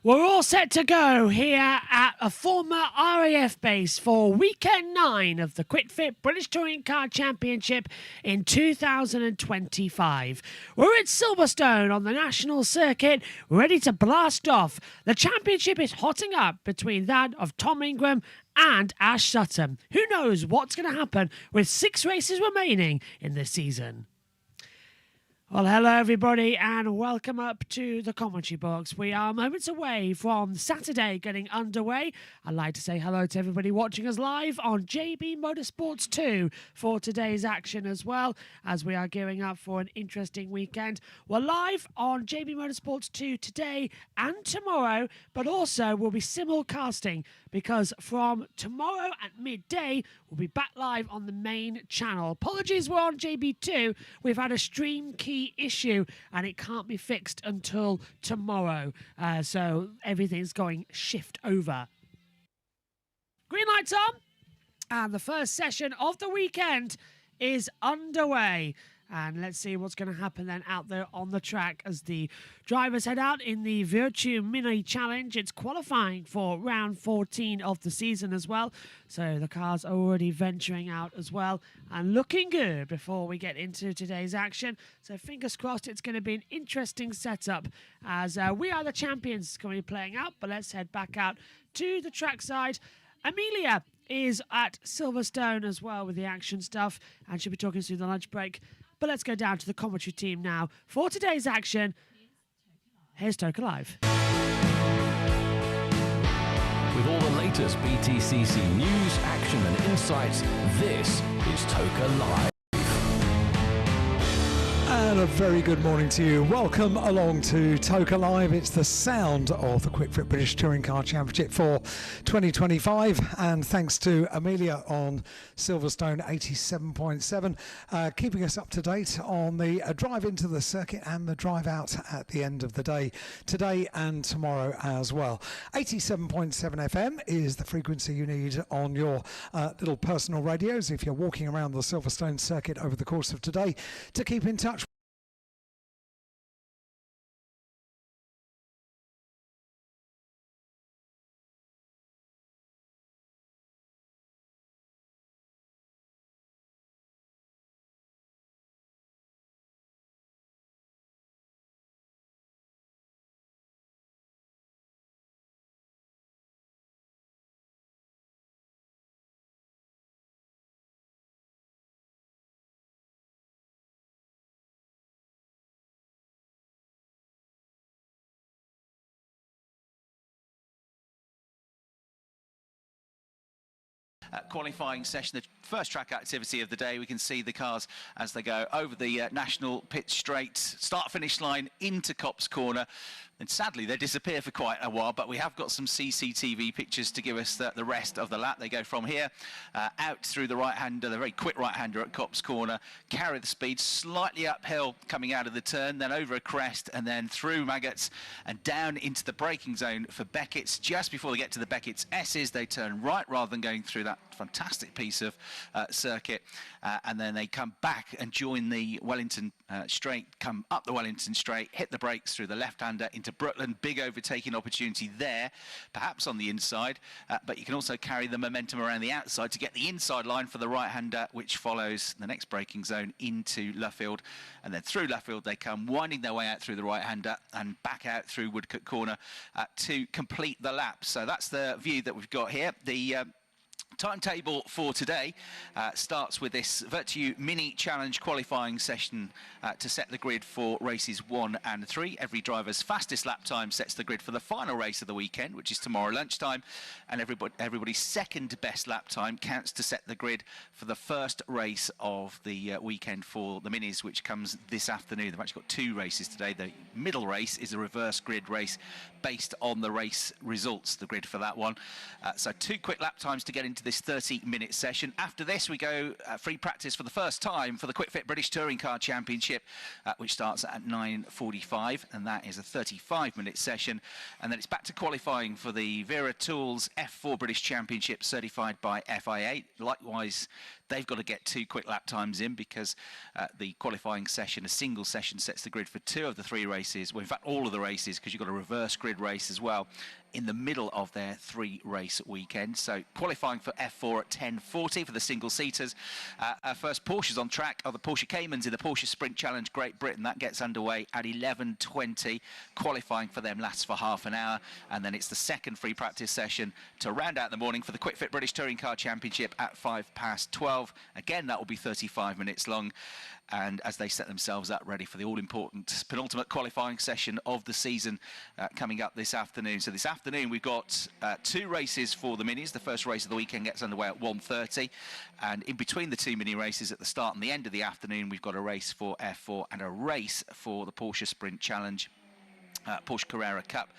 We're all set to go here at a former RAF base for weekend 9 of the QuickFit British Touring Car Championship in 2025. We're at Silverstone on the national circuit, ready to blast off. The championship is hotting up between that of Tom Ingram and Ash Sutton. Who knows what's going to happen with 6 races remaining in this season? Well, hello everybody and welcome up to the commentary box. We are moments away from Saturday getting underway. I'd like to say hello to everybody watching us live on JBMotorsports 2 for today's action as well, as we are gearing up for an interesting weekend. We're live on JBMotorsports 2 today and tomorrow, but also we'll be simulcasting because from tomorrow at midday, we'll be back live on the main channel. Apologies, we're on JB2. We've had a stream key issue and it can't be fixed until tomorrow. So everything's going shift over. Green lights on. And the first session of the weekend is underway. And let's see what's going to happen then out there on the track as the drivers head out in the Virtue Mini Challenge. It's qualifying for round 14 of the season as well. So the cars are already venturing out as well and looking good before we get into today's action. So fingers crossed it's going to be an interesting setup as we are the champions going to be playing out. But let's head back out to the trackside. Amelia is at Silverstone as well with the action stuff and she'll be talking through the lunch break. But let's go down to the commentary team now for today's action. Here's Toka Live. With all the latest BTCC news, action and insights, this is Toka Live. And a very good morning to you. Welcome along to Toka Live. It's the sound of the QuickFit British Touring Car Championship for 2025. And thanks to Amelia on Silverstone 87.7, keeping us up to date on the drive into the circuit and the drive out at the end of the day, today and tomorrow as well. 87.7 FM is the frequency you need on your little personal radios if you're walking around the Silverstone circuit over the course of today to keep in touch. Qualifying session, the first track activity of the day. We can see the cars as they go over the national pit straight, start-finish line into Copse Corner. And sadly, they disappear for quite a while, but we have got some CCTV pictures to give us the rest of the lap. They go from here out through the right-hander, the very quick right-hander at Copse Corner, carry the speed slightly uphill coming out of the turn, then over a crest, and then through Maggots and down into the braking zone for Beckett's. Just before they get to the Beckett's S's, they turn right rather than going through that fantastic piece of circuit, and then they come back and join the Wellington straight, come up the Wellington straight, hit the brakes through the left-hander into into Brooklyn. Big overtaking opportunity there, perhaps on the inside, but you can also carry the momentum around the outside to get the inside line for the right-hander, which follows the next braking zone into Luffield, and then through Luffield they come winding their way out through the right-hander and back out through Woodcote Corner to complete the lap. So that's the view that we've got here. The timetable for today starts with this Virtue Mini Challenge qualifying session to set the grid for races 1 and 3. Every driver's fastest lap time sets the grid for the final race of the weekend, which is tomorrow lunchtime, and everybody's second best lap time counts to set the grid for the first race of the weekend for the Minis, which comes this afternoon. They've actually got 2 races today. The middle race is a reverse grid race based on the race results, the grid for that one. So 2 quick lap times to get into this 30-minute session. After this, we go free practice for the first time for the Quick Fit British Touring Car Championship, which starts at 9:45, and that is a 35-minute session. And then it's back to qualifying for the Vera Tools F4 British Championship, certified by FIA. Likewise, they've got to get 2 quick lap times in because the qualifying session, a single session, sets the grid for 2 of the 3 races. Well, in fact, all of the races, because you've got a reverse grid race as well in the middle of their 3-race weekend. So qualifying for F4 at 10:40 for the single-seaters. Our first Porsches on track are the Porsche Caymans in the Porsche Sprint Challenge Great Britain. That gets underway at 11:20. Qualifying for them lasts for half an hour, and then it's the second free practice session to round out the morning for the Quick Fit British Touring Car Championship at 12:05. Again, that will be 35 minutes long. And as they set themselves up ready for the all-important penultimate qualifying session of the season coming up this afternoon. So this afternoon we've got 2 races for the Minis. The first race of the weekend gets underway at 1:30, and in between the 2 mini races at the start and the end of the afternoon, we've got a race for F4 and a race for the Porsche Sprint Challenge. Porsche Carrera Cup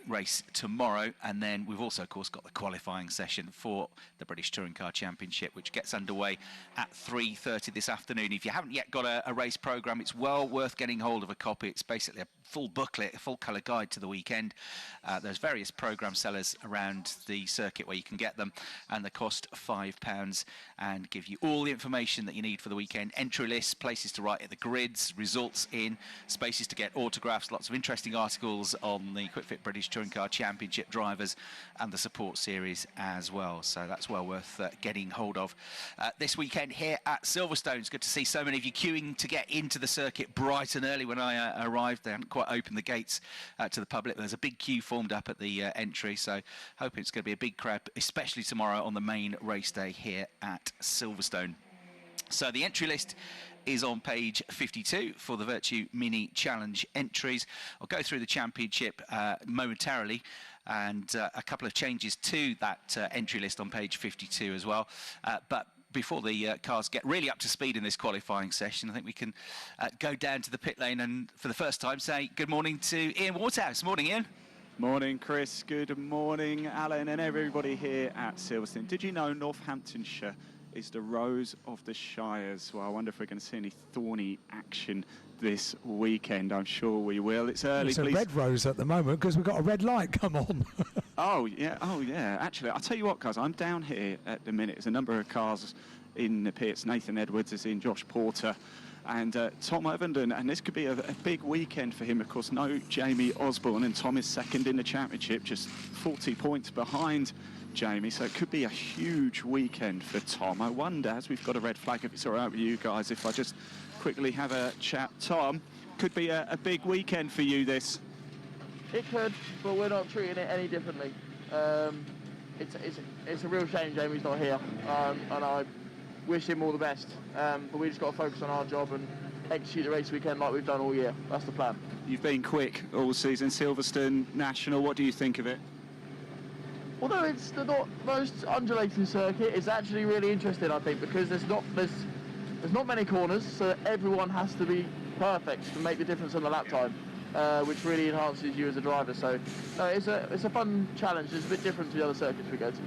race tomorrow, and then we've also of course got the qualifying session for the British Touring Car Championship, which gets underway at 3:30 this afternoon. If you haven't yet got a race programme, it's well worth getting hold of a copy. It's basically a full booklet, a full colour guide to the weekend. There's various programme sellers around the circuit where you can get them, and they cost £5 and give you all the information that you need for the weekend. Entry lists, places to write at the grids, results in, spaces to get autographs, lots of interesting articles on the Quick Fit British Touring Car Championship drivers and the support series as well. So that's well worth getting hold of. This weekend here at Silverstone, it's good to see so many of you queuing to get into the circuit bright and early. When I arrived, they hadn't quite opened the gates to the public. There's a big queue formed up at the entry, so hoping it's going to be a big crowd, especially tomorrow on the main race day here at Silverstone. So the entry list is on page 52 for the Virtue Mini Challenge entries. I'll go through the championship momentarily, and a couple of changes to that entry list on page 52 as well. But before the cars get really up to speed in this qualifying session, I think we can go down to the pit lane and for the first time say good morning to Ian Waterhouse. Morning, Ian. Morning, Chris. Good morning, Alan, and everybody here at Silverstone. Did you know Northamptonshire is the Rose of the Shires? Well, I wonder if we're going to see any thorny action this weekend. I'm sure we will. It's early. It's a red rose at the moment because we've got a red light come on. Oh, yeah. Actually, I'll tell you what, guys, I'm down here at the minute. There's a number of cars in the pits. Nathan Edwards is in, Josh Porter, and Tom Ovenden, and this could be a big weekend for him. Of course, no Jamie Osborne, and Tom is second in the championship, just 40 points behind Jamie, so it could be a huge weekend for Tom. I wonder, as we've got a red flag, if it's all right with you guys, if I just quickly have a chat. Tom, could be a big weekend for you, this. It could, but we're not treating it any differently. It's a real shame Jamie's not here, and I wish him all the best. But we just got to focus on our job and execute the race weekend like we've done all year. That's the plan. You've been quick all season, Silverstone National. What do you think of it? Although it's the not most undulating circuit, it's actually really interesting, I think, because there's not many corners, so everyone has to be perfect to make the difference on the lap time, which really enhances you as a driver. So no, it's a fun challenge. It's a bit different to the other circuits we go to.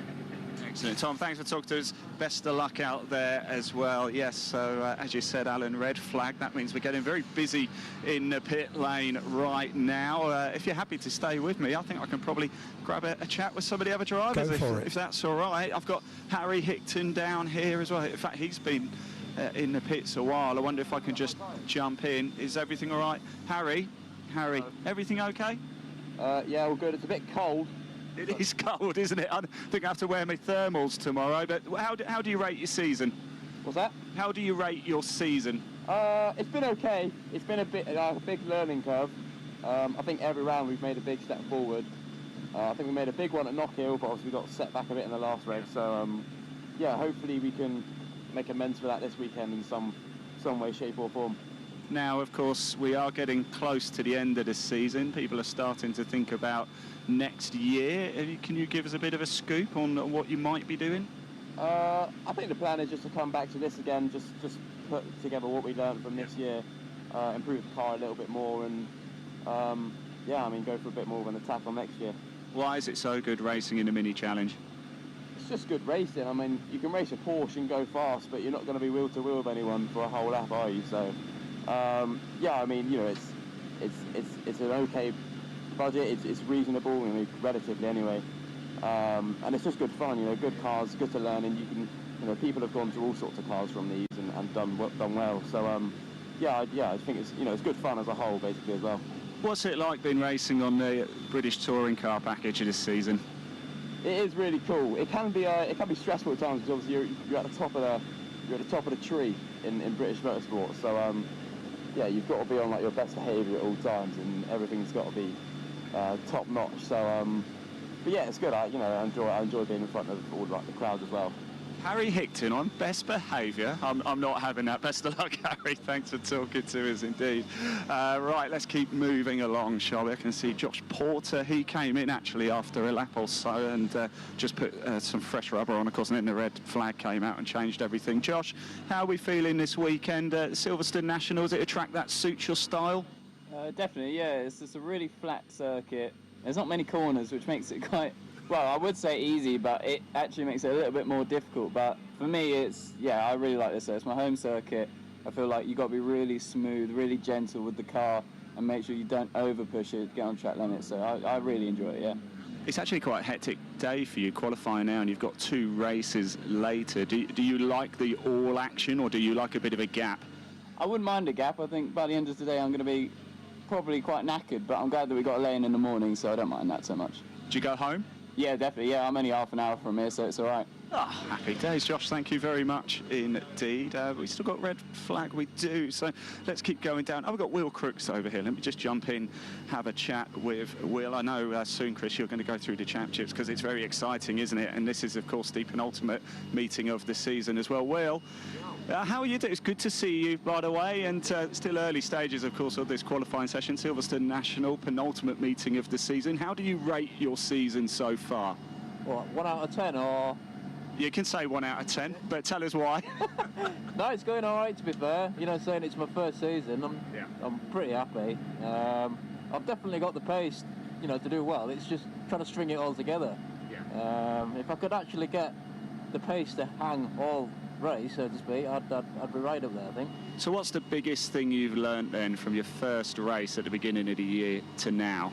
Excellent. Tom, thanks for talking to us. Best of luck out there as well. Yes, so as you said, Alan, red flag. That means we're getting very busy in the pit lane right now. If you're happy to stay with me, I think I can probably grab a chat with some of the other drivers if that's all right. I've got Harry Hickton down here as well. In fact, he's been in the pits a while. I wonder if I can just jump in. Is everything all right? Harry, Harry. Everything okay? Yeah, all good. It's a bit cold. It is cold, isn't it? I think I have to wear my thermals tomorrow, but how do you rate your season? What's that? How do you rate your season? It's been okay. It's been a big learning curve. I think every round we've made a big step forward. I think we made a big one at Knockhill, but obviously we got set back a bit in the last race. So yeah, hopefully we can make amends for that this weekend in some way, shape or form. Now, of course, we are getting close to the end of the season. People are starting to think about next year. Can you give us a bit of a scoop on what you might be doing? I think the plan is just to come back to this again, just put together what we learned from this year, improve the car a little bit more, and yeah, I mean, go for a bit more of an attack on next year. Why is it so good racing in a mini challenge? It's just good racing. I mean, you can race a Porsche and go fast, but you're not going to be wheel to wheel with anyone for a whole lap, are you? So yeah, I mean, you know, it's an okay budget. It's reasonable, you know, relatively anyway. And it's just good fun, you know, good cars, good to learn, and you can, you know, people have gone through all sorts of cars from these and done well. So yeah, I think it's, you know, it's good fun as a whole, basically, as well. What's it like being racing on the British touring car package this season? It is really cool. It can be stressful at times because obviously you're at the top of the tree in British motorsport. So yeah, you've got to be on like your best behaviour at all times, and everything's got to be top notch. So but yeah, it's good. I enjoy being in front of all like the crowd as well. Harry Hickton on best behaviour. I'm not having that. Best of luck, Harry. Thanks for talking to us indeed. Right, let's keep moving along, shall we? I can see Josh Porter. He came in actually after a lap or so and just put some fresh rubber on, of course, and then the red flag came out and changed everything. Josh, how are we feeling this weekend at Silverstone National? Is it a track that suits your style? Definitely, yeah. It's just a really flat circuit. There's not many corners, which makes it quite... Well, I would say easy, but it actually makes it a little bit more difficult. But for me, I really like this. So it's my home circuit. I feel like you've got to be really smooth, really gentle with the car, and make sure you don't over push it, get on track limits. So I really enjoy it, yeah. It's actually quite a hectic day for you, qualifying now, and you've got 2 races later. Do you like the all action, or do you like a bit of a gap? I wouldn't mind a gap. I think by the end of today, I'm going to be probably quite knackered, but I'm glad that we got a lane in the morning, so I don't mind that so much. Do you go home? Yeah, definitely. Yeah, I'm only half an hour from here, so it's all right. Oh, happy days, Josh. Thank you very much indeed. We still got red flag, we do. So let's keep going down. Oh, we've got Will Crooks over here. Let me just jump in, have a chat with Will. I know soon, Chris, you're going to go through the championships because it's very exciting, isn't it? And this is, of course, the penultimate meeting of the season as well. Will, how are you doing? It's good to see you, by the way, and still early stages, of course, of this qualifying session. Silverstone National, penultimate meeting of the season. How do you rate your season so far? What, 1 out of 10 or...? You can say 1 out of 10, but tell us why. No, it's going all right, to be fair. You know, saying it's my first season, I'm pretty happy. I've definitely got the pace, you know, to do well. It's just trying to string it all together. Yeah. If I could actually get the pace to hang all race, so to speak, I'd be right up there, I think. So what's the biggest thing you've learnt then from your first race at the beginning of the year to now?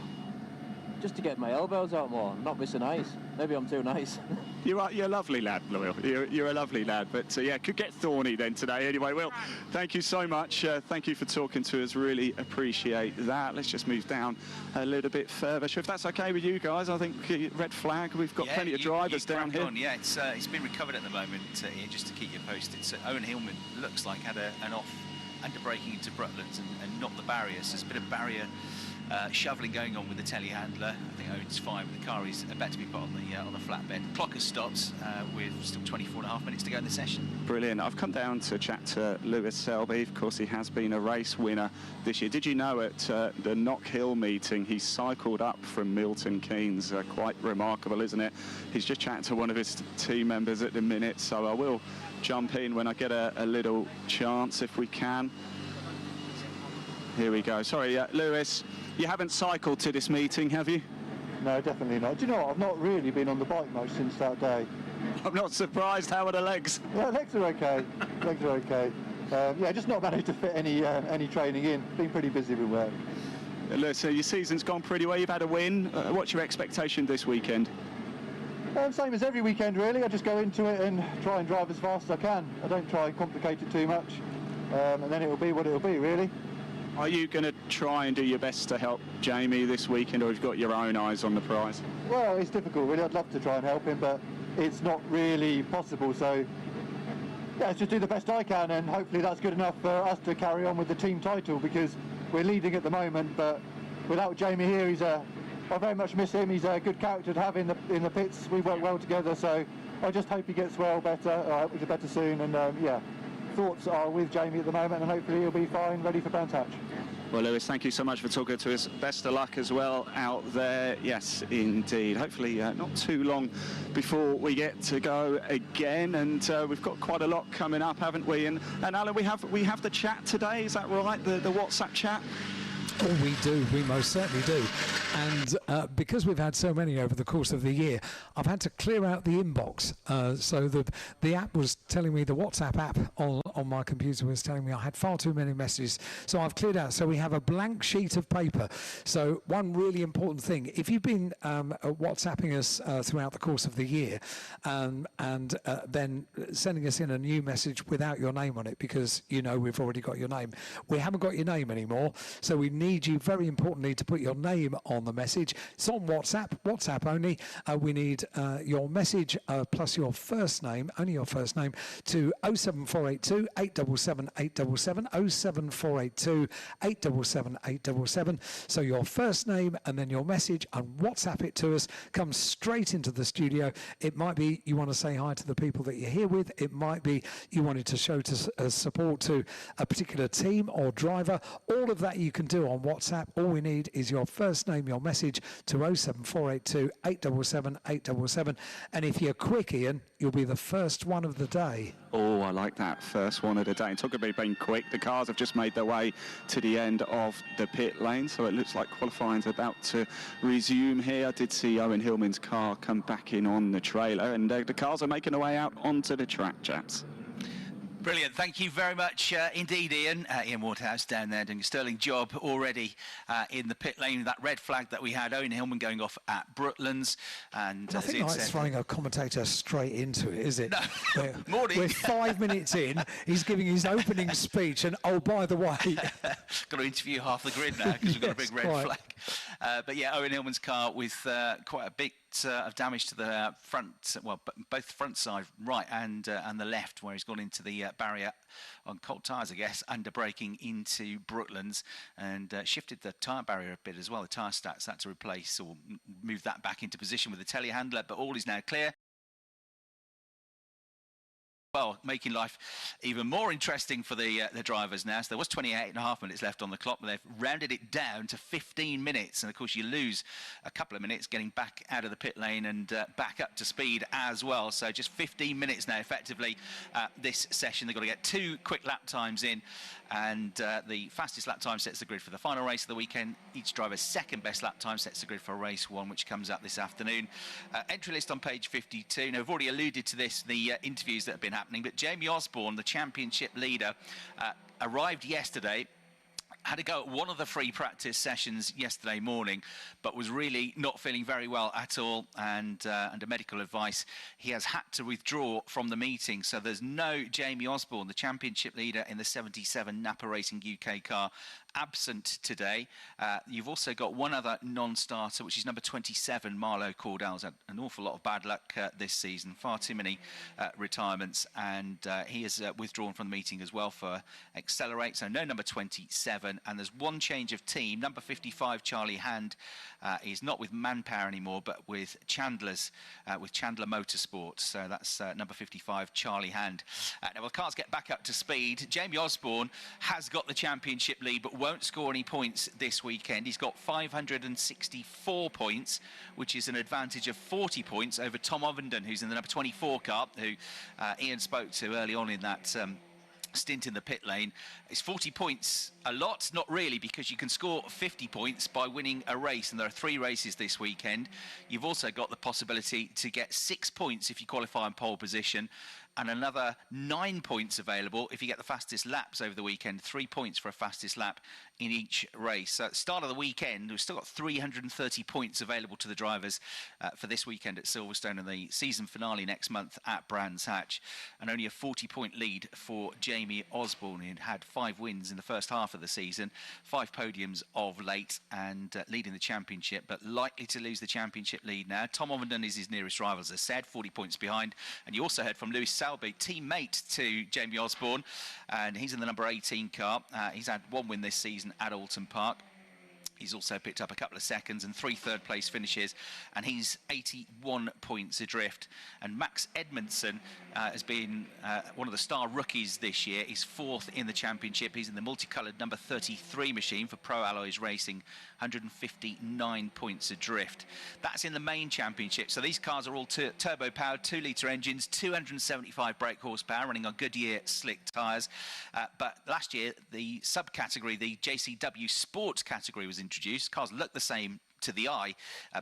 Just to get my elbows out more, not be so nice. Maybe I'm too nice. You're a lovely lad, Will. You're a lovely lad, but yeah, could get thorny then today. Anyway, Will, thank you so much. Thank you for talking to us. Really appreciate that. Let's just move down a little bit further. So if that's okay with you guys, I think red flag. We've got plenty of drivers down here. Yeah, it's been recovered at the moment. Ian, just to keep you posted. So Owen Hillman looks like had an off under braking into Brutlands and not the barrier. So there's a bit of barrier shoveling going on with the telehandler. I think Owen's fine, but the car is about to be put on the flatbed. Clock has stopped with still 24.5 minutes to go in the session. Brilliant. I've come down to chat to Lewis Selby. Of course, he has been a race winner this year. Did you know at the Knockhill meeting, he cycled up from Milton Keynes? Quite remarkable, isn't it? He's just chatting to one of his team members at the minute, so I will jump in when I get a little chance, if we can. Here we go. Sorry, Lewis, you haven't cycled to this meeting, have you? No, definitely not. Do you know what? I've not really been on the bike much since that day. I'm not surprised. How are the legs? Yeah, legs are okay. Legs are okay. Yeah, just not managed to fit any training in. Been pretty busy with work. So your season's gone pretty well. You've had a win. What's your expectation this weekend? Same as every weekend, really. I just go into it and try and drive as fast as I can. I don't try and complicate it too much. And then it'll be what it'll be, really. Are you going to try and do your best to help Jamie this weekend, or have you got your own eyes on the prize? Well, it's difficult, really. I'd love to try and help him, but it's not really possible. So, yeah, let's just do the best I can, and hopefully that's good enough for us to carry on with the team title, because we're leading at the moment, but without Jamie here, I very much miss him. He's a good character to have in the pits. We work well together, so I just hope he gets better soon. And yeah, thoughts are with Jamie at the moment, and hopefully he'll be fine, ready for Brands Hatch. Well, Lewis, thank you so much for talking to us. Best of luck as well out there. Yes, indeed. Hopefully not too long before we get to go again. And we've got quite a lot coming up, haven't we? And Alan, we have the chat today. Is that right? The WhatsApp chat? Oh, we do. We most certainly do. And because we've had so many over the course of the year, I've had to clear out the inbox. So the app was telling me, the WhatsApp app on my computer was telling me I had far too many messages. So I've cleared out. So we have a blank sheet of paper. So one really important thing, if you've been WhatsApping us throughout the course of the year and then sending us in a new message without your name on it, because you know we've already got your name, we haven't got your name anymore. So we need you, very importantly, to put your name on the message. It's on WhatsApp only. We need your message plus your first name, only your first name, to 07482 877 877, 07482 877 877. So your first name and then your message, and WhatsApp it to us. Comes straight into the studio. It might be you want to say hi to the people that you're here with. It might be you wanted to show support to a particular team or driver. All of that you can do on WhatsApp. All we need is your first name, your message to 07482 877 877. And if you're quick, Ian, you'll be the first one of the day. Oh, I like that, first one of the day. And talking about being quick, the cars have just made their way to the end of the pit lane, so it looks like qualifying's about to resume here. I did see Owen Hillman's car come back in on the trailer, and the cars are making their way out onto the track, chaps. Brilliant. Thank you very much indeed, Ian. Ian Waterhouse down there doing a sterling job already in the pit lane. That red flag that we had, Owen Hillman going off at Brooklands. And nothing like throwing a commentator straight into it, is it? No. Morning. We're 5 minutes in. He's giving his opening speech, and oh, by the way, got to interview half the grid now because we've got a big red flag. But yeah, Owen Hillman's car with quite a bit of damage to the front, well, both front side, right and the left, where he's gone into the barrier on cold tyres, I guess, under braking into Brooklands, and shifted the tyre barrier a bit as well. The tyre stats had to replace or move that back into position with the telehandler, but all is now clear. Well, making life even more interesting for the drivers now. So there was 28.5 minutes left on the clock, but they've rounded it down to 15 minutes. And of course, you lose a couple of minutes getting back out of the pit lane and back up to speed as well. So just 15 minutes now, effectively, this session. They've got to get 2 quick lap times in. And the fastest lap time sets the grid for the final race of the weekend. Each driver's second best lap time sets the grid for race 1, which comes up this afternoon. Entry list on page 52. Now, I've already alluded to this, the interviews that have been happening, but Jamie Osborne, the championship leader, arrived yesterday. Had to go at one of the free practice sessions yesterday morning, but was really not feeling very well at all, and under medical advice, he has had to withdraw from the meeting. So there's no Jamie Osborne, the championship leader in the 77 Napa Racing UK car, absent today. You've also got one other non-starter, which is number 27, Marlo Cordell's had an awful lot of bad luck this season, far too many retirements, and he has withdrawn from the meeting as well for Accelerate, so no number 27. And there's one change of team. Number 55, Charlie Hand, is not with Manpower anymore, but with Chandler Motorsports. So that's number 55, Charlie Hand. Now, the cars get back up to speed. Jamie Osborne has got the championship lead, but won't score any points this weekend. He's got 564 points, which is an advantage of 40 points over Tom Ovenden, who's in the number 24 car, who Ian spoke to early on in that stint in the pit lane. Is 40 points a lot? Not really, because you can score 50 points by winning a race, and there are 3 races this weekend. You've also got the possibility to get 6 points if you qualify in pole position, and another 9 points available if you get the fastest laps over the weekend. 3 points for a fastest lap in each race. At the start of the weekend, we've still got 330 points available to the drivers for this weekend at Silverstone and the season finale next month at Brands Hatch. And only a 40-point lead for Jamie Osborne, who had 5 wins in the first half of the season, 5 podiums of late, and leading the championship, but likely to lose the championship lead now. Tom Ovenden is his nearest rival, as I said, 40 points behind. And you also heard from Lewis Selby, teammate to Jamie Osborne, and he's in the number 18 car. He's had 1 win this season at Alton Park. He's also picked up a couple of seconds and 3 third-place finishes, and he's 81 points adrift. And Max Edmondson has been one of the star rookies this year. He's 4th in the championship. He's in the multicoloured number 33 machine for Pro Alloys Racing, 159 points adrift. That's in the main championship. So these cars are all turbo-powered, 2-litre engines, 275 brake horsepower, running on Goodyear slick tyres. But last year, the subcategory, the JCW Sports category, was introduced. Cars look the same to the eye,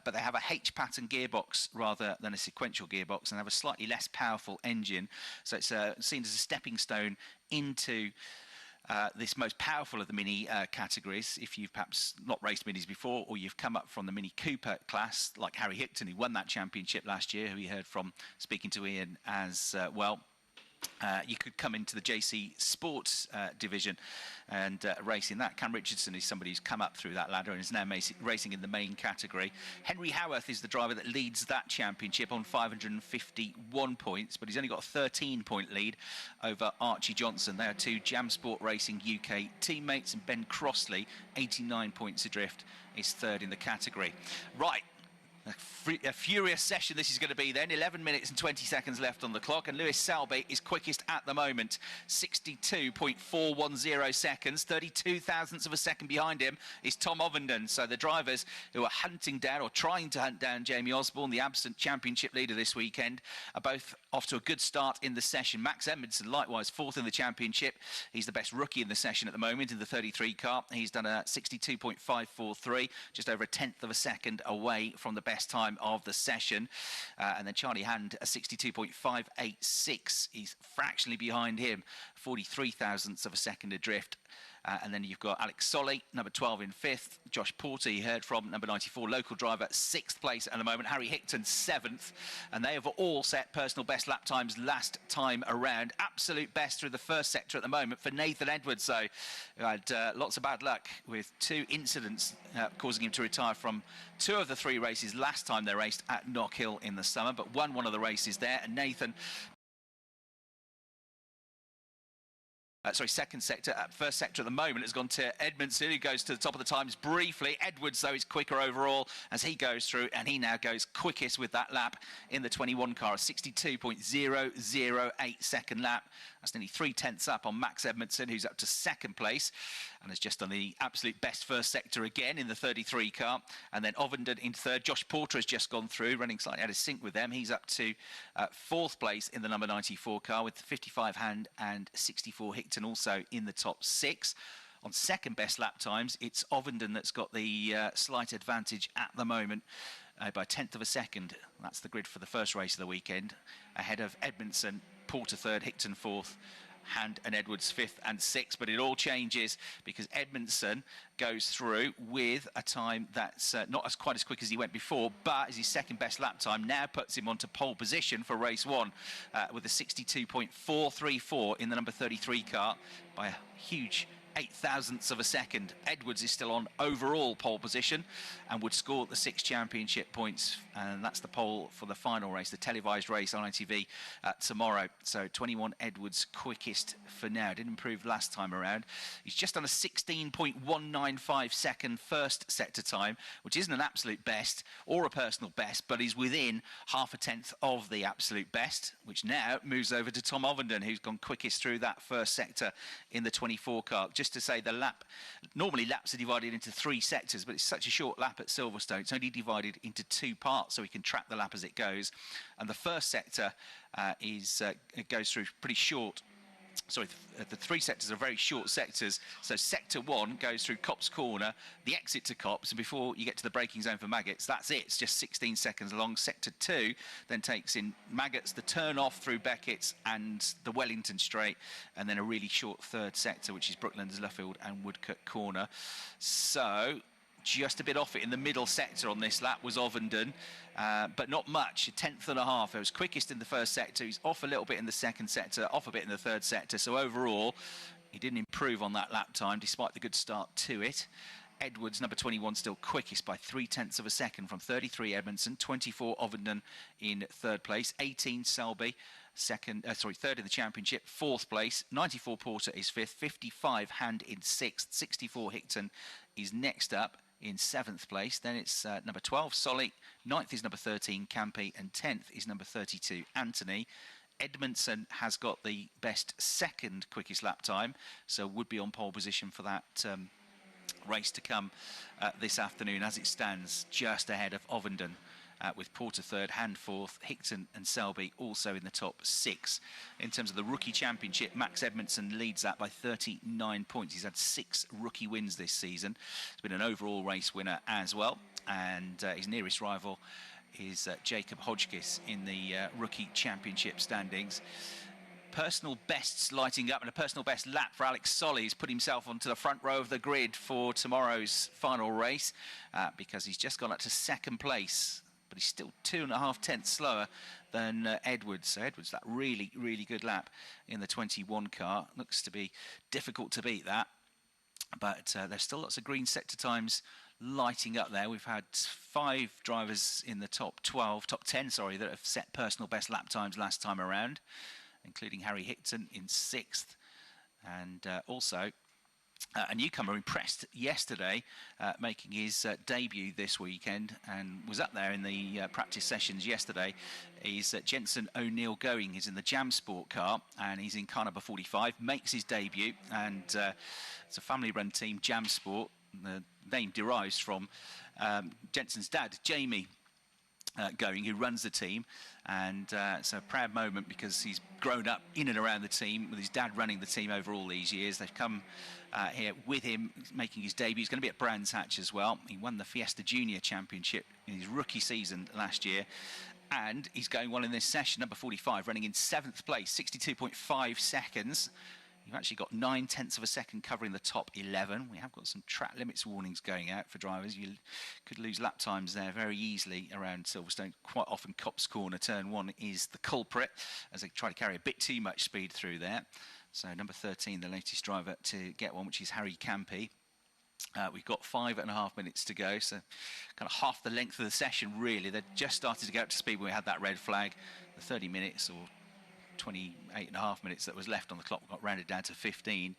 but they have a H-pattern gearbox rather than a sequential gearbox, and have a slightly less powerful engine. So it's seen as a stepping stone into this most powerful of the Mini categories. If you've perhaps not raced Minis before, or you've come up from the Mini Cooper class, like Harry Hickton, who won that championship last year, who we heard from speaking to Ian as well. You could come into the JC Sports division and race in that. Cam Richardson is somebody who's come up through that ladder and is now racing in the main category. Henry Howarth is the driver that leads that championship on 551 points, but he's only got a 13-point lead over Archie Johnson. They are 2 Jam Sport Racing UK teammates, and Ben Crossley, 89 points adrift, is 3rd in the category. Right. A furious session this is going to be then. 11 minutes and 20 seconds left on the clock, and Lewis Selby is quickest at the moment, 62.410 seconds. 32 thousandths of a second behind him is Tom Ovenden. So the drivers who are hunting down, or trying to hunt down, Jamie Osborne, the absent championship leader this weekend, are both off to a good start in the session. Max Edmondson, likewise, 4th in the championship. He's the best rookie in the session at the moment in the 33 car. He's done a 62.543, just over a 1/10 of a second away from the best time of the session. And then Charlie Hand, a 62.586. He's fractionally behind him, 43 thousandths of a second adrift. And then you've got Alex Solly, number 12 in 5th. Josh Porter, you heard from, number 94, local driver, 6th place at the moment. Harry Hickton, 7th. And they have all set personal best lap times last time around. Absolute best through the first sector at the moment for Nathan Edwards, though, who had lots of bad luck with 2 incidents causing him to retire from 2 of the 3 races last time they raced at Knockhill in the summer, but won one of the races there. And Nathan... second sector. First sector at the moment has gone to Edmondson, who goes to the top of the times briefly. Edwards, though, is quicker overall as he goes through, and he now goes quickest with that lap in the 21 car, a 62.008 second lap. That's nearly 3/10 up on Max Edmondson, who's up to 2nd place and has just done the absolute best first sector again in the 33 car. And then Ovenden in 3rd. Josh Porter has just gone through, running slightly out of sync with them. He's up to 4th place in the number 94 car with 55 Hand and 64 Hickton also in the top 6. On second best lap times, it's Ovenden that's got the slight advantage at the moment by 1/10 of a second. That's the grid for the first race of the weekend, ahead of Edmondson, Porter 3rd, Hickton 4th, Hand and Edwards 5th and 6th. But it all changes because Edmondson goes through with a time that's not quite as quick as he went before, but is his 2nd best lap time, now puts him onto pole position for race 1 with a 62.434 in the number 33 car by a huge 8 thousandths of a second. Edwards is still on overall pole position and would score the 6 championship points, and that's the pole for the final race, the televised race on ITV tomorrow. So 21 Edwards quickest for now. Didn't improve last time around. He's just on a 16.195 second first sector time, which isn't an absolute best or a personal best, but he's within 1/2 a 10th of the absolute best, which now moves over to Tom Ovenden, who's gone quickest through that first sector in the 24 car. Just to say, the lap, normally laps are divided into 3 sectors, but it's such a short lap at Silverstone, it's only divided into 2 parts, so we can track the lap as it goes. And the first sector it goes through pretty short Sorry, the 3 sectors are very short sectors. So sector 1 goes through Copse Corner, the exit to Copse, and before you get to the braking zone for Maggots, that's it. It's just 16 seconds long. Sector 2 then takes in Maggots, the turn off through Beckett's and the Wellington Straight, and then a really short third sector, which is Brooklands, Luffield and Woodcut Corner. So just a bit off it in the middle sector on this lap was Ovenden, but not much, a tenth and a half. It was quickest in the first sector. He's off a little bit in the second sector, off a bit in the third sector. So overall, he didn't improve on that lap time, despite the good start to it. Edwards, number 21, still quickest by 0.3 of a second from 33 Edmondson, 24 Ovenden in third place, 18 Selby, third in the championship, fourth place, 94 Porter is fifth, 55 Hand in sixth, 64 Hickton is next up in 7th place. Then it's number 12, Solly. 9th is number 13, Campy. And 10th is number 32, Anthony. Edmondson has got the best second quickest lap time, so would be on pole position for that race to come this afternoon. As it stands, just ahead of Ovenden, with Porter third, Hand fourth, Hickton and Selby also in the top 6. In terms of the rookie championship, Max Edmondson leads that by 39 points. He's had 6 rookie wins this season. He's been an overall race winner as well, and his nearest rival is Jacob Hodgkiss in the rookie championship standings. Personal bests lighting up, and a personal best lap for Alex Solly. He's put himself onto the front row of the grid for tomorrow's final race because he's just gone up to second place, but he's still 2.5 tenths slower than Edwards. So Edwards, that really, really good lap in the 21 car. Looks to be difficult to beat that, but there's still lots of green sector times lighting up there. We've had 5 drivers in the top 10, sorry, that have set personal best lap times last time around, including Harry Hickton in 6th, and also a newcomer impressed yesterday, making his debut this weekend and was up there in the practice sessions yesterday. Is Jensen O'Neill Going. He's in the Jam Sport car and he's in car number 45, makes his debut, and it's a family-run team, Jam Sport. The name derives from Jensen's dad, Jamie Going, who runs the team, and it's a proud moment because he's grown up in and around the team with his dad running the team over all these years. They've come here with him making his debut. He's going to be at Brands Hatch as well. He won the Fiesta Junior Championship in his rookie season last year, and he's going well in this session, number 45, running in 7th place, 62.5 seconds. You've actually got 0.9 of a second covering the top 11. We have got some track limits warnings going out for drivers. You could lose lap times there very easily around Silverstone. Quite often Copse Corner, turn 1 is the culprit, as they try to carry a bit too much speed through there. So number 13, the latest driver to get one, which is Harry Campy. We've got 5.5 minutes to go, so kind of half the length of the session, really. They just started to get up to speed when we had that red flag. The 30 minutes or 28.5 minutes that was left on the clock got rounded down to 15.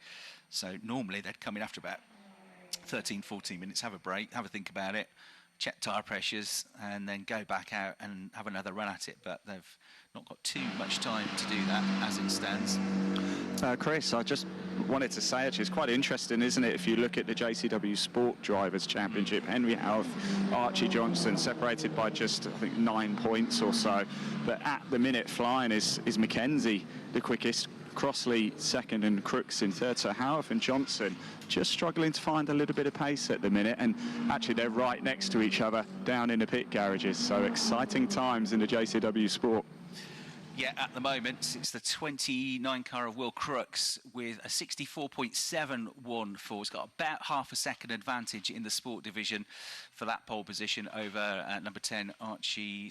So normally they'd come in after about 13, 14 minutes, have a break, have a think about it, check tyre pressures, and then go back out and have another run at it. But they've not got too much time to do that as it stands. Chris, I just wanted to say, actually, it's quite interesting, isn't it, if you look at the JCW Sport Drivers' Championship. Henry Howarth, Archie Johnson separated by just, I think, 9 points or so. But at the minute, flying is Mackenzie, the quickest. Crossley second and Crooks in third. So Howarth and Johnson just struggling to find a little bit of pace at the minute. And actually, they're right next to each other down in the pit garages. So exciting times in the JCW Sport. Yeah, at the moment, it's the 29 car of Will Crooks with a 64.714. He's got about half a second advantage in the sport division for that pole position over number 10, Archie.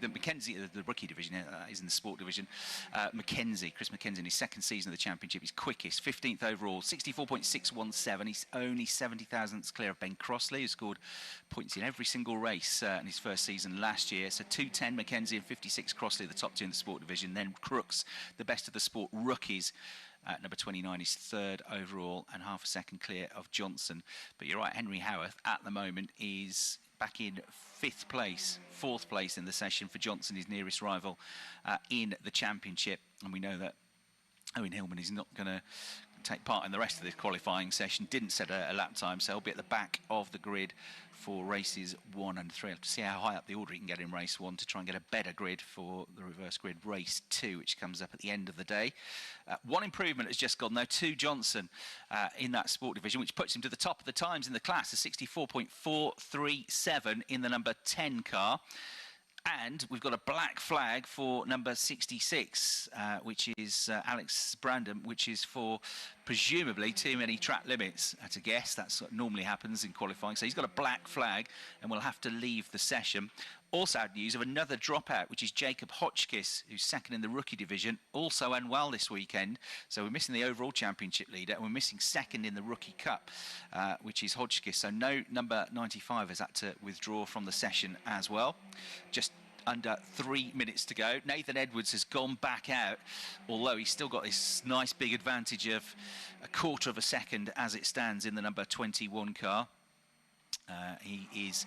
The Mackenzie, the rookie division is in the sport division. Chris Mackenzie, in his second season of the championship, he's quickest, 15th overall, 64.617. He's only 70 thousandths clear of Ben Crossley, who scored points in every single race in his first season last year. So 210 Mackenzie and 56 Crossley, the top 2 in the sport division. Then Crooks, the best of the sport rookies. Number 29 is third overall and half a second clear of Johnson. But you're right, Henry Howarth at the moment is back in 5th place, 4th place in the session for Johnson, his nearest rival in the championship. And we know that Owen Hillman is not going to take part in the rest of this qualifying session. Didn't set a lap time, so he'll be at the back of the grid for races 1 and 3. I'll have to see how high up the order he can get in race 1 to try and get a better grid for the reverse grid race 2, which comes up at the end of the day. One improvement has just gone, though, to Johnson in that sport division, which puts him to the top of the times in the class, a 64.437 in the number 10 car. And we've got a black flag for number 66, which is Alex Brandon, which is for presumably too many track limits. At a guess, that's what normally happens in qualifying. So he's got a black flag and will have to leave the session. Also had news of another dropout, which is Jacob Hotchkiss, who's second in the rookie division, also unwell this weekend. So we're missing the overall championship leader, and we're missing second in the rookie cup, which is Hotchkiss. So no number 95 has had to withdraw from the session as well. Just under 3 minutes to go. Nathan Edwards has gone back out, although he's still got this nice big advantage of a quarter of a second as it stands in the number 21 car. He is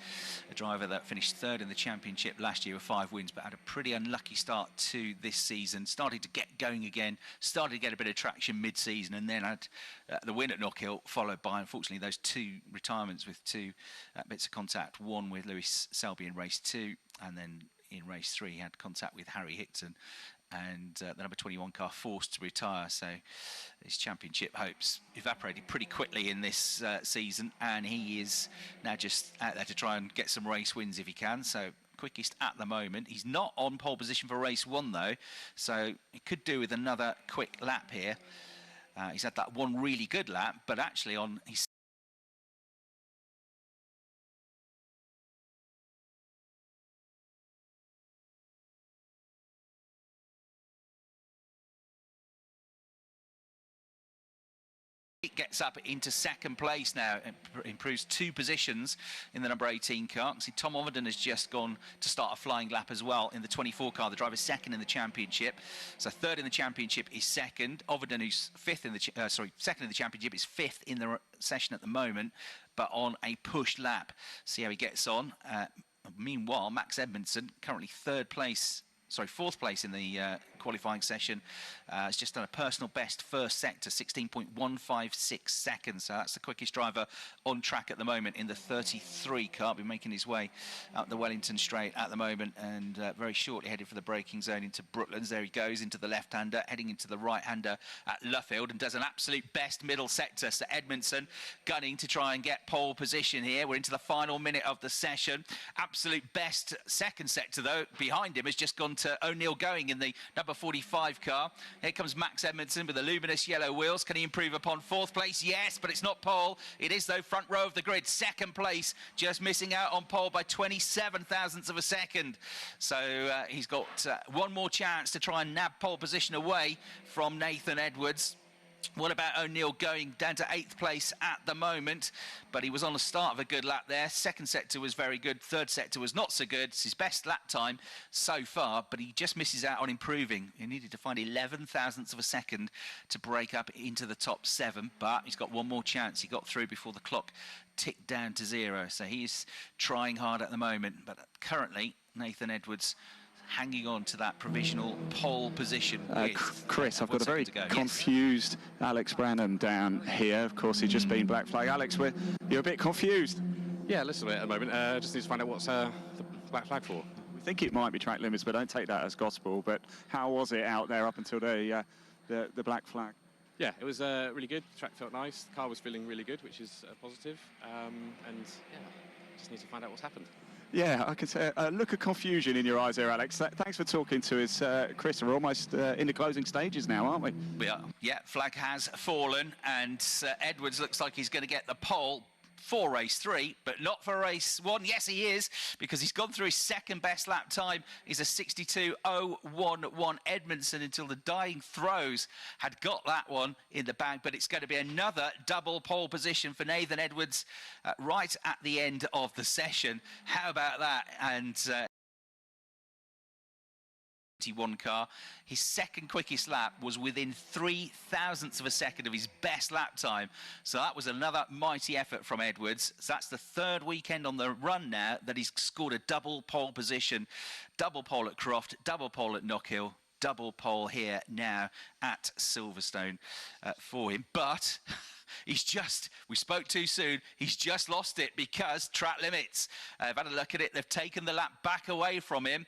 a driver that finished third in the championship last year with 5 wins, but had a pretty unlucky start to this season. Started to get going again, started to get a bit of traction mid-season, and then had the win at Knockhill, followed by, unfortunately, those 2 retirements with 2 bits of contact. One with Lewis Selby in race 2, and then in race 3 he had contact with Harry Hickton, and the number 21 car forced to retire. So his championship hopes evaporated pretty quickly in this season, and he is now just out there to try and get some race wins if he can. So quickest at the moment. He's not on pole position for race 1 though, so he could do with another quick lap here. He's had that one really good lap, but actually on his gets up into second place now, improves 2 positions in the number 18 car. See, Tom Overton has just gone to start a flying lap as well in the 24 car. The driver's second in the championship, so third in the championship is second. Overton, who's second in the championship, is 5th in the session at the moment, but on a push lap. See how he gets on. Meanwhile, Max Edmondson, currently 4th place in the qualifying session, has just done a personal best first sector, 16.156 seconds. So that's the quickest driver on track at the moment in the 33 car. Been making his way up the Wellington Straight at the moment, and very shortly headed for the braking zone into Brooklands. There he goes into the left-hander, heading into the right-hander at Luffield, and does an absolute best middle sector. So Edmondson gunning to try and get pole position here. We're into the final minute of the session. Absolute best second sector though. Behind him has just gone to O'Neill Going in the number 45 car. Here comes Max Edmondson with the luminous yellow wheels. Can he improve upon 4th place? Yes, but it's not pole. It is, though, front row of the grid. Second place, just missing out on pole by 27 thousandths of a second. So he's got one more chance to try and nab pole position away from Nathan Edwards. What about O'Neill Going down to 8th place at the moment? But he was on the start of a good lap there. Second sector was very good. Third sector was not so good. It's his best lap time so far, but he just misses out on improving. He needed to find 11 thousandths of a second to break up into the top 7, but he's got one more chance. He got through before the clock ticked down to 0. So he's trying hard at the moment, but currently Nathan Edwards hanging on to that provisional pole position. Chris, I've got a very confused Alex Branham down here. Of course, he's just been black flag. Alex, you're a bit confused. Yeah, a little bit at the moment. Just need to find out what's the black flag for. We think it might be track limits, but don't take that as gospel. But how was it out there up until the black flag? Yeah, it was really good. The track felt nice. The car was feeling really good, which is positive. And yeah, just need to find out what's happened. Yeah, I can say a look of confusion in your eyes there, Alex. Thanks for talking to us, Chris. We're almost in the closing stages now, aren't we? We are. Yeah, flag has fallen, and Edwards looks like he's going to get the pole for race 3, but not for race 1. Yes, he is, because he's gone through his second best lap time. He's a 62.011. Edmondson, until the dying throes, had got that one in the bag, but it's going to be another double pole position for Nathan Edwards right at the end of the session. How about that? And 21 car. His second quickest lap was within 3 thousandths of a second of his best lap time. So that was another mighty effort from Edwards. So that's the 3rd weekend on the run now that he's scored a double pole position. Double pole at Croft, double pole at Knockhill. double pole here now at Silverstone for him. But we spoke too soon. He's just lost it because track limits. I've had a look at it. They've taken the lap back away from him.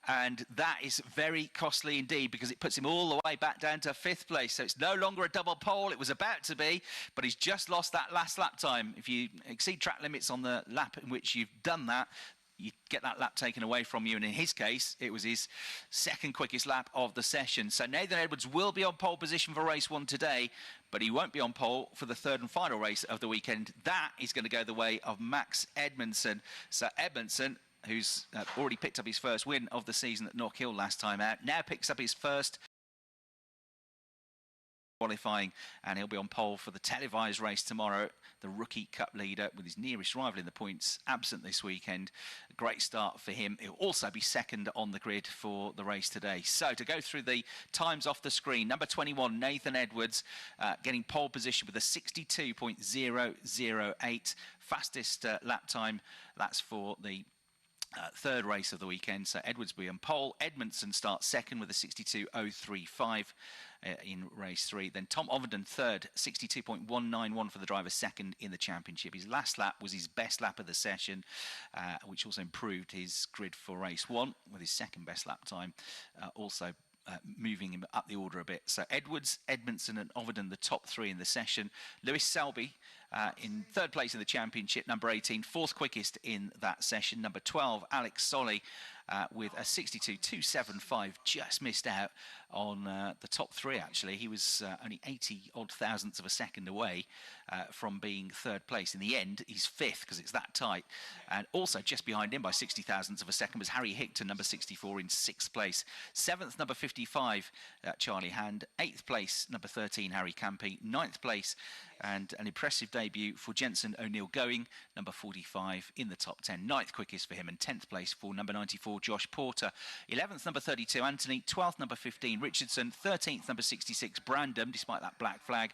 And that is very costly indeed, because it puts him all the way back down to 5th place. So it's no longer a double pole. It was about to be, but he's just lost that last lap time. If you exceed track limits on the lap in which you've done that, you get that lap taken away from you. And in his case, it was his second quickest lap of the session. So Nathan Edwards will be on pole position for race 1 today, but he won't be on pole for the third and final race of the weekend. That is going to go the way of Max Edmondson. So Edmondson, who's already picked up his first win of the season at Knock Hill last time out, now picks up his first qualifying, and he'll be on pole for the televised race tomorrow. The rookie cup leader with his nearest rival in the points absent this weekend. A great start for him. He'll also be second on the grid for the race today. So to go through the times off the screen, number 21 Nathan Edwards getting pole position with a 62.008 fastest lap time. That's for the third race of the weekend. So Edwards will be on pole. Edmondson starts second with a 62.035 in race 3. Then Tom Overton third, 62.191 for the driver, second in the championship. His last lap was his best lap of the session, which also improved his grid for race 1 with his second best lap time, also moving him up the order a bit. So Edwards, Edmondson and Overton, the top 3 in the session. Lewis Selby in third place in the championship, number 18, fourth quickest in that session. Number 12, Alex Solly with a 62.275, just missed out on the top 3 actually. He was only 80 odd thousandths of a second away from being third place. In the end, he's 5th because it's that tight. And also just behind him by 60 thousandths of a second was Harry Hickton, number 64, in 6th place. 7th, number 55, Charlie Hand. 8th place, number 13, Harry Campy. 9th place, and an impressive debut for Jensen O'Neill Going, number 45 in the top 10. 9th quickest for him, and 10th place for number 94, Josh Porter. 11th, number 32, Anthony. 12th, number 15, Richardson. 13th, number 66, Brandon, despite that black flag,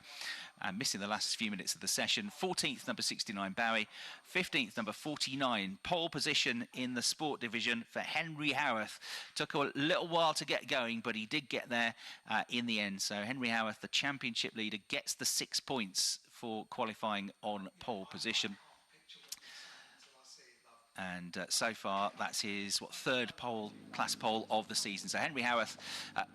and missing the last few minutes of the session. 14th, number 69, Bowie. 15th, number 49, pole position in the sport division for Henry Howarth. Took a little while to get going, but he did get there in the end. So Henry Howarth, the championship leader, gets the 6 points for qualifying on pole position. And so far, that's his third class pole of the season. So Henry Howarth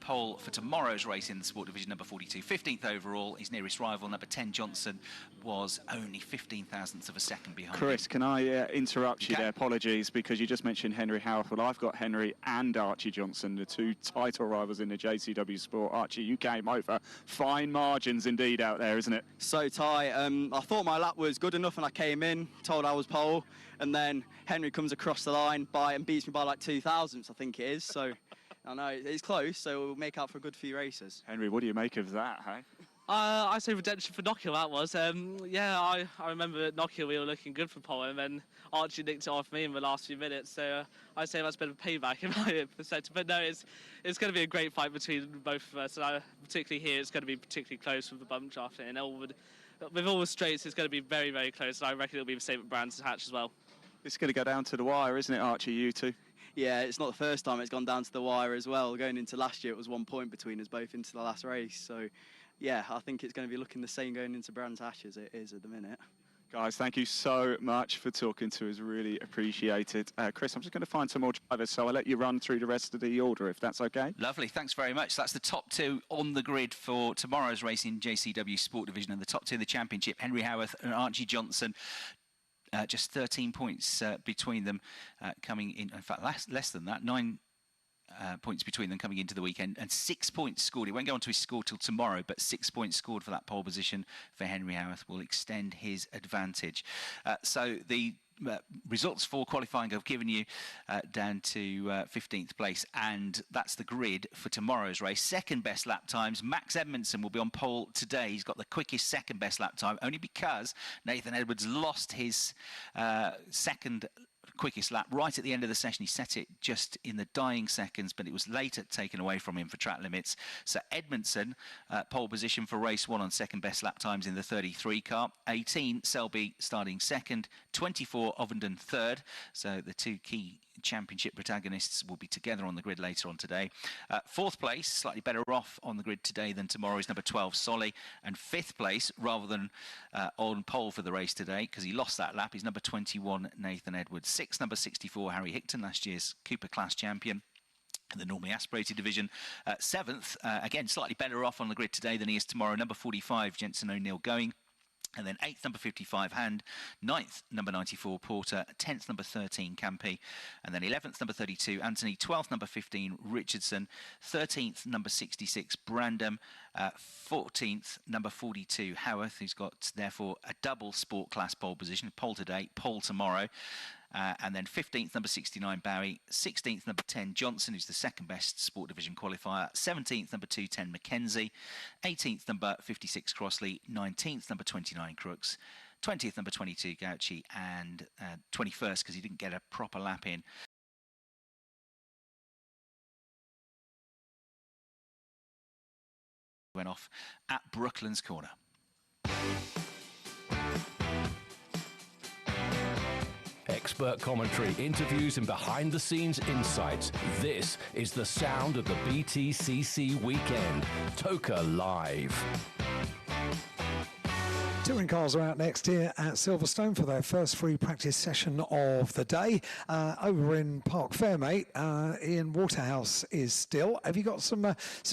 pole for tomorrow's race in the sport division, number 42, 15th overall. His nearest rival, number 10, Johnson, was only 15 thousandths of a second behind Chris, him. can I interrupt you there? Apologies, because you just mentioned Henry Howarth. Well, I've got Henry and Archie Johnson, the 2 title rivals in the JCW Sport. Archie, you came over. Fine margins indeed out there, isn't it? So tight. I thought my lap was good enough when I came in, told I was pole, and then Henry comes across the line and beats me by like 2 thousandths, I think it is. So I know it's close, so we'll make out for a good few races. Henry, what do you make of that, hey? I say redemption for Knock Hill, that was. Yeah, I remember at Knock Hill we were looking good for pole, and then Archie nicked it off me in the last few minutes, so I'd say that's a bit of a payback in my perspective. But no, it's going to be a great fight between both of us, and particularly here it's going to be particularly close with the bump draft, and Elwood. With all the straights, it's going to be very, very close, and I reckon it'll be the same at Brands Hatch as well. It's going to go down to the wire, isn't it, Archie, you two? Yeah, it's not the first time it's gone down to the wire as well. Going into last year, it was 1 point between us both into the last race. So, yeah, I think it's going to be looking the same going into Brands Hatch as it is at the minute. Guys, thank you so much for talking to us. Really appreciate it. Chris, I'm just going to find some more drivers, so I'll let you run through the rest of the order, if that's okay. Lovely, thanks very much. That's the top 2 on the grid for tomorrow's race in JCW Sport Division, and the top 2 in the championship, Henry Howarth and Archie Johnson. Just 13 points between them coming in fact, less than that, 9 points between them coming into the weekend, and 6 points scored. He won't go on to his score till tomorrow, but 6 points scored for that pole position for Henry Howarth will extend his advantage. So the results for qualifying I've given you down to 15th place, and that's the grid for tomorrow's race. Second best lap times, Max Edmondson will be on pole today. He's got the quickest second best lap time, only because Nathan Edwards lost his second quickest lap right at the end of the session. He set it just in the dying seconds, but it was later taken away from him for track limits. So Edmondson, pole position for race 1 on second best lap times in the 33 car. 18, Selby starting second. 24, Ovenden third. So the 2 key championship protagonists will be together on the grid later on today. Fourth place, slightly better off on the grid today than tomorrow, is number 12, Solly. And fifth place, rather than on pole for the race today, because he lost that lap, is number 21, Nathan Edwards. Sixth, number 64, Harry Hickton, last year's Cooper Class champion in the normally aspirated division. Seventh, again, slightly better off on the grid today than he is tomorrow, number 45, Jensen O'Neill Going. And then 8th, number 55, Hand. 9th, number 94, Porter. 10th, number 13, Campy. And then 11th, number 32, Anthony. 12th, number 15, Richardson. 13th, number 66, Brandon. 14th, number 42, Howarth, who's got, therefore, a double sport class pole position. Pole today, pole tomorrow. And then 15th, number 69, Bowie. 16th, number 10, Johnson, who's the second best sport division qualifier. 17th, number 210, Mackenzie. 18th, number 56, Crossley. 19th, number 29, Crooks. 20th, number 22, Gauci. And 21st, because he didn't get a proper lap in, went off at Brooklands Corner. Expert commentary, interviews and behind-the-scenes insights. This is the sound of the BTCC weekend. Toka Live. Touring cars are out next here at Silverstone for their first free practice session of the day. Over in Park Fairmate, Ian Waterhouse is still. Have you got some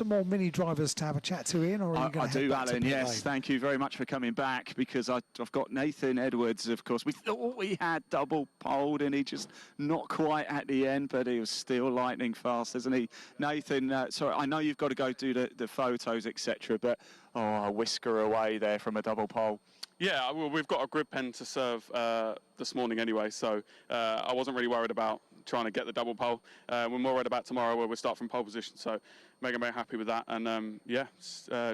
more mini drivers to have a chat to, Ian? Or are you going I do, Alan, yes. Thank you very much for coming back, because I've got Nathan Edwards, of course. We thought we had double poled, and he just not quite at the end, but he was still lightning fast, isn't he? Nathan, sorry, I know you've got to go do the photos, etc., but a whisker away there from a double pole. Yeah, well, we've got a grid pen to serve this morning anyway, so I wasn't really worried about trying to get the double pole. We're more worried about tomorrow, where we start from pole position, so mega happy with that. And yeah,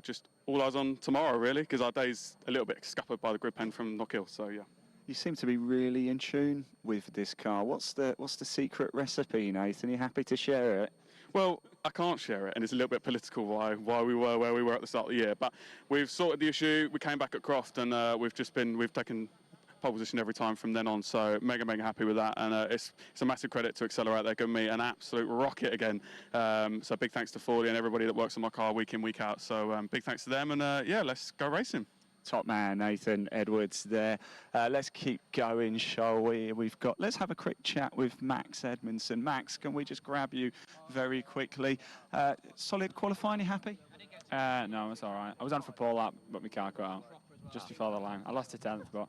just all eyes on tomorrow, really, because our day's a little bit scuppered by the grid pen from Knockhill, so yeah. You seem to be really in tune with this car. What's the secret recipe, Nathan? Are you happy to share it? Well, I can't share it, and it's a little bit political why we were where we were at the start of the year. But we've sorted the issue. We came back at Croft, and we've taken pole position every time from then on. So mega happy with that, and it's a massive credit to Accelerate. They're giving me an absolute rocket again. So big thanks to Forley and everybody that works on my car week in, week out. So big thanks to them, and yeah, let's go racing. Top man, Nathan Edwards there. Let's keep going, shall we? Let's have a quick chat with Max Edmondson. Max, can we just grab you very quickly? Solid qualifying, you happy? No, it's all right. I was on for pole lap, but my car cut out just before the line. I lost to 10th, but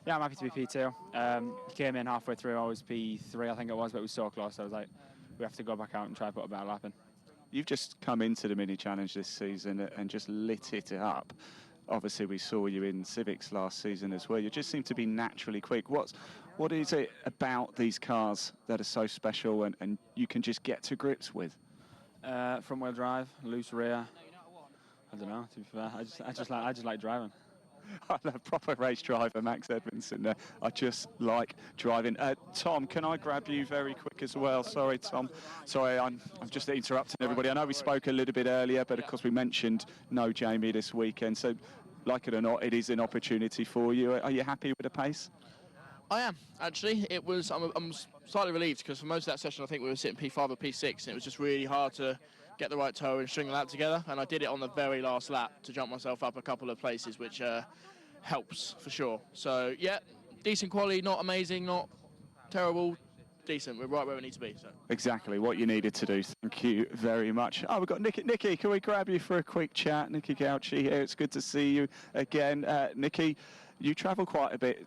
yeah, I'm happy to be P2. Came in halfway through, I was P3, I think it was, but it was so close. I was like, we have to go back out and try to put a better lap in. You've just come into the mini challenge this season and just lit it up. Obviously, we saw you in Civics last season as well. You just seem to be naturally quick. What is it about these cars that are so special and you can just get to grips with? Front wheel drive, loose rear. I don't know. To be fair, I just like driving. I'm a proper race driver, Max Edmondson. I just like driving. Tom, can I grab you very quick as well? Sorry, Tom. Sorry, I'm just interrupting everybody. I know we spoke a little bit earlier, but of course we mentioned no Jamie this weekend. So, like it or not, it is an opportunity for you. Are you happy with the pace? I am, actually. I'm slightly relieved, because for most of that session I think we were sitting P5 or P6, and it was just really hard to get the right toe and string the lap together, and I did it on the very last lap to jump myself up a couple of places, which helps for sure. So yeah, decent quality, not amazing, not terrible, decent. We're right where we need to be. So exactly what you needed to do. Thank you very much. Oh, we've got Nikki, can we grab you for a quick chat? Nikki Gauci here. It's good to see you again. Nikki, you travel quite a bit.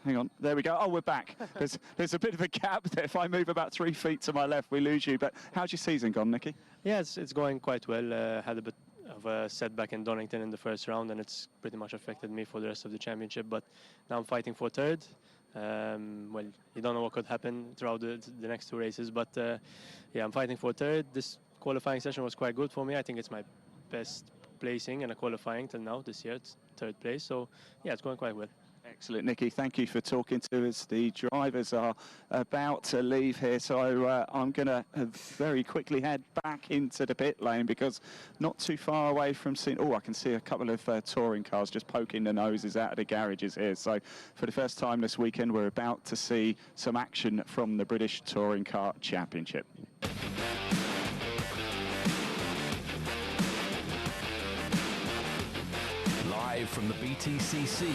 Hang on, there we go. Oh, we're back. There's a bit of a gap there. If I move about 3 feet to my left, we lose you. But how's your season gone, Nikki? Yeah, it's going quite well. Had a bit of a setback in Donington in the first round, and it's pretty much affected me for the rest of the championship. But now I'm fighting for third. Well, you don't know what could happen throughout the next two races, but yeah, I'm fighting for third. This qualifying session was quite good for me. I think it's my best placing in a qualifying till now this year. It's third place, so yeah, it's going quite well. Excellent, Nicky. Thank you for talking to us. The drivers are about to leave here, so I'm going to very quickly head back into the pit lane because not too far away from seeing... Oh, I can see a couple of touring cars just poking their noses out of the garages here. So for the first time this weekend, we're about to see some action from the British Touring Car Championship. Live from the BTCC,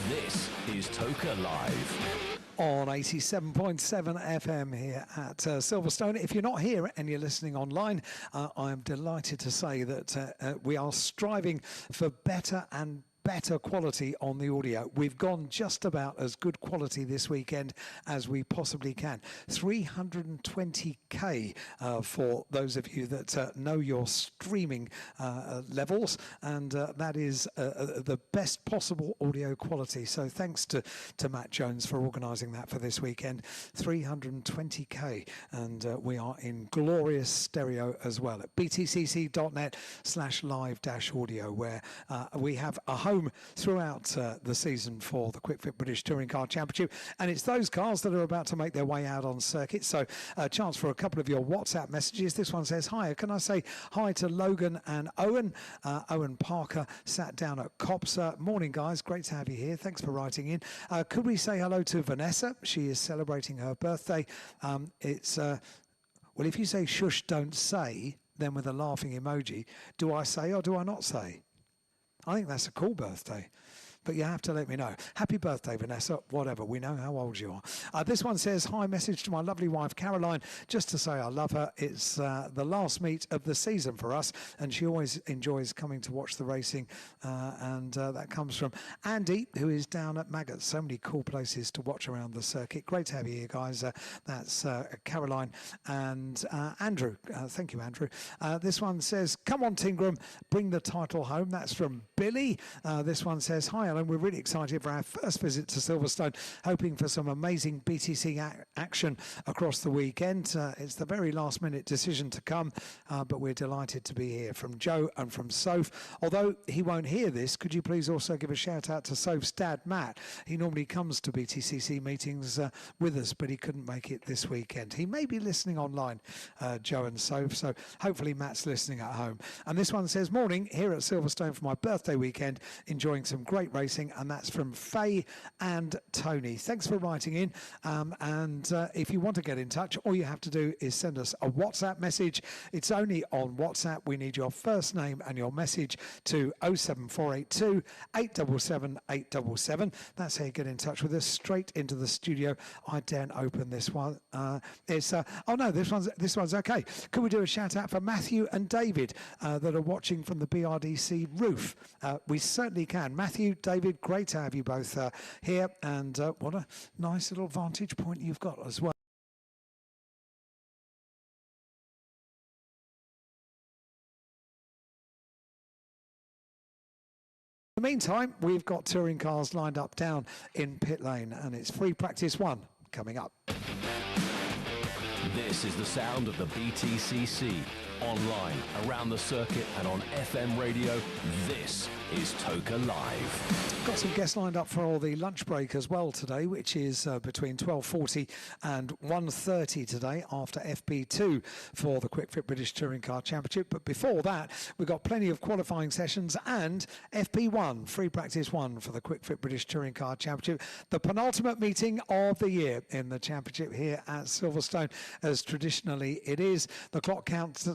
this is Toka Live. On 87.7 FM here at Silverstone. If you're not here and you're listening online, I am delighted to say that we are striving for better and better quality on the audio. We've gone just about as good quality this weekend as we possibly can. 320k for those of you that know your streaming levels, and that is the best possible audio quality. So thanks to Matt Jones for organising that for this weekend. 320k, and we are in glorious stereo as well at btcc.net/live-audio, where we have a home throughout the season for the Quick Fit British Touring Car Championship, and it's those cars that are about to make their way out on circuit. So a chance for a couple of your WhatsApp messages. This one says, hi, can I say hi to Logan and Owen? Owen Parker sat down at Cops. Morning guys, great to have you here, thanks for writing in. Could we say hello to Vanessa? She is celebrating her birthday. Well, if you say shush don't say, then with a laughing emoji, do I say or do I not say? I think that's a cool birthday, but you have to let me know. Happy birthday, Vanessa, whatever. We know how old you are. This one says, hi, message to my lovely wife, Caroline, just to say I love her. It's the last meet of the season for us, and she always enjoys coming to watch the racing, and that comes from Andy, who is down at Maggots. So many cool places to watch around the circuit. Great to have you here, guys. That's Caroline and Andrew. Thank you, Andrew. This one says, come on, Tingram, bring the title home. That's from Billy. This one says, hi, Alan, we're really excited for our first visit to Silverstone, hoping for some amazing BTC action across the weekend. It's the very last minute decision to come, but we're delighted to be here. From Joe and from Soph. Although he won't hear this, could you please also give a shout out to Soph's dad, Matt? He normally comes to BTCC meetings with us, but he couldn't make it this weekend. He may be listening online, Joe and Soph, so hopefully Matt's listening at home. And this one says, morning, here at Silverstone for my birthday weekend, enjoying some great racing, and that's from Faye and Tony. Thanks for writing in, and if you want to get in touch, all you have to do is send us a WhatsApp message. It's only on WhatsApp. We need your first name and your message to 07482 877 877. That's how you get in touch with us, straight into the studio. I daren't open this one. Oh no, this one's okay. Could we do a shout out for Matthew and David that are watching from the BRDC roof? We certainly can. Matthew, David, great to have you both here, and what a nice little vantage point you've got as well. In the meantime, we've got touring cars lined up down in pit lane, and it's free practice one coming up. This is the sound of the BTCC. Online, around the circuit, and on FM radio. This is Toka Live. Got some guests lined up for all the lunch break as well today, which is between 12:40 and 1:30 today after FP2 for the Quick Fit British Touring Car Championship. But before that, we've got plenty of qualifying sessions and FP1, free practice one for the Quick Fit British Touring Car Championship. The penultimate meeting of the year in the championship here at Silverstone, as traditionally it is. The clock counts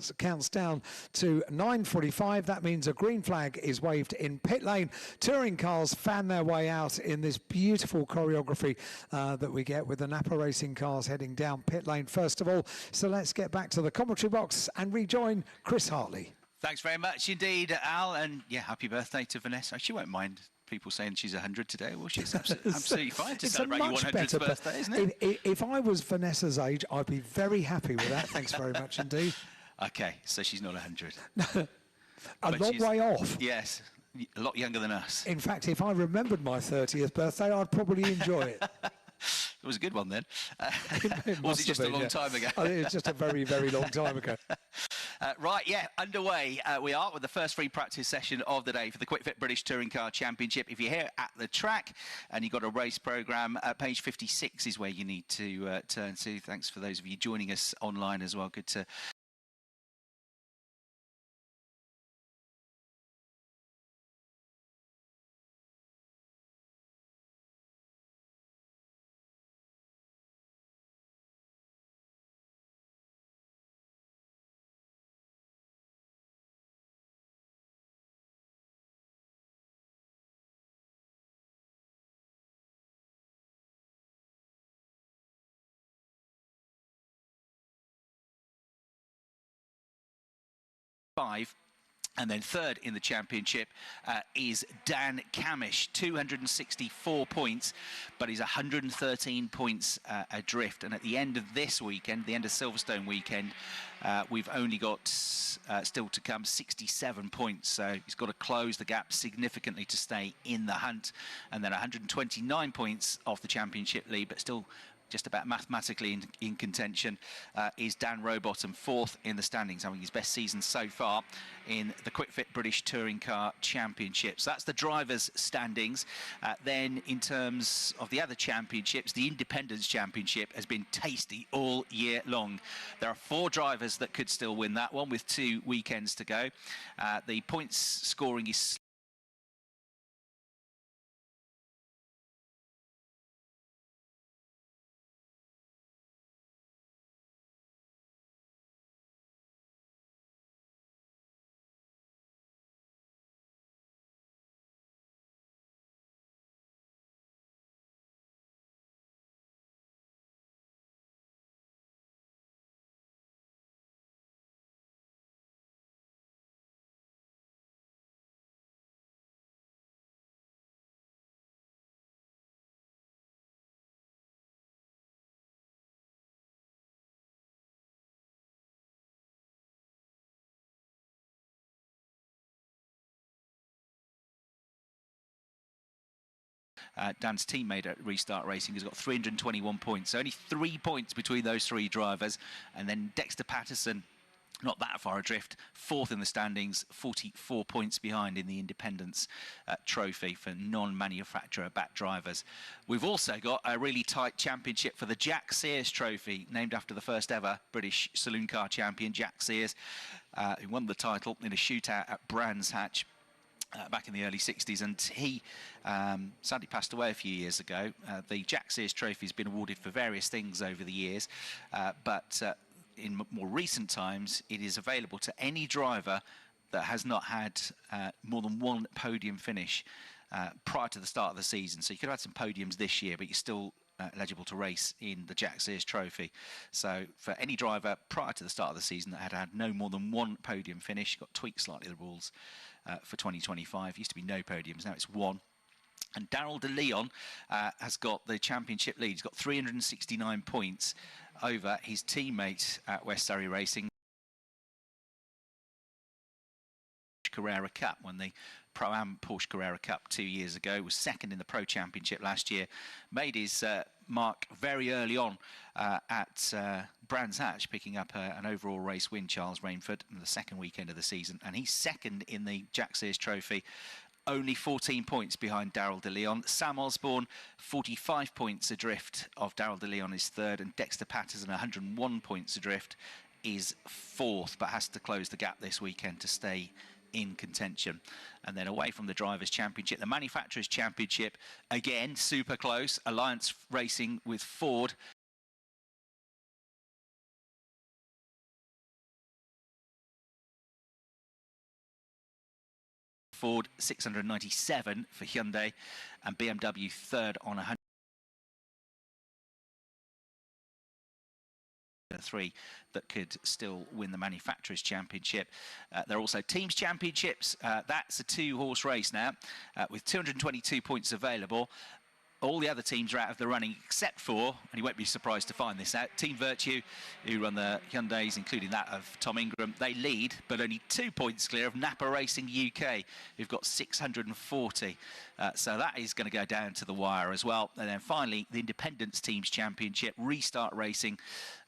down to 9:45. That means a green flag is waved in pit lane. Touring cars fan their way out in this beautiful choreography that we get with the Napa Racing cars heading down pit lane first of all. So let's get back to the commentary box and rejoin Chris Hartley. Thanks very much indeed, Al, and yeah, happy birthday to Vanessa. She won't mind people saying she's 100 today. Well, she's absolutely fine to celebrate your 100th birthday, isn't it? If I was Vanessa's age, I'd be very happy with that. Thanks very much indeed. Okay, so she's not 100. A long way off. Yes, a lot younger than us. In fact, if I remembered my 30th birthday, I'd probably enjoy it. It was a good one then. It was it just a long time ago? It was just a very, very long time ago. Right, yeah, underway we are with the first free practice session of the day for the QuickFit British Touring Car Championship. If you're here at the track and you've got a race programme, page 56 is where you need to turn to. Thanks for those of you joining us online as well. Good to... And then third in the championship is Dan Camish, 264 points, but he's 113 points adrift. And at the end of this weekend, the end of Silverstone weekend, we've only got still to come 67 points. So he's got to close the gap significantly to stay in the hunt. And then 129 points off the championship lead, but still just about mathematically in contention is Dan Rowbottom, fourth in the standings, having his best season so far in the QuickFit British Touring Car Championship. So that's the drivers' standings. Then in terms of the other championships, the Independence Championship has been tasty all year long. There are 4 drivers that could still win that one with 2 weekends to go. The points scoring is Dan's teammate at Restart Racing has got 321 points. So only 3 points between those 3 drivers. And then Dexter Patterson, not that far adrift, fourth in the standings, 44 points behind in the Independence Trophy for non-manufacturer-backed drivers. We've also got a really tight championship for the Jack Sears Trophy, named after the first ever British saloon car champion, Jack Sears, who won the title in a shootout at Brands Hatch back in the early 60s, and he sadly passed away a few years ago. The Jack Sears Trophy has been awarded for various things over the years, but in more recent times, it is available to any driver that has not had more than 1 podium finish prior to the start of the season. So you could have had some podiums this year, but you're still eligible to race in the Jack Sears Trophy. So for any driver prior to the start of the season that had had no more than 1 podium finish, got tweaked slightly the rules for 2025. Used to be no podiums, now it's 1. And Daryl De Leon has got the championship lead. He's got 369 points over his teammate at West Surrey Racing, Carrera Cup, won the Pro-Am Porsche Carrera Cup 2 years ago, was second in the Pro Championship last year, made his mark very early on at Brands Hatch, picking up an overall race win, Charles Rainford, in the second weekend of the season, and he's second in the Jack Sears Trophy, only 14 points behind Daryl De Leon. Sam Osborne, 45 points adrift of Daryl De Leon, is third, and Dexter Patterson, 101 points adrift, is fourth, but has to close the gap this weekend to stay in contention. And then away from the Drivers' Championship, the Manufacturers' Championship, again, super close. Alliance Racing with Ford. Ford 697 for Hyundai, and BMW third on 103 that could still win the Manufacturers' Championship. There are also Teams Championships. That's a 2-horse race now with 222 points available. all the other teams are out of the running except for, and you won't be surprised to find this out, Team Virtue, who run the Hyundais, including that of Tom Ingram. They lead, but only 2 points clear of Napa Racing UK, who've got 640. So that is going to go down to the wire as well. And then finally, the Independence Teams Championship, Restart Racing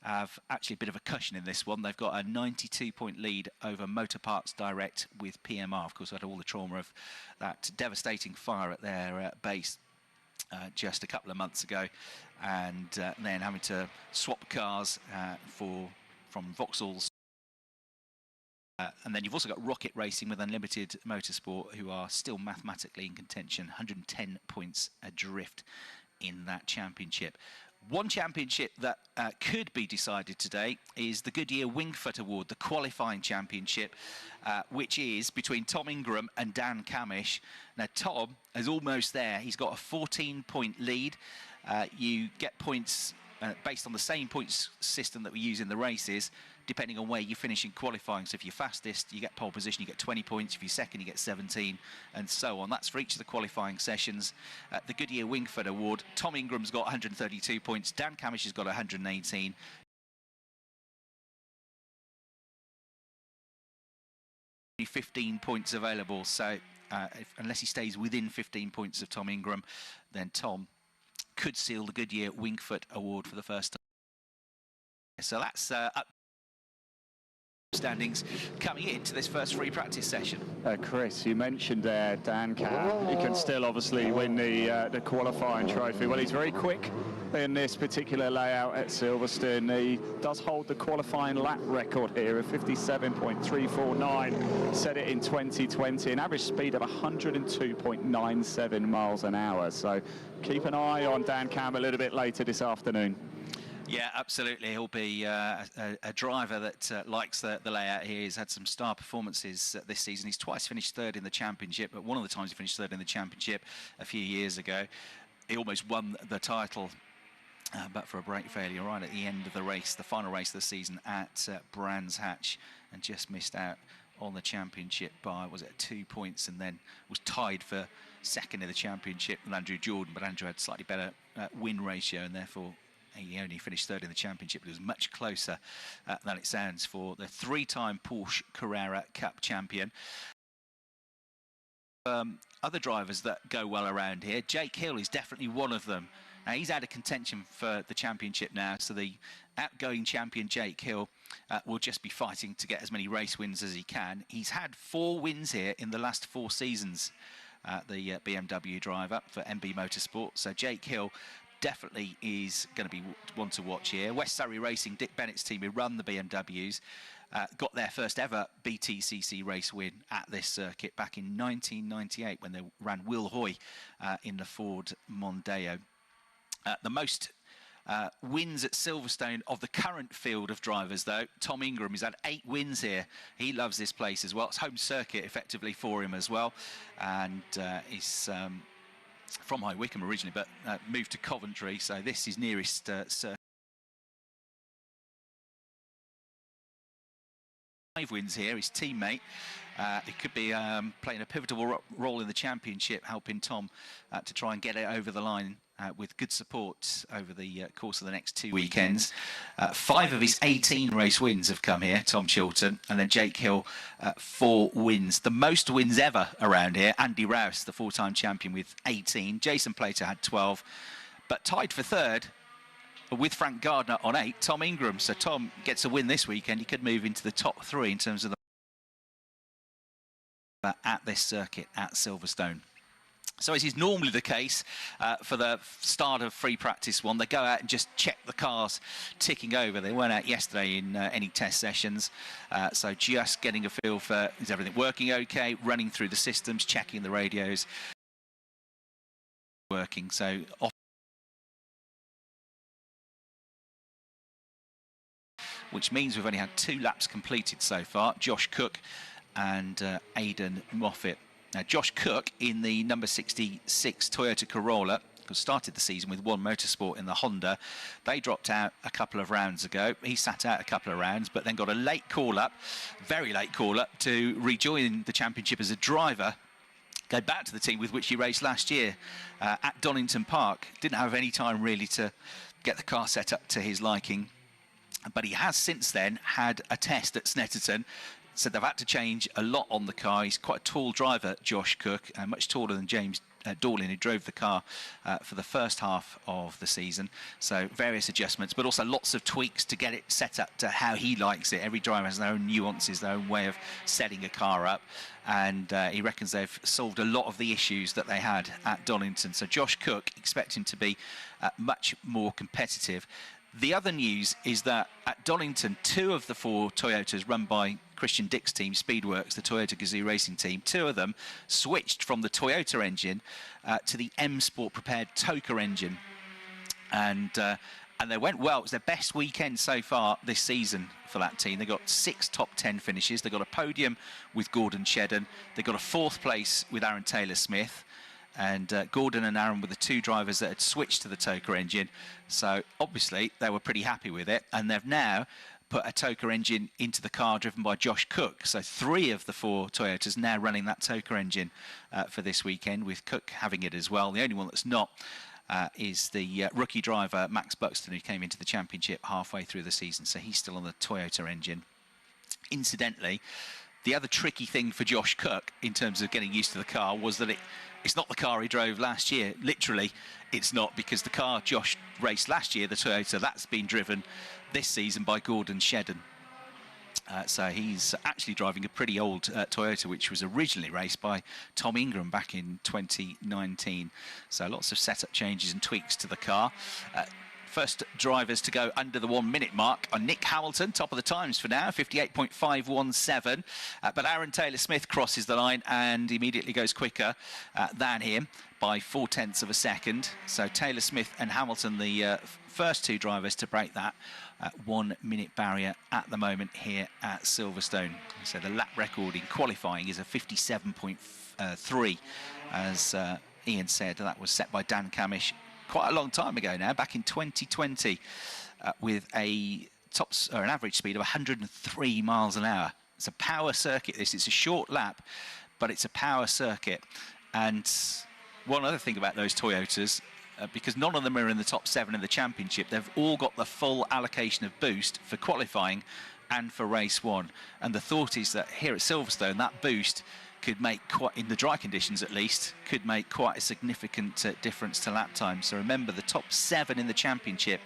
have actually a bit of a cushion in this one. They've got a 92-point lead over Motor Parts Direct with PMR. Of course, had all the trauma of that devastating fire at their base just a couple of months ago, and then having to swap cars from Vauxhall's. And then you've also got Rocket Racing with Unlimited Motorsport, who are still mathematically in contention, 110 points adrift in that championship. One championship that could be decided today is the Goodyear Wingfoot Award, the qualifying championship, which is between Tom Ingram and Dan Camish. Now, Tom is almost there. He's got a 14-point lead. You get points based on the same points system that we use in the races, depending on where you finish in qualifying. So if you're fastest, you get pole position, you get 20 points. If you're second, you get 17, and so on. That's for each of the qualifying sessions. The Goodyear Wingfoot Award, Tom Ingram's got 132 points. Dan Camish has got 118. 15 points available. So unless he stays within 15 points of Tom Ingram, then Tom could seal the Goodyear Wingfoot Award for the first time. So that's up standings coming into this first free practice session. Chris, you mentioned Dan Cam. He can still obviously win the qualifying trophy. Well, he's very quick in this particular layout at Silverstone. He does hold the qualifying lap record here of 57.349. Set it in 2020, an average speed of 102.97 miles an hour. So keep an eye on Dan Cam a little bit later this afternoon. Yeah, absolutely. He'll be a driver that likes the layout here. He's had some star performances this season. He's twice finished third in the championship, but one of the times he finished third in the championship a few years ago. He almost won the title, but for a brake failure right at the end of the race, the final race of the season at Brands Hatch, and just missed out on the championship by, was it 2 points, and then was tied for second in the championship with Andrew Jordan, but Andrew had slightly better win ratio, and therefore he only finished third in the championship, but it was much closer than it sounds for the three-time Porsche Carrera Cup champion. Other drivers that go well around here, Jake Hill is definitely one of them. Now, he's out of contention for the championship now, so the outgoing champion, Jake Hill, will just be fighting to get as many race wins as he can. He's had 4 wins here in the last 4 seasons, the BMW driver for MB Motorsport. So Jake Hill definitely is going to be one to watch here. West Surrey Racing, Dick Bennett's team, who run the BMWs, got their first ever BTCC race win at this circuit back in 1998 when they ran Will Hoy in the Ford Mondeo. The most wins at Silverstone of the current field of drivers, though, Tom Ingram. He's had 8 wins here. He loves this place as well. It's home circuit effectively for him as well, and he's from High Wycombe originally, but moved to Coventry, so this is nearest circuit. 5 wins here. His teammate, it could be playing a pivotal role in the championship, helping Tom to try and get it over the line with good support over the course of the next 2 weekends. 5 of his 18 race wins have come here, Tom Chilton, and then Jake Hill, 4 wins. The most wins ever around here, Andy Rouse, the 4-time champion, with 18. Jason Plater had 12, but tied for third with Frank Gardner on 8, Tom Ingram. So Tom gets a win this weekend. He could move into the top 3 in terms of the at this circuit at Silverstone. So as is normally the case for the start of free practice 1, they go out and just check the cars ticking over. They weren't out yesterday in any test sessions, so just getting a feel for, is everything working okay, running through the systems, checking the radios, working. So which means we've only had 2 laps completed so far, Josh Cook and Aidan Moffat. Now, Josh Cook in the number 66 Toyota Corolla, who started the season with One Motorsport in the Honda. They dropped out a couple of rounds ago. He sat out a couple of rounds, but then got a late call-up, very late call-up, to rejoin the championship as a driver go back to the team with which he raced last year at Donington Park. Didn't have any time really to get the car set up to his liking, but he has since then had a test at Snetterton. So they've had to change a lot on the car. He's quite a tall driver, Josh Cook, much taller than James Dorlin, who drove the car for the first half of the season. So various adjustments, but also lots of tweaks to get it set up to how he likes it. Every driver has their own nuances, their own way of setting a car up. And he reckons they've solved a lot of the issues that they had at Donington. So Josh Cook, expect him to be much more competitive. The other news is that at Donington, 2 of the 4 Toyotas run by Christian Dick's team, Speedworks, the Toyota Gazoo racing team, 2 of them switched from the Toyota engine to the M Sport prepared Toka engine. And they went well. It was their best weekend so far this season for that team. They got 6 top 10 finishes. They got a podium with Gordon Shedden. They got a 4th place with Aaron Taylor-Smith. And Gordon and Aaron were the 2 drivers that had switched to the Toka engine. So obviously they were pretty happy with it. And they've now put a Toka engine into the car driven by Josh Cook. So 3 of the 4 Toyotas now running that Toka engine for this weekend, with Cook having it as well. The only one that's not is the rookie driver, Max Buxton, who came into the championship halfway through the season. So he's still on the Toyota engine. Incidentally, the other tricky thing for Josh Cook in terms of getting used to the car was that it's not the car he drove last year. Literally, it's not, because the car Josh raced last year, the Toyota, that's been driven this season by Gordon Shedden. So he's actually driving a pretty old Toyota, which was originally raced by Tom Ingram back in 2019. So lots of setup changes and tweaks to the car. First drivers to go under the 1 minute mark are Nick Hamilton, top of the times for now, 58.517. But Aaron Taylor-Smith crosses the line and immediately goes quicker than him by 0.4 of a second. So Taylor-Smith and Hamilton, the first 2 drivers to break that 1 minute barrier at the moment here at Silverstone. So the lap record in qualifying is a 57.3. As Ian said, that was set by Dan Camish quite a long time ago now, back in 2020, with an average speed of 103 miles an hour. It's a power circuit, this. It's a short lap, but it's a power circuit. And one other thing about those Toyotas, because none of them are in the top 7 in the championship, they've all got the full allocation of boost for qualifying and for race 1. And the thought is that here at Silverstone, that boost could make quite, in the dry conditions at least, could make quite a significant difference to lap time. So remember, the top 7 in the championship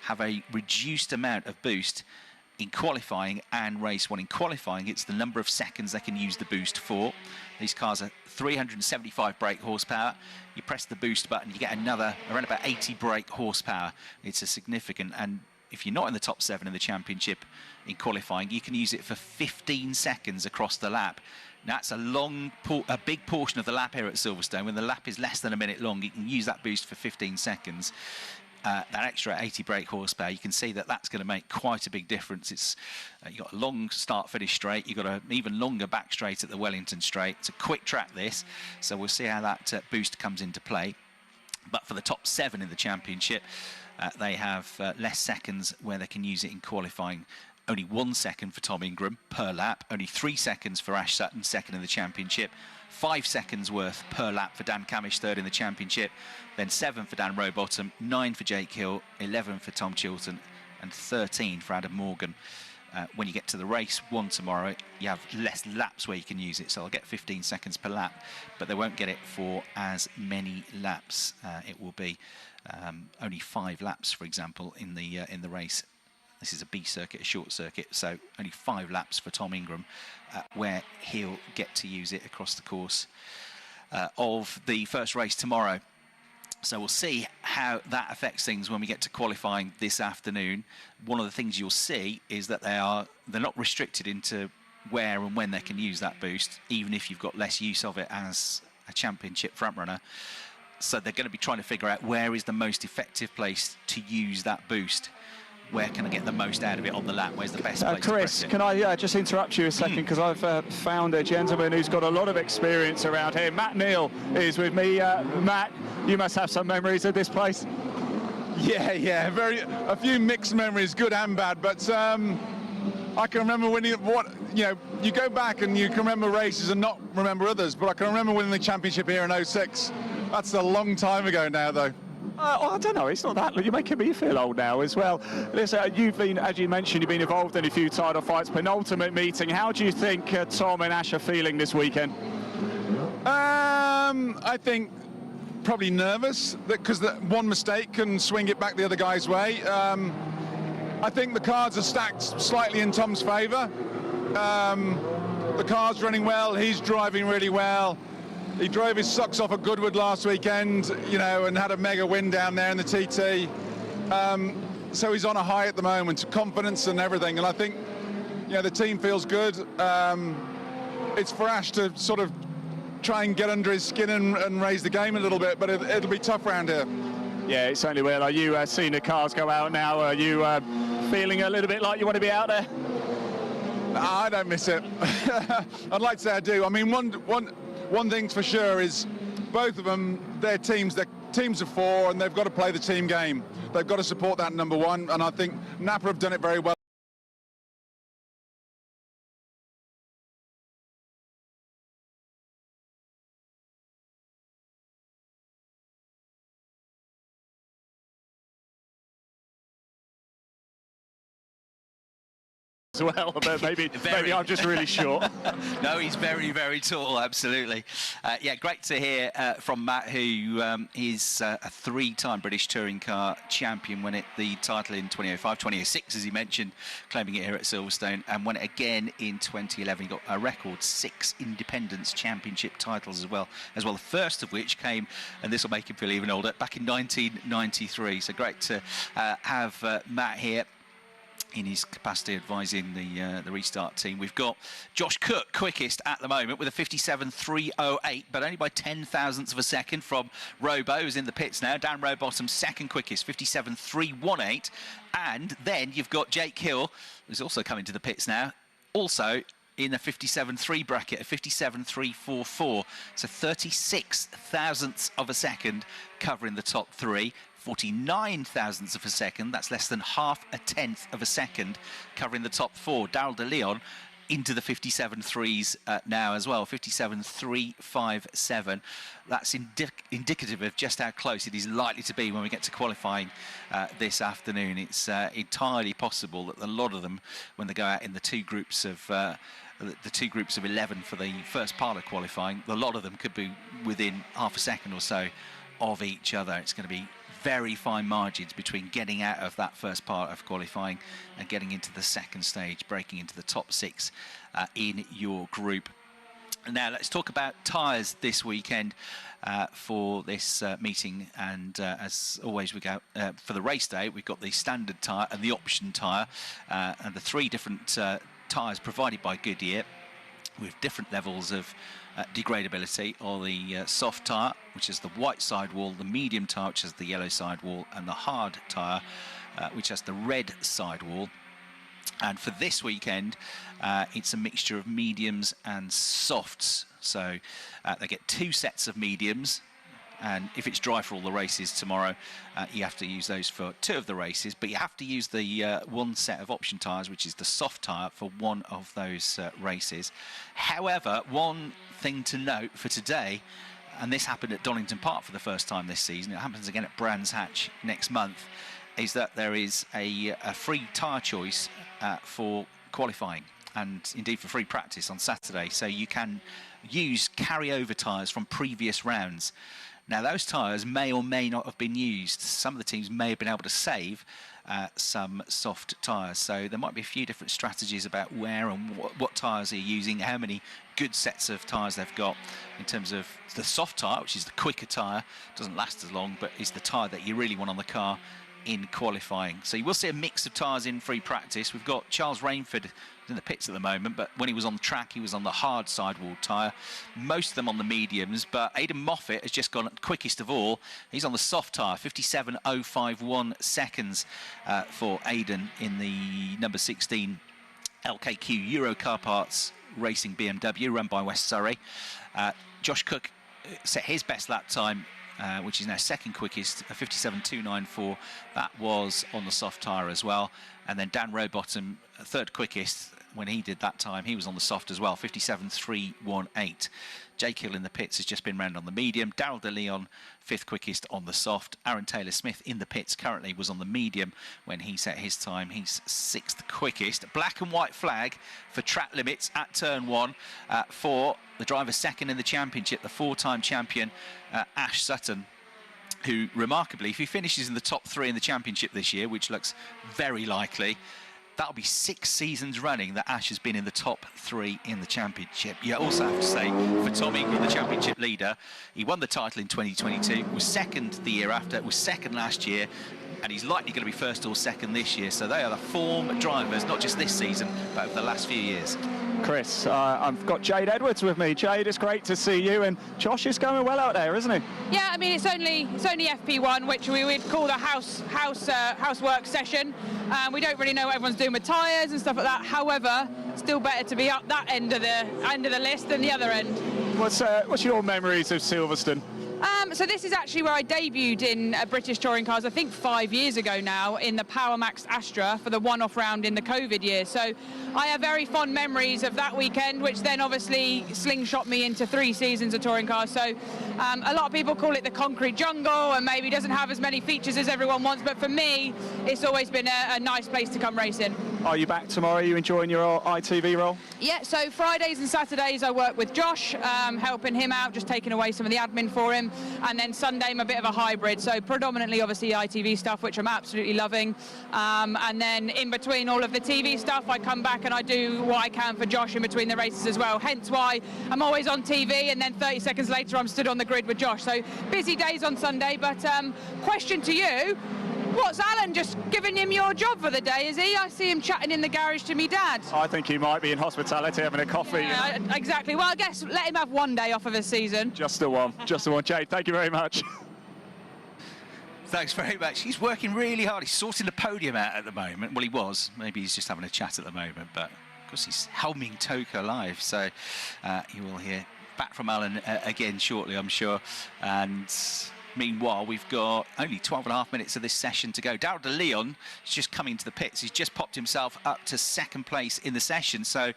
have a reduced amount of boost in qualifying and race 1. In qualifying, it's the number of seconds they can use the boost for. These cars are 375 brake horsepower. You press the boost button, you get another around about 80 brake horsepower. It's a significant, and if you're not in the top 7 in the championship in qualifying, you can use it for 15 seconds across the lap. That's a big portion of the lap here at Silverstone. When the lap is less than a minute long, you can use that boost for 15 seconds. That extra 80 brake horsepower, you can see that that's going to make quite a big difference. It's you've got a long start-finish straight. You've got an even longer back straight at the Wellington straight. It's a quick track, this. So we'll see how that boost comes into play. But for the top 7 in the championship, they have less seconds where they can use it in qualifying. Only 1 second for Tom Ingram per lap. Only 3 seconds for Ash Sutton, 2nd in the championship. 5 seconds worth per lap for Dan Camish, 3rd in the championship. Then 7 for Dan Rowbottom, 9 for Jake Hill, 11 for Tom Chilton, and 13 for Adam Morgan. When you get to the race 1 tomorrow, you have less laps where you can use it, so I'll get 15 seconds per lap, but they won't get it for as many laps. It will be only 5 laps, for example, in the race. This is a B circuit, a short circuit, so only 5 laps for Tom Ingram, where he'll get to use it across the course of the first race tomorrow. So we'll see how that affects things when we get to qualifying this afternoon. One of the things you'll see is that they're not restricted into where and when they can use that boost, even if you've got less use of it as a championship frontrunner. So they're going to be trying to figure out where is the most effective place to use that boost. Where can I get the most out of it on the lap? Where's the best place to press it? Chris, can I just interrupt you a second, because I've found a gentleman who's got a lot of experience around here. Matt Neal is with me. Matt, you must have some memories of this place. Yeah, a few mixed memories, good and bad, but I can remember when you know, you go back and you can remember races and not remember others, but I can remember winning the championship here in 06. That's a long time ago now, though. Well, I don't know, it's not that, but you're making me feel old now as well. Listen, you've been, as you mentioned, you've been involved in a few title fights, penultimate meeting. How do you think Tom and Ash are feeling this weekend? I think probably nervous, because one mistake can swing it back the other guy's way. I think the cards are stacked slightly in Tom's favour. The car's running well, he's driving really well. He drove his socks off at Goodwood last weekend, you know, and had a mega win down there in the TT. So he's on a high at the moment, confidence and everything. And I think, you know, the team feels good. It's for Ash to sort of try and get under his skin and raise the game a little bit, but it'll be tough around here. Yeah, it certainly will. Are you seeing the cars go out now? Are you feeling a little bit like you want to be out there? I don't miss it. I'd like to say I do. I mean, one thing's for sure is both of them, they're teams of four, and they've got to play the team game. They've got to support that number one, and I think Napa have done it very well. As well, but maybe I'm just really short. No, he's very, very tall, absolutely. Yeah, great to hear from Matt, who is a three-time British Touring Car champion, won it the title in 2005, 2006, as he mentioned, claiming it here at Silverstone, and won it again in 2011. He got a record 6 Independence Championship titles as well, the first of which came, and this will make him feel even older, back in 1993. So great to have Matt here in his capacity advising the restart team. We've got Josh Cook quickest at the moment with a 57.308, but only by 0.010 of a second from Robo, who's in the pits now. Dan Rowbottom second quickest, 57.318, and then you've got Jake Hill, who's also coming to the pits now, also in a 57.3 bracket, a 57.344, so 36 thousandths of a second covering the top three. 49 thousandths of a second, that's less than half a tenth of a second covering the top four. Daryl De Leon into the 57.3s now as well, 57.357. That's indicative of just how close it is likely to be when we get to qualifying this afternoon. It's entirely possible that a lot of them, when they go out in the two groups of 11 for the first part of qualifying, a lot of them could be within half a second or so of each other. It's going to be very fine margins between getting out of that first part of qualifying and getting into the second stage, breaking into the top 6 in your group. Now let's talk about tyres this weekend for this meeting, and as always we go for the race day, we've got the standard tyre and the option tyre, and the 3 different tyres provided by Goodyear with different levels of degradability, or the soft tyre, which is the white sidewall, the medium tyre, which has the yellow sidewall, and the hard tyre, which has the red sidewall. And for this weekend, it's a mixture of mediums and softs. So they get 2 sets of mediums, and if it's dry for all the races tomorrow, you have to use those for 2 of the races, but you have to use the 1 set of option tyres, which is the soft tyre, for 1 of those races. However, one thing to note for today, and this happened at Donington Park for the first time this season, it happens again at Brands Hatch next month, is that there is a free tyre choice for qualifying, and indeed for free practice on Saturday, so you can use carryover tyres from previous rounds. Now those tyres may or may not have been used. Some of the teams may have been able to save some soft tyres, so there might be a few different strategies about where and what tyres they're using, how many good sets of tyres they've got. In terms of the soft tyre, which is the quicker tyre, doesn't last as long, but is the tyre that you really want on the car in qualifying. So you will see a mix of tyres in free practice. We've got Charles Rainford in the pits at the moment, but when he was on the track, he was on the hard sidewall tyre, most of them on the mediums, but Aidan Moffat has just gone quickest of all. He's on the soft tyre, 57.051 seconds for Aidan in the number 16 LKQ Euro Car Parts Racing BMW, run by West Surrey. Josh Cook set his best lap time, which is now second quickest, 57.294. That was on the soft tyre as well. And then Dan Rowbottom, third quickest. When he did that time, he was on the soft as well, 57.318. Jake Hill in the pits has just been round on the medium. Daryl De Leon, fifth quickest on the soft. Aaron Taylor-Smith in the pits currently was on the medium when he set his time. He's sixth quickest. Black and white flag for track limits at turn 1 for the driver second in the championship, the four-time champion, Ash Sutton, who remarkably, if he finishes in the top 3 in the championship this year, which looks very likely, that'll be 6 seasons running that Ash has been in the top 3 in the championship. You also have to say, for Tom Ingram, the championship leader, he won the title in 2022, was second the year after, was second last year, and he's likely going to be first or second this year. So they are the form drivers, not just this season, but over the last few years. Chris, I've got Jade Edwards with me. Jade, it's great to see you, and Josh is going well out there, isn't he? Yeah, I mean it's only FP1, which we would call the housework session. We don't really know what everyone's doing with tyres and stuff like that. However, still better to be up that end of the list than the other end. What's your memories of Silverstone? So this is actually where I debuted in British touring cars, I think 5 years ago now, in the Power Max Astra for the one-off round in the COVID year. So I have very fond memories of that weekend, which then obviously slingshot me into 3 seasons of touring cars. So a lot of people call it the concrete jungle and maybe doesn't have as many features as everyone wants, but for me, it's always been a nice place to come racing. Are you back tomorrow? Are you enjoying your ITV role? Yeah, so Fridays and Saturdays I work with Josh, helping him out, just taking away some of the admin for him. And then Sunday I'm a bit of a hybrid, so predominantly obviously ITV stuff, which I'm absolutely loving. And then in between all of the TV stuff, I come back and I do what I can for Josh in between the races as well. Hence why I'm always on TV, and then 30 seconds later I'm stood on the grid with Josh. So busy days on Sunday, but question to you. What's Alan just giving him your job for the day, is he? I see him chatting in the garage to me dad. I think he might be in hospitality having a coffee. Yeah, exactly. Well, I guess let him have one day off of his season. Just the one. Just the one. Jade, thank you very much. Thanks very much. He's working really hard. He's sorting the podium out at the moment. Well, he was. Maybe he's just having a chat at the moment, but of course he's helming Toka live, so you will hear back from Alan again shortly, I'm sure. And meanwhile, we've got only 12.5 minutes of this session to go. Daryl De Leon is just coming to the pits. He's just popped himself up to second place in the session. So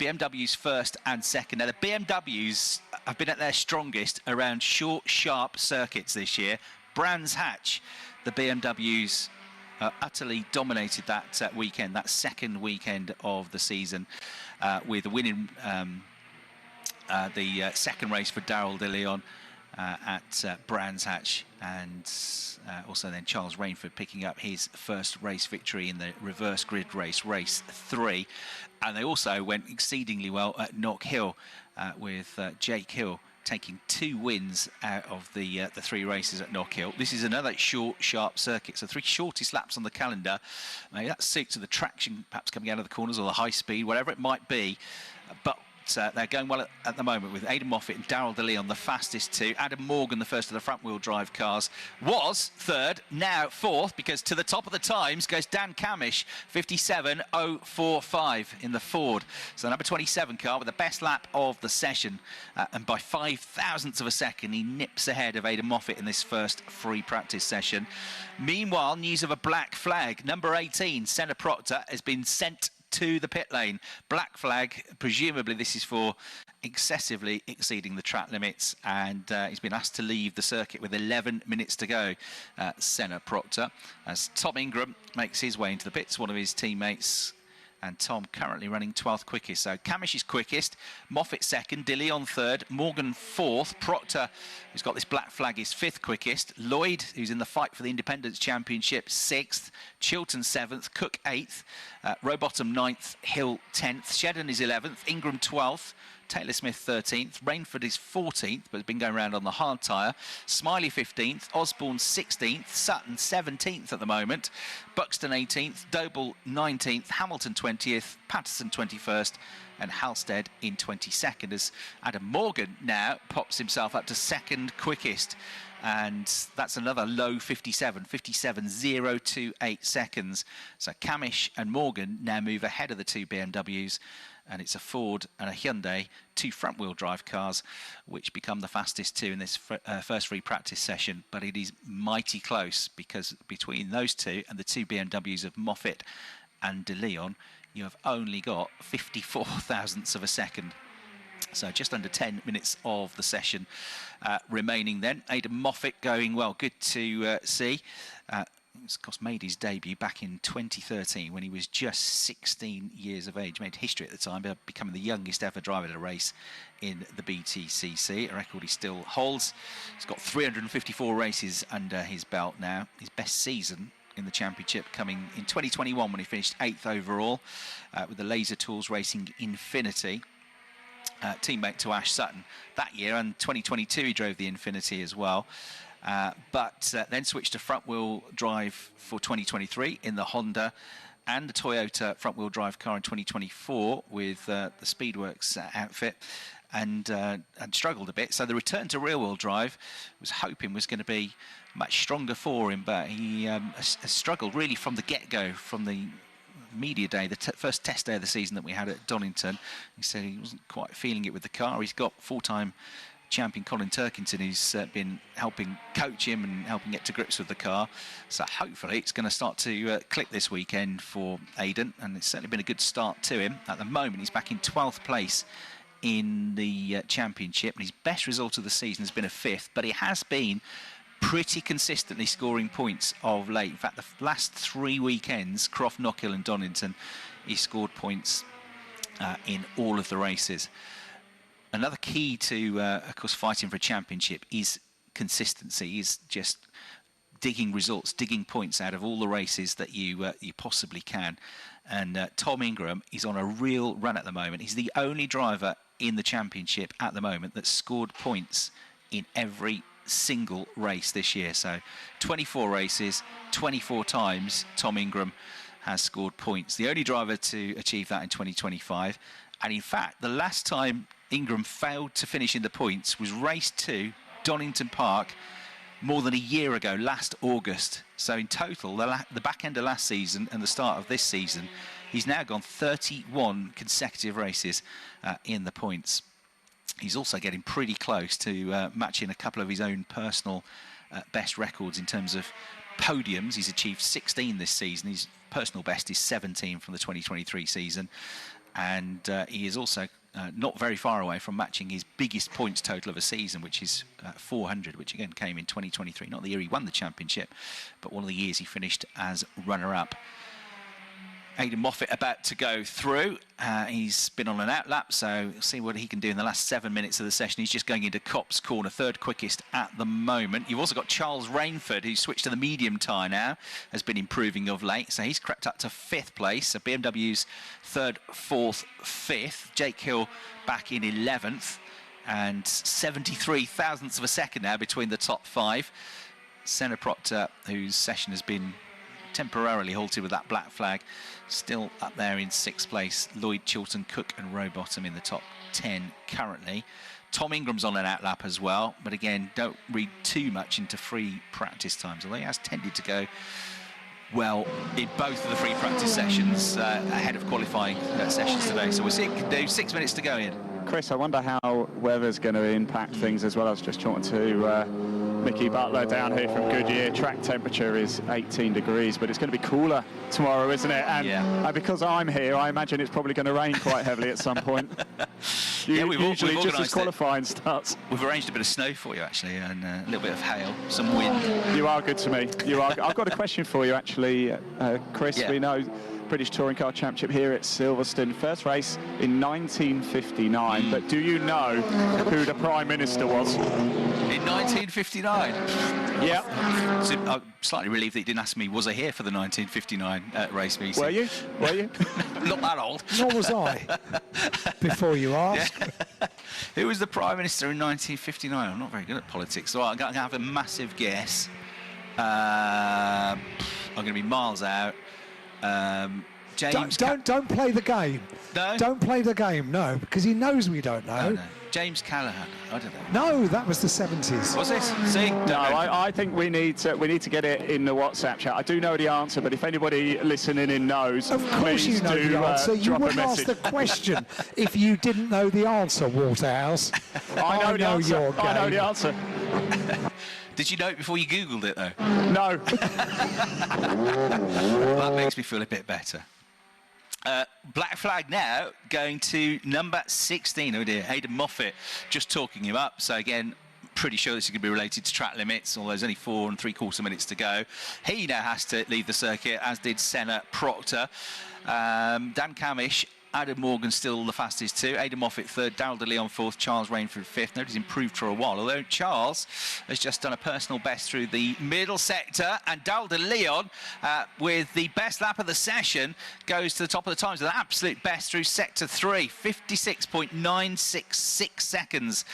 BMW's first and second. Now, the BMWs have been at their strongest around short, sharp circuits this year. Brands Hatch, the BMWs utterly dominated that weekend, that second weekend of the season, with winning the second race for Daryl De Leon at Brands Hatch, and also then Charles Rainford picking up his first race victory in the reverse grid race, race 3. And they also went exceedingly well at Knock Hill, with Jake Hill taking 2 wins out of the 3 races at Knock Hill. This is another short, sharp circuit, so 3 shortest laps on the calendar. Maybe that suits the traction perhaps coming out of the corners, or the high speed, whatever it might be. But they're going well at the moment, with Aidan Moffat and Daryl De Leon the fastest 2. Adam Morgan, the first of the front-wheel drive cars, was third, now fourth, because to the top of the times goes Dan Camish, 57.045 in the Ford. So number 27 car with the best lap of the session, and by 0.005 of a second he nips ahead of Aidan Moffat in this first free practice session. Meanwhile, news of a black flag. Number 18, Senna Proctor, has been sent to the pit lane. Black flag, presumably this is for excessively exceeding the track limits, and he's been asked to leave the circuit with 11 minutes to go. Senna Proctor, as Tom Ingram makes his way into the pits, one of his teammates, and Tom currently running 12th quickest. So Camish is quickest, Moffat second, De Leon third, Morgan fourth, Proctor, who's got this black flag, is 5th quickest, Lloyd, who's in the fight for the Independence Championship, 6th, Chilton 7th, Cook 8th, Rowbottom 9th, Hill 10th, Shedden is 11th, Ingram 12th, Taylor Smith 13th, Rainford is 14th, but has been going around on the hard tyre. Smiley 15th, Osborne 16th, Sutton 17th at the moment, Buxton 18th, Doble 19th, Hamilton 20th, Patterson 21st, and Halstead in 22nd, as Adam Morgan now pops himself up to second quickest. And that's another low 57.028 seconds. So Camish and Morgan now move ahead of the 2 BMWs, and it's a Ford and a Hyundai, 2 front-wheel drive cars, which become the fastest 2 in this first free practice session. But it is mighty close, because between those 2 and the 2 BMWs of Moffat and De Leon, you have only got 54 thousandths of a second. So just under 10 minutes of the session remaining then. Aidan Moffat going well, good to see. Of course, made his debut back in 2013 when he was just 16 years of age. Made history at the time, becoming the youngest ever driver to race in the BTCC, a record he still holds. He's got 354 races under his belt now. His best season in the championship coming in 2021 when he finished 8th overall with the Laser Tools Racing Infinity. Teammate to Ash Sutton that year, and 2022 he drove the Infinity as well. But then switched to front-wheel drive for 2023 in the Honda, and the Toyota front-wheel drive car in 2024 with the Speedworks outfit, and struggled a bit. So the return to rear-wheel drive was hoping was going to be much stronger for him, but he has struggled really from the get-go, from the media day, the first test day of the season that we had at Donington. He said he wasn't quite feeling it with the car. He's got full-time champion Colin Turkington, who's been helping coach him and helping get to grips with the car. So hopefully it's going to start to click this weekend for Aidan, and it's certainly been a good start to him. At the moment, he's back in 12th place in the championship, and his best result of the season has been a 5th, but he has been pretty consistently scoring points of late. In fact, the last 3 weekends, Croft, Knockhill and Donington, he scored points in all of the races. Another key to, of course, fighting for a championship is consistency, is just digging results, digging points out of all the races that you possibly can. And Tom Ingram is on a real run at the moment. He's the only driver in the championship at the moment that scored points in every single race this year. So 24 races, 24 times Tom Ingram has scored points. The only driver to achieve that in 2025. And in fact, the last time Ingram failed to finish in the points was race 2, Donington Park, more than a year ago, last August. So in total, the back end of last season and the start of this season, he's now gone 31 consecutive races in the points. He's also getting pretty close to matching a couple of his own personal best records in terms of podiums. He's achieved 16 this season. His personal best is 17 from the 2023 season. And he is also not very far away from matching his biggest points total of a season, which is 400, which again came in 2023. Not the year he won the championship, but one of the years he finished as runner-up. Aidan Moffat about to go through. He's been on an outlap, so we'll see what he can do in the last 7 minutes of the session. He's just going into Copse Corner, 3rd quickest at the moment. You've also got Charles Rainford, who's switched to the medium tyre now, has been improving of late, so he's crept up to 5th place. So BMW's 3rd, 4th, 5th. Jake Hill back in 11th, and 73 thousandths of a second now between the top 5. Senna Proctor, whose session has been temporarily halted with that black flag, still up there in 6th place. Lloyd, Chilton, Cook and Rowbottom in the top 10 currently. Tom Ingram's on an outlap as well, but again, don't read too much into free practice times, although he has tended to go well in both of the free practice sessions ahead of qualifying sessions today. So we'll see what he can do. 6 minutes to go in. Chris, I wonder how weather's going to impact things as well. I was just talking to Mickey Butler down here from Goodyear. Track temperature is 18 degrees, but it's going to be cooler tomorrow, isn't it? And because I'm here, I imagine it's probably going to rain quite heavily at some point. Usually just as qualifying starts. We've arranged a bit of snow for you, actually, and a little bit of hail, some wind. You are good to me. You are. I've got a question for you, actually, Chris. Yeah. We know British Touring Car Championship here at Silverstone. First race in 1959, but do you know who the Prime Minister was? In 1959? Yeah. So I'm slightly relieved that you didn't ask me, was I here for the 1959 race meeting? Were you? Were you? Not that old. Nor was I, before you asked. Yeah. Who was the Prime Minister in 1959? I'm not very good at politics, so I'm going to have a massive guess. I'm going to be miles out. James. Don't play the game. No. Don't play the game. No, because he knows we don't know. Oh, no. James Callaghan. I don't know. No, that was the 70s. Was it? See? No, I think we need to get it in the WhatsApp chat. I do know the answer, but if anybody listening in knows, of course you know the answer. You wouldn't ask the question if you didn't know the answer, Waterhouse. I know the answer. Your game. I know the answer. Did you know it before you Googled it, though? No. That makes me feel a bit better. Black flag now going to number 16. Oh dear, Hayden Moffat just talking him up. So again, pretty sure this is going to be related to track limits, although there's only 4 3/4 minutes to go. He now has to leave the circuit, as did Senna Proctor. Dan Camish, Adam Morgan still the fastest two. Aidan Moffat third, Daryl De Leon fourth, Charles Rainford fifth. Nobody's improved for a while, although Charles has just done a personal best through the middle sector, and Daryl De Leon, with the best lap of the session, goes to the top of the times with the absolute best through sector 3, 56.966 seconds.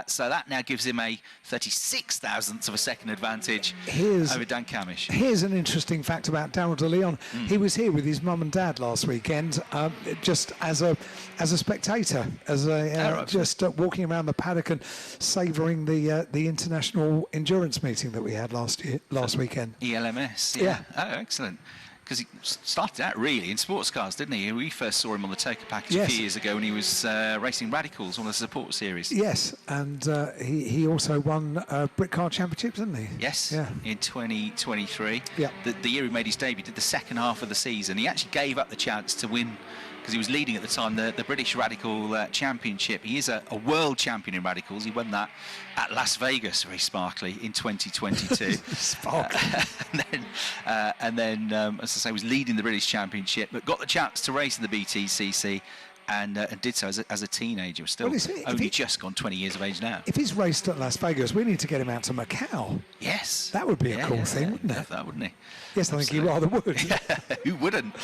So that now gives him a 36 thousandths of a second advantage over Dan Camish. Here's an interesting fact about Daryl De Leon. He was here with his mum and dad last weekend, just as a spectator, just walking around the paddock and savouring the international endurance meeting that we had last weekend. ELMS, yeah. Oh, excellent. Because he started out really in sports cars, didn't he? We first saw him on the Toka package a few years ago when he was racing Radicals on the support series. Yes, and he also won Brit Car Championships, didn't he? Yes, yeah. In 2023. Yeah. The year he made his debut, did the second half of the season. He actually gave up the chance to win, because he was leading at the time the British Radical Championship. He is a world champion in Radicals. He won that at Las Vegas, very sparkly, in 2022. And then, as I say, was leading the British Championship, but got the chance to race in the BTCC. And did so as a teenager. Still only just gone 20 years of age now. If he's raced at Las Vegas, we need to get him out to Macau. Yes. That would be a cool thing, wouldn't it? That wouldn't he? Yes, I think he rather would. Who wouldn't?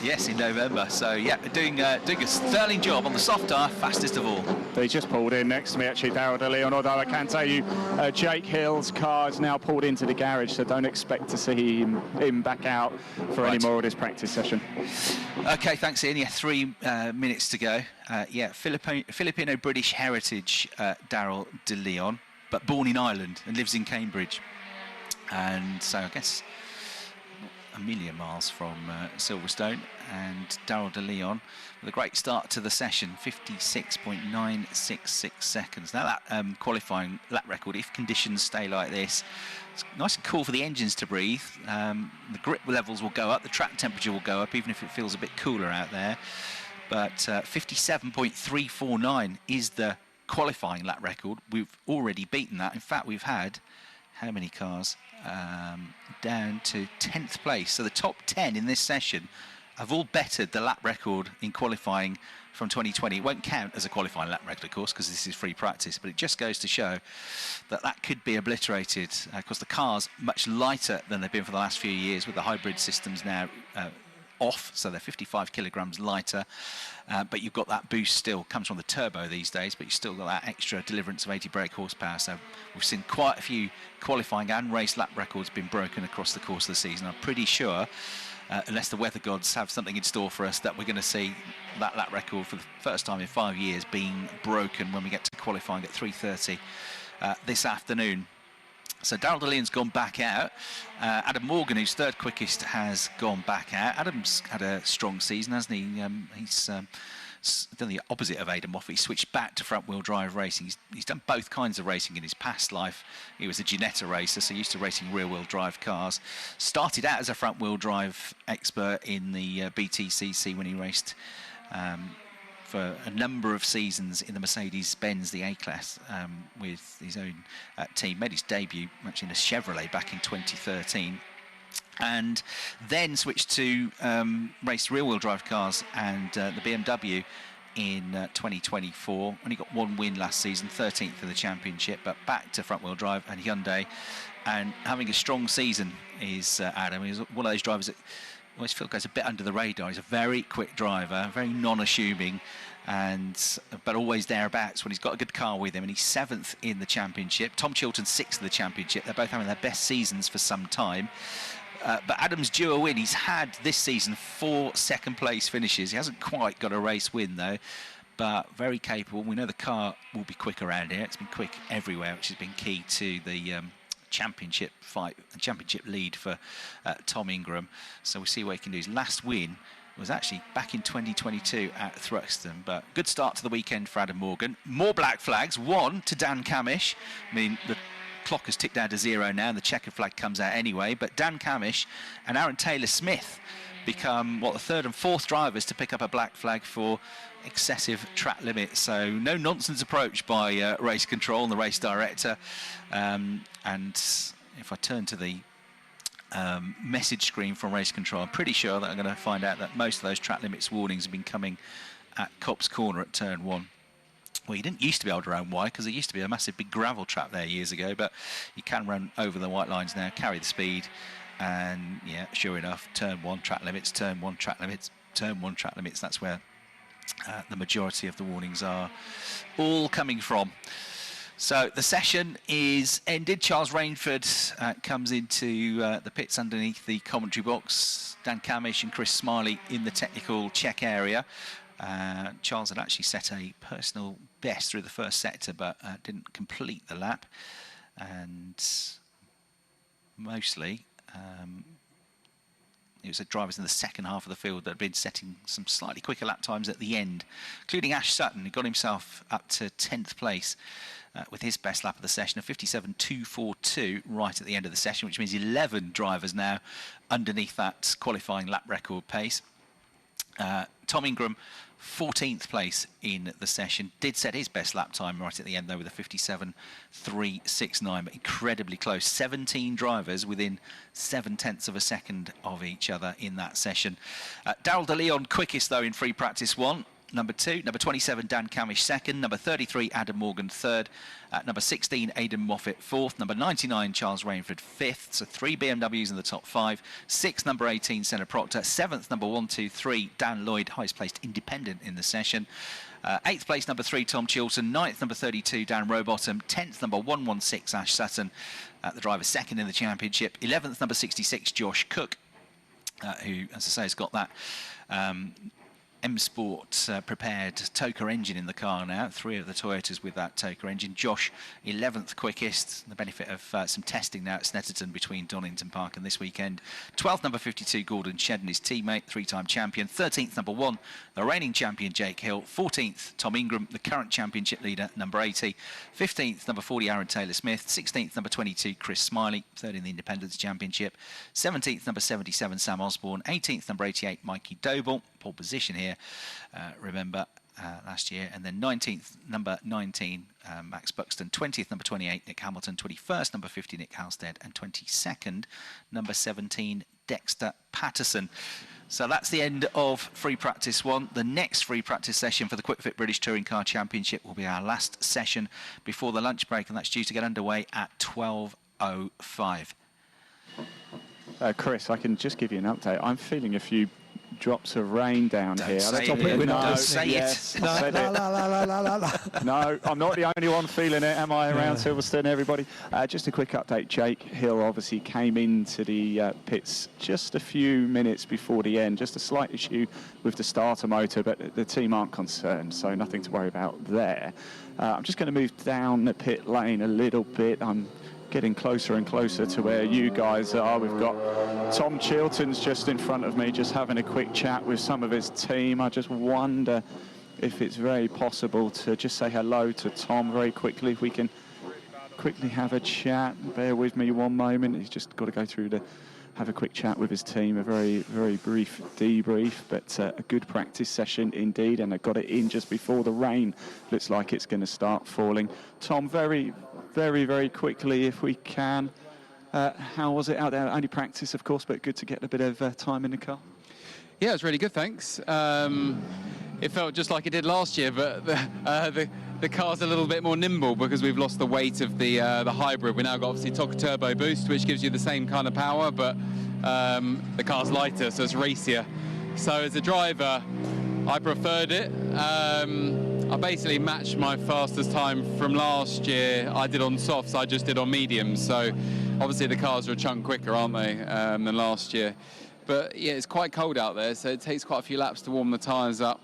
Yes, in November. So, yeah, doing a sterling job on the soft tire, fastest of all. He just pulled in next to me, actually, Daryl De Leon, although I can tell you Jake Hill's car is now pulled into the garage, so don't expect to see him back out for any more of this practice session. OK, thanks, Ian. Yeah, 3 minutes to go. Filipino-British heritage, Daryl De Leon, but born in Ireland and lives in Cambridge. And so I guess not a million miles from Silverstone. And Daryl De Leon with a great start to the session, 56.966 seconds. Now that qualifying lap record, if conditions stay like this, it's nice and cool for the engines to breathe. The grip levels will go up, the track temperature will go up, even if it feels a bit cooler out there. But 57.349 is the qualifying lap record. We've already beaten that. In fact, we've had how many cars down to 10th place? So the top 10 in this session have all bettered the lap record in qualifying from 2020. It won't count as a qualifying lap record, of course, because this is free practice, but it just goes to show that that could be obliterated, because the car's much lighter than they've been for the last few years, with the hybrid systems now off, so they're 55 kilograms lighter, but you've got that boost still, comes from the turbo these days, but you've still got that extra deliverance of 80 brake horsepower. So we've seen quite a few qualifying and race lap records being broken across the course of the season. I'm pretty sure, unless the weather gods have something in store for us, that we're going to see that lap record for the first time in 5 years being broken when we get to qualifying at 3:30 this afternoon. So Daryl De Leon's gone back out. Adam Morgan, who's third quickest, has gone back out. Adam's had a strong season, hasn't he? He's done the opposite of Aidan Moffat. He switched back to front-wheel drive racing. He's done both kinds of racing in his past life. He was a Ginetta racer, so used to racing rear-wheel drive cars. Started out as a front-wheel drive expert in the BTCC when he raced for a number of seasons in the Mercedes-Benz, the A-Class, with his own team. Made his debut actually in a Chevrolet back in 2013. And then switched to race rear-wheel drive cars and the BMW in 2024. Only got one win last season, 13th in the championship, but back to front-wheel drive and Hyundai. And having a strong season is Adam. He's one of those drivers that always feel goes a bit under the radar. He's a very quick driver, very non-assuming, but always thereabouts when he's got a good car with him. And he's 7th in the championship. Tom Chilton 6th in the championship. They're both having their best seasons for some time. But Adam's due a win. He's had this season 4 second-place finishes. He hasn't quite got a race win though, but very capable. We know the car will be quick around here. It's been quick everywhere, which has been key to the championship fight, championship lead for Tom Ingram. So we'll see what he can do. His last win was actually back in 2022 at Thruxton. But good start to the weekend for Adam Morgan. More black flags. 1 to Dan Camish. I mean, the clock has ticked down to 0 now, and the checkered flag comes out anyway. But Dan Camish and Aaron Taylor-Smith become, what, the third and fourth drivers to pick up a black flag for excessive track limits. So no nonsense approach by race control and the race director. And if I turn to the message screen from race control, I'm pretty sure that I'm going to find out that most of those track limits warnings have been coming at Copse Corner at turn 1. Well, you didn't used to be able to run wide because there used to be a massive big gravel trap there years ago, but you can run over the white lines now, carry the speed, and yeah, sure enough, turn 1 track limits, turn 1 track limits, turn 1 track limits. That's where the majority of the warnings are all coming from. So the session is ended. Charles Rainford comes into the pits underneath the commentary box. Dan Camish and Chris Smiley in the technical check area. Charles had actually set a personal best through the first sector, but didn't complete the lap. And mostly, it was the drivers in the second half of the field that had been setting some slightly quicker lap times at the end, including Ash Sutton, who got himself up to 10th place with his best lap of the session, a 57.242 right at the end of the session, which means 11 drivers now underneath that qualifying lap record pace. Tom Ingram, 14th place in the session, did set his best lap time right at the end though with a 57.369, but incredibly close. 17 drivers within 0.7 of a second of each other in that session. Daryl De Leon quickest though in free practice 1. Number 2, number 27, Dan Camish 2nd, number 33, Adam Morgan 3rd, number 16, Aidan Moffat 4th, number 99, Charles Rainford 5th, so 3 BMWs in the top 5, 6th, number 18, Senna Proctor, 7th, number 123, Dan Lloyd, highest placed independent in the session, 8th place, number 3, Tom Chilton, 9th, number 32, Dan Rowbottom, 10th, number 116, Ash Sutton, the driver 2nd in the championship, 11th, number 66, Josh Cook, who, as I say, has got that M-Sport prepared Toka engine in the car now. 3 of the Toyotas with that Toka engine. Josh, 11th quickest. The benefit of some testing now at Snetterton between Donington Park and this weekend. 12th, number 52, Gordon Shedden, his teammate, 3-time champion. 13th, number 1, the reigning champion, Jake Hill. 14th, Tom Ingram, the current championship leader, number 80. 15th, number 40, Aaron Taylor-Smith. 16th, number 22, Chris Smiley, 3rd in the Independence Championship. 17th, number 77, Sam Osborne. 18th, number 88, Mikey Doble. Pole position here, remember, last year. And then 19th, number 19, Max Buxton. 20th, number 28, Nick Hamilton. 21st, number 50, Nick Halstead. And 22nd, number 17, Dexter Patterson. So that's the end of free practice 1. The next free practice session for the Quick Fit British Touring Car Championship will be our last session before the lunch break, and that's due to get underway at 12:05. Chris, I can just give you an update. I'm feeling a few drops of rain down here. Stop it. Don't say it. No, I'm not the only one feeling it, am I, around Silverstone, everybody? Just a quick update. Jake Hill obviously came into the pits just a few minutes before the end. Just a slight issue with the starter motor, but the team aren't concerned, so nothing to worry about there. I'm just going to move down the pit lane a little bit. I'm getting closer and closer to where you guys are. We've got Tom Chilton's just in front of me, just having a quick chat with some of his team. I just wonder if it's very possible to just say hello to Tom very quickly, if we can quickly have a chat. Bear with me one moment. He's just got to go through to have a quick chat with his team, a very, very brief debrief, but a good practice session indeed, and I got it in just before the rain looks like it's going to start falling. Tom, very, very quickly, if we can, how was it out there? Only practice, of course, but good to get a bit of time in the car. Yeah, it was really good, thanks. It felt just like it did last year, but the car's a little bit more nimble because we've lost the weight of the hybrid. We now got obviously Toka Turbo Boost, which gives you the same kind of power, but the car's lighter, so it's racier. So as a driver, I preferred it. I basically matched my fastest time from last year. I did on softs, I just did on mediums. So obviously the cars are a chunk quicker, aren't they, than last year. But yeah, it's quite cold out there, so it takes quite a few laps to warm the tyres up.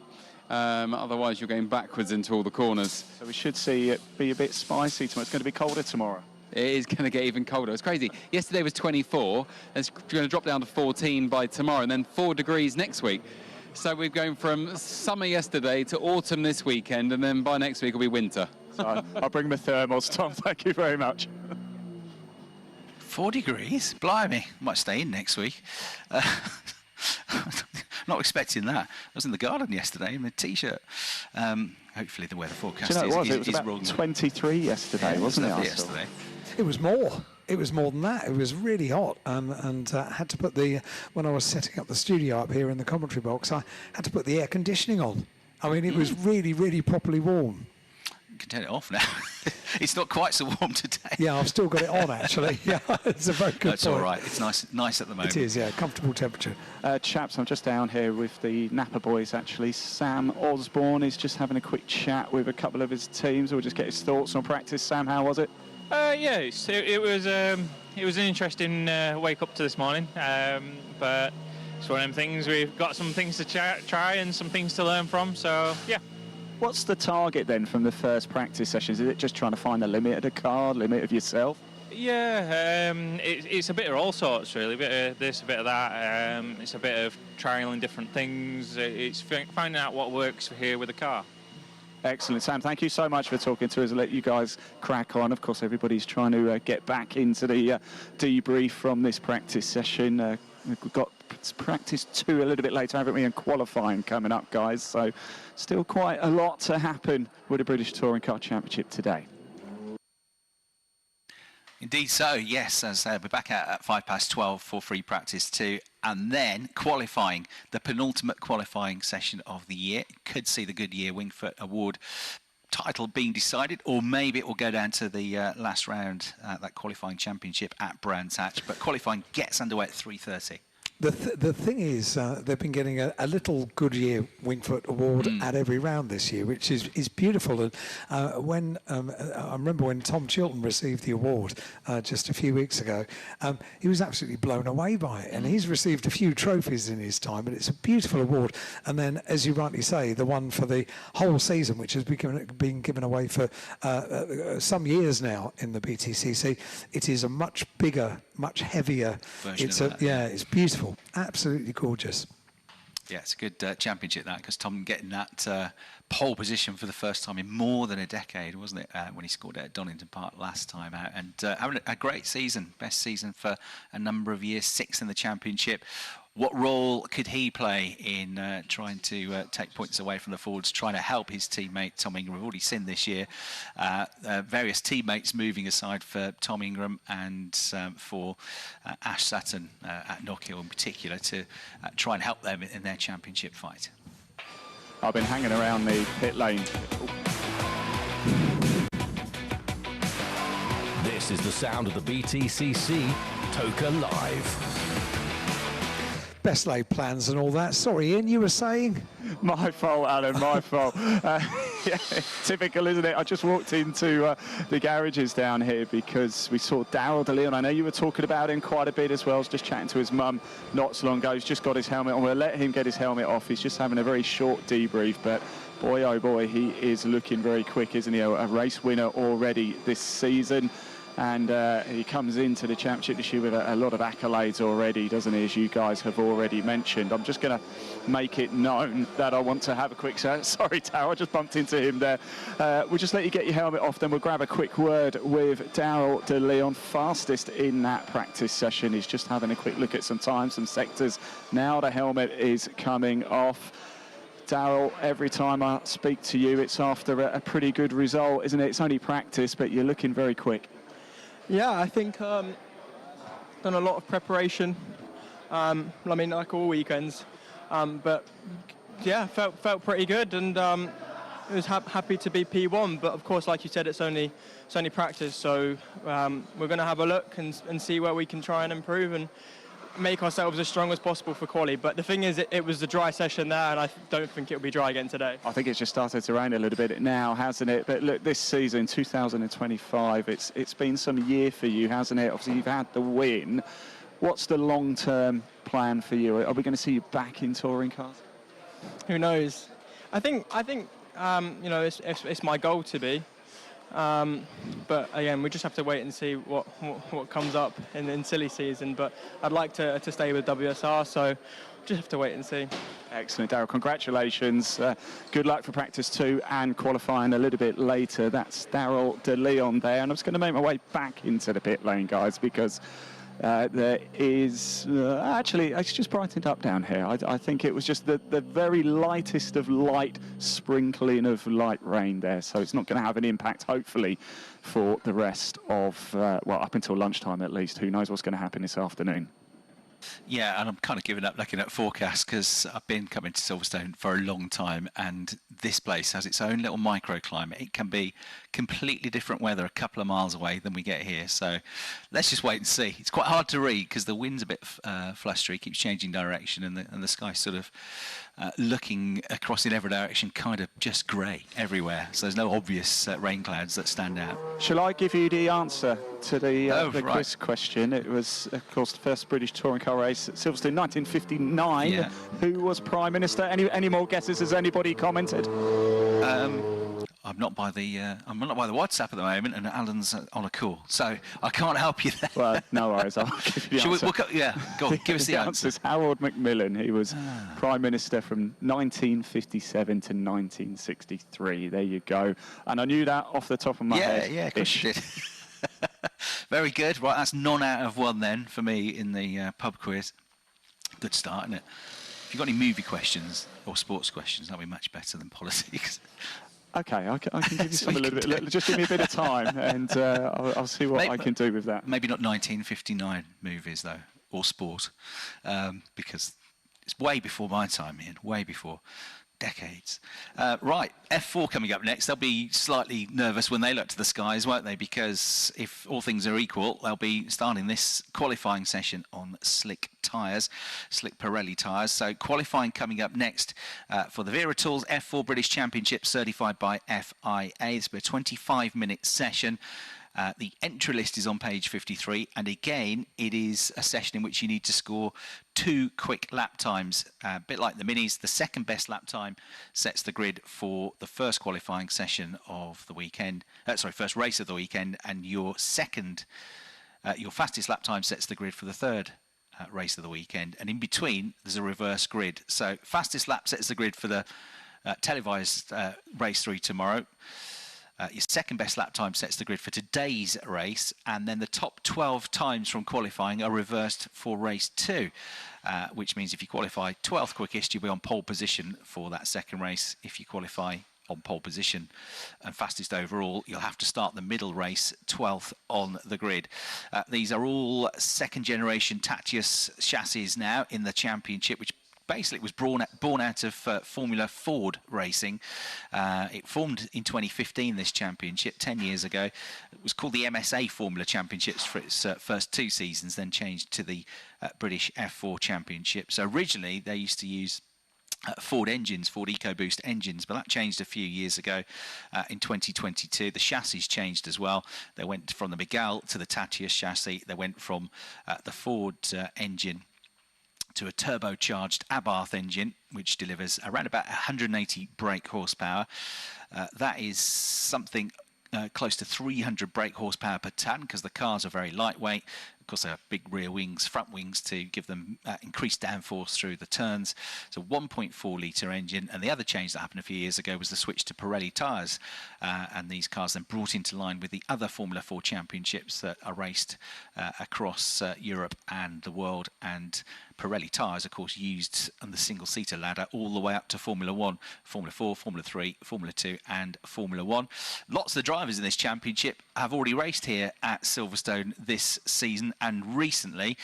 Otherwise, you're going backwards into all the corners. So we should see it be a bit spicy tomorrow. It's going to be colder tomorrow. It is going to get even colder. It's crazy. Yesterday was 24. It's going to drop down to 14 by tomorrow, and then 4 degrees next week. So we're going from summer yesterday to autumn this weekend, and then by next week it'll be winter. So I'll bring my thermals, Tom. Thank you very much. 4 degrees? Blimey. Might stay in next week. Not expecting that. I was in the garden yesterday in a T-shirt. Hopefully the weather forecast Do you know what it was? It was is wrong. about 23 yesterday, wasn't it? Lovely yesterday. It was more. It was more than that. It was really hot, and had to put when I was setting up the studio up here in the commentary box, I had to put the air conditioning on. I mean, it was really, really properly warm. You can turn it off now. It's not quite so warm today. Yeah, I've still got it on, actually. Yeah, it's a very good That's point. all right. It's nice at the moment. It is, yeah, comfortable temperature. Chaps, I'm just down here with the Napa boys, actually. Sam Osborne is just having a quick chat with a couple of his teams. We'll just get his thoughts on practice. Sam, how was it? Yeah, it was an interesting wake up to this morning, but it's one of them things. We've got some things to try and some things to learn from, so yeah. What's the target then from the first practice sessions? Is it just trying to find the limit of the car, limit of yourself? Yeah, it's a bit of all sorts really, a bit of this, a bit of that. It's a bit of trialling different things. It's finding out what works here with the car. Excellent, Sam. Thank you so much for talking to us. I'll let you guys crack on. Of course, everybody's trying to get back into the debrief from this practice session. We've got practice 2 a little bit later, haven't we, and qualifying coming up, guys. So still quite a lot to happen with the British Touring Car Championship today. Indeed so, yes, as we're back at 12:05 for free practice 2, and then qualifying, the penultimate qualifying session of the year. Could see the Goodyear Wingfoot Award title being decided, or maybe it will go down to the last round, that qualifying championship at Brands Hatch, but qualifying gets underway at 3:30. The thing is, they've been getting a little Goodyear Wingfoot Award at every round this year, which is beautiful. And I remember when Tom Chilton received the award just a few weeks ago, he was absolutely blown away by it. And he's received a few trophies in his time, but it's a beautiful award. And then, as you rightly say, the one for the whole season, which has been given away for some years now in the BTCC, it is a much bigger, much heavier. It's beautiful. Absolutely gorgeous. Yeah, it's a good championship, that, because Tom getting that pole position for the first time in more than a decade, wasn't it, when he scored at Donington Park last time out, and having a great season, best season for a number of years, 6th in the championship. What role could he play in trying to take points away from the Fords, trying to help his teammate Tom Ingram? We've already seen this year various teammates moving aside for Tom Ingram and for Ash Sutton at Knockhill in particular to try and help them in their championship fight. I've been hanging around the pit lane. This is the sound of the BTCC Toka Live. Best laid plans and all that. Sorry, Ian, you were saying? My fault, Alan, my fault. Yeah, typical, isn't it? I just walked into the garages down here because we saw Darryl DeLeon. I know you were talking about him quite a bit as well. I was just chatting to his mum not so long ago. He's just got his helmet on. We'll let him get his helmet off. He's just having a very short debrief, but boy, oh boy, he is looking very quick, isn't he? A race winner already this season. And he comes into the championship this year with a lot of accolades already, doesn't he, as you guys have already mentioned. I'm just going to make it known that I want to have a quick... Sorry, Darryl, I just bumped into him there. We'll just let you get your helmet off, then we'll grab a quick word with Darryl DeLeon, fastest in that practice session. He's just having a quick look at some times, some sectors. Now the helmet is coming off. Darryl, every time I speak to you, it's after a pretty good result, isn't it? It's only practice, but you're looking very quick. Yeah, I think done a lot of preparation. I mean, like all weekends, but yeah, felt pretty good, and was happy to be P1. But of course, like you said, it's only practice, so we're going to have a look and see where we can try and improve and make ourselves as strong as possible for quali. But the thing is, it was a dry session there, and I don't think it'll be dry again today. I think it's just started to rain a little bit now, hasn't it? But look, this season, 2025, it's been some year for you, hasn't it? Obviously, you've had the win. What's the long-term plan for you? Are we going to see you back in touring cars? Who knows? I think you know, it's my goal to be. But again, we just have to wait and see what comes up in silly season. But I'd like to stay with WSR, so just have to wait and see. Excellent, Darryl. Congratulations. Good luck for practice 2 and qualifying a little bit later. That's Darryl DeLeon there. And I'm just going to make my way back into the pit lane, guys, because There is actually, it's just brightened up down here. I think it was just the very lightest of light sprinkling of light rain there, so it's not going to have an impact, hopefully, for the rest of, well, up until lunchtime at least. Who knows what's going to happen this afternoon. Yeah, and I'm kind of giving up looking at forecasts because I've been coming to Silverstone for a long time, and this place has its own little microclimate. It can be completely different weather a couple of miles away than we get here. So let's just wait and see. It's quite hard to read because the wind's a bit flustery, keeps changing direction, and the sky's sort of looking across in every direction, kind of just grey everywhere. So there's no obvious rain clouds that stand out. Shall I give you the answer to the right. quiz question? It was, of course, the first British touring car race at Silverstone, 1959. Yeah. Who was Prime Minister? Any more guesses? Has anybody commented? I'm not by the WhatsApp at the moment, and Alan's on a call, so I can't help you there. Well, no worries. I'll give you the answer. Go on, give us the answer. Is Harold Macmillan. He was Prime Minister from 1957 to 1963. There you go. And I knew that off the top of my head. Yeah, of course you did. Very good. Right, that's none out of one then for me in the pub quiz. Good start, isn't it? If you've got any movie questions or sports questions, that'll be much better than politics. Okay, I can give you some a little bit. Just give me a bit of time, and I'll see what I can do with that. Maybe not 1959 movies though, or sport, because it's way before my time, Ian. Way before. Decades. Right, F4 coming up next. They'll be slightly nervous when they look to the skies, won't they? Because if all things are equal, they'll be starting this qualifying session on slick tyres, slick Pirelli tyres. So qualifying coming up next for the Vera Tools F4 British Championship, certified by FIA. It's a 25-minute session. The entry list is on page 53, and again, it is a session in which you need to score 2 quick lap times. A bit like the minis, the second best lap time sets the grid for the first qualifying session of the weekend. First race of the weekend, and your fastest lap time sets the grid for the third race of the weekend. And in between, there's a reverse grid. So fastest lap sets the grid for the televised race 3 tomorrow. Your second best lap time sets the grid for today's race, and then the top 12 times from qualifying are reversed for race 2, which means if you qualify 12th quickest, you'll be on pole position for that second race. If you qualify on pole position and fastest overall, you'll have to start the middle race 12th on the grid. These are all second generation Tatius chassis now in the championship, which basically was born out of Formula Ford racing. It formed in 2015, this championship, 10 years ago. It was called the MSA Formula Championships for its first 2 seasons, then changed to the British F4 Championship. So originally they used to use Ford engines, Ford EcoBoost engines, but that changed a few years ago in 2022. The chassis changed as well. They went from the Miguel to the Tatius chassis. They went from the Ford engine to a turbocharged Abarth engine, which delivers around about 180 brake horsepower. That is something close to 300 brake horsepower per tonne, because the cars are very lightweight. Of course, they have big rear wings, front wings to give them increased downforce through the turns. It's a 1.4 litre engine. And the other change that happened a few years ago was the switch to Pirelli tyres. And these cars then brought into line with the other Formula 4 championships that are raced across Europe and the world. And Pirelli tyres, of course, used on the single-seater ladder all the way up to Formula 1, Formula 4, Formula 3, Formula 2 and Formula 1. Lots of the drivers in this championship have already raced here at Silverstone this season and recently,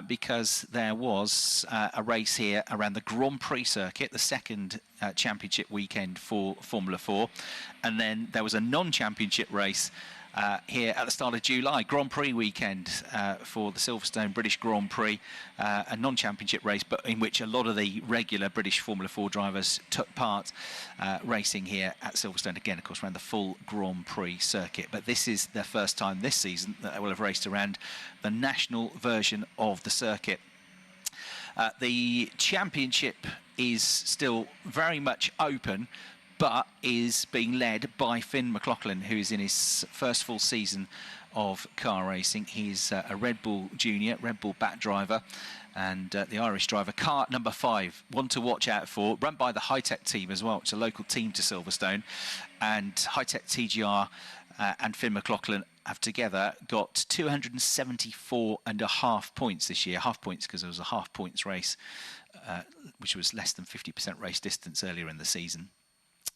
because there was a race here around the Grand Prix circuit, the second championship weekend for Formula 4, and then there was a non-championship race here at the start of July, Grand Prix weekend for the Silverstone British Grand Prix, a non-championship race, but in which a lot of the regular British Formula 4 drivers took part racing here at Silverstone, again, of course, around the full Grand Prix circuit. But this is their first time this season that they will have raced around the national version of the circuit. The championship is still very much open, but is being led by Finn McLaughlin, who is in his first full season of car racing. He's a Red Bull Junior, Red Bull back driver, and the Irish driver, car number 5, one to watch out for, run by the High-Tech team as well, which is a local team to Silverstone. And High-Tech TGR and Finn McLaughlin have together got 274.5 points this year. Half points because there was a half points race, which was less than 50% race distance earlier in the season.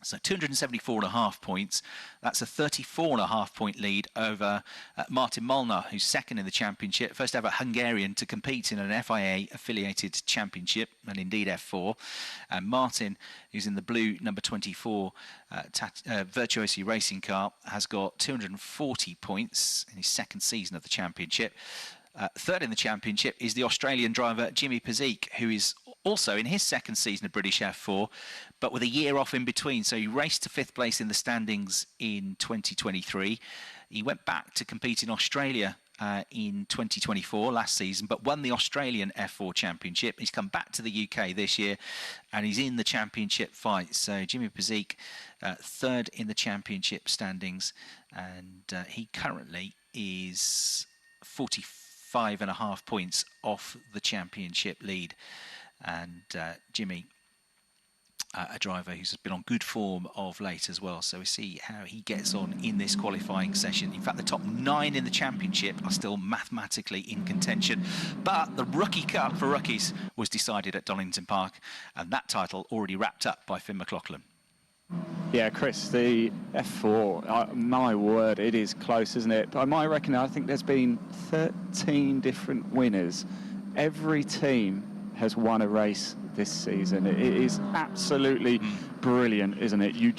So 274.5 points. That's a 34.5 point lead over Martin Molnar, who's second in the championship. First ever Hungarian to compete in an FIA affiliated championship, and indeed F4. And Martin, who's in the blue number 24 Virtuosi racing car, has got 240 points in his second season of the championship. Third in the championship is the Australian driver Jimmy Pezik, who is also in his second season of British F4, but with a year off in between. So he raced to 5th place in the standings in 2023. He went back to compete in Australia in 2024, last season, but won the Australian F4 Championship. He's come back to the UK this year, and he's in the championship fight. So Jimmy Pezik, third in the championship standings, and he currently is 45.5 points off the championship lead. And Jimmy, a driver who's been on good form of late as well. So we see how he gets on in this qualifying session. In fact, the top 9 in the championship are still mathematically in contention. But the Rookie Cup for rookies was decided at Donington Park, and that title already wrapped up by Finn McLaughlin. Yeah, Chris, the F4, my word, it is close, isn't it? By my reckoning, I think there's been 13 different winners. Every team has won a race this season. It is absolutely brilliant, isn't it? You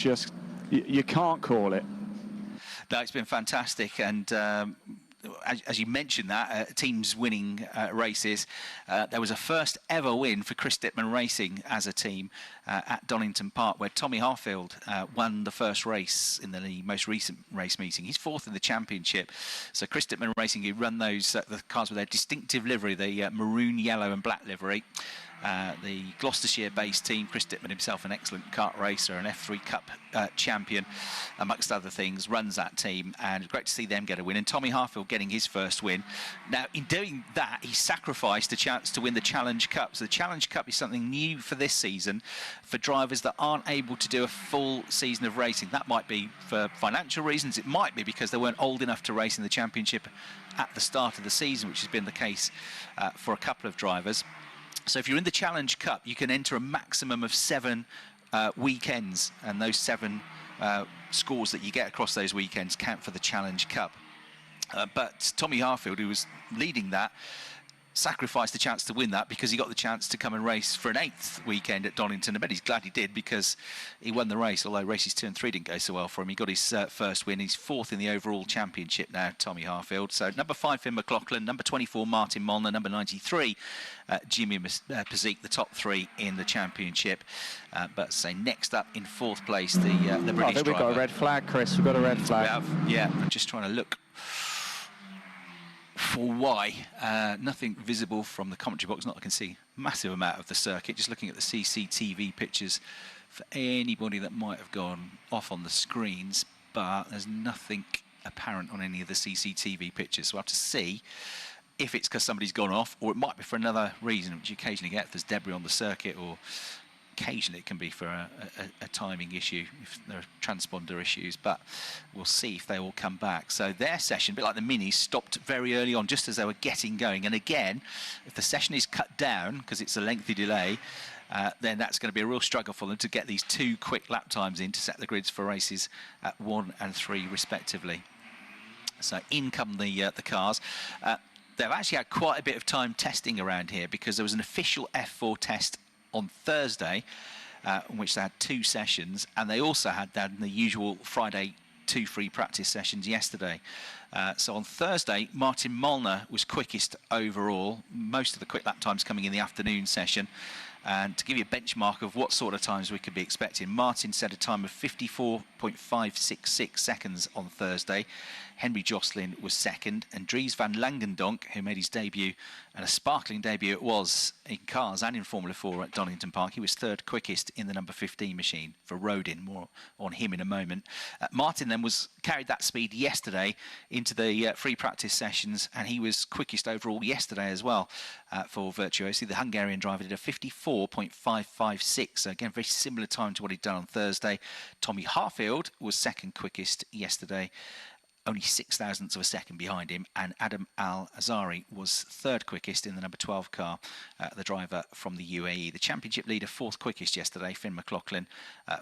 can't call it. No, it's been fantastic, and as you mentioned that, teams winning races. There was a first ever win for Chris Dittman Racing as a team at Donington Park, where Tommy Harfield won the first race in the most recent race meeting. He's 4th in the championship. So Chris Dittman Racing, who run those the cars with their distinctive livery, the maroon, yellow and black livery. The Gloucestershire-based team, Chris Dittman himself, an excellent kart racer, an F3 Cup champion, amongst other things, runs that team, and it's great to see them get a win. And Tommy Harfield getting his first win. Now, in doing that, he sacrificed a chance to win the Challenge Cup. So the Challenge Cup is something new for this season for drivers that aren't able to do a full season of racing. That might be for financial reasons. It might be because they weren't old enough to race in the championship at the start of the season, which has been the case for a couple of drivers. So if you're in the Challenge Cup, you can enter a maximum of 7 weekends, and those 7 scores that you get across those weekends count for the Challenge Cup. But Tommy Harfield, who was leading that, sacrificed the chance to win that because he got the chance to come and race for an 8th weekend at Donington. I bet he's glad he did, because he won the race, although races 2 and 3 didn't go so well for him. He got his first win. He's 4th in the overall championship now, Tommy Harfield. So number 5, Finn McLaughlin, number 24, Martin Molnar, number 93, Jimmy Pezik, the top 3 in the championship. But say next up in 4th place, the British driver. I think we've got a red flag, Chris. We've got a red flag. We have, yeah. I'm just trying to look for why. Nothing visible from the commentary box. Not I can see massive amount of the circuit. Just looking at the CCTV pictures for anybody that might have gone off on the screens, but there's nothing apparent on any of the CCTV pictures. So we'll have to see if it's because somebody's gone off, or it might be for another reason, which you occasionally get if there's debris on the circuit, or occasionally it can be for a timing issue if there are transponder issues, but we'll see if they all come back. So their session, a bit like the Minis, stopped very early on just as they were getting going. And again, if the session is cut down because it's a lengthy delay, then that's going to be a real struggle for them to get these 2 quick lap times in to set the grids for races at 1 and 3 respectively. So in come the cars. They've actually had quite a bit of time testing around here, because there was an official F4 test on Thursday, in which they had 2 sessions, and they also had that in the usual Friday 2 free practice sessions yesterday. So on Thursday, Martin Molnar was quickest overall, most of the quick lap times coming in the afternoon session. And to give you a benchmark of what sort of times we could be expecting, Martin set a time of 54.566 seconds on Thursday. Henry Jocelyn was second, and Dries van Langendonk, who made his debut, and a sparkling debut it was in cars and in Formula 4 at Donington Park. He was 3rd quickest in the number 15 machine for Rodin. More on him in a moment. Martin then carried that speed yesterday into the free practice sessions, and he was quickest overall yesterday as well for Virtuosi. The Hungarian driver did a 54.556, so again very similar time to what he'd done on Thursday. Tommy Harfield was 2nd quickest yesterday only 0.06 of a second behind him, and Adam Al-Azhari was third quickest in the number 12 car, the driver from the UAE. The championship leader, fourth quickest yesterday, Finn McLaughlin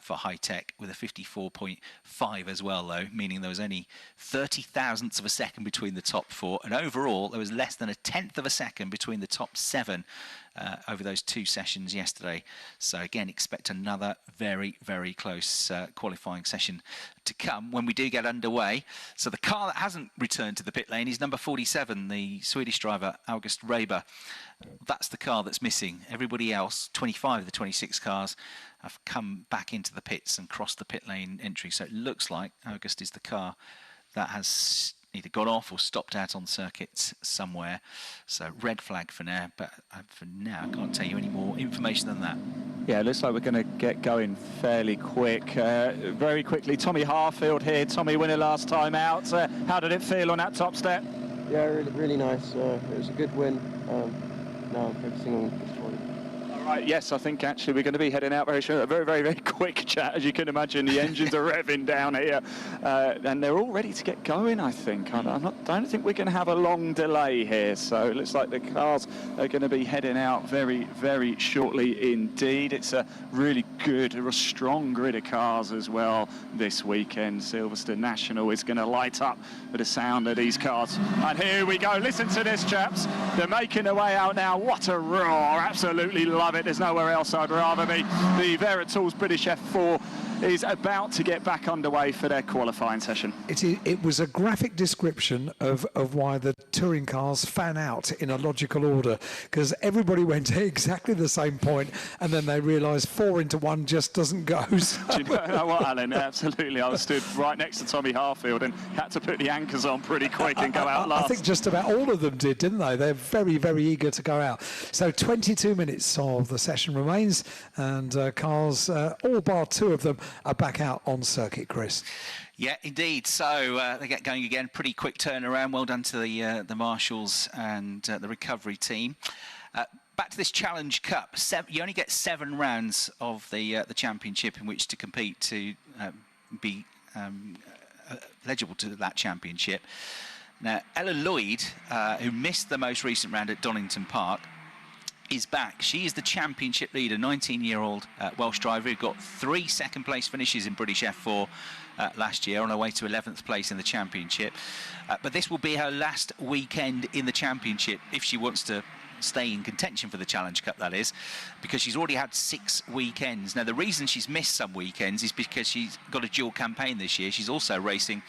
for High Tech, with a 54.5 as well, though, meaning there was only 0.30 of a second between the top four, and overall there was less than 1/10 of a second between the top 7 over those 2 sessions yesterday. So again, expect another very, very close qualifying session to come when we do get underway. So the car that hasn't returned to the pit lane is number 47, the Swedish driver August Reber. That's the car that's missing. Everybody else, 25 of the 26 cars, have come back into the pits and crossed the pit lane entry. So it looks like August is the car that has either got off or stopped out on circuits somewhere. So red flag for now, but for now I can't tell you any more information than that. Yeah, it looks like we're going to get going fairly quick. Very quickly, Tommy Harfield here. Tommy, winner last time out. How did it feel on that top step? Yeah, really nice. It was a good win. Now I'm focusing on this one. Right, yes, I think actually we're going to be heading out very soon. A very, very, very quick chat, as you can imagine. The engines are revving down here, and they're all ready to get going, I think. I don't think we're going to have a long delay here, so it looks like the cars are going to be heading out very, very shortly indeed. It's a really good, a strong grid of cars as well this weekend. Silverstone National is going to light up with the sound of these cars. And here we go. Listen to this, chaps. They're making their way out now. What a roar. Absolutely love it. There's nowhere else I'd rather be. The Veritools British F4 is about to get back underway for their qualifying session. It was a graphic description of why the touring cars fan out in a logical order, because everybody went to exactly the same point, and then they realised 4 into 1 just doesn't go. So. Do you know what, Alan? Absolutely. I was stood right next to Tommy Harfield and had to put the anchors on pretty quick and go out last. I think just about all of them did, didn't they? They're very, very eager to go out. So 22 minutes of the session remains, and cars, all bar 2 of them, are back out on circuit, Chris. Yeah, indeed. So they get going again. Pretty quick turnaround. Well done to the marshals and the recovery team. Back to this Challenge Cup. You only get 7 rounds of the championship in which to compete to be eligible to that championship. Now, Ella Lloyd, who missed the most recent round at Donington Park, is back. She is the championship leader, 19-year-old Welsh driver who got 3 second-place finishes in British F4 last year on her way to 11th place in the championship. But this will be her last weekend in the championship if she wants to stay in contention for the Challenge Cup, that is, because she's already had 6 weekends. Now, the reason she's missed some weekends is because she's got a dual campaign this year. She's also racing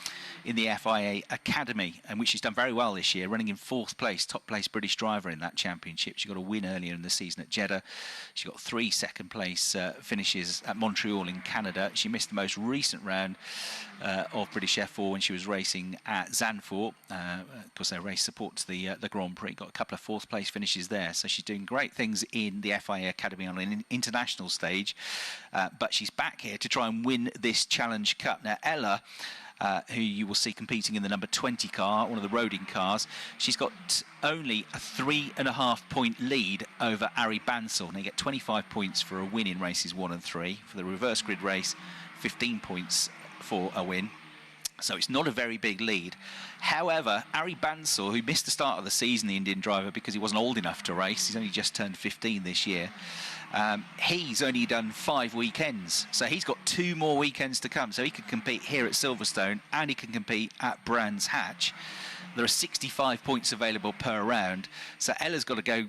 in the FIA Academy, and which she's done very well this year, running in 4th place, top place British driver in that championship. She got a win earlier in the season at Jeddah. She got 3 second place finishes at Montreal in Canada. She missed the most recent round of British F4 when she was racing at Zandvoort. Of course, their race supports the Grand Prix. Got a couple of 4th place finishes there, so she's doing great things in the FIA Academy on an international stage. But she's back here to try and win this Challenge Cup. Now, Ella, who you will see competing in the number 20 car, one of the roading cars, she's got only a 3.5 point lead over Ari Bansal. And they get 25 points for a win in races 1 and 3. For the reverse grid race, 15 points for a win. So it's not a very big lead. However, Ari Bansal, who missed the start of the season, the Indian driver, because he wasn't old enough to race, he's only just turned 15 this year, he's only done 5 weekends. So he's got 2 more weekends to come. So he can compete here at Silverstone and he can compete at Brands Hatch. There are 65 points available per round. So Ella's got to go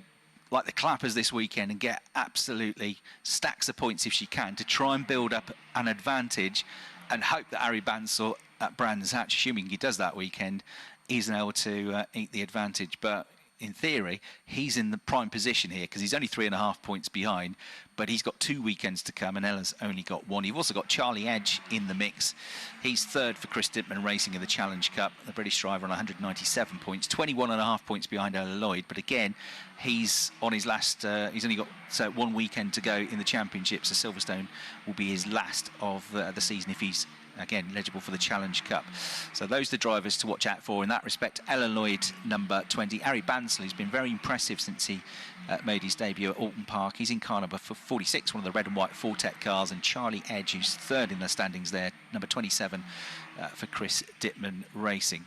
like the clappers this weekend and get absolutely stacks of points if she can to try and build up an advantage and hope that Ari Bansal at Brands Hatch, assuming he does that weekend, isn't able to eat the advantage. But in theory, he's in the prime position here because he's only 3.5 points behind, but he's got 2 weekends to come and Ella's only got 1. You've also got Charlie Edge in the mix. He's 3rd for Chris Dittman Racing in the Challenge Cup, the British driver on 197 points, 21.5 points behind Ella Lloyd. But again, he's on his last, he's only got 1 weekend to go in the championship, so Silverstone will be his last of the season if he's again, eligible for the Challenge Cup. So those are the drivers to watch out for in that respect. Ellen Lloyd, number 20. Ari Bansal, who's been very impressive since he made his debut at Alton Park. He's in car number 46, one of the red and white Fortec cars, and Charlie Edge, who's third in the standings there, number 27 for Chris Dittman Racing.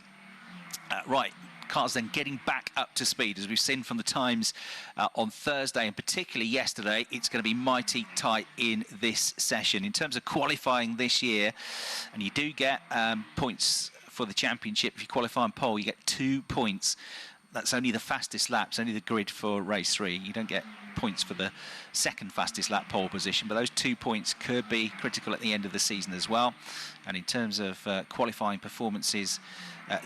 Right, cars then getting back up to speed. As we've seen from the times on Thursday and particularly yesterday, it's going to be mighty tight in this session. In terms of qualifying this year, and you do get points for the championship. If you qualify on pole, you get 2 points. That's only the fastest laps, only the grid for race 3. You don't get points for the second fastest lap pole position, but those 2 points could be critical at the end of the season as well. And in terms of qualifying performances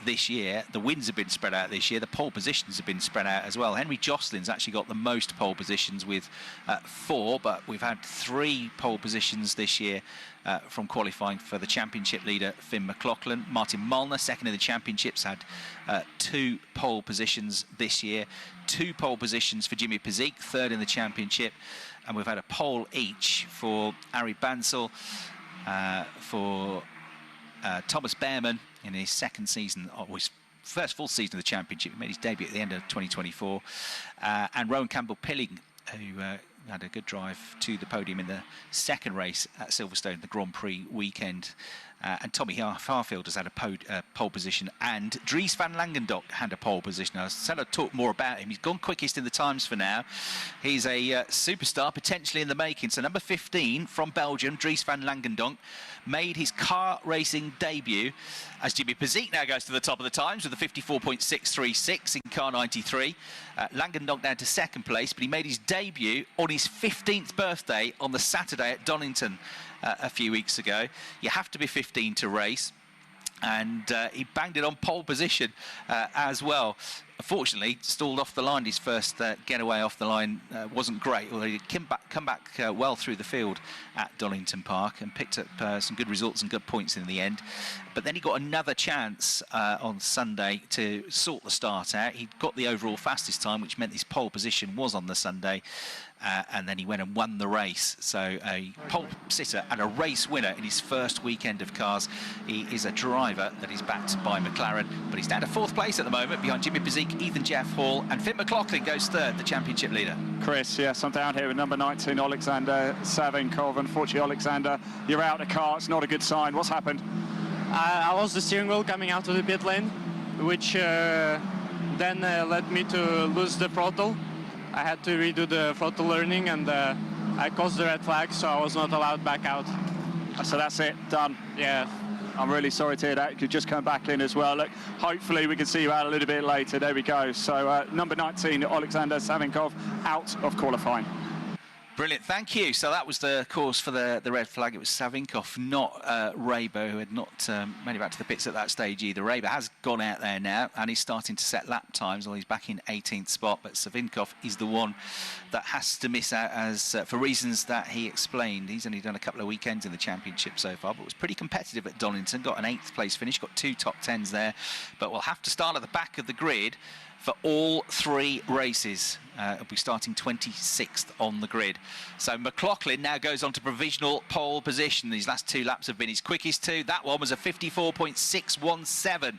this year, the wins have been spread out this year, the pole positions have been spread out as well. Henry Jocelyn's actually got the most pole positions with 4, but we've had 3 pole positions this year from qualifying for the championship leader Finn McLaughlin. Martin Molnar, second in the championships, had 2 pole positions this year. 2 pole positions for Jimmy Pezik, third in the championship, and we've had a pole each for Ari Bansal, for Thomas Behrman in his second season, or his first full season of the championship. He made his debut at the end of 2024, and Rowan Campbell-Pilling, who had a good drive to the podium in the second race at Silverstone, the Grand Prix weekend. And Tommy Harfield has had a pole position, and Dries van Langendonk had a pole position. I said I'd talk more about him. He's gone quickest in the times for now. He's a superstar, potentially in the making. So number 15 from Belgium, Dries van Langendonk, made his car racing debut as Jimmy Pezik now goes to the top of the times with a 54.636 in car 93. Langendonk down to second place, but he made his debut on his 15th birthday on the Saturday at Donington a few weeks ago. You have to be 15 to race, and he banged it on pole position as well. Unfortunately, stalled off the line. His first getaway off the line wasn't great, although he come back well through the field at Donington Park and picked up some good results and good points in the end. But then he got another chance on Sunday to sort the start out. He got the overall fastest time, which meant his pole position was on the Sunday. And then he went and won the race. So a pole sitter and a race winner in his first weekend of cars. He is a driver that is backed by McLaren, but he's down to 4th place at the moment behind Jimmy Pezik, Ethan Jeff Hall, and Finn McLaughlin goes 3rd, the championship leader. Chris, yes, I'm down here with number 19, Alexander Savinkov. Unfortunately, Alexander, you're out of the car. It's not a good sign. What's happened? I lost the steering wheel coming out of the pit lane, which then led me to lose the throttle. I had to redo the throttle learning, and I caused the red flag, so I was not allowed back out. So that's it, done. Yeah. I'm really sorry to hear that. You could just come back in as well. Look, hopefully we can see you out a little bit later. There we go. So number 19, Alexander Savinkov, out of qualifying. Brilliant, thank you. So that was the cause for the red flag. It was Savinkov, not Rabo, who had not made it back to the pits at that stage either. Rabo has gone out there now, and he's starting to set lap times, while he's back in 18th spot. But Savinkov is the one that has to miss out, as for reasons that he explained. He's only done a couple of weekends in the championship so far, but was pretty competitive at Donington. Got an 8th place finish, got 2 top 10s there. But we'll have to start at the back of the grid for all 3 races. It'll be starting 26th on the grid. So McLaughlin now goes on to provisional pole position. These last 2 laps have been his quickest 2. That one was a 54.617.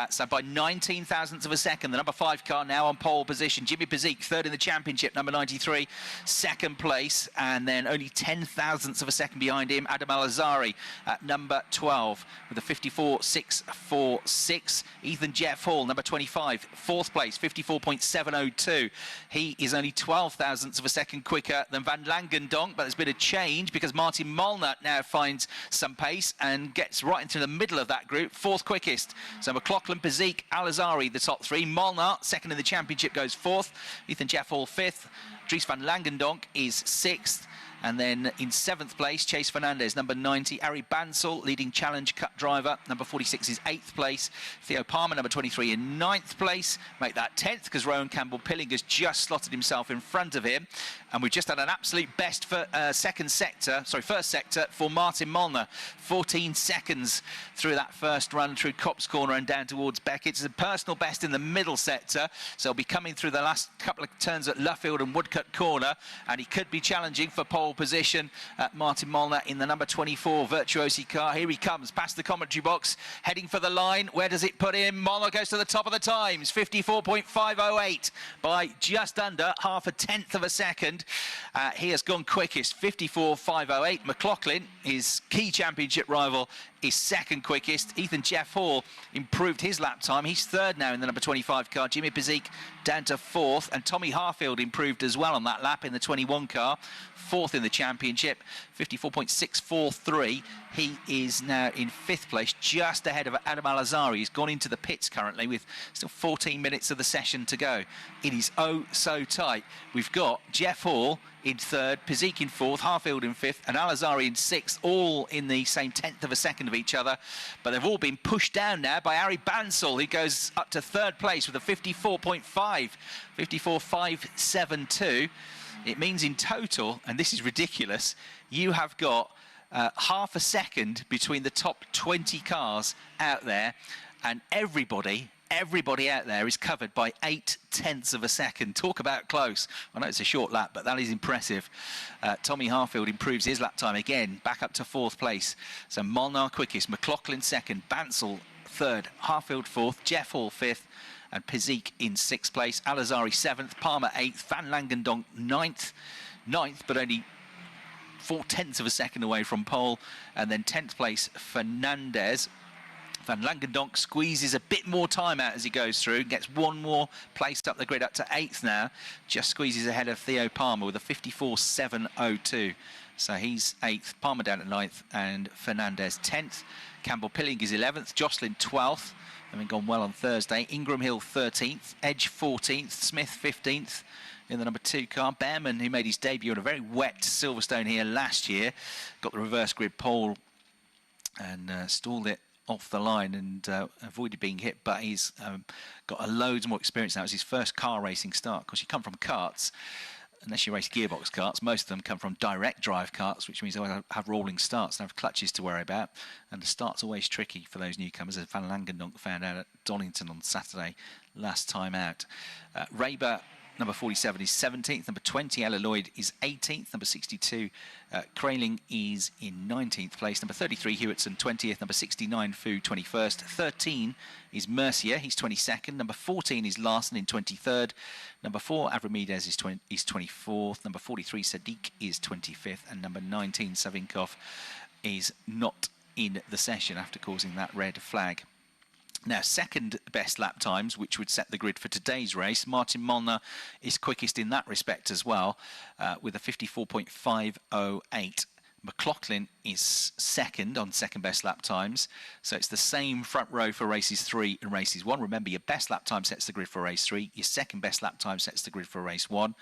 So by 19 thousandths of a second, the number 5 car now on pole position. Jimmy Pezik, 3rd in the championship, number 93, 2nd place. And then only 10 thousandths of a second behind him, Adam Al-Azhari at number 12 with a 54.646. Ethan Jeff Hall, number 25, 4th place, 54.702. He is only 12 thousandths of a second quicker than Van Langendonk, but there's been a change because Martin Molnar now finds some pace and gets right into the middle of that group, 4th quickest. So McLaughlin, Pezik, Al-Azhari, the top 3. Molnar, 2nd in the championship, goes 4th. Ethan Jeff Hall, 5th. Dries van Langendonk is 6th. And then in 7th place, Chase Fernandez, number 90. Ari Bansal, leading Challenge Cup driver, number 46 is 8th place. Theo Palmer, number 23, in 9th place. Make that 10th because Rowan Campbell-Pilling has just slotted himself in front of him. And we've just had an absolute best for first sector for Martin Molnar. 14 seconds through that first run through Copse Corner and down towards Beckett. It's a personal best in the middle sector. So he'll be coming through the last couple of turns at Luffield and Woodcut Corner. And he could be challenging for pole pole position. Martin Molnar in the number 24 Virtuosi car. Here he comes past the commentary box, heading for the line. Where does it put him? Molnar goes to the top of the times, 54.508 by just under half a tenth of a second. He has gone quickest, 54.508. McLaughlin, his key championship rival, is second quickest. Ethan Jeff Hall improved his lap time. He's third now in the number 25 car. Jimmy Bezique down to fourth, and Tommy Harfield improved as well on that lap in the 21 car, fourth in the championship, 54.643. He is now in fifth place, just ahead of Adam Al-Azhari. He's gone into the pits currently with still 14 minutes of the session to go. It is oh so tight. We've got Jeff Hall in third, Bezique in fourth, Harfield in fifth, and Al-Azhari in sixth, all in the same tenth of a second of each other. But they've all been pushed down now by Ari Bansal, who goes up to third place with a 54.572. It means in total, and this is ridiculous, you have got half a second between the top 20 cars out there, and everybody out there is covered by 0.8 of a second. Talk about close. I know it's a short lap, but that is impressive. Tommy Harfield improves his lap time again, back up to fourth place. So Molnar quickest, McLaughlin second, Bansal third, Harfield fourth, Jeff Hall fifth, and Bezique in sixth place. Al-Azhari seventh, Palmer eighth, Van Langendonk ninth, but only 0.4 of a second away from pole. And then 10th place, Fernandez. Van Langendonk squeezes a bit more time out as he goes through, gets one more place up the grid, up to 8th now, just squeezes ahead of Theo Palmer with a 54.702. So he's 8th, Palmer down at 9th, and Fernandez 10th. Campbell Pilling is 11th, Jocelyn 12th, having gone well on Thursday. Ingram Hill 13th, Edge 14th, Smith 15th in the number 2 car. Behrman, who made his debut on a very wet Silverstone here last year, got the reverse grid pole and stalled it off the line and avoided being hit, but he's got a loads more experience now. It's his first car racing start. Of course, you come from karts, unless you race gearbox karts. Most of them come from direct drive karts, which means they have rolling starts and have clutches to worry about, and the start's always tricky for those newcomers, as Van Langendonk found out at Donington on Saturday last time out. Raber, number 47, is 17th. Number 20, Ella Lloyd, is 18th. Number 62, Kraling, is in 19th place. Number 33, Hewitson, 20th. Number 69, Fu, 21st. 13 is Mercier, he's 22nd. Number 14 is Larson in 23rd. Number 4, Avramidez, is 24th. Number 43, Sadiq, is 25th. And number 19, Savinkov, is not in the session after causing that red flag. Now, second best lap times, which would set the grid for today's race, Martin Molnar is quickest in that respect as well, with a 54.508. McLaughlin is second on second best lap times, so it's the same front row for races 3 and races 1. Remember, your best lap time sets the grid for race 3, your second best lap time sets the grid for race 1.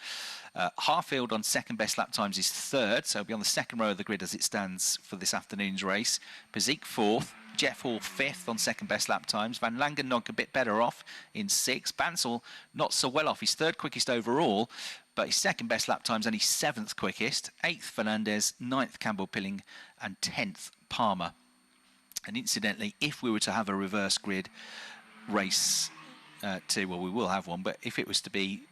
Harfield on second best lap times is third, so he'll be on the second row of the grid as it stands for this afternoon's race. Bezique fourth, Jeff Hall 5th on second best lap times. Van Langendonk a bit better off in 6th. Bansal not so well off. He's third quickest overall, but his second best lap time's only 7th quickest. 8th Fernandez, 9th Campbell Pilling, and 10th Palmer. And incidentally, if we were to have a reverse grid race 2, well, we will have one, but if it was to be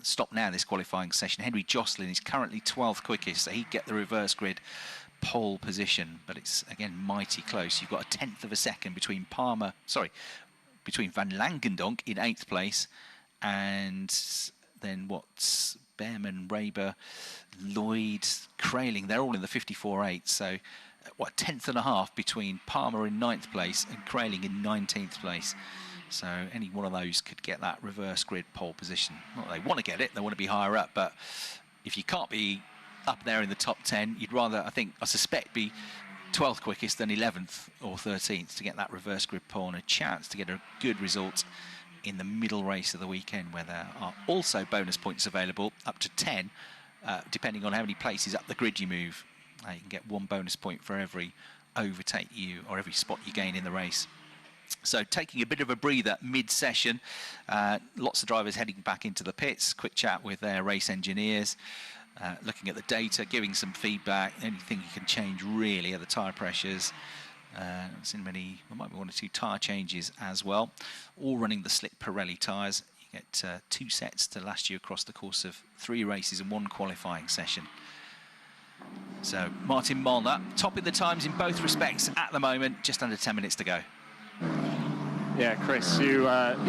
stopped now, this qualifying session, Henry Jocelyn is currently 12th quickest, so he'd get the reverse grid pole position, but it's again mighty close. You've got a 10th of a second between between Van Langendonk in 8th place and then what's Behrman, Raber, Lloyd, Kraling, they're all in the 54.8, so what, a 10th and a half between Palmer in 9th place and Kraling in 19th place. So any one of those could get that reverse grid pole position. Not that they want to get it, they want to be higher up, but if you can't be up there in the top 10, you'd rather, I suspect, be 12th quickest than 11th or 13th to get that reverse grid pole and a chance to get a good result in the middle race of the weekend, where there are also bonus points available, up to 10, depending on how many places up the grid you move. You can get 1 bonus point for every overtake you or every spot you gain in the race. So taking a bit of a breather mid-session, lots of drivers heading back into the pits, quick chat with their race engineers, looking at the data, giving some feedback. The only thing you can change really are the tyre pressures. There might be 1 or 2 tyre changes as well. All running the slick Pirelli tyres. You get 2 sets to last you across the course of 3 races and 1 qualifying session. So Martin Molnar, topping the times in both respects at the moment, just under 10 minutes to go. Yeah, Chris, you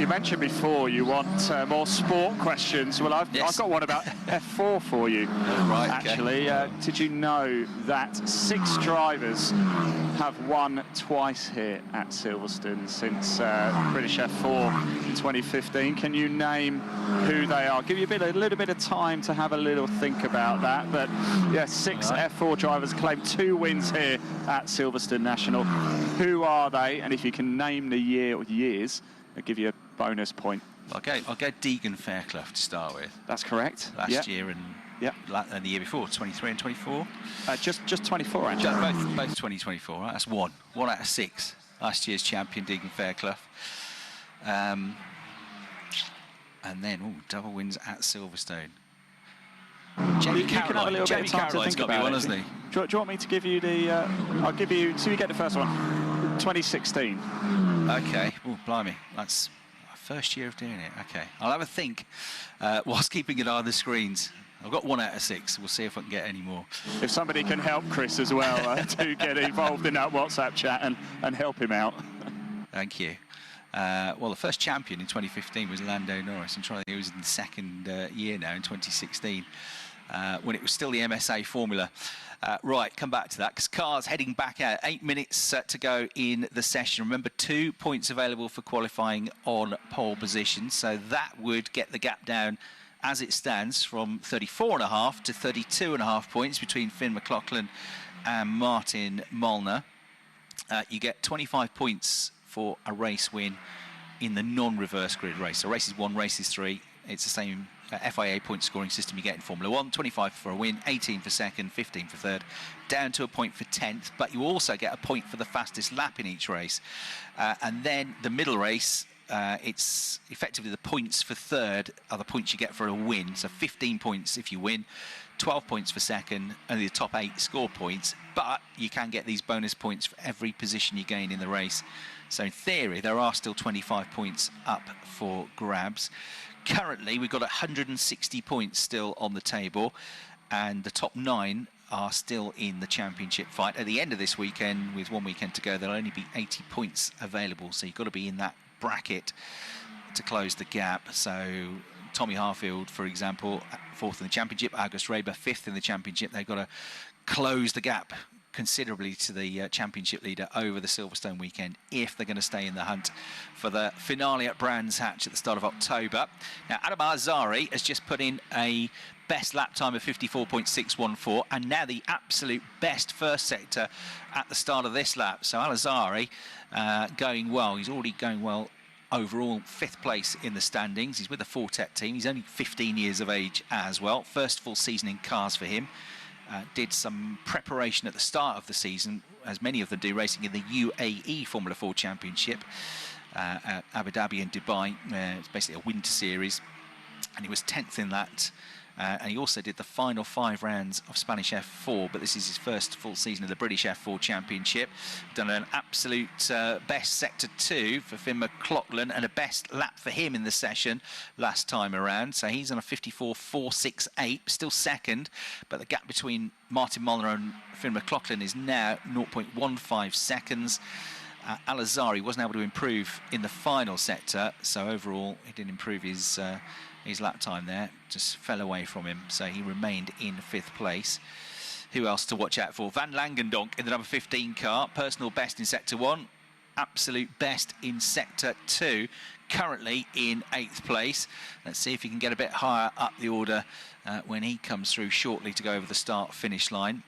mentioned before you want more sport questions. Well, I've got one about F4 for you. Right, actually. Did you know that 6 drivers have won twice here at Silverstone since British F4 in 2015? Can you name who they are? Give you a little bit of time to have a little think about that. But yeah, 6 F4 drivers claim 2 wins here at Silverstone National. Who are they? And if you can name the year or years, I'll give you a bonus point. I'll go Deegan Fairclough to start with. That's correct. Last year and the year before, 23 and 24. Just 24 actually. Both 2024. Right? That's one out of 6. Last year's champion Deegan Fairclough. And then double wins at Silverstone. Jamie Caroline's got me one, hasn't he? Do you want me to give you the? I'll give you. So you get the first one. 2016. Okay. Oh, blimey. That's our first year of doing it. Okay. I'll have a think whilst keeping an eye on the screens. I've got 1 out of 6. We'll see if I can get any more. If somebody can help Chris as well to get involved in that WhatsApp chat and help him out. Thank you. Well, the first champion in 2015 was Lando Norris. I'm trying to think, he was in the second year now in 2016, when it was still the MSA formula. Right, come back to that, because cars heading back out. 8 minutes to go in the session. Remember, 2 points available for qualifying on pole position, so that would get the gap down as it stands from 34.5 to 32.5 points between Finn McLaughlin and Martin Molnar. You get 25 points for a race win in the non-reverse grid race. So race is 1, race is 3. It's the same FIA point scoring system you get in Formula 1. 25 for a win, 18 for second, 15 for third, down to a point for 10th. But you also get a point for the fastest lap in each race. And then the middle race, it's effectively the points for third are the points you get for a win. So 15 points if you win, 12 points for second, only the top 8 score points. But you can get these bonus points for every position you gain in the race. So in theory, there are still 25 points up for grabs. Currently, we've got 160 points still on the table, and the top 9 are still in the championship fight. At the end of this weekend, with 1 weekend to go, there'll only be 80 points available. So you've got to be in that bracket to close the gap. So Tommy Harfield, for example, 4th in the championship. August Raber, 5th in the championship. They've got to close the gap considerably to the championship leader over the Silverstone weekend if they're going to stay in the hunt for the finale at Brands Hatch at the start of October. Now, Adam Al-Azhari has just put in a best lap time of 54.614, and now the absolute best first sector at the start of this lap. So Al-Azhari going well. He's already going well overall, 5th place in the standings. He's with the Fortet team. He's only 15 years of age as well. First full season in cars for him. Did some preparation at the start of the season, as many of them do, racing in the UAE Formula 4 Championship at Abu Dhabi and Dubai. It's basically a winter series, and he was 10th in that. And he also did the final 5 rounds of Spanish F4, but this is his first full season of the British F4 Championship. Done an absolute best Sector 2 for Finn McLaughlin, and a best lap for him in the session last time around. So he's on a 54.468, still second, but the gap between Martin Molnar and Finn McLaughlin is now 0.15 seconds. Al-Azhari wasn't able to improve in the final sector, so overall he didn't improve his lap time there, just fell away from him, so he remained in 5th place. Who else to watch out for? Van Langendonk in the number 15 car, personal best in Sector 1, absolute best in Sector 2, currently in 8th place. Let's see if he can get a bit higher up the order when he comes through shortly to go over the start-finish line.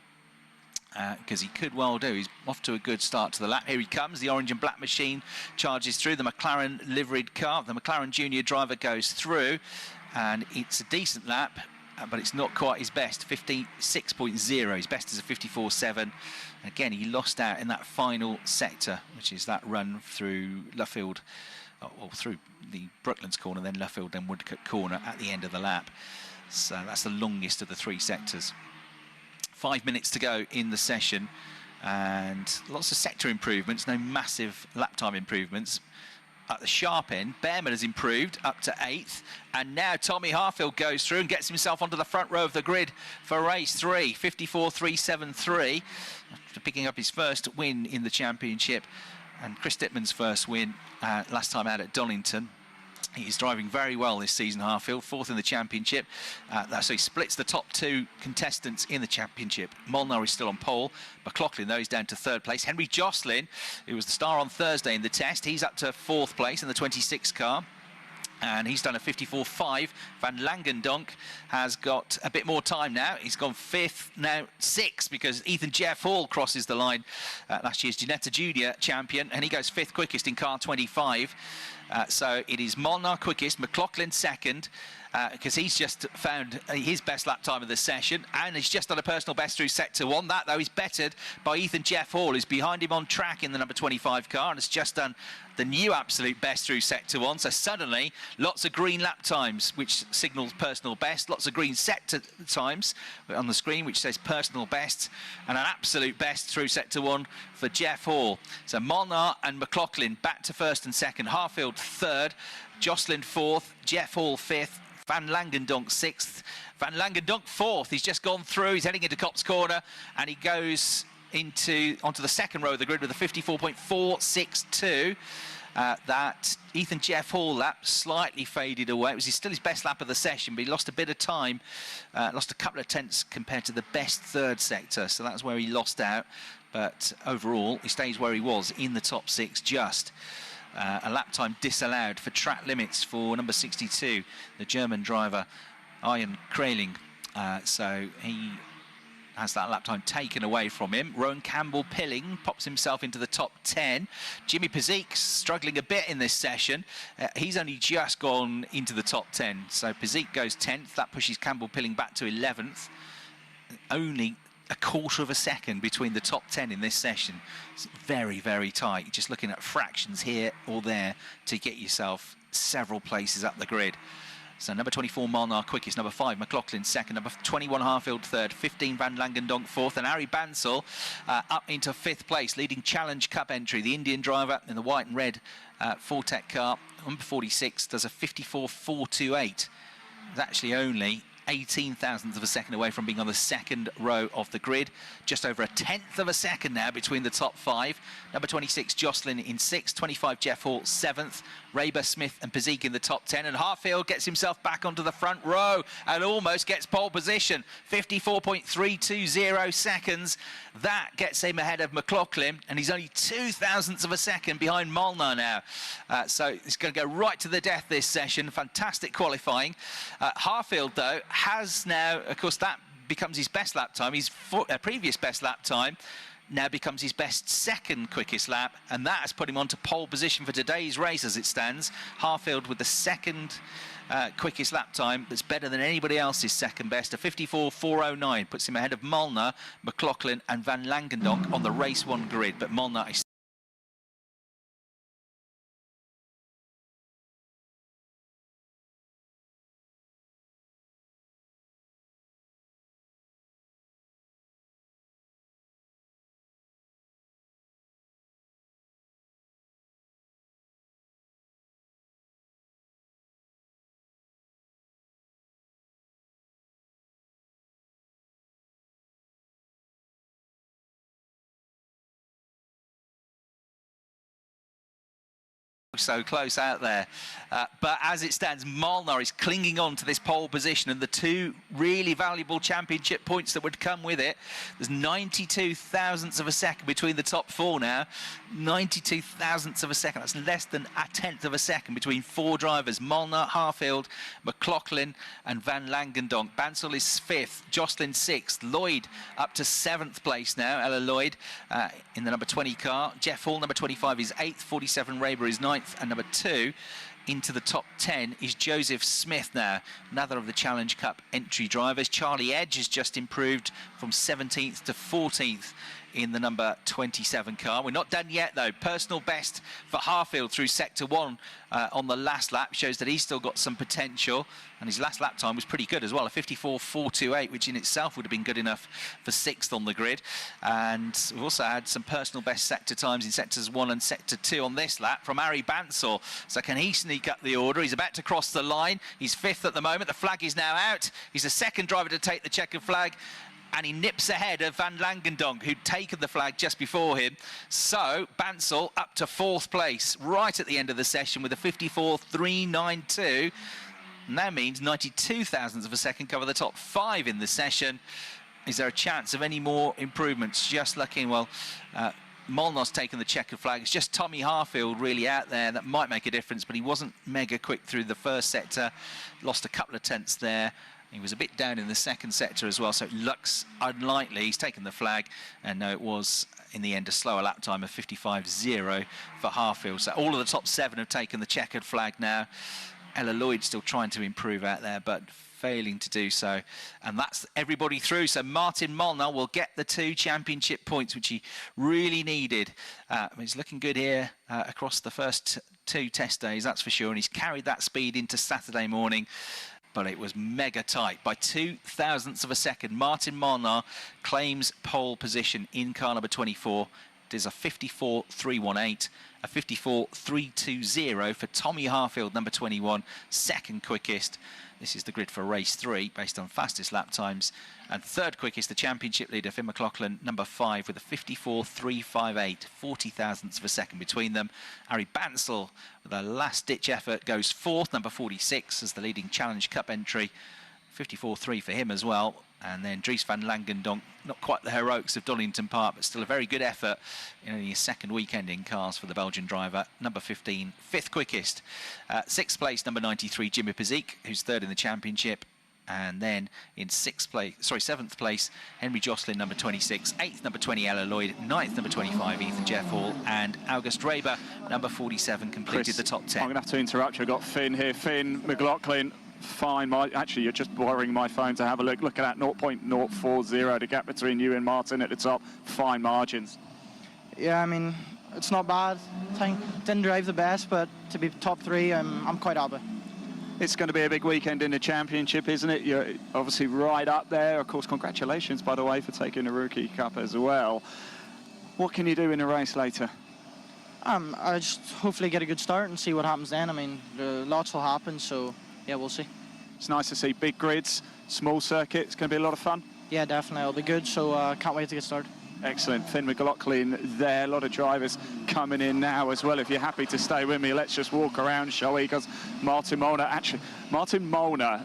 Because he could well do. He's off to a good start to the lap. Here he comes. The orange and black machine charges through. The McLaren liveried car. The McLaren junior driver goes through, and it's a decent lap, but it's not quite his best. 56.0. His best is a 54.7. Again, he lost out in that final sector, which is that run through Luffield, or through the Brooklands corner, then Luffield, then Woodcote corner at the end of the lap. So that's the longest of the 3 sectors. 5 minutes to go in the session, and lots of sector improvements, no massive lap time improvements. at the sharp end. Behrman has improved up to 8th. And now Tommy Harfield goes through and gets himself onto the front row of the grid for race 3, 54.373, after picking up his first win in the championship. And Chris Dittman's first win last time out at Donington. He's driving very well this season, Harfield, 4th in the championship. So he splits the top 2 contestants in the championship. Molnar is still on pole. McLaughlin, though, is down to 3rd place. Henry Jocelyn, who was the star on Thursday in the test, he's up to 4th place in the 26 car. And he's done a 54.5. Van Langendonk has got a bit more time now. He's gone 5th, now 6th, because Ethan Jeff Hall crosses the line. Last year's Ginetta Junior champion, and he goes 5th quickest in car 25. So it is Molnar quickest, McLaughlin 2nd, because he's just found his best lap time of the session, and he's just done a personal best through Sector 1. That, though, is bettered by Ethan Jeff Hall, who's behind him on track in the number 25 car, and has just done the new absolute best through Sector 1. So suddenly, lots of green lap times, which signals personal best, lots of green sector times on the screen, which says personal best, and an absolute best through Sector 1 for Jeff Hall. So Molnar and McLaughlin back to 1st and 2nd, Harfield 3rd, Jocelyn 4th, Jeff Hall 5th, Van Langendonk 6th, Van Langendonk 4th. He's just gone through, he's heading into Copse Corner, and he goes onto the 2nd row of the grid with a 54.462. That Ethan Jeff Hall lap slightly faded away. It was still his best lap of the session, but he lost a bit of time, lost a couple of tenths compared to the best 3rd sector, so that's where he lost out. But overall, he stays where he was in the top 6 just. A lap time disallowed for track limits for number 62, the German driver, Ian Kraling. So he has that lap time taken away from him. Rowan Campbell-Pilling pops himself into the top 10. Jimmy Pezik struggling a bit in this session. He's only just gone into the top 10. So Pezik goes 10th. That pushes Campbell-Pilling back to 11th. Only a quarter of a second between the top 10 in this session. It's very, very tight. You're just looking at fractions here or there to get yourself several places up the grid. So number 24, Molnar quickest, number 5, McLaughlin 2nd, number 21, Harfield 3rd, 15, Van Langendonk 4th, and Harry Bansal up into 5th place, leading Challenge Cup entry. The Indian driver in the white and red Fortec car, number 46, does a 54.428. It's actually only 18 thousandths of a second away from being on the 2nd row of the grid. Just over a 10th of a second now between the top 5. Number 26, Jocelyn in 6th, 25, Jeff Hall 7th, Raber, Smith and Pezik in the top 10, and Harfield gets himself back onto the front row and almost gets pole position. 54.320 seconds. That gets him ahead of McLaughlin, and he's only 2 thousandths of a second behind Molnar now. So it's going to go right to the death this session. Fantastic qualifying. Harfield, though, has now, of course, that becomes his best lap time. His previous best lap time now becomes his best 2nd quickest lap, and that has put him onto pole position for today's race as it stands. Harfield with the 2nd quickest lap time that's better than anybody else's 2nd best, a 54.409, puts him ahead of Molnar, McLaughlin and Van Langendonk on the race 1 grid, but Molnar is so close out there, but as it stands, Molnar is clinging on to this pole position, and the 2 really valuable championship points that would come with it. There's 92 thousandths of a second between the top 4 now. 92 thousandths of a second. That's less than a 10th of a second between 4 drivers: Molnar, Harfield, McLaughlin and Van Langendonk. Bansal is 5th, Jocelyn 6th, Lloyd up to 7th place now, Ella Lloyd in the number 20 car. Jeff Hall, number 25, is 8th, 47 Raber is 9th, and number 2 into the top 10 is Joseph Smith now, another of the Challenge Cup entry drivers. Charlie Edge has just improved from 17th to 14th in the number 27 car. We're not done yet, though. Personal best for Harfield through Sector 1 on the last lap shows that he's still got some potential, and his last lap time was pretty good as well, a 54.428, which in itself would have been good enough for 6th on the grid. And we've also had some personal best sector times in Sectors 1 and Sector 2 on this lap from Harry Bansal. So can he sneak up the order? He's about to cross the line. He's 5th at the moment. The flag is now out. He's the second driver to take the checkered flag, and he nips ahead of Van Langendonk, who'd taken the flag just before him. So Bansal up to 4th place right at the end of the session with a 54.392. And that means 92 thousandths of a second cover the top 5 in the session. Is there a chance of any more improvements? Just looking, well, Molnar's taken the checkered flag. It's just Tommy Harfield really out there that might make a difference, but he wasn't mega quick through the first sector. Lost a couple of tenths there. He was a bit down in the second sector as well, so it looks unlikely. He's taken the flag, and no, it was, in the end, a slower lap time of 55.0 for Harfield. So all of the top 7 have taken the checkered flag now. Ella Lloyd still trying to improve out there, but failing to do so. And that's everybody through. So Martin Molnar will get the 2 championship points, which he really needed. He's looking good here across the first 2 test days, that's for sure. And he's carried that speed into Saturday morning. But it was mega tight by 2 thousandths of a second. Martin Molnar claims pole position in car number 24. It is a 54.318, a 54.320 for Tommy Harfield, number 21, second quickest. This is the grid for race 3 based on fastest lap times. And third quickest, the championship leader, Finn McLaughlin, number 5, with a 54.358, 40 thousandths of a second between them. Harry Bansal, with a last-ditch effort, goes 4th, number 46, as the leading Challenge Cup entry. 54.3 for him as well. And then Dries van Langendonk, not quite the heroics of Donington Park, but still a very good effort in only his second weekend in cars for the Belgian driver. Number 15, 5th quickest. 6th place, number 93, Jimmy Pazik, who's 3rd in the championship. And then in 7th place, Henry Jocelyn, number 26, 8th, number 20, Ella Lloyd, 9th, number 25, Ethan Jeff Hall, and August Raber, number 47, completed Chris, the top 10. I'm going to have to interrupt you. I've got Finn here. Finn McLaughlin. Fine. Actually, you're just borrowing my phone to have a look. Look at that, 0.040, the gap between you and Martin at the top. Fine margins. Yeah, I mean, it's not bad. Didn't drive the best, but to be top 3, I'm quite happy. It's going to be a big weekend in the championship, isn't it? You're obviously right up there. Of course, congratulations, by the way, for taking the Rookie Cup as well. What can you do in a race later? I just hopefully get a good start and see what happens then. I mean, lots will happen, so yeah, we'll see. It's nice to see big grids, small circuit. It's going to be a lot of fun. Yeah, definitely. It'll be good, so can't wait to get started. Excellent. Finn McLaughlin there. A lot of drivers coming in now as well. If you're happy to stay with me, let's just walk around, shall we? Because Martin Molnar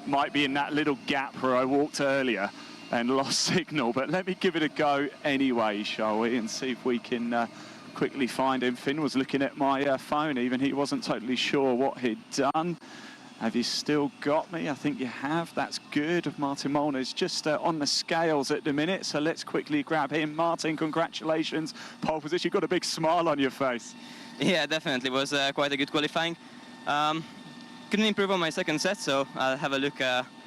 might be in that little gap where I walked earlier and lost signal. But let me give it a go anyway, shall we? And see if we can quickly find him. Finn was looking at my phone. Even he wasn't totally sure what he'd done. Have you still got me? I think you have. That's good. Martin Molnar is just on the scales at the minute, so let's quickly grab him. Martin, congratulations. Pole position. You've got a big smile on your face. Yeah, definitely. It was quite a good qualifying. Couldn't improve on my second set, so I'll have a look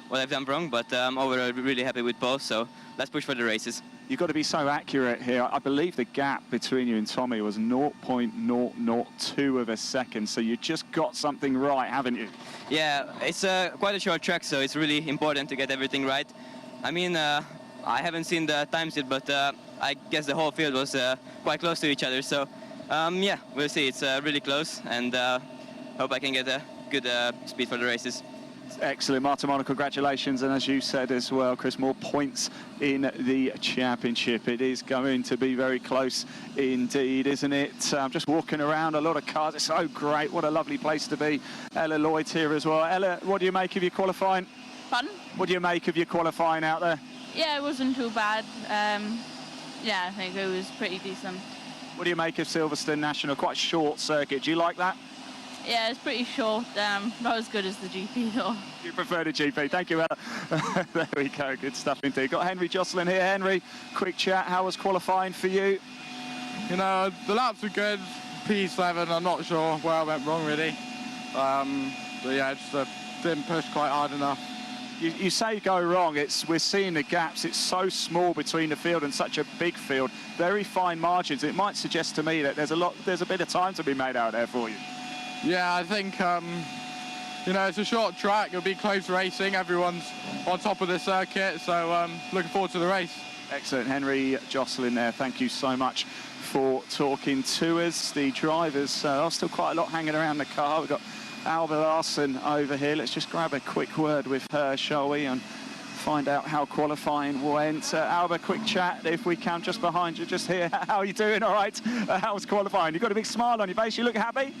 what I've done wrong, but overall really happy with both, so let's push for the races. You've got to be so accurate here. I believe the gap between you and Tommy was 0.002 of a second, so you just got something right, haven't you? Yeah, it's quite a short track, so it's really important to get everything right. I mean, I haven't seen the times yet, but I guess the whole field was quite close to each other, so yeah, we'll see. It's really close, and hope I can get a good speed for the races. Excellent. Martin Molnar, congratulations. And as you said as well, Chris, more points in the championship. It is going to be very close indeed, isn't it? I'm just walking around, a lot of cars. It's so great. What a lovely place to be. Ella Lloyd's here as well. Ella, what do you make of your qualifying? Pardon? What do you make of your qualifying out there? Yeah, it wasn't too bad. Yeah, I think it was pretty decent. What do you make of Silverstone National? Quite short circuit. Do you like that? Yeah, it's pretty short. Not as good as the GP, though. You prefer the GP. Thank you, Ella. There we go. Good stuff indeed. Got Henry Jocelyn here. Henry, quick chat. How was qualifying for you? You know, the laps were good. P7, I'm not sure where I went wrong, really. But yeah, just didn't push quite hard enough. you say go wrong. We're seeing the gaps. It's so small between the field and such a big field. Very fine margins. It might suggest to me that there's a bit of time to be made out there for you. Yeah, I think you know, it's a short track. It'll be close racing. Everyone's on top of the circuit, so looking forward to the race. Excellent, Henry Jocelyn there. Thank you so much for talking to us. The drivers are still quite a lot hanging around the car. We've got Alba Larson over here. Let's just grab a quick word with her, shall we, and find out how qualifying went. Alba, quick chat if we can, just behind you, just here. How are you doing? All right. How was qualifying? You've got a big smile on your face. You look happy?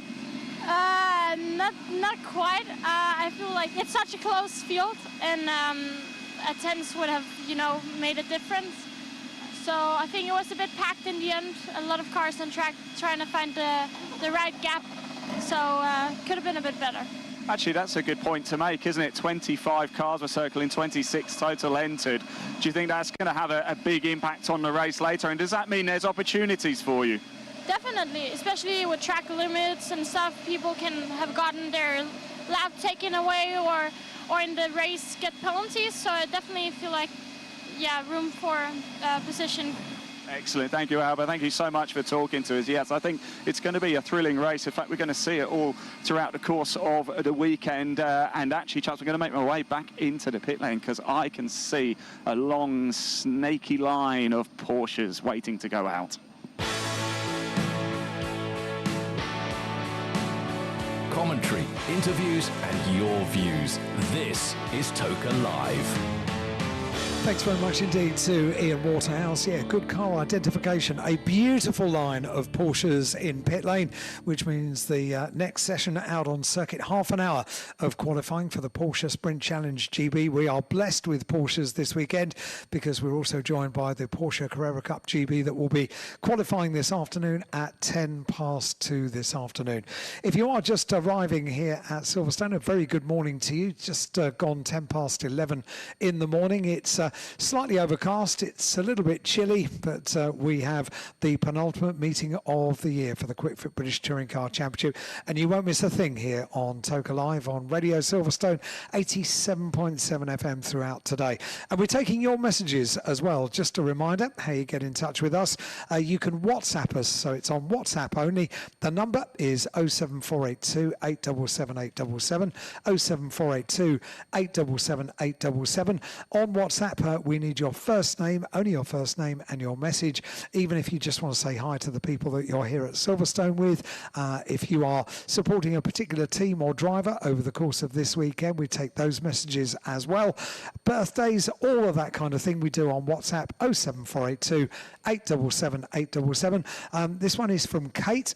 Not quite. I feel like it's such a close field, and attempts would have, you know, made a difference. So I think it was a bit packed in the end. A lot of cars on track trying to find the right gap. So could have been a bit better. Actually, that's a good point to make, isn't it? 25 cars were circling, 26 total entered. Do you think that's going to have a big impact on the race later? And does that mean there's opportunities for you? Definitely, especially with track limits and stuff. People can have gotten their lap taken away or in the race get penalties. So I definitely feel like, yeah, room for position. Excellent. Thank you, Alba. Thank you so much for talking to us. Yes, I think it's going to be a thrilling race. In fact, we're going to see it all throughout the course of the weekend. And actually, Charles, we're going to make my way back into the pit lane because I can see a long, snaky line of Porsches waiting to go out. Commentary, interviews, and your views. This is Toka Live. Thanks very much indeed to Ian Waterhouse. Yeah, good car identification. A beautiful line of Porsches in pit lane, which means the next session out on circuit, half an hour of qualifying for the Porsche Sprint Challenge GB. We are blessed with Porsches this weekend because we're also joined by the Porsche Carrera Cup GB that will be qualifying this afternoon at 2:10 this afternoon. If you are just arriving here at Silverstone, a very good morning to you. Just gone 11:10 in the morning. It's slightly overcast, it's a little bit chilly, but we have the penultimate meeting of the year for the Quick Fit British Touring Car Championship, and you won't miss a thing here on Toka Live on Radio Silverstone 87.7 FM throughout today. And we're taking your messages as well. Just a reminder how you get in touch with us. You can WhatsApp us, so it's on WhatsApp only. The number is 07482 877 877, 07482 877 877. On WhatsApp, we need your first name, only your first name and your message, even if you just want to say hi to the people that you're here at Silverstone with. If you are supporting a particular team or driver over the course of this weekend, we take those messages as well. Birthdays, all of that kind of thing we do on WhatsApp, 07482 877 877. This one is from Kate.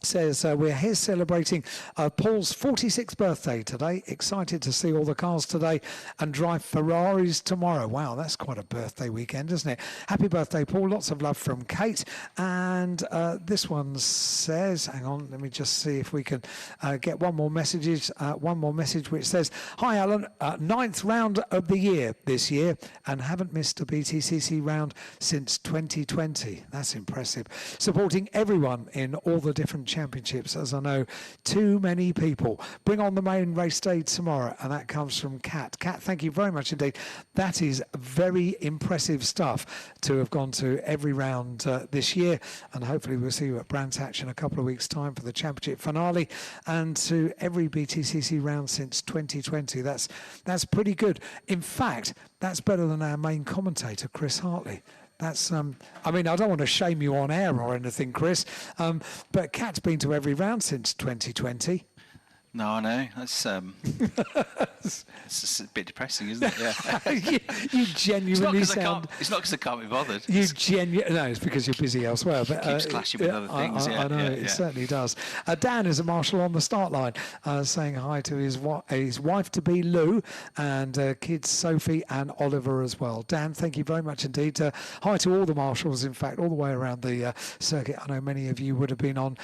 Says we're here celebrating Paul's 46th birthday today. Excited to see all the cars today and drive Ferraris tomorrow. Wow, that's quite a birthday weekend, isn't it? Happy birthday, Paul. Lots of love from Kate. And this one says, hang on, let me just see if we can get one more message which says, hi Alan, 9th round of the year this year and haven't missed a BTCC round since 2020. That's impressive. Supporting everyone in all the different championships, as I know too many people. Bring on the main race day tomorrow, and that comes from Kat. Kat, thank you very much indeed. That is very impressive stuff to have gone to every round this year, and hopefully we'll see you at Brands Hatch in a couple of weeks' time for the championship finale, and to every BTCC round since 2020. That's pretty good. In fact, that's better than our main commentator, Chris Hartley. That's, I mean, I don't want to shame you on air or anything, Chris, but Kat's been to every round since 2020. No, I know. That's it's a bit depressing, isn't it? Yeah. you genuinely sound... It's not because I can't be bothered. No, it's because you're busy elsewhere. But, it keeps clashing with other things. I know, it certainly does. Dan is a marshal on the start line, saying hi to his wife-to-be, Lou, and kids Sophie and Oliver as well. Dan, thank you very much indeed. Hi to all the marshals, in fact, all the way around the circuit. I know many of you would have been on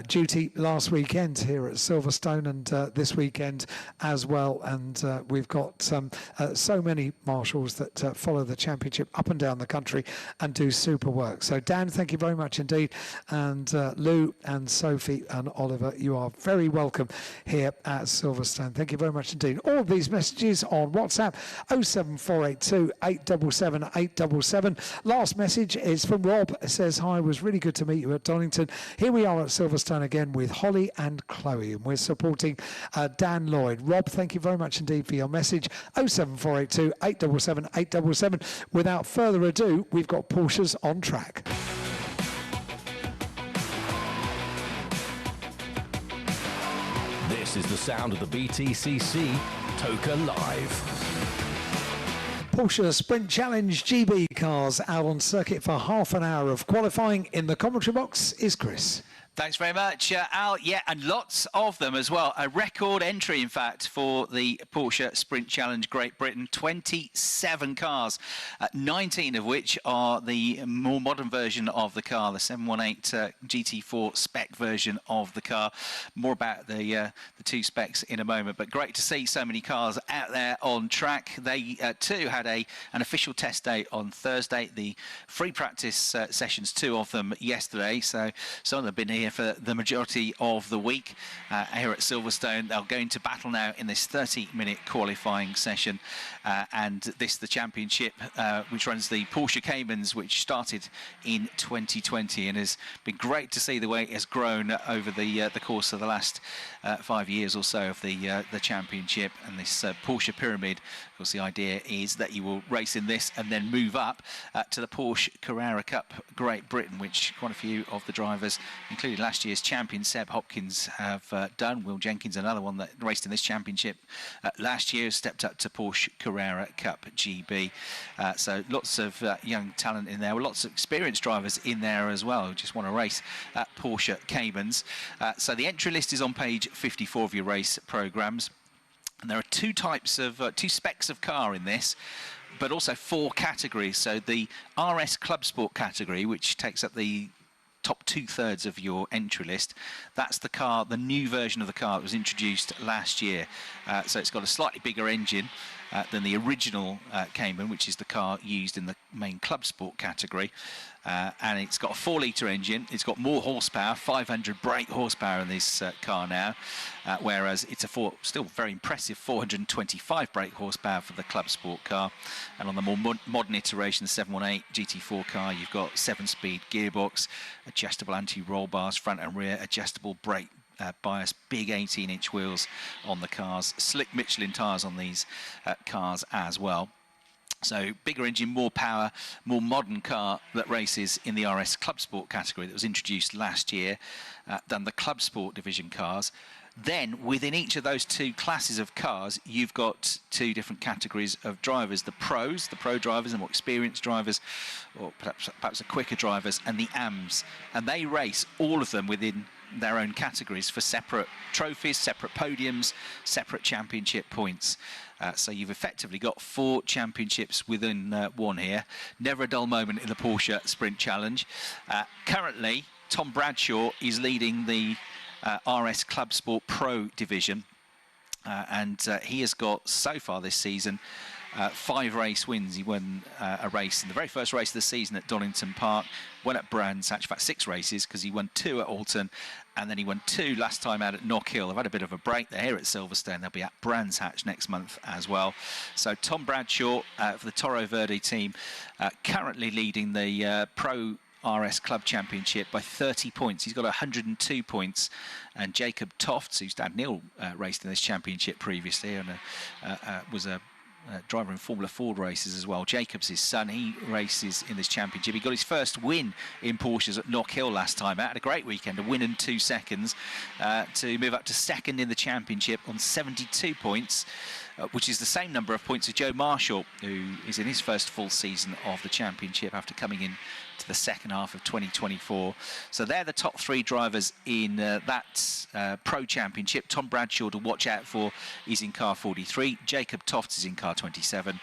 duty last weekend here at Silverstone, and this weekend as well. And we've got so many marshals that follow the championship up and down the country and do super work. So Dan, thank you very much indeed. And Lou and Sophie and Oliver, you are very welcome here at Silverstone. Thank you very much indeed. All of these messages on WhatsApp 07482 877 877. Last message is from Rob. It says, hi, it was really good to meet you at Donington. Here we are at Silverstone again with Holly and Chloe, and we're supporting Dan Lloyd. Rob, thank you very much indeed for your message. 07482 877 877. Without further ado, we've got Porsches on track. This is the sound of the BTCC Toka Live. Porsche Sprint Challenge GB cars out on circuit for half an hour of qualifying. In the commentary box is Chris. Thanks very much, Al. Yeah, and lots of them as well. A record entry, in fact, for the Porsche Sprint Challenge Great Britain. 27 cars, 19 of which are the more modern version of the car, the 718 GT4 spec version of the car. More about the two specs in a moment, but great to see so many cars out there on track. They too had an official test day on Thursday. The free practice sessions, 2 of them yesterday, so some of them have been here for the majority of the week here at Silverstone. They'll go into battle now in this 30-minute qualifying session, and this the championship which runs the Porsche Caymans, which started in 2020 and has been great to see the way it has grown over the course of the last 5 years or so of the championship. And this Porsche Pyramid, of course, the idea is that you will race in this and then move up to the Porsche Carrera Cup Great Britain, which quite a few of the drivers, including last year's champion Seb Hopkins, have done. Will Jenkins, another one that raced in this championship last year, stepped up to Porsche Carrera Cup GB. So lots of young talent in there, with lots of experienced drivers in there as well who just want to race at Porsche Caymans. So the entry list is on page 54 of your race programmes. And there are two specs of car in this, but also 4 categories. So the RS Club Sport category, which takes up the top 2/3 of your entry list, that's the car, the new version of the car that was introduced last year. So it's got a slightly bigger engine than the original Cayman, which is the car used in the main Club Sport category. And it's got a 4-litre engine. It's got more horsepower, 500 brake horsepower in this car now, whereas it's a still very impressive 425 brake horsepower for the Club Sport car. And on the more modern iteration, the 718 GT4 car, you've got 7-speed gearbox, adjustable anti-roll bars, front and rear, adjustable brake bias, big 18-inch wheels on the cars, slick Michelin tyres on these cars as well. So bigger engine, more power, more modern car that races in the RS Club Sport category that was introduced last year than the Club Sport division cars. Then within each of those 2 classes of cars, you've got 2 different categories of drivers: the pros, the pro drivers, and more experienced drivers, or perhaps the quicker drivers, and the AMs. And they race, all of them, within their own categories for separate trophies, separate podiums, separate championship points. So you've effectively got 4 championships within one here. Never a dull moment in the Porsche Sprint Challenge. Currently, Tom Bradshaw is leading the RS Club Sport Pro division, and he has got, so far this season, 5 race wins. He won a race in the very first race of the season at Donington Park, won at Brands Hatch, in fact 6 races, because he won 2 at Alton, and then he won 2 last time out at Knock Hill. They've had a bit of a break. They're here at Silverstone. They'll be at Brands Hatch next month as well. So Tom Bradshaw for the Toro Verde team, currently leading the Pro RS Club Championship by 30 points. He's got 102 points. And Jacob Tofts, whose dad Neil raced in this championship previously and was a driver in Formula Ford races as well. Jacob's his son. He races in this championship. He got his first win in Porsches at Knock Hill last time out. Had a great weekend, a win and 2 seconds to move up to 2nd in the championship on 72 points, which is the same number of points as Joe Marshall, who is in his first full season of the championship after coming in to the second half of 2024. So they're the top 3 drivers in that Pro Championship. Tom Bradshaw to watch out for is in car 43. Jacob Tofts is in car 27.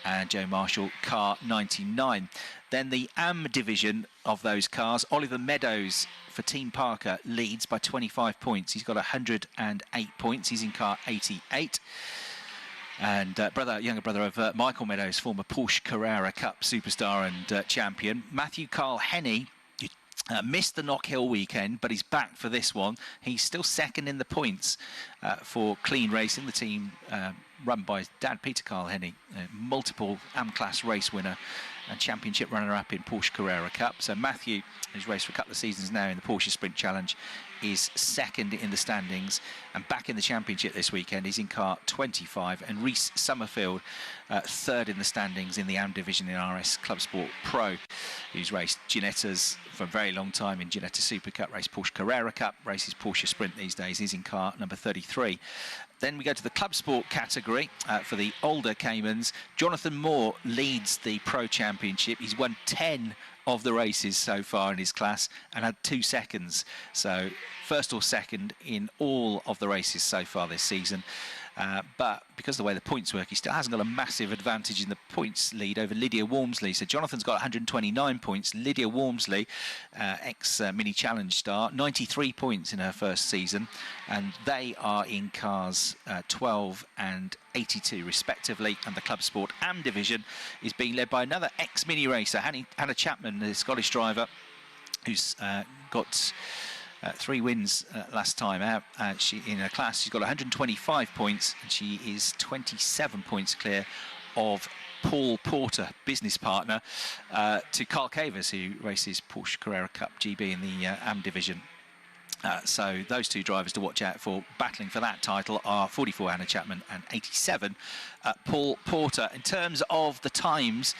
And Joe Marshall, car 99. Then the AM division of those cars, Oliver Meadows for Team Parker leads by 25 points. He's got 108 points. He's in car 88. And younger brother of Michael Meadows, former Porsche Carrera Cup superstar and champion. Matthew Carl Henney missed the Knock Hill weekend, but he's back for this one. He's still second in the points for Clean Racing, the team run by his dad, Peter Carl Henney, multiple AM-class race winner and championship runner-up in Porsche Carrera Cup. So Matthew, who's raced for a couple of seasons now in the Porsche Sprint Challenge, is second in the standings and back in the championship this weekend. He's in car 25, and Reece Summerfield third in the standings in the AM division in RS Club Sport Pro, who's raced Ginettas for a very long time in Ginetta Super Cup, raced Porsche Carrera Cup, races Porsche Sprint these days. He's in car number 33. Then we go to the Club Sport category for the older Caymans. Jonathan Moore leads the Pro Championship. He's won 10 of the races so far in his class and had 2 seconds. So first or second in all of the races so far this season. But because of the way the points work, he still hasn't got a massive advantage in the points lead over Lydia Walmsley. So Jonathan's got 129 points. Lydia Walmsley, ex-Mini Challenge star, 93 points in her first season. And they are in cars 12 and 82 respectively. And the Club Sport AM division is being led by another ex-Mini racer, Hannah Chapman, the Scottish driver, who's got 3 wins last time out. In her class, she's got 125 points, and she is 27 points clear of Paul Porter, business partner, to Carl Cavers, who races Porsche Carrera Cup GB in the AM division. So those 2 drivers to watch out for battling for that title are 44 Hannah Chapman and 87 Paul Porter. In terms of the times,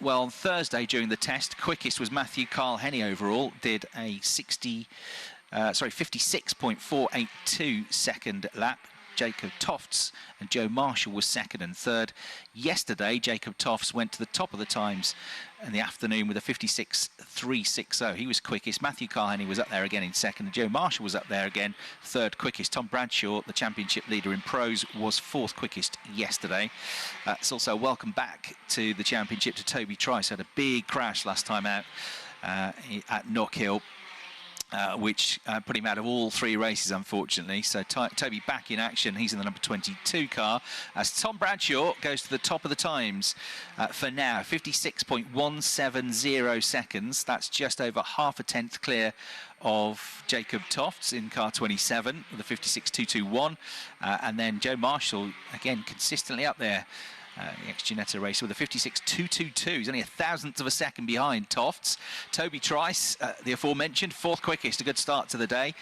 well, on Thursday during the test, quickest was Matthew Carl Henney overall, did a 56.482 second lap. Jacob Tofts and Joe Marshall was second and third. Yesterday, Jacob Tofts went to the top of the times in the afternoon with a 56.360. He was quickest. Matthew Carhenney was up there again in second, and Joe Marshall was up there again, third quickest. Tom Bradshaw, the championship leader in pros, was fourth quickest yesterday. It's also a welcome back to the championship to Toby Trice. Had a big crash last time out at Knock Hill, which put him out of all 3 races, unfortunately. So Toby back in action. He's in the number 22 car, as Tom Bradshaw goes to the top of the times for now. 56.170 seconds. That's just over half a tenth clear of Jacob Tofts in car 27 with a 56.221. And then Joe Marshall, again, consistently up there. The ex-Ginetta racer with a 56.222. He's only a thousandth of a second behind Tofts. Toby Trice, the aforementioned, fourth quickest. A good start to the day.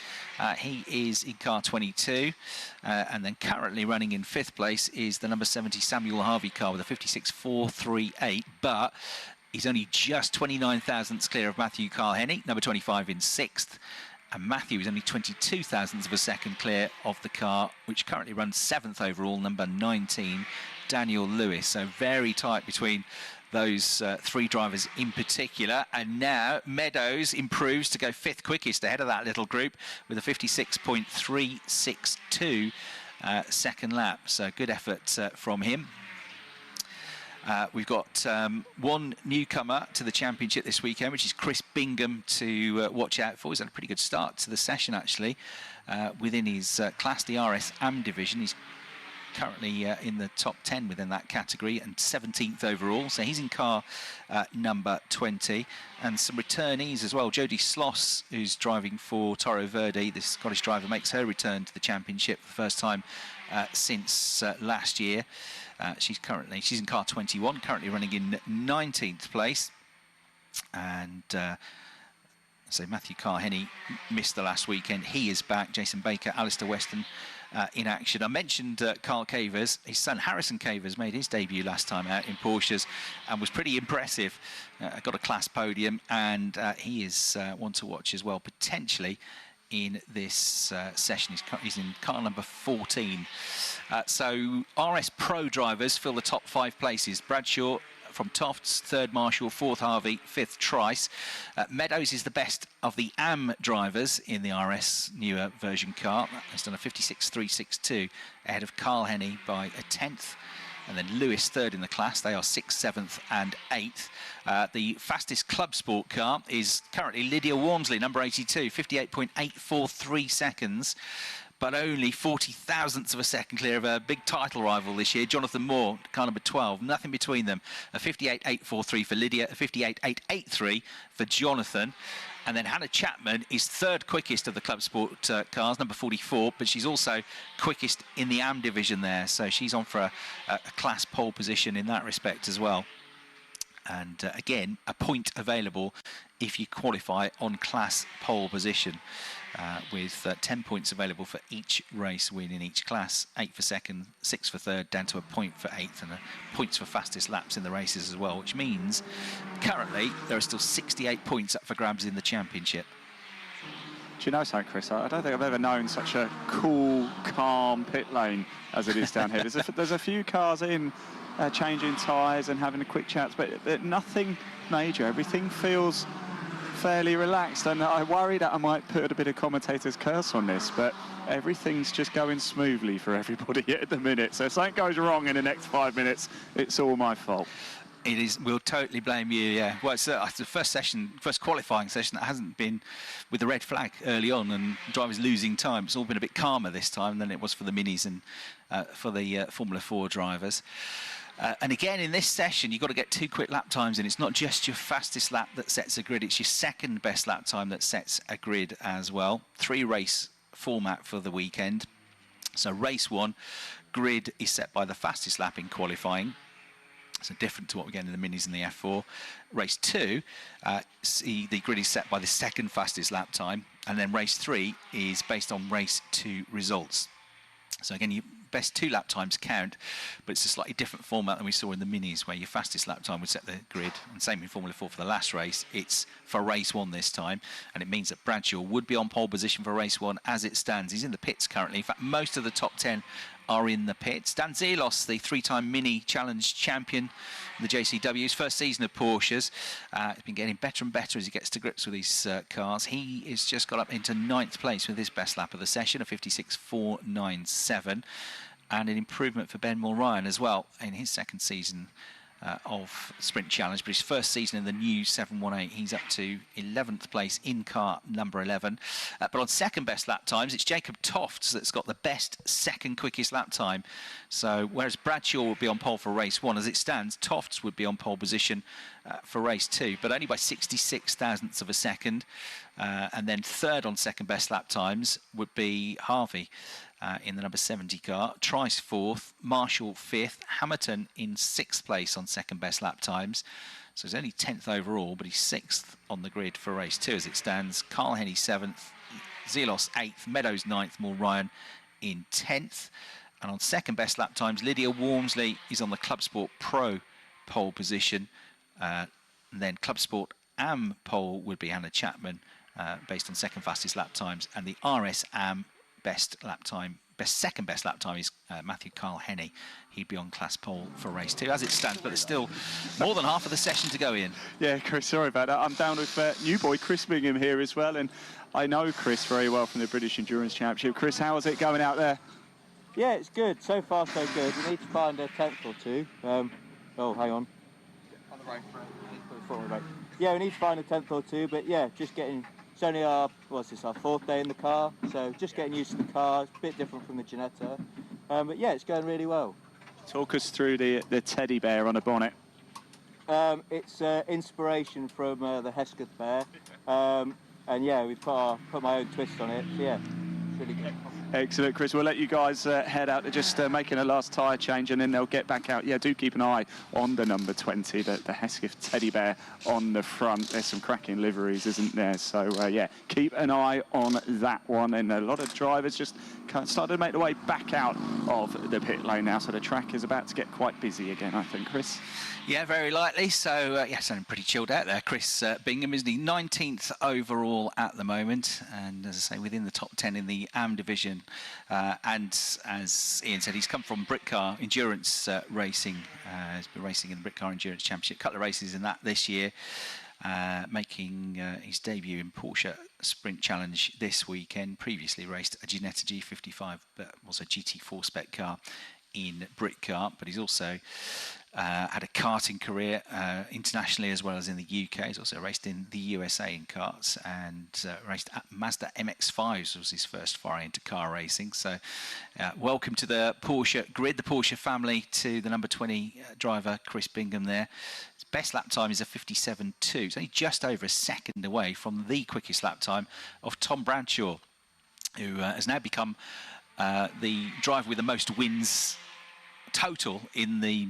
He is in car 22. And then currently running in 5th place is the number 70 Samuel Harvey car with a 56.438. But he's only just 29 thousandths clear of Matthew Carl-Henney, number 25 in 6th. And Matthew is only 22 thousandths of a second clear of the car, which currently runs 7th overall, number 19, Daniel Lewis. So very tight between those 3 drivers in particular. And now Meadows improves to go 5th quickest ahead of that little group with a 56.362 second lap. So good effort from him. We've got one newcomer to the championship this weekend, which is Chris Bingham to watch out for. He's had a pretty good start to the session, actually, within his class, the RS AM division. He's currently in the top 10 within that category and 17th overall. So he's in car number 20. And some returnees as well. Jodie Sloss, who's driving for Toro Verde, this Scottish driver, makes her return to the championship for the first time since last year. She's in car 21, currently running in 19th place. And so Matthew Carl-Henney missed the last weekend. He is back. Jason Baker, Alistair Weston in action. I mentioned Carl Cavers. His son Harrison Cavers made his debut last time out in Porsches and was pretty impressive. Got a class podium, and he is one to watch as well, potentially in this session. He's in car number 14. So RS Pro drivers fill the top 5 places. Bradshaw from Tofts, 3rd Marshall, 4th Harvey, 5th Trice. Meadows is the best of the AM drivers in the RS newer version car. He's done a 56.362 ahead of Carl-Henney by a tenth. and then Lewis third in the class. They are 6th, 7th and 8th. The fastest club sport car is currently Lydia Walmsley, number 82, 58.843 seconds, but only 40 thousandths of a second clear of a big title rival this year, Jonathan Moore, car number 12. Nothing between them. A 58.843 for Lydia, a 58.883 for Jonathan. And then Hannah Chapman is third quickest of the club sport cars, number 44, but she's also quickest in the AM division there. So she's on for a class pole position in that respect as well. And again, a point available if you qualify on class pole position, with 10 points available for each race win in each class, 8 for second, 6 for third, down to a point for 8th, and points for fastest laps in the races as well, which means currently there are still 68 points up for grabs in the championship. Do you know something, Chris? I don't think I've ever known such a cool, calm pit lane as it is down here. There's a few cars in, changing tyres and having a quick chat, but nothing major. Everything feels fairly relaxed, and I worry that I might put a bit of commentator's curse on this, but everything's just going smoothly for everybody at the minute. So if something goes wrong in the next 5 minutes, it's all my fault. It is. We'll totally blame you. Yeah. Well, it's the first qualifying session that hasn't been with the red flag early on and drivers losing time. It's all been a bit calmer this time than it was for the minis and for the Formula 4 drivers. And again, in this session, you've got to get 2 quick lap times, and it's not just your fastest lap that sets a grid, it's your second best lap time that sets a grid as well. 3-race format for the weekend. So race 1, grid is set by the fastest lap in qualifying. So different to what we get in the minis and the F4. Race 2, the grid is set by the second fastest lap time, and then race 3 is based on race 2 results. So again, your best 2 lap times count, but it's a slightly different format than we saw in the minis, where your fastest lap time would set the grid, and same in Formula 4 for the last race. It's for race 1 this time, and it means that Bradshaw would be on pole position for race 1 as it stands. He's in the pits currently. In fact, most of the top 10 are in the pits. Dan Zelos, the 3-time Mini Challenge champion in the JCW's first season of Porsches. He's been getting better and better as he gets to grips with these cars. He has just got up into 9th place with his best lap of the session, a 56.497, and an improvement for Ben Mulryan as well in his second season of Sprint Challenge, but his first season in the new 718, he's up to 11th place in car number 11. But on second best lap times, it's Jacob Tofts that's got the best second quickest lap time. So whereas Bradshaw would be on pole for race 1, as it stands, Tofts would be on pole position for race 2, but only by 66 thousandths of a second. And then third on second best lap times would be Harvey in the number 70 car, Trice 4th, Marshall 5th, Hamilton in 6th place on second best lap times. So he's only 10th overall, but he's 6th on the grid for race 2 as it stands. Carl Henny 7th, Zelos 8th, Meadows 9th, Mulryan in 10th. And on second best lap times, Lydia Walmsley is on the Club Sport Pro pole position. And then Club Sport AM pole would be Hannah Chapman, based on second fastest lap times, and the RS AM second best lap time is Matthew Carl Henny. He'd be on class pole for race 2 as it stands, but there's still more than half of the session to go in. Yeah, Chris, sorry about that. I'm down with new boy Chris Bingham here as well, and I know Chris very well from the British Endurance Championship. Chris, how is it going out there? Yeah, it's good. So far, so good. We need to find a 10th or 2. Oh, hang on. On the right. Yeah, we need to find a 10th or 2, but yeah, just getting... It's only our 4th day in the car, so just getting used to the car. It's a bit different from the Ginetta. But yeah, it's going really well. Talk us through the teddy bear on a bonnet. It's inspiration from the Hesketh bear. And yeah, we put my own twist on it. So yeah, it's really good. Excellent, Chris. We'll let you guys head out to just making a last tyre change, and then they'll get back out. Yeah, do keep an eye on the number 20, the Hesketh teddy bear on the front. There's some cracking liveries, isn't there? So, yeah, keep an eye on that one. And a lot of drivers just started to make their way back out of the pit lane now, so the track is about to get quite busy again, I think, Chris. Yeah, very likely. So, yeah, sounding pretty chilled out there. Chris Bingham, isn't he? 19th overall at the moment. And as I say, within the top 10 in the AM division. And as Ian said, he's come from Britcar Endurance Racing. He's been racing in the Britcar Endurance Championship. A couple of races in that this year. Making his debut in Porsche Sprint Challenge this weekend. Previously raced a Ginetta G55, but also GT4 spec car in Brit Kart, but he's also had a karting career internationally as well as in the UK. He's also raced in the USA in karts and raced at Mazda MX-5s was his first foray into car racing. So welcome to the Porsche grid, the Porsche family, to the number 20 driver, Chris Bingham there. His best lap time is a 57.2. It's only just over a second away from the quickest lap time of Tom Bradshaw, who has now become the driver with the most wins total in the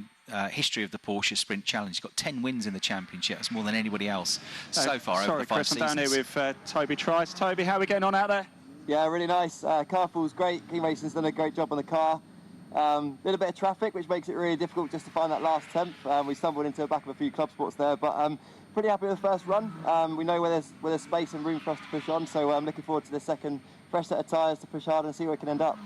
history of the Porsche Sprint Challenge. He's got 10 wins in the championship. That's more than anybody else so far over the 5 seasons. I'm down here with Toby Trice. Toby, how are we getting on out there? Yeah, really nice. Car fall's great. King Racing's done a great job on the car. Little bit of traffic, which makes it really difficult just to find that last tenth. We stumbled into the back of a few club spots there, but pretty happy with the first run. We know where there's space and room for us to push on, so I'm looking forward to the second fresh set of tyres to push hard and see where we can end up.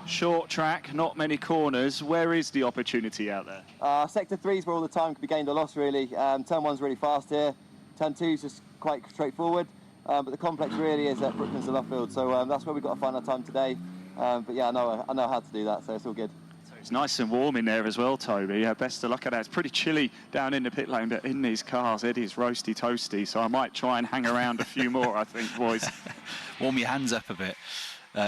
Short track, not many corners. Where is the opportunity out there? Sector 3 is where all the time can be gained or lost, really. Turn 1's really fast here. Turn 2 is just quite straightforward. But the complex really is at Brooklands and Luffield, so that's where we've got to find our time today. But yeah, I know how to do that, so it's all good. So it's nice and warm in there as well, Toby. Yeah, best of luck at that. It's pretty chilly down in the pit lane, but in these cars, it is roasty toasty. So I might try and hang around a few more, I think, boys. Warm your hands up a bit.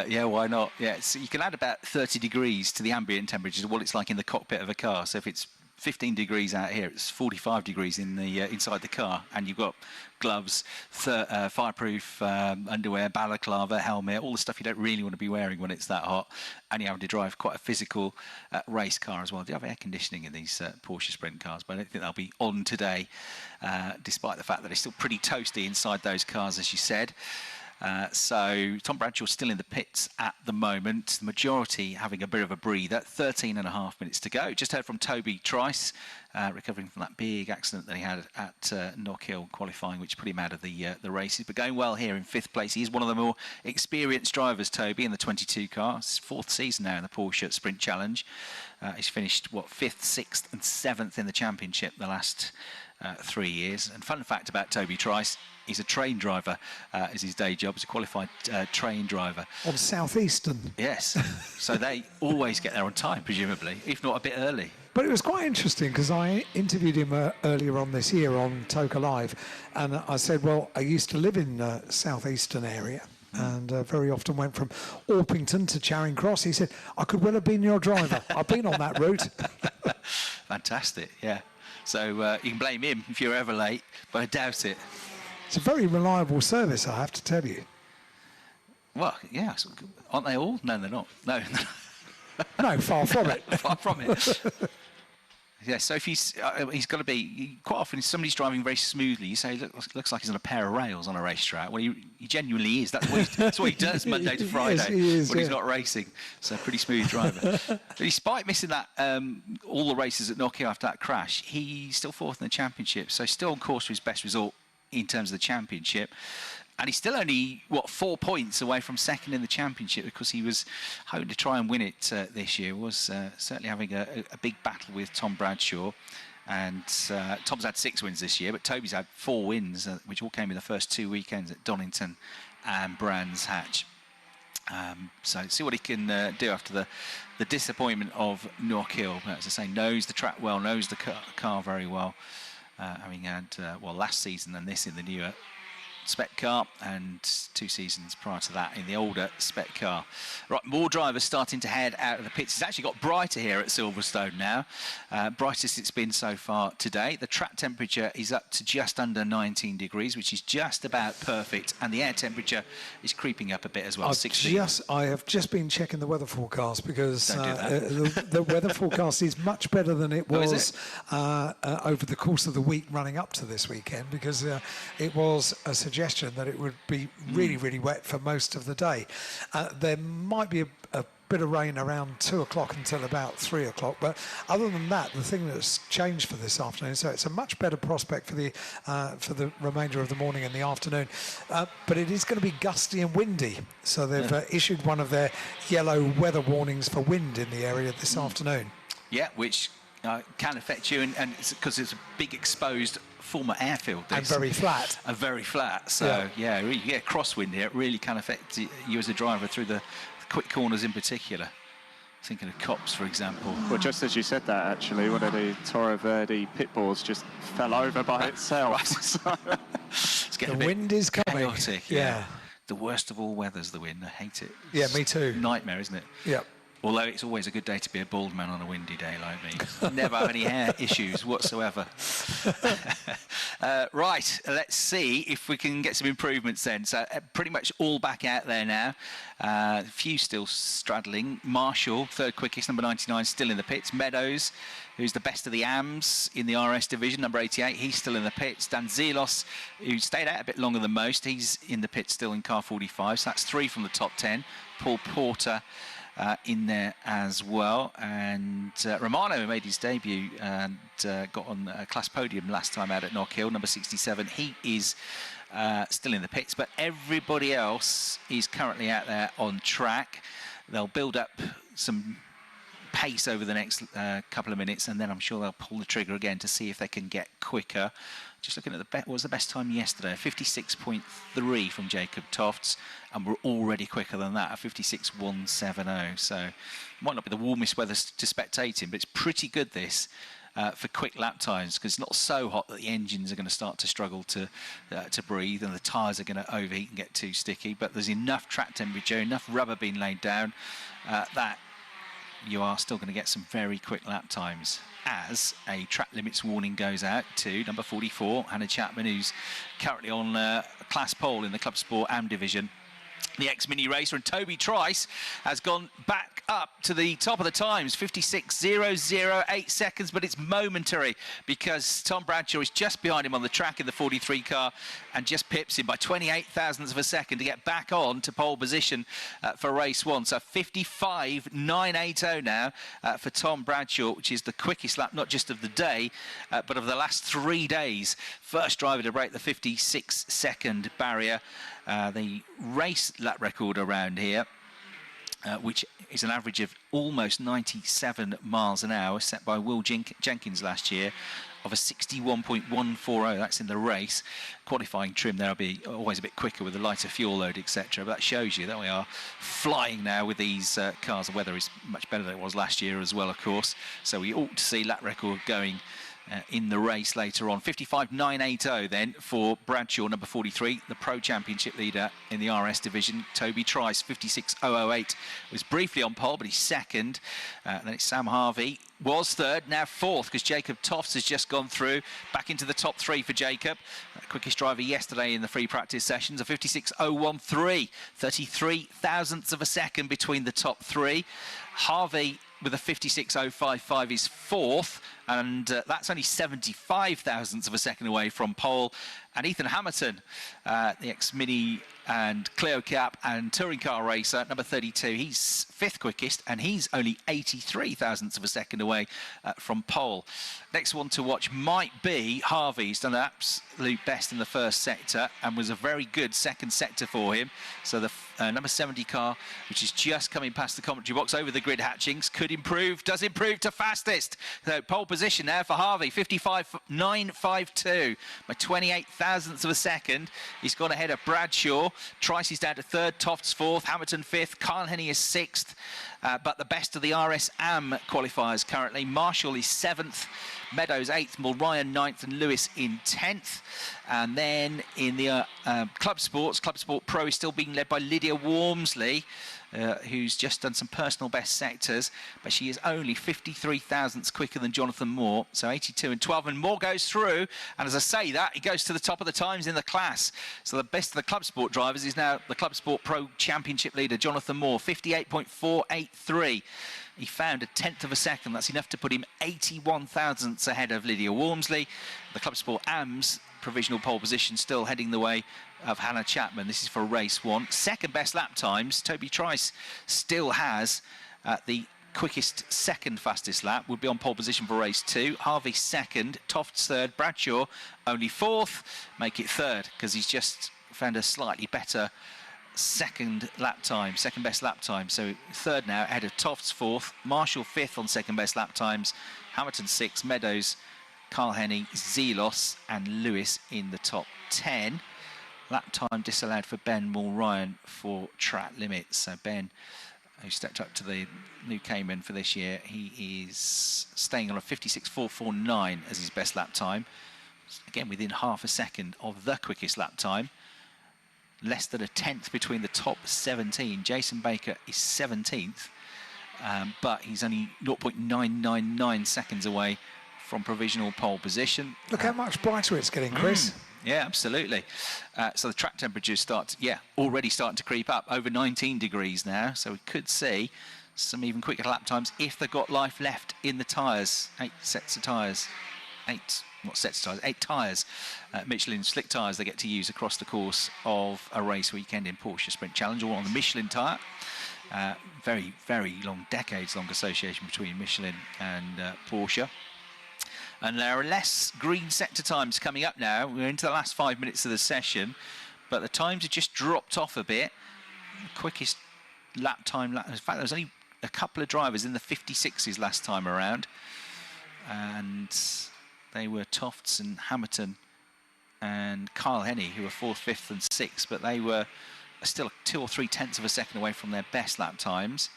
Yeah, why not? Yeah, you can add about 30 degrees to the ambient temperatures of what it's like in the cockpit of a car. So if it's 15 degrees out here, it's 45 degrees in the inside the car, and you've got gloves, fireproof underwear, balaclava, helmet, all the stuff you don't really want to be wearing when it's that hot, and you're having to drive quite a physical race car as well. Do you have air conditioning in these Porsche Sprint cars? But I don't think they'll be on today, despite the fact that it's still pretty toasty inside those cars, as you said. So Tom Bradshaw's still in the pits at the moment, the majority having a bit of a breather. 13.5 minutes to go. Just heard from Toby Trice, recovering from that big accident that he had at Knock Hill qualifying, which put him out of the races, but going well here in 5th place. He is one of the more experienced drivers, Toby, in the 22 car. It's his 4th season now in the Porsche Sprint Challenge. He's finished, 5th, 6th and 7th in the championship the last 3 years. And fun fact about Toby Trice, he's a train driver, is his day job. He's a qualified train driver. On Southeastern. Yes. So they always get there on time, presumably, if not a bit early. But it was quite interesting because I interviewed him earlier on this year on Toka Live, and I said, well, I used to live in Southeastern area and very often went from Orpington to Charing Cross. He said, I could well have been your driver. I've been on that route. Fantastic, yeah. So you can blame him if you're ever late, but I doubt it. It's a very reliable service, I have to tell you. Well, yeah, aren't they all? No, they're not. No, no, far from it. Far from it. Yeah, so if he's got to be, quite often if somebody's driving very smoothly, you say, looks like he's on a pair of rails on a racetrack. Well, he genuinely is. That's what he does Monday to Friday when he's not racing. So pretty smooth driver. But despite missing that all the races at Knock Hill after that crash, he's still 4th in the championship. So still on course for his best result in terms of the championship. And he's still only, 4 points away from 2nd in the championship, because he was hoping to try and win it this year. Was certainly having a big battle with Tom Bradshaw. And Tom's had 6 wins this year, but Toby's had 4 wins, which all came in the first 2 weekends at Donington and Brands Hatch. So see what he can do after the disappointment of Knock Hill. As I say, knows the track well, knows the car very well. Having had, last season and this in the newer spec car, and 2 seasons prior to that in the older spec car. Right, more drivers starting to head out of the pits. It's actually got brighter here at Silverstone now. Brightest it's been so far today. The track temperature is up to just under 19 degrees, which is just about perfect, and the air temperature is creeping up a bit as well, 16. I have just been checking the weather forecast, because Don't do that. the weather forecast is much better than it was over the course of the week running up to this weekend, because it was a suggestion that it would be really, really wet for most of the day. There might be a bit of rain around 2 o'clock until about 3 o'clock, but other than that, the thing that's changed for this afternoon, so it's a much better prospect for the remainder of the morning and the afternoon, but it is going to be gusty and windy, so they've issued one of their yellow weather warnings for wind in the area this afternoon. Yeah, which can affect you, and it's because it's a big exposed former airfield. And very flat. And very flat. So, yeah, you get crosswind here. It really can affect you as a driver through the quick corners in particular. Thinking of Copse, for example. Well, just as you said that, actually, one of the Toro Verde pit boards just fell over by itself. It's getting The a bit wind is coming. chaotic. Yeah. The worst of all weathers, the wind. I hate it. Yeah, me too. Nightmare, isn't it? Yeah. Although it's always a good day to be a bald man on a windy day like me. Never have any hair issues whatsoever. Right, let's see if we can get some improvements then. So pretty much all back out there now. A few still straddling. Marshall, third quickest, number 99, still in the pits. Meadows, who's the best of the AMs in the RS division, number 88, he's still in the pits. Dan Zelos, who stayed out a bit longer than most, he's in the pits still in car 45. So that's 3 from the top 10. Paul Porter in there as well, and Romano, who made his debut and got on a class podium last time out at Knock Hill, number 67, he is still in the pits, but everybody else is currently out there on track. They'll build up some pace over the next couple of minutes, and then I'm sure they'll pull the trigger again to see if they can get quicker. Just looking at what was the best time yesterday, 56.3 from Jacob Tofts, and we're already quicker than that, a 56.170. So it might not be the warmest weather to spectate in, but it's pretty good this for quick lap times, because it's not so hot that the engines are going to start to struggle to breathe, and the tyres are going to overheat and get too sticky. But there's enough track temperature, enough rubber being laid down that you are still going to get some very quick lap times, as a track limits warning goes out to number 44, Hannah Chapman, who's currently on class pole in the Club Sport AM division. The ex-mini racer, and Toby Trice has gone back up to the top of the times, 56.008 seconds, but it's momentary because Tom Bradshaw is just behind him on the track in the 43 car and just pips him by 28 thousandths of a second to get back on to pole position for race 1. So 55.980 now for Tom Bradshaw, which is the quickest lap, not just of the day, but of the last 3 days. First driver to break the 56-second barrier. The race lap record around here, which is an average of almost 97 miles an hour, set by Will Jenkins last year, of a 61.140. That's in the race. Qualifying trim there will be always a bit quicker with the lighter fuel load, etc. But that shows you that we are flying now with these cars. The weather is much better than it was last year as well, of course. So we ought to see lap record going in the race later on. 55.980 then for Bradshaw, number 43, the Pro Championship leader in the RS division. Toby Trice, 56.008, was briefly on pole, but he's second. Then it's Sam Harvey, was third, now fourth, because Jacob Tofts has just gone through, back into the top 3 for Jacob. Quickest driver yesterday in the free practice sessions, a 56.013, 33 thousandths of a second between the top 3. Harvey with a 56.055 is fourth, and that's only 75 thousandths of a second away from pole. And Ethan Hamilton, the ex-Mini and Clio Cap and touring car racer, number 32, he's 5th quickest, and he's only 83 thousandths of a second away from pole. Next one to watch might be Harvey. He's done an absolute best in the first sector and was a very good second sector for him. So the number 70 car, which is just coming past the commentary box over the grid hatchings, could improve, does improve to fastest. So pole position now for Harvey, 55.952 by 28 thousandths of a second. He's gone ahead of Bradshaw. Trice is down to 3rd, Tofts 4th, Hamilton 5th, Carl Henny is 6th. But the best of the RS AM qualifiers currently. Marshall is 7th, Meadows 8th, Mulryan 9th, and Lewis in 10th. And then in the Club Sport Pro is still being led by Lydia Wormsley, who's just done some personal best sectors, but she is only 53 thousandths quicker than Jonathan Moore, so 82 and 12, and Moore goes through, and as I say that, he goes to the top of the times in the class. So the best of the Club Sport drivers is now the Club Sport Pro Championship leader, Jonathan Moore, 58.483. He found a 10th of a second. That's enough to put him 81 thousandths ahead of Lydia Wormsley. The Club Sport AMS provisional pole position still heading the way of Hannah Chapman. This is for race 1. Second best lap times. Toby Trice still has the quickest second fastest lap. Would be on pole position for race 2. Harvey 2nd, Tofts 3rd, Bradshaw only 4th. Make it 3rd because he's just found a slightly better second lap time, second best lap time. So 3rd now ahead of Tofts 4th, Marshall 5th on second best lap times, Hamilton 6th, Meadows, Carl Henny, Zelos and Lewis in the top 10. Lap time disallowed for Ben Mulryan for track limits. So Ben who stepped up to the new Cayman for this year. He is staying on a 56.449 as his best lap time. Again, within half a second of the quickest lap time. Less than a tenth between the top 17. Jason Baker is 17th, but he's only 0.999 seconds away from provisional pole position. Look how much brighter it's getting, Chris. Yeah, absolutely. So the track temperatures already starting to creep up, over 19 degrees now. So we could see some even quicker lap times if they've got life left in the tyres. 8 sets of tyres. 8 tyres. Michelin slick tyres they get to use across the course of a race weekend in Porsche Sprint Challenge, all on the Michelin tyre. Very, very long, decades-long association between Michelin and Porsche. And there are less green sector times coming up now. We're into the last 5 minutes of the session, but the times have just dropped off a bit. The quickest lap time, in fact, there was only a couple of drivers in the 56s last time around, and they were Tofts and Hamilton and Kyle Henney, who were 4th, 5th and 6th, but they were still 2 or 3 tenths of a second away from their best lap times.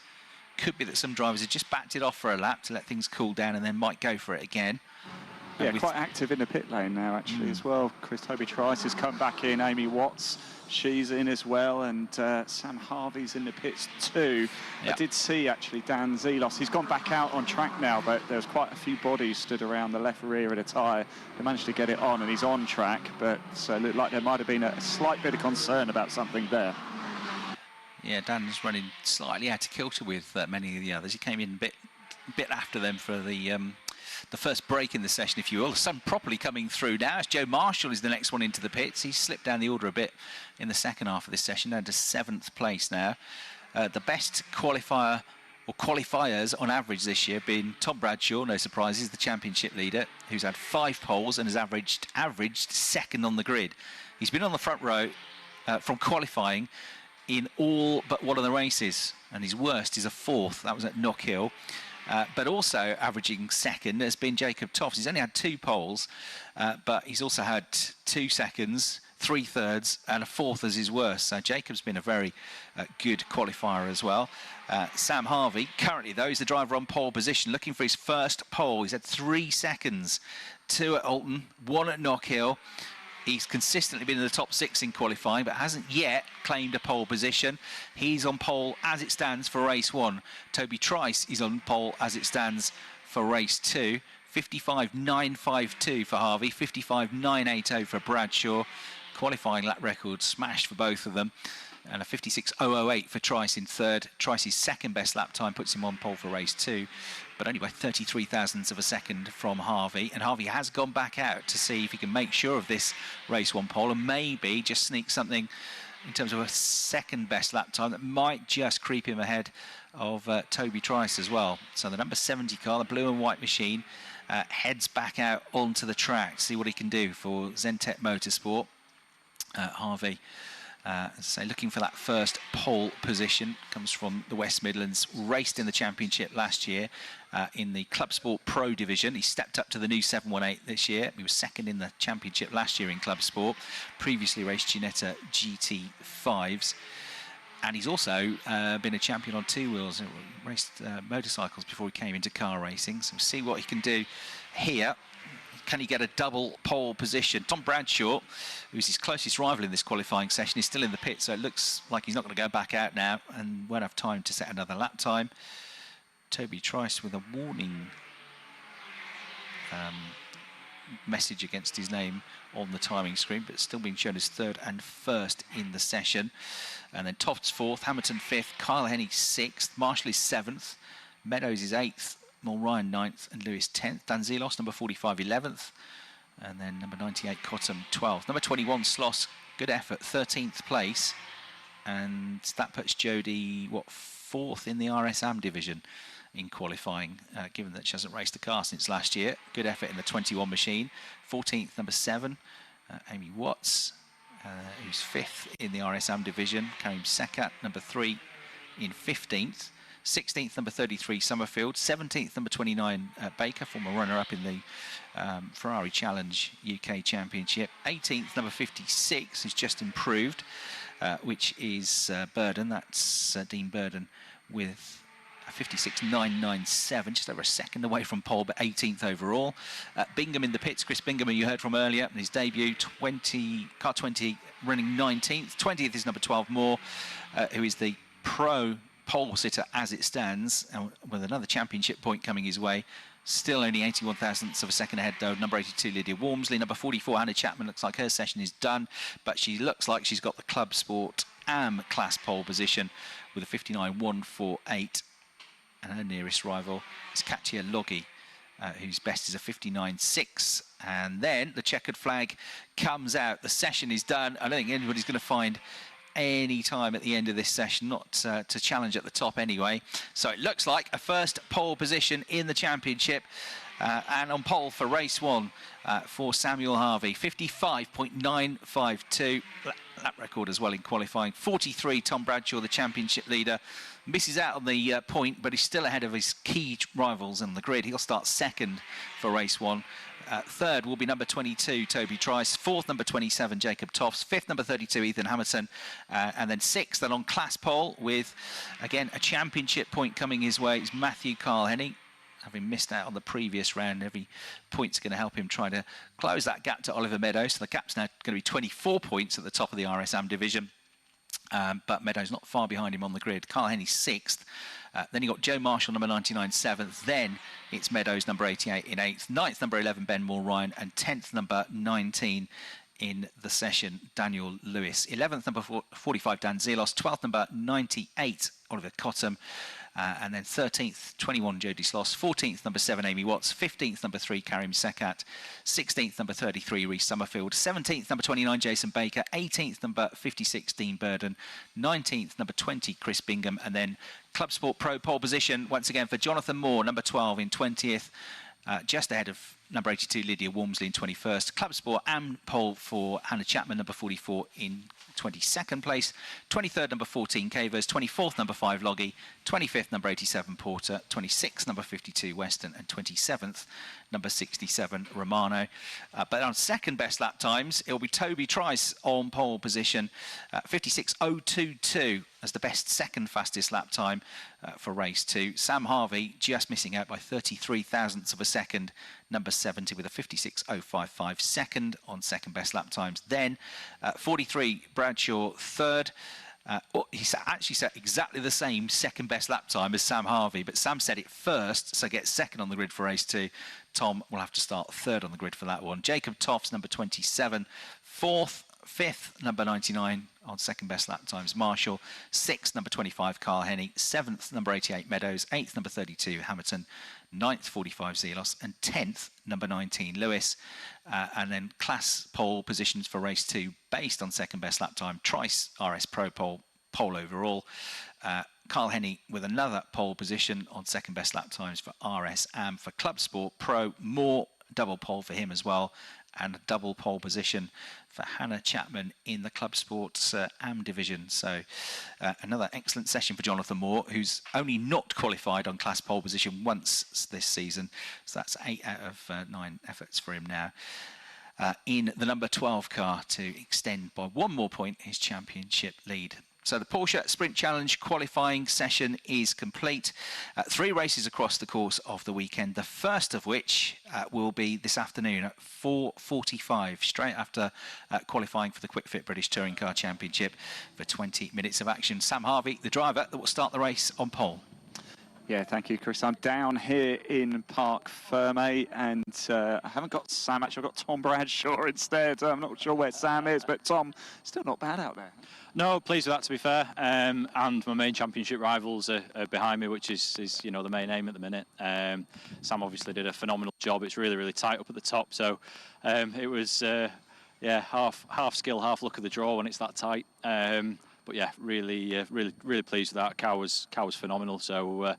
Could be that some drivers have just backed it off for a lap to let things cool down and then might go for it again. Yeah, quite active in the pit lane now, actually, as well. Toby Trice has come back in. Amy Watts, she's in as well. And Sam Harvey's in the pits too. Yep. I did see, actually, Dan Zelos. He's gone back out on track now, but there's quite a few bodies stood around the left rear of the tyre. They managed to get it on, and he's on track. But so it looked like there might have been a slight bit of concern about something there. Yeah, Dan's running slightly out of kilter with many of the others. He came in a bit after them for the first break in the session, if you will. The sun properly coming through now as Joe Marshall is the next one into the pits. He's slipped down the order a bit in the second half of this session, down to 7th place now. The best qualifier or qualifiers on average this year being Tom Bradshaw, no surprises, the championship leader, who's had 5 poles and has averaged 2nd on the grid. He's been on the front row from qualifying in all but one of the races, and his worst is a 4th. That was at Knock Hill. But also averaging 2nd has been Jacob Tofts. He's only had 2 poles, but he's also had 2 seconds, 3 thirds, and a 4th as his worst. So Jacob's been a very good qualifier as well. Sam Harvey, currently though, is the driver on pole position, looking for his first pole. He's had 3 seconds, 2 at Alton, 1 at Knock Hill. He's consistently been in the top 6 in qualifying, but hasn't yet claimed a pole position. He's on pole as it stands for race 1. Toby Trice is on pole as it stands for race 2. 55.952 for Harvey, 55.980 for Bradshaw. Qualifying lap record smashed for both of them. And a 56.008 for Trice in 3rd. Trice's 2nd best lap time puts him on pole for race 2, but only by 33 thousandths of a second from Harvey. And Harvey has gone back out to see if he can make sure of this race 1 pole and maybe just sneak something in terms of a 2nd best lap time that might just creep him ahead of Toby Trice as well. So the number 70 car, the blue and white machine, heads back out onto the track to see what he can do for Zentek Motorsport. Harvey, as I say, looking for that first pole position. Comes from the West Midlands, raced in the championship last year in the Club Sport Pro division. He stepped up to the new 718 this year. He was 2nd in the championship last year in Club Sport. Previously raced Ginetta GT5s. And he's also been a champion on 2 wheels, raced motorcycles before he came into car racing. So we'll see what he can do here. Can he get a double pole position? Tom Bradshaw, who's his closest rival in this qualifying session, is still in the pit, so it looks like he's not going to go back out now and won't have time to set another lap time. Toby Trice with a warning message against his name on the timing screen, but still being shown as 3rd and 1st in the session. And then Tofts 4th, Hamilton 5th, Kyle Henney 6th, Marshall is 7th, Meadows is 8th, Mulryan 9th and Lewis 10th. Dan Zelos, number 45, 11th. And then number 98, Cottam 12th. Number 21, Sloss, good effort, 13th place. And that puts Jodie, 4th in the RSM division in qualifying, given that she hasn't raced a car since last year. Good effort in the 21 machine. 14th, number 7, Amy Watts, who's 5th in the RSM division. Karim Sekat, number 3, in 15th. 16th, number 33, Summerfield. 17th, number 29, Baker, former runner-up in the Ferrari Challenge UK Championship. 18th, number 56, who's just improved, which is Burden. That's Dean Burden with a 56.997, just over a second away from pole, but 18th overall. Bingham in the pits, Chris Bingham, who you heard from earlier, in his debut, car 20, running 19th. 20th is number 12 Moore, who is the pro pole sitter as it stands, and with another championship point coming his way. Still only 81 thousandths of a second ahead, though. Number 82, Lydia Walmsley. Number 44, Hannah Chapman. Looks like her session is done, but she looks like she's got the Club Sport AM class pole position with a 59.148. And her nearest rival is Katia Loggi, whose best is a 59.6. And then the checkered flag comes out. The session is done. I don't think anybody's going to find any time at the end of this session, not to challenge at the top anyway. So it looks like a first pole position in the championship, and on pole for race 1 for Samuel Harvey, 55.952. That record as well in qualifying. 43, Tom Bradshaw, the championship leader, misses out on the point, but he's still ahead of his key rivals on the grid. He'll start second for race 1. Third will be number 22, Toby Trice. Fourth, number 27, Jacob Toffs. Fifth, number 32, Ethan Hamilton. And then sixth, and on class pole with, again, a championship point coming his way, is Matthew Carl-Henning. Having missed out on the previous round, every point's going to help him try to close that gap to Oliver Meadows. So the gap's now going to be 24 points at the top of the RSM division. But Meadows not far behind him on the grid. Carl-Henning sixth. Then you got Joe Marshall, number 99, seventh. Then it's Meadows, number 88, in eighth. Ninth, number 11, Ben Moore Ryan. And 10th, number 19 in the session, Daniel Lewis. 11th, number 45, Dan Zelos. 12th, number 98, Oliver Cottam. And then 13th, 21, Jodie Sloss. 14th, number 7, Amy Watts. 15th, number 3, Karim Sekat. 16th, number 33, Reece Summerfield. 17th, number 29, Jason Baker. 18th, number 56, Dean Burden. 19th, number 20, Chris Bingham. And then Club Sport Pro pole position, once again, for Jonathan Moore, number 12 in 20th. Just ahead of number 82, Lydia Walmsley in 21st. Club Sport and pole for Hannah Chapman, number 44 in 22nd place. 23rd, number 14, Cavers. 24th, number 5, Loggi. 25th, number 87, Porter. 26th, number 52, Weston. And 27th, number 67, Romano. But on second best lap times, it'll be Toby Trice on pole position, 56.022 as the best second fastest lap time for race 2. Sam Harvey just missing out by 33 thousandths of a second, number 70 with a 56.055 second on second best lap times. Then 43, Bradshaw third. He actually set exactly the same second best lap time as Sam Harvey, but Sam said it first, so gets second on the grid for race 2. Tom will have to start third on the grid for that one. Jacob Toffs, number 27, fourth. 5th, number 99 on second best lap times, Marshall. 6th, number 25, Carl-Henning. 7th, number 88, Meadows. 8th, number 32, Hamilton. 9th, 45, Zelos. And 10th, number 19, Lewis. And then class pole positions for race 2 based on second best lap time. Trice, RS Pro pole overall. Carl-Henning with another pole position on second best lap times for RS AM. For Club Sport Pro, more double pole for him as well, and a double pole position for Hannah Chapman in the Club Sports AM division. So another excellent session for Jonathan Moore, who's only not qualified on class pole position once this season. So that's 8 out of 9 efforts for him now in the number 12 car to extend by one more point his championship lead. So the Porsche Sprint Challenge qualifying session is complete. 3 races across the course of the weekend, the first of which will be this afternoon at 4:45, straight after qualifying for the Quick Fit British Touring Car Championship for 20 minutes of action. Sam Harvey, the driver that will start the race on pole. Yeah, thank you, Chris. I'm down here in Parc Ferme, and I haven't got Sam, actually. I've got Tom Bradshaw instead. I'm not sure where Sam is, but Tom, still not bad out there. No, pleased with that, to be fair. And my main championship rivals are behind me, which is you know, the main aim at the minute. Sam obviously did a phenomenal job. It's really, really tight up at the top. So it was, yeah, half skill, half luck of the draw when it's that tight. But yeah, really pleased with that. Car was phenomenal. So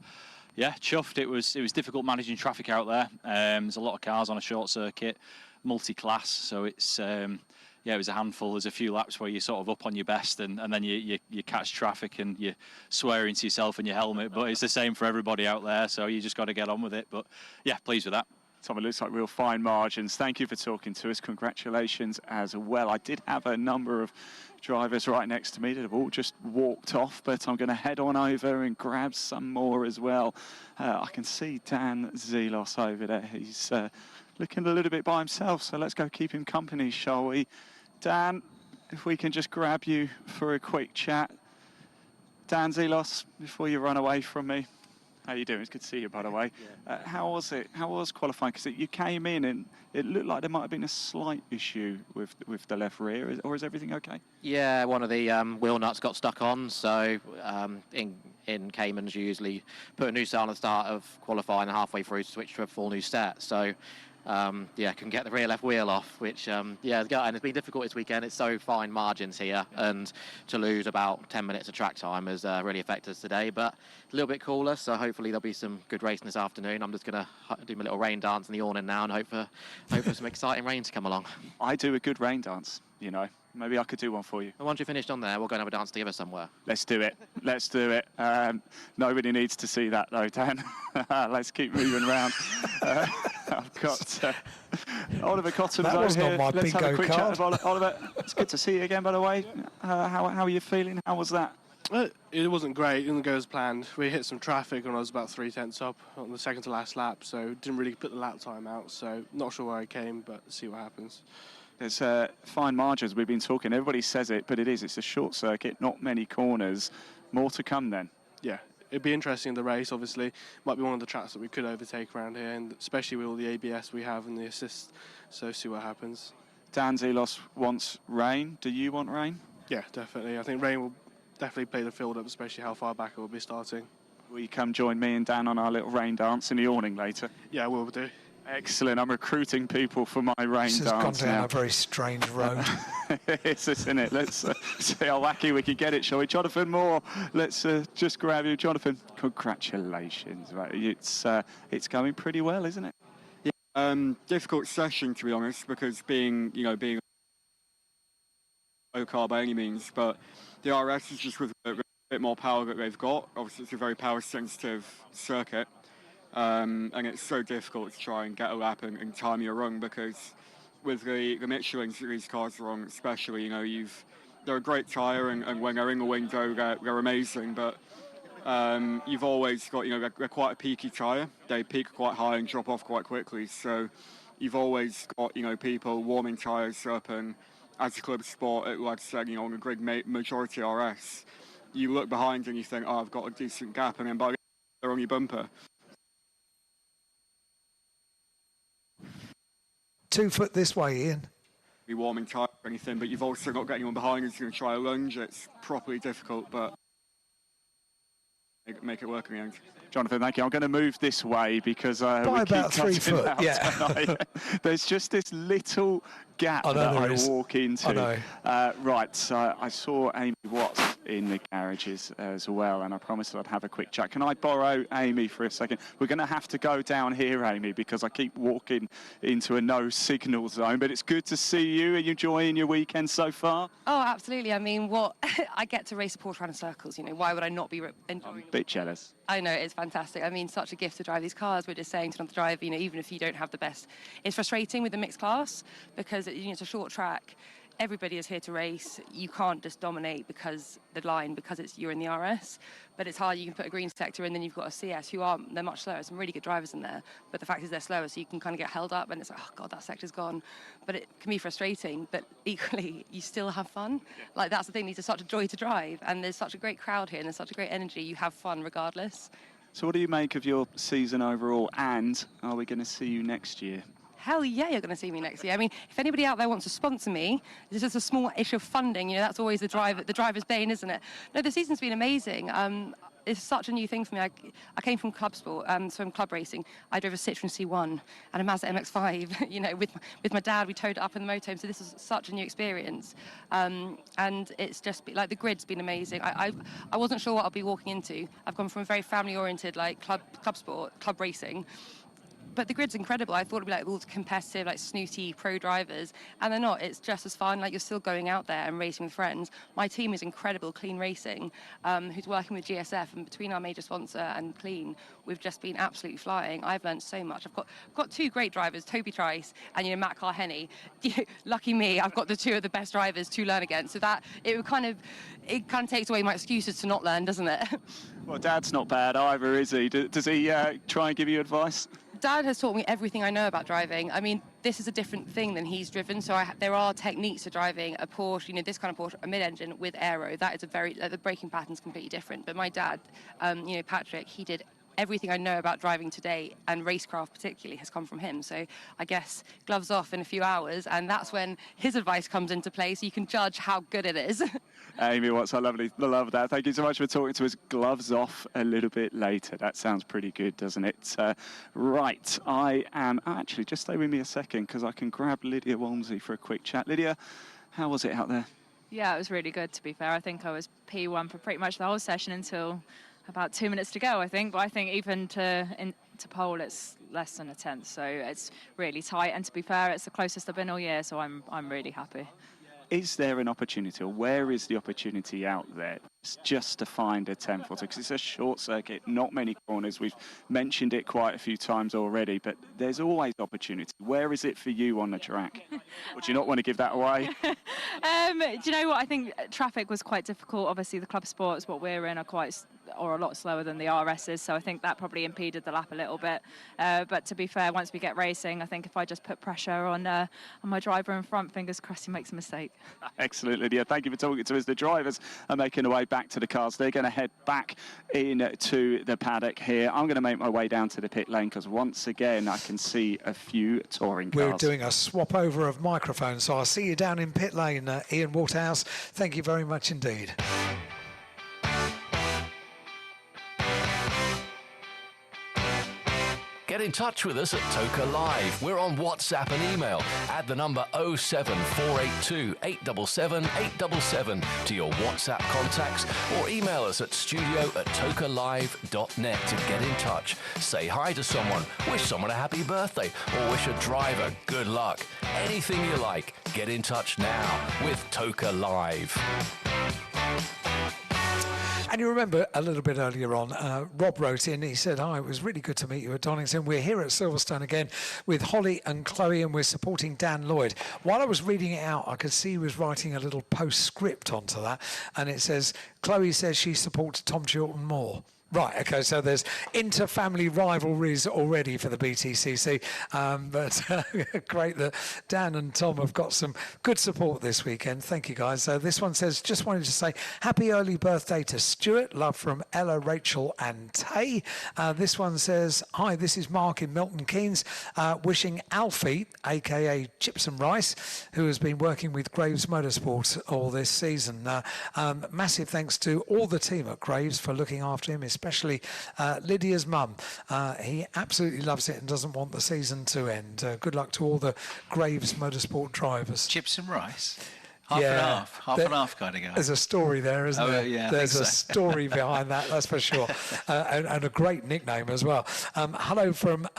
yeah, chuffed. It was difficult managing traffic out there. There's a lot of cars on a short circuit, multi-class. So it's yeah, it was a handful. There's a few laps where you're sort of up on your best, and then you catch traffic and you're swearing to yourself in your helmet. But it's the same for everybody out there. So you just got to get on with it. But yeah, pleased with that. Tom, it looks like real fine margins. Thank you for talking to us. Congratulations as well. I did have a number of drivers right next to me that have all just walked off, but I'm going to head on over and grab some more as well. I can see Dan Zelos over there. He's looking a little bit by himself, so let's go keep him company, shall we? Dan, if we can just grab you for a quick chat. Dan Zelos, before you run away from me. How you doing? It's good to see you, by the way. How was it? How was qualifying? Because you came in and it looked like there might have been a slight issue with the left rear, or is everything okay? Yeah, one of the wheel nuts got stuck on, so in Caymans you usually put a new set on at the start of qualifying and halfway through switch to a full new set. So yeah, couldn't get the rear left wheel off, which and it's been difficult this weekend. It's so fine margins here, and to lose about 10 minutes of track time has really affected us today, but a little bit cooler, so hopefully there'll be some good racing this afternoon. I'm just going to do my little rain dance in the awning now and hope for some exciting rain to come along. I do a good rain dance, you know. Maybe I could do one for you. And once you're finished on there, we'll go and have a dance together somewhere. Let's do it. Let's do it. Nobody needs to see that, though, Dan. Let's keep moving around. I've got Oliver Cotton's that over was here. not my Let's have a bingo quick card. chat with Oliver. It's good to see you again, by the way. How are you feeling? How was that? It wasn't great. It didn't go as planned. We hit some traffic when I was about 3/10 up on the second to last lap, so didn't really put the lap time out. So not sure where I came, but see what happens. There's fine margins. We've been talking. Everybody says it, but it is. It's a short circuit, not many corners. More to come then. Yeah, it'd be interesting in the race, obviously. Might be one of the tracks that we could overtake around here, and especially with all the ABS we have and the assist. So see what happens. Dan Zelos wants rain. Do you want rain? Yeah, definitely. I think rain will definitely play the field up, especially how far back it will be starting. Will you come join me and Dan on our little rain dance in the awning later? Yeah, we'll do. Excellent. I'm recruiting people for my rain This has dance gone down now. a very strange road. It's isn't it? Let's see how wacky we can get it, shall we? Jonathan Moore, let's just grab you. Jonathan, congratulations. Right. It's going pretty well, isn't it? Yeah, difficult session, to be honest, because being a car by any means, but the RS is just with a bit more power that they've got. Obviously, it's a very power-sensitive circuit. And it's so difficult to try and get a lap and time your run, because with the Michelins that these cars are on, especially, they're a great tyre, and when they're in the window, they're amazing, but you've always got, they're quite a peaky tyre. They peak quite high and drop off quite quickly, so you've always got, people warming tyres up, and as a club sport, like I said, on a grid majority RS, you look behind and you think, oh, I've got a decent gap, and then by the time they're on your bumper. 2 foot this way, Ian. Be warming tyre or anything, but you've also not got anyone behind who's going to try a lunge. It's properly difficult, but make it work in the end. Jonathan, thank you. I'm going to move this way because by we about keep 3 cutting foot, out yeah. tonight. There's just this little gap that I walk into. I know. Right, so I saw Amy Watts in the garages as well, and I promised that I'd have a quick chat. Can I borrow Amy for a second? We're going to have to go down here, Amy, because I keep walking into a no signal zone, but it's good to see you. Are you enjoying your weekend so far? Oh, absolutely. I mean, I get to race a Porsche around in circles, why would I not be enjoying it? A bit jealous. I know, it's fantastic. I mean, such a gift to drive these cars. We're just saying to another driver, even if you don't have the best. It's frustrating with the mixed class because it's a short track. Everybody is here to race. You can't just dominate because you're in the RS. But it's hard. You can put a green sector in, then you've got a CS they're much slower. Some really good drivers in there. But the fact is they're slower, so you can kind of get held up and it's like, oh God, that sector's gone. But it can be frustrating, but equally, you still have fun. Like, that's the thing. These are such a joy to drive. And there's such a great crowd here and there's such a great energy. You have fun regardless. So what do you make of your season overall, and are we going to see you next year? Hell yeah, you're going to see me next year. I mean, if anybody out there wants to sponsor me, this is a small issue of funding. That's always the driver's bane, isn't it? No, the season's been amazing. It's such a new thing for me. I came from club sport, from club racing. I drove a Citroen C1 and a Mazda MX-5. With my dad, we towed it up in the motorhome. So this is such a new experience, and it's just like the grid's been amazing. I wasn't sure what I'd be walking into. I've gone from a very family-oriented club sport, club racing. But the grid's incredible. I thought it'd be like all the competitive, like snooty pro drivers, and they're not. It's just as fun. Like, you're still going out there and racing with friends. My team is incredible, Clean Racing, who's working with GSF, and between our major sponsor and Clean, we've just been absolutely flying. I've learned so much. I've got two great drivers, Toby Trice and Matt Carr-Henny. Lucky me, I've got the two of the best drivers to learn against. So that it kind of takes away my excuses to not learn, doesn't it? Well, Dad's not bad either, is he? Does he try and give you advice? Dad has taught me everything I know about driving. I mean, this is a different thing than he's driven, so there are techniques to driving a Porsche, this kind of Porsche, a mid-engine with aero. That is the braking pattern's completely different. But my dad, Patrick, he did everything I know about driving today, and racecraft particularly, has come from him. So I guess gloves off in a few hours, and that's when his advice comes into play, so you can judge how good it is. Amy Watts, I love that. Thank you so much for talking to us. Gloves off a little bit later. That sounds pretty good, doesn't it? Right, I am... Actually, just stay with me a second, because I can grab Lydia Walmsley for a quick chat. Lydia, how was it out there? Yeah, it was really good, to be fair. I think I was P1 for pretty much the whole session until about 2 minutes to go, I think. But I think even to pole, it's less than a tenth, so it's really tight. And to be fair, it's the closest I've been all year, so I'm really happy. Is there an opportunity, or where is the opportunity out there just to find a tenth or two? Because it's a short circuit, not many corners. We've mentioned it quite a few times already, but there's always opportunity. Where is it for you on the track? Or do you not want to give that away? Do you know what? I think traffic was quite difficult. Obviously, the club sports, what we're in, are a lot slower than the RSs, so I think that probably impeded the lap a little bit. But to be fair, once we get racing, I think if I just put pressure on my driver in front, fingers crossed he makes a mistake. Excellent, Lydia. Thank you for talking to us. The drivers are making their way back to the cars. They're going to head back into the paddock here. I'm going to make my way down to the pit lane because once again I can see a few touring cars. We're doing a swap over of microphones, so I'll see you down in pit lane, Ian Waterhouse. Thank you very much indeed. Get in touch with us at Toka Live. We're on WhatsApp and email. Add the number 07482 877 877 to your WhatsApp contacts, or email us at studio@tokalive.net to get in touch. Say hi to someone, wish someone a happy birthday, or wish a driver good luck. Anything you like, get in touch now with Toka Live. And you remember a little bit earlier on, Rob wrote in, he said, hi, it was really good to meet you at Donington. We're here at Silverstone again with Holly and Chloe, and we're supporting Dan Lloyd. While I was reading it out, I could see he was writing a little postscript onto that, and it says, Chloe says she supports Tom Chilton more. Right, okay, so there's inter-family rivalries already for the BTCC, but great that Dan and Tom have got some good support this weekend. Thank you, guys. So this one says, just wanted to say happy early birthday to Stuart. Love from Ella, Rachel and Tay. This one says, hi, this is Mark in Milton Keynes, wishing Alfie, a.k.a. Chips and Rice, who has been working with Graves Motorsports all this season. Massive thanks to all the team at Graves for looking after him, especially Lydia's mum. He absolutely loves it and doesn't want the season to end. Good luck to all the Graves Motorsport drivers. Chips and Rice? Half and half kind of guy. There's a story there, isn't there? Yeah, there's a story behind that, that's for sure. And a great nickname as well. Hello from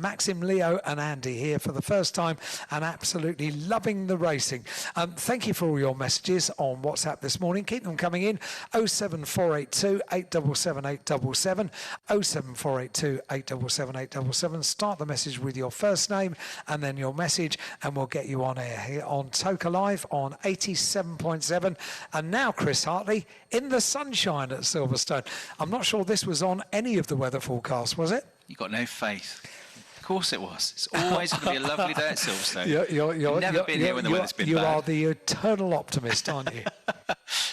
Maxim, Leo and Andy here for the first time and absolutely loving the racing. Thank you for all your messages on WhatsApp this morning. Keep them coming in. 07482 877 877, 07482 877 877. Start the message with your first name and then your message, and we'll get you on air here on Toka Live on 87.7. And now, Chris Hartley, in the sunshine at Silverstone. I'm not sure this was on any of the weather forecasts, was it? You got no faith. Of course it was. It's always going to be a lovely day at Silverstone. You've never been here when the weather's been bad. You are the eternal optimist, aren't you?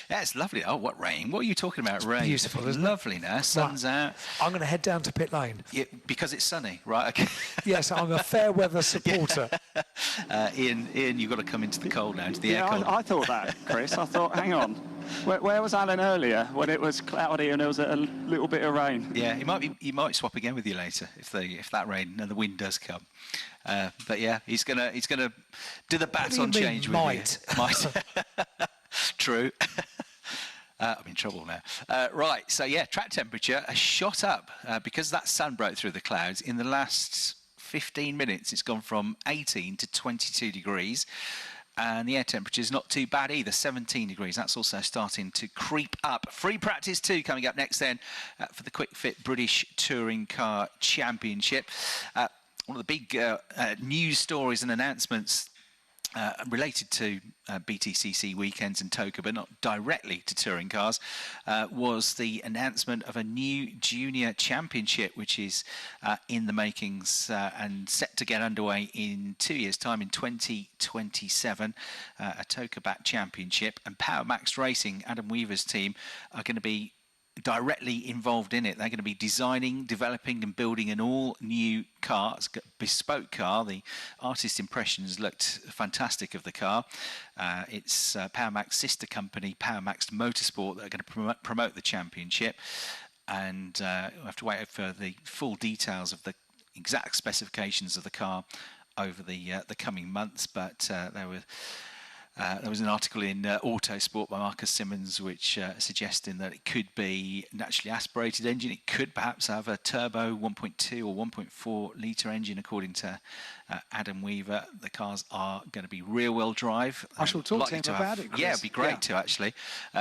Yeah, it's lovely. Oh, what rain? What are you talking about? Rain. Beautiful, isn't it? Lovely now. Sun's out. I'm going to head down to pit lane. Yeah, because it's sunny, right? Okay. Yes, I'm a fair weather supporter. Ian, you've got to come into the cold now, into the aircon. I thought that, Chris. I thought, hang on. Where was Alan earlier when it was cloudy and there was a little bit of rain? Yeah, he might swap again with you later if that rain and the wind does come. But yeah, he's gonna do the baton change with you. Might. True. I'm in trouble now. Right, so yeah, track temperature has shot up because that sun broke through the clouds. In the last 15 minutes, it's gone from 18 to 22 degrees. And the air temperature is not too bad either, 17 degrees. That's also starting to creep up. Free practice 2 coming up next then for the Quick Fit British Touring Car Championship. One of the big news stories and announcements related to BTCC weekends and TOCA, but not directly to touring cars, was the announcement of a new junior championship, which is in the makings and set to get underway in 2 years' time in 2027, a TOCA-backed championship. And Power Max Racing, Adam Weaver's team, are going to be directly involved in it. They're going to be designing, developing and building an all-new car, it's a bespoke car. The artist impressions looked fantastic of the car. It's Power Max sister company, Power Max Motorsport, that are going to promote the championship. And we'll have to wait for the full details of the exact specifications of the car over the coming months. But there was an article in Autosport by Marcus Simmons which suggesting that it could be a naturally aspirated engine. It could perhaps have a turbo 1.2 or 1.4 litre engine, according to Adam Weaver. The cars are going to be rear-wheel drive. I shall talk to him about it, Chris. Yeah, it'd be great to actually.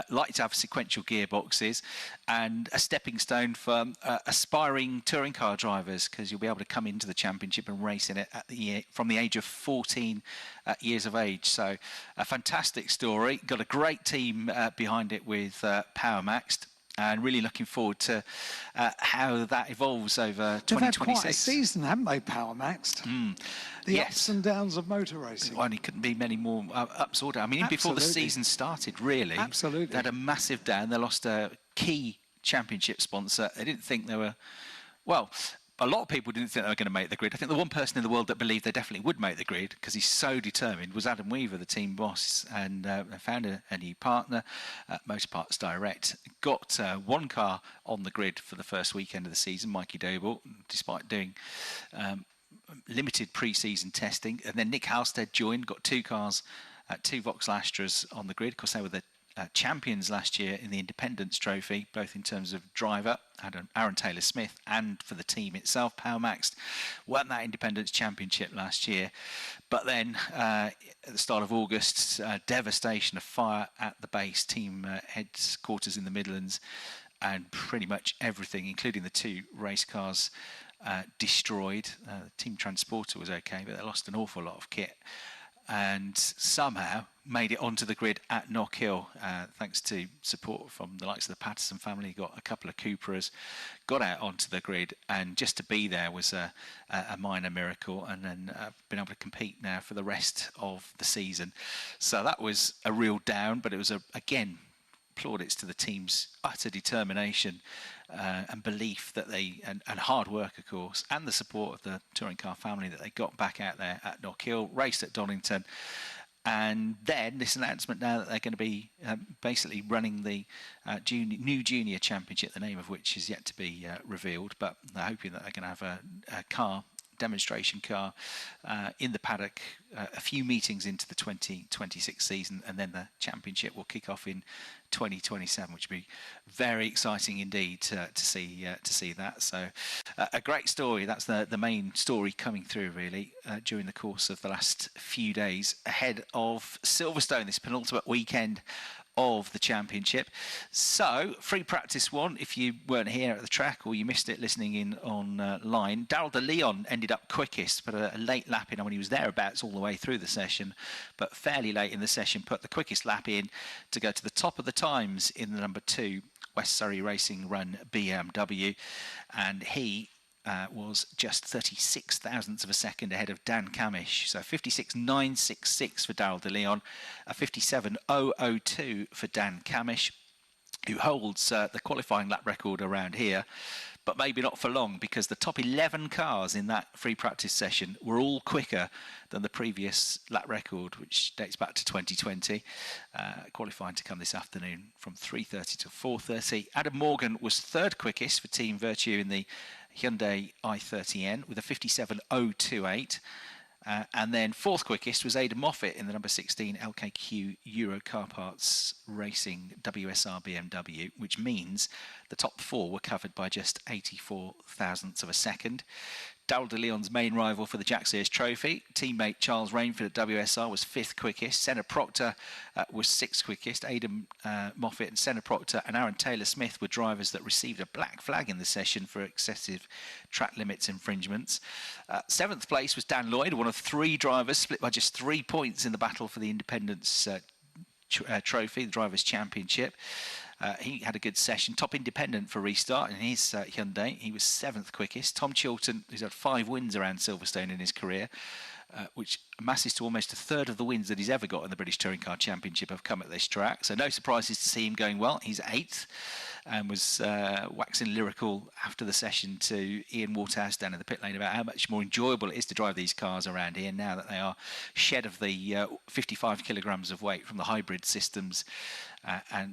Like to have sequential gearboxes and a stepping stone for aspiring touring car drivers, because you'll be able to come into the championship and race in it at from the age of 14 years of age. So a fantastic story. Got a great team behind it with Power Maxed. And really looking forward to how that evolves over 2026. They've had quite a season, haven't they, Power Maxed? The ups and downs of motor racing. Well, it couldn't be many more ups or downs. I mean, before the season started, really. Absolutely. They had a massive down. They lost a key championship sponsor. They didn't think they were... Well, a lot of people didn't think they were going to make the grid. I think the one person in the world that believed they definitely would make the grid, because he's so determined, was Adam Weaver, the team boss. And they found a new partner, Motor Parts Direct. Got one car on the grid for the first weekend of the season, Mikey Doble, despite doing limited pre-season testing. And then Nick Halstead joined, got two cars, two Vauxhall Astras on the grid. Of course, they were the champions last year in the Independence Trophy, both in terms of driver, Aaron Taylor-Smith, and for the team itself. Power Maxed won that Independence Championship last year. But then at the start of August, devastation, a fire at the base, team headquarters in the Midlands, and pretty much everything, including the two race cars, destroyed. The team transporter was okay, but they lost an awful lot of kit. And somehow made it onto the grid at Knockhill, thanks to support from the likes of the Patterson family. Got a couple of Cooperers, got out onto the grid, and just to be there was a minor miracle. And then been able to compete now for the rest of the season. So that was a real down, but it was again, plaudits to the team's utter determination and belief that and hard work, of course, and the support of the touring car family, that they got back out there at Knockhill, raced at Donington. And then this announcement now that they're going to be basically running the new junior championship, the name of which is yet to be revealed, but they're hoping that they're going to have a demonstration car in the paddock a few meetings into the 2026 season, and then the championship will kick off in 2027, which would be very exciting indeed to see that. So a great story. That's the main story coming through really during the course of the last few days ahead of Silverstone, this penultimate weekend of the championship. So free practice 1, if you weren't here at the track or you missed it listening in online, Daryl de Leon ended up quickest, but a late lap in. I mean, he was thereabouts all the way through the session, but fairly late in the session put the quickest lap in to go to the top of the times in the number 2 West Surrey Racing Run BMW, and he was just 36 thousandths of a second ahead of Dan Camish. So 56.966 for Daryl de Leon, a 57.002 for Dan Camish, who holds the qualifying lap record around here, but maybe not for long, because the top 11 cars in that free practice session were all quicker than the previous lap record, which dates back to 2020. Qualifying to come this afternoon from 3:30 to 4:30. Adam Morgan was third quickest for Team Virtue in the Hyundai i30N with a 57.028. And then fourth quickest was Aidan Moffat in the number 16 LKQ Euro Car Parts Racing WSR BMW, which means the top four were covered by just 84 thousandths of a second. Darrell de Leon's main rival for the Jack Sears Trophy, teammate Charles Rainford at WSR, was fifth quickest. Senna Proctor was sixth quickest. Aidan Moffat and Senna Proctor and Aaron Taylor-Smith were drivers that received a black flag in the session for excessive track limits infringements. Seventh place was Dan Lloyd, one of three drivers, split by just 3 points in the battle for the Independence Trophy, the Drivers' Championship. He had a good session. Top independent for restart in his Hyundai. He was seventh quickest. Tom Chilton, who's had 5 wins around Silverstone in his career, which amasses to almost a third of the wins that he's ever got in the British Touring Car Championship, have come at this track. So no surprises to see him going well. He's 8th and was waxing lyrical after the session to Ian Waterhouse down in the pit lane about how much more enjoyable it is to drive these cars around here now that they are shed of the 55 kilograms of weight from the hybrid systems.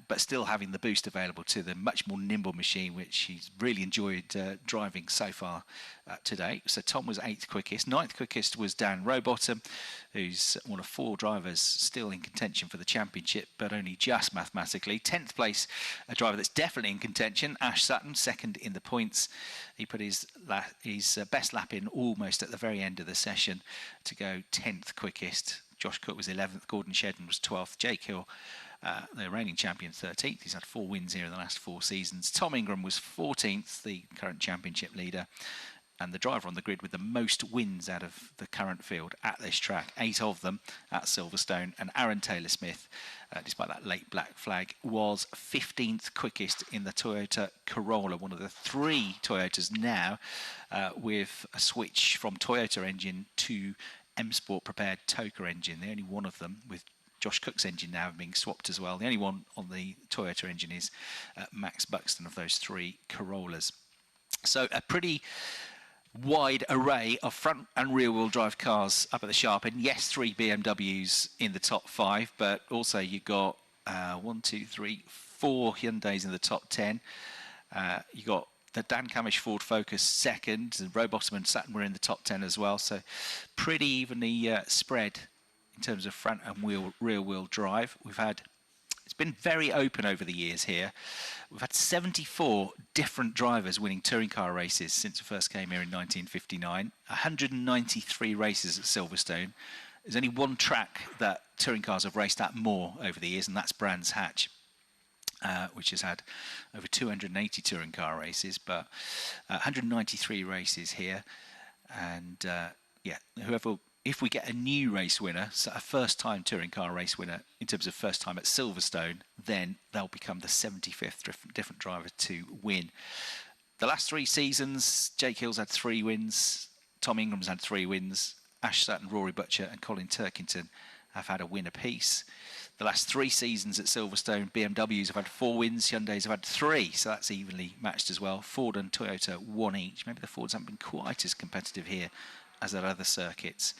But still having the boost available to them, much more nimble machine, which he's really enjoyed driving so far today. So Tom was 8th quickest. 9th quickest was Dan Rowbottom, who's one of 4 drivers still in contention for the championship, but only just mathematically. 10th place, a driver that's definitely in contention, Ash Sutton, second in the points. He put his best lap in almost at the very end of the session to go 10th quickest. Josh Cook was 11th, Gordon Shedden was 12th, Jake Hill, the reigning champion, 13th. He's had 4 wins here in the last 4 seasons. Tom Ingram was 14th, the current championship leader, and the driver on the grid with the most wins out of the current field at this track, 8 of them at Silverstone. And Aaron Taylor-Smith, despite that late black flag, was 15th quickest in the Toyota Corolla, one of the 3 Toyotas now with a switch from Toyota engine to M Sport prepared Toka engine. The only one of them with Josh Cook's engine now being swapped as well. The only one on the Toyota engine is Max Buxton of those 3 Corollas. So a pretty wide array of front and rear wheel drive cars up at the sharp end. Yes, 3 BMWs in the top 5, but also you've got 4 Hyundais in the top 10. You got the Dan Camish Ford Focus second, and Rowbottom and Sutton were in the top 10 as well. So pretty evenly spread in terms of front and rear wheel drive. It's been very open over the years here. We've had 74 different drivers winning touring car races since we first came here in 1959. 193 races at Silverstone. There's only one track that touring cars have raced at more over the years, and that's Brands Hatch, which has had over 280 touring car races, but 193 races here. And yeah, if we get a new race winner, so a first-time touring car race winner in terms of first time at Silverstone, then they'll become the 75th different driver to win. The last 3 seasons, Jake Hill's had 3 wins, Tom Ingram's had 3 wins, Ash Sutton, Rory Butcher and Colin Turkington have had a win apiece. The last 3 seasons at Silverstone, BMWs have had 4 wins, Hyundais have had 3, so that's evenly matched as well. Ford and Toyota 1 each. Maybe the Fords haven't been quite as competitive here as at other circuits.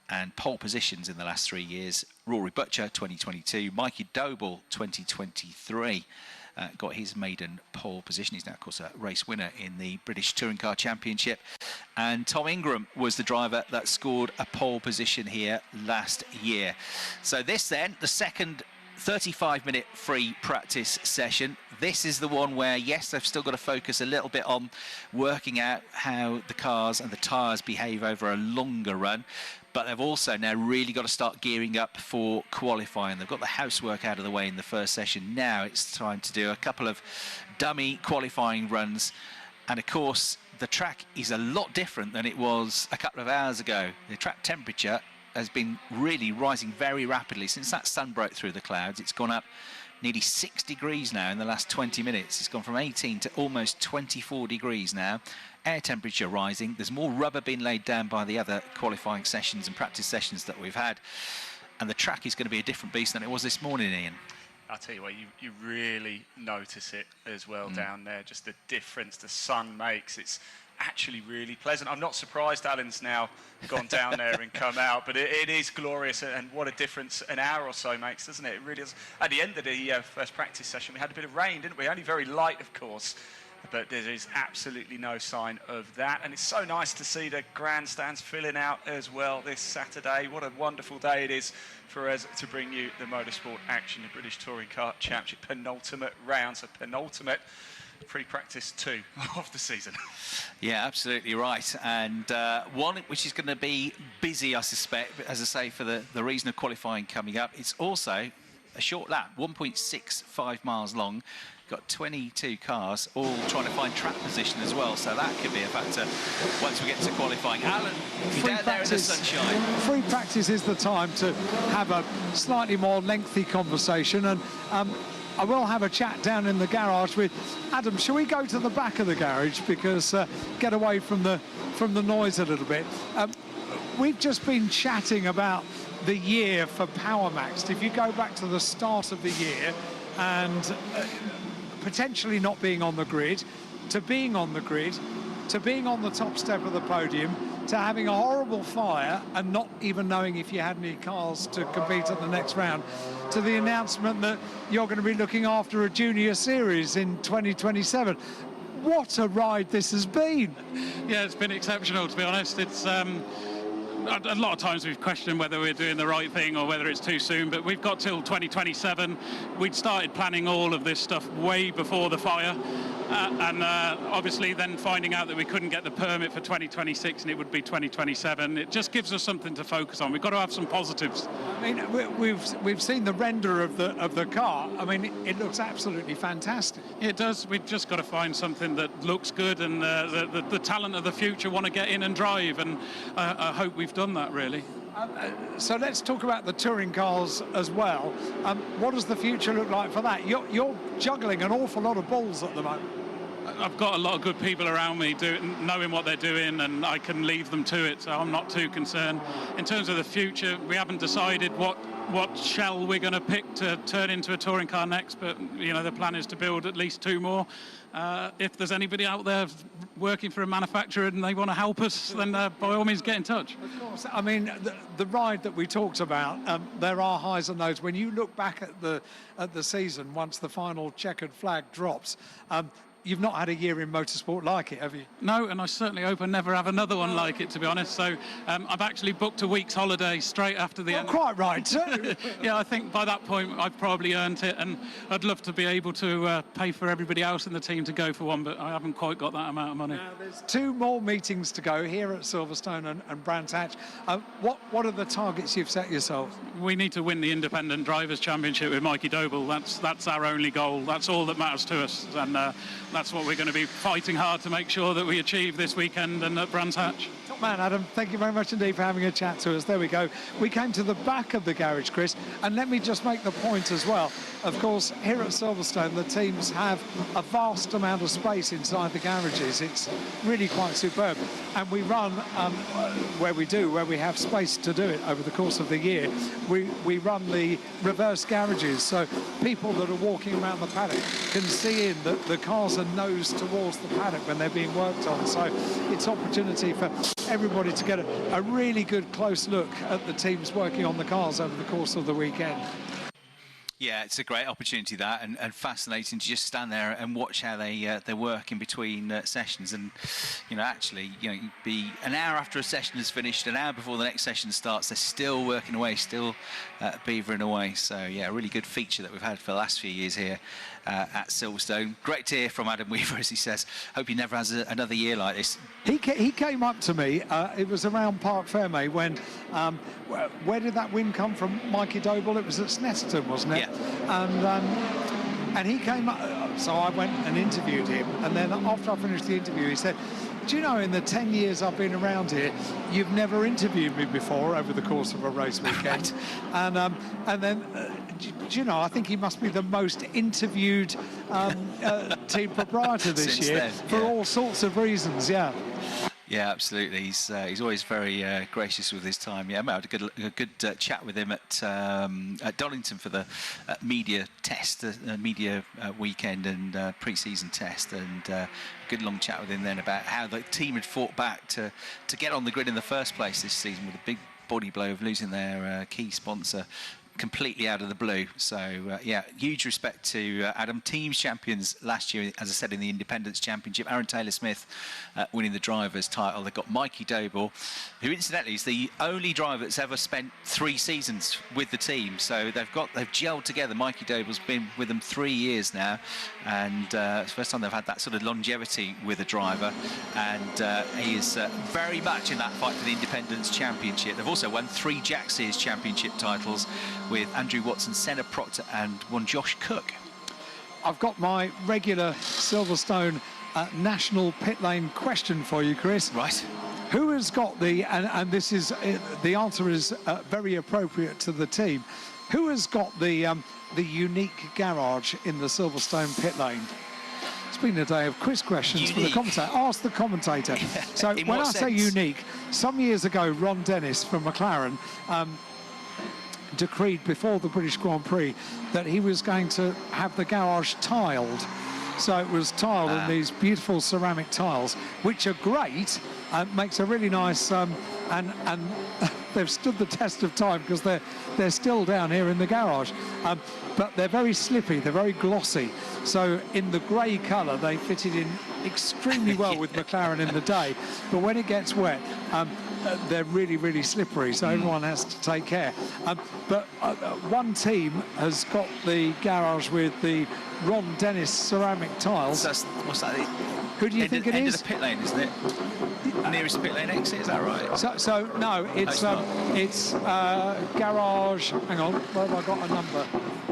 And pole positions in the last 3 years, Rory Butcher 2022, Mikey Doble 2023 got his maiden pole position. He's now of course a race winner in the British Touring Car Championship, and Tom Ingram was the driver that scored a pole position here last year. So this then, the second 35-minute free practice session. This is the one where, yes, they've still got to focus a little bit on working out how the cars and the tyres behave over a longer run, but they've also now really got to start gearing up for qualifying. They've got the housework out of the way in the first session. Now it's time to do a couple of dummy qualifying runs, and of course the track is a lot different than it was a couple of hours ago. The track temperature has been really rising very rapidly since that sun broke through the clouds. It's gone up nearly 6 degrees now in the last 20 minutes. It's gone from 18 to almost 24 degrees now. Air temperature rising. There's more rubber being laid down by the other qualifying sessions and practice sessions that we've had. And the track is going to be a different beast than it was this morning, Ian. I'll tell you what, you really notice it as well down there, just the difference the sun makes. It's actually really pleasant. I'm not surprised Alan's now gone down there and come out, but it is glorious, and what a difference an hour or so makes, doesn't it? It really is. At the end of the first practice session, we had a bit of rain, didn't we? Only very light, of course, but there is absolutely no sign of that. And it's so nice to see the grandstands filling out as well this Saturday. What a wonderful day it is for us to bring you the motorsport action, the British Touring Car Championship penultimate round, so penultimate pre-practice 2 of the season. Yeah, absolutely right. And one which is going to be busy, I suspect, as I say, for the reason of qualifying coming up. It's also a short lap, 1.65 miles long. Got 22 cars all trying to find track position as well, so that could be a factor once we get to qualifying. Alan, you're down there in the sunshine. Free practice is the time to have a slightly more lengthy conversation, and I will have a chat down in the garage with Adam. Shall we go to the back of the garage, because get away from the noise a little bit? We've just been chatting about the year for Power Maxed. If you go back to the start of the year and potentially not being on the grid, to being on the grid, to being on the top step of the podium, to having a horrible fire and not even knowing if you had any cars to compete at the next round, to the announcement that you're going to be looking after a junior series in 2027. What a ride this has been. Yeah, it's been exceptional, to be honest. It's a lot of times we've questioned whether we're doing the right thing or whether it's too soon, but we've got till 2027. We'd started planning all of this stuff way before the fire, and obviously then finding out that we couldn't get the permit for 2026 and it would be 2027, it just gives us something to focus on. We've got to have some positives. I mean, we've seen the render of the car. I mean, it looks absolutely fantastic. It does. We've just got to find something that looks good, and the talent of the future want to get in and drive, and I hope we've done that, really. So let's talk about the touring cars as well. What does the future look like for that? You're juggling an awful lot of balls at the moment. I've got a lot of good people around me knowing what they're doing, and I can leave them to it, so I'm not too concerned. In terms of the future, we haven't decided what shell we're going to pick to turn into a touring car next, but you know, the plan is to build at least 2 more. If there's anybody out there working for a manufacturer and they want to help us, then by all means get in touch. Of course. I mean, the ride that we talked about, there are highs and lows. When you look back at the season, once the final checkered flag drops, you've not had a year in motorsport like it, have you? No, and I certainly hope I never have another one like it, to be honest. So I've actually booked a week's holiday straight after the end. Quite right, too. Yeah, I think by that point I've probably earned it, and I'd love to be able to pay for everybody else in the team to go for one, but I haven't quite got that amount of money. Now, there's 2 more meetings to go here at Silverstone and Brands Hatch. What are the targets you've set yourselves? We need to win the Independent Drivers' Championship with Mikey Doble. That's our only goal. That's all that matters to us, and that's what we're going to be fighting hard to make sure that we achieve this weekend and at Brands Hatch. Top man, Adam, thank you very much indeed for having a chat to us. There we go. We came to the back of the garage, Chris, and let me just make the point as well. Of course, here at Silverstone, the teams have a vast amount of space inside the garages. It's really quite superb. And we run, where we have space to do it over the course of the year, we run the reverse garages, so people that are walking around the paddock can see in that the cars are nosed towards the paddock when they're being worked on. So it's opportunity for everybody to get a really good close look at the teams working on the cars over the course of the weekend. Yeah, it's a great opportunity, that, and fascinating to just stand there and watch how they work in between sessions. And actually, you'd be an hour after a session is finished, an hour before the next session starts, they're still working away, still beavering away. So yeah, a really good feature that we've had for the last few years here at Silverstone. Great to hear from Adam Weaver, as he says. Hope he never has another year like this. He came up to me, it was around Parc Fermé when, where did that win come from, Mikey Doble? It was at Snetterton, wasn't it? Yeah. And he came up, so I went and interviewed him, and then after I finished the interview, he said, do you know, in the 10 years I've been around here, you've never interviewed me before over the course of a race weekend. And then, do you know, I think he must be the most interviewed team proprietor this Since year, then, for all sorts of reasons, yeah. Yeah, absolutely. He's always very gracious with his time. Yeah, I had a good chat with him at Donington for the media test, media weekend and pre-season test, and good long chat with him then about how the team had fought back to get on the grid in the first place this season, with a big body blow of losing their key sponsor completely out of the blue. So, yeah, huge respect to Adam. Teams champions last year, as I said, in the Independence Championship. Aaron Taylor-Smith winning the driver's title. They've got Mikey Doble, who incidentally is the only driver that's ever spent 3 seasons with the team. So they've gelled together. Mikey Doble's been with them 3 years now, and it's the first time they've had that sort of longevity with a driver. And he is very much in that fight for the Independence Championship. They've also won 3 Jack Sears Championship titles with Andrew Watson, Senna Proctor, and one Josh Cook. I've got my regular Silverstone national pit lane question for you, Chris. Right. Who has got and this is the answer is very appropriate to the team. Who has got the unique garage in the Silverstone pit lane? It's been a day of quiz questions for the commentator. Ask the commentator. So when I say unique, some years ago, Ron Dennis from McLaren decreed before the British Grand Prix that he was going to have the garage tiled. So it was tiled in these beautiful ceramic tiles, which are great. Makes a really nice and they've stood the test of time because they're still down here in the garage. But they're very slippy, they're very glossy. So in the grey colour, they fitted in extremely well with McLaren in the day. But when it gets wet, they're really, really slippery, so everyone has to take care. But one team has got the garage with the Ron Dennis ceramic tiles. What's that? Who do you think it is? End of the pit lane, isn't it? Nearest pit lane exit, is that right? So no, it's garage. Hang on, where have I got a number?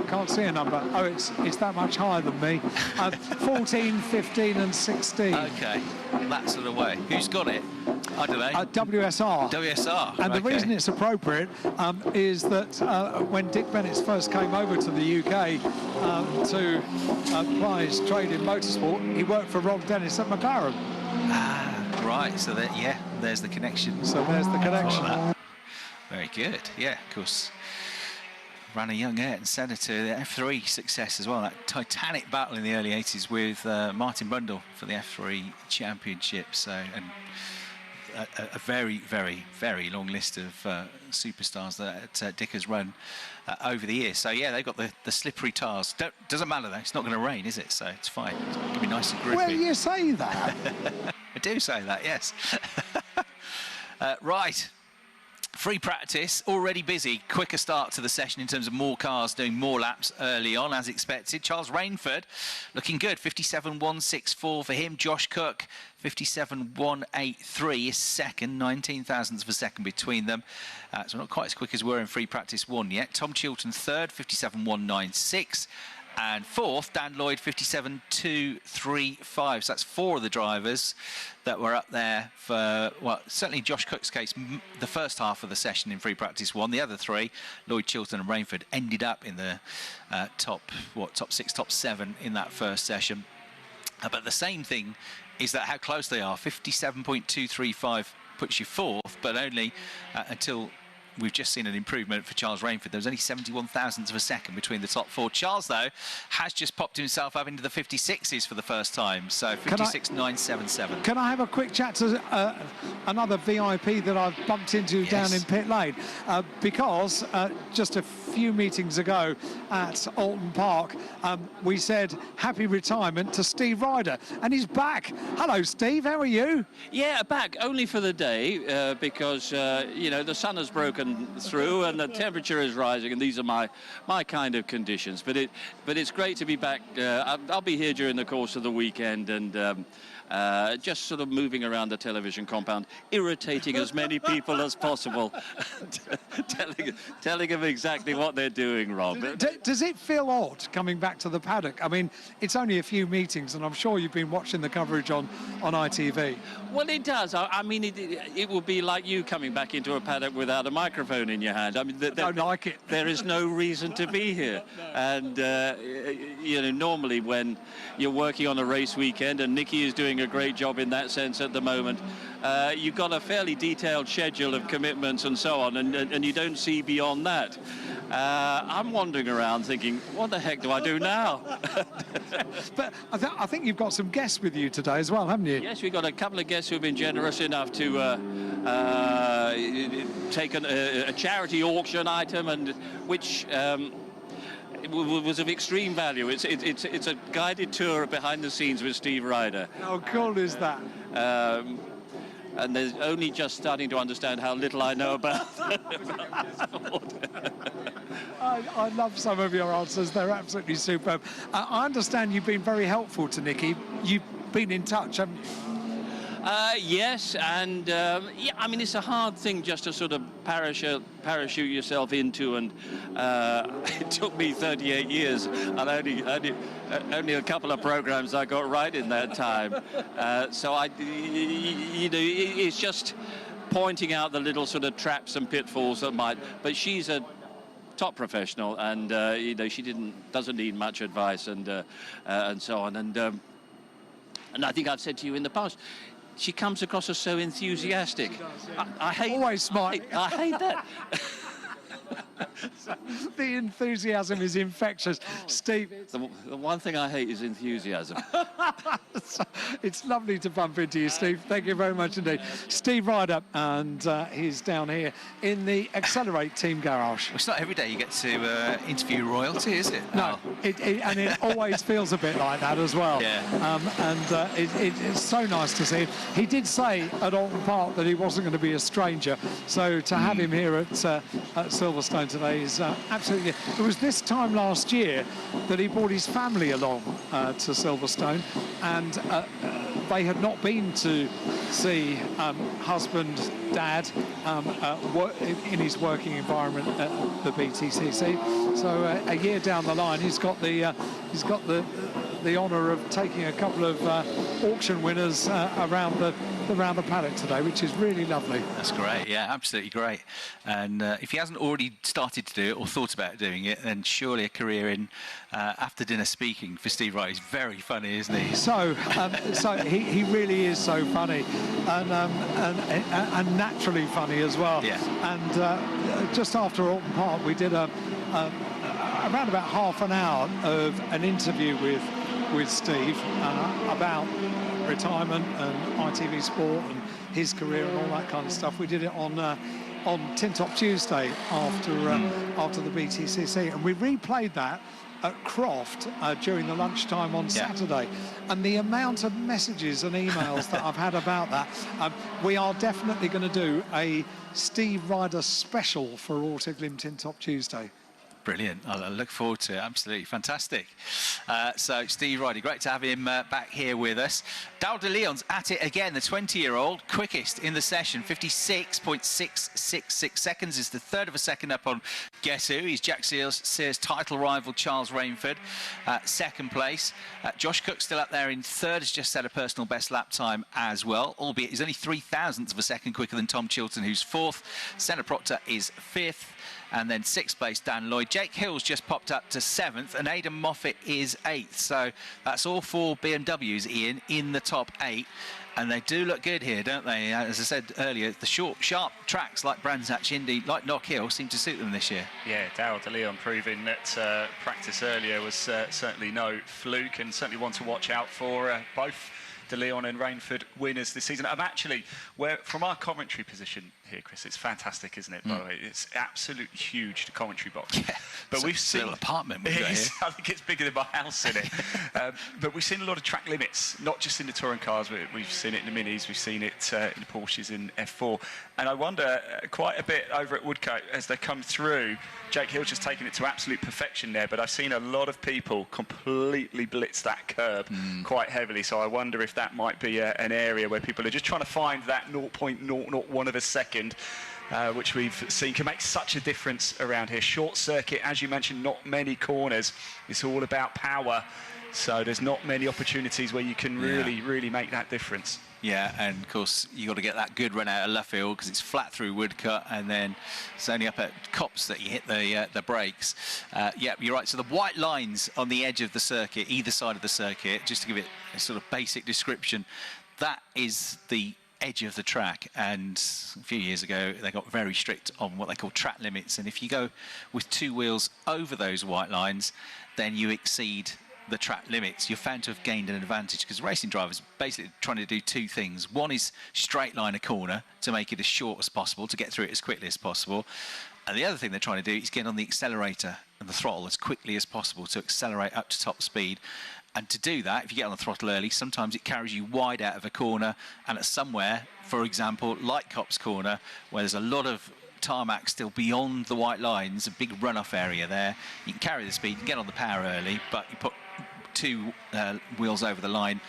Can't see a number. Oh, it's that much higher than me. 14, 15, and 16. Okay, that sort of way. Who's got it? I don't know. WSR. WSR. And the reason it's appropriate is that when Dick Bennett first came over to the UK to apply his trade in motorsport, he worked for Ron Dennis at McLaren. Right, so there's the connection. So there's the connection. Very good, yeah, of course. Ran a young Ayrton Senna to the F3 success as well. That titanic battle in the early 80s with Martin Brundle for the F3 Championship. So, and a very, very, very long list of superstars that Dick has run over the years. So yeah, they've got the slippery tires. Doesn't matter though, it's not going to rain, is it? So it's fine. It's going to be nice and grippy. Well, you say that. I do say that, yes. Right. Free practice, already busy. Quicker start to the session in terms of more cars doing more laps early on, as expected. Charles Rainford looking good, 57.164 for him. Josh Cook, 57.183 is second, 19 thousandths of a second between them. So not quite as quick as we're in free practice 1 yet. Tom Chilton third, 57.196. And fourth, Dan Lloyd, 57.235. So that's 4 of the drivers that were up there for, well, certainly Josh Cook's case, the first half of the session in free practice 1. The other 3, Lloyd, Chilton and Rainford, ended up in the top 6, top 7 in that first session. But the same thing is that how close they are. 57.235 puts you fourth, but only until we've just seen an improvement for Charles Rainford. There was only 71 thousandths of a second between the top 4. Charles, though, has just popped himself up into the 56s for the first time. So 56.977. Can I have a quick chat to another VIP that I've bumped into down in pit lane? Because just a few meetings ago at Alton Park, we said happy retirement to Steve Ryder, and he's back. Hello, Steve. How are you? Yeah, back only for the day because you know, the sun has broken through and the temperature is rising, and these are my kind of conditions. But it's great to be back. I'll be here during the course of the weekend and just sort of moving around the television compound, irritating as many people as possible, telling them exactly what they're doing wrong. Does it feel odd coming back to the paddock? I mean, it's only a few meetings, and I'm sure you've been watching the coverage on ITV. Well, it does. I mean, it will be like you coming back into a paddock without a microphone in your hand. I mean, I don't like it. There is no reason to be here. And, you know, normally when you're working on a race weekend, and Nicky is doing a great job in that sense at the moment, you've got a fairly detailed schedule of commitments and so on, and you don't see beyond that. I'm wandering around thinking, what the heck do I do now? But I think you've got some guests with you today as well, haven't you? Yes, we've got a couple of guests who've been generous enough to a charity auction item, and which was of extreme value. It's a guided tour behind the scenes with Steve Ryder. How cool is that? And they're only just starting to understand how little I know about I love some of your answers. They're absolutely superb. I understand you've been very helpful to Nikki. You've been in touch, haven't you? Yes, and yeah, I mean, it's a hard thing just to sort of parachute yourself into, and it took me 38 years, and only a couple of programs I got right in that time. So it's just pointing out the little sort of traps and pitfalls that might. But she's a top professional, and she doesn't need much advice, and so on, and I think I've said to you in the past, she comes across as so enthusiastic. I hate, always smart. I hate that. The enthusiasm is infectious. Steve, the one thing I hate is enthusiasm. It's lovely to bump into you, Steve. Thank you very much indeed. Steve Ryder, and he's down here in the Accelerate Team Garage. Well, it's not every day you get to interview royalty, is it? No, and it always feels a bit like that as well. Yeah. It's so nice to see him. He did say at Alton Park that he wasn't going to be a stranger, so to have him here at Silverstone today is absolutely... It was this time last year that he brought his family along to Silverstone, and they had not been to see husband, dad in his working environment at the BTCC. So a year down the line, he's got the honour of taking a couple of auction winners around the paddock today, which is really lovely. That's great, yeah, absolutely great. And if he hasn't already started to do it or thought about doing it, then surely a career in after dinner speaking for Steve Wright is very funny, isn't he? So he really is so funny, and naturally funny as well. Yeah. And just after Alton Park, we did around about half an hour of an interview with Steve about retirement and ITV Sport and his career and all that kind of stuff. We did it on Tin Top Tuesday after the BTCC, and we replayed that at Croft during the lunchtime on Saturday, and the amount of messages and emails that I've had about that. We are definitely going to do a Steve Ryder special for Autoglim Tin Top Tuesday. Brilliant. I look forward to it. Absolutely fantastic. So Steve Ryder, great to have him back here with us. Dal de Leon's at it again, the 20-year-old, quickest in the session, 56.666 seconds, is the third of a second up on guess who? He's Jack Sears' title rival Charles Rainford, second place. Josh Cook still up there in third, has just set a personal best lap time as well, albeit he's only 0.003 of a second quicker than Tom Chilton, who's fourth. Senna Proctor is fifth. And then sixth place, Dan Lloyd. Jake Hill's just popped up to seventh, and Aidan Moffat is eighth. So that's all four BMWs, Ian, in the top eight. And they do look good here, don't they? As I said earlier, the short, sharp tracks like Brands Hatch Indy, like Knock Hill, seem to suit them this year. Yeah, Dal de Leon proving that practice earlier was certainly no fluke, and certainly one to watch out for both De Leon and Rainford winners this season. I'm actually, from our commentary position here, Chris, it's fantastic, isn't it? By the way, it's absolutely huge, the commentary box. Yeah, but we've seen a little apartment we've got here. I think it's bigger than my house in it. But we've seen a lot of track limits, not just in the touring cars. We've seen it in the Minis, we've seen it in the Porsches in F4, and I wonder quite a bit over at Woodcote as they come through. Jake Hill's just taking it to absolute perfection there, but I've seen a lot of people completely blitz that curb quite heavily, so I wonder if that might be an area where people are just trying to find that 0.001 of a second, which we've seen can make such a difference around here. Short circuit, as you mentioned, not many corners. It's all about power, so there's not many opportunities where you can really make that difference. Yeah, and of course you got to get that good run out of Luffield because it's flat through Woodcut, and then it's only up at Copse that you hit the brakes. Yeah, you're right. So the white lines on the edge of the circuit, either side of the circuit, just to give it a sort of basic description, that is the edge of the track. And a few years ago they got very strict on what they call track limits, and if you go with two wheels over those white lines, then you exceed the track limits, you're found to have gained an advantage, because racing drivers basically trying to do two things. One is straight line a corner to make it as short as possible, to get through it as quickly as possible. And the other thing they're trying to do is get on the accelerator and the throttle as quickly as possible to accelerate up to top speed. And to do that, if you get on the throttle early, sometimes it carries you wide out of a corner, and at somewhere, for example, like Copse Corner, where there's a lot of tarmac still beyond the white lines, a big runoff area there, you can carry the speed, you can get on the power early, but you put two wheels over the line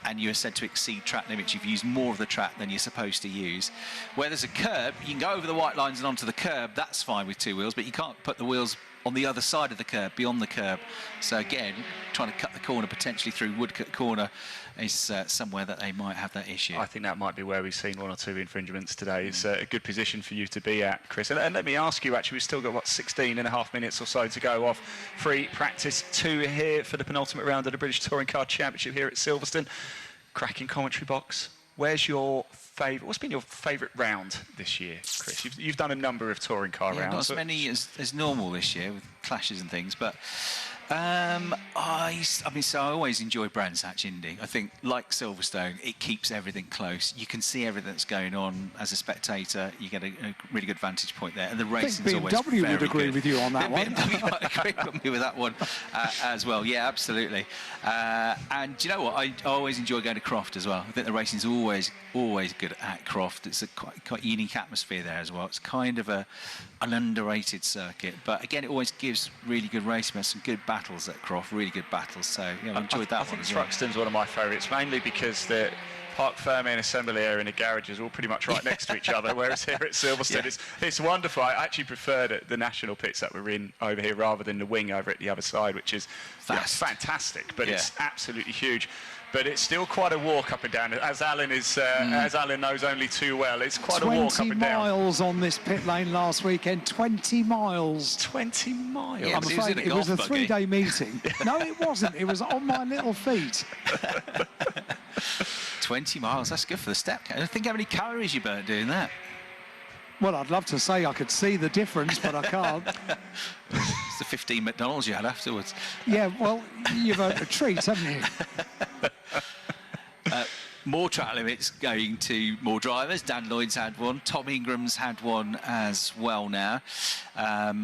and you're said to exceed track limits. You've used more of the track than you're supposed to use. Where there's a curb, you can go over the white lines and onto the curb, that's fine with two wheels, but you can't put the wheels on the other side of the curb, beyond the curb. So again, trying to cut the corner potentially through Woodcut Corner is somewhere that they might have that issue. I think that might be where we've seen one or two infringements today. It's a good position for you to be at, Chris. And let me ask you, actually, we've still got, what, 16.5 minutes or so to go off free practice 2 here for the penultimate round of the British Touring Car Championship here at Silverstone. Cracking commentary box. Where's your favourite? What's been your favourite round this year, Chris? You've done a number of touring car rounds. Not as many as normal this year with clashes and things, but I mean, so I always enjoy Brands Hatch Indy. I think, like Silverstone, it keeps everything close. You can see everything that's going on as a spectator. You get a really good vantage point there, and the racing's always very good. BMW would agree with you on that one. BMW might agree with me with that one as well. Yeah, absolutely. And do you know what? I always enjoy going to Croft as well. I think the racing's always good at Croft. It's a quite unique atmosphere there as well. It's kind of an underrated circuit, but again, it always gives really good racing. There's some good battles at Croft, really good battles. So I enjoyed that one. I think Thruxton's one of my favourites, mainly because the Park Fermi and assembly area and the garages are all pretty much right next to each other, whereas here at Silverstone, it's wonderful. I actually prefer the national pits that we're in over here rather than the wing over at the other side, which is fantastic, but it's absolutely huge. But it's still quite a walk up and down, as Alan knows only too well. It's quite a walk up and down. 20 miles on this pit lane last weekend. 20 miles. 20 miles. I'm afraid it was a 3-day meeting. No, it wasn't. It was on my little feet. 20 miles. That's good for the step count. I think how many calories you burnt doing that. Well, I'd love to say I could see the difference, but I can't. It's the 15 McDonald's you had afterwards. Yeah, well, you've earned a treat, haven't you? More track limits going to more drivers. Dan Lloyd's had one. Tom Ingram's had one as well now. A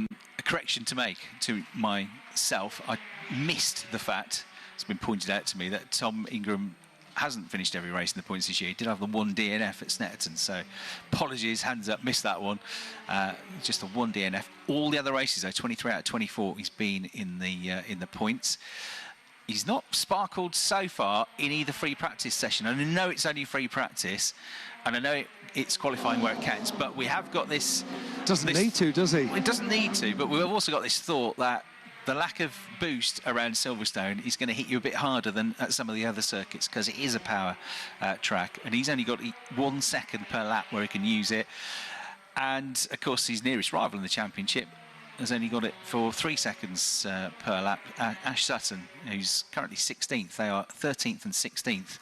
correction to make to myself. I missed the fact, it's been pointed out to me, that Tom Ingram hasn't finished every race in the points this year. He did have the one DNF at Snetterton, so apologies, hands up, missed that one. Just the one DNF. All the other races, though, 23 out of 24, he's been in the points. He's not sparkled so far in either free practice session. And I know it's only free practice, and I know it's qualifying where it counts, but we have got this... Doesn't need to, does he? It doesn't need to, but we've also got this thought that the lack of boost around Silverstone is going to hit you a bit harder than at some of the other circuits, because it is a power track, and he's only got 1 second per lap where he can use it. And, of course, his nearest rival in the championship has only got it for 3 seconds per lap. Ash Sutton, who's currently 16th. They are 13th and 16th.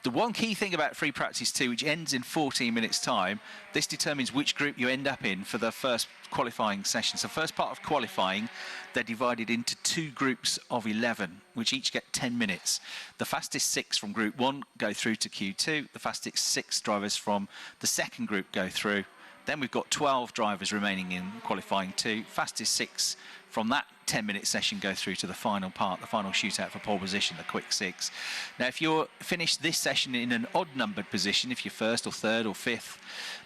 The one key thing about free practice 2, which ends in 14 minutes time, this determines which group you end up in for the first qualifying session. So first part of qualifying, they're divided into 2 groups of 11, which each get 10 minutes. The fastest 6 from group 1 go through to Q2. The fastest 6 drivers from the second group go through. Then we've got 12 drivers remaining in qualifying 2. Fastest 6 from that 10-minute session go through to the final part, the final shootout for pole position, the quick 6. Now, if you're finished this session in an odd-numbered position, if you're first or third or fifth,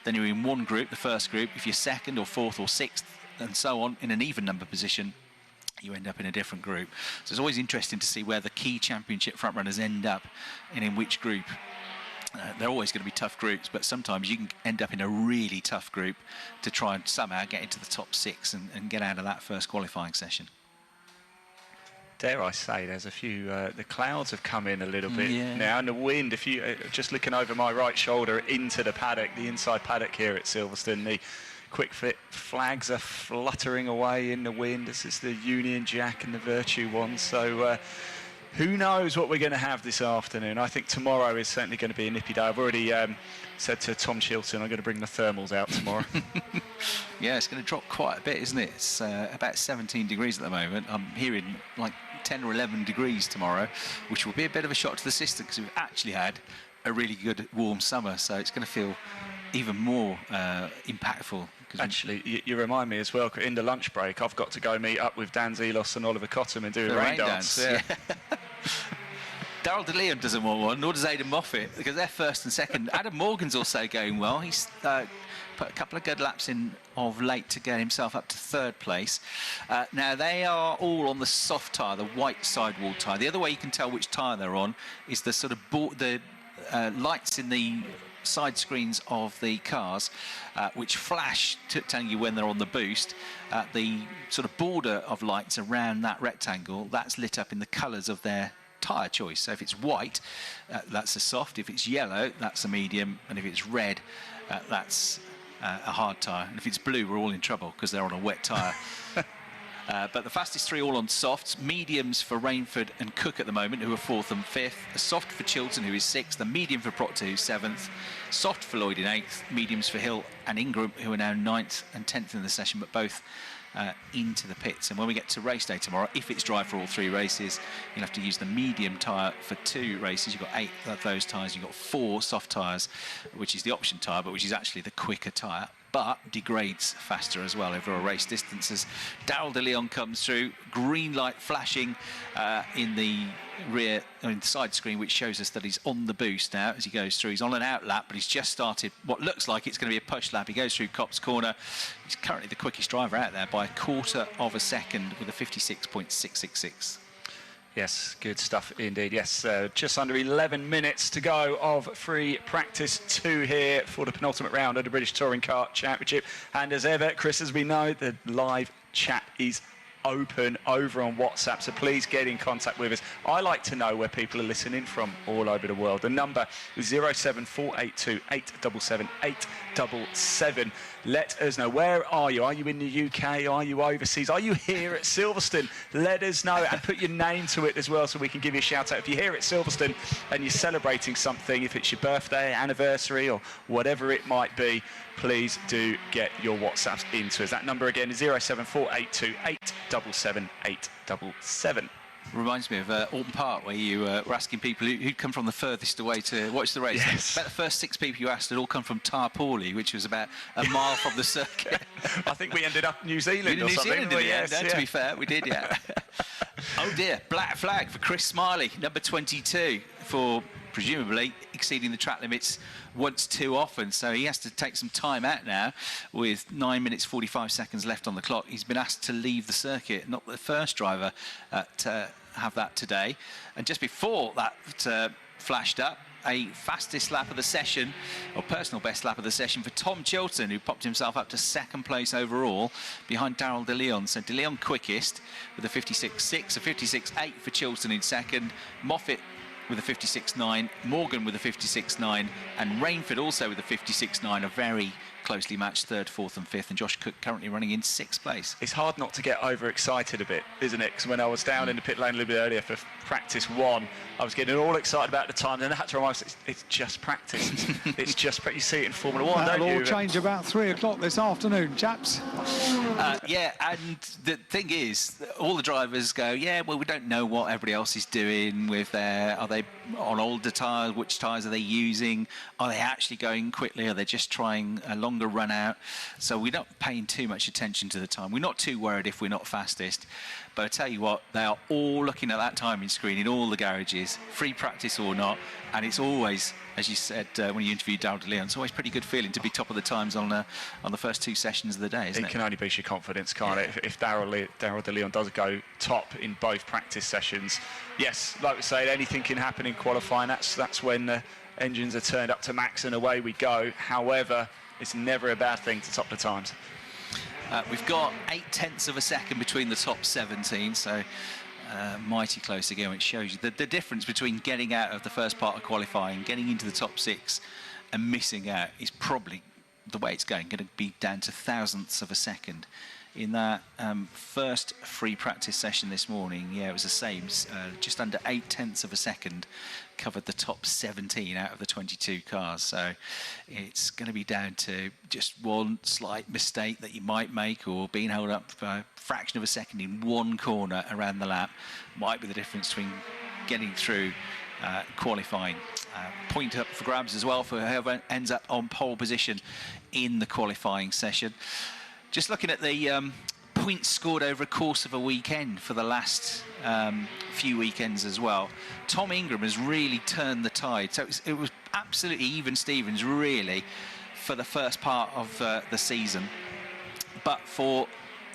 then you're in one group, the first group. If you're second or fourth or sixth, and so on, in an even-numbered position, you end up in a different group. So it's always interesting to see where the key championship frontrunners end up and in which group. They're always going to be tough groups, but sometimes you can end up in a really tough group to try and somehow get into the top 6 and get out of that first qualifying session. Dare I say, there's a few, the clouds have come in a little bit now, and the wind, if you, just looking over my right shoulder into the paddock, the inside paddock here at Silverstone, the quick fit flags are fluttering away in the wind. This is the Union Jack and the Virtue one, so who knows what we're going to have this afternoon. I think tomorrow is certainly going to be a nippy day. I've already said to Tom Chilton I'm going to bring the thermals out tomorrow. Yeah, it's going to drop quite a bit, isn't it? It's about 17 degrees at the moment. I'm hearing like 10 or 11 degrees tomorrow, which will be a bit of a shock to the system because we've actually had a really good warm summer, so it's going to feel even more impactful. Actually, you remind me as well, in the lunch break, I've got to go meet up with Dan Zelos and Oliver Cottam and do a rain dance. Yeah. Daryl De Leon doesn't want one, nor does Aidan Moffat, because they're first and second. Adam Morgan's also going well. He's put a couple of good laps in of late to get himself up to third place. Now, they are all on the soft tyre, the white sidewall tyre. The other way you can tell which tyre they're on is the sort of lights in the side screens of the cars, which flash telling you when they're on the boost. The sort of border of lights around that rectangle, that's lit up in the colours of their tyre choice. So if it's white, that's a soft. If it's yellow, that's a medium. And if it's red, that's a hard tyre. And if it's blue, we're all in trouble because they're on a wet tyre. But the fastest three all on softs. Mediums for Rainford and Cook at the moment, who are 4th and 5th. A soft for Chilton, who is 6th. A medium for Proctor, who's 7th. Soft for Lloyd in 8th. Mediums for Hill and Ingram, who are now 9th and 10th in the session, but both into the pits. And when we get to race day tomorrow, if it's dry for all 3 races, you'll have to use the medium tyre for 2 races. You've got 8 of those tyres. You've got 4 soft tyres, which is the option tyre, but which is actually the quicker tyre, but degrades faster as well over a race distance. As Daryl De Leon comes through, green light flashing in the rear, the side screen, which shows us that he's on the boost now as he goes through. He's on an out lap, but he's just started what looks like it's going to be a push lap. He goes through Copse Corner. He's currently the quickest driver out there by 1/4 of a second with a 56.666. Yes, good stuff indeed. Yes, just under 11 minutes to go of free practice 2 here for the penultimate round of the British Touring Car Championship. And as ever, Chris, as we know, the live chat is open over on WhatsApp, so please get in contact with us. I like to know where people are listening from all over the world. The number is 07482 877 877. Let us know. Where are you? Are you in the UK? Are you overseas? Are you here at Silverstone? Let us know and put your name to it as well so we can give you a shout out. If you're here at Silverstone and you're celebrating something, if it's your birthday, anniversary or whatever it might be, please do get your WhatsApps into us. That number again is 07482 877 877. Reminds me of Alton Park, where you were asking people who'd come from the furthest away to watch the race. Yes. About the first 6 people you asked had all come from Tarporley, which was about a mile from the circuit. I think we ended up New Zealand New or something. Zealand in the end, to be fair, we did, yeah. Oh dear, black flag for Chris Smiley, number 22, for presumably exceeding the track limits once too often, so he has to take some time out now with 9 minutes 45 seconds left on the clock. He's been asked to leave the circuit, not the first driver to have that today. And just before that flashed up, a fastest lap of the session, or personal best lap of the session for Tom Chilton, who popped himself up to 2nd place overall behind Daryl De Leon. So De Leon quickest with a 56.6, a 56.8 for Chilton in 2nd. Moffat with a 56.9, Morgan with a 56.9, and Rainford also with a 56.9, a very closely matched 3rd, 4th and 5th, and Josh Cook currently running in 6th place. It's hard not to get overexcited a bit, isn't it? Because when I was down in the pit lane a little bit earlier for practice 1, I was getting all excited about the time, and I had to remind myself, it's just practice. It's just practice. You see it in Formula 1, That'll don't you? all change about 3 o'clock this afternoon, chaps. Yeah, and the thing is, all the drivers go, yeah, well, we don't know what everybody else is doing with their, are they on older tyres, which tyres are they using, are they actually going quickly, are they just trying a longer run out? So we're not paying too much attention to the time. We're not too worried if we're not fastest, but I tell you what, they are all looking at that timing screen in all the garages, free practice or not, and it's always, as you said when you interviewed Daryl De Leon, it's always a pretty good feeling to be top of the times on the first 2 sessions of the day, isn't it? It can only boost your confidence, can't it? If Daryl De Leon does go top in both practice sessions, yes, like we say, anything can happen in qualifying. That's when the engines are turned up to max and away we go. However, it's never a bad thing to top the times. We've got 0.8 of a second between the top 17, so mighty close again, which shows you the difference between getting out of the first part of qualifying, getting into the top 6 and missing out is probably, the way it's going to be down to thousandths of a second. In that first free practice session this morning, yeah, it was the same, just under 0.8 of a second covered the top 17 out of the 22 cars. So it's going to be down to just one slight mistake that you might make, or being held up by a fraction of a second in one corner around the lap might be the difference between getting through qualifying. Point up for grabs as well for whoever ends up on pole position in the qualifying session. Just looking at the points scored over a course of a weekend for the last few weekends as well. Tom Ingram has really turned the tide. So it was absolutely even Stevens really for the first part of the season. But for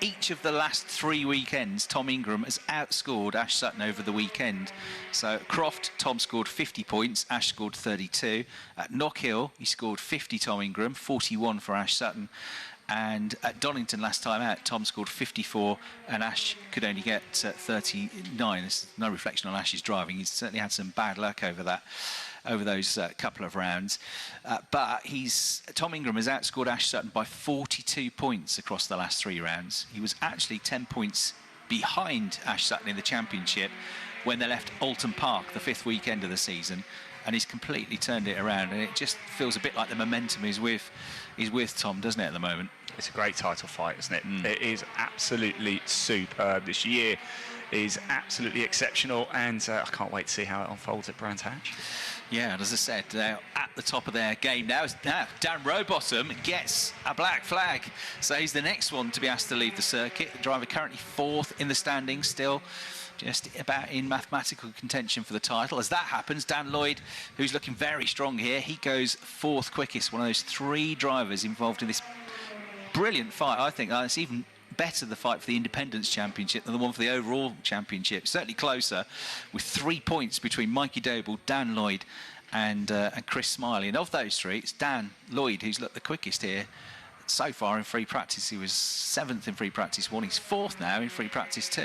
each of the last 3 weekends, Tom Ingram has outscored Ash Sutton over the weekend. So Croft, Tom scored 50 points, Ash scored 32. At Knockhill, he scored 50, Tom Ingram, 41 for Ash Sutton. And at Donington last time out, Tom scored 54 and Ash could only get 39. There's no reflection on Ash's driving. He's certainly had some bad luck over those couple of rounds. But Tom Ingram has outscored Ash Sutton by 42 points across the last 3 rounds. He was actually 10 points behind Ash Sutton in the championship when they left Alton Park the 5th weekend of the season, and he's completely turned it around, and it just feels a bit like the momentum is with Tom, doesn't it, at the moment? It's a great title fight, isn't it? It is absolutely superb. This year is absolutely exceptional, and I can't wait to see how it unfolds at Brands Hatch. Yeah, and as I said, they're at the top of their game now. Dan Rowbottom gets a black flag, so he's the next one to be asked to leave the circuit. The driver currently 4th in the standings, still just about in mathematical contention for the title. As that happens, Dan Lloyd, who's looking very strong here, he goes 4th quickest, one of those 3 drivers involved in this brilliant fight. I think it's even better, the fight for the Independence Championship, than the one for the overall championship. Certainly closer, with 3 points between Mikey Doble, Dan Lloyd and Chris Smiley. And of those 3, it's Dan Lloyd who's looked the quickest here so far in free practice. He was 7th in free practice 1. He's 4th now in free practice 2.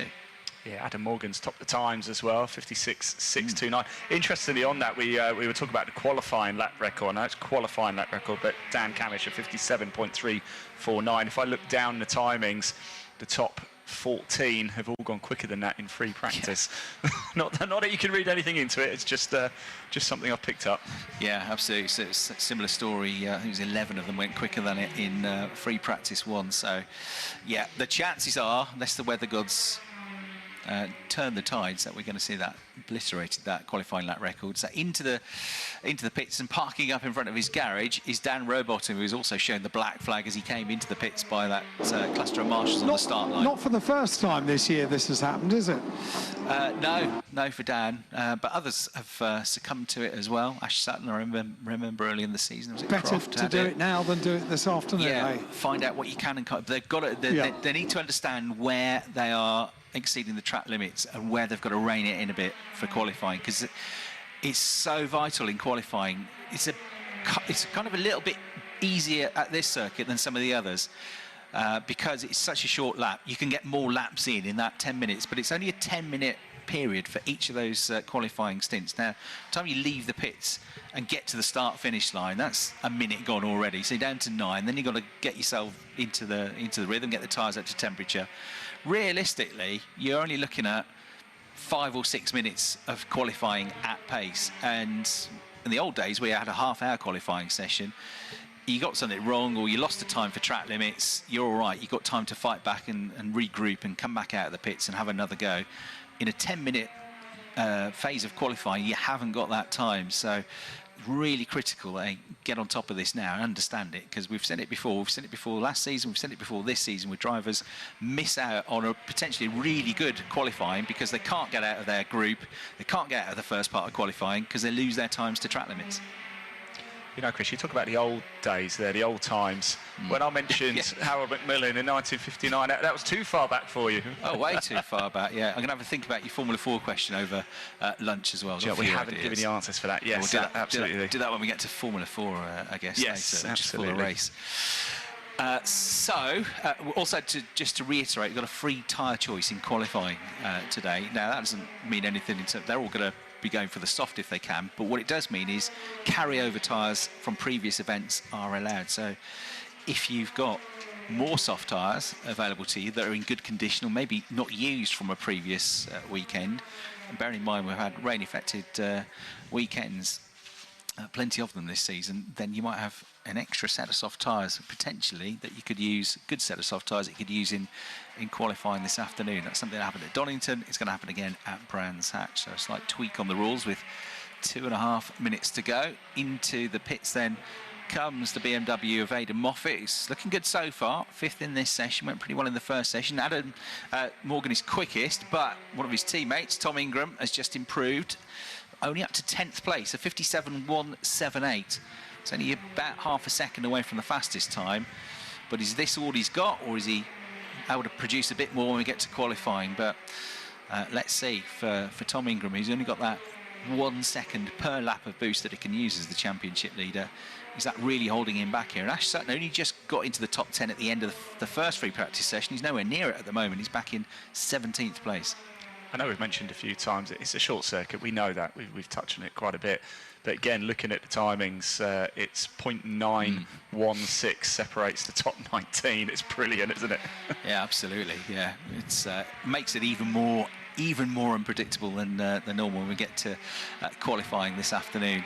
Yeah, Adam Morgan's topped the times as well, 56.629. Interestingly, on that, we were talking about the qualifying lap record. Now it's qualifying lap record, but Dan Camish at 57.349. If I look down the timings, the top 14 have all gone quicker than that in free practice. Yeah. not that you can read anything into it. It's just something I've picked up. Yeah, absolutely. So it's a similar story. I think it was 11 of them went quicker than it in free practice 1. So, yeah, the chances are, unless the weather gods turn the tides, that we're going to see that obliterated, that qualifying lap record. So into the pits, and parking up in front of his garage is Dan Rowbottom, who's also shown the black flag as he came into the pits by that cluster of marshals on the start line. Not for the first time this year this has happened, is it? No for Dan, but others have succumbed to it as well. Ash Sutton, I remember early in the season, was it better Croft to do it now than do it this afternoon? Yeah, find out what you can and can't. They've got to, they need to understand where they are exceeding the track limits and where they've got to rein it in a bit for qualifying, because it's so vital in qualifying. It's kind of a little bit easier at this circuit than some of the others, because it's such a short lap. You can get more laps in that 10 minutes, but it's only a 10-minute period for each of those qualifying stints. Now, by the time you leave the pits and get to the start-finish line, that's a minute gone already. So you're down to 9. Then you've got to get yourself into the rhythm, get the tyres up to temperature. Realistically, you're only looking at 5 or 6 minutes of qualifying at pace. And in the old days, we had a half-hour qualifying session. You got something wrong, or you lost the time for track limits, you're all right. You've got time to fight back and regroup and come back out of the pits and have another go. In a 10-minute phase of qualifying, you haven't got that time. So really critical they get on top of this now and understand it, because we've seen it before. We've seen it before last season, we've seen it before this season, where drivers miss out on a potentially really good qualifying because they can't get out of their group, they can't get out of the first part of qualifying because they lose their times to track limits. You know, Chris, you talk about the old days there, the old times. When I mentioned Harold McMillan in 1959, that was too far back for you. Oh, way too far back, yeah. I'm going to have a think about your Formula 4 question over lunch as well. We haven't given the answers for that. Yes, we'll absolutely. Do that when we get to Formula 4, I guess. Yes, later, absolutely. Just for a race. Also, just to reiterate, you've got a free tyre choice in qualifying today. Now, that doesn't mean anything in terms, they're all going to be going for the soft if they can, but what it does mean is carryover tyres from previous events are allowed. So if you've got more soft tyres available to you that are in good condition, or maybe not used from a previous weekend, bearing in mind we've had rain-affected weekends, plenty of them this season, then you might have an extra set of soft tyres potentially that you could use, good set of soft tyres that you could use in qualifying this afternoon. That's something that happened at Donington. It's going to happen again at Brands Hatch. So a slight tweak on the rules with 2.5 minutes to go. Into the pits then comes the BMW of Aidan Moffat. He's looking good so far. 5th in this session, went pretty well in the first session. Adam Morgan is quickest, but one of his teammates, Tom Ingram, has just improved. Only up to 10th place, a 57.178. It's only about half a second away from the fastest time. But is this all he's got, or is he able to produce a bit more when we get to qualifying? But let's see for Tom Ingram, he's only got that 1 second per lap of boost that he can use as the championship leader. Is that really holding him back here? And Ash Sutton only just got into the top 10 at the end of the first free practice session. He's nowhere near it at the moment. He's back in 17th place. I know we've mentioned a few times it's a short circuit. We know that. We've touched on it quite a bit. But again, looking at the timings, it's 0.916 separates the top 19. It's brilliant, isn't it? Yeah, absolutely. Yeah, it's makes it even more unpredictable than normal when we get to qualifying this afternoon.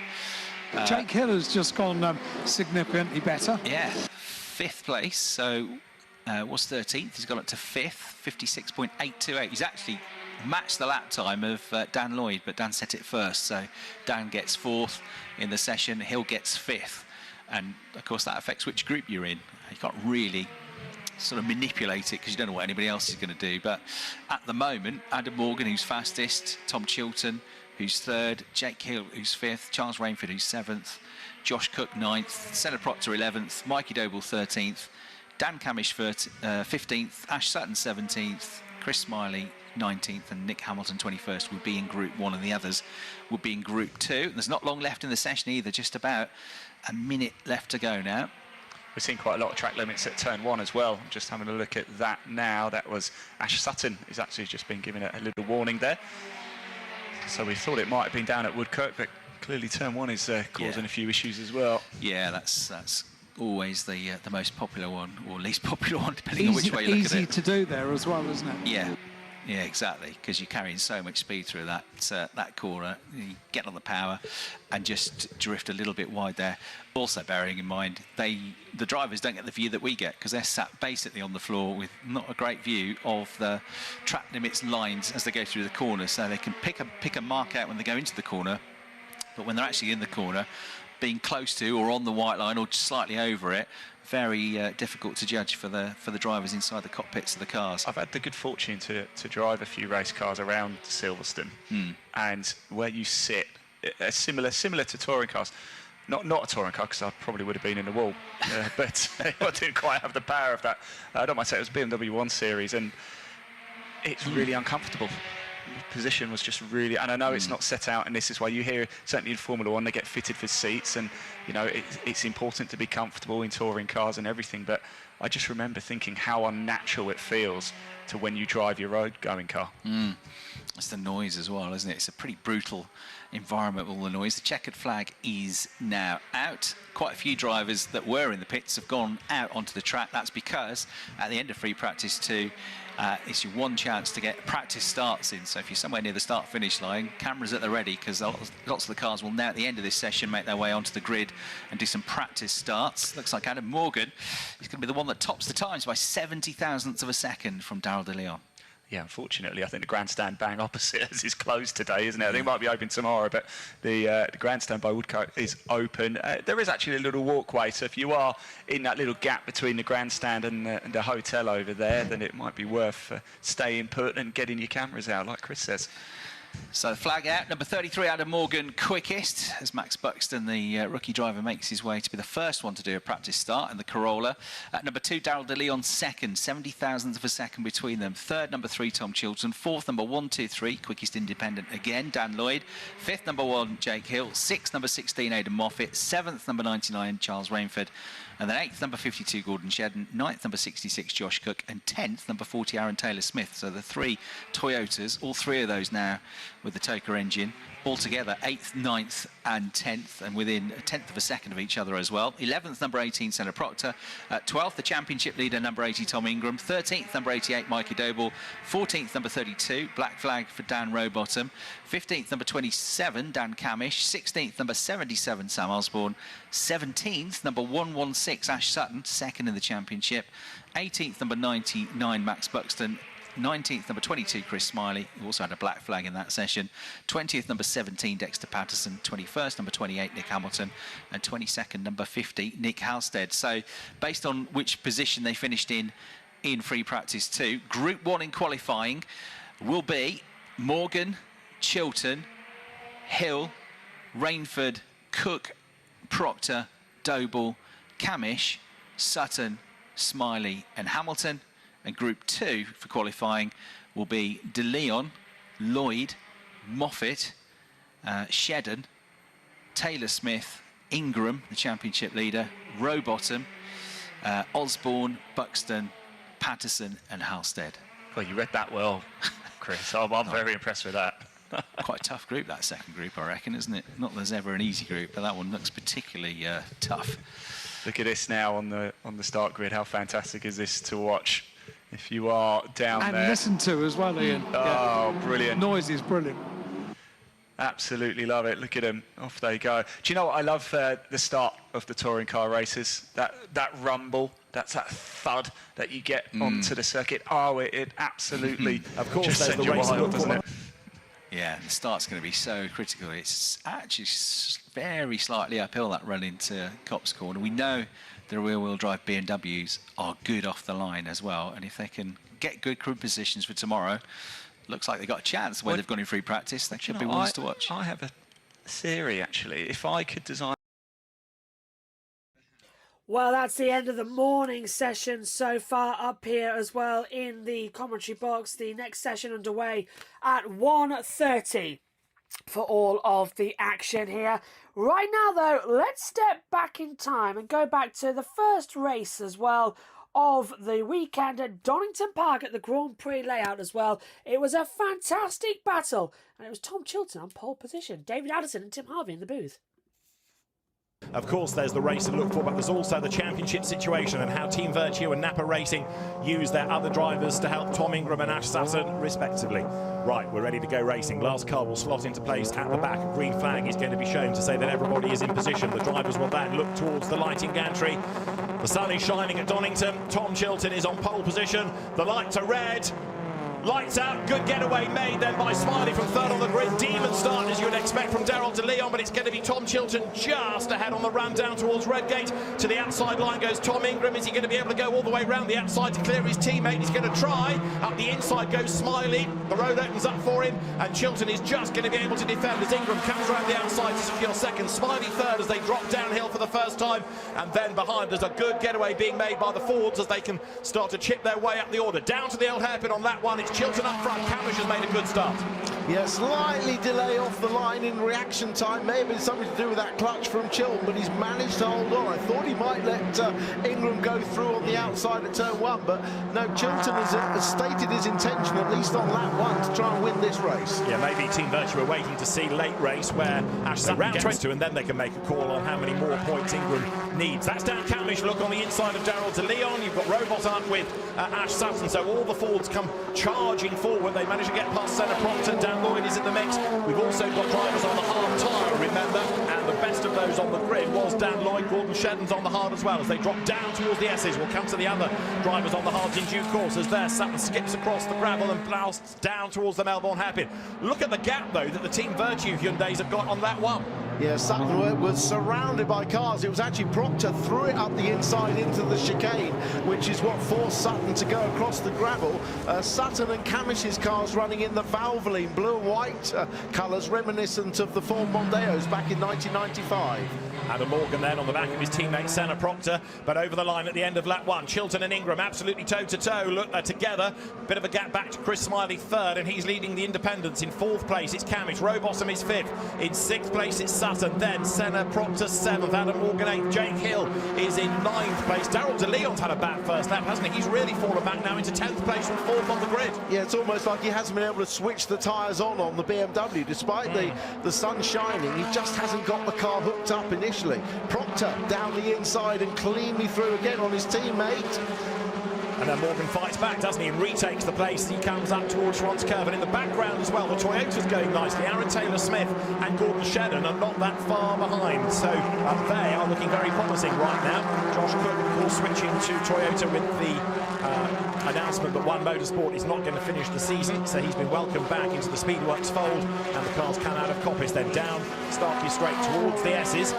Jake Hill has just gone significantly better. Yeah, 5th place. So was 13th. He's gone up to 5th, 56.828. He's actually matched the lap time of Dan Lloyd, but Dan set it first. So Dan gets 4th in the session. Hill gets 5th. And, of course, that affects which group you're in. You can't really sort of manipulate it because you don't know what anybody else is going to do. But at the moment, Adam Morgan, who's fastest, Tom Chilton, who's 3rd, Jake Hill, who's 5th, Charles Rainford, who's 7th, Josh Cook, 9th, Senna Proctor, 11th, Mikey Doble, 13th, Dan Camish, 15th, Ash Sutton, 17th, Chris Smiley, 19th, and Nick Hamilton, 21st, would be in Group 1, and the others would be in Group 2. There's not long left in the session either, just about a minute left to go now. We've seen quite a lot of track limits at turn 1 as well. I'm just having a look at that now. That was Ash Sutton, who's actually just been given a little warning there. So we thought it might have been down at Woodkirk, but clearly turn 1 is causing a few issues as well. Yeah, that's always the most popular one, or least popular one, depending on which way you look at it. Easy to do there as well, isn't it? Yeah, exactly, because you're carrying so much speed through that corner. You get on the power and just drift a little bit wide there. Also bearing in mind, the drivers don't get the view that we get, because they're sat basically on the floor with not a great view of the track limits lines as they go through the corner, so they can pick a mark out when they go into the corner, but when they're actually in the corner, being close to or on the white line or just slightly over it, very difficult to judge for the drivers inside the cockpits of the cars. I've had the good fortune to drive a few race cars around Silverstone, and where you sit, similar to touring cars. Not a touring car, because I probably would have been in the wall, but I didn't quite have the power of that. I don't mind saying it was BMW 1 Series, and it's really uncomfortable. The position was just really, and I know it's not set out, and this is why you hear, certainly in Formula 1, they get fitted for seats, and you know it's important to be comfortable in touring cars and everything, but I just remember thinking how unnatural it feels to when you drive your road-going car. It's the noise as well, isn't it? It's a pretty brutal environment with all the noise. The checkered flag is now out. Quite a few drivers that were in the pits have gone out onto the track. That's because at the end of free practice 2, it's your one chance to get practice starts in. So if you're somewhere near the start-finish line, cameras at the ready, because lots of the cars will now at the end of this session make their way onto the grid and do some practice starts. Looks like Adam Morgan is going to be the one that tops the times by 70 thousandths of a second from Daryl De Leon. Yeah, unfortunately, I think the grandstand bang opposite us is closed today, isn't it? I think it might be open tomorrow, but the grandstand by Woodcote is open. There is actually a little walkway, so if you are in that little gap between the grandstand and the hotel over there, then it might be worth staying put and getting your cameras out, like Chris says. So the flag out, number 33, Adam Morgan, quickest, as Max Buxton, the rookie driver, makes his way to be the first one to do a practice start in the Corolla. At number 2, Daryl De Leon, second, 70 thousandths of a second between them. Third, number 3, Tom Chilton. Fourth, number 1, 2, 3, quickest independent again, Dan Lloyd. Fifth, number 1, Jake Hill. Sixth, number 16, Aidan Moffat. Seventh, number 99, Charles Rainford. And then 8th, number 52, Gordon Shedden. 9th, number 66, Josh Cook. And 10th, number 40, Aaron Taylor-Smith. So the 3 Toyotas, all 3 of those now with the Toka engine. Altogether 8th, 9th and 10th, and within a tenth of a second of each other as well. 11th, number 18, Senna Proctor. 12th, the championship leader, number 80, Tom Ingram. 13th, number 88, Mikey Doble. 14th, number 32, black flag for Dan Rowbottom. 15th, number 27, Dan Camish. 16th, number 77, Sam Osborne. 17th, number 116, Ash Sutton, second in the championship. 18th, number 99, Max Buxton. 19th, number 22, Chris Smiley, who also had a black flag in that session. 20th, number 17, Dexter Patterson. 21st, number 28, Nick Hamilton. And 22nd, number 50, Nick Halstead. So, based on which position they finished in free practice 2, Group 1 in qualifying will be Morgan, Chilton, Hill, Rainford, Cook, Proctor, Doble, Camish, Sutton, Smiley and Hamilton. And Group 2 for qualifying will be De Leon, Lloyd, Moffat, Shedden, Taylor Smith, Ingram, the championship leader, Rowbottom, Osborne, Buxton, Patterson and Halstead. Well, you read that well, Chris. I'm very impressed with that. Quite a tough group, that second group, I reckon, isn't it? Not that there's ever an easy group, but that one looks particularly tough. Look at this now on the start grid. How fantastic is this to watch? If you are down and there. And listen to as well, Ian. Oh, brilliant. Noise is brilliant. Absolutely love it. Look at them. Off they go. Do you know what? I love the start of the touring car races. That rumble, that's that thud that you get onto the circuit. Oh, it absolutely of course, just sends you wild, doesn't it? Yeah, the start's going to be so critical. It's actually very slightly uphill, that run into Copse Corner. We know the rear-wheel drive BMWs are good off the line as well, and if they can get good crew positions for tomorrow, looks like they've got a chance where they've gone in free practice. They should be ones to watch. I have a theory, actually. If I could design... Well, that's the end of the morning session so far up here as well in the commentary box. The next session underway at 1:30 for all of the action here. Right now, though, let's step back in time and go back to the first race as well of the weekend at Donington Park at the Grand Prix layout as well. It was a fantastic battle, and it was Tom Chilton on pole position, David Addison and Tim Harvey in the booth. Of course, there's the race to look for, but there's also the championship situation and how Team Virtue and Napa Racing use their other drivers to help Tom Ingram and Ash Sutton, respectively. Right, we're ready to go racing. Last car will slot into place at the back. A green flag is going to be shown to say that everybody is in position. The drivers will then look towards the lighting gantry. The sun is shining at Donington. Tom Chilton is on pole position. The lights are red. Lights out, good getaway made then by Smiley from third on the grid. Demon start as you would expect from Daryl De Leon, but it's going to be Tom Chilton just ahead on the run down towards Redgate. To the outside line goes Tom Ingram. Is he going to be able to go all the way round the outside to clear his teammate? He's going to try. Up the inside goes Smiley. The road opens up for him, and Chilton is just going to be able to defend as Ingram comes around the outside to secure second. Smiley third as they drop downhill for the first time, and then behind there's a good getaway being made by the Fords as they can start to chip their way up the order. Down to the old hairpin on that one. It's Chilton up front. Camish has made a good start. Yeah, slightly delay off the line in reaction time. May have been something to do with that clutch from Chilton, but he's managed to hold on. I thought he might let Ingram go through on the outside at turn one, but no, Chilton has stated his intention, at least on lap one, to try and win this race. Yeah, maybe Team Virtue are waiting to see late race where Ash Sutton gets to, and then they can make a call on how many more points Ingram needs. That's Dan Camish. Look on the inside of Daryl De Leon. You've got Robot up with Ash Sutton, so all the Fords come charging forward. They manage to get past Senna Proctor. Dan Lloyd is in the mix. We've also got drivers on the hard tyre, remember, and the best of those on the grid was Dan Lloyd. Gordon Shedden's on the hard as well as they drop down towards the S's. We'll come to the other drivers on the hards in due course as there Sutton skips across the gravel and blasts down towards the Melbourne hairpin. Look at the gap, though, that the Team Virtue Hyundais have got on that one. Yeah, Sutton was surrounded by cars. It was actually Proctor threw it up the inside into the chicane, which is what forced Sutton to go across the gravel. Sutton and Camish's cars running in the Valvoline blue and white colours, reminiscent of the Ford Mondeos back in 1995. Adam Morgan then on the back of his teammate Senna Proctor, but over the line at the end of lap one. Chilton and Ingram absolutely toe-to-toe. Look, they're together. Bit of a gap back to Chris Smiley third, and he's leading the independents. In fourth place, it's Camish. Rowbottom is fifth. In sixth place, it's Sutton, then Senna, Proctor 7th, Adam Morgan 8th, Jake Hill is in 9th place. Darryl De Leon's had a bad first lap, hasn't he? He's really fallen back now into 10th place from 4th on the grid. Yeah, it's almost like he hasn't been able to switch the tyres on the BMW. Despite the sun shining, he just hasn't got the car hooked up initially. Proctor down the inside and cleanly through again on his teammate. And then Morgan fights back, doesn't he, and retakes the place. He comes up towards Ron's curve, and in the background as well, the Toyota's going nicely. Aaron Taylor-Smith and Gordon Shedden are not that far behind, so they are looking very promising right now. Josh Cook, of course, switching to Toyota with the announcement that One Motorsport is not going to finish the season, so he's been welcomed back into the Speedworks fold, and the cars come out of Coppice, then down Starkey Straight towards the S's.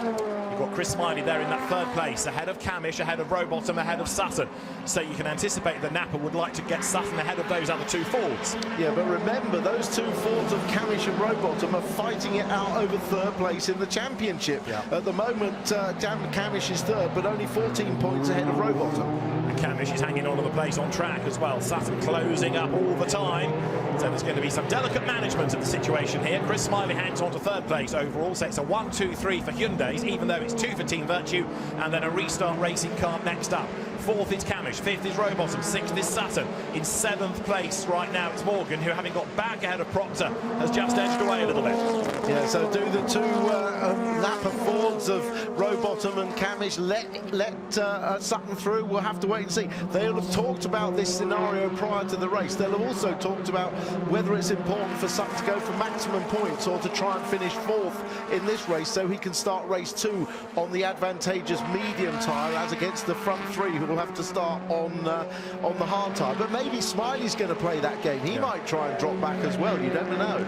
Got Chris Smiley there in that 3rd place, ahead of Camish, ahead of Rowbottom, ahead of Sutton. So you can anticipate that Napa would like to get Sutton ahead of those other 2 Fords. Yeah, but remember, those 2 Fords of Camish and Rowbottom are fighting it out over 3rd place in the championship. Yeah. At the moment, Camish is 3rd, but only 14 points ahead of Rowbottom. And Camish is hanging on to the place on track as well. Sutton closing up all the time. So there's going to be some delicate management of the situation here. Chris Smiley hangs on to 3rd place overall, so it's a 1-2-3 for Hyundai's, even though it's 2 for Team Virtue, and then a Restart Racing car next up. 4th is Camish, 5th is Rowbottom, 6th is Sutton. In 7th place right now it's Morgan, who, having got back ahead of Proctor, has just edged away a little bit. Yeah, so do the 2 Napa Fords of Rowbottom and Camish let Sutton through? We'll have to wait and see. They'll have talked about this scenario prior to the race. They'll have also talked about whether it's important for Sutton to go for maximum points or to try and finish 4th in this race so he can start race 2 on the advantageous medium tyre as against the front 3 who will have to start on the hard tyre. But maybe Smiley's going to play that game. He might try and drop back as well. You never know.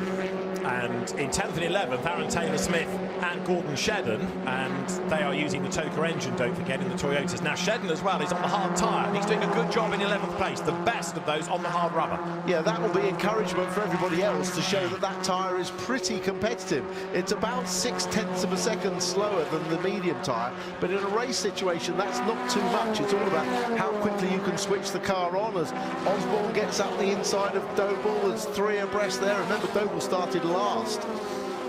And in 10th and 11th, Aaron Taylor-Smith and Gordon Shedden, and they are using the Toka engine, don't forget, in the Toyotas. Now Shedden as well is on the hard tyre, and he's doing a good job in 11th place, the best of those on the hard rubber. Yeah, that will be encouragement for everybody else to show that that tyre is pretty competitive. It's about 0.6 of a second slower than the medium tyre, but in a race situation, that's not too much. It's all about how quickly you can switch the car on as Osborne gets up the inside of Doble. There's 3 abreast there. Remember, Doble started last.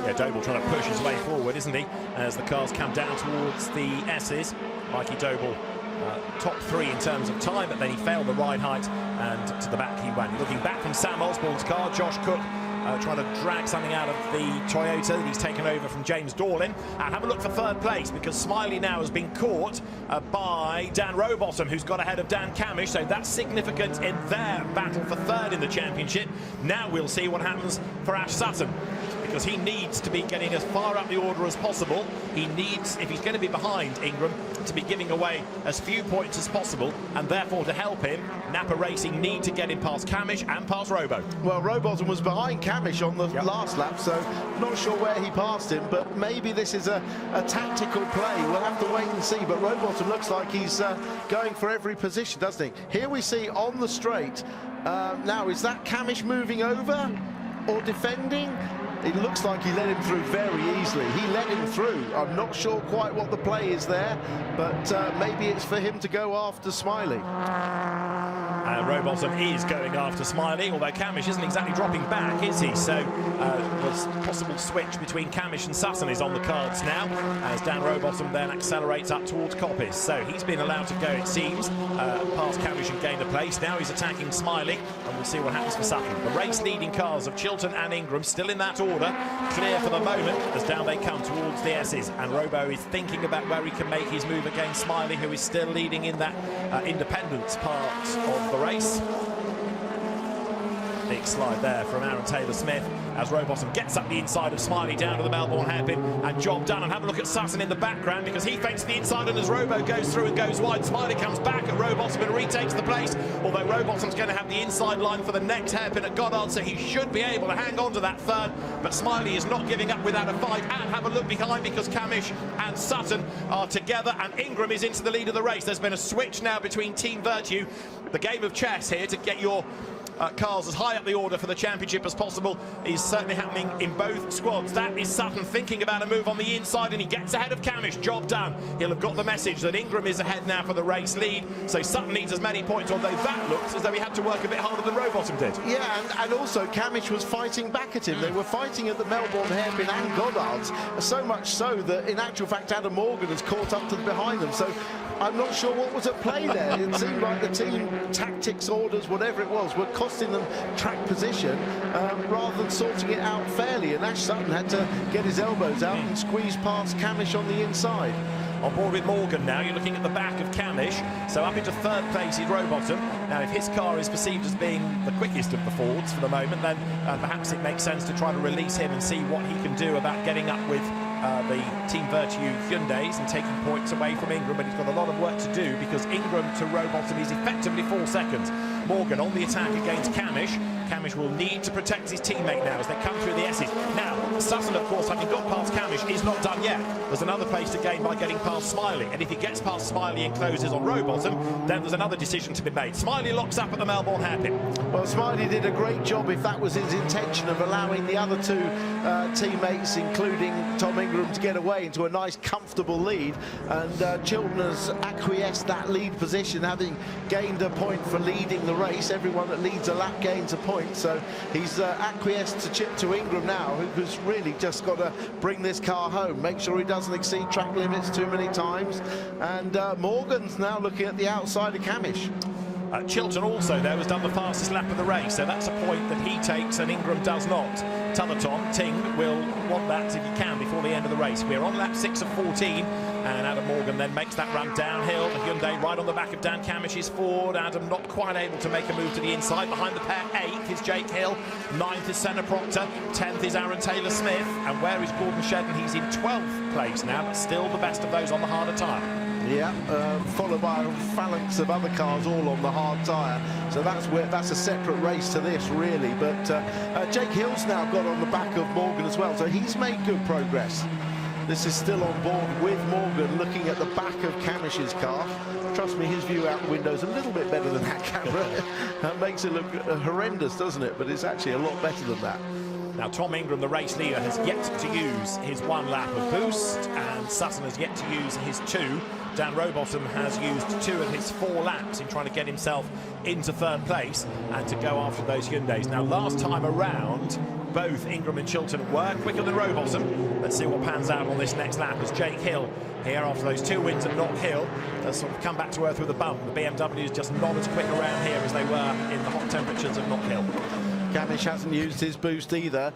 Yeah, Doble trying to push his way forward, isn't he? As the cars come down towards the S's. Mikey Doble, top 3 in terms of time, but then he failed the ride height, and to the back he went. Looking back from Sam Osborne's car, Josh Cook trying to drag something out of the Toyota that he's taken over from James Dorlin. And have a look for 3rd place, because Smiley now has been caught by Dan Rowbottom, who's got ahead of Dan Camish, so that's significant in their battle for 3rd in the championship. Now we'll see what happens for Ash Sutton, because he needs to be getting as far up the order as possible. He needs, if he's going to be behind Ingram, to be giving away as few points as possible, and therefore to help him, Napa Racing need to get him past Camish and past Robo. Well, Rowbottom was behind Camish on the last lap, so not sure where he passed him, but maybe this is a tactical play. We'll have to wait and see, but Rowbottom looks like he's going for every position, doesn't he? Here we see on the straight. Now, is that Camish moving over or defending? It looks like he let him through very easily. He let him through. I'm not sure quite what the play is there, but maybe it's for him to go after Smiley. And Rowbottom is going after Smiley, although Camish isn't exactly dropping back, is he? So the possible switch between Camish and Sutton is on the cards now, as Dan Rowbottom then accelerates up towards Coppice. So he's been allowed to go, it seems, past Camish and gain a place. Now he's attacking Smiley, and we'll see what happens for Sutton. The race-leading cars of Chilton and Ingram still in that order, clear for the moment, as down they come towards the S's. And Robo is thinking about where he can make his move against Smiley, who is still leading in that independence part of the race. Big slide there from Aaron Taylor-Smith as Rowbottom gets up the inside of Smiley down to the Melbourne hairpin, and job done. And have a look at Sutton in the background, because he feints the inside, and as Robo goes through and goes wide, Smiley comes back at Rowbottom and retakes the place, although Rowbottom's going to have the inside line for the next hairpin at Goddard, so he should be able to hang on to that 3rd, but Smiley is not giving up without a fight. And have a look behind, because Camish and Sutton are together, and Ingram is into the lead of the race. There's been a switch now between Team Virtue, the game of chess here to get your cars as high up the order for the championship as possible is certainly happening in both squads. That is Sutton thinking about a move on the inside, and he gets ahead of Camish. Job done. He'll have got the message that Ingram is ahead now for the race lead, so Sutton needs as many points, although that looks as though he had to work a bit harder than Rowbottom did. Yeah, and also Camish was fighting back at him. They were fighting at the Melbourne hairpin and Goddard's, so much so that in actual fact Adam Morgan has caught up to behind them. So I'm not sure what was at play there. It seemed like the team tactics, orders, whatever it was, were costing them track position rather than sorting it out fairly. And Ash Sutton had to get his elbows out and squeeze past Camish on the inside. On board with Morgan now, you're looking at the back of Camish, so up into third place is Rowbottom. Now, if his car is perceived as being the quickest of the Fords for the moment, then perhaps it makes sense to try to release him and see what he can do about getting up with the Team Virtue Hyundais and taking points away from Ingram, but he's got a lot of work to do because Ingram to Rowbottom is effectively 4 seconds. Morgan on the attack against Camish. Camish will need to protect his teammate now as they come through the S's. Now, Sutton, of course, having got past Camish, is not done yet. There's another place to gain by getting past Smiley, and if he gets past Smiley and closes on Rowbottom, then there's another decision to be made. Smiley locks up at the Melbourne hairpin. Well, Smiley did a great job if that was his intention of allowing the other two teammates, including Tom Ingram, to get away into a nice, comfortable lead. And Chilton has acquiesced that lead position, having gained a point for leading the race. Everyone that leads a lap gains a point. So he's acquiesced to chip to Ingram now, who's really just got to bring this car home, make sure he doesn't exceed track limits too many times. And Morgan's now looking at the outside of Camish. Chilton also, though, has done the fastest lap of the race, so that's a point that he takes and Ingram does not. T'Other Ting will want that if he can before the end of the race. We're on lap 6 of 14, and Adam Morgan then makes that run downhill. The Hyundai right on the back of Dan Camish's Ford. Adam not quite able to make a move to the inside. Behind the pair, 8th is Jake Hill, 9th is Senna Proctor, 10th is Aaron Taylor-Smith, and where is Gordon Shedden? He's in 12th place now, but still the best of those on the harder tyre. Yeah, followed by a phalanx of other cars all on the hard tyre. So that's a separate race to this, really. But Jake Hill's now got on the back of Morgan as well, so he's made good progress. This is still on board with Morgan looking at the back of Camish's car. Trust me, his view out the window is a little bit better than that camera. That makes it look horrendous, doesn't it? But it's actually a lot better than that. Now, Tom Ingram, the race leader, has yet to use his 1 lap of boost, and Sutton has yet to use his 2. Dan Rowbottom has used 2 of his 4 laps in trying to get himself into third place and to go after those Hyundais. Now, last time around, both Ingram and Chilton were quicker than Rowbottom. Let's see what pans out on this next lap as Jake Hill here after those 2 wins at Knock Hill has sort of come back to earth with a bump. The BMW is just not as quick around here as they were in the hot temperatures of Knock Hill. Camish hasn't used his boost either.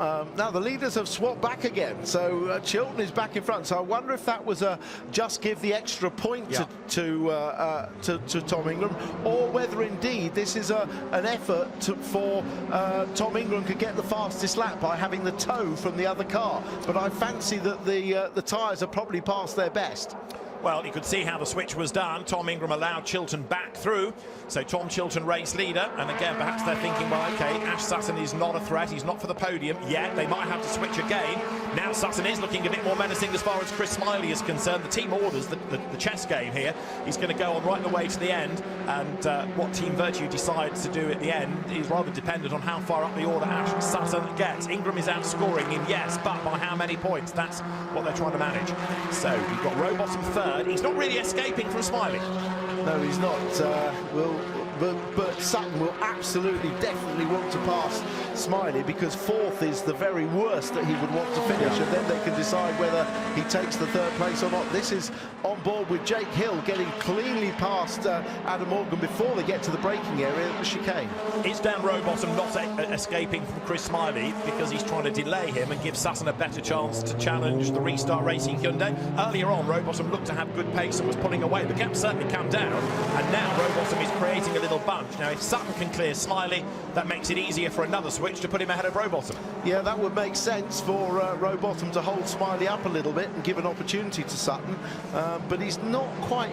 Now the leaders have swapped back again, so Chilton is back in front. So I wonder if that was a just give the extra point to Tom Ingram, or whether indeed this is an effort for Tom Ingram to get the fastest lap by having the tow from the other car. But I fancy that the tyres are probably past their best. Well, you could see how the switch was done. Tom Ingram allowed Chilton back through. So Tom Chilton race leader. And again, perhaps they're thinking, well, OK, Ash Sutton is not a threat. He's not for the podium yet. They might have to switch again. Now Sutton is looking a bit more menacing as far as Chris Smiley is concerned. The team orders the chess game here. He's going to go on right the way to the end. And what Team Virtue decides to do at the end is rather dependent on how far up the order Ash Sutton gets. Ingram is outscoring him, yes, but by how many points? That's what they're trying to manage. So we've got Rowbottom third. He's not really escaping from Smiley. No, he's not. But Sutton will absolutely, definitely want to pass Smiley, because 4th is the very worst that he would want to finish, and then they can decide whether he takes the 3rd place or not. This is on board with Jake Hill getting cleanly past Adam Morgan before they get to the braking area at the chicane. Is Dan Rowbottom not escaping from Chris Smiley because he's trying to delay him and give Sutton a better chance to challenge the Restart Racing Hyundai? Earlier on, Rowbottom looked to have good pace and was pulling away. The gap certainly come down, and now Rowbottom is creating a little bunch. Now, if Sutton can clear Smiley, that makes it easier for another switch to put him ahead of Rowbottom. Yeah, that would make sense for Rowbottom to hold Smiley up a little bit and give an opportunity to Sutton. But he's not quite,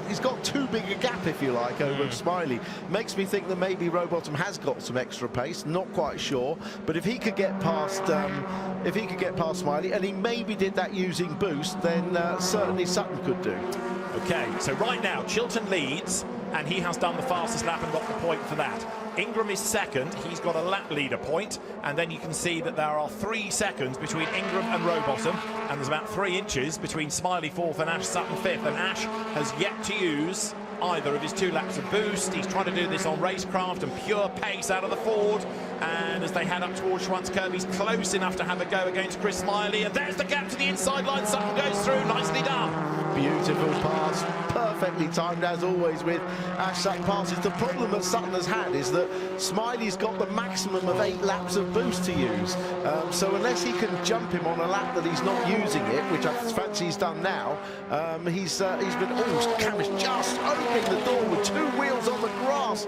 he's got too big a gap, if you like, over Smiley. Makes me think that maybe Rowbottom has got some extra pace, not quite sure. But if he could get past Smiley, and he maybe did that using boost, then certainly Sutton could do. Okay, so right now Chilton leads and he has done the fastest lap and got the point for that. Ingram is second, he's got a lap leader point, and then you can see that there are 3 seconds between Ingram and Rowbottom, and there's about 3 inches between Smiley fourth and Ash Sutton fifth, and Ash has yet to use either of his 2 laps of boost. He's trying to do this on racecraft and pure pace out of the Ford, and as they head up towards Schwanzkirby, he's close enough to have a go against Chris Smiley, and there's the gap to the inside line. Sutton goes through, nicely done. Beautiful pass, perfectly timed as always with Ash Sutton passes. The problem that Sutton has had is that Smiley's got the maximum of 8 laps of boost to use, so unless he can jump him on a lap that he's not using it, which I fancy he's done now, he's been Camish just opening the door with 2 wheels on the grass.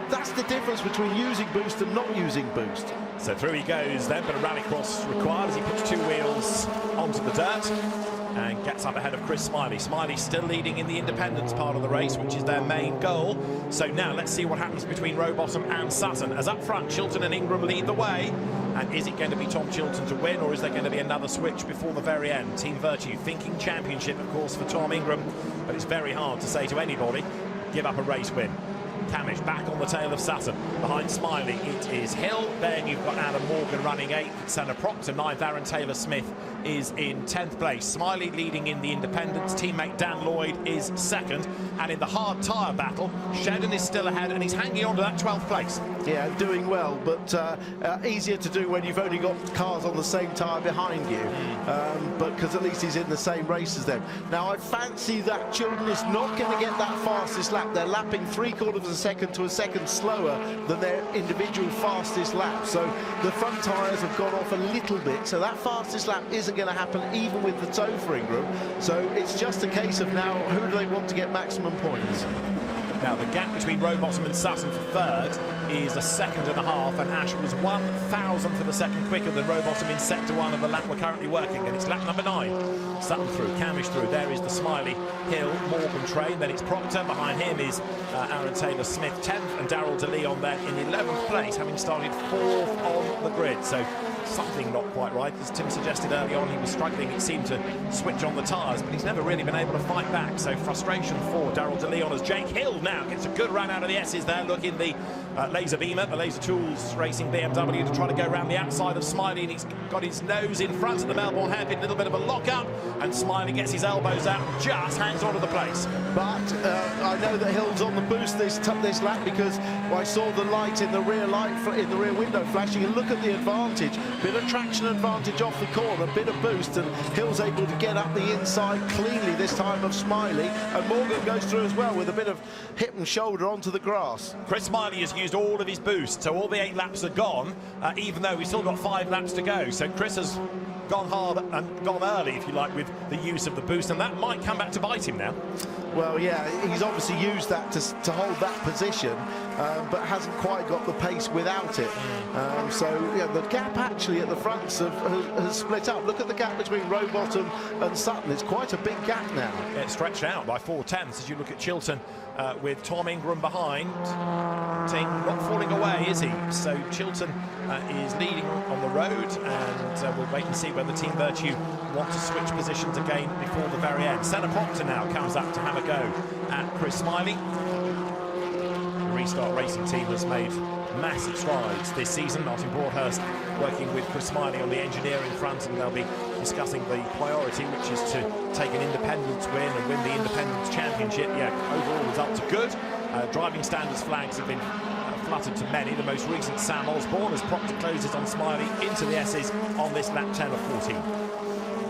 That's the difference between using boost and not using boost. So through he goes then, but a rallycross required as he puts 2 wheels onto the dirt and gets up ahead of Chris Smiley. Smiley still leading in the independence part of the race, which is their main goal. So now let's see what happens between Rowbottom and Sutton. As up front, Chilton and Ingram lead the way. And is it going to be Tom Chilton to win, or is there going to be another switch before the very end? Team Virtue thinking championship, of course, for Tom Ingram, but it's very hard to say to anybody, give up a race win. Camish back on the tail of Sutton. Behind Smiley, it is Hill. Then you've got Adam Morgan running 8th. Senna Proctor 9th. Aaron Taylor-Smith is in 10th place. Smiley leading in the independents. Teammate Dan Lloyd is 2nd. And in the hard tyre battle, Shedden is still ahead, and he's hanging on to that 12th place. Yeah, doing well, but easier to do when you've only got cars on the same tyre behind you. But because at least he's in the same race as them. Now, I fancy that Chilton is not going to get that fastest lap. They're lapping 3/4 of a second to a second slower than their individual fastest lap. So the front tyres have gone off a little bit. So that fastest lap isn't going to happen even with the tow for Ingram. So it's just a case of now, who do they want to get maximum points? Now, the gap between Rowbottom and Sutton for 3rd is 1.5 seconds, and Ash was 1,000th of a second quicker than Rowbottom in sector 1 of the lap we're currently working, and it's lap number 9. Sutton through, Camish through. There is the Smiley, Hill, Morgan train. Then it's Proctor. Behind him is Aaron Taylor-Smith, 10th, and Darryl De Leon there in 11th place, having started 4th on the grid. So something not quite right. As Tim suggested early on, he was struggling, it seemed, to switch on the tyres, but he's never really been able to fight back. So frustration for Darryl De Leon as Jake Hill now gets a good run out of the S's there. Look in the Laser Beamer, the Laser Tools Racing BMW, to try to go around the outside of Smiley, and he's got his nose in front of the Melbourne hairpin. A little bit of a lock-up, and Smiley gets his elbows out, just hangs onto the place. But I know that Hill's on the boost this lap because I saw the light in the rear window flashing, and look at the advantage. Bit of traction advantage off the corner, bit of boost, and Hill's able to get up the inside cleanly this time of Smiley, and Morgan goes through as well with a bit of hip and shoulder onto the grass. Chris Smiley has used all of his boost, so all the 8 laps are gone, even though we've still got 5 laps to go. So Chris has gone hard and gone early, if you like, with the use of the boost, and that might come back to bite him now. Well, yeah, he's obviously used that to hold that position, but hasn't quite got the pace without it. So yeah, the gap actually at the fronts has split up. Look at the gap between Rowbottom and Sutton. It's quite a big gap now. Yeah, it's stretched out by 4/10 as you look at Chilton with Tom Ingram behind. Ting not falling away, is he? So Chilton is leading on the road, and we'll wait and see whether Team Virtue want to switch positions again before the very end. Senna Proctor now comes up to have a go at Chris Smiley. The Restart Racing team has made massive strides this season. Martin Broadhurst working with Chris Smiley on the engineering front, and they'll be discussing the priority, which is to take an independence win and win the independence championship. Yeah, overall results are good. Driving standards flags have been fluttered to many. The most recent, Sam Osborne, as Proctor closes on Smiley into the S's on this lap 10 of 14.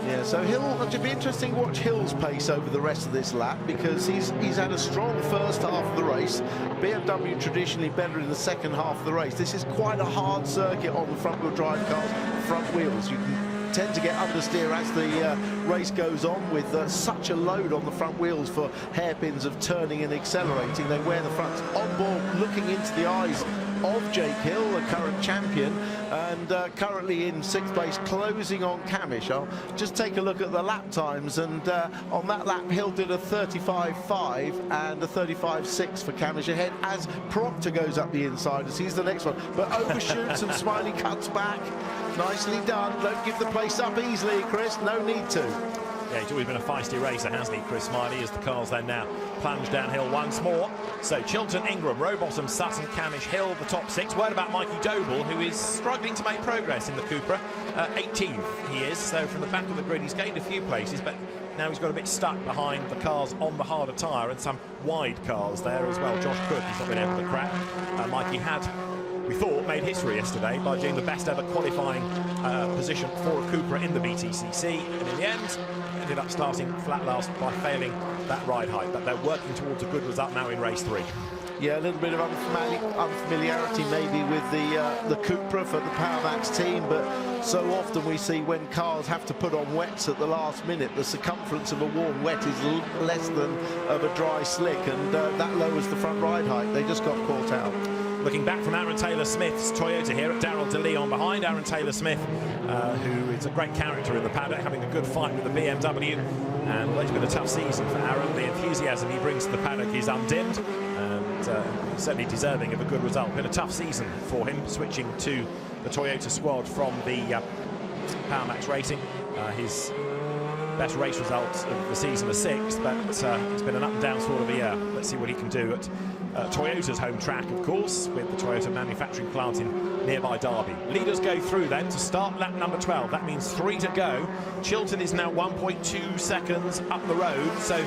Yeah, so it'll be interesting to watch Hill's pace over the rest of this lap, because he's had a strong first half of the race. BMW traditionally better in the second half of the race. This is quite a hard circuit on the front-wheel drive cars, front wheels. You can tend to get understeer as the race goes on, with such a load on the front wheels for hairpins of turning and accelerating. They wear the fronts on board, looking into the eyes of Jake Hill, the current champion, and currently in 6th place, closing on Camish. I'll just take a look at the lap times, and on that lap Hill did a 35.5 and a 35.6 for Camish ahead, as Proctor goes up the inside as he's the next one, but overshoots and Smiley cuts back. Nicely done. Don't give the place up easily, Chris, no need to. Yeah, he's always been a feisty racer, hasn't he, Chris Smiley, as the cars then now plunge downhill once more. So Chilton, Ingram, Rowbottom, Sutton, Camish, Hill, the top 6. Word about Mikey Doble, who is struggling to make progress in the Cupra. 18th he is, so from the back of the grid he's gained a few places, but now he's got a bit stuck behind the cars on the harder tyre and some wide cars there as well. Josh Cook, he's not been able to crack. Mikey had, we thought, made history yesterday by doing the best ever qualifying position for a Cupra in the BTCC, and in the end ended up starting flat last by failing that ride height, but they're working towards a good result now in race 3. Yeah, a little bit of unfamiliarity maybe with the Cupra for the Powermax team, but so often we see when cars have to put on wets at the last minute, the circumference of a warm wet is less than of a dry slick, and that lowers the front ride height. They just got caught out. Looking back from Aaron Taylor-Smith's Toyota here at Darrell De Leon behind. Aaron Taylor-Smith, who is a great character in the paddock, having a good fight with the BMW. And well, it's been a tough season for Aaron. The enthusiasm he brings to the paddock is undimmed, and certainly deserving of a good result. Been a tough season for him, switching to the Toyota squad from the Powermax Racing. His best race result of the season, a 6th, but it's been an up and down sort of a year. Let's see what he can do at Toyota's home track, of course, with the Toyota manufacturing plant in nearby Derby. Leaders go through then to start lap number 12. That means 3 to go. Chilton is now 1.2 seconds up the road, so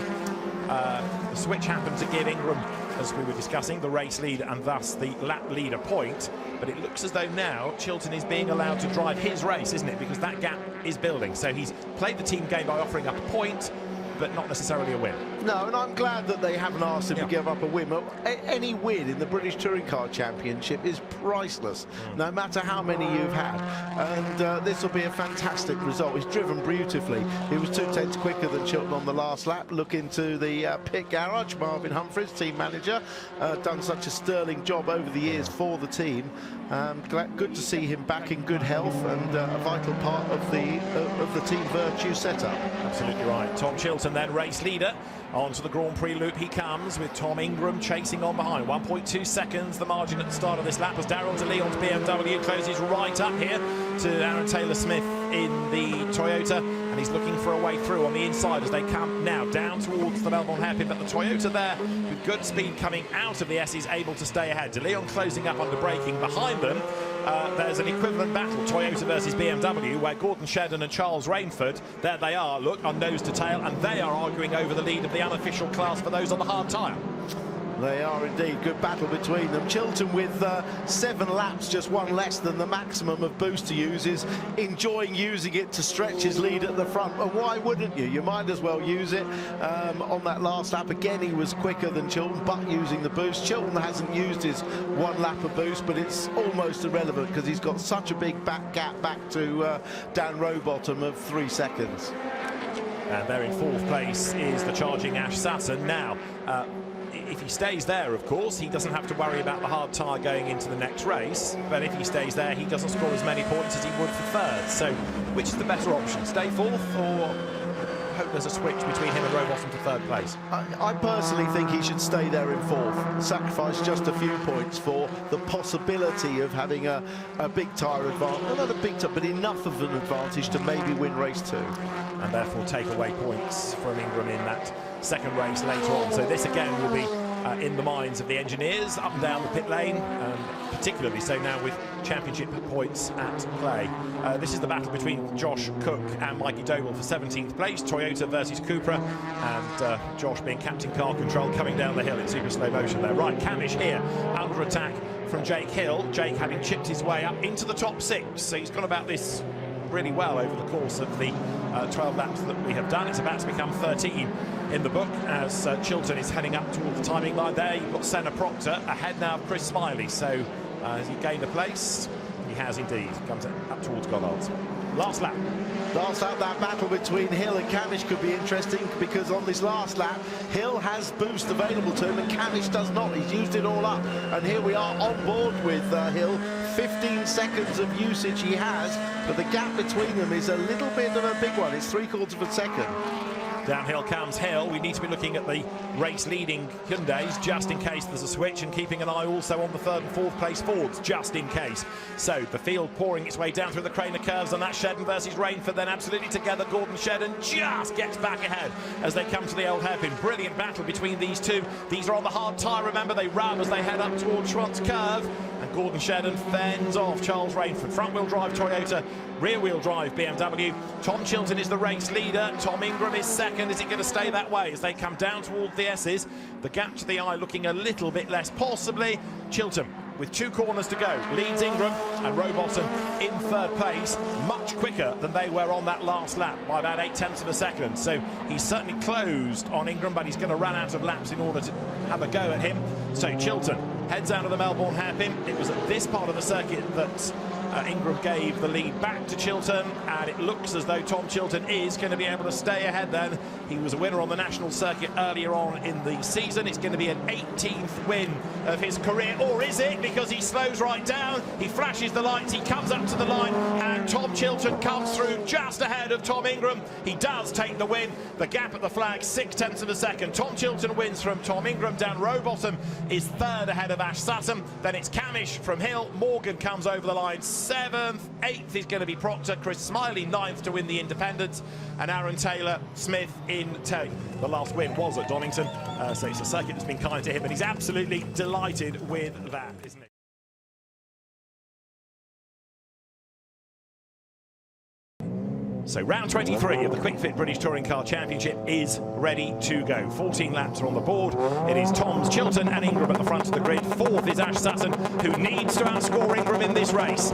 the switch happened to give Ingram, as we were discussing, the race lead and thus the lap leader point. But it looks as though now Chilton is being allowed to drive his race, isn't it? Because that gap is building. So he's played the team game by offering up a point, but not necessarily a win. No, and I'm glad that they haven't asked him to give up a win. Any win in the British Touring Car Championship is priceless, no matter how many you've had. And this will be a fantastic result. He's driven beautifully. He was 2 tenths quicker than Chilton on the last lap. Look into the pit garage. Marvin Humphries, team manager, done such a sterling job over the years for the team. Good to see him back in good health and a vital part of the Team Virtue setup. Absolutely right. Tom Chilton then race leader. Onto the Grand Prix loop he comes, with Tom Ingram chasing on behind. 1.2 seconds the margin at the start of this lap as Darrell De Leon's BMW closes right up here to Aaron Taylor-Smith in the Toyota, and he's looking for a way through on the inside as they come now down towards the Melbourne hairpin, but the Toyota there with good speed coming out of the S is able to stay ahead. De Leon closing up under braking behind them. There's an equivalent battle, Toyota versus BMW, where Gordon Shedden and Charles Rainford, there they are, look, on nose to tail, and they are arguing over the lead of the unofficial class for those on the hard tyre. They are indeed. Good battle between them. Chilton with 7 laps, just 1 less than the maximum of boost to use, is enjoying using it to stretch his lead at the front. And why wouldn't you? You might as well use it. On that last lap, again, he was quicker than Chilton, but using the boost. Chilton hasn't used his 1 lap of boost, but it's almost irrelevant because he's got such a big back gap back to Dan Rowbottom of 3 seconds. And there in 4th place is the charging Ash Sutton. Now, if he stays there, of course, he doesn't have to worry about the hard tyre going into the next race. But if he stays there, he doesn't score as many points as he would for 3rd. So, which is the better option? Stay 4th, or hope there's a switch between him and Rowbottom to 3rd place? I personally think he should stay there in 4th. Sacrifice just a few points for the possibility of having a big tyre advantage. Not a big tyre, but enough of an advantage to maybe win race 2. And therefore take away points from Ingram in that 2nd race later on. So this again will be in the minds of the engineers up and down the pit lane, and particularly so now with championship points at play. This is the battle between Josh Cook and Mikey Doble for 17th place, Toyota versus Cupra, and Josh being captain car control coming down the hill in super slow motion there. Right, Camish here under attack from Jake Hill. Jake having chipped his way up into the top 6, so he's gone about this really well over the course of the 12 laps that we have done. It's about to become 13 in the book as Chilton is heading up towards the timing line there. You've got Senna Proctor ahead now of Chris Smiley, so has he gained a place? He has indeed. Comes up towards Goddard's. Last lap. Last lap, that battle between Hill and Camish could be interesting, because on this last lap, Hill has boost available to him and Camish does not. He's used it all up, and here we are on board with Hill. 15 seconds of usage he has, but the gap between them is a little bit of a big one. It's 3/4 of a second. Downhill comes Hill. We need to be looking at the race-leading Hyundais just in case there's a switch, and keeping an eye also on the 3rd and 4th place Fords just in case. So the field pouring its way down through the Craner curves, and that's Shedden versus Rainford then absolutely together. Gordon Shedden just gets back ahead as they come to the old hairpin. Brilliant battle between these two. These are on the hard tyre, remember, they rub as they head up towards Schwartz curve, and Gordon Shedden fends off Charles Rainford. Front-wheel drive Toyota, rear-wheel drive BMW. Tom Chilton is the race leader. Tom Ingram is second. Is it going to stay that way as they come down towards the S's? The gap to the eye looking a little bit less, possibly. Chilton, with 2 corners to go, leads Ingram, and Rowbottom in 3rd place, much quicker than they were on that last lap by about 0.8 of a second. So he's certainly closed on Ingram, but he's going to run out of laps in order to have a go at him. So Chilton heads out of the Melbourne hairpin. It was at this part of the circuit that Ingram gave the lead back to Chilton, and it looks as though Tom Chilton is going to be able to stay ahead then. He was a winner on the national circuit earlier on in the season. It's going to be an 18th win of his career, or is it? Because he slows right down, he flashes the lights, he comes up to the line, and Tom Chilton comes through just ahead of Tom Ingram. He does take the win. The gap at the flag, 0.6 of a second. Tom Chilton wins from Tom Ingram. Dan Rowbottom is 3rd ahead of Ash Sutton. Then it's Camish from Hill. Morgan comes over the line 7th. 8th is going to be Proctor. Chris Smiley 9th to win the Independence, and Aaron Taylor Smith in 10th. The last win was at Donington, so it's a circuit that's been kind to him, and he's absolutely delighted with that, isn't he? So round 23 of the Quick Fit British Touring Car Championship is ready to go. 14 laps are on the board. It is Tom's Chilton and Ingram at the front of the grid. 4th is Ash Sutton, who needs to outscore Ingram in this race.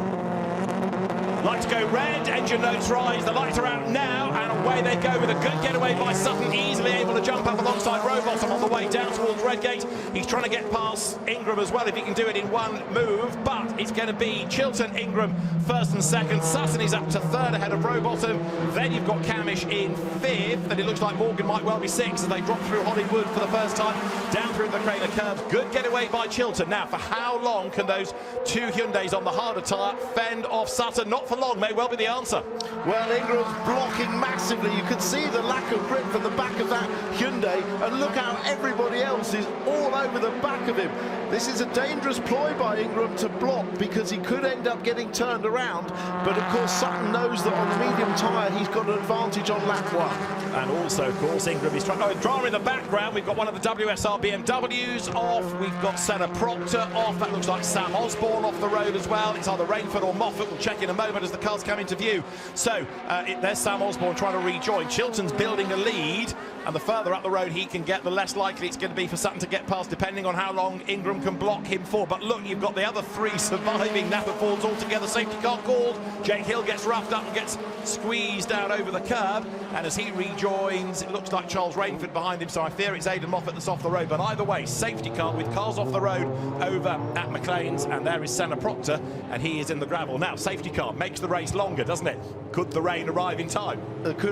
Lights go red, engine notes rise, the lights are out now, and away they go with a good getaway by Sutton, easily able to jump up alongside Rowbottom on the way down towards Redgate. He's trying to get past Ingram as well if he can do it in one move, but it's going to be Chilton, Ingram 1st and 2nd. Sutton is up to 3rd ahead of Rowbottom. Then you've got Camish in 5th, and it looks like Morgan might well be 6th as they drop through Hollywood for the first time, down through the Craner curves. Good getaway by Chilton. Now, for how long can those 2 Hyundais on the harder tyre fend off Sutton? Not for long, may well be the answer. Well, Ingram's blocking massively. You can see the lack of grip from the back of that Hyundai, and look how everybody else is all over the back of him. This is a dangerous ploy by Ingram to block, because he could end up getting turned around, but of course Sutton knows that on the medium tyre he's got an advantage on lap 1. And also, of course, Ingram is trying. Oh, drama in the background. We've got one of the WSR BMWs off. We've got Senna Proctor off. That looks like Sam Osborne off the road as well. It's either Rainford or Moffat. We'll check in a moment as the cars come into view. So there's Sam Osborne trying to rejoin. Chilton's building a lead, and the further up the road he can get, the less likely it's going to be for Sutton to get past, depending on how long Ingram can block him for. But look, you've got the other 3 surviving Napa Fords all together. Safety car called. Jake Hill gets roughed up and gets squeezed out over the curb, and as he rejoins, it looks like Charles Rainford behind him, so I fear it's Aidan Moffat that's off the road. But either way, safety car with cars off the road over at McLean's, and there is Senna Proctor, and he is in the gravel. Now, safety car makes the race longer, doesn't it? Could the rain arrive in time?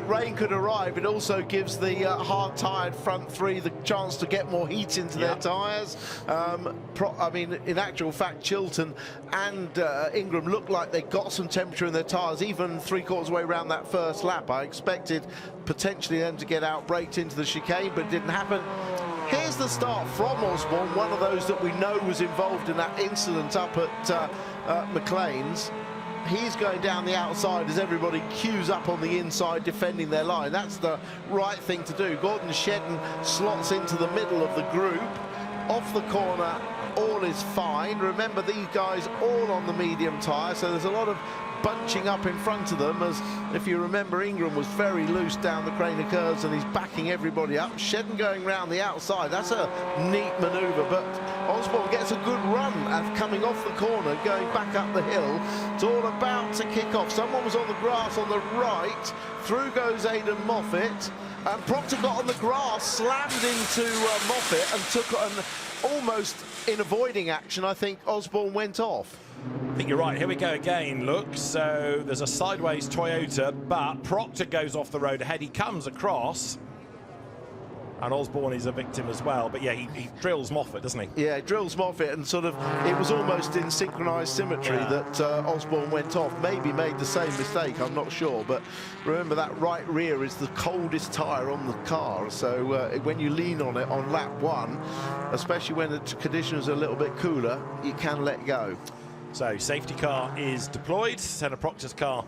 Rain could arrive. It also gives the hard-tyred front 3 the chance to get more heat into their tyres. I mean, in actual fact, Chilton and Ingram look like they got some temperature in their tyres, even 3/4 way around that first lap. I expected potentially them to get out-braked into the chicane, but it didn't happen. Here's the start from Osborne, one of those that we know was involved in that incident up at McLean's. He's going down the outside as everybody queues up on the inside defending their line. That's the right thing to do. Gordon Shedden slots into the middle of the group. Off the corner, all is fine. Remember, these guys all on the medium tyre, so there's a lot of bunching up in front of them, as if you remember, Ingram was very loose down the Craner curves and he's backing everybody up. Shedden going round the outside, that's a neat manoeuvre, but Osborne gets a good run at coming off the corner, going back up the hill. It's all about to kick off. Someone was on the grass on the right, through goes Aidan Moffat, and Proctor got on the grass, slammed into Moffat, and took on, almost in avoiding action, I think Osborne went off. I think you're right. Here we go again, look. So there's a sideways Toyota, but Proctor goes off the road ahead. He comes across. and Osborne is a victim as well. But yeah, he drills Moffat, doesn't he? Yeah, he drills Moffat, and sort of it was almost in synchronised symmetry that Osborne went off. Maybe made the same mistake, I'm not sure. But remember, that right rear is the coldest tyre on the car, so when you lean on it on lap 1, especially when the conditions are a little bit cooler, you can let go. So safety car is deployed. Senna Proctor's car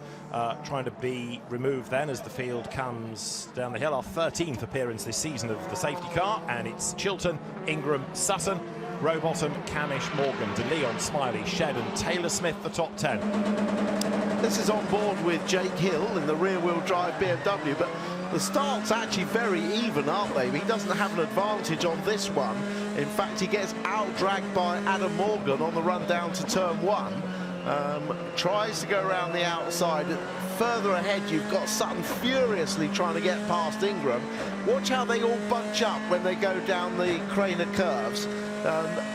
trying to be removed then as the field comes down the hill. Our 13th appearance this season of the safety car, and it's Chilton, Ingram, Sutton, Rowbottom, Camish, Morgan, De Leon, Smiley, Shedden, Taylor Smith, the top 10. This is on board with Jake Hill in the rear-wheel drive BMW, but the start's actually very even, aren't they? He doesn't have an advantage on this one. In fact, he gets out-dragged by Adam Morgan on the run down to turn 1. Tries to go around the outside. Further ahead, you've got Sutton furiously trying to get past Ingram. Watch how they all bunch up when they go down the Craner curves.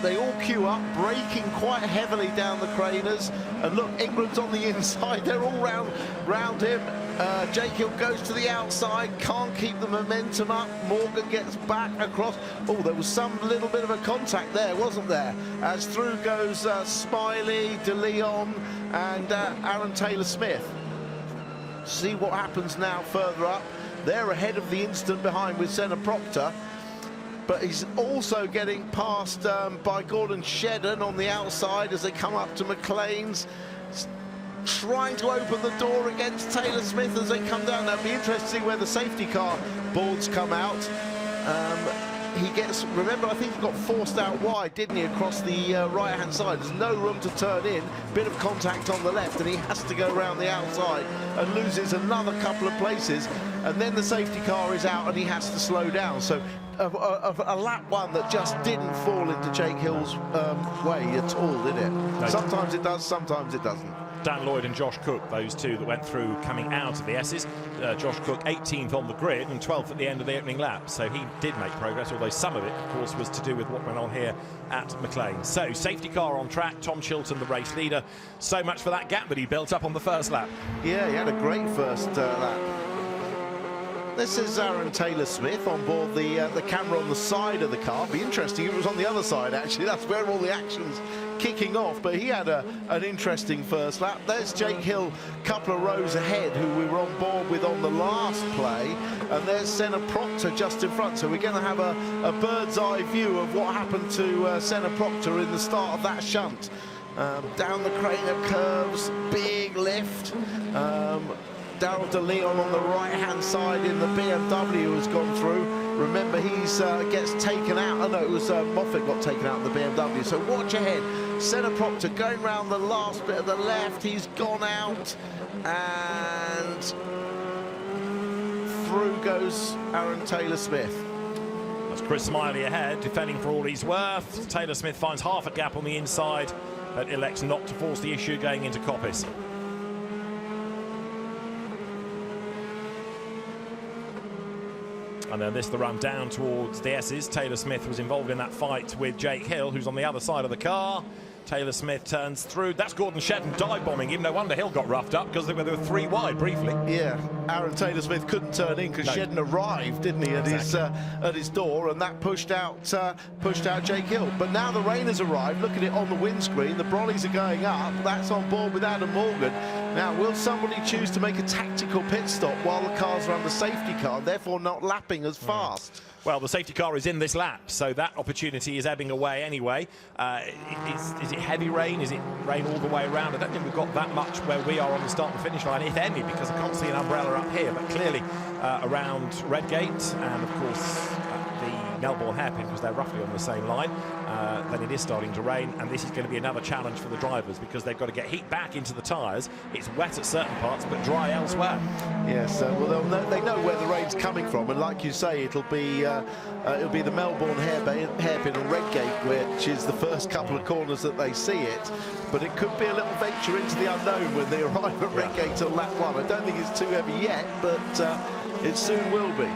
They all queue up, braking quite heavily down the Craners. And look, Ingram's on the inside. They're all round him. Jake Hill goes to the outside, can't keep the momentum up. Morgan gets back across. Oh, there was some little bit of a contact there, wasn't there? As through goes Smiley, De Leon, and Aaron Taylor-Smith. See what happens now further up. They're ahead of the instant behind with Senna Proctor. But he's also getting passed by Gordon Shedden on the outside as they come up to McLean's. Trying to open the door against Taylor Smith as they come down. Now, it'll be interesting where the safety car boards come out. He gets, remember, I think he got forced out wide, didn't he, across the right-hand side. There's no room to turn in, bit of contact on the left, and he has to go around the outside and loses another couple of places. And then the safety car is out and he has to slow down. So a lap 1 that just didn't fall into Jake Hill's way at all, did it? No. Sometimes it does, sometimes it doesn't. Dan Lloyd and Josh Cook, those two that went through coming out of the S's. Josh Cook 18th on the grid and 12th at the end of the opening lap, so he did make progress, although some of it, of course, was to do with what went on here at McLean. So, safety car on track, Tom Chilton, the race leader. So much for that gap that he built up on the first lap. Yeah, he had a great first lap. This is Aaron Taylor-Smith on board the camera on the side of the car. Be interesting if it was on the other side, actually. That's where all the action's kicking off, but he had an interesting first lap. There's Jake Hill, couple of rows ahead, who we were on board with on the last play, and there's Senna Proctor just in front. So we're going to have a bird's eye view of what happened to Senna Proctor in the start of that shunt. Down the Craner curves, big lift. Daryl De Leon on the right-hand side in the BMW has gone through. Remember, he's gets taken out. Oh, no, it was Moffat got taken out of the BMW. So watch ahead. Senna Proctor going round the last bit of the left. He's gone out. And through goes Aaron Taylor-Smith. That's Chris Smiley ahead, defending for all he's worth. Taylor-Smith finds half a gap on the inside, but elects not to force the issue going into Coppice. And then this the run down towards the S's. Taylor Smith was involved in that fight with Jake Hill, who's on the other side of the car. Taylor Smith turns through. That's Gordon Shedden dive bombing him. No wonder Hill got roughed up, because they were 3 wide briefly. Yeah, Aaron Taylor Smith couldn't turn in because Shedden arrived, didn't he, at his door, and that pushed out Jake Hill. But now the rain has arrived. Look at it on the windscreen. The brollies are going up. That's on board with Adam Morgan. Now, will somebody choose to make a tactical pit stop while the cars are under safety car, therefore not lapping as fast? Well, the safety car is in this lap, so that opportunity is ebbing away anyway. Is it heavy rain? Is it rain all the way around? I don't think we've got that much where we are on the start and finish line, if any, because I can't see an umbrella up here, but clearly around Redgate and, of course, the Melbourne hairpin, because they're roughly on the same line, then it is starting to rain, and this is going to be another challenge for the drivers, because they've got to get heat back into the tyres. It's wet at certain parts, but dry elsewhere. Yes, well, they know where the rain's coming from, and like you say, it'll be the Melbourne hairpin and Redgate, which is the first couple of corners that they see it, but it could be a little venture into the unknown when they arrive at Redgate on lap 1. I don't think it's too heavy yet, but it soon will be.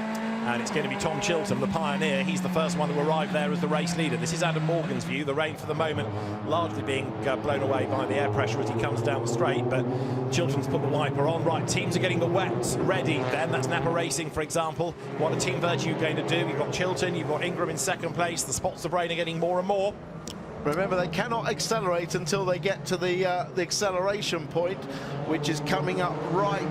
And it's going to be Tom Chilton, the pioneer. He's the first one to arrive there as the race leader. This is Adam Morgan's view. The rain for the moment largely being blown away by the air pressure as he comes down the straight. But Chilton's put the wiper on. Right, teams are getting the wets ready then. That's Napa Racing, for example. What are Team Virtue going to do? You've got Chilton, you've got Ingram in second place. The spots of rain are getting more and more. Remember, they cannot accelerate until they get to the acceleration point, which is coming up right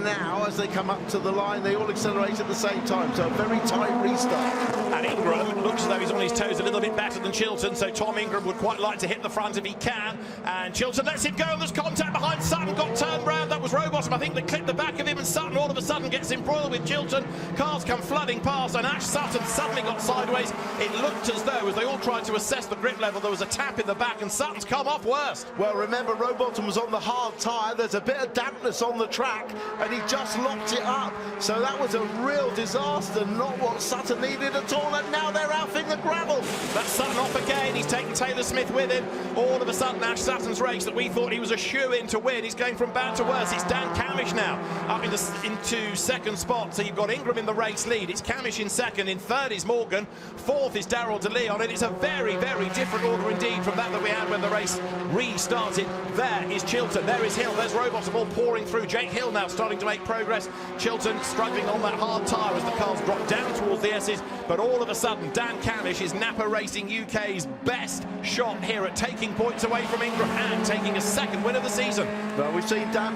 now. As they come up to the line, they all accelerate at the same time, so a very tight restart. And Ingram looks as though he's on his toes a little bit better than Chilton, so Tom Ingram would quite like to hit the front if he can. And Chilton lets him go, and there's contact behind Sutton, got turned round. That was Rowbottom, I think, that clipped the back of him, and Sutton all of a sudden gets embroiled with Chilton. Cars come flooding past, and Ash Sutton suddenly got sideways. It looked as though, as they all tried to assess the grip level, there was a tap in the back, and Sutton's come off worst. Well, remember, Rowbottom was on the hard tyre. There's a bit of dampness on the track, and he just locked it up. So that was a real disaster, not what Sutton needed at all, and now they're outfing the gravel. That's Sutton off again. He's taken Taylor Smith with him. All of a sudden, Ash Sutton's race that we thought he was a shoe-in to win, he's going from bad to worse. It's Dan Camish now up into second spot. So you've got Ingram in the race lead. It's Camish in second. In third is Morgan. Fourth is Darrell De Leon. And it's a very, very different order indeed from that we had when the race restarted. There is Chilton. There is Hill. There's Rowbottom all pouring through. Jake Hill now starting to make progress. Chilton struggling on that hard tyre as the cars drop down towards the S's. But all of a sudden, Dan Camish is Napa Racing UK's best shot here at taking points away from Ingram and taking a second win of the season. Well, we've seen Dan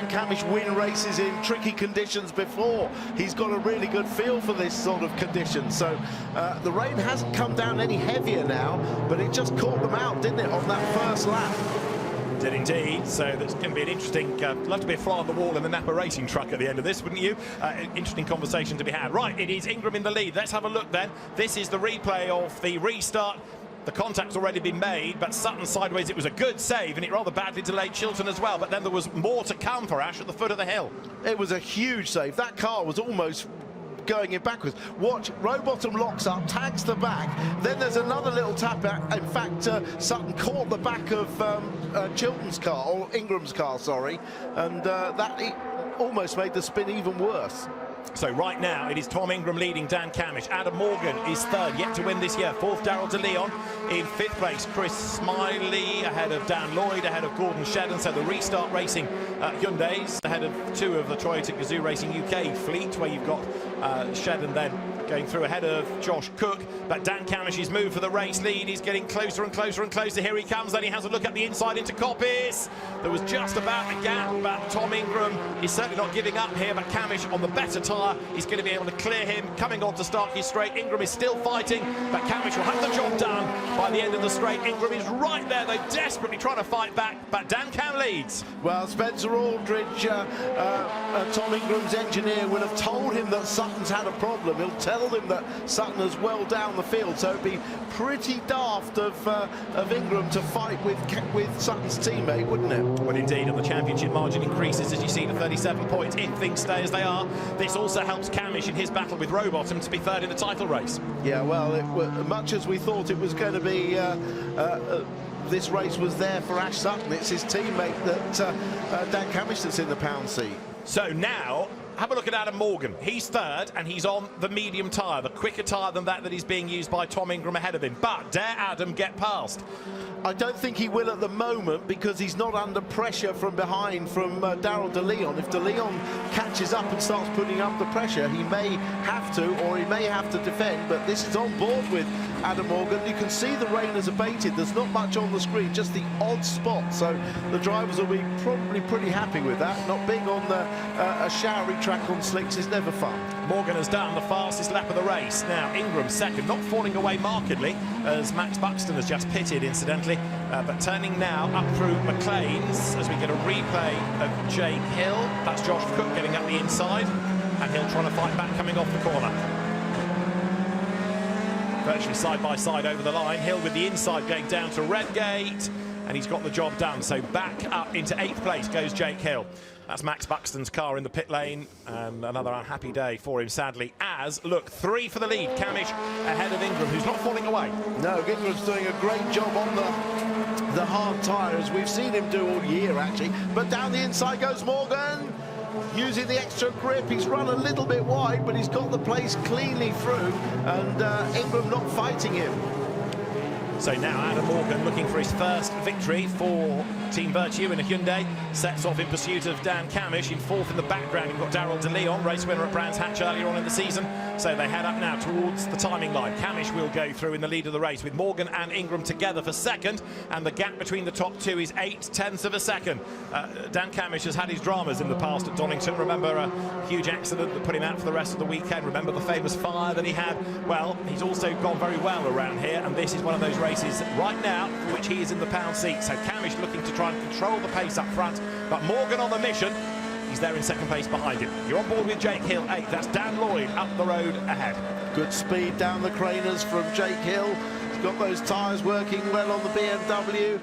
Camish win races in tricky conditions before. He's got a really good feel for this sort of condition. So the rain hasn't come down any heavier now, but it just caught them out, didn't it, on that first lap? Did indeed. So that's going to be an interesting, love to be a fly on the wall in the Napa Racing truck at the end of this, wouldn't you? Interesting conversation to be had. Right, it is Ingram in the lead. Let's have a look then. This is the replay of the restart. The contact's already been made, but Sutton sideways, it was a good save, and it rather badly delayed Chilton as well. But then there was more to come for Ash at the foot of the hill. It was a huge save. That car was almost going in backwards. Watch, Rowbottom locks up, tags the back, then there's another little tap back. In fact, Sutton caught the back of Chilton's car, or Ingram's car, sorry, and that almost made the spin even worse. So right now it is Tom Ingram leading Dan Camish. Adam Morgan is third, yet to win this year. Fourth, Darrell De Leon. In fifth place, Chris Smiley ahead of Dan Lloyd, ahead of Gordon Shedden. So the Restart Racing Hyundais ahead of two of the Toyota Gazoo Racing UK fleet, where you've got Shedden then going through ahead of Josh Cook. But Dan Camish's move for the race lead. He's getting closer and closer and closer. Here he comes. Then he has a look at the inside into Coppice. There was just about a gap, but Tom Ingram is certainly not giving up here. But Camish on the better tyre, he's going to be able to clear him. Coming on to Starkey Straight, Ingram is still fighting, but Camish will have the job done by the end of the straight. Ingram is right there, though, desperately trying to fight back, but Dan Cam leads. Well, Spencer Aldridge, Tom Ingram's engineer, will have told him that Sutton's had a problem. He'll tell him that Sutton is well down the field, so it'd be pretty daft of Ingram to fight with Sutton's teammate, wouldn't it? Well, indeed, and the championship margin increases, as you see, to 37 points. If things stay as they are, this also helps Camish in his battle with Rowbottom to be third in the title race. Yeah, well, much as we thought it was going to be, this race was there for Ash Sutton. It's his teammate that Dan Camish that's in the pound seat. So now, have a look at Adam Morgan. He's third, and he's on the medium tyre, the quicker tyre than that is being used by Tom Ingram ahead of him. But dare Adam get past? I don't think he will at the moment, because he's not under pressure from behind from Darrell De Leon. If De Leon catches up and starts putting up the pressure, he may have to, or he may have to defend, but this is on board with Adam Morgan. You can see the rain has abated. There's not much on the screen, just the odd spot, so the drivers will be probably pretty happy with that. Not being on a showery track on slicks is never fun. Morgan has done the fastest lap of the race. Now Ingram second, not falling away markedly, as Max Buxton has just pitted, incidentally, but turning now up through McLean's as we get a replay of Jake Hill. That's Josh Cook getting up the inside, and Hill trying to fight back coming off the corner. Virtually side by side over the line. Hill with the inside going down to Redgate, and he's got the job done. So back up into 8th place goes Jake Hill. That's Max Buxton's car in the pit lane, and another unhappy day for him, sadly, as, look, 3 for the lead. Camish ahead of Ingram, who's not falling away. No, Ingram's doing a great job on the hard tyre, as we've seen him do all year, actually. But down the inside goes Morgan. using the extra grip. He's run a little bit wide, but he's got the place cleanly through, and Ingram not fighting him. So now Adam Morgan looking for his first victory for Team Virtue in a Hyundai. Sets off in pursuit of Dan Camish. In fourth in the background, you've got Daryl De Leon, race winner at Brands Hatch earlier on in the season. So they head up now towards the timing line. Camish will go through in the lead of the race with Morgan and Ingram together for second, and the gap between the top two is 0.8 of a second. Dan Camish has had his dramas in the past at Donington. Remember a huge accident that put him out for the rest of the weekend. Remember the famous fire that he had. Well, he's also gone very well around here, and this is one of those races right now for which he is in the pound seat. So Camish looking to try and control the pace up front, but Morgan on the mission. He's there in second place behind him. You're on board with Jake Hill, 8th. That's Dan Lloyd up the road ahead. Good speed down the craners from Jake Hill. He's got those tyres working well on the BMW.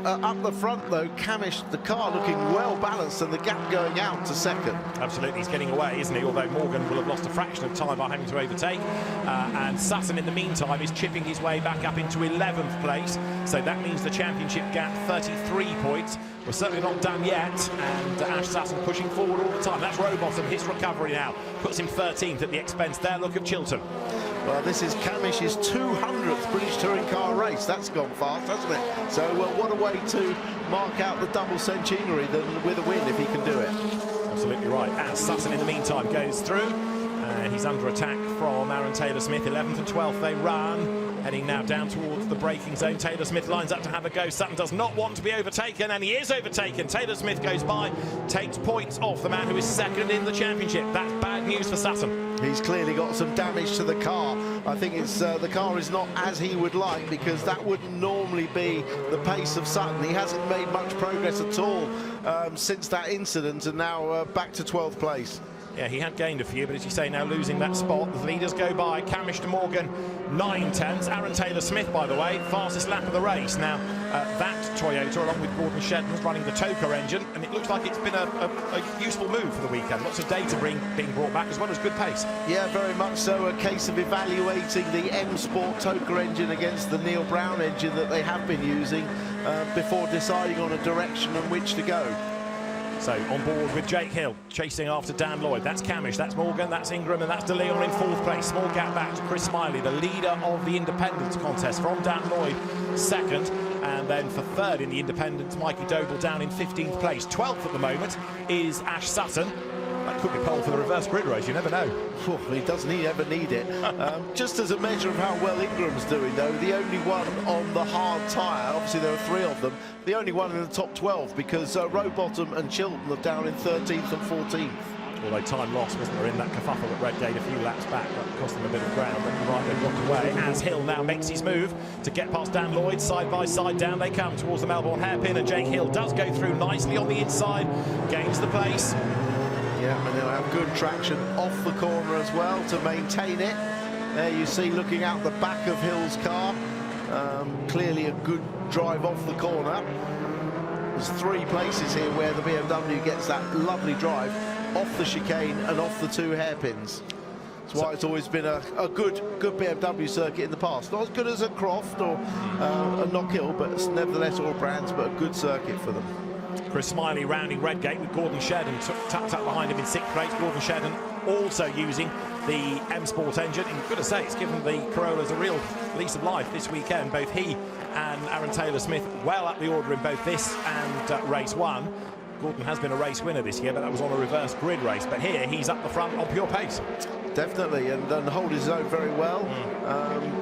Up the front, though, Camish, the car looking well balanced, and the gap going out to second. Absolutely, he's getting away, isn't he? Although Morgan will have lost a fraction of time by having to overtake. And Sutton, in the meantime, is chipping his way back up into 11th place. So that means the championship gap 33 points. We're certainly not done yet, and Ash Sutton pushing forward all the time. That's Rowbottom, his recovery now puts him 13th at the expense there. Look at Chilton. Well, this is Camish's 200th British Touring Car race. That's gone fast, hasn't it? So what a way to mark out the double centenary than with a win if he can do it. Absolutely right. And Sutton, in the meantime, goes through. He's under attack from Aaron Taylor-Smith. 11th and 12th they run. Heading now down towards the braking zone. Taylor-Smith lines up to have a go. Sutton does not want to be overtaken, and he is overtaken. Taylor-Smith goes by, takes points off the man who is second in the championship. That's bad news for Sutton. He's clearly got some damage to the car. I think it's the car is not as he would like, because that wouldn't normally be the pace of Sutton. He hasn't made much progress at all since that incident, and now back to 12th place. Yeah, he had gained a few, but as you say, now losing that spot. The leaders go by. Camish to Morgan, 9/10. Aaron Taylor-Smith, by the way, fastest lap of the race. Now, that Toyota, along with Gordon Shedden, is running the Toka engine, and it looks like it's been a useful move for the weekend. Lots of data being brought back, as well as good pace. Yeah, very much so. A case of evaluating the M Sport Toka engine against the Neil Brown engine that they have been using before deciding on a direction on which to go. So on board with Jake Hill, chasing after Dan Lloyd. That's Camish, that's Morgan, that's Ingram, and that's De Leon in 4th place. Small gap back to Chris Smiley, the leader of the Independence contest, from Dan Lloyd, 2nd. And then for 3rd in the Independence, Mikey Doble down in 15th place. 12th at the moment is Ash Sutton. That could be pole for the reverse grid race, you never know. Oh, he doesn't ever need it. Just as a measure of how well Ingram's doing, though, the only one on the hard tyre, obviously there are 3 of them, the only one in the top 12, because Rowbottom and Chilton are down in 13th and 14th. Although time lost, wasn't there, in that kerfuffle at Redgate a few laps back. That cost them a bit of ground, but right, they got away. As Hill now makes his move to get past Dan Lloyd. Side by side, down they come towards the Melbourne hairpin, and Jake Hill does go through nicely on the inside, gains the place. Yeah, and they'll have good traction off the corner as well to maintain it. There you see, looking out the back of Hill's car, clearly a good drive off the corner. There's 3 places here where the BMW gets that lovely drive off the chicane and off the 2 hairpins. That's why it's always been a good BMW circuit in the past. Not as good as a Croft or a Knockhill, but it's nevertheless all brands, but a good circuit for them. Chris Smiley rounding Redgate with Gordon Shedden tucked up behind him in 6th place. Gordon Shedden also using the M Sport engine. And good to say, it's given the Corollas a real lease of life this weekend. Both he and Aaron Taylor-Smith well up the order in both this and race 1. Gordon has been a race winner this year, but that was on a reverse grid race. But here, he's up the front on pure pace. Definitely, and hold his own very well.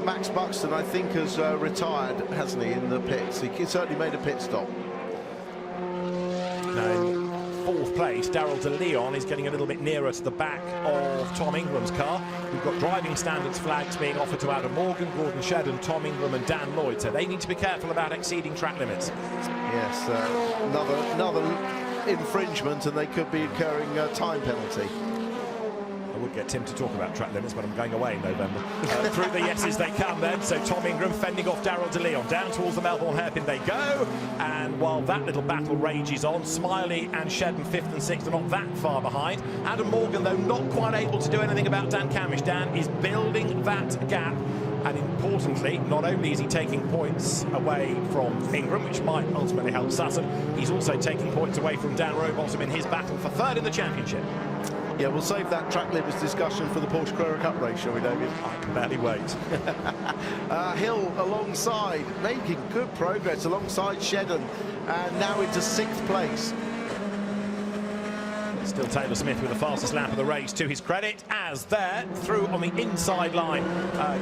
Max Buxton, I think, has retired, hasn't he, in the pits? He certainly made a pit stop. Now, in 4th place, Daryl De Leon is getting a little bit nearer to the back of Tom Ingram's car. We've got driving standards flags being offered to Adam Morgan, Gordon Shedden, Tom Ingram and Dan Lloyd, so they need to be careful about exceeding track limits. Yes, another infringement, and they could be incurring a time penalty. I would get Tim to talk about track limits, but I'm going away in November. Through the yeses they come then, so Tom Ingram fending off Daryl De Leon. Down towards the Melbourne hairpin they go, and while that little battle rages on, Smiley and Shedden 5th and 6th are not that far behind. Adam Morgan, though, not quite able to do anything about Dan Camish. Dan is building that gap And importantly, not only is he taking points away from Ingram, which might ultimately help Sutton, he's also taking points away from Dan Rowbottom in his battle for third in the championship. Yeah, we'll save that track limits discussion for the Porsche Cup race, shall we, David? I can barely wait. Hill alongside, making good progress alongside Shedden, and now into 6th place. Still Taylor Smith with the fastest lap of the race to his credit, as there, through on the inside line,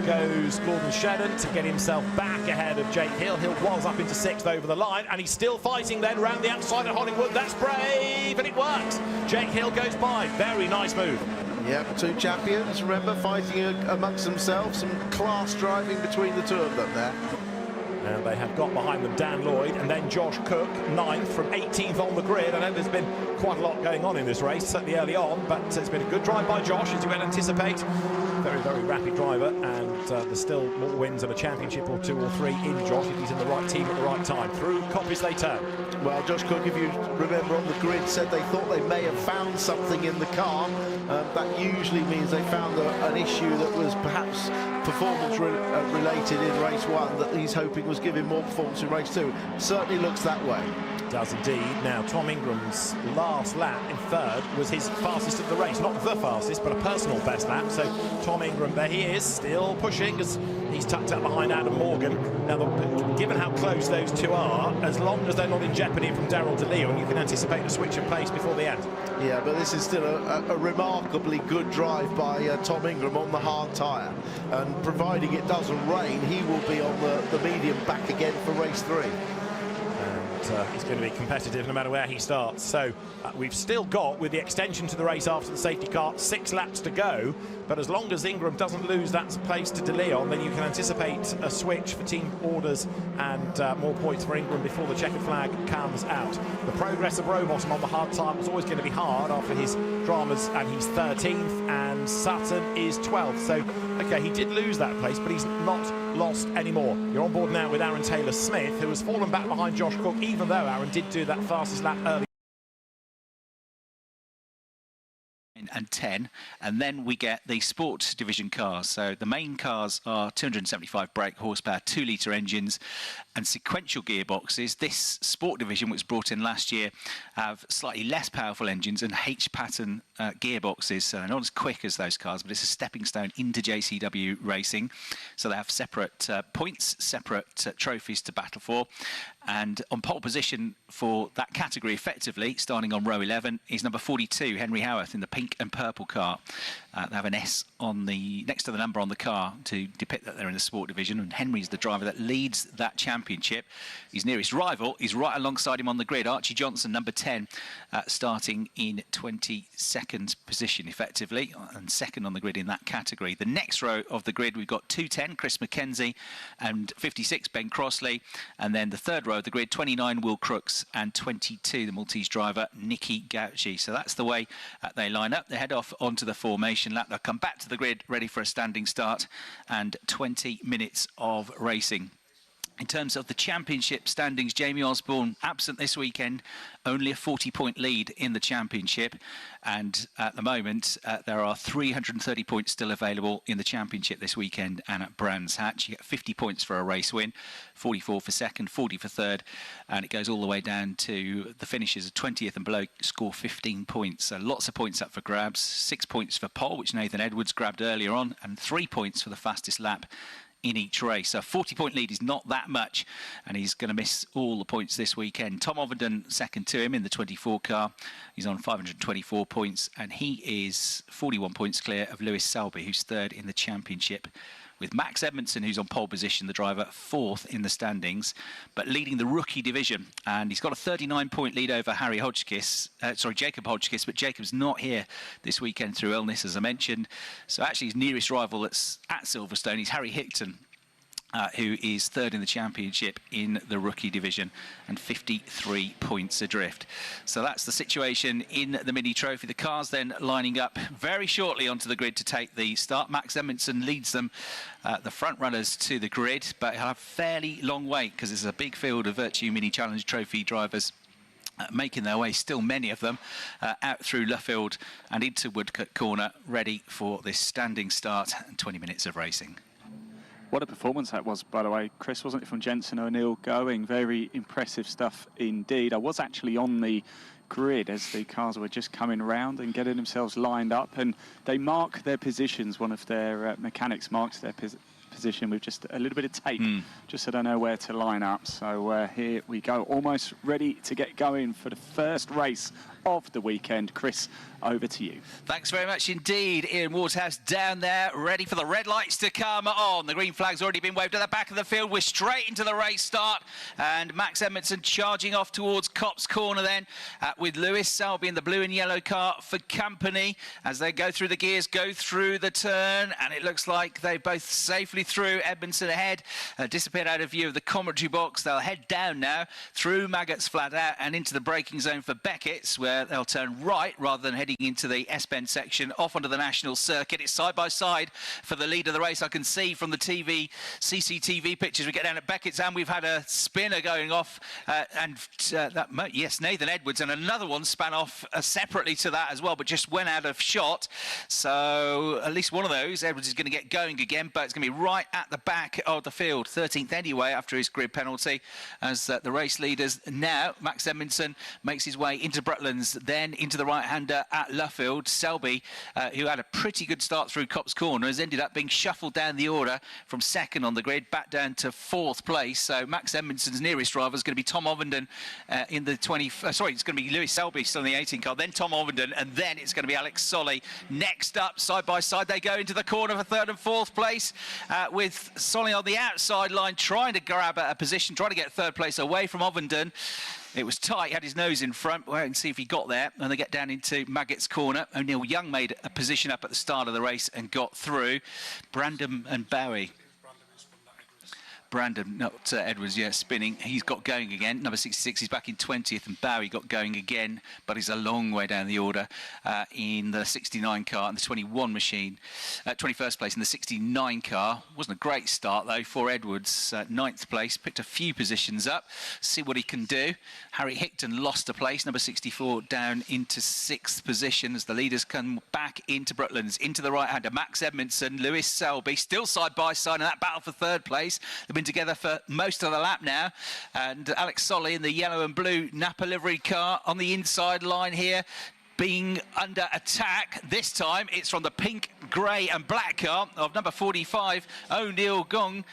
goes Gordon Shedden to get himself back ahead of Jake Hill. Hill was up into 6th over the line, and he's still fighting then round the outside of Hollingwood. That's brave, and it works. Jake Hill goes by. Very nice move. Yep, 2 champions, remember, fighting amongst themselves. Some class driving between the 2 of them there. And they have got behind them Dan Lloyd and then Josh Cook, 9th from 18th on the grid. I know there's been quite a lot going on in this race, certainly early on, but it's been a good drive by Josh, as you would anticipate. Very, very rapid driver, and there's still more wins of a championship or 2 or 3 in Josh if he's in the right team at the right time. Through Coppis they turn. Well, Josh Cook, if you remember on the grid, said they thought they may have found something in the car. That usually means they found an issue that was perhaps performance related in race 1 that he's hoping was giving more performance in race 2. Certainly looks that way. Does indeed. Now, Tom Ingram's last lap in 3rd was his fastest of the race. Not the fastest, but a personal best lap. So Tom Ingram, there he is, still pushing as he's tucked up behind Adam Morgan. Now, given how close those 2 are, as long as they're not in jeopardy from Daryl De Leon, you can anticipate a switch of pace before the end. Yeah, but this is still a remarkably good drive by Tom Ingram on the hard tyre. And providing it doesn't rain, he will be on the medium back again for race 3. He's going to be competitive no matter where he starts. So we've still got, with the extension to the race after the safety car, 6 laps to go. But as long as Ingram doesn't lose that place to De Leon, then you can anticipate a switch for team orders and more points for Ingram before the checkered flag comes out. The progress of Rowbottom on the hard tyre was always going to be hard after his dramas, and he's 13th, and Sutton is 12th. So, okay, he did lose that place, but he's not lost anymore. You're on board now with Aaron Taylor-Smith, who has fallen back behind Josh Cook, even though Aaron did do that fastest lap early. And 10, and then we get the sports division cars. So the main cars are 275 brake horsepower, 2-litre engines and sequential gearboxes. This sport division, which was brought in last year, have slightly less powerful engines and H-pattern gearboxes, so they're not as quick as those cars, but it's a stepping stone into JCW racing. So they have separate points, separate trophies to battle for. And on pole position for that category, effectively, starting on row 11, is number 42, Henry Howarth, in the pink and purple car. They have an S on the next to the number on the car to depict that they're in the sport division, and Henry's the driver that leads that championship. His nearest rival is right alongside him on the grid, Archie Johnson, number 10, starting in 22nd position, effectively, and 2nd on the grid in that category. The next row of the grid, we've got 210, Chris McKenzie, and 56, Ben Crossley, and then the 3rd row of the grid, 29, Will Crooks, and 22, the Maltese driver, Nicky Gauci. So that's the way they line up. They head off onto the formation lap. They'll come back to the grid, ready for a standing start, and 20 minutes of racing. In terms of the championship standings, Jamie Osborne absent this weekend, only a 40-point lead in the championship. And at the moment, there are 330 points still available in the championship this weekend and at Brands Hatch. You get 50 points for a race win, 44 for 2nd, 40 for 3rd, and it goes all the way down to the finishers of 20th and below score 15 points. So lots of points up for grabs, 6 points for pole, which Nathan Edwards grabbed earlier on, and 3 points for the fastest lap in each race. So a 40-point lead is not that much, and he's going to miss all the points this weekend. Tom Ovenden second to him in the 24 car. He's on 524 points, and he is 41 points clear of Lewis Selby, who's 3rd in the championship, with Max Edmondson, who's on pole position, the driver, 4th in the standings, but leading the rookie division. And he's got a 39-point lead over Jacob Hodgkiss, but Jacob's not here this weekend through illness, as I mentioned. So actually his nearest rival that's at Silverstone is Harry Hickton, who is 3rd in the championship in the rookie division and 53 points adrift. So that's the situation in the mini trophy. The cars then lining up very shortly onto the grid to take the start. Max Edmondson leads them, the front runners, to the grid, but he'll have a fairly long wait because there's a big field of Virtue Mini Challenge Trophy drivers making their way, still many of them, out through Luffield and into Woodcut Corner, ready for this standing start and 20 minutes of racing. What a performance that was, by the way. Chris, wasn't it, from Jensen O'Neill going? Very impressive stuff indeed. I was actually on the grid as the cars were just coming around and getting themselves lined up, and they mark their positions. One of their mechanics marks their position with just a little bit of tape, just so they know where to line up. So here we go, almost ready to get going for the first race of the weekend. Chris, over to you. Thanks very much indeed. Ian Waterhouse down there, ready for the red lights to come on. The green flag's already been waved at the back of the field. We're straight into the race start, and Max Edmondson charging off towards Copse Corner then, with Lewis Selby in the blue and yellow car for company as they go through the gears, go through the turn, and it looks like they both safely through. Edmondson ahead, disappeared out of view of the commentary box. They'll head down now through Maggots flat out and into the braking zone for Beckett's, where they'll turn right rather than heading into the S-Bend section off onto the national circuit. It's side by side for the lead of the race. I can see from the CCTV pictures we get down at Beckett's, and we've had a spinner going off, yes, Nathan Edwards, and another one span off separately to that as well, but just went out of shot. So at least one of those, Edwards is going to get going again, but it's going to be right at the back of the field, 13th anyway after his grid penalty, as the race leaders now. Max Edmondson makes his way into Brutlands, then into the right-hander at Luffield. Selby, who had a pretty good start through Copse Corner, has ended up being shuffled down the order from second on the grid back down to 4th place. So Max Edmondson's nearest driver is going to be Tom Ovenden in the it's going to be Lewis Selby still in the 18 car, then Tom Ovenden, and then it's going to be Alex Solly. Next up, side by side, they go into the corner for 3rd and 4th place, with Solly on the outside line trying to grab a position, trying to get 3rd place away from Ovenden. It was tight, had his nose in front. We'll wait and see if he got there. And they get down into Maggots Corner. O'Neill Young made a position up at the start of the race and got through. Brandon and Bowie. Brandon, not Edwards, yeah, spinning. He's got going again. Number 66, he's back in 20th, and Bowie got going again, but he's a long way down the order in the 69 car and the 21 machine. 21st place in the 69 car. Wasn't a great start, though, for Edwards. 9th place, picked a few positions up. See what he can do. Harry Hickton lost a place, number 64, down into 6th position as the leaders come back into Brutlands, into the right-hander. Max Edmondson, Lewis Selby, still side by side in that battle for 3rd place. They've been together for most of the lap now, and Alex Solly in the yellow and blue Napa livery car on the inside line here, being under attack. This time it's from the pink, grey and black car of number 45, O'Neill going,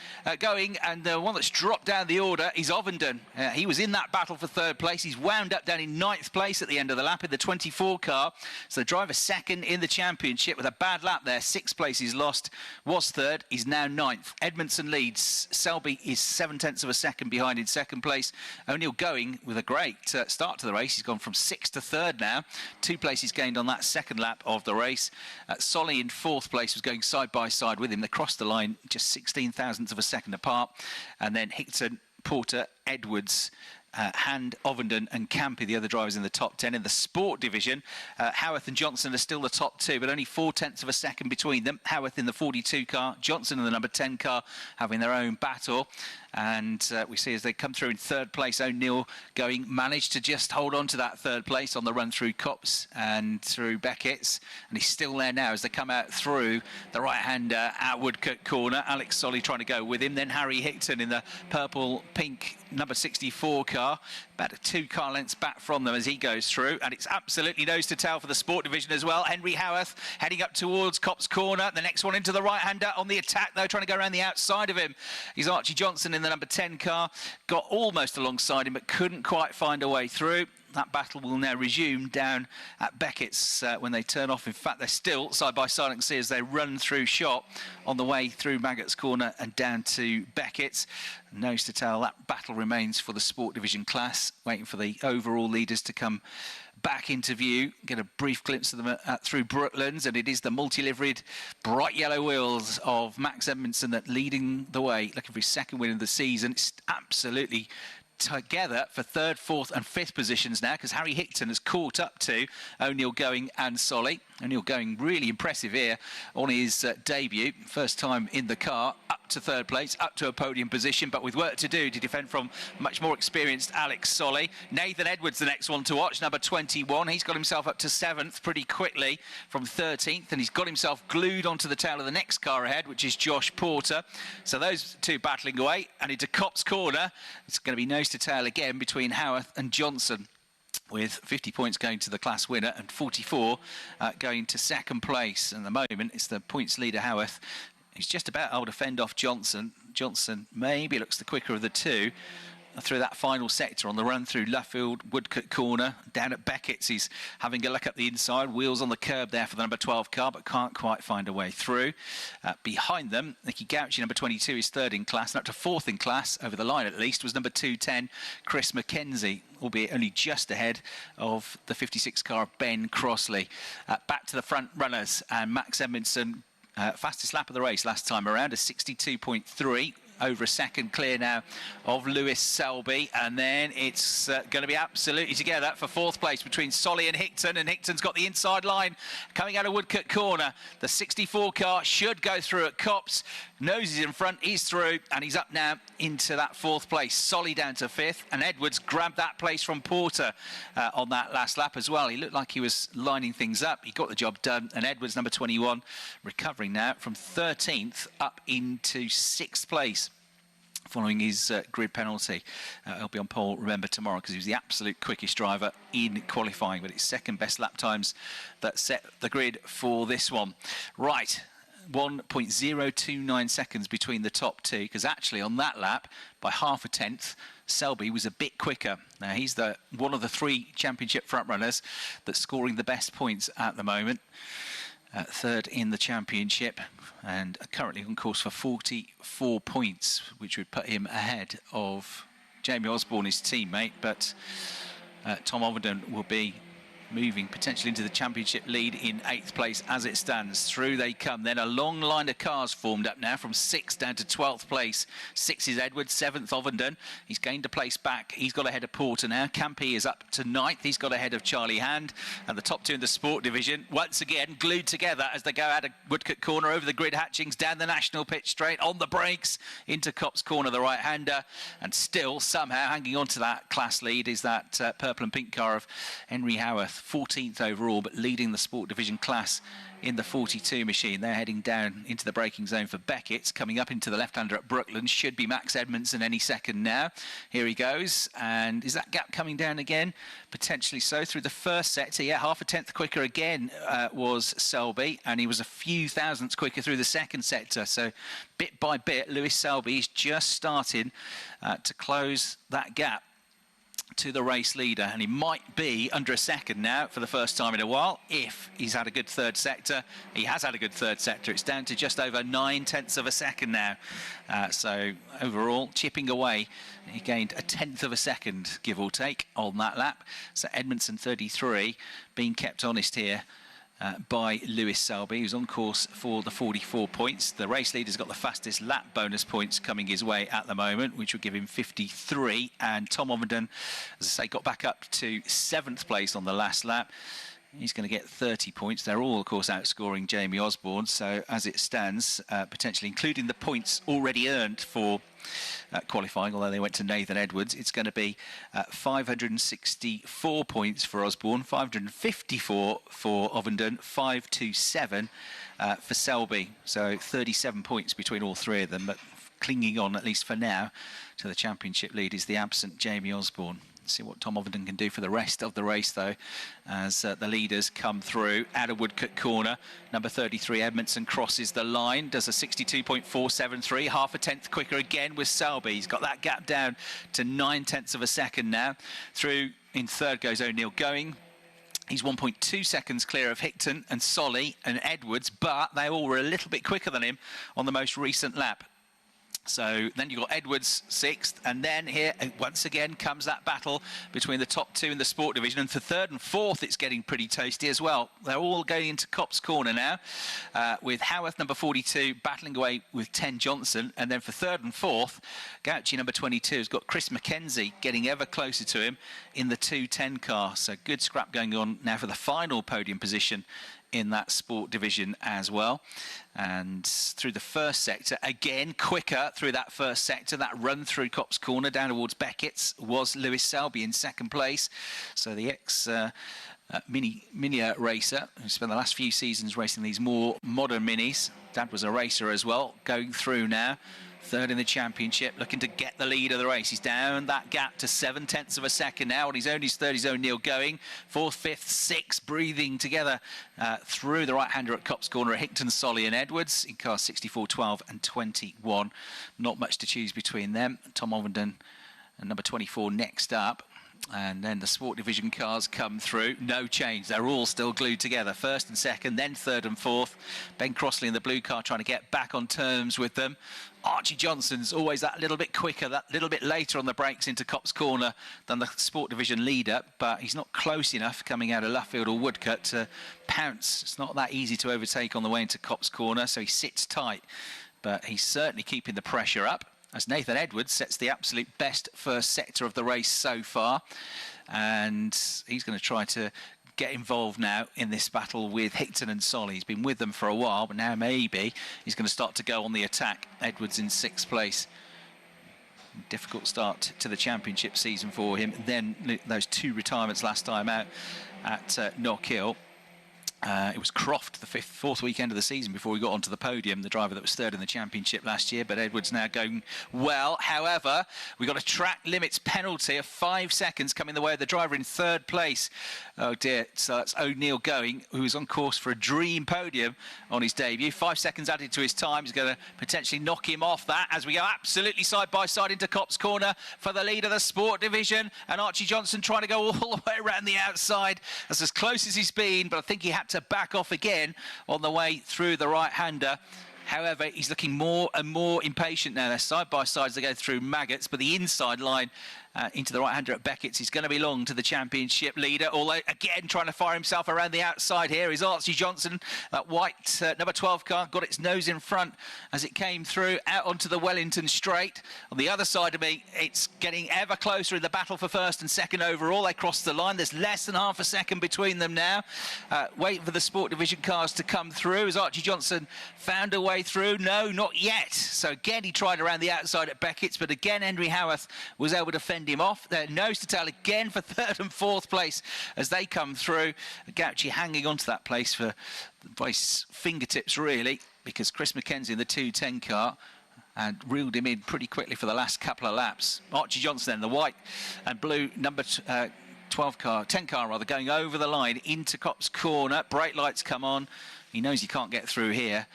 and the one that's dropped down the order is Ovenden. He was in that battle for 3rd place. He's wound up down in 9th place at the end of the lap in the 24 car. So the driver second in the championship with a bad lap there. 6 places lost, was 3rd, he's now 9th. Edmondson leads. Selby is 7/10 of a second behind in 2nd place. O'Neill going with a great start to the race. He's gone from 6th to 3rd now. 2 places gained on that 2nd lap of the race. Solly in 4th place was going side by side with him. They crossed the line just 16,000ths of a second apart. And then Hickton, Porter, Edwards, Hand, Ovenden and Campy, the other drivers in the top 10. In the sport division, Howarth and Johnson are still the top 2, but only 4/10 of a second between them. Howarth in the 42 car, Johnson in the number 10 car having their own battle. And we see as they come through in 3rd place, O'Neill going, managed to just hold on to that 3rd place on the run through Copse and through Beckett's. And he's still there now as they come out through the right-hander at Woodcote Corner. Alex Solly trying to go with him. Then Harry Hickton in the purple-pink number 64 car. About 2 car lengths back from them as he goes through. And it's absolutely nose to tail for the sport division as well. Henry Howarth heading up towards Copse Corner. The next one into the right-hander on the attack, though, trying to go around the outside of him. He's Archie Johnson in the number 10 car. Got almost alongside him, but couldn't quite find a way through. That battle will now resume down at Beckett's when they turn off. In fact, they're still side by side. I can see as they run through shot on the way through Maggots Corner and down to Beckett's. Nose to tail, that battle remains for the sport division class, waiting for the overall leaders to come back into view. Get a brief glimpse of them through Brutlands, and it is the multi-liveried bright yellow wheels of Max Edmondson that leading the way, looking for his 2nd win of the season. It's absolutely together for 3rd, 4th and 5th positions now, because Harry Hickton has caught up to O'Neill Going and Solly. O'Neill Going really impressive here on his debut, first time in the car, up up to third place, up to a podium position, but with work to do to defend from much more experienced Alex Solly. Nathan Edwards, the next one to watch, number 21. He's got himself up to 7th pretty quickly from 13th, and he's got himself glued onto the tail of the next car ahead, which is Josh Porter. So those two battling away, and into Copse Corner. It's going to be nose to tail again between Howarth and Johnson, with 50 points going to the class winner and 44 going to second place. And at the moment, it's the points leader, Howarth. He's just about able to fend off Johnson. Johnson maybe looks the quicker of the two through that final sector on the run through Luffield, Woodcote Corner. Down at Beckett's, he's having a look up the inside. Wheels on the curb there for the number 12 car, but can't quite find a way through. Behind them, Nicky Gauchi, number 22, is third in class, and up to fourth in class, over the line at least, was number 210, Chris McKenzie, albeit only just ahead of the 56 car of Ben Crossley. Back to the front runners, and Max Edmondson, fastest lap of the race last time around, a 62.3. Over a second clear now of Lewis Selby, and then it's going to be absolutely together for fourth place between Solly and Hickton, and Hickton's got the inside line coming out of Woodcote Corner. The 64 car should go through at Copse. Noses in front, he's through, and he's up now into that fourth place. Solly down to fifth, and Edwards grabbed that place from Porter on that last lap as well. He looked like he was lining things up. He got the job done, and Edwards, number 21, recovering now from 13th up into 6th place, following his grid penalty. He'll be on pole, remember, tomorrow, because he was the absolute quickest driver in qualifying, but it's second best lap times that set the grid for this one. Right, 1.029 seconds between the top two, because actually on that lap, by half a tenth, Selby was a bit quicker. Now, he's one of the three championship front runners that's scoring the best points at the moment. Third in the championship, and currently on course for 44 points, which would put him ahead of Jamie Osborne, his teammate. But Tom Overton will be moving potentially into the championship lead in 8th place as it stands. Through they come. Then a long line of cars formed up now from 6th down to 12th place. 6 is Edwards, 7th Ovenden. He's gained a place back. He's got ahead of Porter now. Campy is up to 9th. He's got ahead of Charlie Hand. And the top two in the sport division once again glued together as they go out of Woodcote Corner, over the grid hatchings, down the national pitch straight, on the brakes into Copse Corner, the right-hander. And still somehow hanging on to that class lead is that purple and pink car of Henry Howarth. 14th overall, but leading the sport division class in the 42 machine. They're heading down into the braking zone for Beckett's. Coming up into the left-hander at Brooklands should be Max Edmondson any second now. Here he goes, and is that gap coming down again? Potentially so. Through the first sector, yeah, half a tenth quicker again was Selby, and he was a few thousandths quicker through the second sector. So bit by bit, Lewis Selby is just starting to close that gap to the race leader, and he might be under a second now for the first time in a while if he's had a good third sector. He has had a good third sector. It's down to just over 9/10 of a second now. So overall, chipping away, he gained a tenth of a second, give or take, on that lap. So Edmondson 33 being kept honest here by Lewis Selby, who's on course for the 44 points. The race leader's got the fastest lap bonus points coming his way at the moment, which will give him 53. And Tom Ovenden, as I say, got back up to 7th place on the last lap. He's going to get 30 points. They're all, of course, outscoring Jamie Osborne. So as it stands, potentially including the points already earned for qualifying, although they went to Nathan Edwards, it's going to be 564 points for Osborne, 554 for Ovenden, 527 for Selby. So 37 points between all three of them, but clinging on, at least for now, to the championship lead is the absent Jamie Osborne. See what Tom Ovenden can do for the rest of the race, though, as the leaders come through. Out of Woodcote Corner, number 33 Edmondson crosses the line, does a 62.473, half a tenth quicker again with Selby. He's got that gap down to 9/10 of a second now. Through in third goes O'Neill Going. He's 1.2 seconds clear of Hickton and Solly and Edwards, but they all were a little bit quicker than him on the most recent lap. So then you've got Edwards 6th, and then here once again comes that battle between the top two in the sport division, and for 3rd and 4th it's getting pretty tasty as well. They're all going into Copse Corner now, with Howarth number 42 battling away with 10 Johnson, and then for 3rd and 4th, Gauchi number 22 has got Chris McKenzie getting ever closer to him in the 210 car. So good scrap going on now for the final podium position in that sport division as well. And through the first sector, again, quicker through that first sector, that run through Copse Corner down towards Beckett's was Lewis Selby in second place. So the mini racer who spent the last few seasons racing these more modern minis. Dad was a racer as well, going through now. Third in the championship, looking to get the lead of the race. He's down that gap to 0.7 of a second now. On his own, his third is O'Neill going. Fourth, fifth, sixth, breathing together through the right-hander at Copse Corner at Hickton, Solly and Edwards in cars 64, 12 and 21. Not much to choose between them. Tom Ovenden and number 24 next up. And then the sport division cars come through. No change. They're all still glued together. First and second, then third and fourth. Ben Crossley in the blue car trying to get back on terms with them. Archie Johnson's always that little bit quicker, that little bit later on the brakes into Copse Corner than the sport division leader, but he's not close enough coming out of Luffield or Woodcut to pounce. It's not that easy to overtake on the way into Copse Corner, so he sits tight. But he's certainly keeping the pressure up, as Nathan Edwards sets the absolute best first sector of the race so far. And he's going to try to get involved now in this battle with Hickton and Solly. He's been with them for a while, but now maybe he's going to start to go on the attack. Edwards in sixth place. Difficult start to the championship season for him. Then those two retirements last time out at Knockhill. It was Croft, the fourth weekend of the season before he got onto the podium, the driver that was third in the championship last year, but Edwards now going well. However, we got a track limits penalty of 5 seconds coming the way of the driver in third place. Oh dear, so that's O'Neill going, who was on course for a dream podium on his debut. 5 seconds added to his time. He's going to potentially knock him off that as we go absolutely side by side into Copse Corner for the lead of the sport division. And Archie Johnson trying to go all the way around the outside. That's as close as he's been, but I think he had to back off again on the way through the right-hander. However, he's looking more and more impatient now. They're side by side as they go through Maggots, but the inside line into the right-hander at Beckett's is going to belong to the championship leader. Although, again, trying to fire himself around the outside here is Archie Johnson. That white number 12 car got its nose in front as it came through out onto the Wellington straight. On the other side of me, it's getting ever closer in the battle for first and second overall. They crossed the line. There's less than half a second between them now. Waiting for the sport division cars to come through. Has Archie Johnson found a way through? No, not yet. So again, he tried around the outside at Beckett's, but again, Henry Howarth was able to fend him off. They're nose to tail again for third and fourth place as they come through. Gauci hanging on to that place by his fingertips, really, because Chris Mackenzie in the 210 car and reeled him in pretty quickly for the last couple of laps. Archie Johnson then, the white and blue number 10 car rather, going over the line into Copse Corner. Brake lights come on. He knows he can't get through here,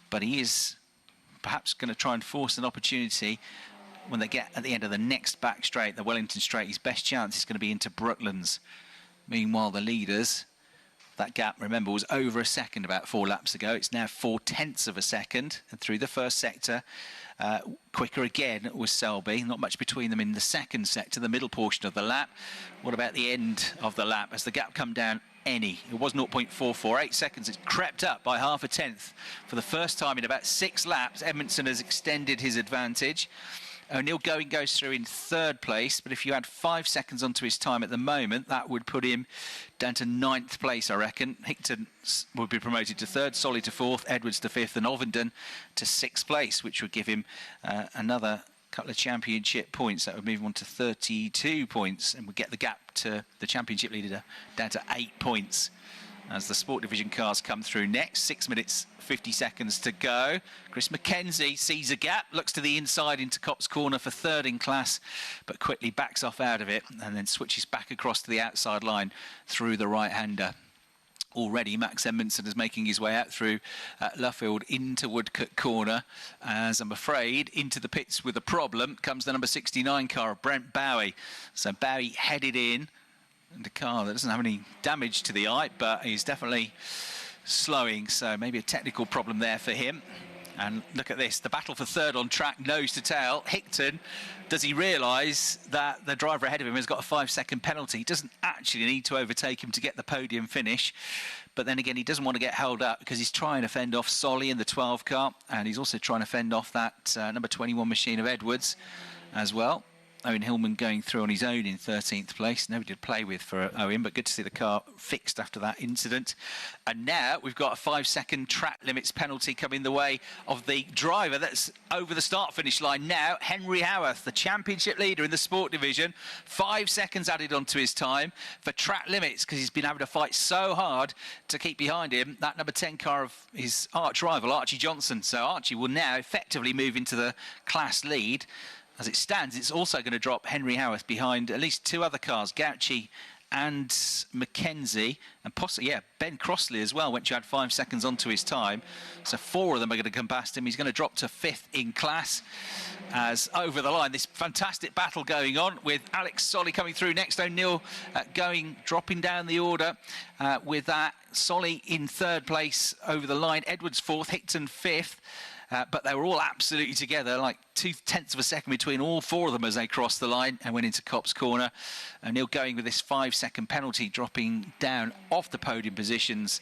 but he is perhaps going to try and force an opportunity when they get at the end of the next back straight, the Wellington straight. His best chance is going to be into Brooklands. Meanwhile, the leaders, that gap, remember, was over a second about 4 laps ago. It's now 0.4 of a second. And through the first sector, quicker again was Selby. Not much between them in the second sector, the middle portion of the lap. What about the end of the lap? As the gap come down any, it was 0.44, 8 seconds. It's crept up by half a tenth. For the first time in about 6 laps, Edmondson has extended his advantage. O'Neill goes through in third place, but if you add 5 seconds onto his time at the moment, that would put him down to 9th place, I reckon. Hickton would be promoted to third, Solly to fourth, Edwards to fifth, and Ovenden to 6th place, which would give him another couple of championship points. That would move him on to 32 points and would get the gap to the championship leader down to 8 points. As the sport division cars come through next, 6 minutes 50 seconds to go. Chris Mackenzie sees a gap, looks to the inside into Copse Corner for third in class, but quickly backs off out of it and then switches back across to the outside line through the right-hander. Already, Max Edmondson is making his way out through Luffield into Woodcut Corner, as I'm afraid into the pits with a problem comes the number 69 car of Brent Bowie. So Bowie headed in. And a car that doesn't have any damage to the eye, but he's definitely slowing, so maybe a technical problem there for him. And look at this, the battle for third on track, nose to tail. Hickton, does he realise that the driver ahead of him has got a 5-second penalty? He doesn't actually need to overtake him to get the podium finish, but then again, he doesn't want to get held up because he's trying to fend off Solly in the 12 car, and he's also trying to fend off that number 21 machine of Edwards as well. Owen Hillman going through on his own in 13th place. Nobody to play with for Owen, but good to see the car fixed after that incident. And now we've got a 5-second track limits penalty coming the way of the driver that's over the start-finish line now, Henry Howarth, the championship leader in the sport division. 5 seconds added onto his time for track limits because he's been having to fight so hard to keep behind him. That number 10 car of his arch rival, Archie Johnson. So Archie will now effectively move into the class lead. As it stands, it's also going to drop Henry Howarth behind at least 2 other cars, Gauci and Mackenzie, and possibly, Ben Crossley as well, once you add 5 seconds onto his time. So 4 of them are going to come past him. He's going to drop to 5th in class. As over the line, this fantastic battle going on with Alex Solly coming through next. O'Neill dropping down the order with that. Solly in 3rd place over the line, Edwards 4th, Hickton 5th. But they were all absolutely together, like 0.2 of a second between all 4 of them as they crossed the line and went into Copse Corner. O'Neill going with this 5-second penalty, dropping down off the podium positions.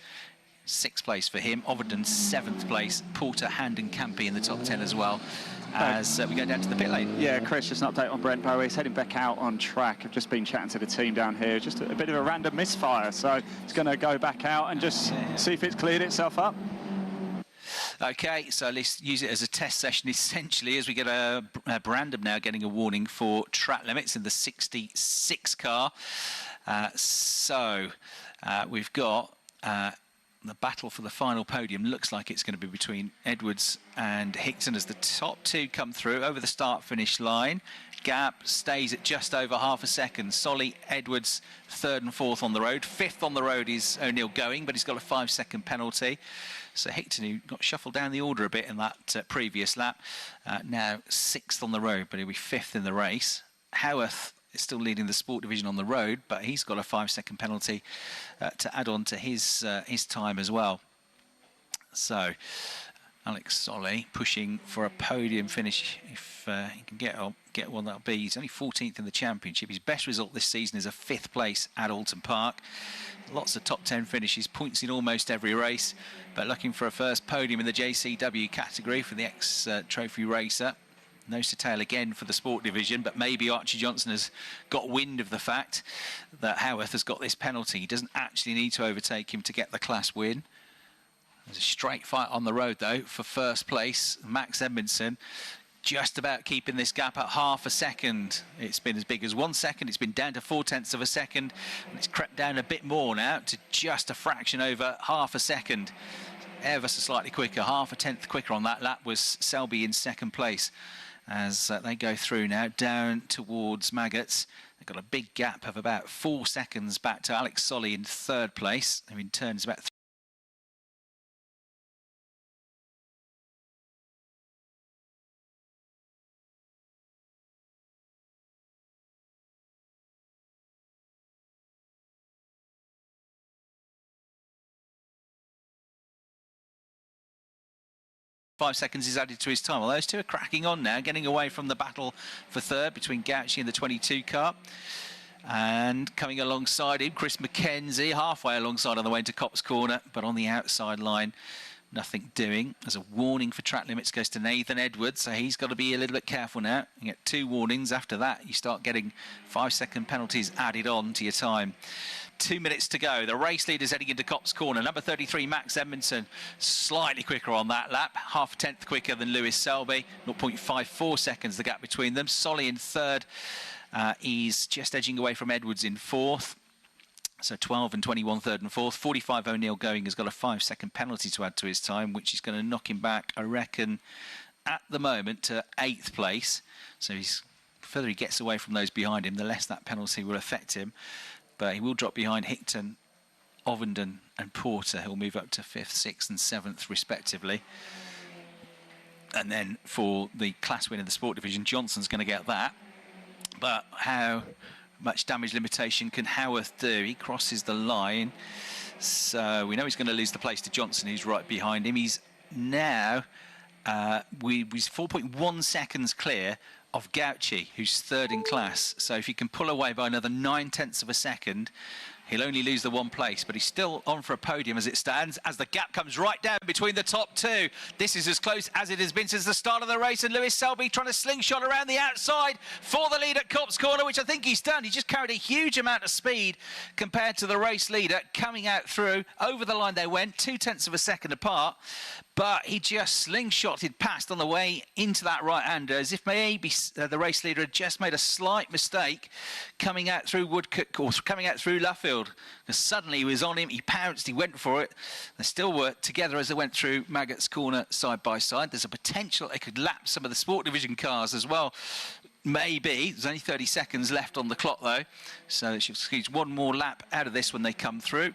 6th place for him, Overton 7th place, Porter, Hand and Campy in the top 10 as well. As we go down to the pit lane. Yeah, Chris, just an update on Brent Bowie. He's heading back out on track. I've just been chatting to the team down here. Just a bit of a random misfire. So he's going to go back out and just see if it's cleared itself up. Okay, so let's use it as a test session essentially as we get a Brandon now getting a warning for track limits in the 66 car. We've got the battle for the final podium. Looks like it's going to be between Edwards and Hickton as the top 2 come through over the start-finish line. Gap stays at just over half a second. Solly, Edwards, 3rd and 4th on the road. 5th on the road is O'Neill going, but he's got a 5-second penalty. So Hickton, who got shuffled down the order a bit in that previous lap, now 6th on the road, but he'll be 5th in the race. Howarth is still leading the sport division on the road, but he's got a 5-second penalty to add on to his time as well. So Alex Solly pushing for a podium finish. If he can get one, that'll be. He's only 14th in the championship. His best result this season is a 5th place at Alton Park. Lots of top 10 finishes, points in almost every race, but looking for a first podium in the JCW category for the ex-trophy racer. Nose to tail again for the sport division, but maybe Archie Johnson has got wind of the fact that Howarth has got this penalty. He doesn't actually need to overtake him to get the class win. There's a straight fight on the road, though, for first place. Max Edmondson just about keeping this gap at half a second. It's been as big as 1 second. It's been down to 0.4 of a second, and it's crept down a bit more now to just a fraction over half a second. Ever so slightly quicker, half a tenth quicker on that lap was Selby in 2nd place. As they go through now down towards Maggots. They've got a big gap of about 4 seconds back to Alex Solly in 3rd place, who in turn is about 5 seconds is added to his time. Well, those 2 are cracking on now, getting away from the battle for 3rd between Gauci and the 22 car. And coming alongside him, Chris Mackenzie, halfway alongside on the way into Copse Corner, but on the outside line, nothing doing. As a warning for track limits goes to Nathan Edwards, so he's got to be a little bit careful now. You get 2 warnings. After that, you start getting 5-second penalties added on to your time. 2 minutes to go. The race leader's heading into Copse Corner. Number 33, Max Edmondson, slightly quicker on that lap. Half a tenth quicker than Lewis Selby. 0.54 seconds the gap between them. Solly in 3rd. He's just edging away from Edwards in 4th. So 12 and 21, 3rd and 4th. 45 O'Neill going has got a 5-second penalty to add to his time, which is going to knock him back, I reckon, at the moment to 8th place. So the further he gets away from those behind him, the less that penalty will affect him. But he will drop behind Hickton, Ovenden and Porter. He'll move up to 5th, 6th and 7th respectively. And then for the class win in the sport division, Johnson's going to get that. But how much damage limitation can Howarth do? He crosses the line. So we know he's going to lose the place to Johnson, who's right behind him. He's now, he's 4.1 seconds clear of Gauci, who's 3rd in class. So if you can pull away by another 0.9 of a second, He'll only lose the 1 place, but he's still on for a podium as it stands, as the gap comes right down between the top 2. This is as close as it has been since the start of the race, and Lewis Selby trying to slingshot around the outside for the lead at Copse Corner, which I think he's done. He just carried a huge amount of speed compared to the race leader coming out through. Over the line they went, 0.2 of a second apart, but he just slingshotted past on the way into that right-hander, as if maybe the race leader had just made a slight mistake coming out through Woodcote, or coming out through Luffield. Because suddenly he was on him, he pounced, he went for it. They still were together as they went through Maggotts Corner side by side. There's a potential they could lap some of the Sport Division cars as well. Maybe. There's only 30 seconds left on the clock though, so they should squeeze one more lap out of this when they come through.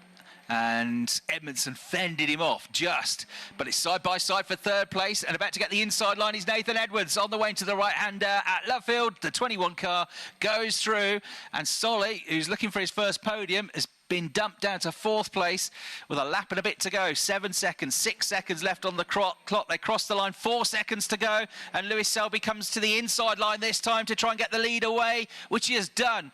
And Edmondson fended him off just, but it's side by side for 3rd place, and about to get the inside line is Nathan Edwards on the way into the right-hander at Luffield. The 21 car goes through, and Solly, who's looking for his first podium, has been dumped down to 4th place with a lap and a bit to go. 7 seconds, 6 seconds left on the clock. They cross the line, 4 seconds to go, and Lewis Selby comes to the inside line this time to try and get the lead away, which he has done.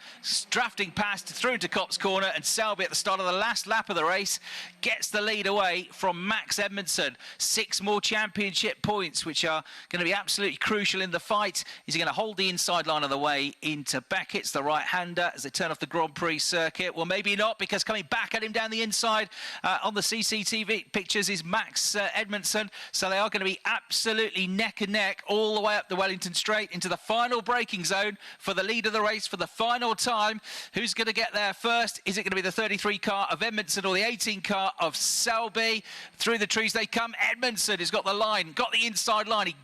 Drafting past through to Copse Corner, and Selby at the start of the last lap of the race gets the lead away from Max Edmondson. 6 more championship points, which are going to be absolutely crucial in the fight. Is he going to hold the inside line of the way into Beckett's, the right-hander, as they turn off the Grand Prix circuit? Well, maybe not, because coming back at him down the inside on the CCTV pictures is Max Edmondson. So they are going to be absolutely neck and neck all the way up the Wellington Straight into the final braking zone for the lead of the race for the final time. Who's going to get there first? Is it going to be the 33 car of Edmondson or the 18 car of Selby? Through the trees they come. Edmondson has got the line, got the inside line. He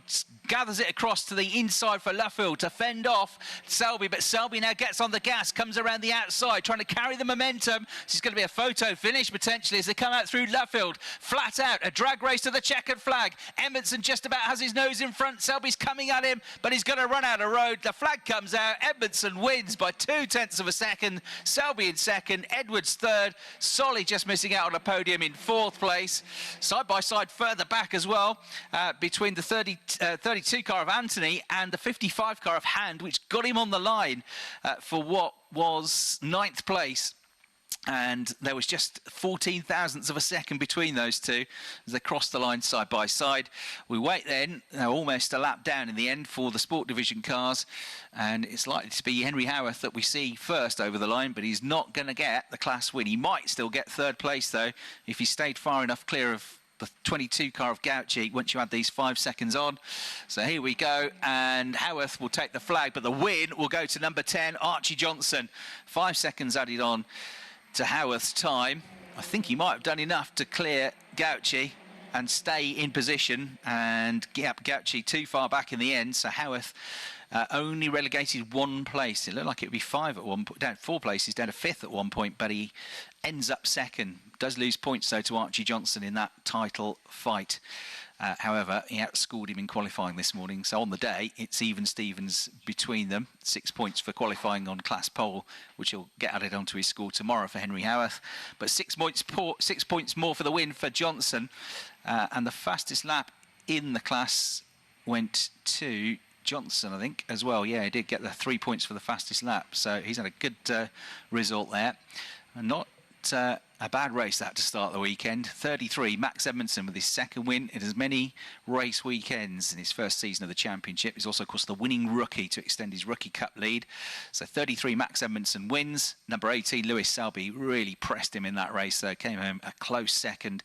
gathers it across to the inside for Luffield to fend off Selby, but Selby now gets on the gas, comes around the outside, trying to carry the momentum. This is going to be a photo finish potentially as they come out through Luffield. Flat out, a drag race to the checkered flag. Edmondson just about has his nose in front. Selby's coming at him, but he's going to run out of road. The flag comes out. Edmondson wins by 0.2 of a second. Selby in 2nd, Edwards 3rd. Solly just missing out on a podium in 4th place. Side by side further back as well, between the 32 car of Anthony and the 55 car of Hand, which got him on the line for what was 9th place. And there was just 14 thousandths of a second between those two as they crossed the line side by side. We wait then, almost a lap down in the end for the Sport Division cars, and it's likely to be Henry Howarth that we see first over the line, but he's not going to get the class win. He might still get 3rd place though if he stayed far enough clear of the 22 car of Gauci once you add these 5 seconds on. So here we go, and Howarth will take the flag, but the win will go to number 10, Archie Johnson. 5 seconds added on to Howarth's time. I think he might have done enough to clear Gauci and stay in position and get Gauci too far back in the end. So Howarth only relegated 1 place. It looked like it would be 5 at one point, down 4 places, down to 5th at one point, but he ends up 2nd. Does lose points though to Archie Johnson in that title fight. However, he outscored him in qualifying this morning. So on the day, it's even Stevens between them. 6 points for qualifying on class pole, which he'll get added onto his score tomorrow for Henry Howarth. But 6 points more for the win for Johnson. And the fastest lap in the class went to Johnson, I think, as well. Yeah, he did get the 3 points for the fastest lap. So he's had a good result there. And not a bad race that to start the weekend. 33, Max Edmondson with his 2nd win in as many race weekends in his 1st season of the championship. He's also, of course, the winning rookie to extend his rookie cup lead. So 33, Max Edmondson wins. Number 18, Lewis Selby, really pressed him in that race, though. Came home a close 2nd,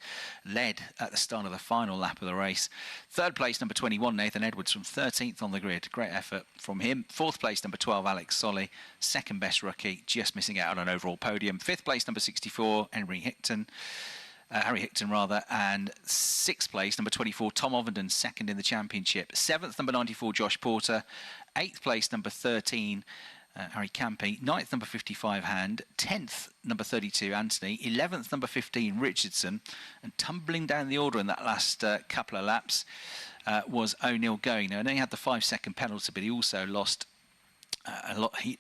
led at the start of the final lap of the race. 3rd place, number 21, Nathan Edwards from 13th on the grid. Great effort from him. 4th place, number 12, Alex Solly. 2nd best rookie, just missing out on an overall podium. 5th place, number 64, Harry Hickton, and 6th place, number 24, Tom Ovenden, 2nd in the championship. 7th, number 94, Josh Porter. 8th place, number 13, Harry Campy. 9th, number 55, Hand. 10th, number 32, Anthony. 11th, number 15, Richardson. And tumbling down the order in that last couple of laps was O'Neill Going. Now, I know he had the 5-second penalty, but he also lost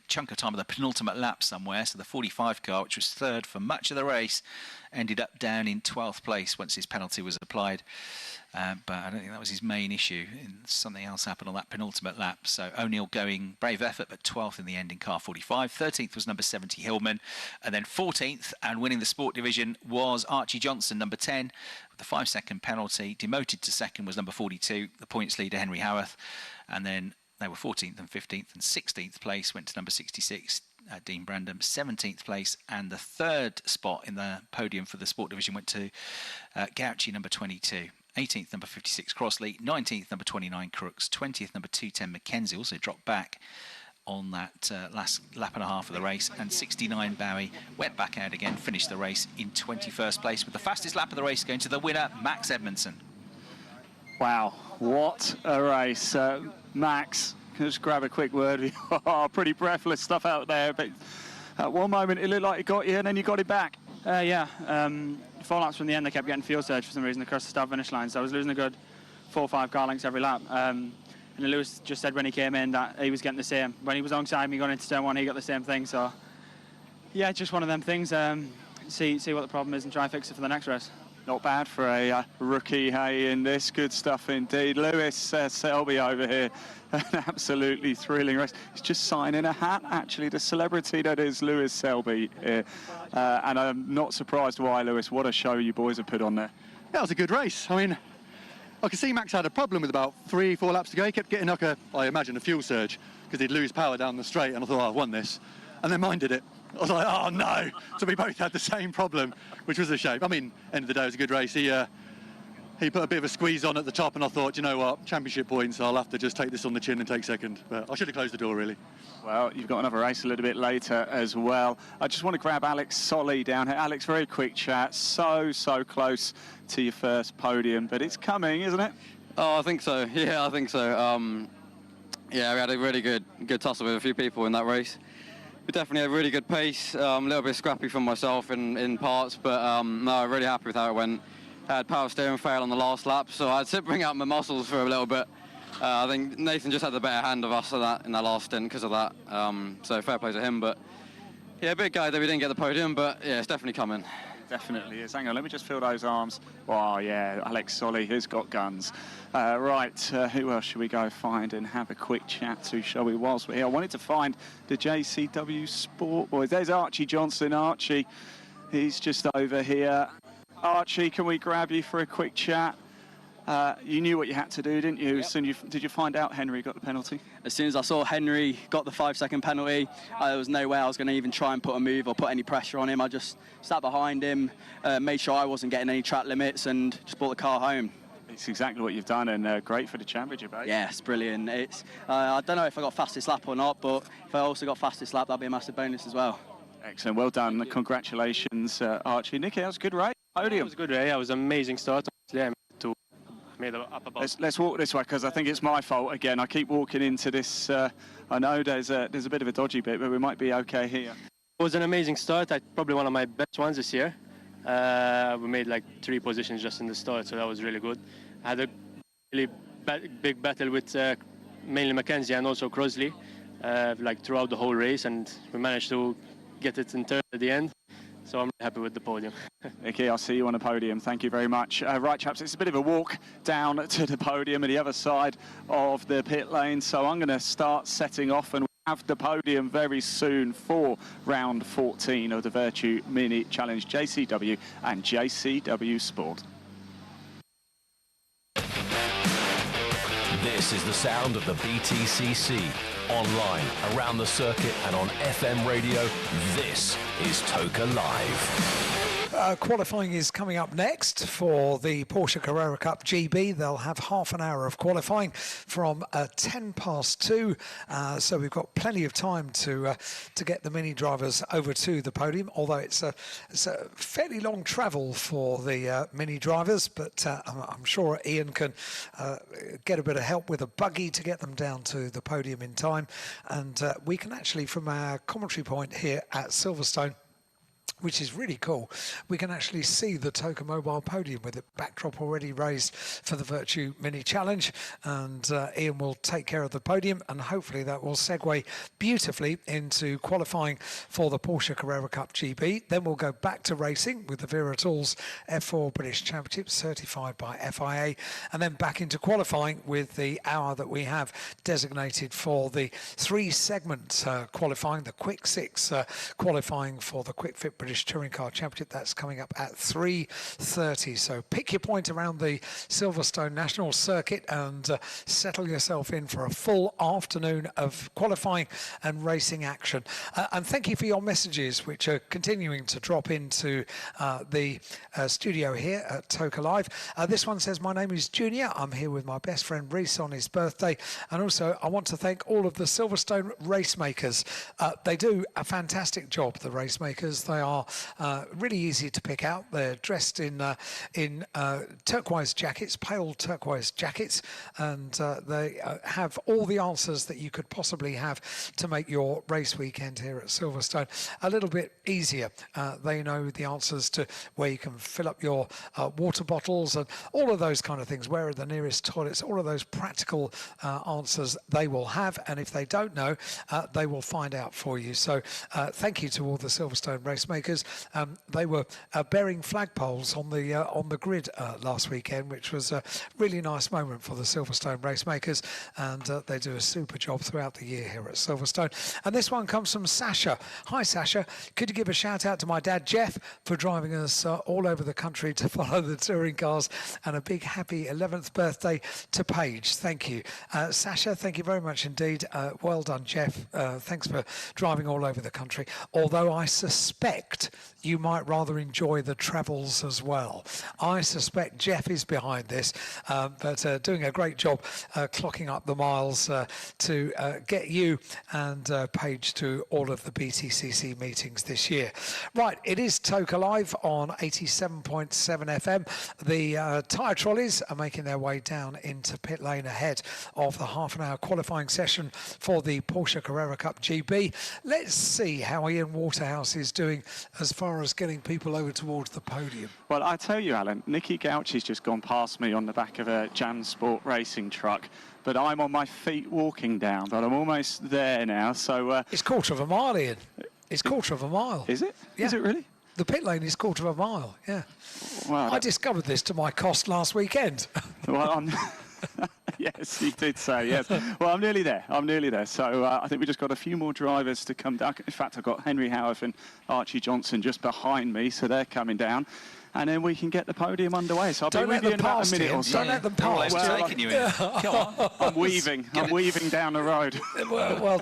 chunk of time of the penultimate lap somewhere. So the 45 car, which was third for much of the race, ended up down in 12th place once his penalty was applied. But I don't think that was his main issue. Something else happened on that penultimate lap. So O'Neill going, brave effort, but 12th in the end in car 45. 13th was number 70 Hillman. And then 14th and winning the sport division was Archie Johnson, number 10, with the 5-second penalty. Demoted to second was number 42, the points leader Henry Howarth. And then they were 14th and 15th and 16th place, went to number 66, Dean Brandon. 17th place, and the third spot in the podium for the sport division went to Gauci, number 22. 18th, number 56, Crossley. 19th, number 29, Crooks. 20th, number 210, Mackenzie, also dropped back on that last lap and a half of the race. And 69, Bowie, went back out again, finished the race in 21st place, with the fastest lap of the race going to the winner, Max Edmondson. Wow, what a race. Max, just grab a quick word. Pretty breathless stuff out there, but at one moment it looked like it got you and then you got it back. Yeah, 4 laps from the end I kept getting fuel surge for some reason across the start-finish line, so I was losing a good 4 or 5 car lengths every lap. And Lewis just said when he came in that he was getting the same. When he was alongside me going into turn 1, he got the same thing, so yeah, just one of them things. See what the problem is and try and fix it for the next race. Not bad for a rookie, hey, in this. Good stuff indeed. Lewis Selby over here. An absolutely thrilling race. He's just signing a hat, actually, the celebrity that is Lewis Selby here. And I'm not surprised why, Lewis. What a show you boys have put on there. Yeah, it was a good race. I mean, I could see Max had a problem with about 3-4 laps to go. He kept getting like I imagine, a fuel surge, because he'd lose power down the straight, and I thought, oh, I've won this. And then mine did it. I was like, oh no! So we both had the same problem, which was a shame. I mean, end of the day, it was a good race. He put a bit of a squeeze on at the top, and I thought, you know what, championship points, I'll have to just take this on the chin and take second. But I should have closed the door, really. Well, you've got another race a little bit later as well. I just want to grab Alex Solly down here. Alex, very quick chat. So close to your first podium, but it's coming, isn't it? Oh, I think so. Yeah, I think so. Yeah, we had a really good tussle with a few people in that race. We definitely had a really good pace, a little bit scrappy from myself in parts, but no, really happy with how it went. I had power steering fail on the last lap, so I had to bring out my muscles for a little bit. I think Nathan just had the better hand of us in that last stint because of that, so fair play to him. But yeah, big guy that we didn't get the podium, but yeah, it's definitely coming. Definitely is. Hang on, let me just feel those arms. Oh, yeah, Alex Solly has got guns. Right, who else should we go find and have a quick chat to, shall we, whilst we're here? I wanted to find the JCW Sport Boys. There's Archie Johnson. Archie, he's just over here. Archie, can we grab you for a quick chat? You knew what you had to do, didn't you? Yep. Did you find out Henry got the penalty? As soon as I saw Henry got the 5-second penalty, there was no way I was going to even try and put a move or put any pressure on him. I just sat behind him, made sure I wasn't getting any track limits, and just brought the car home. It's exactly what you've done, and great for the championship, eh? Yeah, it's brilliant. It's I don't know if I got fastest lap or not, but if I also got fastest lap, that'd be a massive bonus as well. Excellent, well done. Congratulations, Archie. Nicky, that was a good race. Podium. It was a good race. It was an amazing start. Yeah, made up above. Let's walk this way, because I think it's my fault again. I keep walking into this. I know there's a bit of a dodgy bit, but we might be okay here. It was an amazing start. Probably one of my best ones this year. We made like 3 positions just in the start, so that was really good. I had a really big battle with mainly Mackenzie and also Crossley, like throughout the whole race, and we managed to get it in third at the end. So I'm really happy with the podium. Nicky, I'll see you on the podium. Thank you very much. Right, chaps, it's a bit of a walk down to the podium at the other side of the pit lane. So I'm going to start setting off, and we'll have the podium very soon for round 14 of the Virtue Mini Challenge, JCW and JCW Sport. This is the sound of the BTCC. Online, around the circuit, and on FM radio. This is Toka Live. Qualifying is coming up next for the Porsche Carrera Cup GB. They'll have half an hour of qualifying from 2:10. So we've got plenty of time to get the Mini drivers over to the podium, although it's a fairly long travel for the Mini drivers, but I'm sure Ian can get a bit of help with a buggy to get them down to the podium in time. And we can actually, from our commentary point here at Silverstone, which is really cool. We can actually see the Toka Mobile Podium with the backdrop already raised for the Virtue Mini Challenge, and Ian will take care of the podium, and hopefully that will segue beautifully into qualifying for the Porsche Carrera Cup GB. Then we'll go back to racing with the Vera Tools F4 British Championship certified by FIA, and then back into qualifying with the hour that we have designated for the 3-segment qualifying, the Quick 6 qualifying for the Quick Fit British Touring Car Championship. That's coming up at 3:30. So pick your point around the Silverstone National Circuit and settle yourself in for a full afternoon of qualifying and racing action. And thank you for your messages, which are continuing to drop into the studio here at Toka Live. This one says, my name is Junior. I'm here with my best friend Reese on his birthday. And also, I want to thank all of the Silverstone race makers. They do a fantastic job, the race makers. They are really easy to pick out. They're dressed in turquoise jackets, pale turquoise jackets, and they have all the answers that you could possibly have to make your race weekend here at Silverstone a little bit easier. They know the answers to where you can fill up your water bottles and all of those kind of things, where are the nearest toilets, all of those practical answers they will have, and if they don't know, they will find out for you. So thank you to all the Silverstone race makers. They were bearing flagpoles on the grid last weekend, which was a really nice moment for the Silverstone race makers, and they do a super job throughout the year here at Silverstone. And this one comes from Sasha. Hi Sasha, could you give a shout out to my dad Jeff for driving us all over the country to follow the touring cars, and a big happy 11th birthday to Paige. Thank you. Sasha, thank you very much indeed. Well done Jeff. Thanks for driving all over the country, although I suspect you might rather enjoy the travels as well. I suspect Jeff is behind this, but doing a great job clocking up the miles to get you and Paige to all of the BTCC meetings this year. Right, it is Toka Live on 87.7 FM. The tyre trolleys are making their way down into pit lane ahead of the half-an-hour qualifying session for the Porsche Carrera Cup GB. Let's see how Ian Waterhouse is doing as far as getting people over towards the podium. Well, I tell you, Alan, Nicky Gauchi's just gone past me on the back of a Jam Sport racing truck, but I'm on my feet walking down, but I'm almost there now, so... It's quarter of a mile, Ian. It's quarter of a mile. Is it? Yeah. Is it really? The pit lane is quarter of a mile, yeah. Wow, I discovered this to my cost last weekend. Well, I'm... Yes, you did say, yes. Well, I'm nearly there. So I think we just got a few more drivers to come down. In fact, I've got Henry Howarth and Archie Johnson just behind me, so they're coming down. And then we can get the podium underway. So I'll be with you in about a minute or so. Don't let them pass. Well, taking you in. Come on. I'm weaving down the road. Well,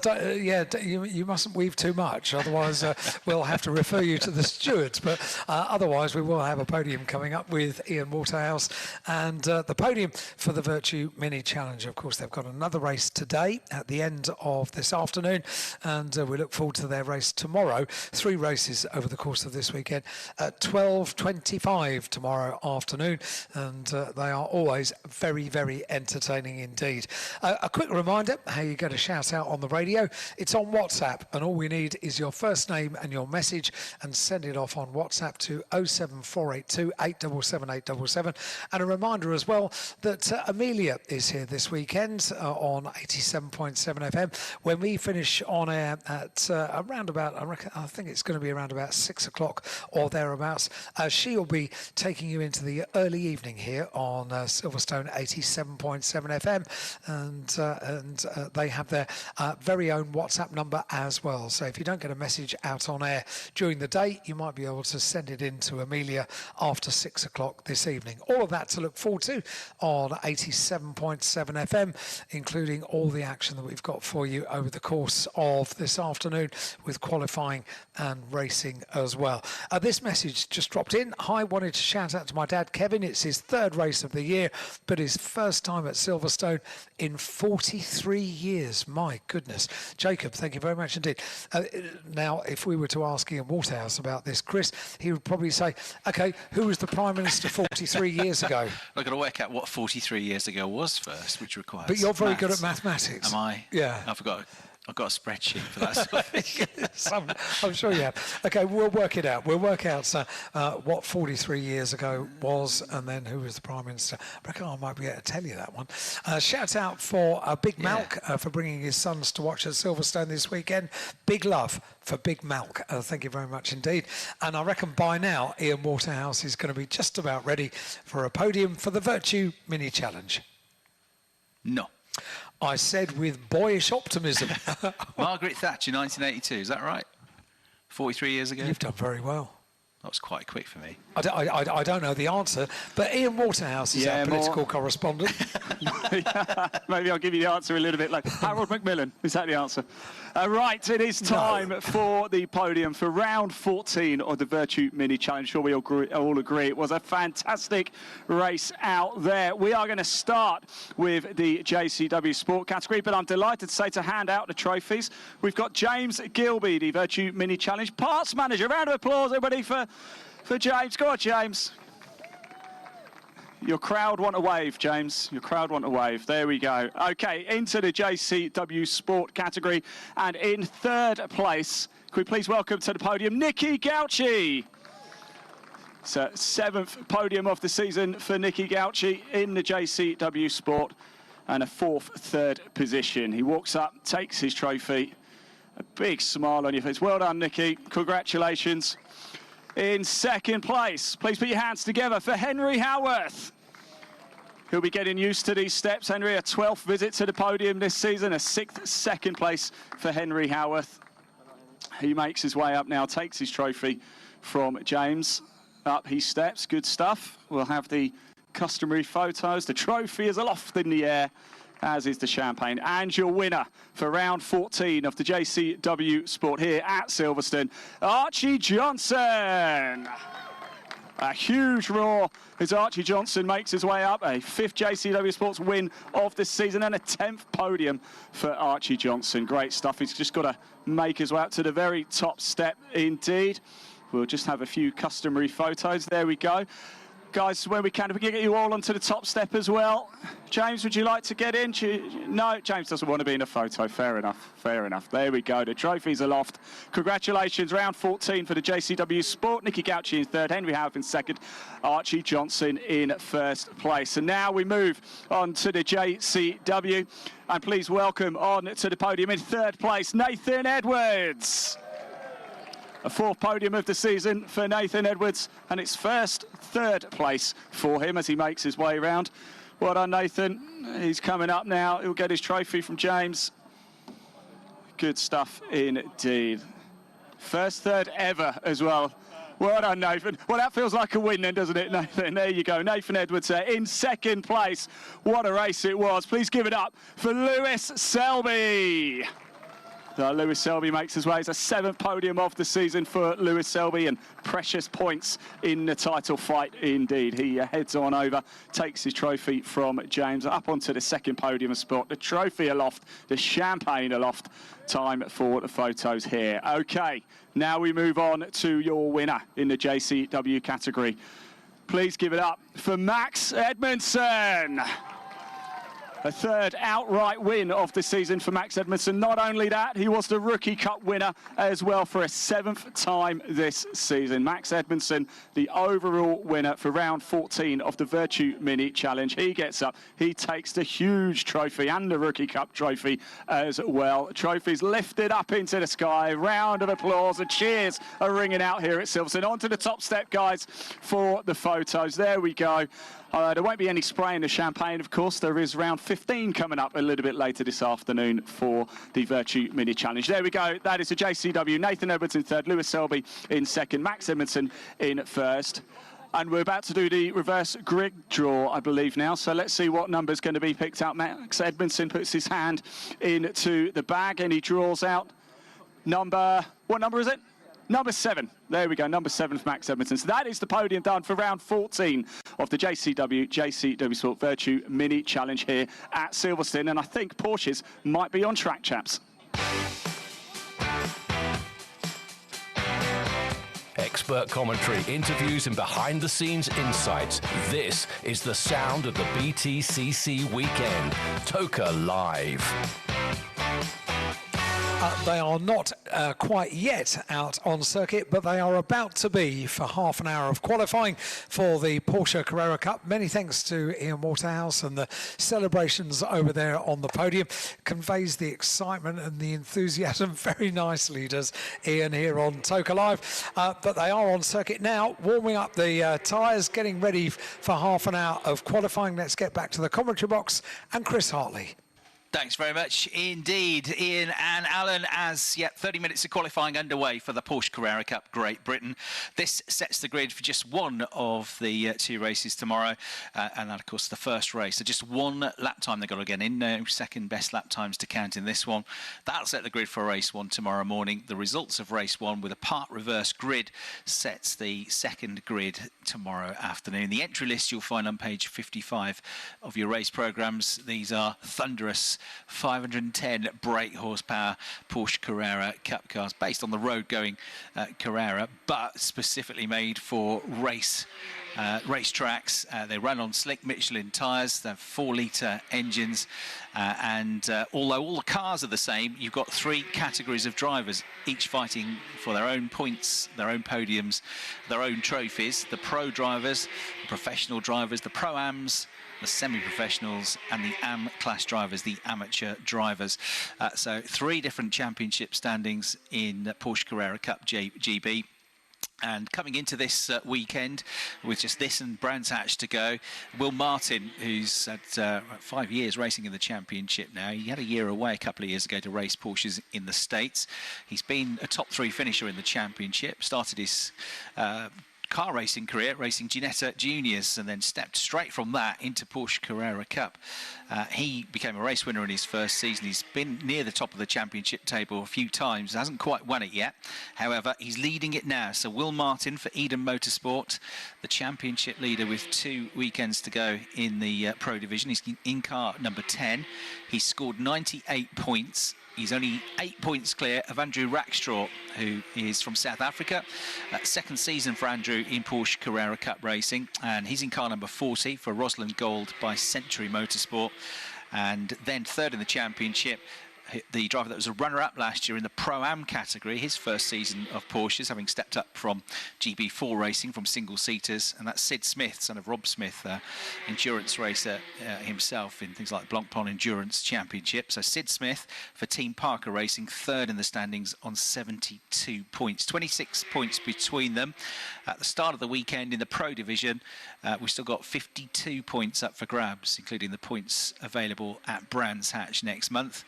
you mustn't weave too much, otherwise we'll have to refer you to the stewards. But otherwise, we will have a podium coming up with Ian Waterhouse, and the podium for the Virtue Mini Challenge. Of course, they've got another race today at the end of this afternoon, and we look forward to their race tomorrow. 3 races over the course of this weekend at 12:25 tomorrow afternoon, and they are always very, very entertaining indeed. A quick reminder how you get a shout out on the radio. It's on WhatsApp, and all we need is your first name and your message, and send it off on WhatsApp to 07482 877 877. And a reminder as well that Amelia is here this weekend on 87.7 FM when we finish on air at around about, I think it's going to be around about 6 o'clock or thereabouts. She'll be taking you into the early evening here on Silverstone 87.7 FM, and they have their very own WhatsApp number as well. So if you don't get a message out on air during the day, you might be able to send it in to Amelia after 6 o'clock this evening. All of that to look forward to on 87.7 FM, including all the action that we've got for you over the course of this afternoon with qualifying and racing as well. This message just dropped in. Hi, wanted to shout out to my dad Kevin. It's his 3rd race of the year, but his first time at Silverstone in 43 years. My goodness. Jacob, thank you very much indeed. Now, if we were to ask Ian Waterhouse about this, Chris, he would probably say, okay, who was the Prime Minister 43 years ago? I've got to work out what 43 years ago was first, which requires But you're very maths. good at mathematics. Am I? Yeah. I forgot. I've got a spreadsheet for that sort of thing. Yes, I'm sure you have. Okay, we'll work it out. We'll work out what 43 years ago was, and then who was the Prime Minister. I reckon I might be able to tell you that one. Shout out for Big Malk for bringing his sons to watch at Silverstone this weekend. Big love for Big Malk. Thank you very much indeed. And I reckon by now, Ian Waterhouse is going to be just about ready for a podium for the Virtue Mini Challenge. No. I said with boyish optimism. Margaret Thatcher, 1982, is that right? 43 years ago? You've done very well. That was quite quick for me. I don't know the answer, but Ian Waterhouse is our political correspondent. Maybe I'll give you the answer a little bit later. Harold Macmillan, is that the answer? Right, it is time for the podium for round 14 of the Virtue Mini Challenge. Sure, we all agree it was a fantastic race out there. We are going to start with the JCW Sport category, but I'm delighted to say to hand out the trophies. We've got James Gilby, the Virtue Mini Challenge Parts Manager. Round of applause, everybody, for James. Go on, James. Your crowd want a wave, James. Your crowd want a wave. There we go. Okay, into the JCW Sport category. And in third place, can we please welcome to the podium Nicky Gauci. It's a 7th podium of the season for Nicky Gauci in the JCW Sport, and a 4th third position. He walks up, takes his trophy. A big smile on your face. Well done, Nicky. Congratulations. In second place, please put your hands together for Henry Howarth. He'll be getting used to these steps. Henry, a 12th visit to the podium this season, a 6th second place for Henry Howarth. He makes his way up now, takes his trophy from James. Up he steps, good stuff. We'll have the customary photos. The trophy is aloft in the air, as is the champagne. And your winner for round 14 of the JCW Sport here at Silverstone, Archie Johnson. A huge roar as Archie Johnson makes his way up. A 5th JCW Sports win of the season and a 10th podium for Archie Johnson. Great stuff. He's just got to make his way up to the very top step indeed. We'll just have a few customary photos. There we go. Guys, when we can get you all onto the top step as well. James, would you like to get in? No, James doesn't want to be in a photo. Fair enough, fair enough. There we go, the trophies aloft. Congratulations, round 14 for the JCW Sport. Nicky Gauci in 3rd, Henry Howarth in 2nd, Archie Johnson in 1st place. And now we move on to the JCW. And please welcome on to the podium in 3rd place, Nathan Edwards. A 4th podium of the season for Nathan Edwards, and it's 1st third place for him as he makes his way round. Well done, Nathan. He's coming up now. He'll get his trophy from James. Good stuff indeed. 1st third ever as well. Well done, Nathan. Well, that feels like a win then, doesn't it, Nathan? There you go. Nathan Edwards in 2nd place. What a race it was. Please give it up for Lewis Selby. Lewis Selby makes his way. It's a 7th podium of the season for Lewis Selby, and precious points in the title fight indeed. He heads on over, takes his trophy from James, up onto the 2nd podium spot. The trophy aloft, the champagne aloft. Time for the photos here. Okay, now we move on to your winner in the JCW category. Please give it up for Max Edmondson. A 3rd outright win of the season for Max Edmondson. Not only that, he was the Rookie Cup winner as well for a 7th time this season. Max Edmondson, the overall winner for round 14 of the Virtue Mini Challenge. He gets up, he takes the huge trophy and the Rookie Cup trophy as well. Trophies lifted up into the sky. Round of applause and cheers are ringing out here at Silverstone. On to the top step, guys, for the photos. There we go. There won't be any spraying the champagne, of course. There is round 15 coming up a little bit later this afternoon for the Virtue Mini Challenge. There we go. That is the JCW. Nathan Edwards in 3rd, Lewis Selby in 2nd, Max Edmondson in 1st. And we're about to do the reverse grid draw, I believe, now. So let's see what number's going to be picked out. Max Edmondson puts his hand into the bag and he draws out what number is it? Number 7. There we go, number 7 for Max Edmondson. So that is the podium done for round 14 of the JCW Sport Virtue Mini Challenge here at Silverstone. And I think Porsches might be on track, chaps. Expert commentary, interviews and behind-the-scenes insights. This is the sound of the BTCC weekend. Toka Live. They are not quite yet out on circuit, but they are about to be for half an hour of qualifying for the Porsche Carrera Cup. Many thanks to Ian Waterhouse, and the celebrations over there on the podium conveys the excitement and the enthusiasm very nicely, does Ian here on Toka Live. But they are on circuit now, warming up the tyres, getting ready for half an hour of qualifying. Let's get back to the commentary box and Chris Hartley. Thanks very much indeed, Ian and Alan, as 30 minutes of qualifying underway for the Porsche Carrera Cup Great Britain. This sets the grid for just one of the two races tomorrow, and that, of course, the first race. So just one lap time they've got to get in, no second best lap times to count in this one. That'll set the grid for race one tomorrow morning. The results of race one with a part reverse grid sets the second grid tomorrow afternoon. The entry list you'll find on page 55 of your race programmes. These are thunderous 510 brake horsepower Porsche Carrera Cup cars based on the road-going Carrera, but specifically made for race tracks. They run on slick Michelin tyres. They have 4-litre engines, and although all the cars are the same, you've got three categories of drivers, each fighting for their own points, their own podiums, their own trophies. The pro drivers, the professional drivers, the pro-ams, the semi-professionals, and the AM class drivers, the amateur drivers. So three different championship standings in Porsche Carrera Cup GB. And coming into this weekend, with just this and Brands Hatch to go, Will Martin, who's had 5 years racing in the championship now. He had a year away a couple of years ago to race Porsches in the States. He's been a top 3 finisher in the championship, started his car racing career racing Ginetta Juniors, and then stepped straight from that into Porsche Carrera Cup. He became a race winner in his first season. He's been near the top of the championship table a few times, hasn't quite won it yet. However, he's leading it now. So Will Martin for Eden Motorsport, the championship leader with 2 weekends to go in the Pro Division. He's in car number 10. He's scored 98 points. He's only 8 points clear of Andrew Rackstraw, who is from South Africa. Second season for Andrew in Porsche Carrera Cup racing, and he's in car number 40 for Rosalind Gold by Century Motorsport. And then third in the championship, the driver that was a runner-up last year in the Pro-Am category, his first season of Porsches, having stepped up from GB4 racing, from single-seaters, and that's Sid Smith, son of Rob Smith, endurance racer himself in things like the Blancpain Endurance Championship. So Sid Smith for Team Parker Racing, third in the standings on 72 points. 26 points between them. At the start of the weekend in the Pro Division, we've still got 52 points up for grabs, including the points available at Brands Hatch next month.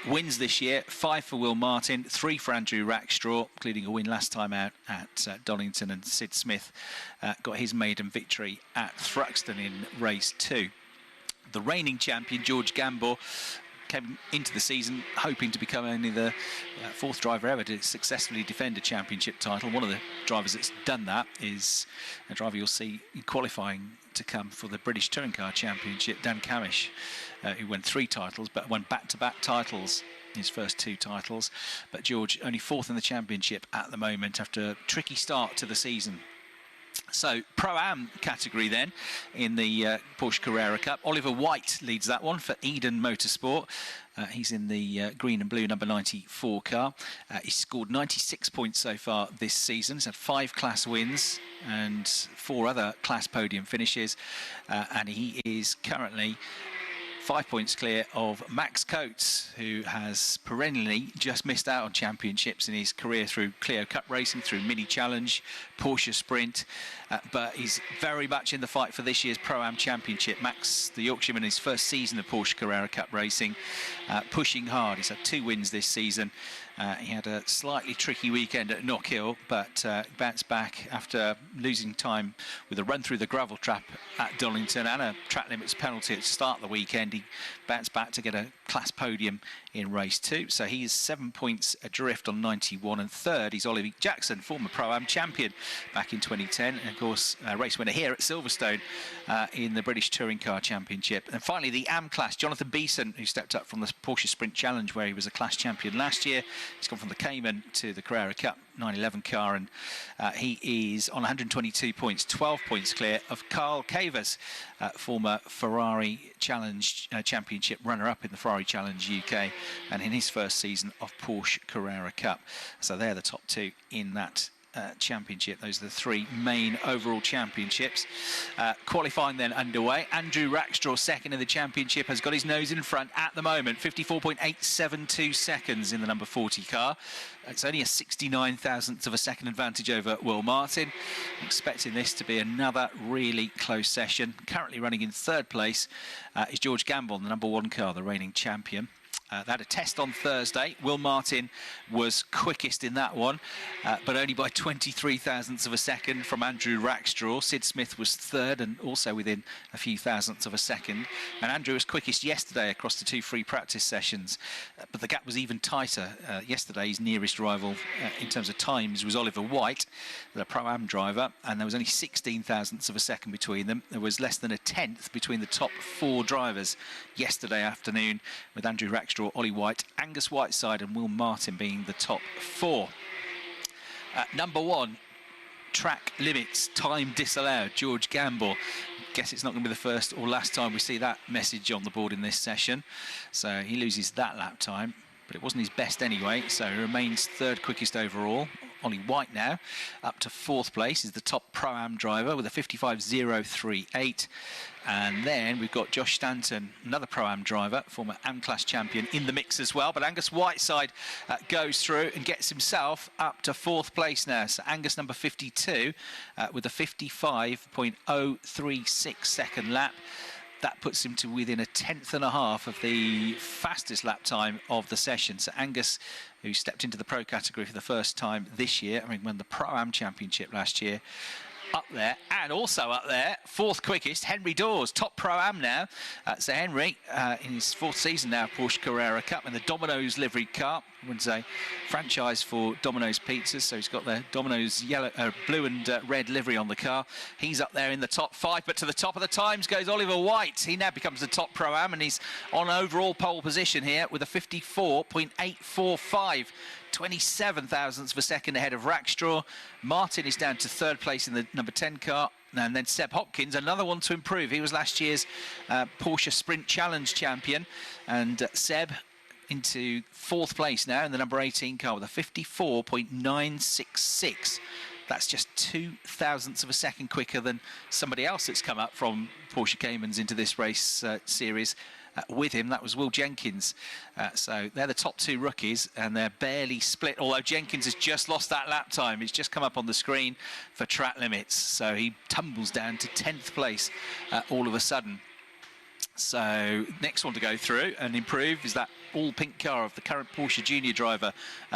Wins this year, 5 for Will Martin, 3 for Andrew Rackstraw, including a win last time out at Donington, and Sid Smith got his maiden victory at Thruxton in race 2. The reigning champion, George Gamble, came into the season hoping to become only the 4th driver ever to successfully defend a championship title. One of the drivers that's done that is a driver you'll see in qualifying to come for the British Touring Car Championship, Dan Camish, who won 3 titles but won back-to-back titles, his first 2 titles. But George only 4th in the championship at the moment after a tricky start to the season. So, Pro-Am category then in the Porsche Carrera Cup. Oliver White leads that one for Eden Motorsport. He's in the green and blue number 94 car. He's scored 96 points so far this season. He's had 5 class wins and 4 other class podium finishes. And he is currently 5 points clear of Max Coates, who has perennially just missed out on championships in his career through Clio Cup racing, through Mini Challenge, Porsche Sprint, but he's very much in the fight for this year's Pro-Am Championship. Max, the Yorkshireman, in his first season of Porsche Carrera Cup racing, pushing hard. He's had 2 wins this season. He had a slightly tricky weekend at Knockhill, but bounced back after losing time with a run through the gravel trap at Donington and a track limits penalty at the start of the weekend. He bounced back to get a class podium in race 2. So he is 7 points adrift on 91, and third is Ollie Jackson, former Pro-Am champion back in 2010, and of course race winner here at Silverstone in the British Touring Car Championship. And finally the AM class, Jonathan Beeson, who stepped up from the Porsche Sprint Challenge where he was a class champion last year. He's gone from the Cayman to the Carrera Cup 911 car, and he is on 122 points, 12 points clear of Carl Cavers, former Ferrari Challenge Championship runner-up in the Ferrari Challenge UK, and in his first season of Porsche Carrera Cup. So they're the top two in that championship. Those are the three main overall championships. Qualifying then underway. Andrew Rackstraw, second in the championship, has got his nose in front at the moment. 54.872 seconds in the number 40 car. It's only a 69,000th of a second advantage over Will Martin. Expecting this to be another really close session. Currently running in third place is George Gamble, the number 1 car, the reigning champion. They had a test on Thursday. Will Martin was quickest in that one, but only by 23 thousandths of a second from Andrew Rackstraw. Sid Smith was third and also within a few thousandths of a second. And Andrew was quickest yesterday across the 2 free practice sessions, but the gap was even tighter. Yesterday's nearest rival in terms of times was Oliver White, the Pro-Am driver, and there was only 16 thousandths of a second between them. There was less than a tenth between the top 4 drivers yesterday afternoon, with Andrew Rackstraw, Ollie White, Angus Whiteside and Will Martin being the top 4. Number 1, track limits, time disallowed, George Gamble. Guess it's not going to be the first or last time we see that message on the board in this session. So he loses that lap time, but it wasn't his best anyway, so he remains third quickest overall. Ollie White now up to 4th place, is the top Pro-Am driver with a 55.038. And then we've got Josh Stanton, another Pro-Am driver, former Am-Class champion, in the mix as well. But Angus Whiteside goes through and gets himself up to 4th place now. So Angus, number 52, with a 55.036 second lap. That puts him to within a 10th and a half of the fastest lap time of the session. So Angus, who stepped into the pro category for the first time this year, I mean, won the Pro-Am Championship last year, up there. And also up there, 4th quickest, Henry Dawes, top Pro-Am now. So Henry, in his 4th season now, Porsche Carrera Cup, in the Domino's livery car. I would say franchise for Domino's Pizzas, so he's got the Domino's yellow, blue and red livery on the car. He's up there in the top 5, but to the top of the times goes Oliver White. He now becomes the top Pro-Am, and he's on overall pole position here with a 54.845. 27 thousandths of a second ahead of Rackstraw. Martin is down to 3rd place in the number 10 car. And then Seb Hopkins, another one to improve. He was last year's Porsche Sprint Challenge champion. And Seb into 4th place now in the number 18 car with a 54.966. That's just 2 thousandths of a second quicker than somebody else that's come up from Porsche Caymans into this race series. With him, that was Will Jenkins. So they're the top 2 rookies, and they're barely split, although Jenkins has just lost that lap time. It's just come up on the screen for track limits, so he tumbles down to 10th place all of a sudden. So next one to go through and improve is that all-pink car of the current Porsche Junior driver,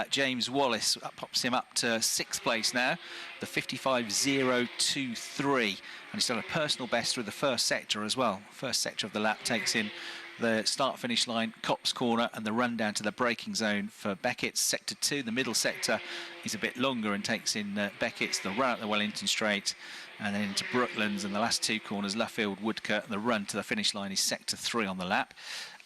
James Wallace. That pops him up to 6th place now, the 55.023. And he's done a personal best through the first sector as well. First sector of the lap takes in the start-finish line, Copse Corner, and the run down to the braking zone for Beckett's. Sector 2, the middle sector, is a bit longer and takes in Beckett's, the run up the Wellington Straight, and then into Brooklands, and the last 2 corners, Luffield, Woodcote, and the run to the finish line is sector 3 on the lap.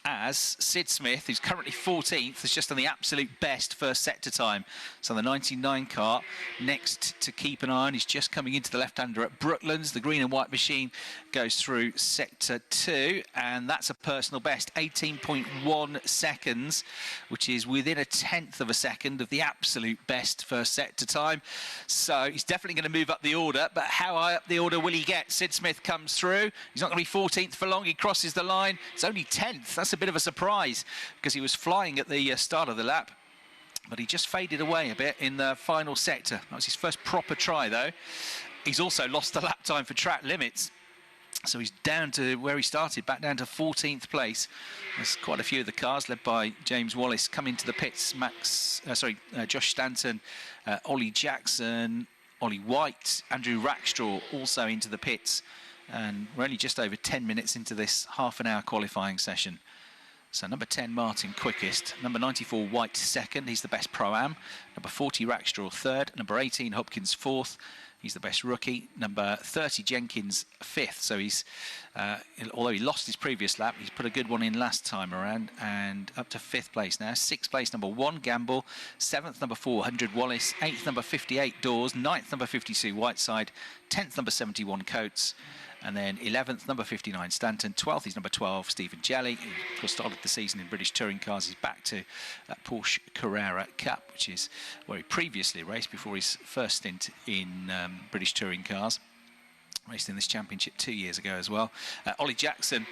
As Sid Smith, who's currently 14th, has just done the absolute best first sector time. So the 99 car next to keep an eye on. He's just coming into the left-hander at Brooklands. The green and white machine goes through sector 2, and that's a personal best, 18.1 seconds, which is within a 10th of a second of the absolute best first sector time. So he's definitely going to move up the order, but how high up the order will he get? Sid Smith comes through. He's not going to be 14th for long. He crosses the line. It's only 10th. That's a bit of a surprise because he was flying at the start of the lap, but he just faded away a bit in the final sector. That was his first proper try, though. He's also lost the lap time for track limits, so he's down to where he started, back down to 14th place. There's quite a few of the cars led by James Wallace come into the pits. Josh Stanton, Ollie Jackson, Ollie White, Andrew Rackstraw also into the pits, and we're only just over 10 minutes into this half-an-hour qualifying session. So number 10, Martin, quickest. Number 94, White, second. He's the best Pro-Am. Number 40, Rackstraw, third. Number 18, Hopkins, fourth. He's the best rookie. Number 30, Jenkins, 5th. So he's, although he lost his previous lap, he's put a good one in last time around, and up to 5th place now. 6th place, number 1, Gamble. 7th, number 400, Wallace. 8th, number 58, Dawes. 9th, number 52, Whiteside. 10th, number 71, Coates. And then 11th, number 59, Stanton. 12th, he's number 12, Stephen Jelly, who of course started the season in British Touring Cars. He's back to Porsche Carrera Cup, which is where he previously raced before his first stint in British Touring Cars. Raced in this championship 2 years ago as well. Ollie Jackson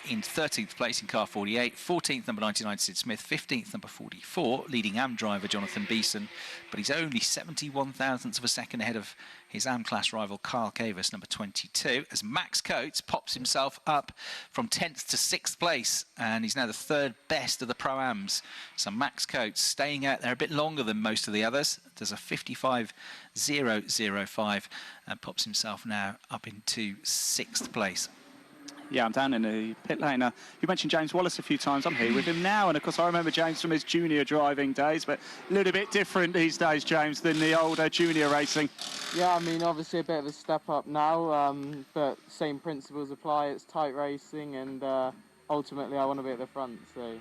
in 13th place in car 48. 14th, number 99, Sid Smith. 15th, number 44, leading AM driver Jonathan Beeson. But he's only 71 thousandths of a second ahead of his AM class rival Kyle Cavus, number 22, as Max Coates pops himself up from 10th to 6th place, and he's now the 3rd best of the Pro-Ams. So Max Coates staying out there a bit longer than most of the others. Does a 55.005 and pops himself now up into 6th place. Yeah, I'm down in the pit lane. You mentioned James Wallace a few times. I'm here with him now, and of course I remember James from his junior driving days, but a little bit different these days, James, than the older junior racing. Yeah, I mean, obviously a bit of a step up now, but same principles apply. It's tight racing, and ultimately I want to be at the front. So.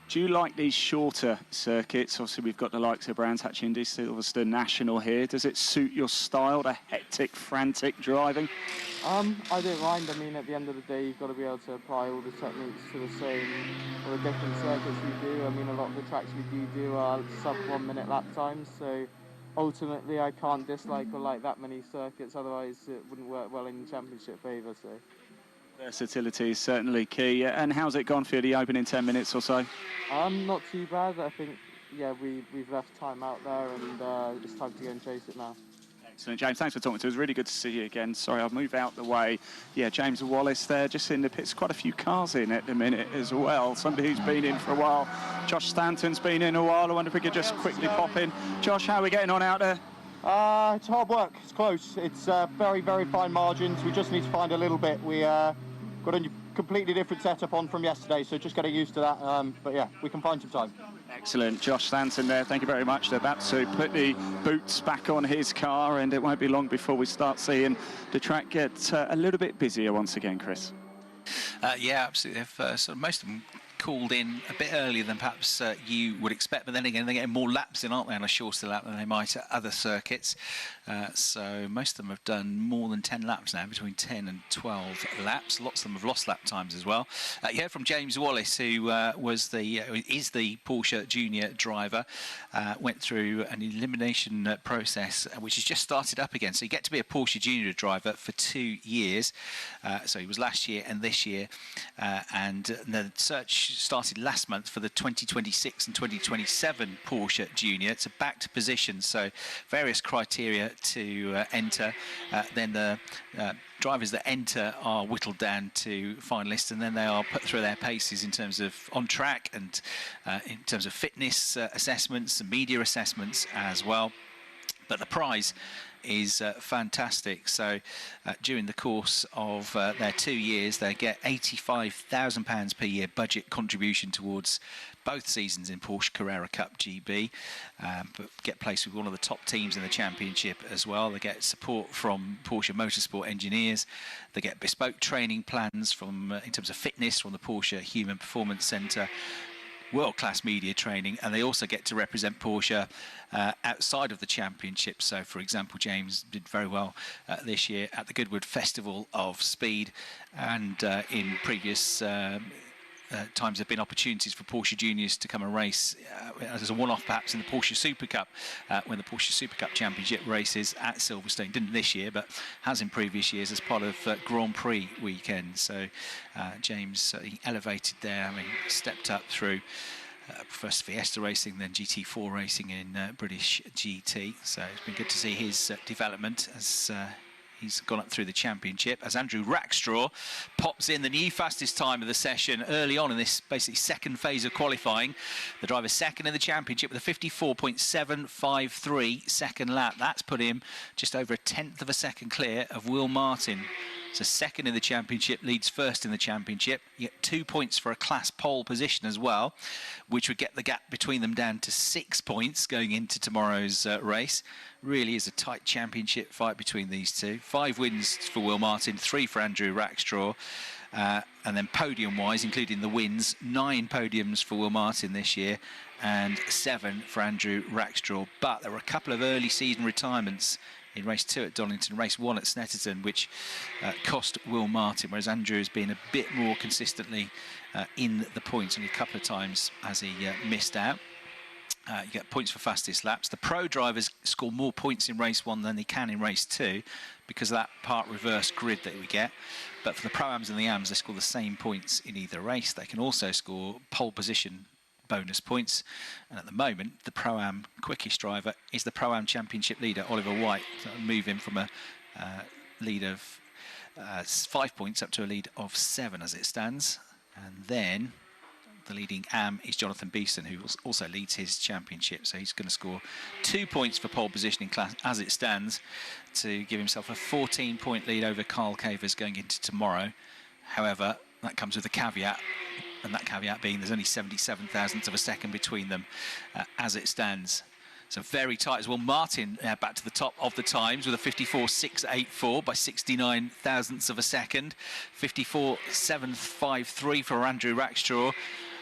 Do you like these shorter circuits? Obviously, we've got the likes of Brands Hatch Indy, Silverstone National here. Does it suit your style, the hectic, frantic driving? I don't mind. I mean, at the end of the day, you've got to be able to apply all the techniques to the same, or the different circuits we do. I mean, a lot of the tracks we do are sub 1 minute lap times, so ultimately I can't dislike or like that many circuits, otherwise it wouldn't work well in championship favour. So. Versatility is certainly key. And how's it gone for you, the opening 10 minutes or so? Not too bad. I think, yeah, we've left time out there, and it's time to go and chase it now. Excellent, James. Thanks for talking to us. Really good to see you again. Sorry, I'll move out the way. Yeah, James Wallace there, just in the pits. Quite a few cars in at the minute as well. Somebody who's been in for a while. Josh Stanton's been in a while. I wonder if we could just quickly pop in. Josh, how are we getting on out there? It's hard work. It's close. It's very, very fine margins. We just need to find a little bit. We got a completely different setup on from yesterday, so just getting used to that. But yeah, we can find some time. Excellent. Josh Stanton there, thank you very much. They're about to put the boots back on his car, and it won't be long before we start seeing the track get a little bit busier once again, Chris. Yeah, absolutely. Sort of most of them called in a bit earlier than perhaps you would expect, but then again they're getting more laps in, aren't they, on a shorter lap than they might at other circuits. So most of them have done more than 10 laps now, between 10 and 12 laps. Lots of them have lost lap times as well. You heard from James Wallace, who is the Porsche junior driver. Went through an elimination process, which has just started up again. So you get to be a Porsche junior driver for 2 years. So he was last year and this year, and the search started last month for the 2026 and 2027 Porsche Junior. It's a backed position, so various criteria to enter. Then the drivers that enter are whittled down to finalists, and then they are put through their paces in terms of on track and in terms of fitness assessments and media assessments as well. But the prize is fantastic. So during the course of their 2 years, they get £85,000 per year budget contribution towards both seasons in Porsche Carrera Cup GB, but get placed with one of the top teams in the championship as well. They get support from Porsche Motorsport engineers. They get bespoke training plans from in terms of fitness from the Porsche Human Performance Centre, world-class media training, and they also get to represent Porsche outside of the championship. So, for example, James did very well this year at the Goodwood Festival of Speed, and in previous times there have been opportunities for Porsche juniors to come and race as a one-off perhaps in the Porsche Super Cup, when the Porsche Super Cup Championship races at Silverstone. Didn't this year, but has in previous years as part of Grand Prix weekend. So James he elevated there, I mean, stepped up through first Fiesta racing, then GT4 racing in British GT. So it's been good to see his development as he's gone up through the championship, as Andrew Rackstraw pops in the new fastest time of the session early on in this basically second phase of qualifying. The driver second in the championship with a 54.753 second lap. That's put him just over a tenth of a second clear of Will Martin So second in the championship leads first in the championship. You get 2 points for a class pole position as well, which would get the gap between them down to 6 points going into tomorrow's race. Really is a tight championship fight between these two. 5 wins for Will Martin, 3 for Andrew Rackstraw. And then podium-wise, including the wins, 9 podiums for Will Martin this year and 7 for Andrew Rackstraw. But there were a couple of early season retirements in race 2 at Donington, race 1 at Snetterton, which cost Will Martin, whereas Andrew has been a bit more consistently in the points. Only a couple of times has he missed out. You get points for fastest laps. The pro drivers score more points in race 1 than they can in race 2 because of that part reverse grid that we get. But for the Pro-Ams and the Ams, they score the same points in either race. They can also score pole position bonus points. And at the moment, the Pro-Am quickest driver is the Pro-Am Championship leader, Oliver White. So that'll move him from a lead of 5 points up to a lead of 7 as it stands. And then the leading Am is Jonathan Beeson, who also leads his championship. So he's going to score 2 points for pole positioning class as it stands to give himself a 14-point lead over Carl Cavers going into tomorrow. However, that comes with a caveat, and that caveat being there's only 77 thousandths of a second between them as it stands. So very tight as well. Martin back to the top of the times with a 54.684 by 69 thousandths of a second. 54.753 for Andrew Rackstraw.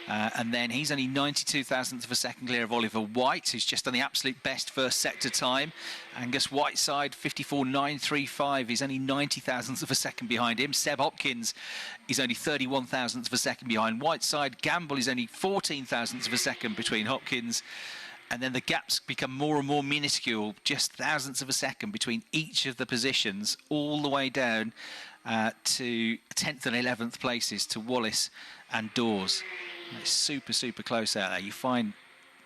And then he's only 92 thousandths of a second clear of Oliver White, who's just done the absolute best first sector time. Angus Whiteside, 54.935. He's only 90 thousandths of a second behind him. Seb Hopkins is only 31 thousandths of a second behind Whiteside. Gamble is only 14 thousandths of a second between Hopkins. And then the gaps become more and more minuscule, just thousandths of a second between each of the positions, all the way down to 10th and 11th places to Wallace and Dawes. It's super, super close out there. You find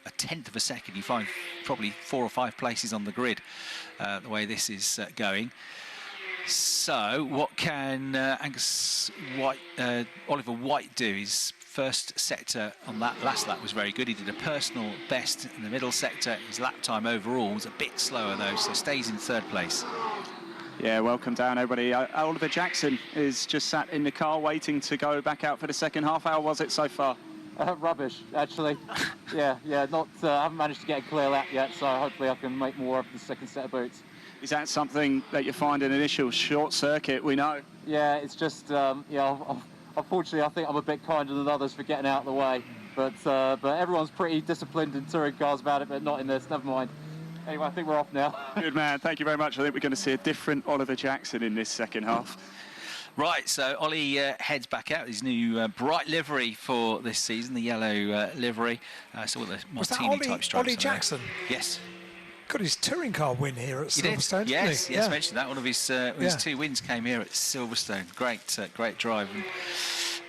a tenth of a second, you find probably 4 or 5 places on the grid, the way this is going. So what can Oliver White do? His first sector on that last lap was very good. He did a personal best in the middle sector. His lap time overall was a bit slower though, so stays in 3rd place. Yeah, welcome down everybody. Oliver Jackson is just sat in the car waiting to go back out for the second half. How was it so far? Rubbish, actually. I haven't managed to get a clear lap yet, so hopefully I can make more of the second set of boots. Is that something that you find an initial short circuit, we know? Yeah, it's just, unfortunately I think I'm a bit kinder than others for getting out of the way. But everyone's pretty disciplined in touring cars about it, but not in this, never mind. Anyway, I think we're off now. Good man, thank you very much. I think we're going to see a different Oliver Jackson in this second half. Right, so Ollie heads back out. His new bright livery for this season, the yellow livery. So with the martini-type stripes. Ollie Jackson? Yes. Got his touring car win here at Silverstone, yes, didn't he? mentioned that. One of his 2 wins came here at Silverstone. Great drive. And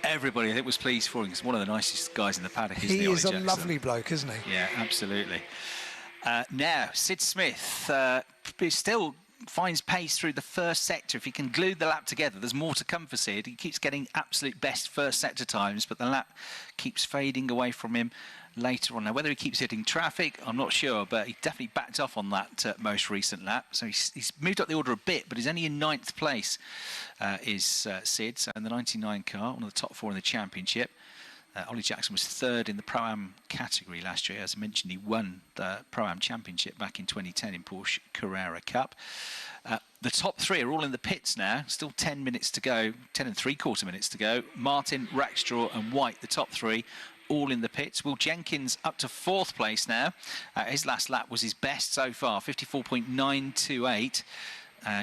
everybody, I think, was pleased for him. He's one of the nicest guys in the paddock, isn't he, He is a Jackson? lovely bloke, isn't he? Yeah, absolutely. Now, Sid Smith still finds pace through the first sector. If he can glue the lap together, there's more to come for Sid. He keeps getting absolute best first sector times, but the lap keeps fading away from him later on. Now, whether he keeps hitting traffic, I'm not sure, but he definitely backed off on that most recent lap. So he's moved up the order a bit, but he's only in 9th place, is Sid. So in the 99 car, one of the top 4 in the championship. Ollie Jackson was 3rd in the Pro-Am category last year. As I mentioned, he won the Pro-Am Championship back in 2010 in Porsche Carrera Cup. The top 3 are all in the pits now. Still 10 minutes to go, 10 3/4 minutes to go. Martin, Rackstraw and White, the top 3, all in the pits. Will Jenkins up to 4th place now. His last lap was his best so far, 54.928.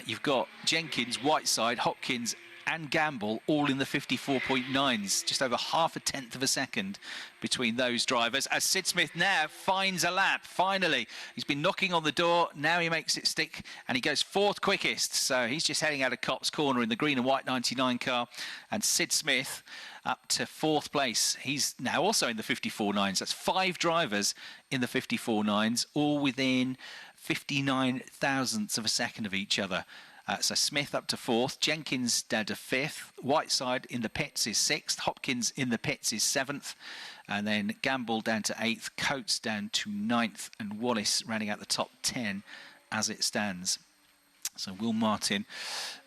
You've got Jenkins, Whiteside, Hopkins and Gamble all in the 54.9s, just over half a tenth of a second between those drivers, as Sid Smith now finds a lap. Finally, he's been knocking on the door, now he makes it stick and he goes 4th quickest. So he's just heading out of Cops Corner in the green and white 99 car, and Sid Smith up to 4th place. He's now also in the 54.9s. That's 5 drivers in the 54.9s, all within 59 thousandths of a second of each other. So Smith up to 4th, Jenkins down to 5th, Whiteside in the pits is 6th, Hopkins in the pits is 7th, and then Gamble down to 8th, Coates down to 9th, and Wallace rounding out the top 10 as it stands. So Will Martin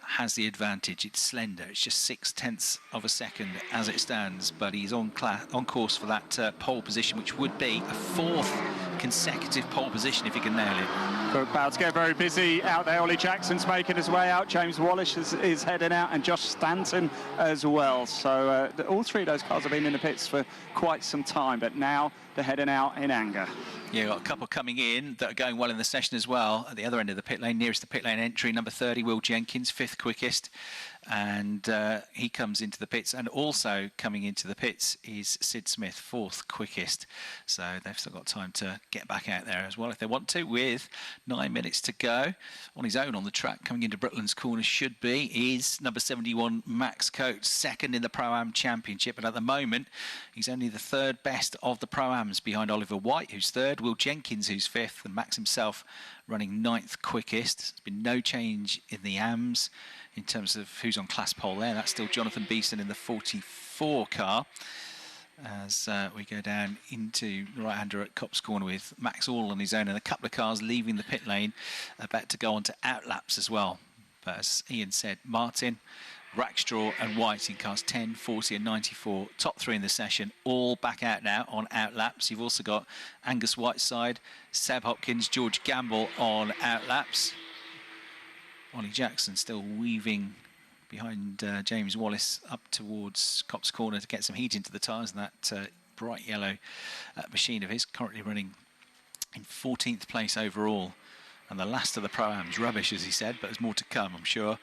has the advantage. It's slender. It's just 0.6 of a second as it stands, but he's on course for that pole position, which would be a 4th consecutive pole position if he can nail it. We're about to get very busy out there. Ollie Jackson's making his way out. James Wallace is heading out, and Josh Stanton as well. So all 3 of those cars have been in the pits for quite some time, but now they're heading out in anger. Yeah, got a couple coming in that are going well in the session as well. At the other end of the pit lane, nearest the pit lane entry, number 30, Will Jenkins, 5th quickest. And he comes into the pits. And also coming into the pits is Sid Smith, 4th quickest. So they've still got time to get back out there as well if they want to, with 9 minutes to go. On his own on the track, coming into Brooklands Corner should be, is number 71, Max Coates, 2nd in the Pro-Am Championship. And at the moment, he's only the 3rd best of the Pro-Ams, behind Oliver White, who's 3rd, Will Jenkins, who's 5th, and Max himself running 9th quickest. There's been no change in the AMs in terms of who's on class pole there. That's still Jonathan Beeson in the 44 car. As we go down into the right-hander at Copse Corner with Max all on his own, and a couple of cars leaving the pit lane, about to go on to outlaps as well. But as Ian said, Martin, Rackstraw and White in cars 10, 40 and 94, top 3 in the session, all back out now on outlaps. You've also got Angus Whiteside, Seb Hopkins, George Gamble on outlaps. Ollie Jackson still weaving behind James Wallace up towards Copse Corner to get some heat into the tyres, and that bright yellow machine of his, currently running in 14th place overall. And the last of the Pro-Ams, rubbish as he said, but there's more to come, I'm sure.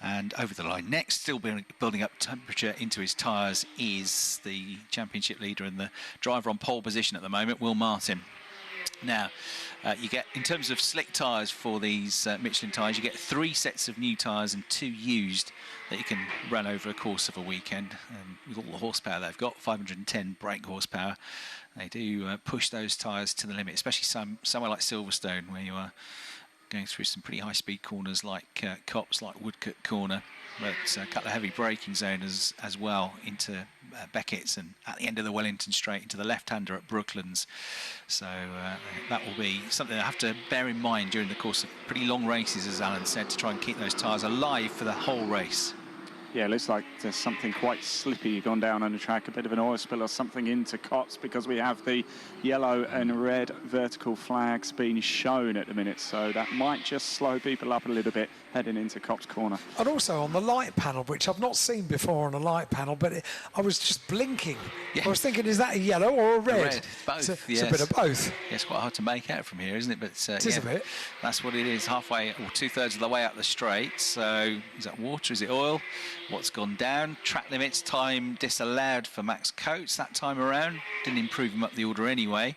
And over the line next, still building up temperature into his tyres, is the championship leader and the driver on pole position at the moment, Will Martin. Now, you get, in terms of slick tyres for these Michelin tyres, you get 3 sets of new tyres and 2 used that you can run over a course of a weekend. And with all the horsepower they've got, 510 brake horsepower, they do push those tyres to the limit, especially somewhere like Silverstone, where you are going through some pretty high-speed corners like Copse, like Woodcote Corner, but a couple of heavy braking zones as well into Beckett's, and at the end of the Wellington Straight into the left-hander at Brooklands. So that will be something I have to bear in mind during the course of pretty long races, as Alan said, to try and keep those tyres alive for the whole race. Yeah, it looks like there's something quite slippy gone down on the track, a bit of an oil spill or something into Copse, because we have the yellow and red vertical flags being shown at the minute, so that might just slow people up a little bit heading into Copse Corner. And also on the light panel, which I've not seen before on a light panel, but I was just blinking. Yeah. I was thinking, is that a yellow or a red? A red, both, it's yes. a bit of both. Yeah, it's quite hard to make out from here, isn't it? But it is a bit. That's what it is, halfway, or 2/3 of the way up the straight. So is that water, is it oil? What's gone down? Track limits, time disallowed for Max Coates that time around. Didn't improve him up the order anyway.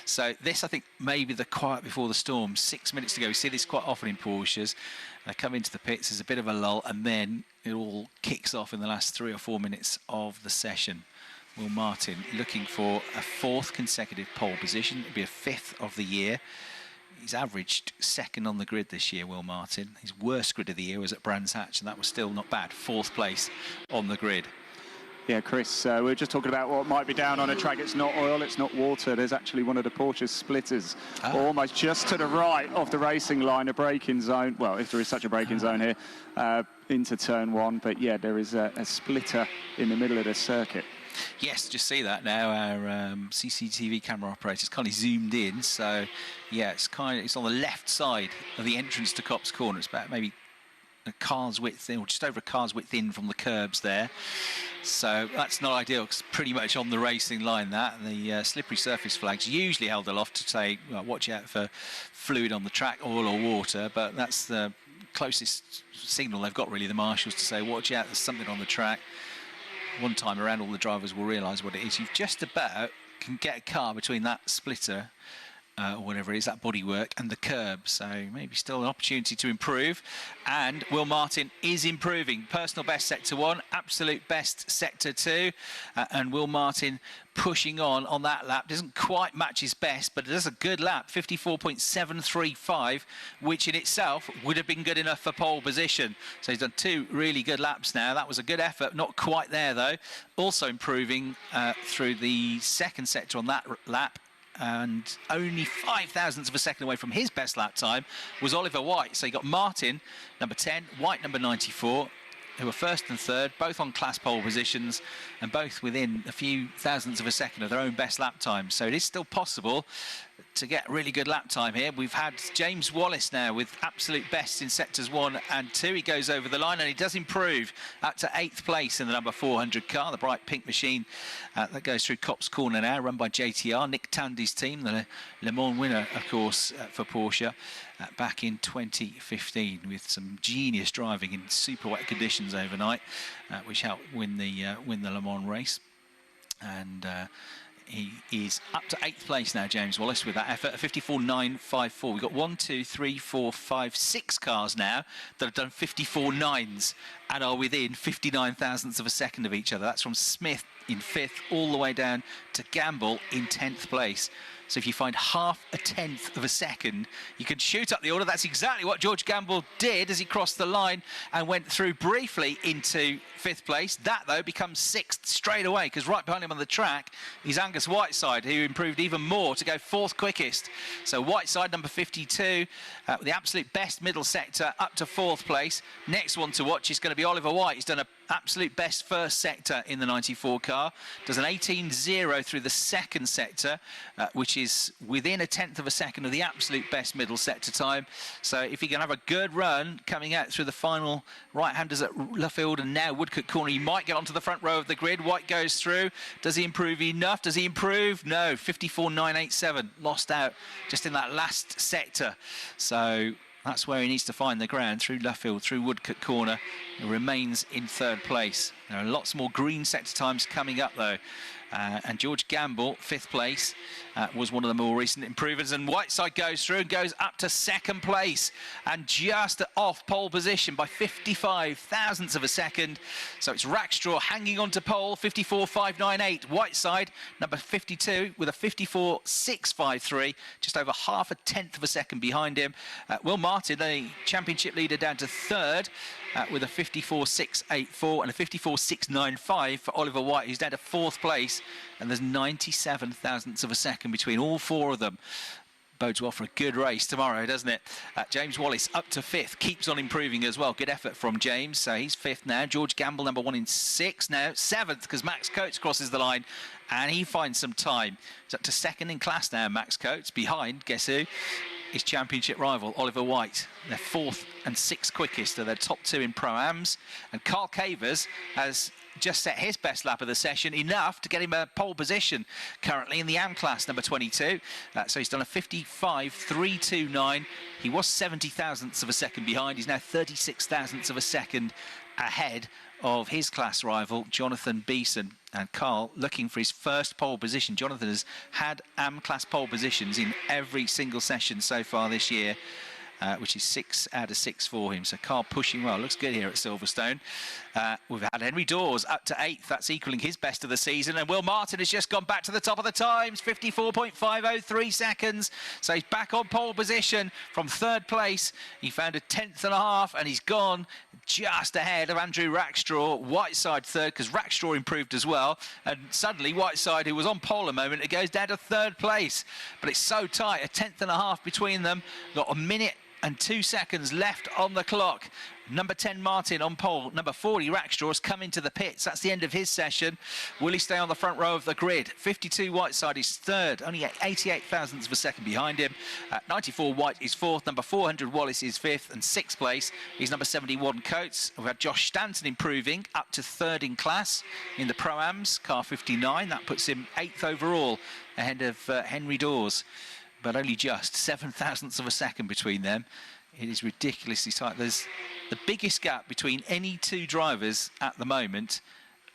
So this, I think, may be the quiet before the storm. 6 minutes to go. We see this quite often in Porsches. They come into the pits, there's a bit of a lull, and then it all kicks off in the last 3 or 4 minutes of the session. Will Martin looking for a 4th consecutive pole position. It'll be a 5th of the year. He's averaged 2nd on the grid this year, Will Martin. His worst grid of the year was at Brands Hatch, and that was still not bad. 4th place on the grid. Yeah, Chris, we were just talking about what might be down on a track. It's not oil, it's not water. There's actually one of the Porsche splitters almost just to the right of the racing line, a braking zone. Well, if there is such a braking zone here, into turn 1. But yeah, there is a splitter in the middle of the circuit. Yes, just see that now. Our CCTV camera operator's kind of zoomed in. So yeah, it's on the left side of the entrance to Copse Corner. It's about maybe a car's width in, or just over a car's width in from the curbs there. So that's not ideal. It's pretty much on the racing line, that. And the slippery surface flags usually held aloft to say, well, watch out for fluid on the track, oil or water, but that's the closest signal they've got, really, the marshals, to say, watch out, there's something on the track. One time around, all the drivers will realise what it is. You've just about can get a car between that splitter or whatever it is, that bodywork, and the curb. So maybe still an opportunity to improve. And Will Martin is improving. Personal best sector 1, absolute best sector 2. And Will Martin pushing on that lap. Doesn't quite match his best, but it does a good lap, 54.735, which in itself would have been good enough for pole position. So he's done 2 really good laps now. That was a good effort, not quite there though. Also improving through the second sector on that lap and only 0.05 of a second away from his best lap time was Oliver White. So you got Martin, number 10, White, number 94, who were first and third, both on class pole positions, and both within a few thousandths of a second of their own best lap time. So it is still possible to get really good lap time here. We've had James Wallace now with absolute best in sectors 1 and 2. He goes over the line and he does improve up to 8th place in the number 400 car, the bright pink machine that goes through Copse Corner now, run by JTR, Nick Tandy's team, the Le Mans winner, of course, for Porsche back in 2015 with some genius driving in super wet conditions overnight, which helped win the Le Mans race. And he is up to 8th place now, James Wallace, with that effort, a 54.954. We've got 1, 2, 3, 4, 5, 6 cars now that have done 54.9s and are within 59 thousandths of a second of each other. That's from Smith in 5th all the way down to Gamble in 10th place. So if you find 0.5 tenth of a second, you can shoot up the order. That's exactly what George Gamble did as he crossed the line and went through briefly into 5th place. That, though, becomes 6th straight away, because right behind him on the track is Angus Whiteside, who improved even more to go 4th quickest. So Whiteside, number 52, with the absolute best middle sector, up to 4th place. Next one to watch is going to be Oliver White. He's done an absolute best first sector in the 94 car. Does an 18.0 through the second sector, which is within 1/10 of a second of the absolute best middle sector time. So if he can have a good run coming out through the final right-handers at Luffield and now Woodcote Corner, he might get onto the front row of the grid. White goes through. Does he improve enough? Does he improve? No, 54.987. Lost out just in that last sector. So that's where he needs to find the ground, through Luffield, through Woodcote Corner. He remains in 3rd place. There are lots more green sector times coming up, though. And George Gamble, 5th place, was one of the more recent improvers. And Whiteside goes through and goes up to 2nd place and just off pole position by 55 thousandths of a second. So it's Rackstraw hanging on to pole, 54.598. Whiteside, number 52, with a 54.653, just over 0.5 tenth of a second behind him. Will Martin, the championship leader, down to 3rd. With a 54.684 and a 54.695 for Oliver White, who's down to 4th place, and there's 97 thousandths of a second between all 4 of them. Bodes well for a good race tomorrow, doesn't it? James Wallace up to 5th, keeps on improving as well. Good effort from James, so he's 5th now. George Gamble, number 1 in 6 now, 7th, because Max Coates crosses the line and he finds some time. He's up to 2nd in class now, Max Coates, behind, guess who? His championship rival, Oliver White. They're 4th and 6th quickest. They're top 2 in Pro-Ams. And Carl Cavers has just set his best lap of the session, enough to get him a pole position currently in the AM class, number 22. So he's done a 55.329. He was 70 thousandths of a second behind. He's now 36 thousandths of a second ahead of his class rival, Jonathan Beeson. And Carl looking for his first pole position. Jonathan has had AM class pole positions in every single session so far this year, which is 6 out of 6 for him. So Carl pushing well. Looks good here at Silverstone. We've had Henry Dawes up to 8th. That's equaling his best of the season. And Will Martin has just gone back to the top of the times, 54.503 seconds. So he's back on pole position from 3rd place. He found a 1/10 and a half, and he's gone just ahead of Andrew Rackstraw. Whiteside 3rd, because Rackstraw improved as well. And suddenly Whiteside, who was on pole a moment ago, goes down to 3rd place. But it's so tight, a 1/10 and a half between them. Got a minute and 2 seconds left on the clock. Number 10, Martin on pole. Number 40, Rackstraw, has come into the pits. That's the end of his session. Will he stay on the front row of the grid? 52, Whiteside is 3rd, only 88 thousandths of a second behind him. 94, White is 4th. Number 400, Wallace is 5th. And 6th place is number 71, Coates. We've had Josh Stanton improving up to 3rd in class in the Pro-Ams, car 59. That puts him 8th overall, ahead of Henry Dawes. But only just 7 thousandths of a second between them. It is ridiculously tight. There's the biggest gap between any 2 drivers at the moment,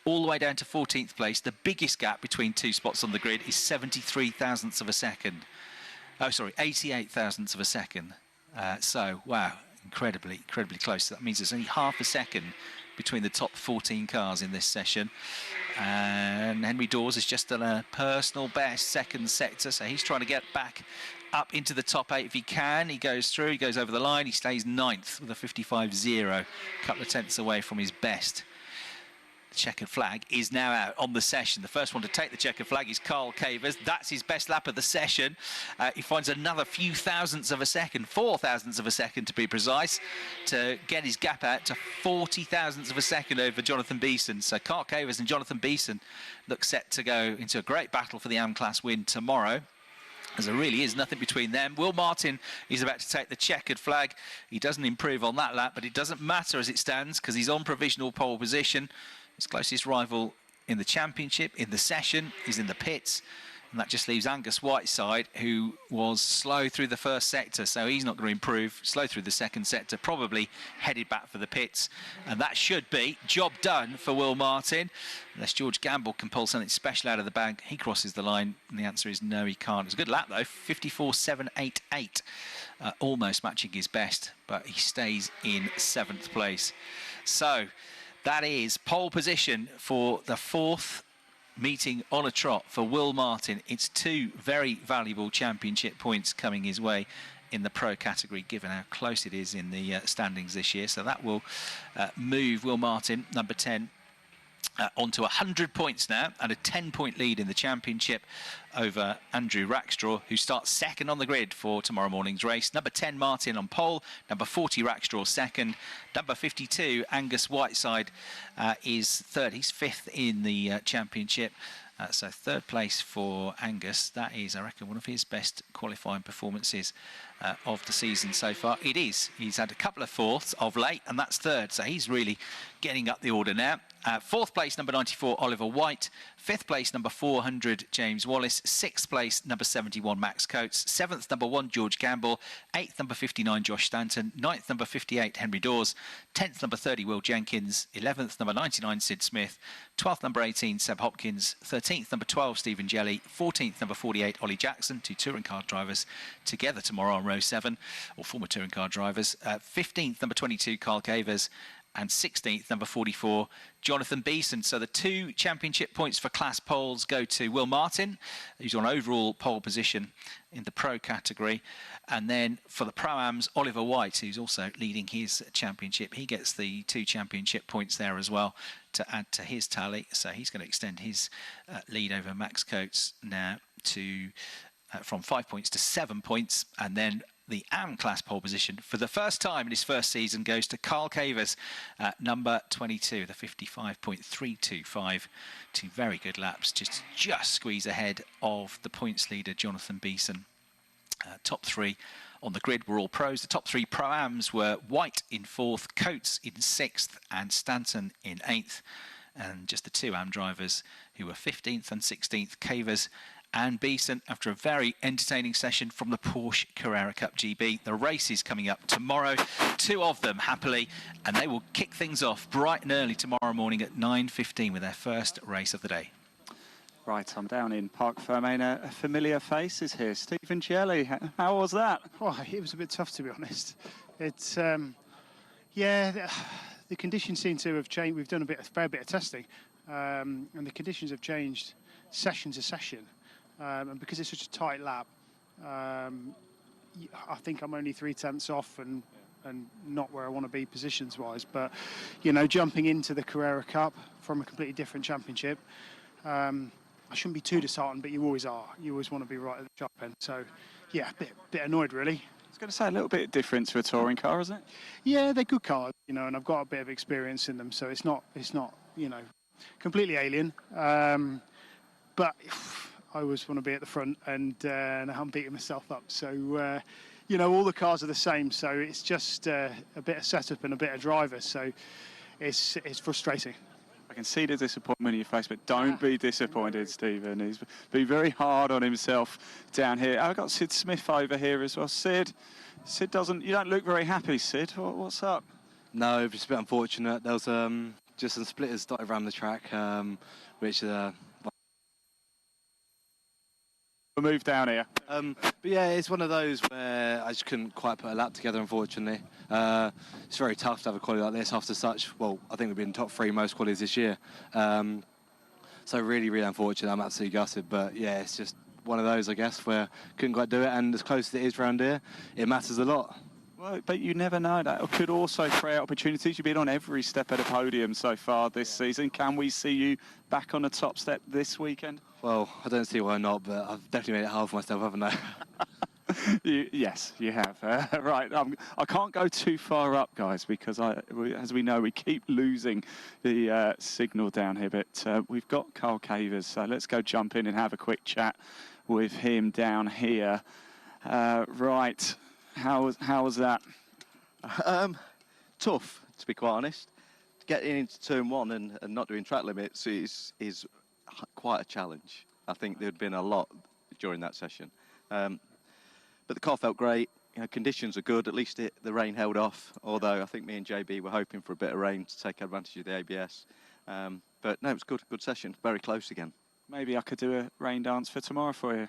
all the way down to 14th place. The biggest gap between 2 spots on the grid is 73 thousandths of a second. Oh, sorry, 88 thousandths of a second. So, wow, incredibly close. That means there's only 0.5 second between the top 14 cars in this session. And Henry Dawes has just done a personal best 2nd sector, so he's trying to get back up into the top 8 if he can. He goes through, he goes over the line, he stays 9th with a 55.0, a couple of tenths away from his best. checkered flag is now out on the session. The first one to take the checkered flag is Carl Cavers. That's his best lap of the session. He finds another few thousandths of a second, 4 thousandths of a second to be precise, to get his gap out to 40 thousandths of a second over Jonathan Beeson. So Carl Cavers and Jonathan Beeson look set to go into a great battle for the AM class win tomorrow, as there really is nothing between them. Will Martin is about to take the checkered flag. He doesn't improve on that lap, but it doesn't matter as it stands because he's on provisional pole position. His closest rival in the championship, in the session, is in the pits. And that just leaves Angus Whiteside, who was slow through the first sector, so he's not going to improve. Slow through the second sector, probably headed back for the pits. And that should be job done for Will Martin. Unless George Gamble can pull something special out of the bag, he crosses the line. And the answer is no, he can't. It's a good lap, though, 54.788. Almost matching his best, but he stays in 7th place. So that is pole position for the 4th meeting on a trot for Will Martin. It's 2 very valuable championship points coming his way in the pro category, given how close it is in the standings this year. So that will move Will Martin, number 10, onto 100 points now, and a 10-point lead in the championship over Andrew Rackstraw, who starts second on the grid for tomorrow morning's race. Number 10, Martin on pole. Number 40, Rackstraw second. Number 52, Angus Whiteside, is third. He's 5th in the championship. So 3rd place for Angus. That is, I reckon, one of his best qualifying performances of the season so far. It is. He's had a couple of 4ths of late, and that's 3rd. So he's really getting up the order now. 4th place, number 94, Oliver White. 5th place, number 400, James Wallace. 6th place, number 71, Max Coates. 7th, number 1, George Gamble. 8th, number 59, Josh Stanton. 9th, number 58, Henry Dawes. 10th, number 30, Will Jenkins. 11th, number 99, Sid Smith. 12th, number 18, Seb Hopkins. 13th, number 12, Stephen Jelly. 14th, number 48, Ollie Jackson. 2 touring car drivers together tomorrow on row 7, or former touring car drivers. 15th, number 22, Carl Cavers. And 16th, number 44, Jonathan Beeson. So the 2 championship points for class poles go to Will Martin, who's on overall pole position in the pro category. And then for the Pro-Ams, Oliver White, who's also leading his championship. He gets the 2 championship points there as well to add to his tally. So he's going to extend his lead over Max Coates now to from 5 points to 7 points. And then the AM class pole position for the first time in his first season goes to Carl Cavers, number 22, the 55.325. 2 very good laps, just squeeze ahead of the points leader, Jonathan Beeson. Top 3 on the grid were all pros. The top 3 Pro-Ams were White in 4th, Coates in 6th, and Stanton in 8th. And just the 2 AM drivers who were 15th and 16th, Cavers and Beeson, after a very entertaining session from the Porsche Carrera Cup GB. The race is coming up tomorrow, 2 of them happily, and they will kick things off bright and early tomorrow morning at 9:15 with their first race of the day. Right, I'm down in Parc Fermé. A familiar face is here. Stephen Jelly, how was that? Oh, it was a bit tough, to be honest. It's, yeah, the conditions seem to have changed. We've done a fair bit of testing, and the conditions have changed session to session. And because it's such a tight lap, I think I'm only 3/10 off and not where I want to be positions-wise. But, you know, jumping into the Carrera Cup from a completely different championship, I shouldn't be too disheartened, but you always are. You always want to be right at the sharp end. So, yeah, a bit annoyed, really. I was going to say, a little bit different to a touring car, isn't it? Yeah, they're good cars, you know, and I've got a bit of experience in them, so it's not you know, completely alien. But I always want to be at the front, and I'm beating myself up. So, you know, all the cars are the same, so it's just a bit of setup and a bit of driver, so it's frustrating. I can see the disappointment in your face, but don't be disappointed, Stephen. He's been very hard on himself down here. I've got Sid Smith over here as well. Sid doesn't. You don't look very happy, Sid. What's up? No, just a bit unfortunate. There was just some splitters dotted around the track, which. Move down here. But yeah, it's one of those where I just couldn't quite put a lap together, unfortunately. It's very tough to have a quality like this after such, well, I think we've been top 3 most qualities this year. So really, really unfortunate. I'm absolutely gutted, but yeah, it's just one of those, I guess, where couldn't quite do it, and as close as it is around here, it matters a lot. Well, but you never know. That could also create opportunities. You've been on every step at a podium so far this season. Can we see you back on the top step this weekend? Well, I don't see why not, but I've definitely made it hard for myself, haven't I? Yes, you have. Right, I can't go too far up, guys, because as we know, we keep losing the signal down here. But we've got Carl Cavers, so let's go jump in and have a quick chat with him down here. Right, how was that? Tough, to be quite honest. Getting into turn one and not doing track limits is quite a challenge. I think there'd been a lot during that session. But the car felt great. You know, conditions are good. At least the rain held off. Although I think me and JB were hoping for a bit of rain to take advantage of the ABS. But no, it was good. Good session. Very close again. Maybe I could do a rain dance for tomorrow for you.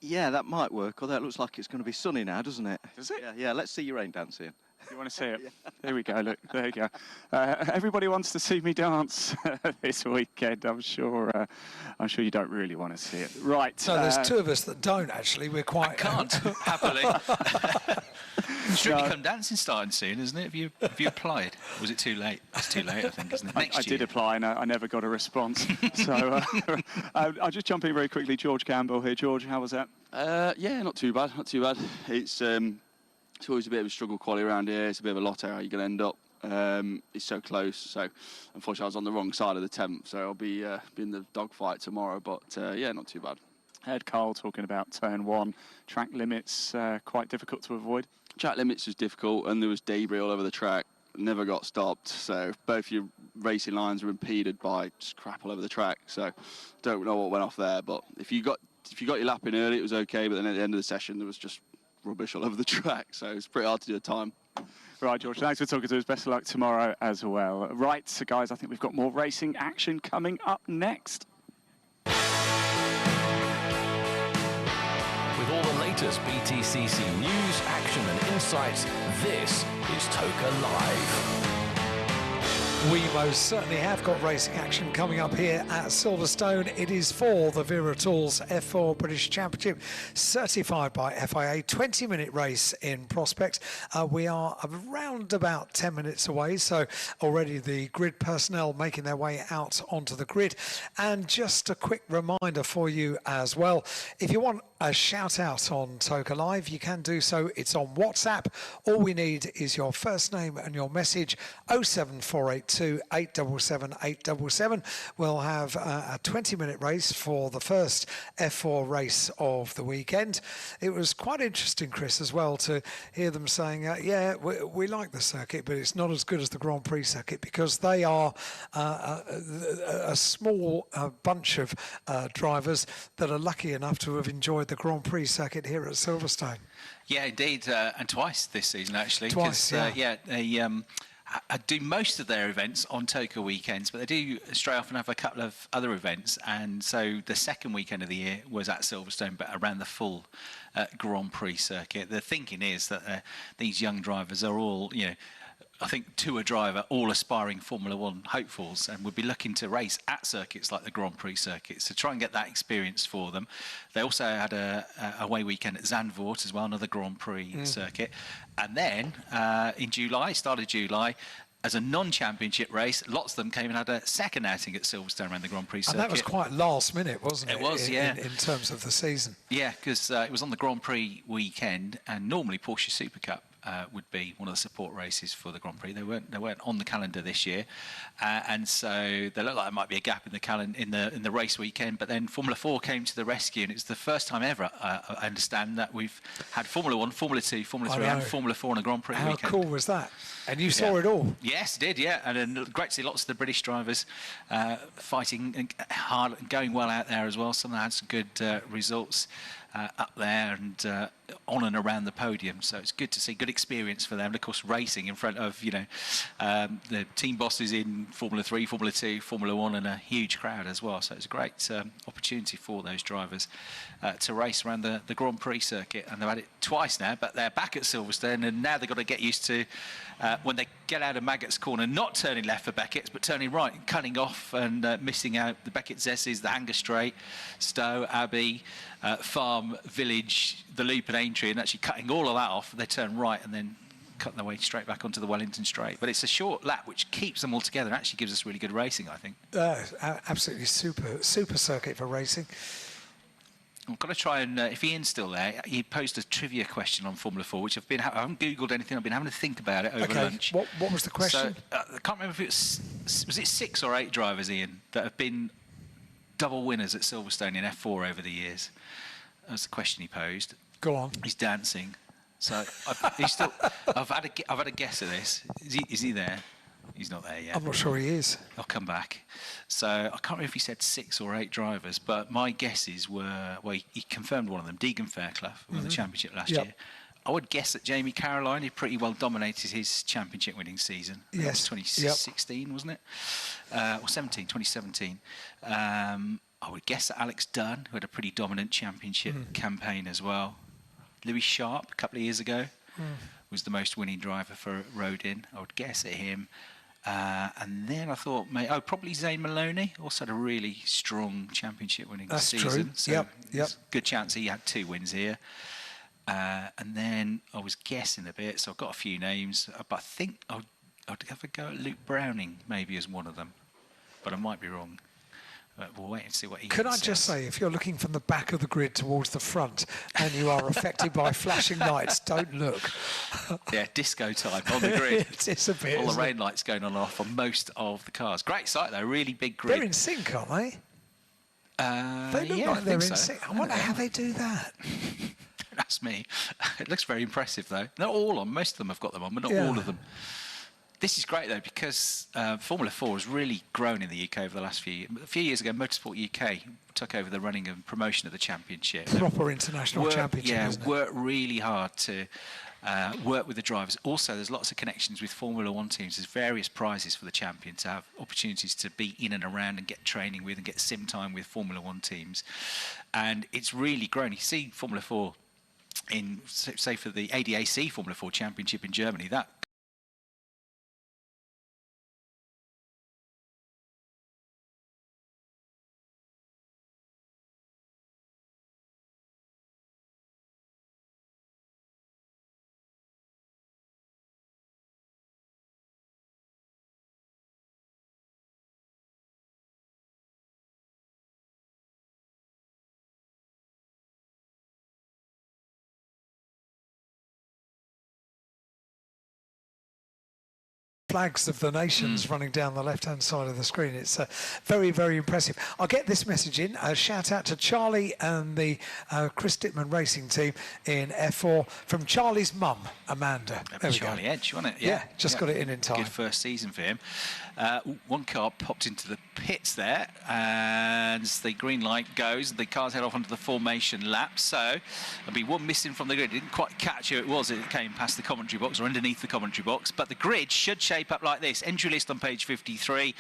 Yeah, that might work. Although it looks like it's going to be sunny now, doesn't it? Does it? Yeah. Let's see your rain dance, Ian. You want to see it? Yeah. There we go. Look, there you go. Everybody wants to see me dance this weekend. I'm sure you don't really want to see it. Right. So there's two of us that don't actually. We're quite. I can't happily. Strictly Come Dancing starting soon, isn't it? Have you applied? Was it too late? It's too late, I think, isn't it? Next year. I did apply and I never got a response. So I'll just jump in very quickly. George Campbell here. George, how was that? Yeah, not too bad. Not too bad. It's always a bit of a struggle quality around here. It's a bit of a lotto how you're going to end up. It's so close. So unfortunately, I was on the wrong side of the 10th. So I'll be in the dogfight tomorrow. But yeah, not too bad. I heard Carl talking about turn one. Track limits quite difficult to avoid. Track limits was difficult, and there was debris all over the track. Never got stopped. So both your racing lines were impeded by just crap all over the track. So don't know what went off there. But if you got your lap in early, it was okay. But then at the end of the session, there was just rubbish all over the track, so it's pretty hard to do a time. Right, George, thanks for talking to us. Best of luck tomorrow as well. Right, so guys, I think we've got more racing action coming up next. With all the latest BTCC news, action and insights, this is Toka Live. We most certainly have got racing action coming up here at Silverstone. It is for the Vera Tools F4 British Championship, certified by FIA, 20-minute race in prospect. We are around about 10 minutes away, so already the grid personnel making their way out onto the grid. And just a quick reminder for you as well, if you want a shout out on Toka Live, you can do so. It's on WhatsApp. All we need is your first name and your message, 07482 877 877. We'll have a 20-minute race for the first F4 race of the weekend. It was quite interesting, Chris, as well, to hear them saying, yeah, we like the circuit, but it's not as good as the Grand Prix circuit, because they are a small bunch of drivers that are lucky enough to have enjoyed the Grand Prix circuit here at Silverstone. Yeah, indeed, and twice this season, actually. Twice, they do most of their events on Toka weekends, but they do stray off and have a couple of other events. And so the second weekend of the year was at Silverstone, but around the full Grand Prix circuit. The thinking is that these young drivers are all, I think to a driver, all aspiring Formula One hopefuls, and would be looking to race at circuits like the Grand Prix circuit, so try and get that experience for them. They also had a away weekend at Zandvoort as well, another Grand Prix circuit. And then in July, started July, as a non-championship race, lots of them came and had a second outing at Silverstone around the Grand Prix circuit. And that was quite last minute, wasn't it? It was, yeah. In terms of the season. Yeah, because it was on the Grand Prix weekend, and normally Porsche Super Cup would be one of the support races for the Grand Prix. They weren't on the calendar this year, and so they looked like there might be a gap in the calendar in the race weekend. But then Formula 4 came to the rescue, and it's the first time ever, I understand, that we've had Formula 1, Formula 2, Formula 3, and Formula 4 on a Grand Prix weekend. How cool was that? And you saw it all? Yes, I did, yeah. And then great to see lots of the British drivers fighting hard and going well out there as well. Some of them had some good results up there and on and around the podium. So it's good to see, good experience for them. And of course, racing in front of, the team bosses in Formula 3, Formula 2, Formula 1, and a huge crowd as well. So it's a great opportunity for those drivers to race around the Grand Prix circuit. And they've had it twice now, but they're back at Silverstone, and now they've got to get used to when they get out of Maggott's corner, not turning left for Beckett's, but turning right and cutting off and missing out the Beckett Zesses, the Hanger Straight, Stowe, Abbey, Farm, Village, the Loop and Aintree, and actually cutting all of that off. They turn right and then cut their way straight back onto the Wellington Straight. But it's a short lap which keeps them all together and actually gives us really good racing, I think. Absolutely super circuit for racing. I've got to try and, if Ian's still there, he posed a trivia question on Formula 4, which I haven't Googled anything, I've been having to think about it over lunch. What was the question? So, I can't remember if it was it 6 or 8 drivers, Ian, that have been double winners at Silverstone in F4 over the years? That's the question he posed. Go on. He's dancing. So I've had a guess at this. Is he there? He's not there yet. I'm not sure he is. I'll come back. So I can't remember if he said 6 or 8 drivers, but my guesses were, well, he confirmed one of them, Deegan Fairclough, won the championship last year. I would guess that Jamie Caroline, he pretty well dominated his championship winning season. Yes. That was 2016, wasn't it? Or 2017. I would guess that Alex Dunn, who had a pretty dominant championship campaign as well. Louis Sharp, a couple of years ago, was the most winning driver for Rodin. I would guess at him. And then I thought, probably Zane Maloney also had a really strong championship winning season. True. So there's a good chance he had 2 wins here. And then I was guessing a bit, so I've got a few names, but I think I'd have a go at Luke Browning maybe as one of them, but I might be wrong. We'll wait and see what he Could I just say, if you're looking from the back of the grid towards the front and you are affected by flashing lights, don't look. Yeah, disco time on the grid. It's a bit. All the rain lights going on and off on most of the cars. Great sight though, really big grid. They're in sync, aren't they? They look like they're in sync. I wonder how they do that. That's me. It looks very impressive though. Not all on, most of them have got them on, but not all of them. This is great though because Formula 4 has really grown in the UK over the last few years. A few years ago, Motorsport UK took over the running and promotion of the championship. Proper international championship. Yeah, isn't it? worked really hard to work with the drivers. Also, there's lots of connections with Formula 1 teams. There's various prizes for the champion to have opportunities to be in and around and get training with and get sim time with Formula 1 teams. And it's really grown. You see Formula 4 in, say, for the ADAC Formula 4 Championship in Germany, that flags of the nations running down the left-hand side of the screen. It's very, very impressive. I'll get this message in. A shout out to Charlie and the Chris Dittman racing team in F4 from Charlie's mum, Amanda. There we Charlie go. Edge, wasn't it? Yeah, just got it in time. Good first season for him. One car popped into the pits there, and as the green light goes, the cars head off onto the formation lap. So there'll be one missing from the grid. Didn't quite catch who it was. It came past the commentary box or underneath the commentary box. But the grid should shape up like this. Entry list on page 53.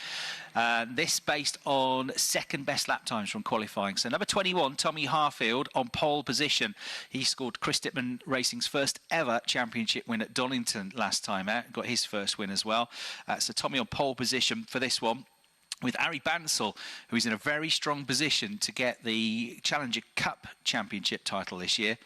This based on second best lap times from qualifying. So number 21, Tommy Harfield on pole position. He scored Chris Dittman Racing's first ever championship win at Donington last time out. Got his first win as well. So Tommy on pole position for this one, with Ari Bansal, who's in a very strong position to get the Challenger Cup Championship title this year.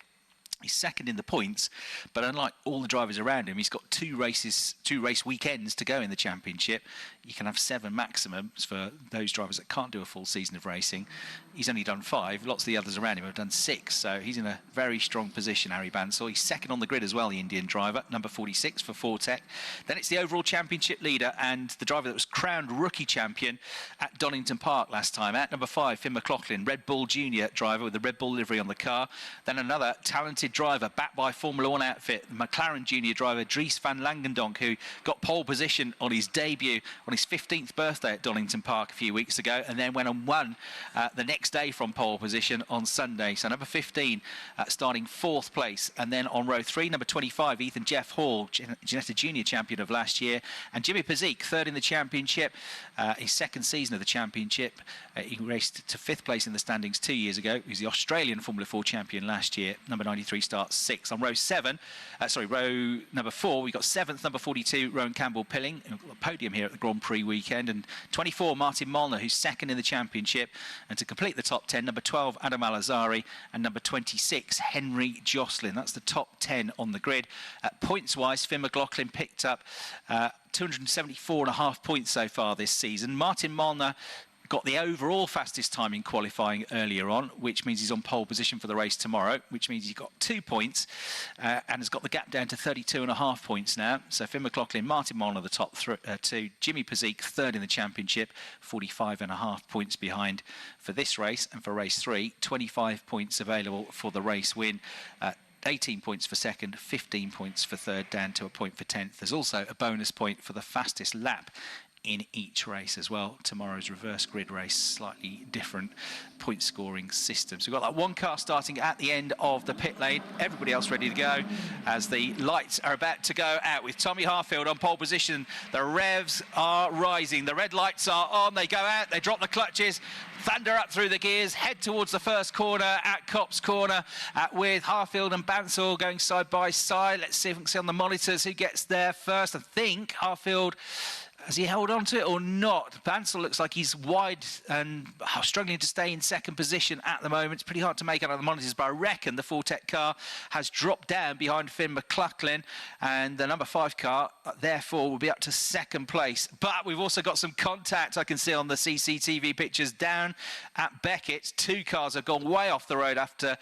He's second in the points, but unlike all the drivers around him, he's got two race weekends to go in the championship. You can have 7 maximums for those drivers that can't do a full season of racing. He's only done 5. Lots of the others around him have done 6, so he's in a very strong position, Ari Bansal. He's second on the grid as well, the Indian driver, number 46 for Fortec. Then it's the overall championship leader and the driver that was crowned rookie champion at Donington Park last time out, number 5, Finn McLaughlin, Red Bull Junior driver with the Red Bull livery on the car. Then another talented driver backed by Formula 1 outfit, the McLaren Junior driver Dries van Langendonk, who got pole position on his debut on his 15th birthday at Donington Park a few weeks ago, and then went and won the next day from pole position on Sunday. So number 15 starting 4th place, and then on row 3, number 25, Ethan Jeff Hall, Ginetta Junior champion of last year, and Jimmy Pazik, 3rd in the championship, his 2nd season of the championship. He raced to 5th place in the standings 2 years ago. He was the Australian Formula 4 champion last year. Number 93 starts 6th. On row number 4, we've got 7th, number 42, Rowan Campbell-Pilling. Podium here at the Grand Prix weekend. And 24, Martin Molnar, who's 2nd in the championship. And to complete complete the top 10. Number 12, Adam Al-Azhari, and number 26, Henry Jocelyn. That's the top 10 on the grid. Points-wise, Finn McLaughlin picked up 274.5 points so far this season. Martin Molnar got the overall fastest time in qualifying earlier on, which means he's on pole position for the race tomorrow, which means he got 2 points and has got the gap down to 32.5 points now. So Finn McLaughlin, Martin Molnar the top two, Jimmy Pezik third in the championship, 45.5 points behind for this race. And for race 3, 25 points available for the race win. 18 points for second, 15 points for third, down to a point for 10th. There's also a bonus point for the fastest lap in each race as well. Tomorrow's reverse grid race, slightly different point scoring system. So we've got that one car starting at the end of the pit lane. Everybody else ready to go as the lights are about to go out with Tommy Harfield on pole position. The revs are rising. The red lights are on. They go out. They drop the clutches. Thunder up through the gears, head towards the first corner at Copse Corner with Harfield and Bansal going side by side. Let's see if we can see on the monitors who gets there first. I think Harfield, has he held on to it or not? Bansal looks like he's wide and struggling to stay in second position at the moment. It's pretty hard to make out on the monitors, but I reckon the Fortec car has dropped down behind Finn McLaughlin, and the number 5 car, therefore, will be up to second place. But we've also got some contact I can see on the CCTV pictures down at Beckett. 2 cars have gone way off the road after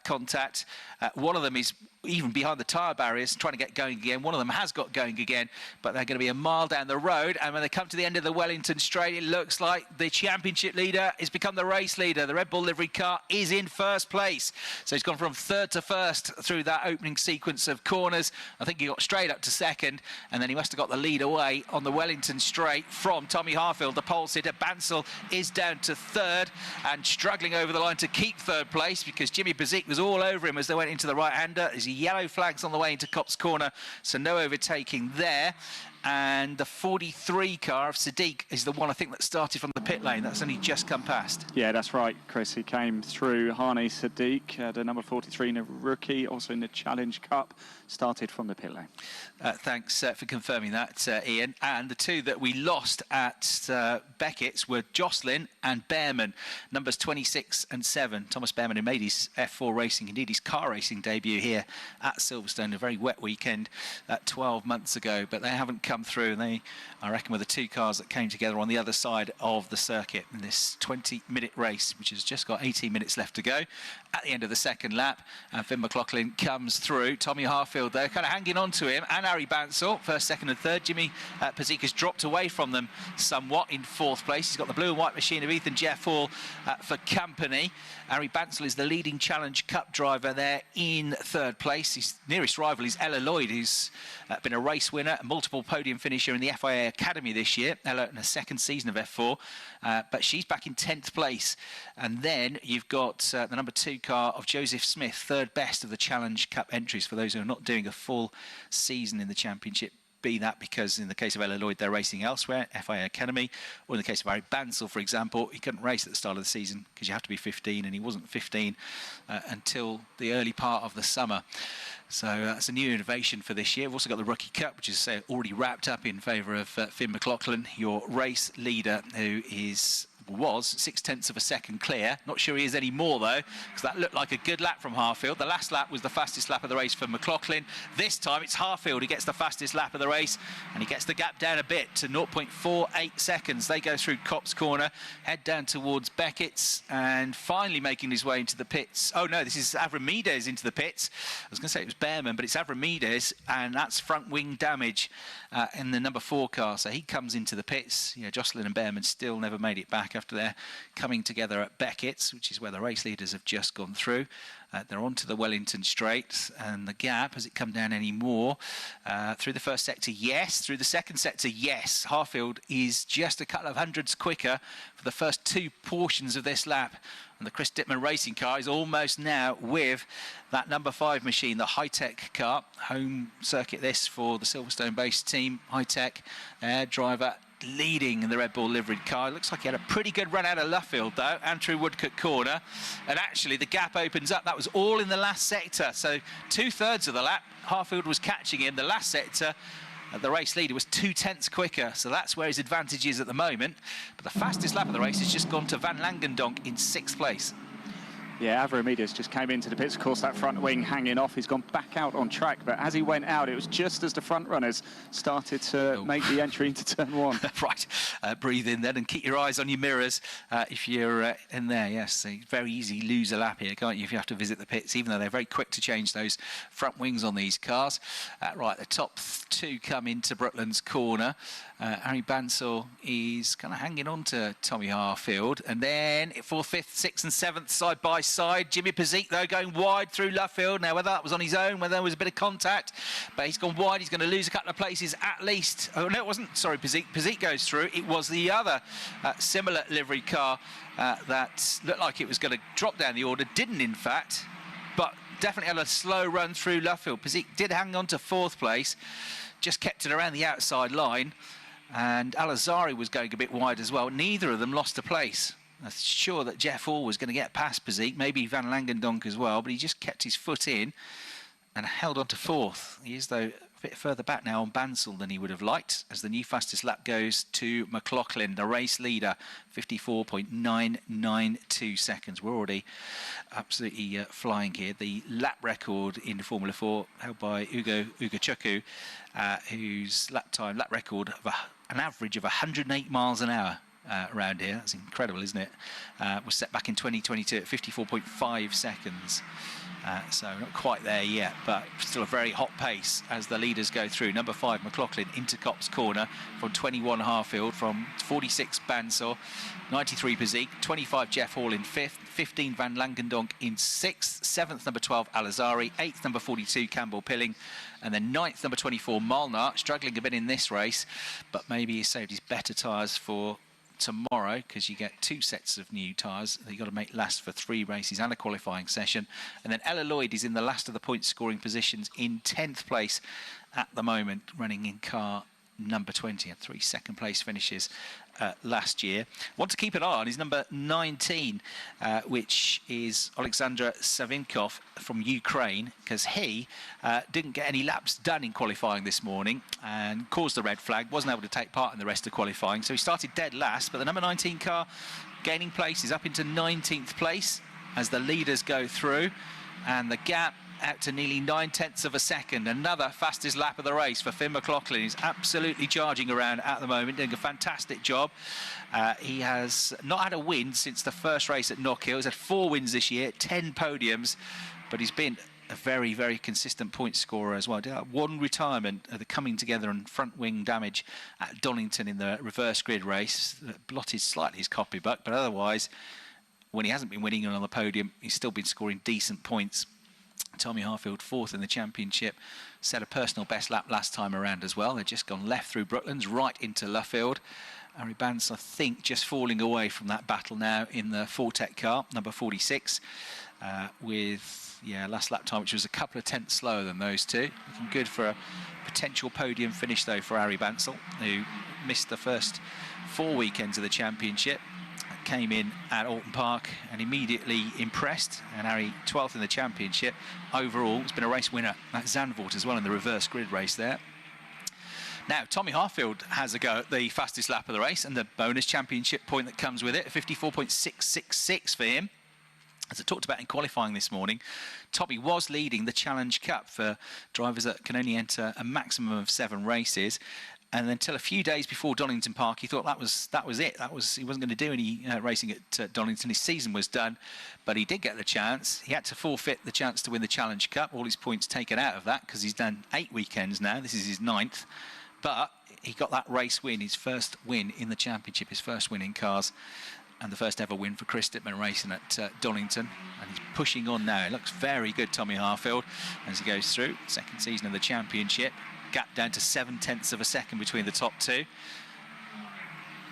contact. One of them is even behind the tyre barriers trying to get going again. One of them has got going again, but they're going to be a mile down the road, and when they come to the end of the Wellington Straight, it looks like the championship leader has become the race leader. The Red Bull livery car is in first place, so he's gone from third to first through that opening sequence of corners. I think he got straight up to second, and then he must have got the lead away on the Wellington Straight from Tommy Harfield. The pole sitter Bansal is down to third and struggling over the line to keep third place because Jimmy Pezik was all over him as they went into the right-hander. There's yellow flags on the way into Copse Corner, so no overtaking there. And the 43 car of Sadiq is the one, I think, that started from the pit lane. That's only just come past. Yeah, that's right, Chris. He came through. Hani Sadiq, the number 43 in a rookie, also in the Challenge Cup, started from the pit lane. Thanks for confirming that, Ian. And the 2 that we lost at Beckett's were Jocelyn and Behrman, numbers 26 and 7. Thomas Behrman, who made his F4 racing, indeed his car racing debut here at Silverstone, a very wet weekend 12 months ago, but they haven't come through, and they, I reckon, were the 2 cars that came together on the other side of the circuit in this 20-minute race, which has just got 18 minutes left to go at the end of the second lap. And Finn McLaughlin comes through. Tommy Harfield there, kind of hanging on to him, and Harry Bansal, first, second and third. Jimmy Pezik has dropped away from them somewhat in fourth place. He's got the blue and white machine of Ethan Jeff Hall for company. Harry Bansal is the leading Challenge Cup driver there in third place. His nearest rival is Ella Lloyd, who's been a race winner, a multiple podium finisher in the FIA Academy this year. Ella in her second season of F4, but she's back in 10th place. And then you've got the number 2 car of Joseph Smith, third best of the Challenge Cup entries for those who are not doing a full season in the championship. Be that because in the case of Ella Lloyd, they're racing elsewhere, FIA Academy, or in the case of Harry Bansal, for example, he couldn't race at the start of the season because you have to be 15, and he wasn't 15 until the early part of the summer. So that's a new innovation for this year. We've also got the Rookie Cup, which is already wrapped up in favour of Finn McLaughlin, your race leader, who was 0.6 of a second clear. Not sure he is anymore, though, because that looked like a good lap from Harfield. The last lap was the fastest lap of the race for McLaughlin. This time it's Harfield who gets the fastest lap of the race, and he gets the gap down a bit to 0.48 seconds. They go through Copse Corner, head down towards Beckett's, and finally making his way into the pits. Oh, no, this is Avramidis into the pits. I was going to say it was Behrman, but it's Avramidis, and that's front wing damage in the number 4 car. So he comes into the pits. You know, Jocelyn and Behrman still never made it back after their coming together at Beckett's, which is where the race leaders have just gone through. They're onto the Wellington Straight, and the gap, has it come down any more? Through the first sector, yes. Through the second sector, yes. Harfield is just a couple of hundreds quicker for the first 2 portions of this lap. And the Chris Dittman racing car is almost now with that number 5 machine, the High-Tech car. Home circuit this for the Silverstone-based team, High-Tech. Driver leading in the Red Bull liveried car. It looks like he had a pretty good run out of Luffield, though, and through Woodcote Corner. And actually, the gap opens up. That was all in the last sector. So 2/3 of the lap, Harfield was catching him. The last sector, The race leader was 2/10 quicker, so that's where his advantage is at the moment. But the fastest lap of the race has just gone to Van Langendonk in 6th place. Yeah, Avramidis just came into the pits. Of course, that front wing hanging off. He's gone back out on track, but as he went out, it was just as the front runners started to make the entry into turn 1. Right, breathe in then and keep your eyes on your mirrors if you're in there. Yes, so very easy lose a lap here, can't you, if you have to visit the pits, even though they're very quick to change those front wings on these cars. Right, the top 2 come into Brooklands corner. Harry Bansal is kind of hanging on to Tommy Harfield, and then 4th, 5th, 6th and 7th side by side. Jimmy Pezik though going wide through Luffield. Now whether that was on his own, whether there was a bit of contact, but he's gone wide. He's going to lose a couple of places at least. Oh no, it wasn't, sorry, Pezik goes through. It was the other similar livery car that looked like it was going to drop down the order, didn't in fact, but definitely had a slow run through Luffield. Pezik did hang on to 4th place, just kept it around the outside line. And Al-Azhari was going a bit wide as well. Neither of them lost a place. I'm sure that Jeff Hall was going to get past Pezik, maybe Van Langendonk as well, but he just kept his foot in and held on to 4th. He is, though, a bit further back now on Bansal than he would have liked, as the new fastest lap goes to McLaughlin, the race leader, 54.992 seconds. We're already absolutely flying here. The lap record in Formula 4 held by Ugo Chukwu, whose lap record of an average of 108 miles an hour around here. That's incredible, isn't it? Was set back in 2022 at 54.5 seconds. So not quite there yet, but still a very hot pace as the leaders go through. Number 5, McLaughlin into Copse corner from 21 Harfield, from 46 Bansal, 93 Pezik, 25 Jeff Hall in 5th, 15 Van Langendonk in 6th, 7th number 12 Al-Azhari, 8th number 42 Campbell Pilling, and then 9th number 24 Molnar, struggling a bit in this race, but maybe he saved his better tyres for tomorrow, because you get 2 sets of new tyres that you've got to make last for 3 races and a qualifying session. And then Ella Lloyd is in the last of the point scoring positions in 10th place at the moment, running in car number 20, and 3 second place finishes last year. Want to keep an eye on is number 19, which is Alexander Savinkov from Ukraine, because he didn't get any laps done in qualifying this morning and caused the red flag, wasn't able to take part in the rest of qualifying, so he started dead last. But the number 19 car gaining places up into 19th place as the leaders go through, and the gap out to nearly 9/10 of a second. Another fastest lap of the race for Finn McLaughlin. He's absolutely charging around at the moment, doing a fantastic job. He has not had a win since the first race at Knockhill. He's had 4 wins this year, 10 podiums, but he's been a very, very consistent point scorer as well. Did that 1 retirement of the coming together and front wing damage at Donington in the reverse grid race. Blotted slightly his copybook, but otherwise, when he hasn't been winning on the podium, he's still been scoring decent points. Tommy Harfield 4th in the championship, set a personal best lap last time around as well. They've just gone left through Brooklands, right into Luffield. Harry Bans, I think, just falling away from that battle now in the Fortec car, number 46, with, last lap time, which was a couple of tenths slower than those two. Looking good for a potential podium finish, though, for Harry Bansal, who missed the first 4 weekends of the championship. Came in at Alton Park and immediately impressed, and Harry 12th in the championship overall. It's been a race winner at Zandvoort as well in the reverse grid race there. Now Tommy Harfield has a go at the fastest lap of the race and the bonus championship point that comes with it, 54.666 for him. As I talked about in qualifying this morning, Tommy was leading the Challenge Cup for drivers that can only enter a maximum of 7 races. And until a few days before Donington Park, he thought that was it. He wasn't going to do any racing at Donington. His season was done, but he did get the chance. He had to forfeit the chance to win the Challenge Cup. All his points taken out of that because he's done 8 weekends now. This is his 9th, but he got that race win, his first win in the championship, his first win in cars, and the first ever win for Chris Dittman racing at Donington. And he's pushing on now. It looks very good, Tommy Harfield, as he goes through. Second season of the championship. Gap down to 7/10 of a second between the top 2.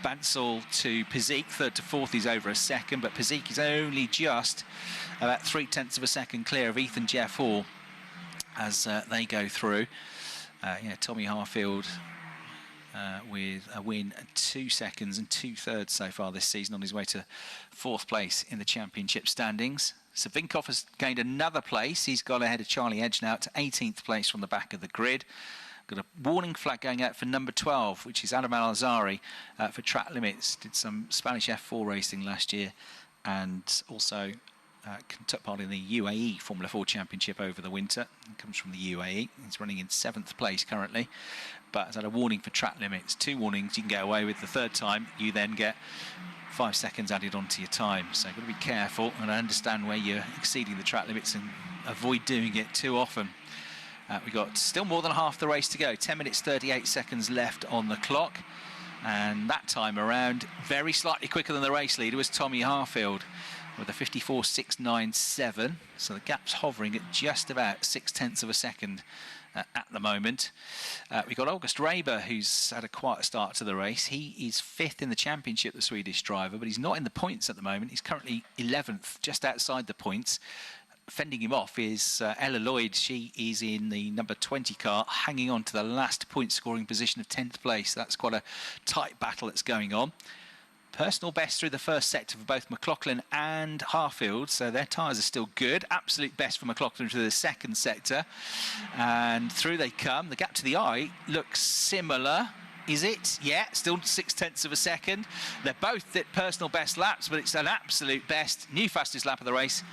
Bansal to Pezik, 3rd to 4th, is over a second, but Pezik is only just about 3/10 of a second clear of Ethan Jeff Hall as they go through. Tommy Harfield with a win at 2 seconds and 2/3 so far this season, on his way to 4th place in the championship standings. Savinkov has gained another place. He's got ahead of Charlie Edge now to 18th place from the back of the grid. Got a warning flag going out for number 12, which is Adam Al-Azhari for track limits. Did some Spanish F4 racing last year, and also took part in the UAE Formula 4 Championship over the winter. He comes from the UAE. He's running in 7th place currently, but has had a warning for track limits. 2 warnings you can get away with. The third time, you then get 5 seconds added onto your time. So you've got to be careful and understand where you're exceeding the track limits and avoid doing it too often. We've got still more than half the race to go. 10 minutes 38 seconds left on the clock. And that time around, very slightly quicker than the race leader was Tommy Harfield with a 54.697. So the gap's hovering at just about 0.6 of a second at the moment. We've got August Reiber, who's had a quiet start to the race. He is 5th in the championship, the Swedish driver, but he's not in the points at the moment. He's currently 11th, just outside the points. Fending him off is Ella Lloyd. She is in the number 20 car, hanging on to the last point-scoring position of 10th place. That's quite a tight battle that's going on. Personal best through the first sector for both McLaughlin and Harfield, so their tyres are still good. Absolute best for McLaughlin through the second sector. And through they come. The gap to the eye looks similar. Is it? Yeah, still 0.6 of a second. They're both at personal best laps, but it's an absolute best. New fastest lap of the race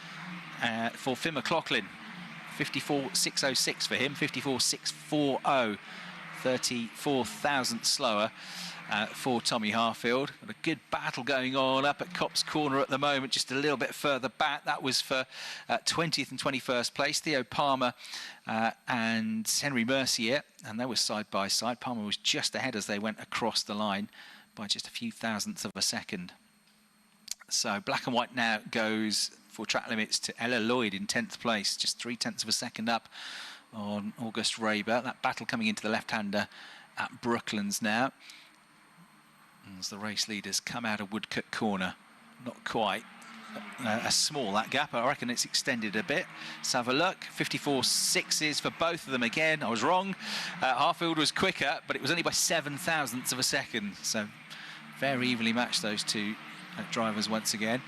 for Finn McLaughlin. 54.606 for him, 54.640. 34 thousandths slower for Tommy Harfield. Got a good battle going on up at Copse Corner at the moment, just a little bit further back. That was for 20th and 21st place. Theo Palmer and Henry Mercier, and they were side by side. Palmer was just ahead as they went across the line by just a few thousandths of a second. So black and white now goes for track limits to Ella Lloyd in 10th place, just 0.3 of a second up on August Reiber. That battle coming into the left-hander at Brooklands now. As the race leaders come out of Woodcote Corner. Not quite as small, that gap. I reckon it's extended a bit. Let's have a look. 54.6s for both of them again. I was wrong. Harfield was quicker, but it was only by 7 thousandths of a second. So very evenly matched, those two drivers once again.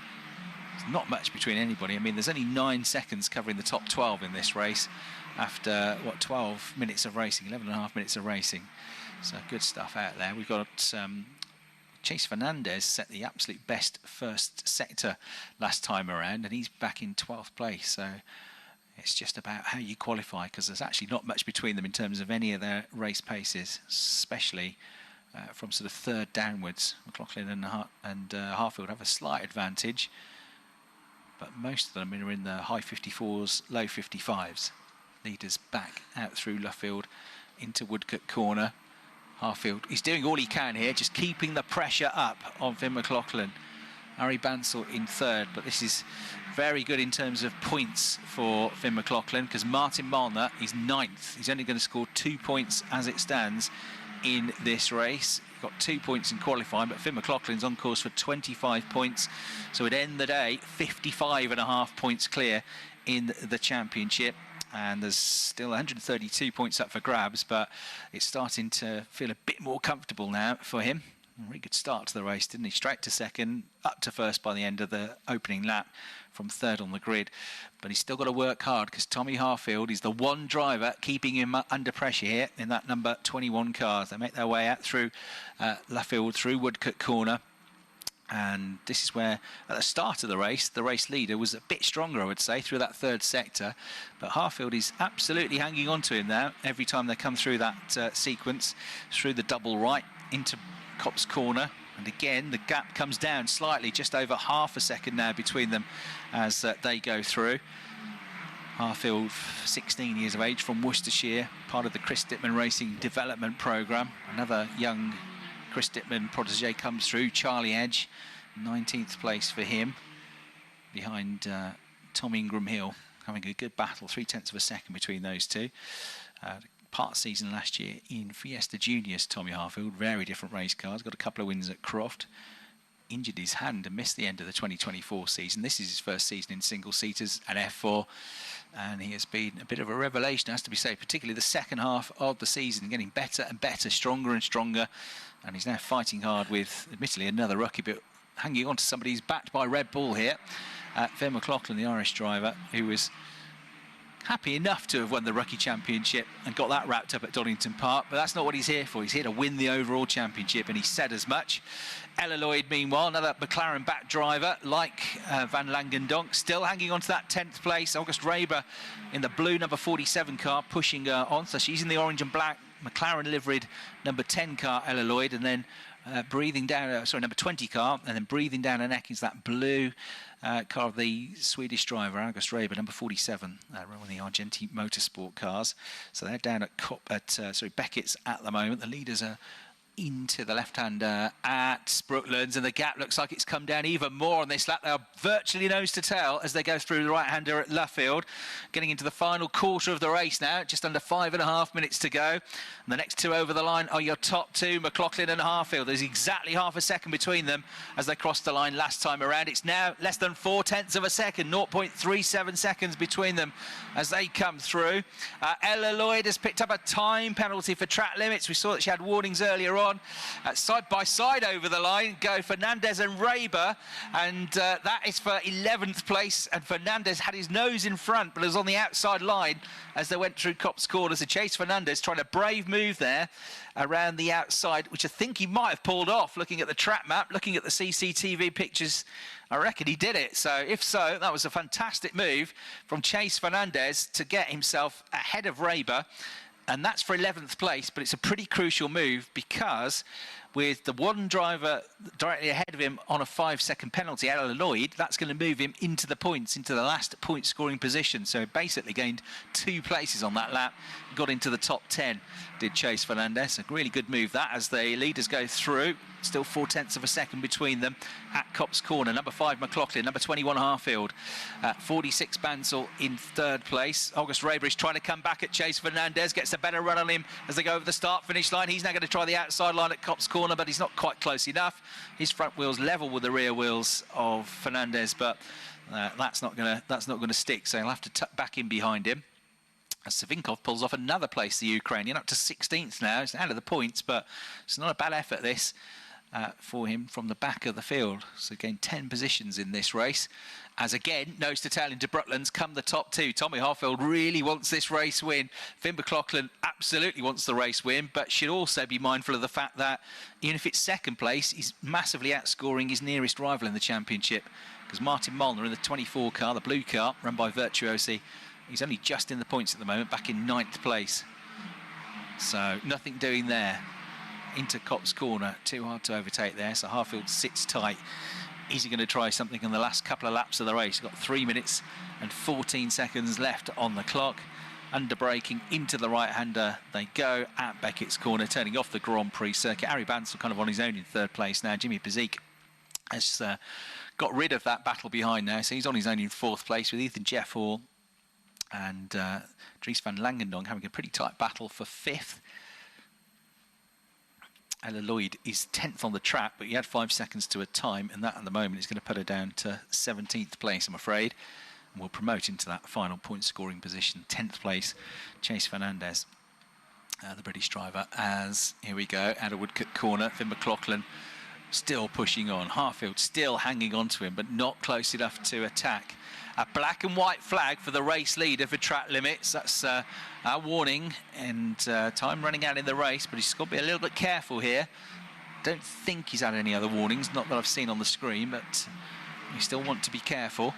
There's not much between anybody. I mean, there's only 9 seconds covering the top 12 in this race after, what, 12 minutes of racing, 11.5 minutes of racing. So good stuff out there. We've got Chase Fernandez set the absolute best first sector last time around, and he's back in 12th place. So it's just about how you qualify, because there's actually not much between them in terms of any of their race paces, especially from sort of third downwards. McLaughlin and Harfield have a slight advantage, but most of them are in the high 54s, low 55s. Leaders back out through Luffield into Woodcote Corner. Harfield, he's doing all he can here, just keeping the pressure up on Finn McLaughlin. Harry Bansell in 3rd, but this is very good in terms of points for Finn McLaughlin, because Martin Milner is 9th. He's only going to score 2 points as it stands in this race. Got 2 points in qualifying, but Finn McLaughlin's on course for 25 points. So at the end of the day, 55.5 points clear in the championship. And there's still 132 points up for grabs, but it's starting to feel a bit more comfortable now for him. A really good start to the race, didn't he? Straight to second, up to first by the end of the opening lap, from 3rd on the grid. But he's still got to work hard, because Tommy Harfield is the one driver keeping him under pressure here in that number 21 car. They make their way out through Luffield, through Woodcote Corner. And this is where, at the start of the race leader was a bit stronger, I would say, through that 3rd sector. But Harfield is absolutely hanging on to him now every time they come through that sequence, through the double right into Copse Corner. And again, the gap comes down slightly, just over half a second now between them as they go through. Harfield, 16 years of age, from Worcestershire, part of the Chris Dittman Racing Development Programme. Another young Chris Dittman protege comes through. Charlie Edge, 19th place for him, behind Tom Ingram Hill, having a good battle, 0.3 of a second between those two. Part season last year in Fiesta Juniors, Tommy Harfield, very different race cars, got a couple of wins at Croft, injured his hand and missed the end of the 2024 season. This is his first season in single-seaters at F4, and he has been a bit of a revelation, has to be said, particularly the second half of the season, getting better and better, stronger and stronger. And he's now fighting hard with, admittedly, another rookie, but hanging on to somebody who's backed by Red Bull here. Finn McLaughlin, the Irish driver, who was happy enough to have won the Rookie Championship and got that wrapped up at Donington Park, but that's not what he's here for. He's here to win the overall championship, and he said as much. Ella Lloyd, meanwhile, another McLaren back driver like Van Langendonk, still hanging on to that 10th place. August Raber in the blue number 47 car pushing on, so she's in the orange and black McLaren liveried number 10 car, Ella Lloyd, and then breathing down, number 20 car, and then breathing down her neck is that blue car of the Swedish driver, August Raber, number 47, one of the JBMotorsports cars. So they're down at Beckett's at the moment. The leaders are into the left-hander at Brooklands, and the gap looks like it's come down even more on this lap. They are virtually nose to tail as they go through the right-hander at Luffield, getting into the final quarter of the race now, just under 5.5 minutes to go. And the next two over the line are your top two, McLaughlin and Harfield. There's exactly half a second between them as they crossed the line last time around. It's now less than 0.4 of a second, 0.37 seconds between them as they come through. Ella Lloyd has picked up a time penalty for track limits. We saw that she had warnings earlier on. Side by side over the line go Fernandez and Raber, and that is for 11th place, and Fernandez had his nose in front but was on the outside line as they went through Copse Corner. So Chase Fernandez trying a brave move there around the outside, which I think he might have pulled off. Looking at the track map, looking at the CCTV pictures, I reckon he did it. So if so, that was a fantastic move from Chase Fernandez to get himself ahead of Raber. And that's for 11th place, but it's a pretty crucial move because with the one driver directly ahead of him on a 5-second penalty, Ella Lloyd, that's going to move him into the points, into the last point-scoring position. So basically gained 2 places on that lap, got into the top 10, did Chase Fernandez. A really good move that as the leaders go through. Still 0.4 of a second between them at Copse Corner. Number 5, McLaughlin. Number 21, Harfield. 46, Bansal in 3rd place. August Raber is trying to come back at Chase Fernandez. Gets a better run on him as they go over the start-finish line. He's now going to try the outside line at Copse Corner, but he's not quite close enough. His front wheels level with the rear wheels of Fernandez, but that's not going to stick. So he'll have to tuck back in behind him. As Savinkov pulls off another place, the Ukrainian, up to 16th now. It's out of the points, but it's not a bad effort, this. For him from the back of the field. So gained 10 positions in this race. As again, nose to tail into Brooklands come the top two. Tommy Harfield really wants this race win. Finn McLaughlin absolutely wants the race win, but should also be mindful of the fact that even if it's 2nd place, he's massively outscoring his nearest rival in the championship. Because Martin Molnar in the 24 car, the blue car, run by Virtuosi, he's only just in the points at the moment, back in 9th place. So nothing doing there. Into Copse Corner, too hard to overtake there, so Harfield sits tight. Is he going to try something in the last couple of laps of the race? He's got 3 minutes and 14 seconds left on the clock. Under braking into the right-hander they go at Beckett's Corner, turning off the Grand Prix circuit. Harry Bansal kind of on his own in 3rd place now. Jimmy Bezique has got rid of that battle behind now, so he's on his own in 4th place with Ethan Jeffhall and Dries van Langendonk having a pretty tight battle for 5th. Ella Lloyd is 10th on the track, but he had 5 seconds to a time, and that at the moment is going to put her down to 17th place, I'm afraid. And will promote into that final point-scoring position. 10th place, Chase Fernandez, the British driver, as, here we go, out of Woodcote Corner, Finn McLaughlin still pushing on. Harfield still hanging on to him, but not close enough to attack. A black and white flag for the race leader for track limits. That's a warning, and time running out in the race, but he's got to be a little bit careful here. Don't think he's had any other warnings, not that I've seen on the screen, but you still want to be careful.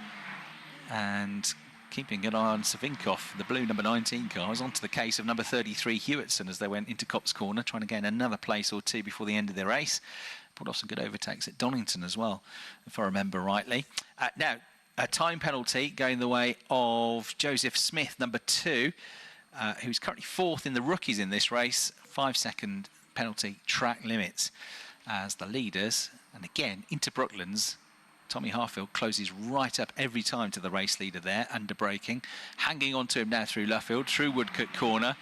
And keeping an eye on Savinkov, the blue number 19 car, was onto the case of number 33 Hewitson as they went into Copse Corner, trying to gain another place or two before the end of the race. Pulled off some good overtakes at Donington as well, if I remember rightly. Now, a time penalty going the way of Joseph Smith, number 2, who's currently 4th in the rookies in this race. 5-second penalty, track limits as the leaders. And again, into Brooklands, Tommy Harfield closes right up every time to the race leader there, under braking. Hanging on to him now through Luffield, through Woodcote Corner.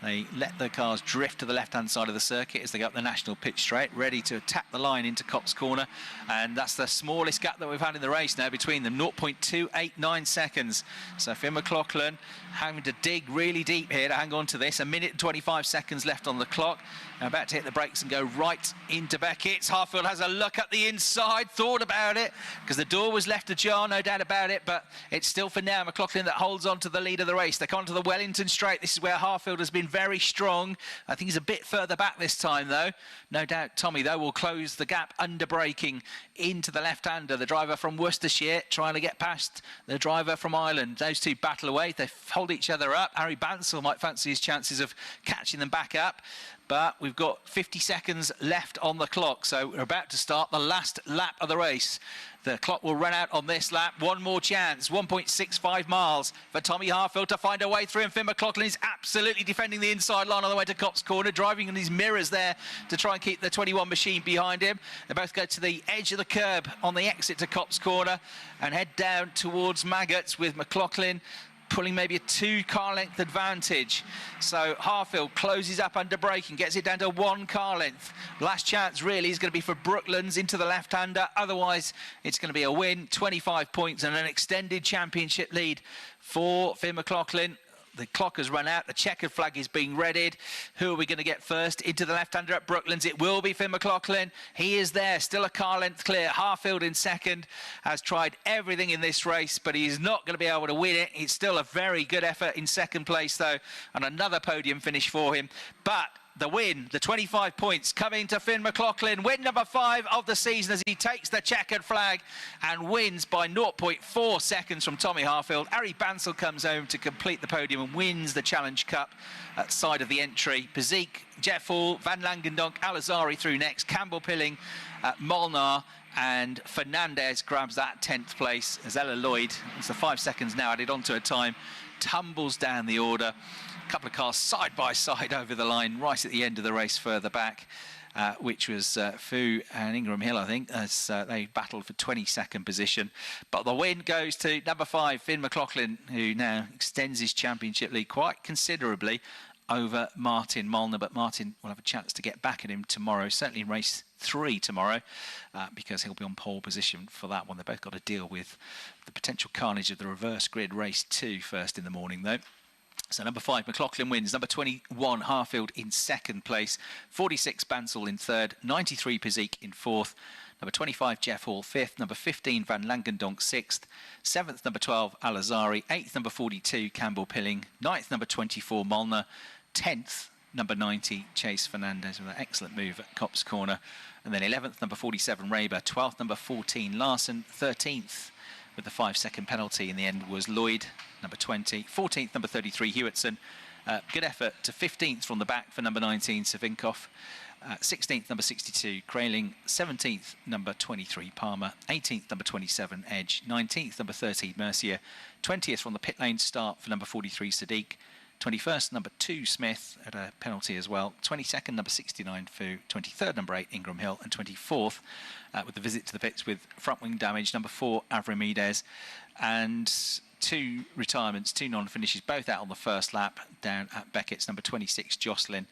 They let the cars drift to the left-hand side of the circuit as they go up the national pitch straight, ready to attack the line into Copse Corner. And that's the smallest gap that we've had in the race now between them, 0.289 seconds. So Finn McLaughlin having to dig really deep here to hang on to this. 1 minute and 25 seconds left on the clock. Now about to hit the brakes and go right into Beckett's. Harfield has a look at the inside, thought about it, because the door was left ajar, no doubt about it, but it's still for now McLaughlin that holds on to the lead of the race. They come onto the Wellington straight. This is where Harfield has been very strong. I think he's a bit further back this time, though. No doubt Tommy, though, will close the gap under braking into the left-hander. The driver from Worcestershire trying to get past the driver from Ireland. Those two battle away. They hold each other up. Harry Bansell might fancy his chances of catching them back up. But we've got 50 seconds left on the clock, so we're about to start the last lap of the race. The clock will run out on this lap. One more chance, 1.65 miles for Tommy Harfield to find a way through, and Finn McLaughlin is absolutely defending the inside line on the way to Copse Corner, driving in his mirrors there to try and keep the 21 machine behind him. They both go to the edge of the curb on the exit to Copse Corner and head down towards Maggots, with McLaughlin pulling maybe a 2-car length advantage. So Harfield closes up under braking, gets it down to 1 car length. Last chance really is going to be for Brooklands into the left-hander. Otherwise, it's going to be a win, 25 points and an extended championship lead for Finn McLaughlin. The clock has run out. The checkered flag is being readied. Who are we going to get first? Into the left-hander at Brooklands. It will be Finn McLaughlin. He is there, still a car length clear. Harfield in second has tried everything in this race, but he's not going to be able to win it. It's still a very good effort in second place, though, and another podium finish for him. But the win, the 25 points coming to Finn McLaughlin. Win number 5 of the season as he takes the checkered flag and wins by 0.4 seconds from Tommy Harfield. Harry Bansell comes home to complete the podium and wins the Challenge Cup at side of the entry. Bezique, Jeff Hall, Van Langendonk, Al-Azhari through next. Campbell Pilling, Molnar, and Fernandez grabs that 10th place as Ella Lloyd, it's the 5 seconds now added onto her time, tumbles down the order. A couple of cars side by side over the line right at the end of the race further back, which was Fu and Ingram Hill, I think, as they battled for 22nd position. But the win goes to number 5, Finn McLaughlin, who now extends his championship lead quite considerably over Martin Molnar. But Martin will have a chance to get back at him tomorrow, certainly in race 3 tomorrow, because he'll be on pole position for that one. They've both got to deal with the potential carnage of the reverse grid race 2 first in the morning, though. So number 5, McLaughlin wins. Number 21, Harfield in second place. 46, Bansell in third. 93, Bezique in fourth. Number 25, Jeff Hall, 5th. Number 15, Van Langendonk, 6th. 7th, number 12, Al-Azhari. 8th, number 42, Campbell Pilling. 9th, number 24, Molnar. 10th, number 90, Chase Fernandez with an excellent move at Copse Corner. And then 11th, number 47, Raber. 12th, number 14, Larson. 13th, with the 5-second penalty in the end, was Lloyd, number 20. 14th, number 33, Hewitson. Good effort to 15th from the back for number 19, Savinkov. 16th, number 62, Kraling. 17th, number 23, Palmer. 18th, number 27, Edge. 19th, number 30, Mercier. 20th from the pit lane start for number 43, Sadiq. 21st, number 2, Smith, at a penalty as well. 22nd, number 69, Fu. 23rd, number 8, Ingram Hill. And 24th, with the visit to the pits with front wing damage, number 4, Avramides. And 2 retirements, 2 non-finishes, both out on the first lap down at Beckett's. Number 26, Jocelyn,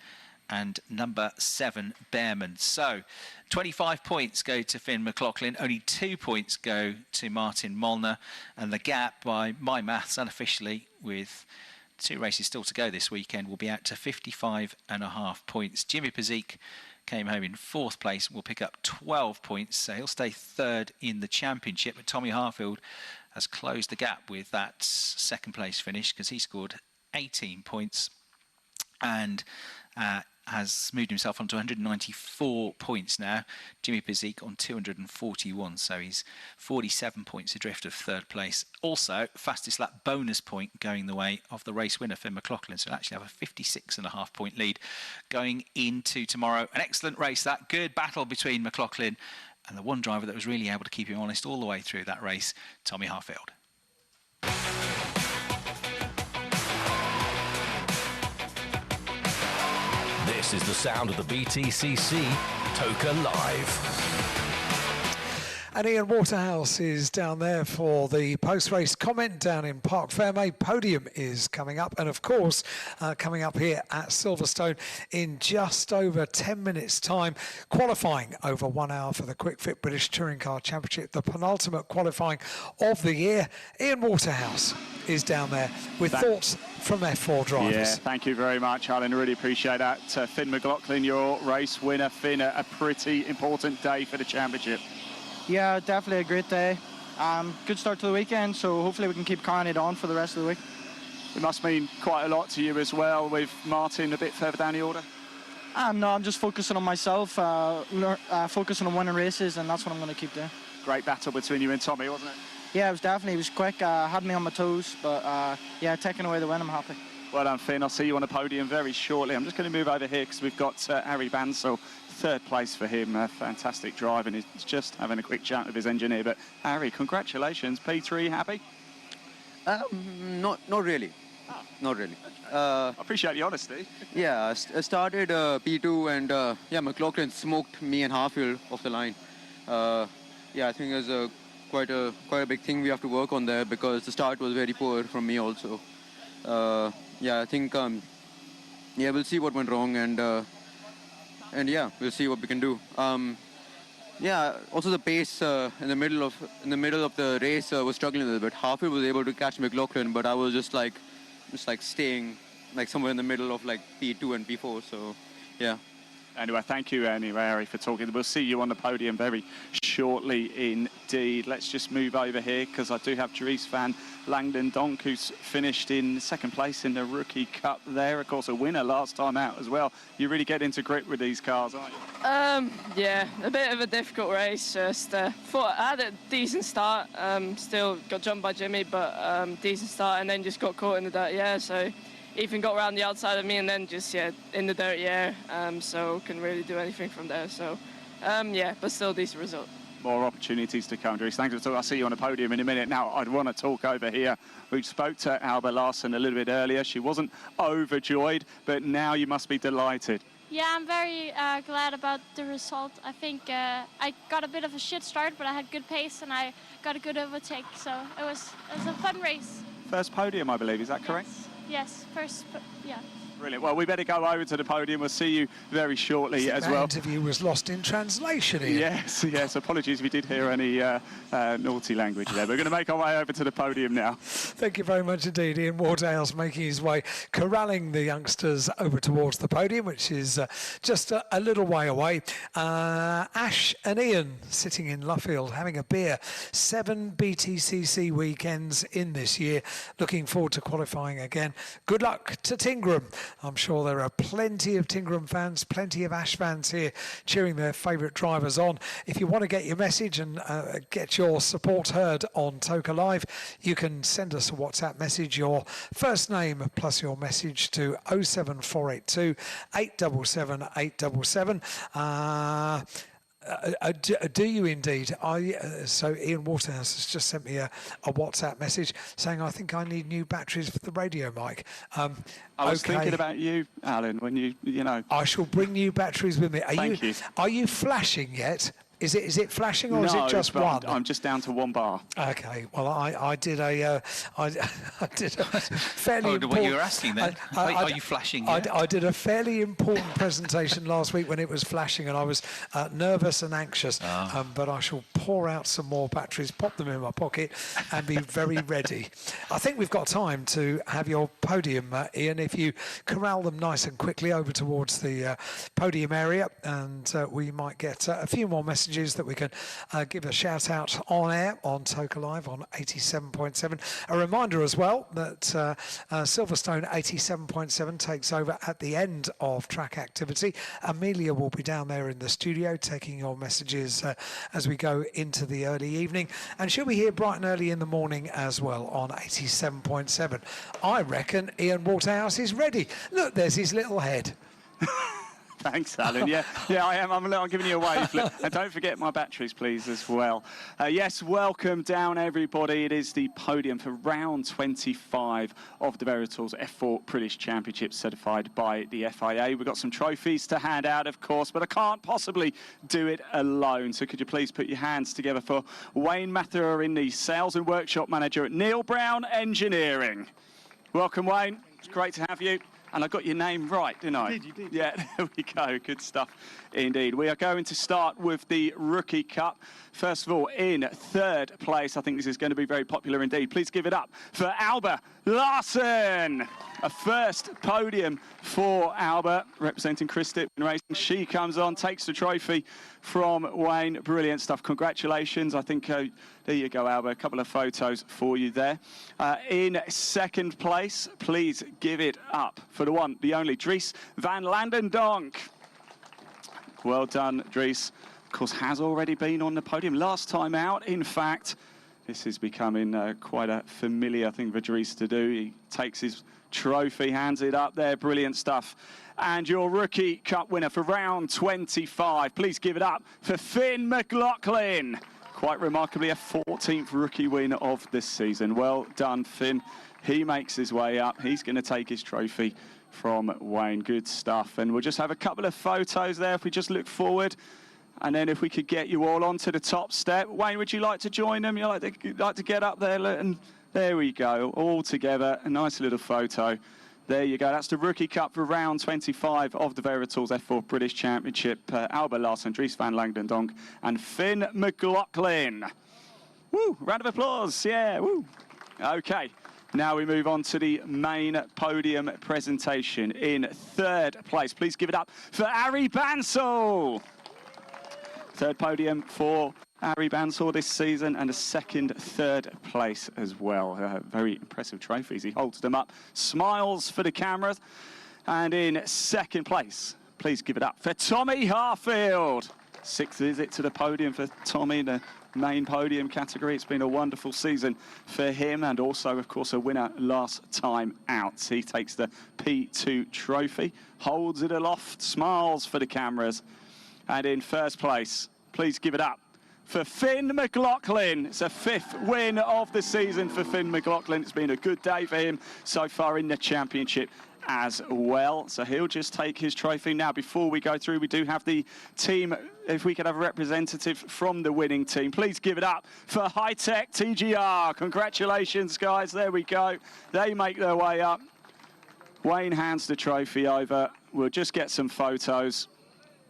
and number 7, Behrman. So 25 points go to Finn McLaughlin, only 2 points go to Martin Molnar, and the gap, by my maths unofficially, with 2 races still to go this weekend, will be out to 55.5 points. Jimmy Bezique came home in 4th place, will pick up 12 points, so he'll stay 3rd in the championship. But Tommy Harfield has closed the gap with that 2nd place finish, because he scored 18 points and has moved himself on to 194 points now. Jimmy Bezique on 241, so he's 47 points adrift of 3rd place. Also, fastest lap bonus point going the way of the race winner, Finn McLaughlin, so he'll actually have a 56.5 point lead going into tomorrow. An excellent race, that good battle between McLaughlin and the one driver that was really able to keep him honest all the way through that race, Tommy Harfield. This is the sound of the BTCC Toka Live. And Ian Waterhouse is down there for the post-race comment down in Parc Fermé. Podium is coming up, and of course, coming up here at Silverstone in just over 10 minutes' time, qualifying over 1 hour for the Quick Fit British Touring Car Championship, the penultimate qualifying of the year. Ian Waterhouse is down there with thoughts from F4 drivers. Yeah, thank you very much, Alan. Really appreciate that. Finn McLaughlin, your race winner. Finn, a pretty important day for the championship. Yeah, definitely a great day. Good start to the weekend, so hopefully we can keep carrying it on for the rest of the week. It must mean quite a lot to you as well, with Martin a bit further down the order. No, I'm just focusing on myself, focusing on winning races, and that's what I'm going to keep doing. Great battle between you and Tommy, wasn't it? Yeah, it was quick, had me on my toes, but yeah, taking away the win, I'm happy. Well done, Finn. I'll see you on the podium very shortly. I'm just going to move over here because we've got Harry Bansell, third place for him. Fantastic driving. He's just having a quick chat with his engineer. But Harry, congratulations. P3, happy? Not really. Oh. Not really. I appreciate the honesty. Yeah, I started P2 and yeah, McLaughlin smoked me and Harfield off the line. Yeah, I think there's quite a big thing we have to work on there because the start was very poor from me also. Yeah, I think yeah, we'll see what went wrong and yeah, we'll see what we can do. Yeah, also the pace in the middle of the race was struggling a little bit. Harfield was able to catch McLaughlin, but I was just like staying like somewhere in the middle of like P2 and P4. So yeah. Anyway, thank you, Harry, for talking. We'll see you on the podium very shortly indeed. Let's just move over here because I do have Therese van Langdon-Donk, who's finished in second place in the Rookie Cup there. Of course, a winner last time out as well. You really get into grip with these cars, aren't you? Yeah, a bit of a difficult race. Just thought I had a decent start. Still got jumped by Jimmy, but decent start, and then just got caught in the dirt. Yeah, so Ethan got around the outside of me and then just, yeah, in the dirty air, so couldn't really do anything from there. So, yeah, but still decent result. More opportunities to come, Dries. Thanks for talking. I'll see you on the podium in a minute. Now, I'd want to talk over here. We spoke to Alba Larsen a little bit earlier. She wasn't overjoyed, but now you must be delighted. Yeah, I'm very glad about the result. I think I got a bit of a shit start, but I had good pace and I got a good overtake. So it was a fun race. First podium, I believe. Is that correct? Yes, first, yeah. Brilliant. Well, we better go over to the podium. We'll see you very shortly as well. That interview was lost in translation here. Yes. Apologies if you did hear any naughty language there. We're going to make our way over to the podium now. Thank you very much indeed. Ian Waterhouse making his way, corralling the youngsters over towards the podium, which is just a little way away. Ash and Ian sitting in Luffield having a beer. 7 BTCC weekends in this year. Looking forward to qualifying again. Good luck to Tingram. I'm sure there are plenty of Tingram fans, plenty of Ash fans here cheering their favourite drivers on. If you want to get your message and get your support heard on Toka Live, you can send us a WhatsApp message, your first name plus your message to 07482 877 877. Do you indeed? So Ian Waterhouse has just sent me a WhatsApp message saying I think I need new batteries for the radio mic. I was thinking about you, Alan, when you know. I shall bring new batteries with me. Thank you. Are you flashing yet? Is it flashing or is it just one? I'm just down to one bar. Okay. Well, I did a fairly important. What you were asking then? Are you flashing? I did a fairly important presentation last week when it was flashing, and I was nervous and anxious. But I shall pour out some more batteries, pop them in my pocket, and be very ready. I think we've got time to have your podium, Ian. If you corral them nice and quickly over towards the podium area, and we might get a few more messages that we can give a shout out on air on Toka Live on 87.7. A reminder as well that Silverstone 87.7 takes over at the end of track activity. Amelia will be down there in the studio taking your messages as we go into the early evening, and she'll be here bright and early in the morning as well on 87.7. I reckon Ian Waterhouse is ready. Look, there's his little head. Thanks, Alan. Yeah, I am. I'm giving you a wave. And don't forget my batteries, please, as well. Yes, welcome down, everybody. It is the podium for round 25 of the Veritools F4 British Championship, certified by the FIA. We've got some trophies to hand out, of course, but I can't possibly do it alone. So could you please put your hands together for Wayne Mathurin, the Sales and Workshop Manager at Neil Brown Engineering. Welcome, Wayne. It's great to have you. And I got your name right, didn't I? You did. Yeah, there we go. Good stuff indeed. We are going to start with the Rookie Cup. First of all, in third place, I think this is going to be very popular indeed. Please give it up for Alba Larson. A first podium for Alba, representing Chris Dipman Racing. She comes on, takes the trophy from Wayne. Brilliant stuff. Congratulations. I think, there you go, Alba. A couple of photos for you there. In second place, please give it up for the one, the only, Dries van Landendonk. Well done, Dries. Of course, has already been on the podium last time out. In fact, this is becoming quite a familiar thing for Dries to do. He takes his trophy, hands it up there. Brilliant stuff. And your Rookie Cup winner for round 25. Please give it up for Finn McLaughlin. Quite remarkably, a 14th rookie win of this season. Well done, Finn. He makes his way up. He's going to take his trophy from Wayne. Good stuff. And we'll just have a couple of photos there if we just look forward. And then if we could get you all onto the top step. Wayne, would you like to join them? You like to get up there? And there we go, all together. A nice little photo. There you go. That's the Rookie Cup for round 25 of the Veritools F4 British Championship. Alba Larson, Dries van Landendonk, and Finn McLaughlin. Woo! Round of applause. Yeah. Woo. Okay. Now we move on to the main podium presentation. In third place, please give it up for Ari Bansal. Third podium for Ari Bansal this season, and a third place as well. Very impressive trophies. He holds them up, smiles for the cameras. And in second place, please give it up for Tommy Harfield. Sixth visit to the podium for Tommy, the main podium category. It's been a wonderful season for him, and also, of course, a winner last time out. He takes the P2 trophy, holds it aloft, smiles for the cameras. And in first place, please give it up for Finn McLaughlin. It's a fifth win of the season for Finn McLaughlin. It's been a good day for him so far in the championship as well. So he'll just take his trophy. Now, before we go through, we do have the team. If we could have a representative from the winning team, please give it up for High Tech TGR. Congratulations, guys. There we go. They make their way up. Wayne hands the trophy over. We'll just get some photos.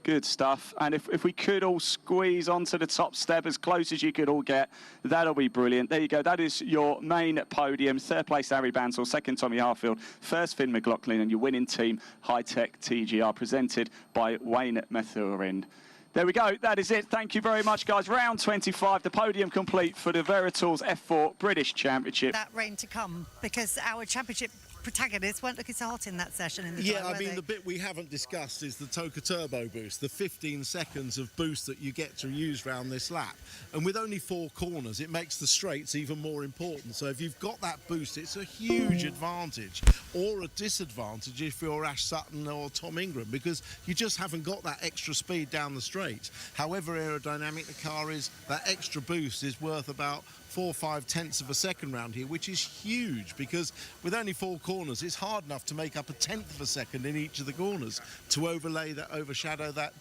Good stuff. And if we could all squeeze onto the top step as close as you could all get, that'll be brilliant. There you go. That is your main podium. Third place, Ari Bansal. Second, Tommy Harfield. First, Finn McLaughlin. And your winning team, High Tech TGR, presented by Wayne Mathurin. There we go. That is it. Thank you very much, guys. Round 25, the podium complete for the Veritools F4 British Championship. That rain to come, because our championship protagonists weren't looking so hot in that session in the Yeah, dry, I mean, they? the bit we haven't discussed is the Toka Turbo boost, the 15 seconds of boost that you get to use round this lap. And with only 4 corners, it makes the straights even more important. So if you've got that boost, it's a huge advantage, or a disadvantage if you're Ash Sutton or Tom Ingram, because you just haven't got that extra speed down the straight. However aerodynamic the car is, that extra boost is worth about 4 or 5 tenths of a second round here, which is huge, because with only 4 corners, it's hard enough to make up a tenth of a second in each of the corners to overshadow that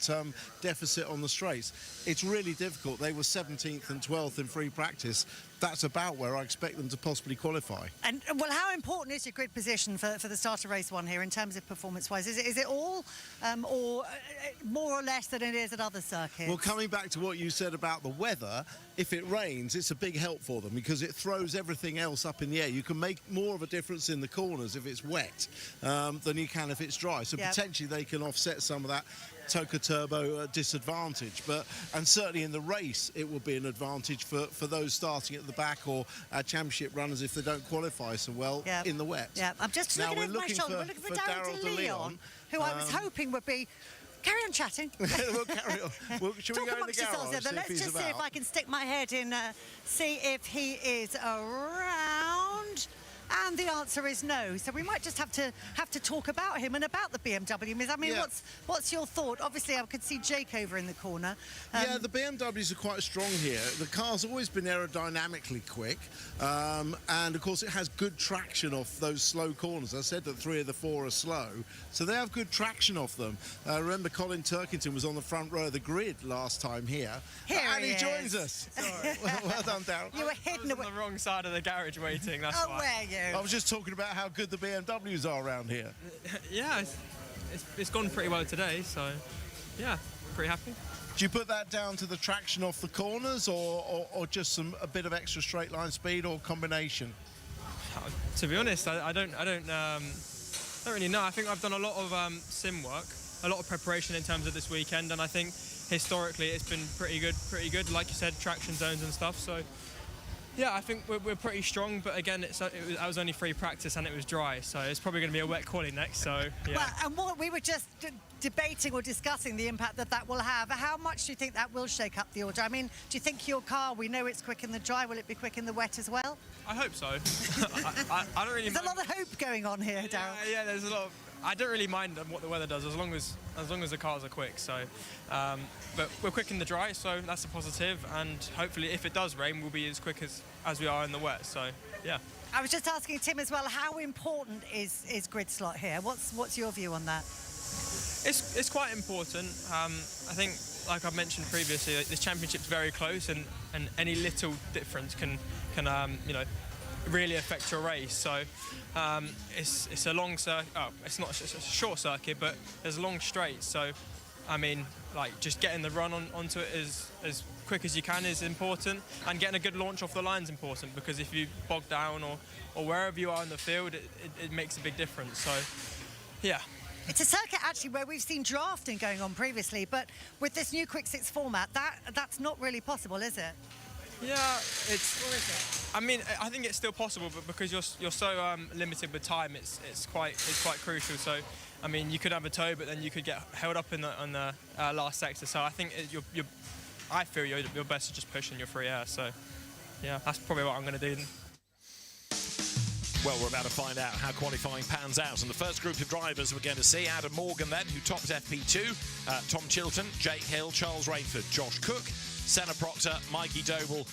deficit on the straights. It's really difficult. They were 17th and 12th in free practice. That's about where I expect them to possibly qualify. And, well, how important is your grid position for the start of race 1 here in terms of performance-wise? Is it all, or more or less than it is at other circuits? Well, coming back to what you said about the weather, if it rains, it's a big help for them because it throws everything else up in the air. You can make more of a difference in the corners if it's wet than you can if it's dry. So potentially they can offset some of that Toka Turbo disadvantage, and certainly in the race it will be an advantage for those starting at the back or championship runners if they don't qualify so well in the wet. Yeah, I'm just looking over my shoulder. We're looking for Darryl de Leon, who I was hoping would be. Carry on chatting. We'll carry on. Should we go in the garage? Let's just see if I can stick my head in, see if he is around. And the answer is no. So we might just have to talk about him and about the BMW. I mean, what's your thought? Obviously, I could see Jake over in the corner. Yeah, the BMWs are quite strong here. The car's always been aerodynamically quick, and of course it has good traction off those slow corners. I said that 3 of the 4 are slow, so they have good traction off them. Remember, Colin Turkington was on the front row of the grid last time here, and he joins us. Well done, Darryl. You were hidden on the wrong side of the garage waiting. That's why. Were you? I was just talking about how good the BMWs are around here. Yeah, it's gone pretty well today, so yeah, pretty happy. Do you put that down to the traction off the corners, or just a bit of extra straight line speed, or combination? To be honest, I don't really know. I think I've done a lot of sim work, a lot of preparation in terms of this weekend, and I think historically it's been pretty good. Like you said, traction zones and stuff. So yeah, I think we're pretty strong. But again, I was only free practice and it was dry, so it's probably going to be a wet quali next. So yeah. Well, and what we were just debating or discussing the impact that will have. How much do you think that will shake up the order? I mean, do you think your car, we know it's quick in the dry, will it be quick in the wet as well? I hope so. I don't really. There's a lot of hope going on here, Darryl. Yeah, there's a lot of. I don't really mind what the weather does as long as the cars are quick. So, but we're quick in the dry, so that's a positive. And hopefully, if it does rain, we'll be as quick as we are in the wet. So, yeah. I was just asking Tim as well. How important is grid slot here? What's your view on that? It's quite important. I think, like I've mentioned previously, this championship's very close, and any little difference can really affect your race. So it's a long circuit. Oh, it's a short circuit, but there's a long straight. So I mean, like, just getting the run onto it as quick as you can is important, and getting a good launch off the line is important, because if you bog down or wherever you are in the field, it makes a big difference. So yeah. It's a circuit actually where we've seen drafting going on previously, but with this new Quick 6 format, that's not really possible, is it? Yeah, I mean, I think it's still possible, but because you're so limited with time, it's quite crucial. So, I mean, you could have a tow, but then you could get held up on the last sector. So I think I feel you're best to just push in your free air. So, yeah, that's probably what I'm going to do then. Well, we're about to find out how qualifying pans out. And the first group of drivers we're going to see, Adam Morgan then, who topped FP2, Tom Chilton, Jake Hill, Charles Rainford, Josh Cook, Senna Proctor, Mikey Doble,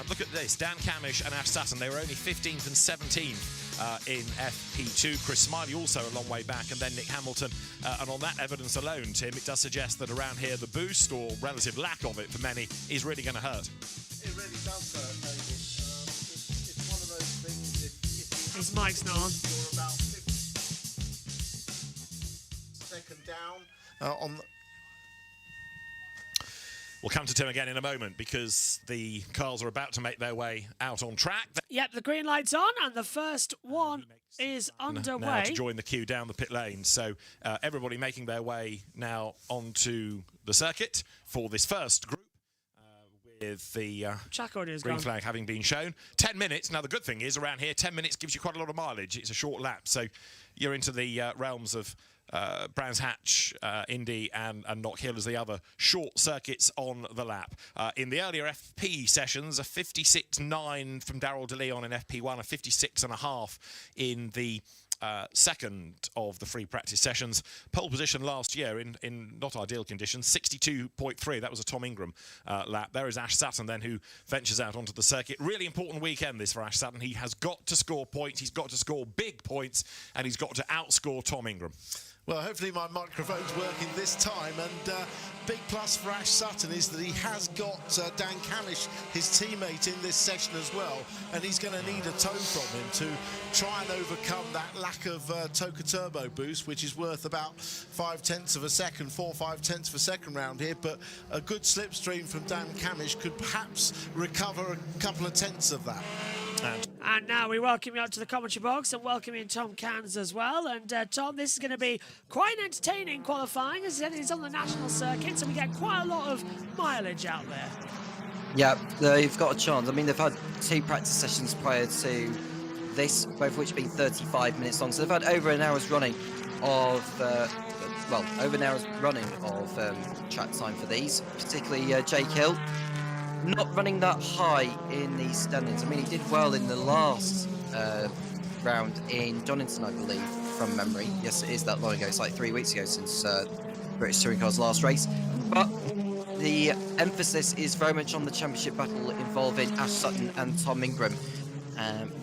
look at this, Dan Camish and Ash Sutton. They were only 15th and 17th in FP2. Chris Smiley also a long way back, and then Nick Hamilton. And on that evidence alone, Tim, it does suggest that around here the boost, or relative lack of it for many, is really going to hurt. It really does hurt, maybe. It's one of those things, his mic's not on. You're about 50 second down on the... We'll come to Tim again in a moment, because the cars are about to make their way out on track. Yep, the green light's on, and the first one is underway. Now to join the queue down the pit lane. So everybody making their way now onto the circuit for this first group. With the green flag having been shown. 10 minutes. Now, the good thing is, around here, 10 minutes gives you quite a lot of mileage. It's a short lap, so you're into the realms of Brands Hatch, Indy, and Knock Hill as the other short circuits on the lap. In the earlier FP sessions, a 56.9 from Darryl DeLeon in FP1, a 56.5 in the second of the free practice sessions. Pole position last year in not ideal conditions, 62.3. That was a Tom Ingram lap. There is Ash Sutton then, who ventures out onto the circuit. Really important weekend this for Ash Sutton. He has got to score points. He's got to score big points, and he's got to outscore Tom Ingram. Well, hopefully my microphone's working this time, and big plus for Ash Sutton is that he has got Dan Camish, his teammate, in this session as well, and he's going to need a tow from him to try and overcome that lack of Toka Turbo boost, which is worth about 5/10 of a second, 4/5 of a second round here, but a good slipstream from Dan Camish could perhaps recover a couple of tenths of that. And now we welcome you up to the commentary box and welcome in Tom Cairns as well. And Tom, this is going to be quite an entertaining qualifying. As I said, it's on the national circuit, so we get quite a lot of mileage out there. Yeah, they've got a chance. I mean, they've had 2 practice sessions prior to this, both of which have been 35 minutes long. So they've had over an hour's running of, track time for these, particularly Jake Hill. Not running that high in the standings. I mean, he did well in the last round in Donington, I believe, from memory. Yes, it is that long ago. It's like 3 weeks ago since British Touring Car's last race. But the emphasis is very much on the championship battle involving Ash Sutton and Tom Ingram.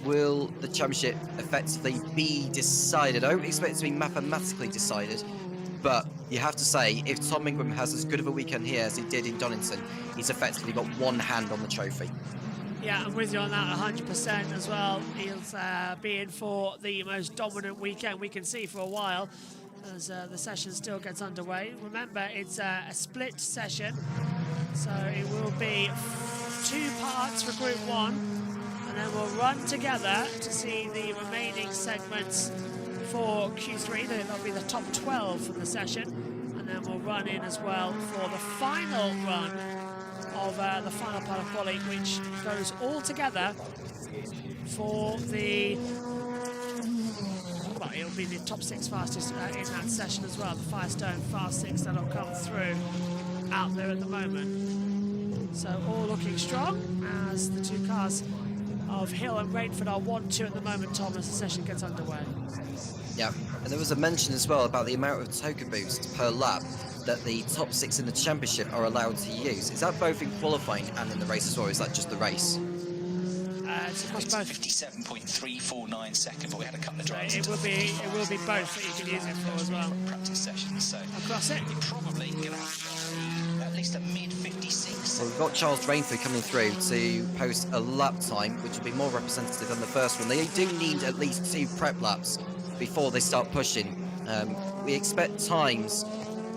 Will the championship effectively be decided? I don't expect it to be mathematically decided, but you have to say, if Tom Ingram has as good of a weekend here as he did in Donington, he's effectively got one hand on the trophy. Yeah, I'm with you on that 100% as well. He'll be in for the most dominant weekend we can see for a while as the session still gets underway. Remember, it's a split session, so it will be 2 parts for Group 1. And then we'll run together to see the remaining segments for Q3. That'll be the top 12 from the session. And then we'll run in as well for the final run of the final part of quali, which goes all together for the... Well, it'll be the top 6 fastest in that session as well. The Firestone Fast 6 that'll come through out there at the moment. So all looking strong as the 2 cars of Hill and Rainford are 1-2 at the moment, Tom, as the session gets underway. Yeah, and there was a mention as well about the amount of Toka boost per lap that the top 6 in the championship are allowed to use. Is that both in qualifying and in the race as well, or is that just the race? It's across both. 57.349 second, but we had a couple of drivers. It will be both that you can use it for as well. Practice sessions, so across it, you're probably going to have at least a mid-56. Well, we've got Charles Rainford coming through to post a lap time, which will be more representative than the first one. They do need at least 2 prep laps before they start pushing. We expect times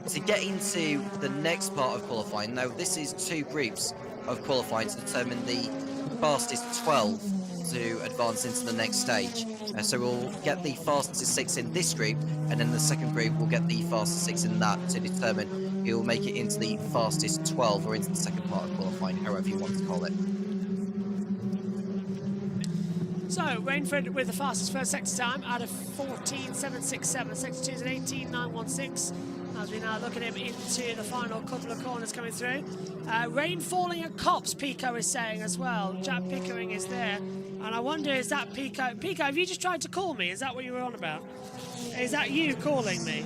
to get into the next part of qualifying. Now, this is 2 groups of qualifying to determine the fastest 12 to advance into the next stage. So we'll get the fastest 6 in this group, and then the second group will get the fastest 6 in that to determine who will make it into the fastest 12 or into the second part of qualifying, however you want to call it. So, Rainford with the fastest first sector time out of 14.767. Sector 2 is an 18.916. As we now look at him into the final couple of corners coming through. Rain falling at Cops, Pico is saying as well. Jack Pickering is there. And I wonder, is that Pico? Pico, have you just tried to call me? Is that what you were on about? Is that you calling me?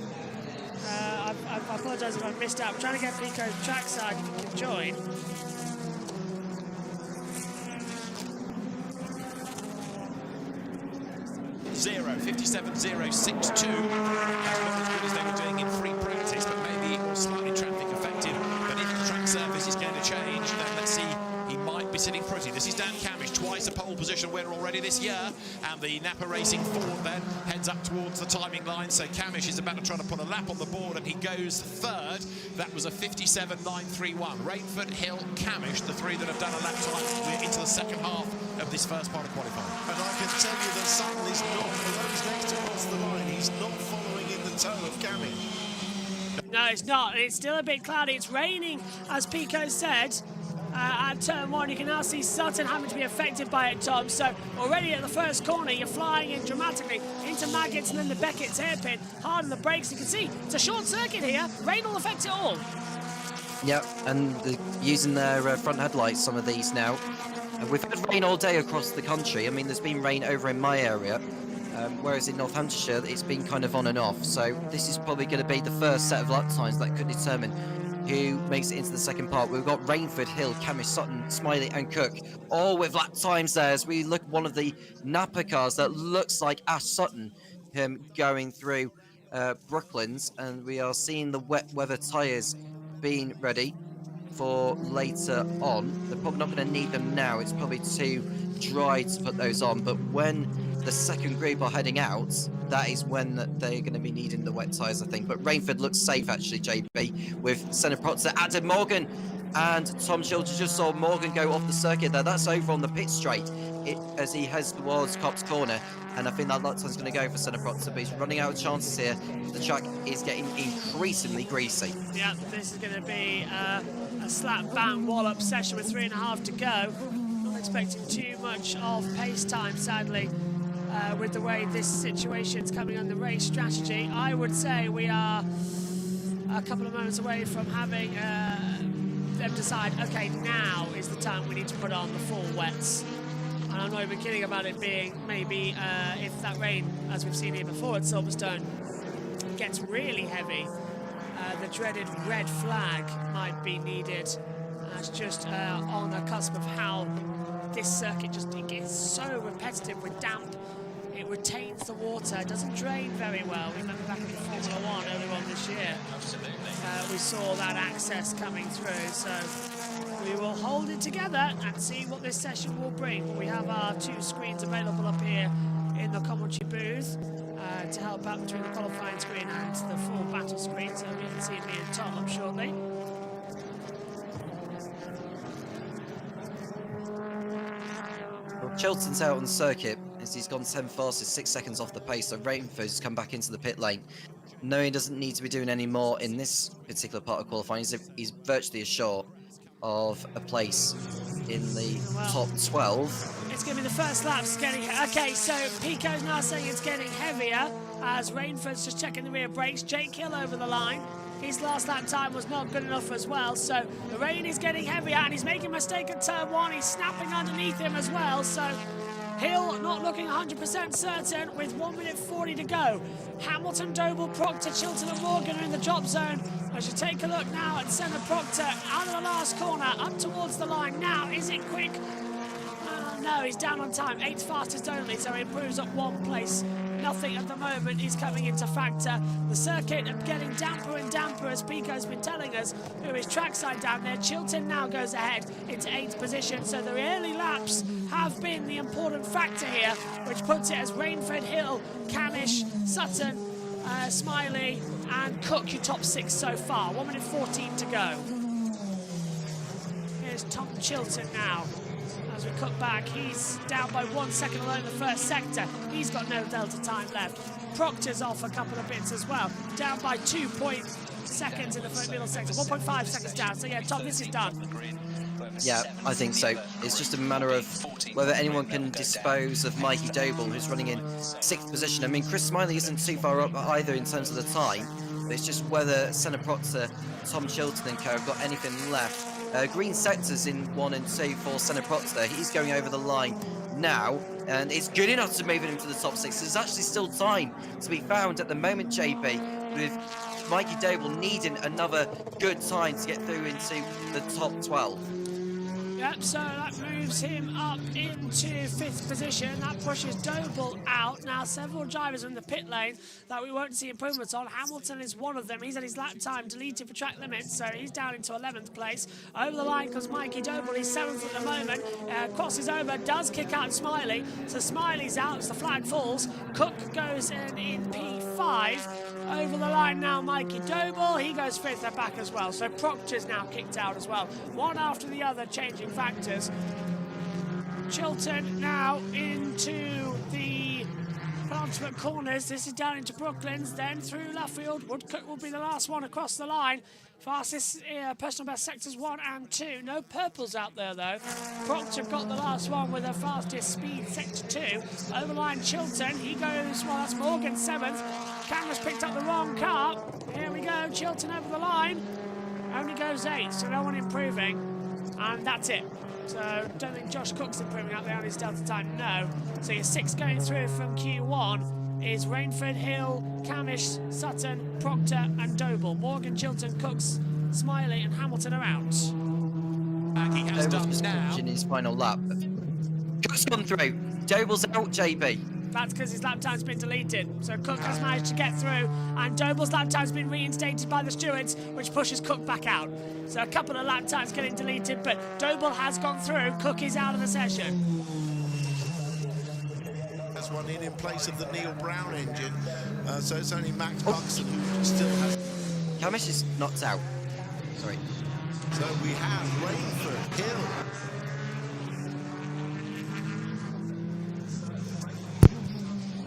I apologise if I missed out. We're trying to get Pico's trackside if he can join. Zero, 57.062. That's not as good as they were doing in free practice, but maybe it was slightly traffic affected. But if the track surface is going to change, then let's see. He might be sitting pretty. This is Dan Camish, twice a pole position winner already this year. And the Napa Racing Ford then heads up towards the timing line. So Camish is about to try to put a lap on the board, and he goes third. That was a 57.931. Rainford, Hill, Camish, the 3 that have done a lap time into the second half of this first part of qualifying. And I can tell you that Sutton is not, although he's next to cross the line, he's not following in the toe of Camish. No, it's not. It's still a bit cloudy. It's raining, as Pico said. At turn 1, you can now see Sutton having to be affected by it, Tom. So already at the first corner, you're flying in dramatically into Maggots and then the Beckett's hairpin. Hard on the brakes. You can see it's a short circuit here. Rain will affect it all. Yep, and using their front headlights, some of these now. We've had rain all day across the country. I mean, there's been rain over in my area, whereas in Northamptonshire, it's been kind of on and off. So this is probably going to be the first set of lap times that could determine who makes it into the second part. We've got Rainford, Hill, Camish, Sutton, Smiley and Cook, all with lap times there as we look at one of the Napa cars that looks like Ash Sutton going through Brooklands, and we are seeing the wet weather tyres being ready for later on. They're probably not going to need them now. It's probably too dry to put those on, but when the second group are heading out, that is when they're going to be needing the wet tyres, I think. But Rainford looks safe, actually, JB, with centre props Adam Morgan and Tom Childers. Just saw Morgan go off the circuit there. That's over on the pit straight as he heads towards Cops Corner. And I think that lap time's going to go for centre props, but he's running out of chances here. The track is getting increasingly greasy. Yeah, this is going to be a slap bang wallop session with 3.5 to go. Not expecting too much of pace time, sadly. With the way this situation's coming on the race strategy, I would say we are a couple of moments away from having them decide, okay, now is the time we need to put on the full wets And I'm not even kidding about it being maybe if that rain, as we've seen here before at Silverstone, gets really heavy, the dreaded red flag might be needed. That's just on the cusp of how this circuit it gets so repetitive with damp. It retains the water, it doesn't drain very well. Remember back in Formula 1 earlier on this year, we saw that access coming through. So we will hold it together and see what this session will bring. We have our 2 screens available up here in the commentary booth to help out between the qualifying screen and the full battle screen. So we can see me and Tom up shortly. Well, Chilton's out on the circuit as he's gone 10 fastest, 6 seconds off the pace, so Rainford's come back into the pit lane. No, he doesn't need to be doing any more in this particular part of qualifying. He's virtually assured of a place in the top 12. It's going to be the first lap's getting... Okay, so Pico's now saying it's getting heavier as Rainford's just checking the rear brakes. Jake Hill over the line. His last lap time was not good enough as well, so the rain is getting heavier and he's making a mistake at turn 1. He's snapping underneath him as well, so Hill not looking 100% certain with 1 minute 40 to go. Hamilton, Doble, Proctor, Chilton and Morgan are in the drop zone. As you take a look now at Senna Proctor out of the last corner, up towards the line. Now, is it quick? No, he's down on time, 8th fastest only, so he improves up 1 place. Nothing at the moment is coming into factor. The circuit getting damper and damper, as Pico's been telling us, who is trackside down there. Chilton now goes ahead into 8th position, so the early laps have been the important factor here, which puts it as Rainford, Hill, Camish, Sutton, Smiley and Cook, your top 6 so far. 1 minute 14 to go. Here's Tom Chilton now. As we cut back, he's down by 1 second alone in the first sector. He's got no delta time left. Proctor's off a couple of bits as well. Down by 2 seconds in the middle sector. 1.5 seconds down. So yeah, Tom, this is done. Yeah, I think so. It's just a matter of whether anyone can dispose of Mikey Doble, who's running in 6th position. I mean, Chris Smiley isn't too far up either in terms of the time. But it's just whether Senna Proctor, Tom Chilton and co have got anything left. Green sectors in 1 and 2 for Senna Proctor. He's going over the line now, and it's good enough to move him to the top 6. There's actually still time to be found at the moment, JB, with Mikey Doble needing another good time to get through into the top 12. Yep, so that moves him up into 5th position. That pushes Doble out. Now, several drivers in the pit lane that we won't see improvements on. Hamilton is one of them. He's had his lap time deleted for track limits, so he's down into 11th place. Over the line comes Mikey Doble. He's 7th at the moment. Crosses over, does kick out Smiley. So Smiley's out as the flag falls. Cook goes in P5. Over the line now, Mikey Doble. He goes 5th at back as well. So Proctor's now kicked out as well. One after the other changing factors. Chilton now into the penultimate corners. This is down into Brooklands, then through Luffield. Woodcock will be the last one across the line. Fastest personal best sectors 1 and 2. No purples out there though. Proctor got the last one with the fastest speed, sector 2. Overline Chilton, he goes, well that's Morgan 7th. Cameras picked up the wrong car. Here we go, Chilton over the line. Only goes 8, so no one improving. And that's it. So don't think Josh Cook's improving out there on his delta time, no. So your 6 going through from Q1 is Rainford, Hill, Camish, Sutton, Proctor and Doble. Morgan, Chilton, Cooks, Smiley and Hamilton are out. And he has done now. In his final lap. Cook's gone through. Doble's out, JB. That's because his lap time's been deleted. So Cook has managed to get through and Doble's lap time's been reinstated by the stewards, which pushes Cook back out. So a couple of lap times getting deleted, but Doble has gone through. Cook is out of the session. One in place of the Neil Brown engine, so it's only Max Buxton who still has. Camish is knocked out. Sorry. So we have Rainford, Hill.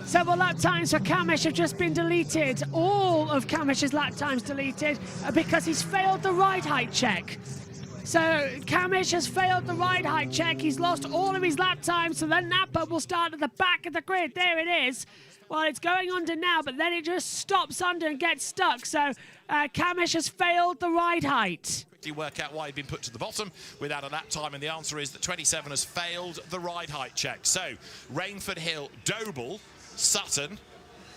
Several lap times for Camish have just been deleted. All of Camish's lap times deleted because he's failed the ride height check. So Camish has failed the ride height check. He's lost all of his lap time, so then Napa will start at the back of the grid. There it is. Well, it's going under now, but then it just stops under and gets stuck. So Kamish has failed the ride height. Quickly work out why he'd been put to the bottom without a lap time, and the answer is that 27 has failed the ride height check. So Rainford Hill, Doble, Sutton.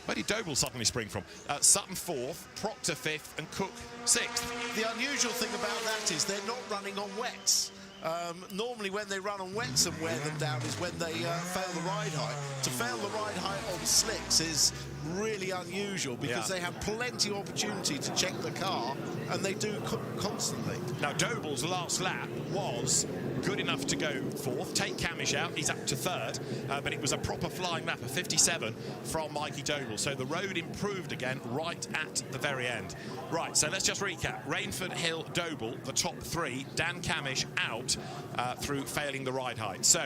Where did Doble suddenly spring from? Sutton 4th, Proctor 5th, and Cook 6th. The unusual thing about that is they're not running on wets. Normally when they run on wets and wear them down is when they fail the ride height. To fail the ride height on slicks is really unusual because they have plenty of opportunity to check the car, and they do constantly. Now Doble's last lap was good enough to go 4th, take Kamish out, he's up to 3rd, but it was a proper flying lap of 57 from Mikey Doble, so the road improved again right at the very end. Right, so let's just recap. Rainford, Hill, Doble, the top 3, Dan Kamish out through failing the ride height. So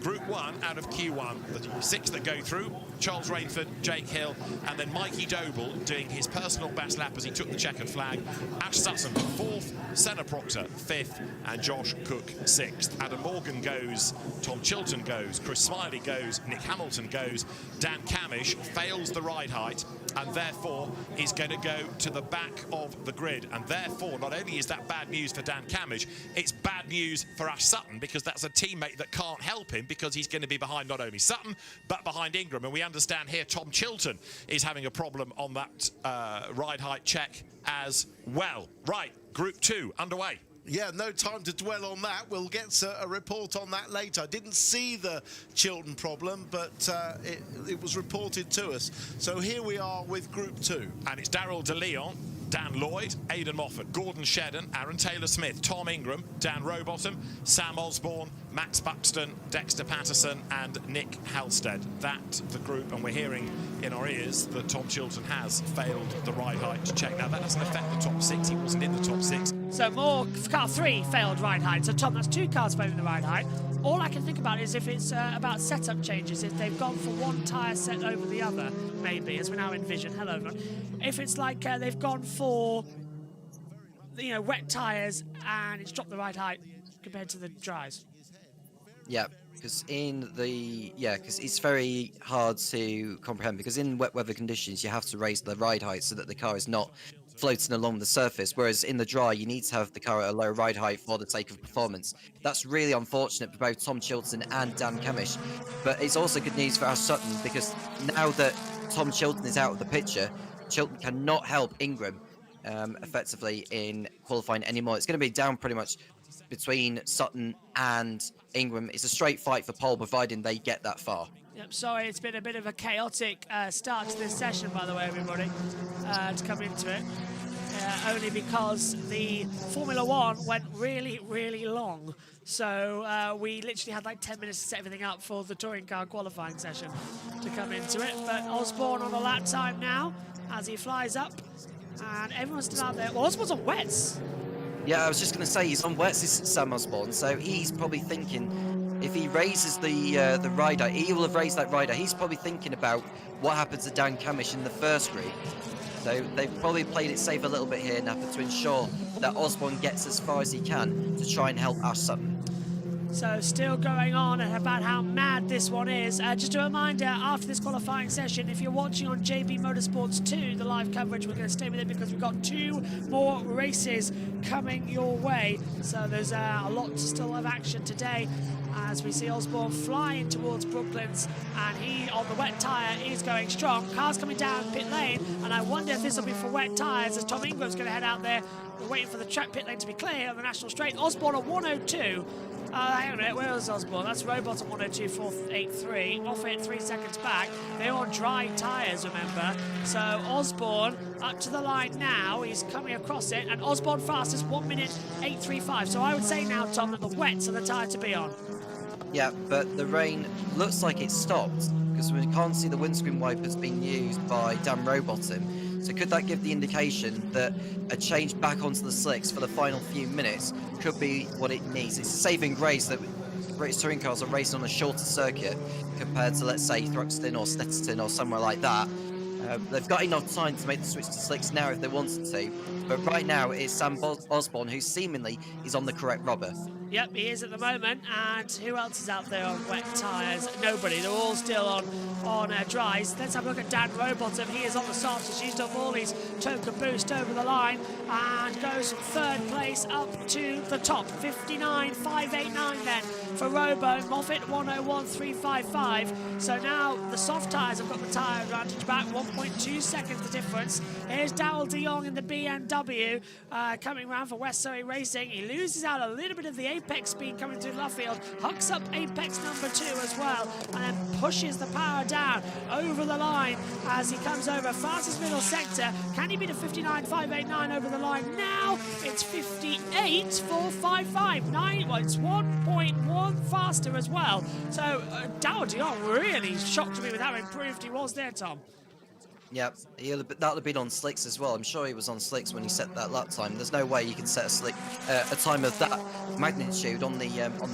Group 1 out of Q1, the 6 that go through, Charles Rainford, Jake Hill, and then Mikey Doble doing his personal best lap as he took the checkered flag. Ash Sutton 4th, Senna Proctor 5th, and Josh Cook 6th. Adam Morgan goes, Tom Chilton goes, Chris Smiley goes, Nick Hamilton goes, Dan Kamish fails the ride height and therefore is going to go to the back of the grid, and therefore not only is that bad news for Dan Kamish, it's bad news for Ash Sutton, because that's a teammate that can't help him, because he's going to be behind not only Sutton but behind Ingram, and we understand here Tom Chilton is having a problem on that ride height check as well. Right, Group 2 underway. Yeah, no time to dwell on that. We'll get a report on that later. I didn't see the Chilton problem, but it was reported to us. So here we are with Group 2. And it's Daryl De Leon, Dan Lloyd, Aidan Moffat, Gordon Shedden, Aaron Taylor-Smith, Tom Ingram, Dan Rowbottom, Sam Osborne, Max Buxton, Dexter Patterson and Nick Halstead. That's the group, and we're hearing in our ears that Tom Chilton has failed the ride height check. Now that doesn't affect the top 6, he wasn't in the top 6. So more car 3 failed ride height. So Tom, that's 2 cars failing the ride height. All I can think about is if it's about setup changes, if they've gone for one tyre set over the other, maybe, as we now envision. Hello, everyone. If it's like they've gone for, wet tyres and it's dropped the ride height compared to the dries. Yeah, because because it's very hard to comprehend, because in wet weather conditions you have to raise the ride height so that the car is not floating along the surface, whereas in the dry you need to have the car at a low ride height for the sake of performance. That's really unfortunate for both Tom Chilton and Dan Kamish, but it's also good news for Ash Sutton, because now that Tom Chilton is out of the picture, Chilton cannot help Ingram effectively in qualifying anymore. It's going to be down pretty much between Sutton and Ingram. It's a straight fight for pole, providing they get that far. Yep, sorry, it's been a bit of a chaotic start to this session, by the way, everybody, to come into it. Only because the Formula One went really, really long. So we literally had like 10 minutes to set everything up for the touring car qualifying session to come into it. But Osborne on the lap time now as he flies up, and everyone's still out there. Well, Osborne's on wets. Yeah, I was just going to say, he's on wets, this Sam Osborne, so he's probably thinking, if he raises the rider, he will have raised that rider. He's probably thinking about what happened to Dan Kamish in the first group. So they've probably played it safe a little bit here, Napa, to ensure that Osborne gets as far as he can to try and help Ash Sutton. So still going on about how mad this one is. Just a reminder, after this qualifying session, if you're watching on JB Motorsports 2, the live coverage, we're going to stay with it because we've got 2 more races coming your way. So there's a lot still of action today as we see Osborne flying towards Brooklands, and he, on the wet tyre, is going strong. Cars coming down pit lane, and I wonder if this will be for wet tyres as Tom Ingram's going to head out there. We're waiting for the track pit lane to be clear on the National Straight. Osborne at 102. Hang on a minute, where was Osborne? That's Robot at 102, 483. Off it 3 seconds back. They're on dry tyres, remember. So Osborne up to the line now. He's coming across it, and Osborne fastest 1 minute 8:35. So I would say now, Tom, that the wets are the tyre to be on. Yeah, but the rain looks like it's stopped, because we can't see the windscreen wipers being used by Dan Rowbottom. So could that give the indication that a change back onto the slicks for the final few minutes could be what it needs? It's a saving grace that British touring cars are racing on a shorter circuit compared to, let's say, Thruxton or Snetterton or somewhere like that. They've got enough time to make the switch to slicks now if they wanted to, but right now it's Sam Osborne who seemingly is on the correct rubber. Yep, he is at the moment. And who else is out there on wet tyres? Nobody. They're all still on dries. Let's have a look at Dan Rowbottom. He is on the softs. He's used up all his token boost over the line and goes from third place up to the top. 59.589 then for Robo. Moffat 101.355. So now the soft tyres have got the tyre advantage back. 1.2 seconds the difference. Here's Darrell de Jong in the BMW coming round for West Surrey Racing. He loses out a little bit of the apex speed coming through Luffield. Hucks up apex number 2 as well, and then pushes the power down over the line as he comes over. Fastest middle sector. Can he beat a 59.589 over the line now? It's 58.455. Well, it's 1.1 faster as well. So Darrell de Jong really shocked me with how improved he was there, Tom. Yep, that would have been on slicks as well. I'm sure he was on slicks when he set that lap time. There's no way you can set a time of that magnitude on the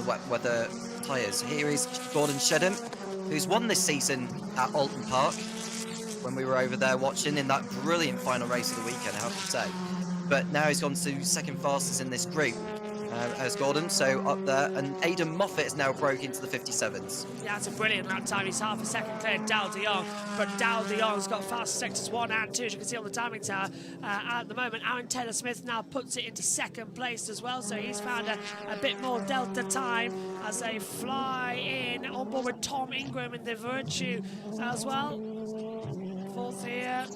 wet weather tyres. Here is Gordon Shedden, who's won this season at Alton Park when we were over there watching in that brilliant final race of the weekend, I have to say. But now he's gone to second fastest in this group. As Gordon, so up there, and Aidan Moffat has now broke into the 57s. Yeah, it's a brilliant lap time. He's half a second clear Darrell de Jong, but Darrell de Jong's got fast sectors 1 and 2, as you can see on the timing tower at the moment. Aaron Taylor-Smith now puts it into second place as well, so he's found a bit more delta time as they fly in on board with Tom Ingram in the Virtue as well. Fourth here.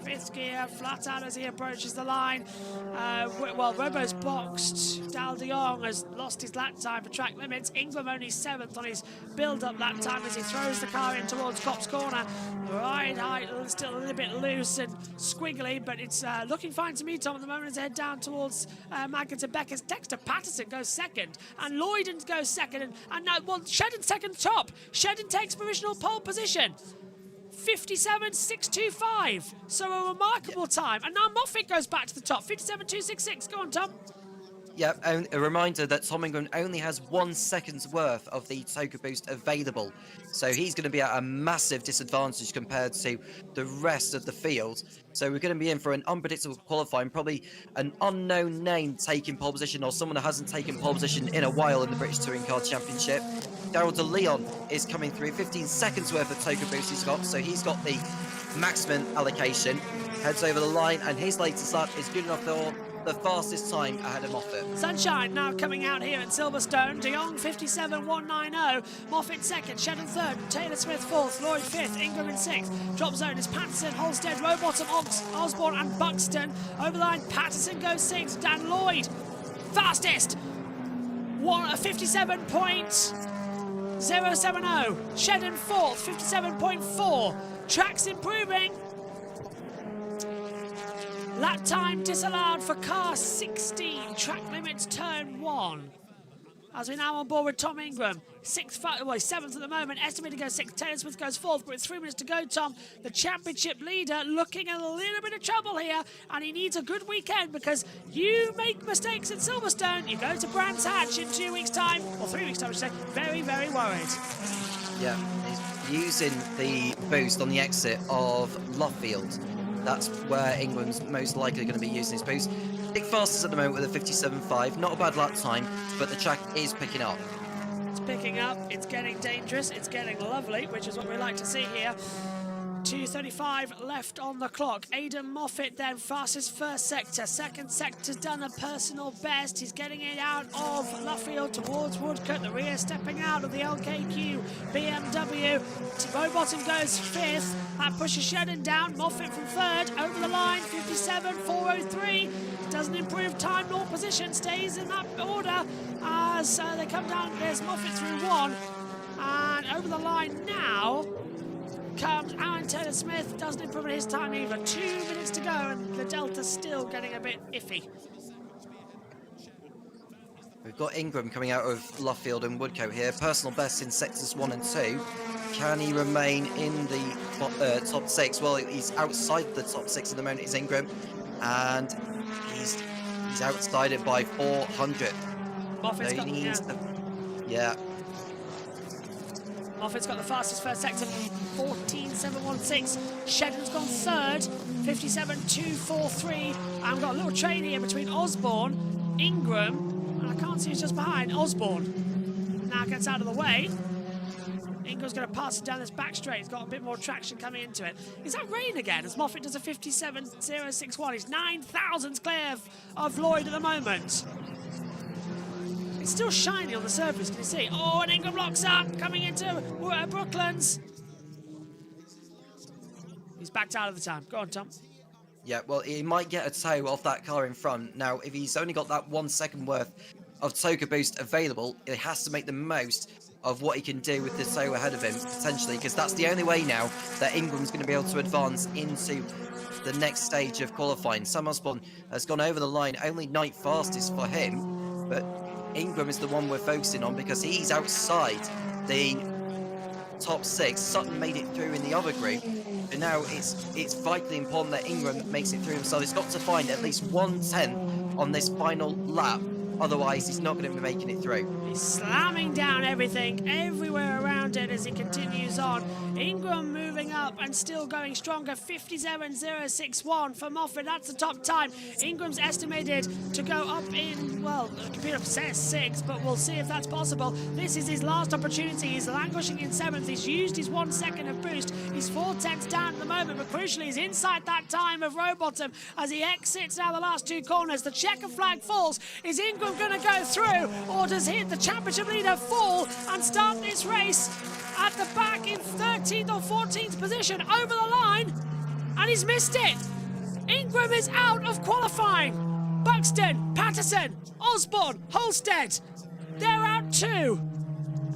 5th gear, flat out as he approaches the line. Well, Robo's boxed. Darrell de Jong has lost his lap time for track limits. Ingram only 7th on his build-up lap time as he throws the car in towards Copse Corner. Right height, still a little bit loose and squiggly, but it's looking fine to me, Tom, at the moment as they head down towards Magnet and Becker's. Dexter Patterson goes second, and Lloyden goes second, and now, well, Shedden second top. Shedden takes provisional pole position. 57.625, so a remarkable time. And now Moffat goes back to the top, 57.266. Go on, Tom. Yeah, and a reminder that Tom Ingram only has 1 second's worth of the Toka Boost available, so he's going to be at a massive disadvantage compared to the rest of the field. So we're going to be in for an unpredictable qualifying, probably an unknown name taking pole position, or someone that hasn't taken pole position in a while in the British Touring Car Championship. Darrell de Leon is coming through, 15 seconds worth of Toka Boost he's got, so he's got the maximum allocation. Heads over the line, and his latest lap is good enough for the fastest time ahead of Moffat. Sunshine now coming out here at Silverstone. De Jong 57.190. Moffat second, Shedden third, Taylor Smith fourth, Lloyd fifth, Ingram in sixth. Drop zone is Patterson, Holstead, Rowbottom, Osborne and Buxton. Over the line, Patterson goes sixth. Dan Lloyd fastest. 57.070. Shedden fourth, 57.4. Track's improving. Lap time disallowed for car 16. Track limits turn 1. As we're now on board with Tom Ingram. 7th at the moment. Estimated to go 6th. Taylor Smith goes 4th. But with 3 minutes to go, Tom, the championship leader, looking at a little bit of trouble here. And he needs a good weekend, because you make mistakes at Silverstone, you go to Brands Hatch in 2 weeks' time, or 3 weeks' time, I should say. Very, very worried. Yeah, he's using the boost on the exit of Luffield. That's where Ingram's most likely going to be using his boost. Big fastest at the moment with a 57.5. Not a bad lap time, but the track is picking up. It's picking up, it's getting dangerous, it's getting lovely, which is what we like to see here. 2:35 left on the clock. Aidan Moffat then fastest first sector. Second sector's done a personal best. He's getting it out of Luffield towards Woodcote. The rear stepping out of the LKQ BMW. Rowbottom goes fifth. That pushes Shedden down. Moffat from third. Over the line, 57.403. Doesn't improve time nor position. Stays in that order as they come down. There's Moffat through one. And over the line now comes Aaron Taylor-Smith. Doesn't improve his time either. 2 minutes to go, and the Delta's still getting a bit iffy. We've got Ingram coming out of Luffield and Woodcote here. Personal best in sectors 1 and 2. Can he remain in the top 6? Well, he's outside the top 6 at the moment, is Ingram. And he's outside it by 400. Moffat's so got, yeah. Moffat's got the fastest first sector, 14.716. Shedden's gone third, 57.243. And we've got a little train here between Osborne, Ingram, And I can't see who's just behind. Osborne now gets out of the way. Ingram's going to pass it down this back straight. He's got a bit more traction coming into it. Is that rain again? As Moffat does a 57.061. He's 9 thousandths clear of Lloyd at the moment. It's still shiny on the surface, can you see? Oh, and Ingram locks up, coming into Brooklands. He's backed out of the time. Go on, Tom. Yeah, well, he might get a tow off that car in front. Now, if he's only got that 1 second worth of Toka boost available, he has to make the most of what he can do with the tow ahead of him, potentially, because that's the only way now that Ingram's going to be able to advance into the next stage of qualifying. Sam Osborne has gone over the line, only 9th fastest for him, but Ingram is the one we're focusing on because he's outside the top 6. Sutton made it through in the other group, and now it's vitally important that Ingram makes it through himself. He's got to find at least 1:10 on this final lap. Otherwise, he's not going to be making it through. He's slamming down everything, everywhere around it as he continues on. Ingram moving up and still going stronger. 57.061 for Moffat. That's the top time. Ingram's estimated to go up in, well, the computer says 6, but we'll see if that's possible. This is his last opportunity. He's languishing in 7th. He's used his 1 second of boost. He's 4/10 down at the moment, but crucially, he's inside that time of Rowbottom as he exits now the last 2 corners. The checker flag falls. Is Ingram going to go through, or does the championship leader fall and start this race at the back in 13th or 14th position over the line? And he's missed it. Ingram is out of qualifying. Buxton, Patterson, Osborne, Holstead, they're out too.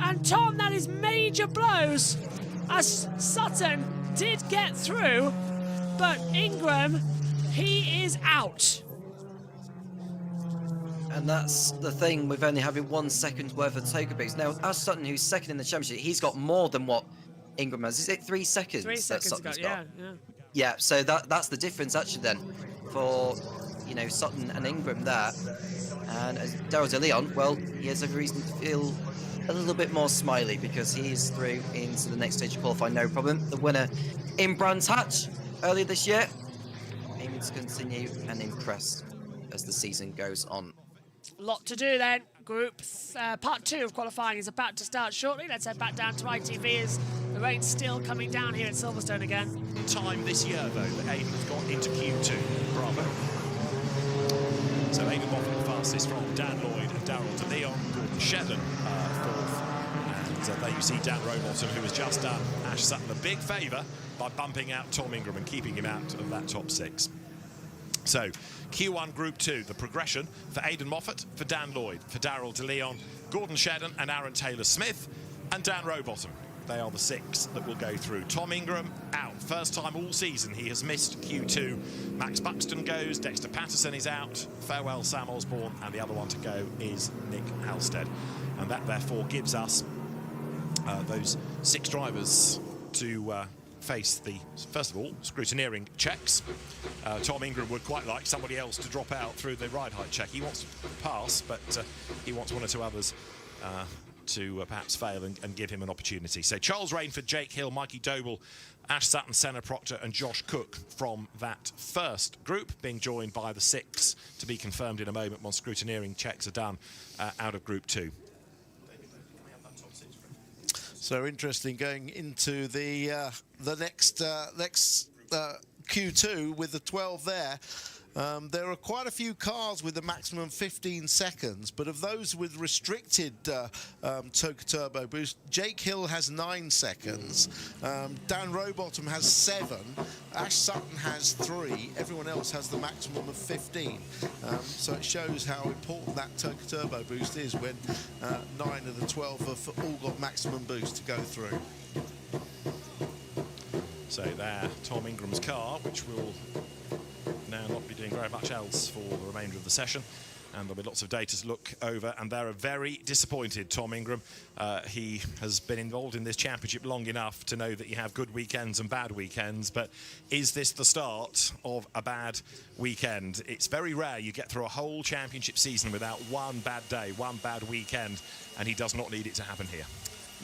And Tom, that is major blows, as Sutton did get through, but Ingram, he is out. And that's the thing with only having 1 second worth of Toka boost. Now, as Sutton, who's second in the championship, he's got more than what Ingram has. Is it 3 seconds? 3 seconds Sutton's got. Yeah, so that's the difference actually then for, you know, Sutton and Ingram there. And Daryl De Leon, well, he has every reason to feel a little bit more smiley because he is through into the next stage of qualifying, no problem. The winner in Brands Hatch earlier this year, aiming to continue and impress as the season goes on. A lot to do then. Part 2 of qualifying is about to start shortly. Let's head back down to ITV as the rain's still coming down here at Silverstone again. Time this year, though, that Aidan has got into Q2. Bravo. So Aidan Moffat the fastest from Dan Lloyd and Daryl De Leon. Gordon Shedden 4th. And there you see Dan Rowbottom, who has just done Ash Sutton a big favour by bumping out Tom Ingram and keeping him out of that top 6. So, Q1 Group 2, the progression for Aidan Moffat, for Dan Lloyd, for Daryl De Leon, Gordon Shedden and Aaron Taylor-Smith, and Dan Rowbottom. They are the 6 that will go through. Tom Ingram out. First time all season he has missed Q2. Max Buxton goes, Dexter Patterson is out, farewell Sam Osborne, and the other one to go is Nick Halstead. And that therefore gives us those 6 drivers to face the, first of all, scrutineering checks. Tom Ingram would quite like somebody else to drop out through the ride height check. He wants to pass, but he wants 1 or 2 others to perhaps fail and give him an opportunity. So Charles Rainford, Jake Hill, Mikey Doble, Ash Sutton, Senna Proctor and Josh Cook from that first group, being joined by the 6 to be confirmed in a moment once scrutineering checks are done out of Group 2. So interesting going into the next Q2 with the 12 there. There are quite a few cars with a maximum 15 seconds, but of those with restricted Toka Turbo Boost, Jake Hill has 9 seconds, Dan Rowbottom has 7, Ash Sutton has 3, everyone else has the maximum of 15. So it shows how important that Toka Turbo Boost is when 9 of the 12 have all got maximum boost to go through. So there, Tom Ingram's car, which will now not be doing very much else for the remainder of the session, and there'll be lots of data to look over, and they're very disappointed, Tom Ingram. He has been involved in this championship long enough to know that you have good weekends and bad weekends, but is this the start of a bad weekend? It's very rare you get through a whole championship season without one bad day, one bad weekend, and he does not need it to happen here.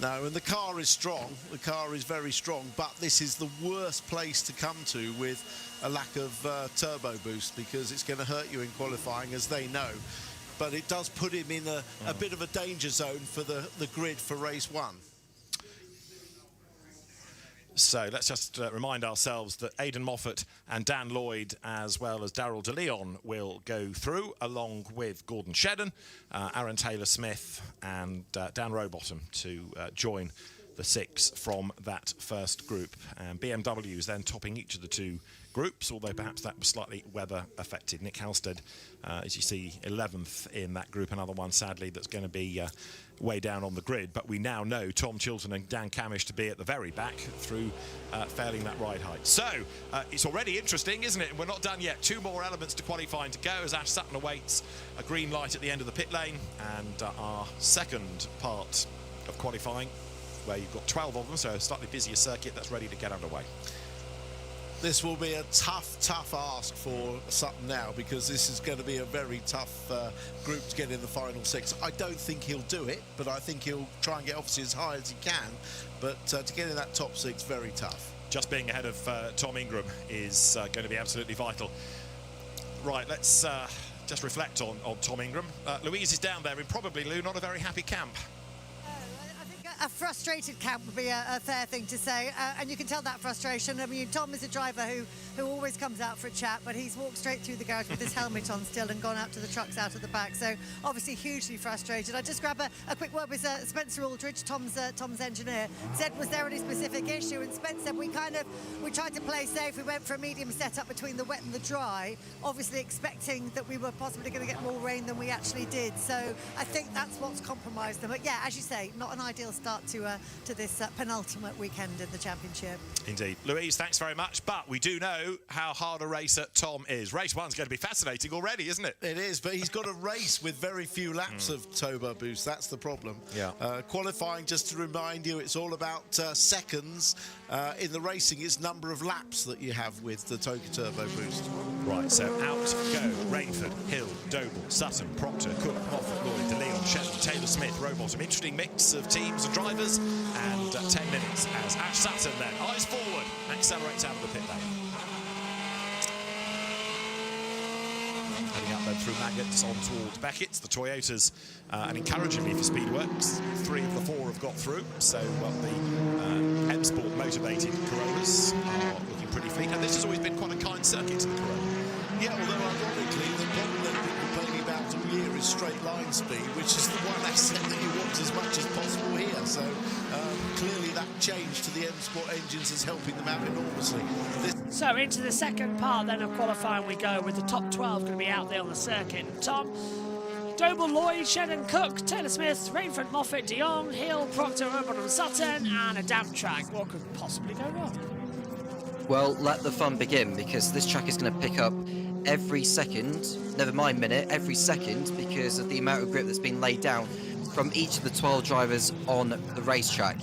No, and the car is strong. The car is very strong, but this is the worst place to come to with a lack of turbo boost, because it's going to hurt you in qualifying, as they know. but it does put him in a bit of a danger zone for the grid for race 1. So let's just remind ourselves that Aidan Moffat and Dan Lloyd, as well as Daryl De Leon, will go through, along with Gordon Shedden, Aaron Taylor-Smith and Dan Rowbottom to join the 6 from that first group. And BMW is then topping each of the 2 groups, although perhaps that was slightly weather affected. Nick Halstead, as you see, 11th in that group, another one sadly that's going to be way down on the grid, but we now know Tom Chilton and Dan Camish to be at the very back through failing that ride height. So it's already interesting, isn't it? We're not done yet. 2 more elements to qualifying to go as Ash Sutton awaits a green light at the end of the pit lane, and our second part of qualifying, where you've got 12 of them, so a slightly busier circuit that's ready to get underway. This will be a tough ask for Sutton now, because this is going to be a very tough group to get in the final 6. I don't think he'll do it, but I think he'll try and get obviously as high as he can. But to get in that top 6, very tough. Just being ahead of Tom Ingram is going to be absolutely vital. Right, let's just reflect on Tom Ingram. Louise is down there in probably, Lou, not a very happy camp. A frustrated camp would be a fair thing to say, and you can tell that frustration. I mean, Tom is a driver who always comes out for a chat, but he's walked straight through the garage with his helmet on still and gone out to the trucks out at the back, so obviously hugely frustrated. I just grab a quick word with Spencer Aldridge, Tom's engineer. Said, was there any specific issue? And Spencer said, we tried to play safe. We went for a medium setup between the wet and the dry, obviously expecting that we were possibly going to get more rain than we actually did, so I think that's what's compromised them. But yeah, as you say, not an ideal start to this penultimate weekend in the championship. Indeed. Louise, thanks very much. But we do know how hard a racer Tom is. Race 1's going to be fascinating already, isn't it? It is, but he's got a race with very few laps of turbo boost. That's the problem. Yeah. Qualifying, just to remind you, it's all about seconds. In the racing, it's number of laps that you have with the Toka Turbo Boost. Right, so out go Rainford, Hill, Doble, Sutton, Proctor, Cook, Moffat, Lloyd, De Leon, Shetland, Taylor-Smith, Rowbottom. Interesting mix of teams and drivers, and 10 minutes as Ash Sutton then, eyes forward, accelerates out of the pit lane. Heading up then through Maggots on towards Beckett's, the Toyotas, and encouragingly for Speedworks, 3 of the 4 have got through, so the M-Sport motivated Corollas are looking pretty fleet, and this has always been quite a kind circuit to the Corolla. Yeah, although ironically, the problem that we've been complaining about all year is straight line speed, which is the one asset that you want as much as possible here. So clearly that change to the M-Sport engines is helping them out enormously. So into the second part then of qualifying we go, with the top 12 going to be out there on the circuit. Tom, Doble, Lloyd, Shedden, Cook, Taylor-Smith, Rainford, Moffat, De Jong, Hill, Proctor, Rowbottom, Sutton, and a damp track. What could possibly go wrong? Well, let the fun begin, because this track is going to pick up every second, never mind minute, every second, because of the amount of grip that's been laid down from each of the 12 drivers on the racetrack.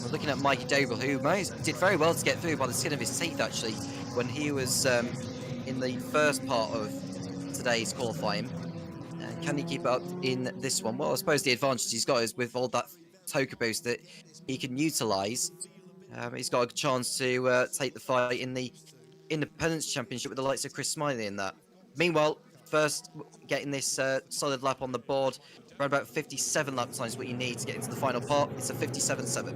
We're looking at Mikey Doble, who did very well to get through by the skin of his teeth, actually, when he was in the first part of today's qualifying. Can he keep up in this one? Well, I suppose the advantage he's got is with all that Toka boost that he can utilise. He's got a chance to take the fight in the Independence Championship with the likes of Chris Smiley in that. Meanwhile, first getting this solid lap on the board, around about 57 lap times what you need to get into the final part. It's a 57.7.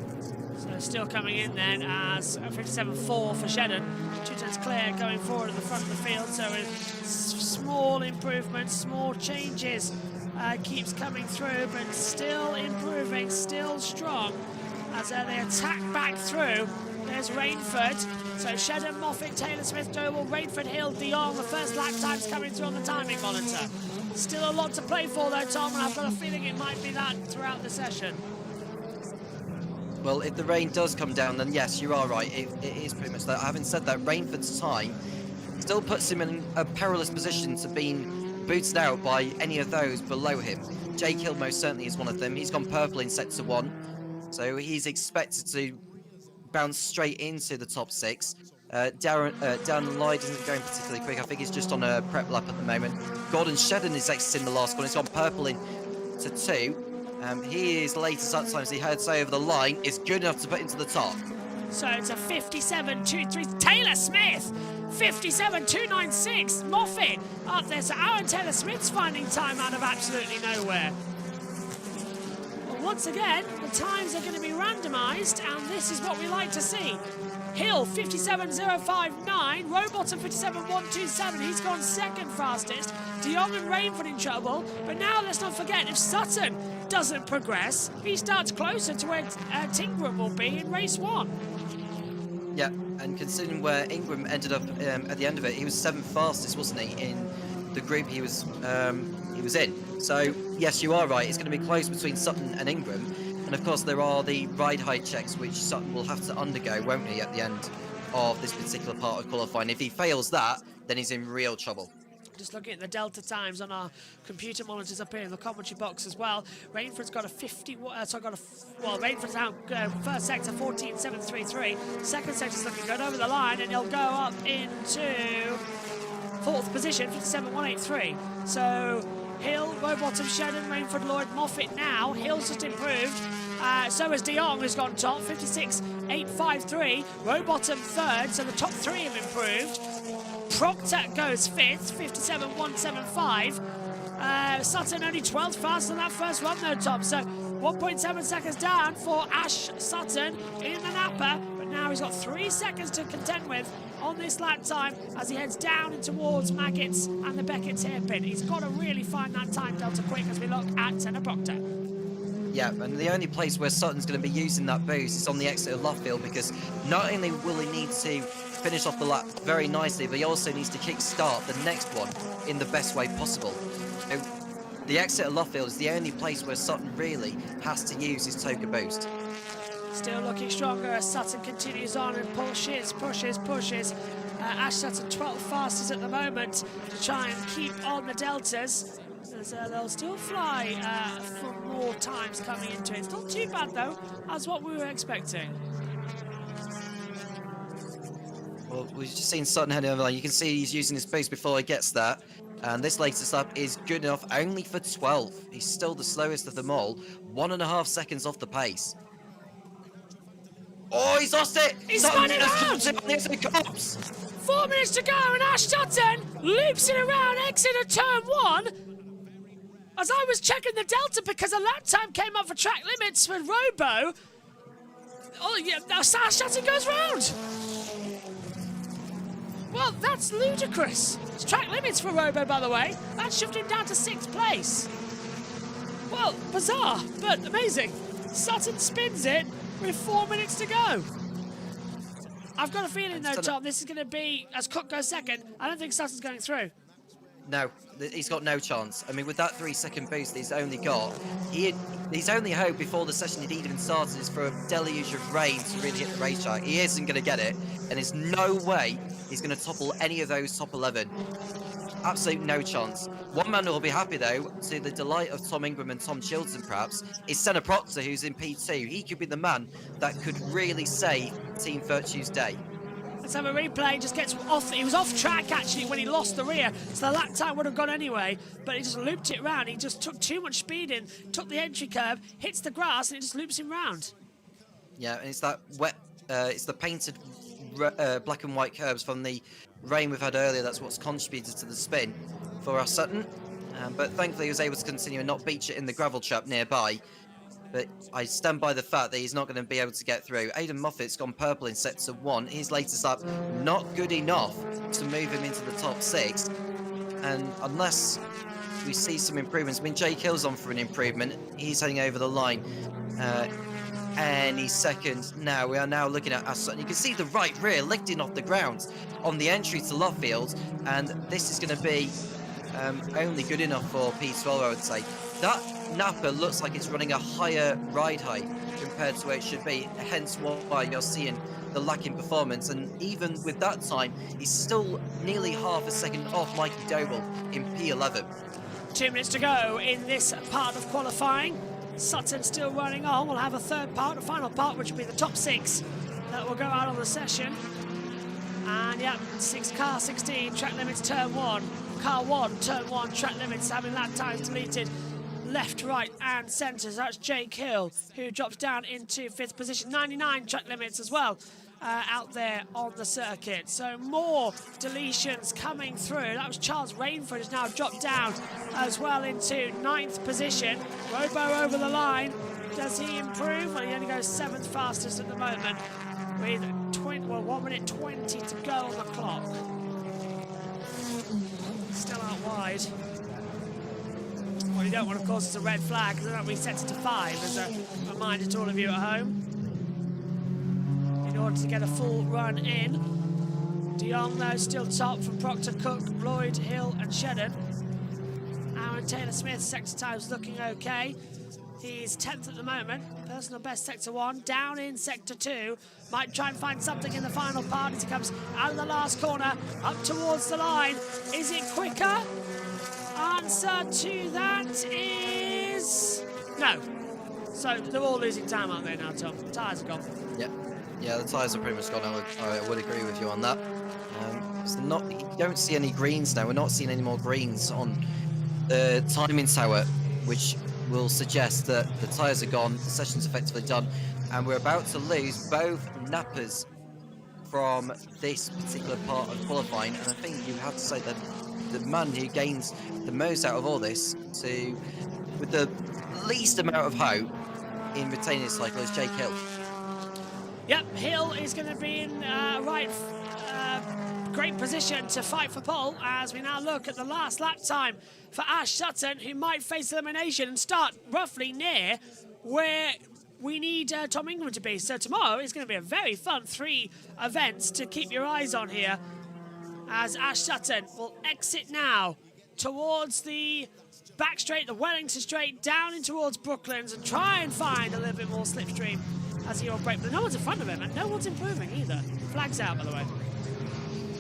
So still coming in then as a 57.4 for Shedden. Chilton's clear going forward at the front of the field, so with small improvements, small changes, keeps coming through, but still improving, still strong as they attack back through. There's Rainford, so Shedden, Moffat, Taylor-Smith, Doble, Rainford, Hill, De Jong, the first lap times coming through on the timing monitor. Still a lot to play for though, Tom, and I've got a feeling it might be that throughout the session. Well, if the rain does come down, then yes, you are right, it is pretty much that. Having said that, Rainford's time still puts him in a perilous position to being booted out by any of those below him. Jake Hill most certainly is one of them. He's gone purple in sector 1, so he's expected to bounce straight into the top 6. Dan Lloyd isn't going particularly quick. I think he's just on a prep lap at the moment. Gordon Shedden is exiting the last one. He's gone purple in to 2. He is late as times he heads over the line. Is good enough to put into the top. So it's a 57.23. Taylor Smith, 57.296. Moffat up there. So Aaron Taylor Smith's finding time out of absolutely nowhere. Well, once again, the times are going to be randomised, and this is what we like to see. Hill, 57.059. Rowbottom, 57.127. He's gone second fastest. De Jong and Rainford in trouble. But now let's not forget, if Sutton doesn't progress, he starts closer to where Tingram will be in race 1. Yeah, and considering where Ingram ended up at the end of it, he was 7th fastest, wasn't he, in the group he was in. So, yes, you are right. It's going to be close between Sutton and Ingram. And of course, there are the ride height checks which Sutton will have to undergo, won't he, at the end of this particular part of qualifying. If he fails that, then he's in real trouble. Just looking at the delta times on our computer monitors up here in the commentary box as well. Rainford's got a 50. Rainford's now first sector 14.733. Second sector's looking good over the line, and he'll go up into 4th position, 57.183. So Hill, Rowbottom, Shedden, Rainford, Lloyd, Moffat now. Hill's just improved. So has De Jong, who's gone top, 56.853. Rowbottom 3rd, so the top 3 have improved. Proctor goes 5th, 57.175. Sutton only 12th faster than that first one though, Tom. So 1.7 seconds down for Ash Sutton in the Napa. But now he's got 3 seconds to contend with on this lap time as he heads down and towards Maggots and the Beckett's hairpin. He's got to really find that time delta quick as we look at Senna Proctor. Yeah, and the only place where Sutton's going to be using that boost is on the exit of Luffield, because not only will he need to finish off the lap very nicely, but he also needs to kick-start the next one in the best way possible. So the exit of Luffield is the only place where Sutton really has to use his Toka boost. Still looking stronger as Sutton continues on and pushes. Ash Sutton 12th fastest at the moment to try and keep on the deltas. They'll still fly for more times coming into it. It's not too bad though, as what we were expecting. Well, we've just seen Sutton heading over there. You can see he's using his boost before he gets that. And this latest lap is good enough only for 12th. He's still the slowest of them all. 1.5 seconds off the pace. Oh, he's lost it! He's spun it around! 4 minutes to go, and Ash Sutton loops it around, exit of turn 1. As I was checking the delta because a lap time came up for track limits for Robo. Oh yeah, now Ash Sutton goes round. Well, that's ludicrous. It's track limits for Robo, by the way. That shoved him down to 6th place. Well, bizarre, but amazing. Sutton spins it with 4 minutes to go. I've got a feeling, though, Tom, this is going to be, as Cook goes second, I don't think Sutton's going through. No, he's got no chance. I mean, with that 3-second boost he's only got, his only hope before the session had even started is for a deluge of rain to really hit the racetrack. He isn't going to get it, and there's no way he's going to topple any of those top 11. Absolute no chance. One man who will be happy, though, to the delight of Tom Ingram and Tom Chilton, perhaps, is Senna Proctor, who's in P2. He could be the man that could really save Team Virtue's day. Let's have a replay. Just gets off. He was off track actually when he lost the rear, so the lap time would have gone anyway. But he just looped it round. He just took too much speed in, took the entry curve, hits the grass, and it just loops him round. Yeah, and it's that wet. It's the painted black and white curbs from the rain we've had earlier. That's what's contributed to the spin for our Sutton. But thankfully, he was able to continue and not beach it in the gravel trap nearby. But I stand by the fact that he's not going to be able to get through. Aidan Moffat's gone purple in sector 1. His latest lap not good enough to move him into the top 6. And unless we see some improvements, I mean, Jake Hill's on for an improvement. He's heading over the line. And he's second now. We are now looking at Ash Sutton. You can see the right rear lifting off the ground on the entry to Luffield. And this is going to be only good enough for P12, I would say. That Napa looks like it's running a higher ride height compared to where it should be, hence why you're seeing the lack in performance. And even with that time, he's still nearly half a second off Mikey Doble in P11. 2 minutes to go in this part of qualifying. Sutton still running on. We'll have a third part, a final part, which will be the top 6 that will go out on the session. And yeah, car 16, track limits turn 1. Car 1, turn 1, track limits, having lap times deleted. left, right and centre. So that's Jake Hill, who drops down into 5th position. 99 track limits as well out there on the circuit. So more deletions coming through. That was Charles Rainford, who's now dropped down as well into 9th position. Robo over the line. Does he improve? Well, he only goes 7th fastest at the moment with 1 minute 20 to go on the clock. Still out wide. What you don't want, of course, is a red flag, because that resets it to 5 as a reminder to all of you at home. In order to get a full run in. De Jong, though, still top from Proctor, Cook, Lloyd, Hill and Shedden. Aaron Taylor-Smith, sector time's looking okay. He's 10th at the moment. Personal best sector 1. Down in sector 2. Might try and find something in the final part as he comes out of the last corner, up towards the line. Is it quicker? Answer to that is no. So they're all losing time, aren't they now, Tom? Tyres are gone. Yep. Yeah, the tyres are pretty much gone. I would agree with you on that. You don't see any greens now. We're not seeing any more greens on the timing tower, which will suggest that the tyres are gone, the session's effectively done, and we're about to lose both nappers from this particular part of qualifying. And I think you have to say that the man who gains the most out of all this, with the least amount of hope in retaining his cycle, is Jake Hill. Yep, Hill is going to be in great position to fight for pole as we now look at the last lap time for Ash Sutton, who might face elimination and start roughly near where we need Tom Ingram to be. So tomorrow is going to be a very fun 3 events to keep your eyes on here, as Ash Sutton will exit now towards the back straight, the Wellington straight, down in towards Brooklands, and try and find a little bit more slipstream as he will break. But no one's in front of him, and no one's improving either. Flags out, by the way.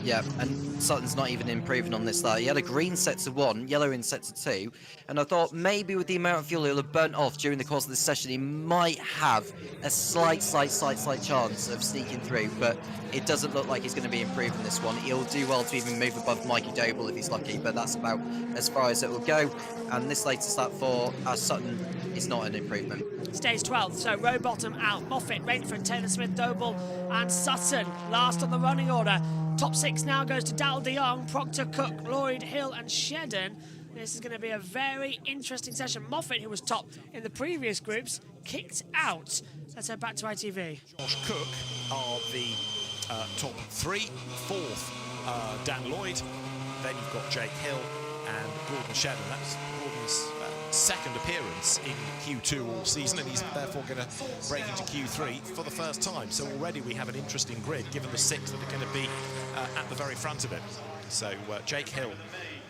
Yeah, and Sutton's not even improving on this lap. He had a green sector 1, yellow in sector 2, and I thought maybe with the amount of fuel he'll have burnt off during the course of this session, he might have a slight chance of sneaking through, but it doesn't look like he's going to be improving this one. He'll do well to even move above Mikey Doble if he's lucky, but that's about as far as it will go. And this latest lap for Sutton is not an improvement. Stays 12th, so Rowbottom out, Moffat, Rainford, Taylor-Smith, Doble and Sutton last on the running order. Top 6 now goes to Dal de Jong, Proctor, Cook, Lloyd, Hill and Shedden. This is going to be a very interesting session. Moffat, who was top in the previous groups, kicked out. Let's head back to ITV. Josh Cook are the top 3. 4th, Dan Lloyd. Then you've got Jake Hill and Gordon Shedden. That's Gordon's second appearance in Q2 all season, and he's therefore going to break into Q3 for the first time. So already we have an interesting grid, given the 6 that are going to be at the very front of it. So Jake Hill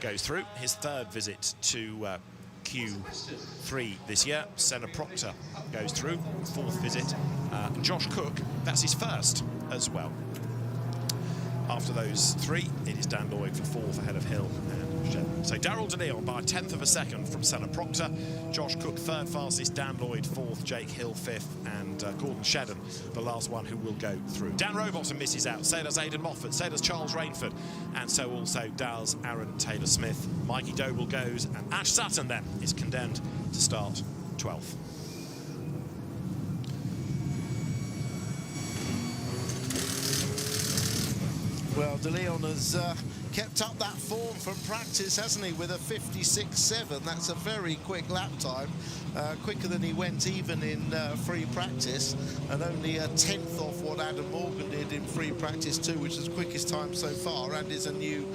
goes through his 3rd visit to Q3 this year. Senna Proctor goes through, 4th visit. And Josh Cook, that's his 1st as well. After those 3, it is Dan Lloyd for 4th ahead of Hill and Shedden. So Darrell De Leon by a 10th of a second from Senna Proctor. Josh Cook 3rd fastest, Dan Lloyd 4th, Jake Hill 5th, and Gordon Shedden the last one who will go through. Dan Rowbottom misses out, so does Aidan Moffat, so does Charles Rainford, and so also does Aaron Taylor-Smith. Mikey Doble goes, and Ash Sutton then is condemned to start 12th. Well, De Leon has kept up that form from practice, hasn't he, with a 56.7. That's a very quick lap time, quicker than he went even in free practice, and only a 10th off what Adam Morgan did in free practice too, which is the quickest time so far, and is a new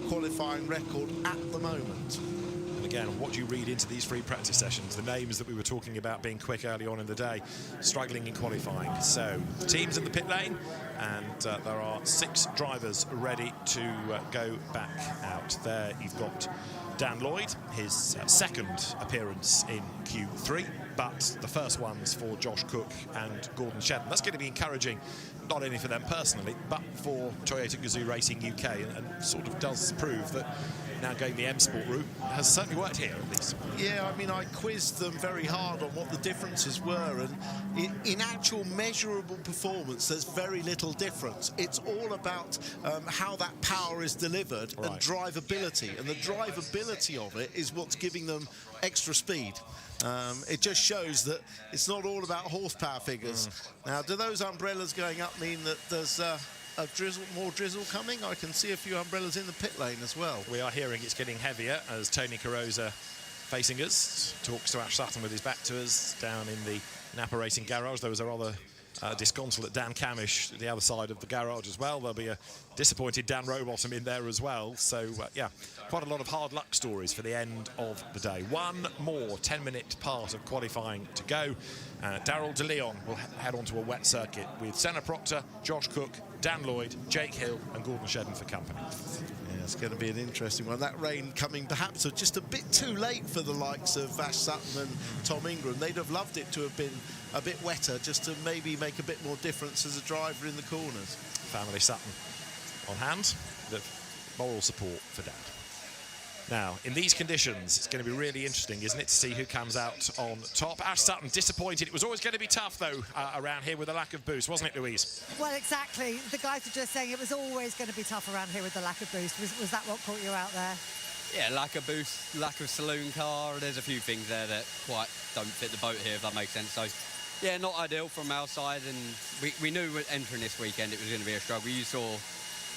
qualifying record at the moment. And again, what do you read into these free practice sessions? The names that we were talking about being quick early on in the day, struggling in qualifying. So the team's in the pit lane, and there are 6 drivers ready to go back out. There you've got Dan Lloyd, his 2nd appearance in Q3. but the first one's for Josh Cook and Gordon Shedden. That's going to be encouraging, not only for them personally, but for Toyota Gazoo Racing UK, and sort of does prove that now going the M Sport route has certainly worked here, at least. Yeah, I mean, I quizzed them very hard on what the differences were, and in actual measurable performance, there's very little difference. It's all about how that power is delivered and drivability, and the drivability of it is what's giving them extra speed. It just shows that it's not all about horsepower figures. Now, do those umbrellas going up mean that there's more drizzle coming? I can see a few umbrellas in the pit lane as well. We are hearing it's getting heavier as Tony Carosa, facing us, talks to Ash Sutton with his back to us down in the Napa Racing garage. There was a rather disconsolate Dan Camish at the other side of the garage as well. There'll be a disappointed Dan Rowbottom in there as well. So, yeah, quite a lot of hard luck stories for the end of the day. One more 10-minute part of qualifying to go. Darrell De Leon will head on to a wet circuit with Senna Proctor, Josh Cook, Dan Lloyd, Jake Hill and Gordon Shedden for company. Yeah, it's going to be an interesting one. That rain coming perhaps just a bit too late for the likes of Ash Sutton and Tom Ingram. They'd have loved it to have been a bit wetter, just to maybe make a bit more difference as a driver in the corners. Family Sutton on hand, the moral support for Dad. Now, in these conditions, it's going to be really interesting, isn't it, to see who comes out on top. Ash Sutton disappointed. It was always going to be tough, though, around here with a lack of boost, wasn't it, Louise? Well, exactly. The guys were just saying it was always going to be tough around here with the lack of boost. Was that what caught you out there? Yeah, lack of boost, lack of saloon car. There's a few things there that quite don't fit the boat here, if that makes sense. So, yeah, not ideal from our side, and we knew entering this weekend it was going to be a struggle. You saw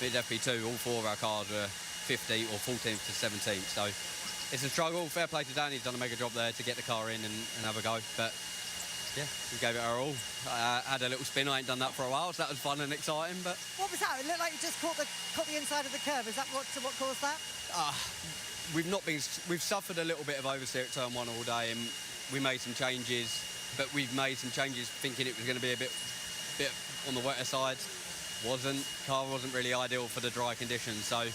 with FP2, all four of our cars were 15th or 14th to 17th, so it's a struggle. Fair play to Dan, he's done a mega job there to get the car in and have a go, but yeah, we gave it our all. Had a little spin, I ain't done that for a while, so that was fun and exciting. But what was that? It looked like you just caught the inside of the curve. Is that what caused that? We've suffered a little bit of oversteer at turn 1 all day, and we made some changes, but we've made some changes thinking it was going to be a bit on the wetter side. Car wasn't really ideal for the dry conditions, so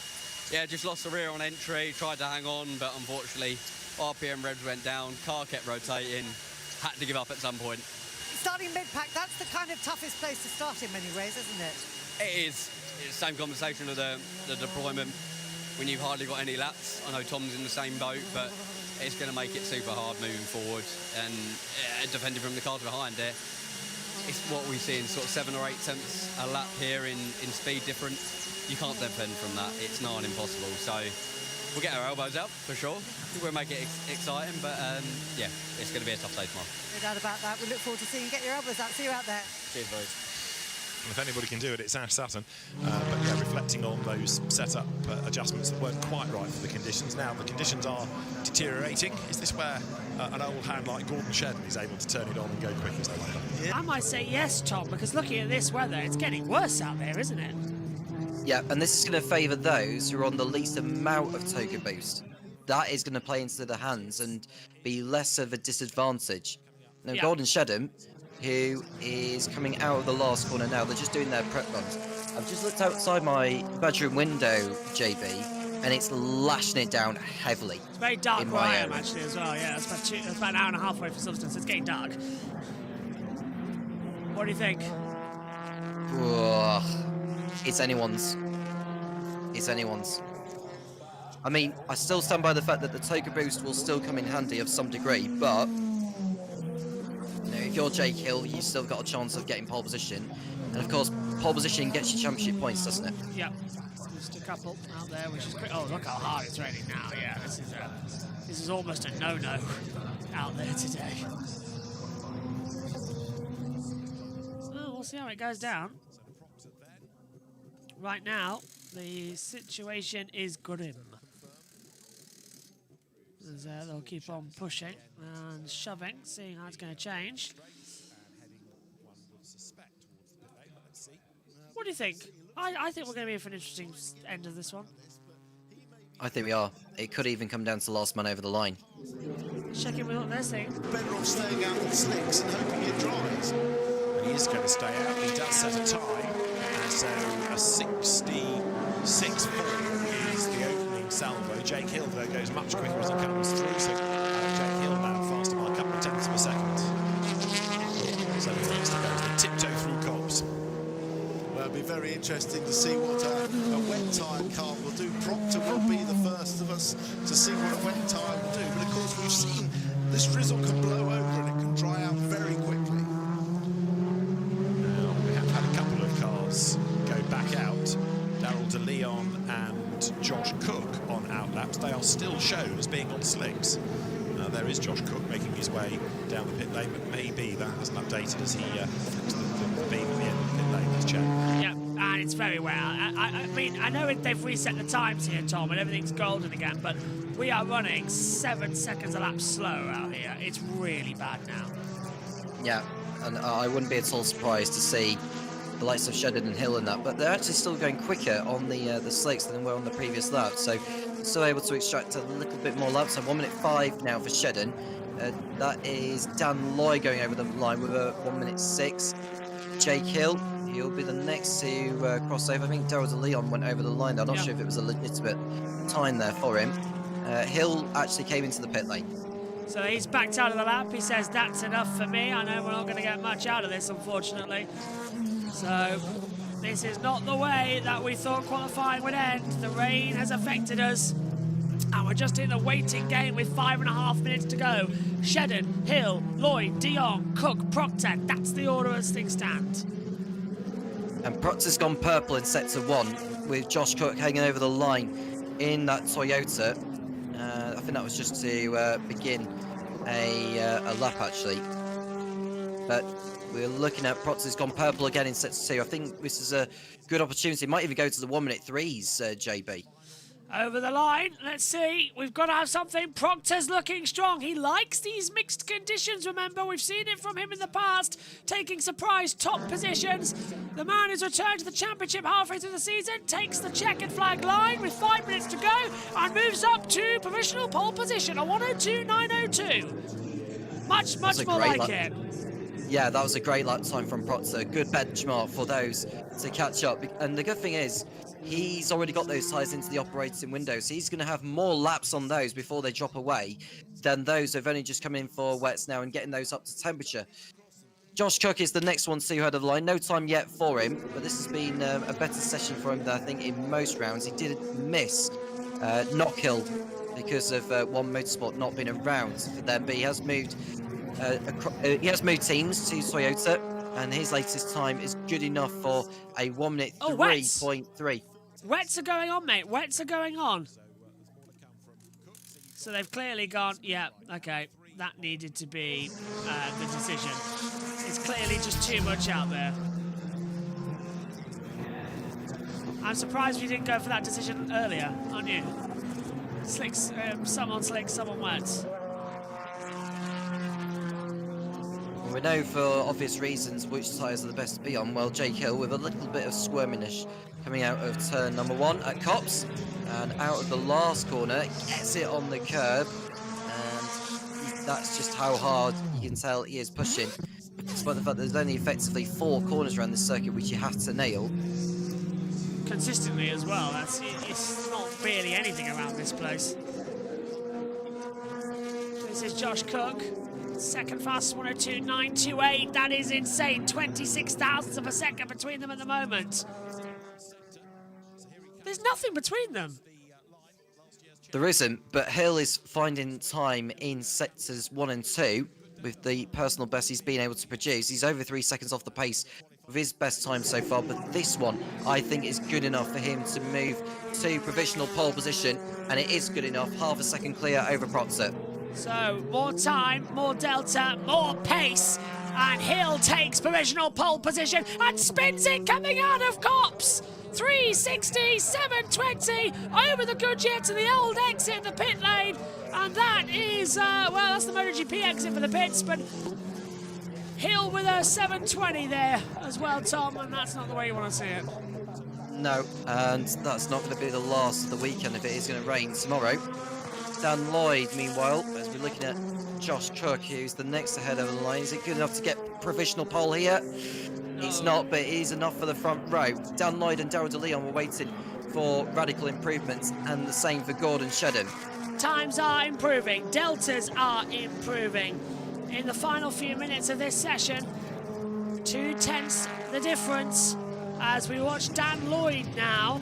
yeah, just lost the rear on entry, tried to hang on, but unfortunately RPM revs went down, car kept rotating, had to give up at some point. Starting mid-pack, that's the kind of toughest place to start in many ways, isn't it? It is. It's the same conversation of the deployment when you've hardly got any laps. I know Tom's in the same boat, but it's going to make it super hard moving forward, and defending from the cars behind there. It's what we see in sort of 7 or 8 tenths a lap here in speed difference. You can't defend from that. It's nigh on impossible. So we'll get our elbows out for sure. We'll make it exciting, but yeah, it's going to be a tough day tomorrow. No doubt about that. We look forward to seeing you get your elbows out. See you out there. Cheers, boys. And if anybody can do it, it's Ash Sutton. But yeah, reflecting on those setup adjustments that weren't quite right for the conditions. Now the conditions are deteriorating. Is this where an old hand like Gordon Shedden is able to turn it on and go quick as they want? I might say yes, Tom, because looking at this weather, it's getting worse out there, isn't it? Yeah, and this is going to favour those who are on the least amount of Toka boost. That is going to play into the hands and be less of a disadvantage. Now, Gordon Shedden, who is coming out of the last corner now, they're just doing their prep runs. I've just looked outside my bedroom window, JB, and it's lashing it down heavily. It's very dark where I am, actually, as well. Yeah, it's about an hour and a half away from Silverstone. It's getting dark. What do you think? It's anyone's. It's anyone's. I mean, I still stand by the fact that the Toka boost will still come in handy of some degree, but you know, if you're Jake Hill, you've still got a chance of getting pole position. And of course, pole position gets you championship points, doesn't it? Yeah. Just a couple out there, which is great. Oh, look how hard it's raining now. Yeah, this is almost a no-no out there today. Well, we'll see how it goes down. Right now, the situation is grim. As, they'll keep on pushing and shoving, seeing how it's going to change. What do you think? I think we're going to be in for an interesting end of this one. I think we are. It could even come down to the last man over the line. Check in with what they're saying. Better off staying out in the slicks and hoping it dries. And he is going to stay out. He does set a time. So a 66.4 is the opening salvo. Jake Hill, though, goes much quicker as he comes through. So Jake Hill now faster by a couple of tenths of a second. very interesting to see what a wet tyre car will do. Proctor will be the first of us to see what a wet tyre will do. But of course, we've seen this drizzle can blow over and it can dry out very quickly. Now, we have had a couple of cars go back out. Darrell De Leon and Josh Cook on outlaps. They are still shown as being on slicks. There is Josh Cook making his way down the pit lane, but maybe that hasn't updated as he flicks the beam at the end of the pit lane. Let's check. Yeah, and it's very well. I mean, I know they've reset the times here, Tom, and everything's golden again, but we are running 7 seconds a lap slow out here. It's really bad now. Yeah, and I wouldn't be at all surprised to see the likes of Shedden and Hill and that, but they're actually still going quicker on the slicks than they were on the previous lap, so still able to extract a little bit more laps. So 1 minute 5 now for Shedden. That is Dan Lloyd going over the line with a 1 minute 6. Jake Hill, he'll be the next to cross over. I think Darrell De Leon went over the line. I'm not sure if it was a legitimate time there for him. Hill actually came into the pit lane. So he's backed out of the lap. He says, that's enough for me. I know we're not going to get much out of this, unfortunately. So this is not the way that we thought qualifying would end. The rain has affected us, and we're just in a waiting game with 5.5 minutes to go. Shedden, Hill, Lloyd, De Jong, Cook, Proctor. That's the order as things stand. And Proctor's gone purple in sector 1, with Josh Cook hanging over the line in that Toyota. I think that was just to begin a lap, actually. But we're looking at Proctor's gone purple again in sector 2. I think this is a good opportunity. It might even go to the 1 minute 3s, JB. Over the line, let's see. We've got to have something. Proctor's looking strong. He likes these mixed conditions, remember. We've seen it from him in the past, taking surprise top positions. The man who's returned to the championship halfway through the season takes the checkered flag line with 5 minutes to go and moves up to provisional pole position, a 1:02.902. Much more like it. Yeah, that was a great lap time from Proctor. Good benchmark for those to catch up. And the good thing is, he's already got those tyres into the operating window, so he's going to have more laps on those before they drop away than those who've only just come in for wets now and getting those up to temperature. Josh Cook is the next one to head of the line. No time yet for him, but this has been a better session for him than I think in most rounds. He did miss Knockhill because of One Motorsport not being around for them, but he has moved teams to Toyota, and his latest time is good enough for a 1 minute 3.3. Wets are going on, mate. Wets are going on. So they've clearly gone, yeah, okay, that needed to be the decision. It's clearly just too much out there. I'm surprised we didn't go for that decision earlier, aren't you? Slicks, some on slicks, some on wets. We know for obvious reasons which tyres are the best to be on. Well, Jake Hill with a little bit of squirminess coming out of turn number 1 at Copse, and out of the last corner, gets it on the curb, and that's just how hard you can tell he is pushing. Despite the fact there's only effectively 4 corners around this circuit which you have to nail. Consistently as well, it's not barely anything around this place. This is Josh Cook. Second fastest 1:02.928. That is insane. 26 thousandths of a second between them at the moment. There's nothing between them. There isn't, but Hill is finding time in sectors 1 and 2 with the personal best he's been able to produce. He's over 3 seconds off the pace with his best time so far, but this one I think is good enough for him to move to provisional pole position, and it is good enough. Half a second clear over Proctor. So, more time, more delta, more pace, and Hill takes provisional pole position and spins it coming out of Copse. 360, 720, over the Goodyear to the old exit, the pit lane, and that is, well, that's the MotoGP exit for the pits, but Hill with a 720 there as well, Tom, and that's not the way you want to see it. No, and that's not going to be the last of the weekend if it is going to rain tomorrow. Dan Lloyd, meanwhile, as we're looking at Josh Cook, who's the next ahead of the line. Is it good enough to get provisional pole here? No. It's not, but it is enough for the front row. Dan Lloyd and Darrell De Leon were waiting for radical improvements, and the same for Gordon Shedden. Times are improving, deltas are improving. In the final few minutes of this session, 2/10 the difference. as we watch Dan Lloyd now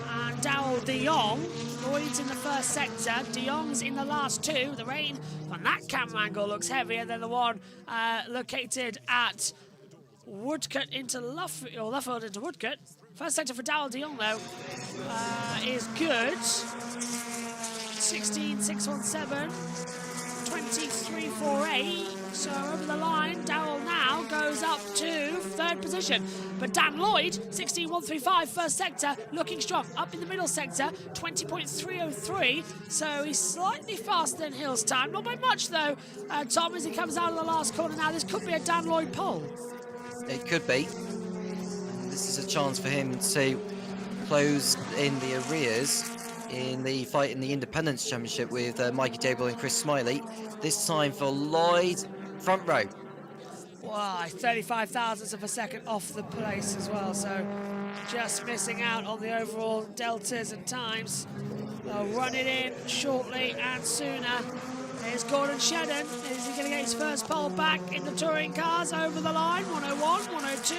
and Darrell de Jong. Lloyd's in the first sector, de Jong's in the last two. The rain on that camera angle looks heavier than the one located at Woodcote into Luffield, or Luffield into Woodcote. First sector for Darrell de Jong, though, is good. 16.617, 23.48. So over the line, Darrell now goes up to third position. But Dan Lloyd, 16.135, first sector, looking strong. Up in the middle sector, 20.303. So he's slightly faster than Hill's time. Not by much, though. Tom, as he comes out of the last corner now, this could be a Dan Lloyd pole. It could be. This is a chance for him to close in the arrears in the fight in the Independence Championship with Mikey Dable and Chris Smiley. This time for Lloyd, front row. Wow, 35 thousandths of a second off the place as well, so just missing out on the overall deltas and times. They'll run it in shortly and sooner. Here's Gordon Shedden. Is he going to get his first pole back in the touring cars over the line? 101, 102.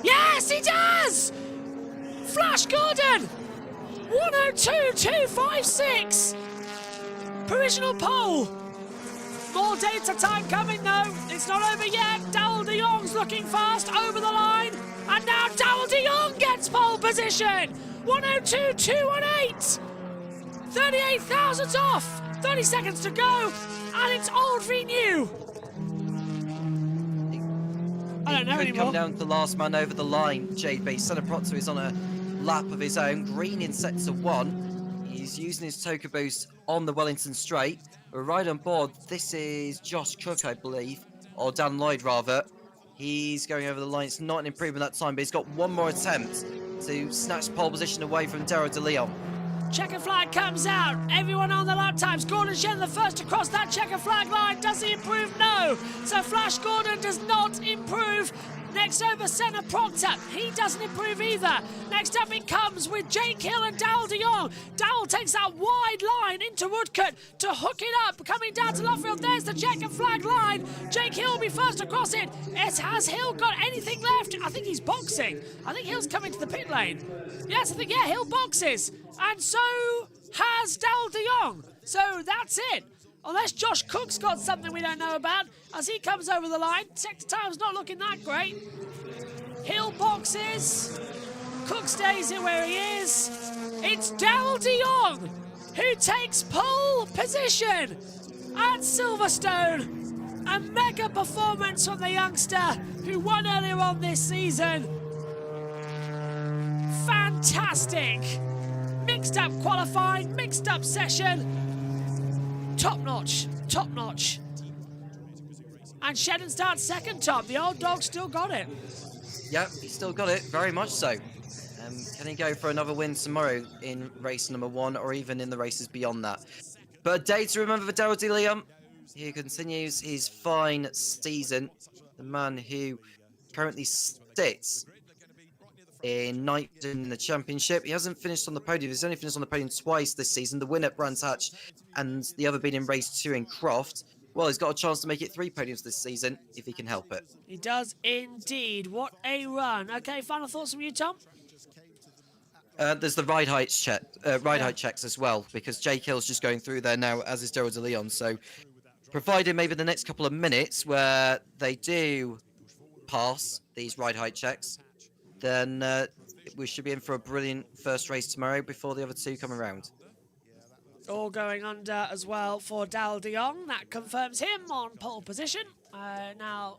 Yes, he does! Flash Gordon! 102.256. Provisional pole. More data time coming though. It's not over yet. Darrell de Jong's looking fast over the line. And now Darrell de Jong gets pole position. 102.218. 38 thousandths off. 30 seconds to go. And it's old v new. I don't know anymore. Come down to the last man over the line, JB. Senna Proctor is on a lap of his own. Green in sector 1. He's using his Toka boost on the Wellington straight. We're right on board. This is Josh Cook, I believe, or Dan Lloyd rather. He's going over the line. It's not an improvement that time, but he's got one more attempt to snatch pole position away from Darrell de Leon. Checker flag comes out. Everyone on the lap times. Gordon Shedden the first to cross that checker flag line. Does he improve? No. So Flash Gordon does not improve. Next over, Senna Proctor. He doesn't improve either. Next up it comes with Jake Hill and Darrell de Jong. Darrell takes that wide line into Woodcote to hook it up. Coming down to Luffield, there's the checker flag line. Jake Hill will be first across it. Has Hill got anything left? I think he's boxing. I think Hill's coming to the pit lane. Yes, I think, yeah, Hill boxes. And so has Darrell de Jong. So that's it. Unless Josh Cook's got something we don't know about, as he comes over the line. Sector time's not looking that great. Hill boxes. Cook stays here where he is. It's Darrell de Jong who takes pole position at Silverstone. A mega performance from the youngster who won earlier on this season. Fantastic. Mixed up qualifying, mixed up session. Top notch, top notch. And Shedden starts second, Tom. The old dog still got it. Yep, he's still got it, very much so. Can he go for another win tomorrow in race number 1 or even in the races beyond that? But a day to remember for Darrell de Leon. He continues his fine season. The man who currently sits in 9th in the championship. He hasn't finished on the podium. He's only finished on the podium twice this season. The win at Brands Hatch and the other being in race 2 in Croft. Well, he's got a chance to make it 3 podiums this season if he can help it. He does indeed. What a run. Okay, final thoughts from you, Tom? There's the ride height checks as well, because Jake Hill's just going through there now, as is Darrell de Leon. So, provided maybe the next couple of minutes where they do pass these ride height checks, then we should be in for a brilliant first race tomorrow before the other 2 come around. All going under as well for Darrell de Jong. That confirms him on pole position. Now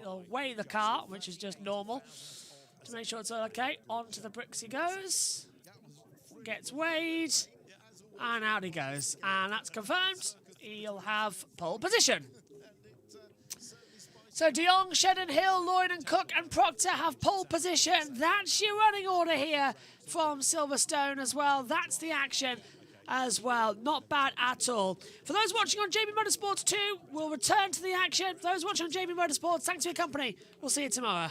he'll weigh the car, which is just normal, to make sure it's all okay. Onto the bricks he goes. Gets weighed. And out he goes. And that's confirmed. He'll have pole position. So de Jong, Shedden, Hill, Lloyd and Cook and Proctor have pole position. That's your running order here from Silverstone as well. That's the action as well. Not bad at all. For those watching on JB Motorsports 2, we'll return to the action. For those watching on JB Motorsports, thanks for your company. We'll see you tomorrow.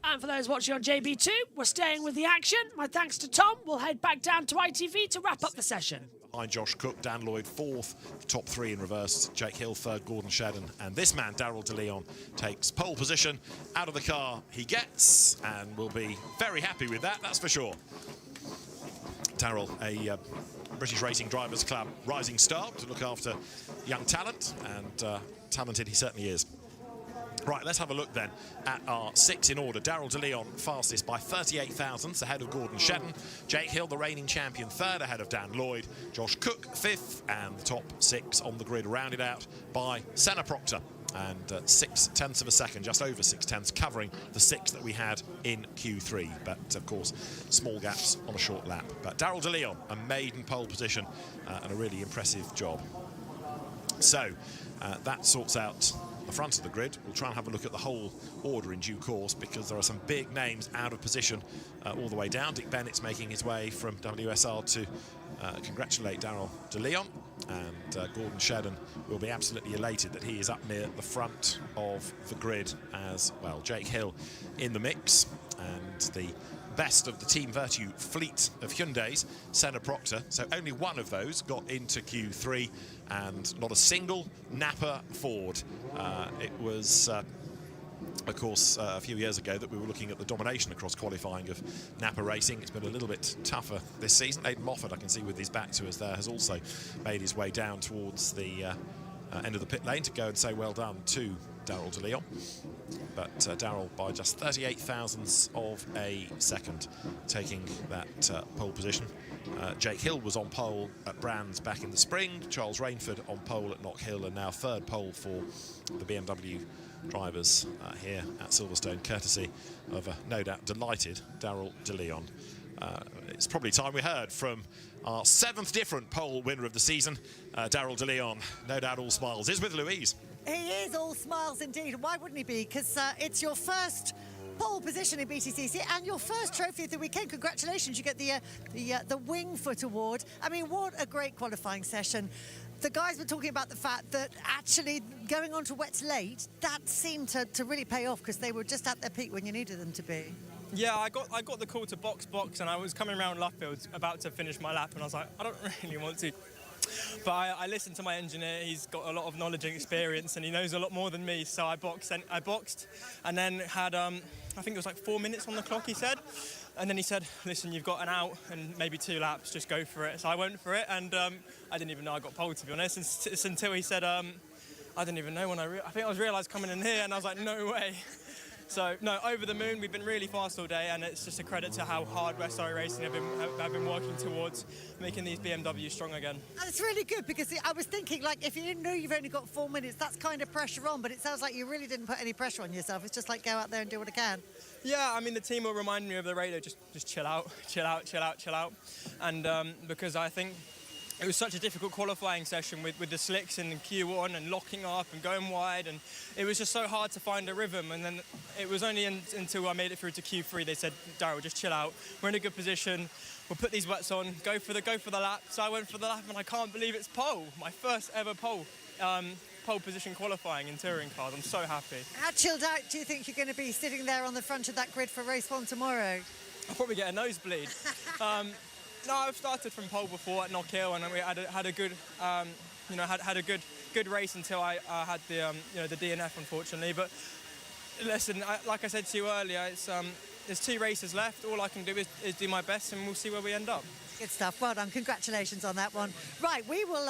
And for those watching on JB2, we're staying with the action. My thanks to Tom. We'll head back down to ITV to wrap up the session. behind Josh Cook, Dan Lloyd 4th, top 3 in reverse, Jake Hill 3rd, Gordon Shedden, and this man, Daryl De Leon, takes pole position. Out of the car he gets, and will be very happy with that, that's for sure. Daryl, a British Racing Drivers Club rising star to look after young talent, and talented he certainly is. Right, let's have a look then at our 6 in order. Daryl De Leon fastest by 38 thousandths ahead of Gordon Shedden. Jake Hill, the reigning champion, 3rd ahead of Dan Lloyd. Josh Cook 5th, and the top 6 on the grid rounded out by Senna Proctor. And 0.6 of a second, just over 0.6, covering the 6 that we had in Q3. But of course, small gaps on a short lap. But Daryl De Leon, a maiden pole position and a really impressive job. So that sorts out the front of the grid. We'll try and have a look at the whole order in due course, because there are some big names out of position all the way down. Dick Bennett's making his way from WSR to congratulate Daryl De Leon, and Gordon Shedden will be absolutely elated that he is up near the front of the grid as well. Jake Hill in the mix, and the best of the Team Virtue fleet of Hyundais, Senna Proctor. So only one of those got into Q3, and not a single Napa Ford. It was, of course, a few years ago that we were looking at the domination across qualifying of Napa Racing. It's been a little bit tougher this season. Aidan Moffat, I can see with his back to us there, has also made his way down towards the end of the pit lane to go and say well done to Daryl De Leon. But Daryl, by just 38 thousandths of a second, taking that pole position. Jake Hill was on pole at Brands back in the spring. Charles Rainford on pole at Knock Hill, and now 3rd pole for the BMW drivers here at Silverstone, courtesy of a no doubt delighted Daryl De Leon. It's probably time we heard from our 7th different pole winner of the season, Daryl De Leon. No doubt all smiles. Is with Louise. He is all smiles indeed. Why wouldn't he be? Because it's your first pole position in BTCC and your first trophy of the weekend. Congratulations, you get the Wingfoot Award. I mean, what a great qualifying session. The guys were talking about the fact that actually going on to wets late, that seemed to really pay off, because they were just at their peak when you needed them to be. Yeah, I got the call to box, and I was coming around Luffield about to finish my lap, and I was like, I don't really want to. But I listened to my engineer. He's got a lot of knowledge and experience, and he knows a lot more than me. So I boxed, and then had I think it was like 4 minutes on the clock, he said. And then he said, listen, you've got an out and maybe 2 laps, just go for it. So I went for it, and I didn't even know I got pole, to be honest. It's until he said, I didn't even know when I think I was realised coming in here, and I was like, no way. So, no, over the moon. We've been really fast all day, and it's just a credit to how hard West Surrey Racing have been working towards making these BMWs strong again. And it's really good, because I was thinking, like, if you know you've only got 4 minutes, that's kind of pressure on, but it sounds like you really didn't put any pressure on yourself. It's just like, go out there and do what I can. Yeah, I mean, the team will remind me of the radio, just chill out, chill out, chill out, chill out. And because I think it was such a difficult qualifying session with the slicks and Q1 and locking up and going wide, and it was just so hard to find a rhythm. And then it was only until I made it through to Q3 they said, Daryl, just chill out. We're in a good position. We'll put these wets on. Go for the lap. So I went for the lap, and I can't believe it's pole. My first ever pole position qualifying in touring cars. I'm so happy. How chilled out do you think you're going to be sitting there on the front of that grid for race 1 tomorrow? I'll probably get a nosebleed. No, I've started from pole before at Knock Hill, and we had a good, had a good race until I had the the DNF, unfortunately. But listen, like I said to you earlier, it's there's 2 races left. All I can do is do my best, and we'll see where we end up. Good stuff. Well done. Congratulations on that one. Right, we will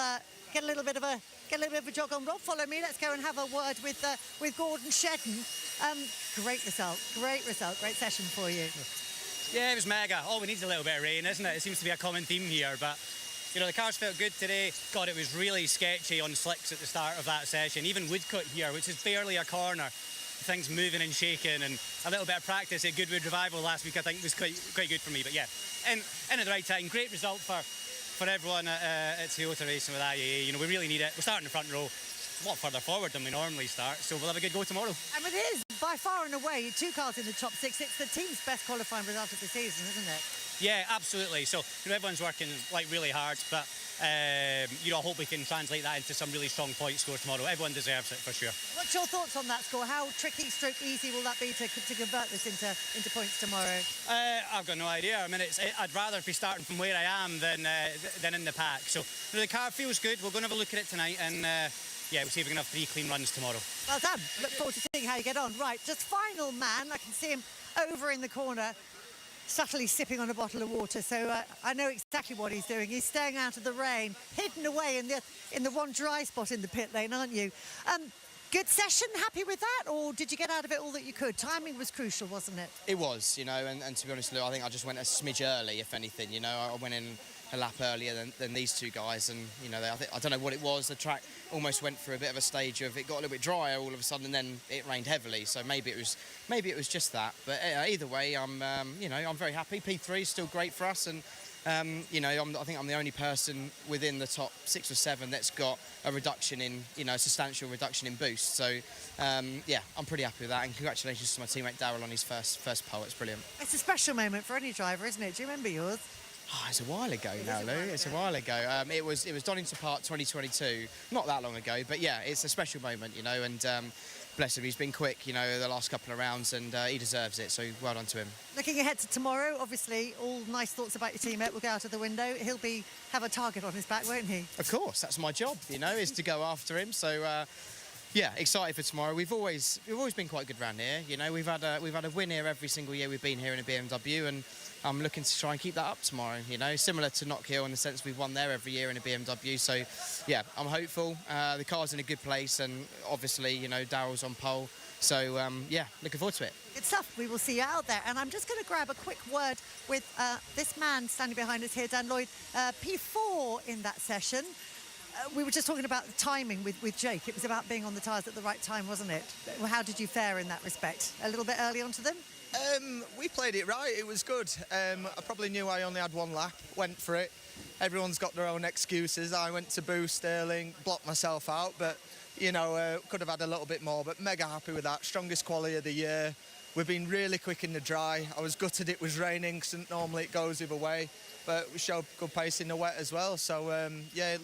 get a little bit of a jog on. Rob, follow me. Let's go and have a word with Gordon Shedden. Great result. Great session for you. Yeah, it was mega. All we need is a little bit of rain, isn't it? It seems to be a common theme here, but you know, the cars felt good today. God, it was really sketchy on slicks at the start of that session. Even Woodcut here, which is barely a corner, things moving and shaking, and a little bit of practice at Goodwood Revival last week I think was quite good for me. But yeah, in at the right time. Great result for everyone at Toyota Racing with IAA. You know, we really need it. We're starting the front row a lot further forward than we normally start, so we'll have a good go tomorrow. And it is by far and away, 2 cars in the top 6. It's the team's best qualifying result of the season, isn't it? Yeah, absolutely. So everyone's working like really hard, but I hope we can translate that into some really strong point score tomorrow. Everyone deserves it for sure. What's your thoughts on that score? How tricky, stroke easy will that be to convert this into points tomorrow? I've got no idea. I mean, I'd rather be starting from where I am than in the pack. So the car feels good. We're going to have a look at it tonight, and we'll see if we can have 3 clean runs tomorrow. Well done. Look forward to seeing how you get on. Right, just final man. I can see him over in the corner, subtly sipping on a bottle of water, so I know exactly what he's doing. He's staying out of the rain, hidden away in the one dry spot in the pit lane, aren't you? Good session, happy with that, or did you get out of it all that you could? Timing was crucial, wasn't it? It was, and to be honest, Lou, I think I just went a smidge early, if anything. I went in a lap earlier than these 2 guys, and I don't know what it was. The track almost went through a bit of a stage of it got a little bit drier all of a sudden, and then it rained heavily. So maybe it was just that. But either way, I'm very happy. P3 is still great for us, and I think I'm the only person within the top 6 or 7 that's got a reduction in, a substantial reduction in boost. So I'm pretty happy with that, and congratulations to my teammate Darryl on his first pole. It's brilliant. It's a special moment for any driver, isn't it? Do you remember yours? Oh, it's a while ago now, Lou. It's a while ago. It was Donington Park 2022, not that long ago, but yeah, it's a special moment, and bless him, he's been quick, the last couple of rounds, and he deserves it, so well done to him. Looking ahead to tomorrow, obviously, all nice thoughts about your teammate will go out of the window. He'll have a target on his back, won't he? Of course, that's my job, is to go after him, so excited for tomorrow. We've always been quite good round here, we've had a win here every single year we've been here in a BMW, and I'm looking to try and keep that up tomorrow, similar to Knockhill in the sense we've won there every year in a BMW. So, I'm hopeful. The car's in a good place, and obviously, Darryl's on pole. So, looking forward to it. Good stuff. We will see you out there. And I'm just going to grab a quick word with this man standing behind us here, Dan Lloyd, P4 in that session. We were just talking about the timing with Jake. It was about being on the tyres at the right time, wasn't it? How did you fare in that respect? A little bit early onto them? We played it right. It was good. I probably knew I only had 1 lap. Went for it. Everyone's got their own excuses. I went to boost early, blocked myself out, but, could have had a little bit more. But mega happy with that. Strongest quality of the year. We've been really quick in the dry. I was gutted it was raining, because normally it goes either way. But we showed good pace in the wet as well. So,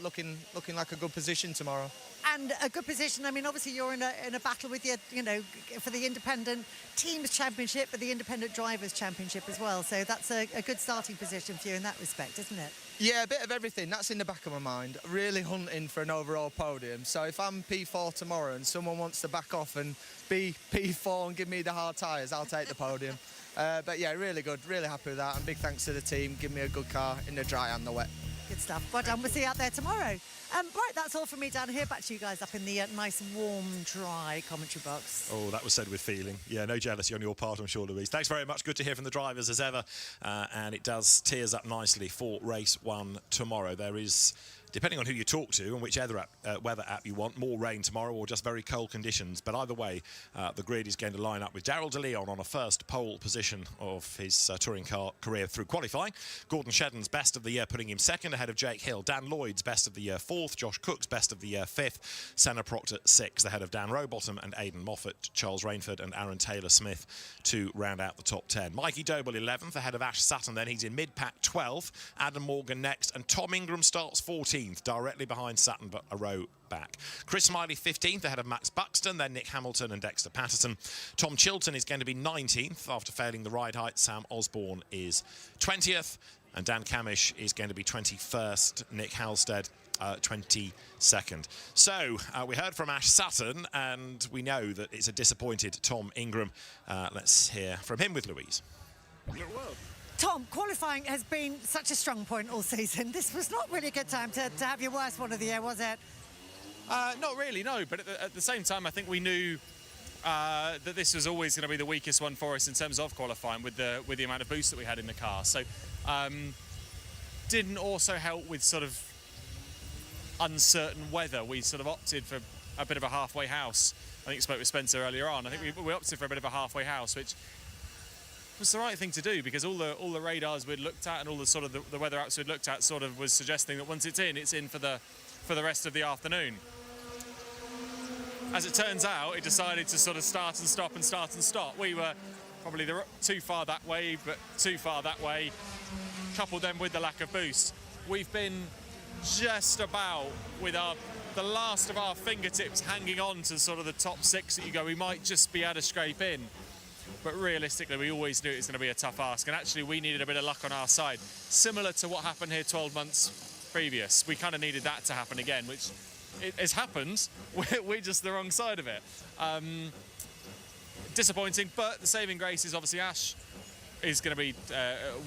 looking like a good position tomorrow. And a good position. I mean, obviously you're in a battle with for the Independent Teams Championship, but the Independent Drivers Championship as well. So that's a good starting position for you in that respect, isn't it? Yeah, a bit of everything. That's in the back of my mind. Really hunting for an overall podium. So if I'm P4 tomorrow and someone wants to back off and be P4 and give me the hard tyres, I'll take the podium. But yeah, really good. Really happy with that. And big thanks to the team. Give me a good car in the dry and the wet. Good stuff. Well done. We'll see you out there tomorrow. Right, that's all from me down here. Back to you guys up in the nice, warm, dry commentary box. Oh, that was said with feeling. Yeah, no jealousy on your part, I'm sure, Louise. Thanks very much. Good to hear from the drivers as ever. And it does tee us up nicely for race 1 tomorrow. There is, depending on who you talk to and which weather app you want, more rain tomorrow or just very cold conditions. But either way, the grid is going to line up with Darryl de Leon on a first pole position of his touring car career through qualifying. Gordon Shedden's best of the year, putting him second ahead of Jake Hill. Dan Lloyd's best of the year 4th. Josh Cook's best of the year 5th. Senna Proctor 6th ahead of Dan Rowbottom and Aidan Moffat. Charles Rainford and Aaron Taylor-Smith to round out the top 10. Mikey Doble 11th ahead of Ash Sutton. Then he's in mid-pack 12th. Adam Morgan next, and Tom Ingram starts 14th, directly behind Sutton, but a row back. Chris Smiley 15th ahead of Max Buxton, then Nick Hamilton and Dexter Patterson. Tom Chilton is going to be 19th after failing the ride height. Sam Osborne is 20th, and Dan Camish is going to be 21st. Nick Halstead 22nd. So we heard from Ash Sutton, and we know that it's a disappointed Tom Ingram. Let's hear from him with Louise. Tom, qualifying has been such a strong point all season. This was not really a good time to have your worst one of the year, was it? Not really, no. But at the same time, I think we knew that this was always going to be the weakest one for us in terms of qualifying with the amount of boost that we had in the car. So didn't also help with sort of uncertain weather. We sort of opted for a bit of a halfway house. I think you spoke with Spencer earlier on. I think we opted for a bit of a halfway house, which was the right thing to do, because all the radars we'd looked at and all the sort of the weather apps we'd looked at sort of was suggesting that once it's in for the rest of the afternoon. as it turns out, it decided to sort of start and stop and start and stop. We were probably too far that way, but too far that way, coupled then with the lack of boost. We've been just about with the last of our fingertips hanging on to sort of the top 6 that you go, we might just be able to scrape in. But realistically, we always knew it was going to be a tough ask, and actually we needed a bit of luck on our side. Similar to what happened here 12 months previous. We kind of needed that to happen again, which it has happened. We're just the wrong side of it. Disappointing, but the saving grace is obviously Ash is going to be,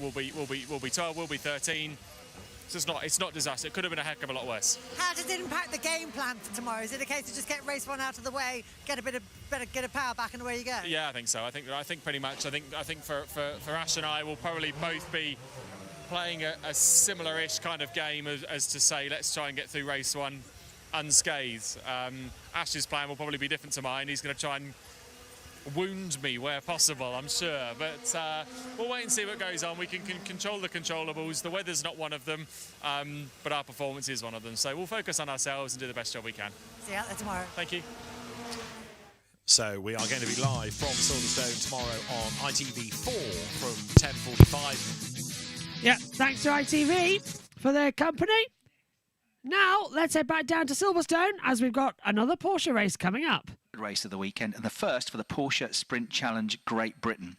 will be 12, will be 13. So it's not disaster. It could have been a heck of a lot worse. How does it impact the game plan for tomorrow? Is it a case of just get race 1 out of the way, get a power back, and away you go? Yeah, I think so. I think pretty much. I think for Ash and I, we'll probably both be playing a similar-ish kind of game as to say, let's try and get through race 1 unscathed. Ash's plan will probably be different to mine. He's going to try and wound me where possible, I'm sure, but we'll wait and see what goes on. We can control the controllables. The weather's not one of them, but our performance is one of them, so we'll focus on ourselves and do the best job we can. See you out there tomorrow. Thank you. So we are going to be live from Silverstone tomorrow on ITV4 from 10:45. Yeah, thanks to ITV for their company. Now, let's head back down to Silverstone as we've got another Porsche race coming up. Race of the weekend, and the first for the Porsche Sprint Challenge Great Britain.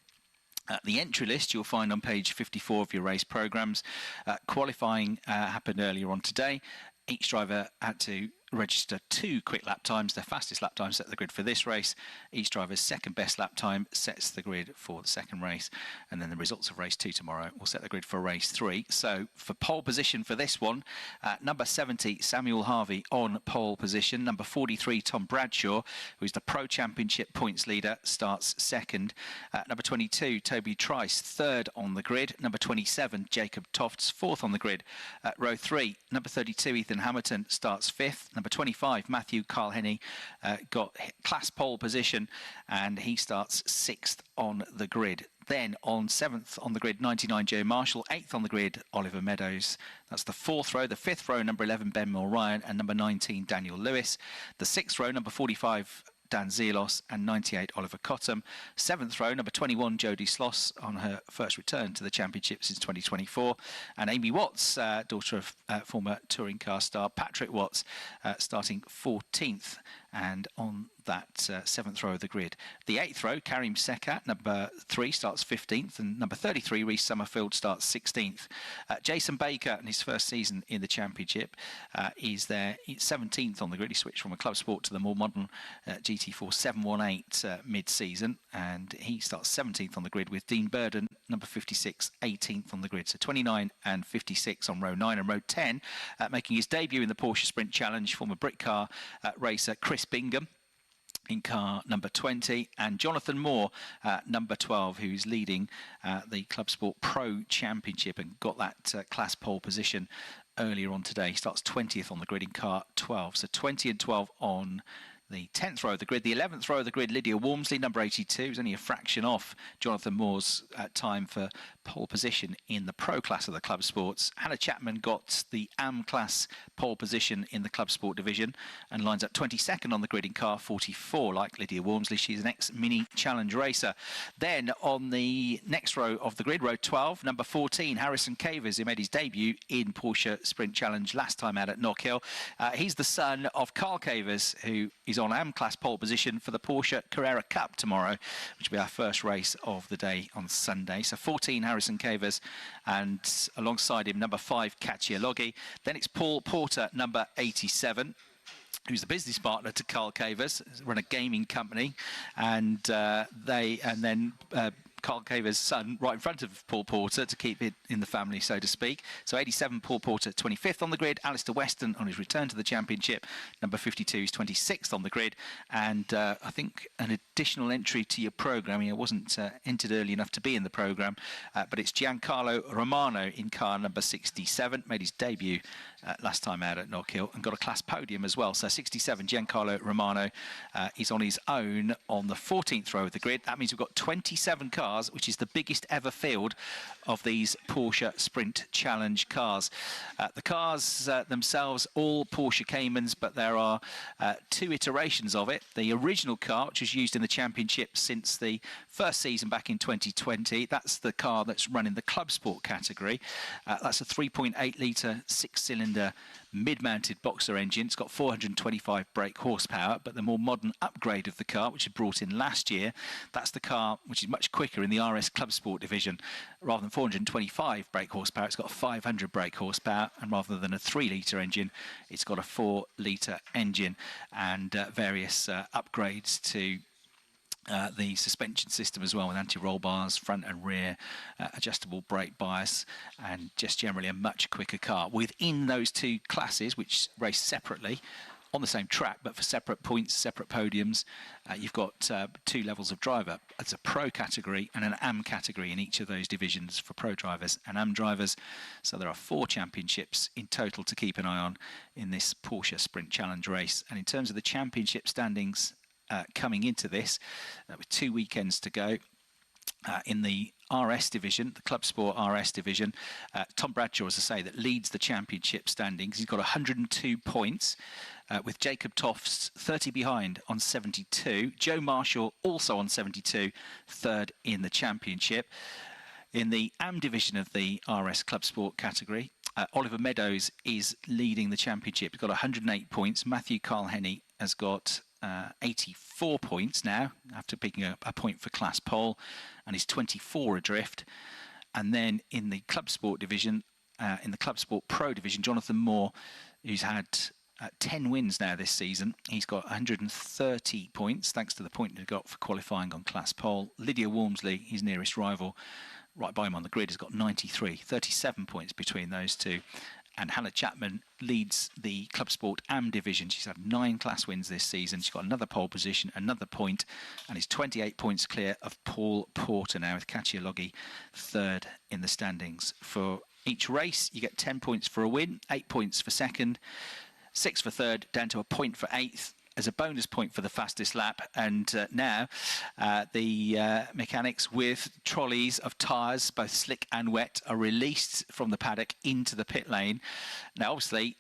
The entry list you'll find on page 54 of your race programmes. Qualifying happened earlier on today. Each driver had to register 2 quick lap times. Their fastest lap time set the grid for this race. Each driver's second best lap time sets the grid for the second race, and then the results of race 2 tomorrow will set the grid for race 3. So for pole position for this one, number 70 Samuel Harvey on pole position. Number 43 Tom Bradshaw, who's the Pro Championship points leader, starts second. Number 22 Toby Trice, third on the grid. Number 27 Jacob Tofts, fourth on the grid. Row 3, number 32 Ethan Hamilton starts fifth. Number 25, Matthew Carlhenny, got class pole position, and he starts 6th on the grid. Then on 7th on the grid, 99 Joe Marshall, 8th on the grid, Oliver Meadows. That's the 4th row. The 5th row, number 11, Ben Mulryan, and number 19, Daniel Lewis. The 6th row, number 45, Dan Zelos, and 98 Oliver Cottam. 7th row, number 21 Jodie Sloss on her first return to the championship since 2024, and Amy Watts, daughter of former touring car star Patrick Watts, starting 14th and on that 7th row of the grid. The 8th row, Karim Sekat, number 3, starts 15th, and number 33, Reece Summerfield, starts 16th. Jason Baker, in his first season in the championship, is there 17th on the grid. He switched from a club sport to the more modern GT4 718 mid-season, and he starts 17th on the grid, with Dean Burden, number 56, 18th on the grid. So 29 and 56 on row 9, and row 10, making his debut in the Porsche Sprint Challenge, former Brit car racer Chris Bingham in car number 20, and Jonathan Moore, number 12, who's leading the Club Sport Pro Championship and got that class pole position earlier on today. He starts 20th on the grid in car 12. So 20 and 12 on the 10th row of the grid. The 11th row of the grid, Lydia Walmsley, number 82, is only a fraction off Jonathan Moore's time for pole position in the Pro class of the Club Sports. Hannah Chapman got the AM class pole position in the Club Sport division and lines up 22nd on the grid in car 44, like Lydia Walmsley. She's an ex-mini challenge racer. Then on the next row of the grid, row 12, number 14, Harrison Cavers, who made his debut in Porsche Sprint Challenge last time out at Knockhill. He's the son of Carl Cavers, who is on AM class pole position for the Porsche Carrera Cup tomorrow, which will be our first race of the day on Sunday. So 14, Harrison Cavers, and alongside him, number 5, Katja Loggi. Then it's Paul Porter, number 87, who's the business partner to Carl Cavers, run a gaming company, and then Carl Cavers' son right in front of Paul Porter to keep it in the family, so to speak. So 87, Paul Porter, 25th on the grid. Alistair Weston on his return to the championship, number 52, is 26th on the grid. And I think an additional entry to your programme, he wasn't entered early enough to be in the programme, but it's Giancarlo Romano in car number 67, made his debut last time out at Knockhill and got a class podium as well. So 67, Giancarlo Romano is on his own on the 14th row of the grid. That means we've got 27 cars cars, which is the biggest ever field of these Porsche Sprint Challenge cars. The cars themselves, all Porsche Caymans, but there are 2 iterations of it. The original car, which was used in the championship since the first season back in 2020, that's the car that's run in the Club Sport category. That's a 3.8 litre 6-cylinder mid-mounted boxer engine. It's got 425 brake horsepower, but the more modern upgrade of the car, which was brought in last year, that's the car which is much quicker in the RS Club Sport division. Rather than 425 brake horsepower, it's got 500 brake horsepower, and rather than a 3-litre engine, it's got a 4-litre engine, and various upgrades to the suspension system as well, with anti-roll bars, front and rear, adjustable brake bias, and just generally a much quicker car. Within those 2 classes, which race separately on the same track but for separate points, separate podiums, you've got 2 levels of driver. It's a pro category and an AM category in each of those divisions for pro drivers and AM drivers. So there are 4 championships in total to keep an eye on in this Porsche Sprint Challenge race. And in terms of the championship standings coming into this, with 2 weekends to go, in the RS division, the Club Sport RS division, Tom Bradshaw, as I say, that leads the championship standings. He's got 102 points, with Jacob Tofts 30 behind on 72. Joe Marshall also on 72, third in the championship. In the AM division of the RS Club Sport category, Oliver Meadows is leading the championship. He's got 108 points. Matthew Carl-Henny has got 84 points now, after picking up a point for class pole, and he's 24 adrift. And then in the Club Sport division, in the Club Sport Pro division, Jonathan Moore, who's had 10 wins now this season, he's got 130 points, thanks to the point he got for qualifying on class pole. Lydia Walmsley, his nearest rival, right by him on the grid, has got 93, 37 points between those 2. And Hannah Chapman leads the Club Sport AM division. She's had 9 class wins this season. She's got another pole position, another point, and is 28 points clear of Paul Porter now, with Katia Loggi third in the standings. For each race, you get 10 points for a win, 8 points for second, 6 for third, down to a point for 8th, as a bonus point for the fastest lap. And now the mechanics with trolleys of tyres, both slick and wet, are released from the paddock into the pit lane. Now, obviously,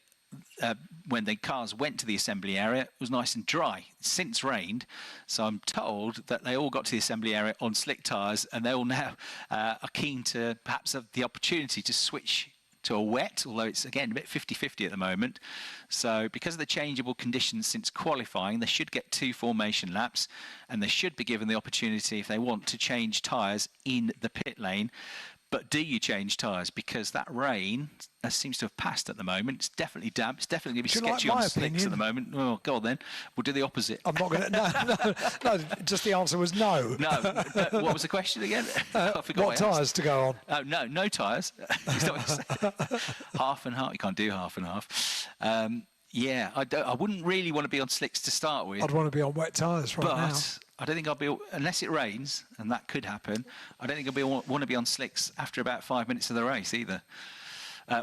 when the cars went to the assembly area, it was nice and dry. It's since rained, so I'm told that they all got to the assembly area on slick tyres, and they all now are keen to perhaps have the opportunity to switch to a wet, although it's again a bit 50-50 at the moment. So because of the changeable conditions since qualifying, they should get 2 formation laps, and they should be given the opportunity, if they want, to change tyres in the pit lane. But do you change tyres? Because that rain seems to have passed at the moment. It's definitely damp. It's definitely going to be sketchy on slicks at the moment. Oh, go on then. We'll do the opposite. I'm not going to... No, just the answer was no. No. What was the question again? I forgot what tyres to go on? Oh, no tyres. Half and half. You can't do half and half. Yeah, I wouldn't really want to be on slicks to start with. I'd want to be on wet tyres right now. But I don't think I'll be, unless it rains, and that could happen, I don't think I'll want to be on slicks after about 5 minutes of the race either.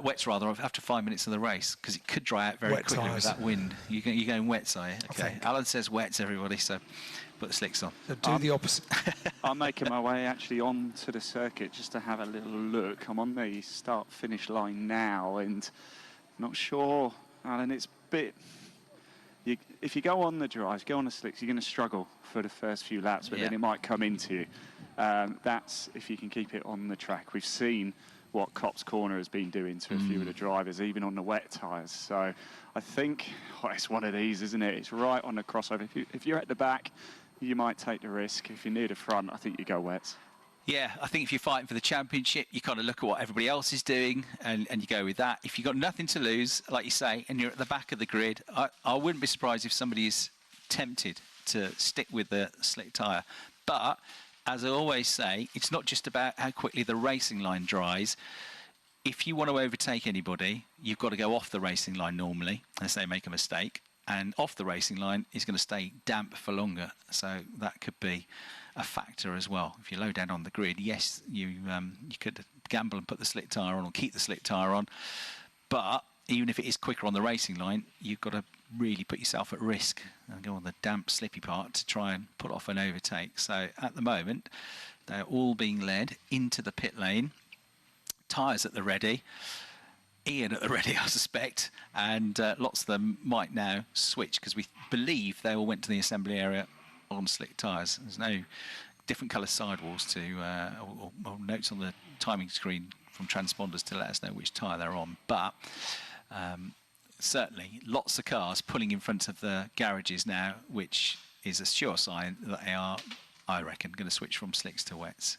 Wets, rather, after 5 minutes of the race, because it could dry out very wet quickly tyres. with that wind. You're going wets, are you? Okay. Alan says wets, everybody, so put the slicks on. So do the opposite. I'm making my way actually onto the circuit just to have a little look. I'm on the start-finish line now, and not sure, Alan, it's a bit... if you go on the dries, go on the slicks, you're going to struggle for the first few laps, but then it might come into you. That's if you can keep it on the track. We've seen what Copse Corner has been doing to a few of the drivers, even on the wet tyres. So I think it's one of these, isn't it? It's right on the crossover. If you're at the back, you might take the risk. If you're near the front, I think you go wets. Yeah, I think if you're fighting for the championship, you kind of look at what everybody else is doing and you go with that. If you've got nothing to lose, like you say, and you're at the back of the grid, I wouldn't be surprised if somebody is tempted to stick with the slick tyre. But, as I always say, it's not just about how quickly the racing line dries. If you want to overtake anybody, you've got to go off the racing line normally, unless they make a mistake. And off the racing line is going to stay damp for longer. So that could be a factor as well. If you're low down on the grid, yes, you could gamble and put the slick tyre on or keep the slick tyre on. But even if it is quicker on the racing line, you've got to really put yourself at risk and go on the damp, slippy part to try and put off an overtake. So at the moment, They're all being led into the pit lane. Tyres at the ready. Ian at the ready, I suspect, and lots of them might now switch because we believe they all went to the assembly area on slick tyres. There's no different colour sidewalls to or notes on the timing screen from transponders to let us know which tyre they're on. But certainly lots of cars pulling in front of the garages now, which is a sure sign that they are, I reckon, going to switch from slicks to wets.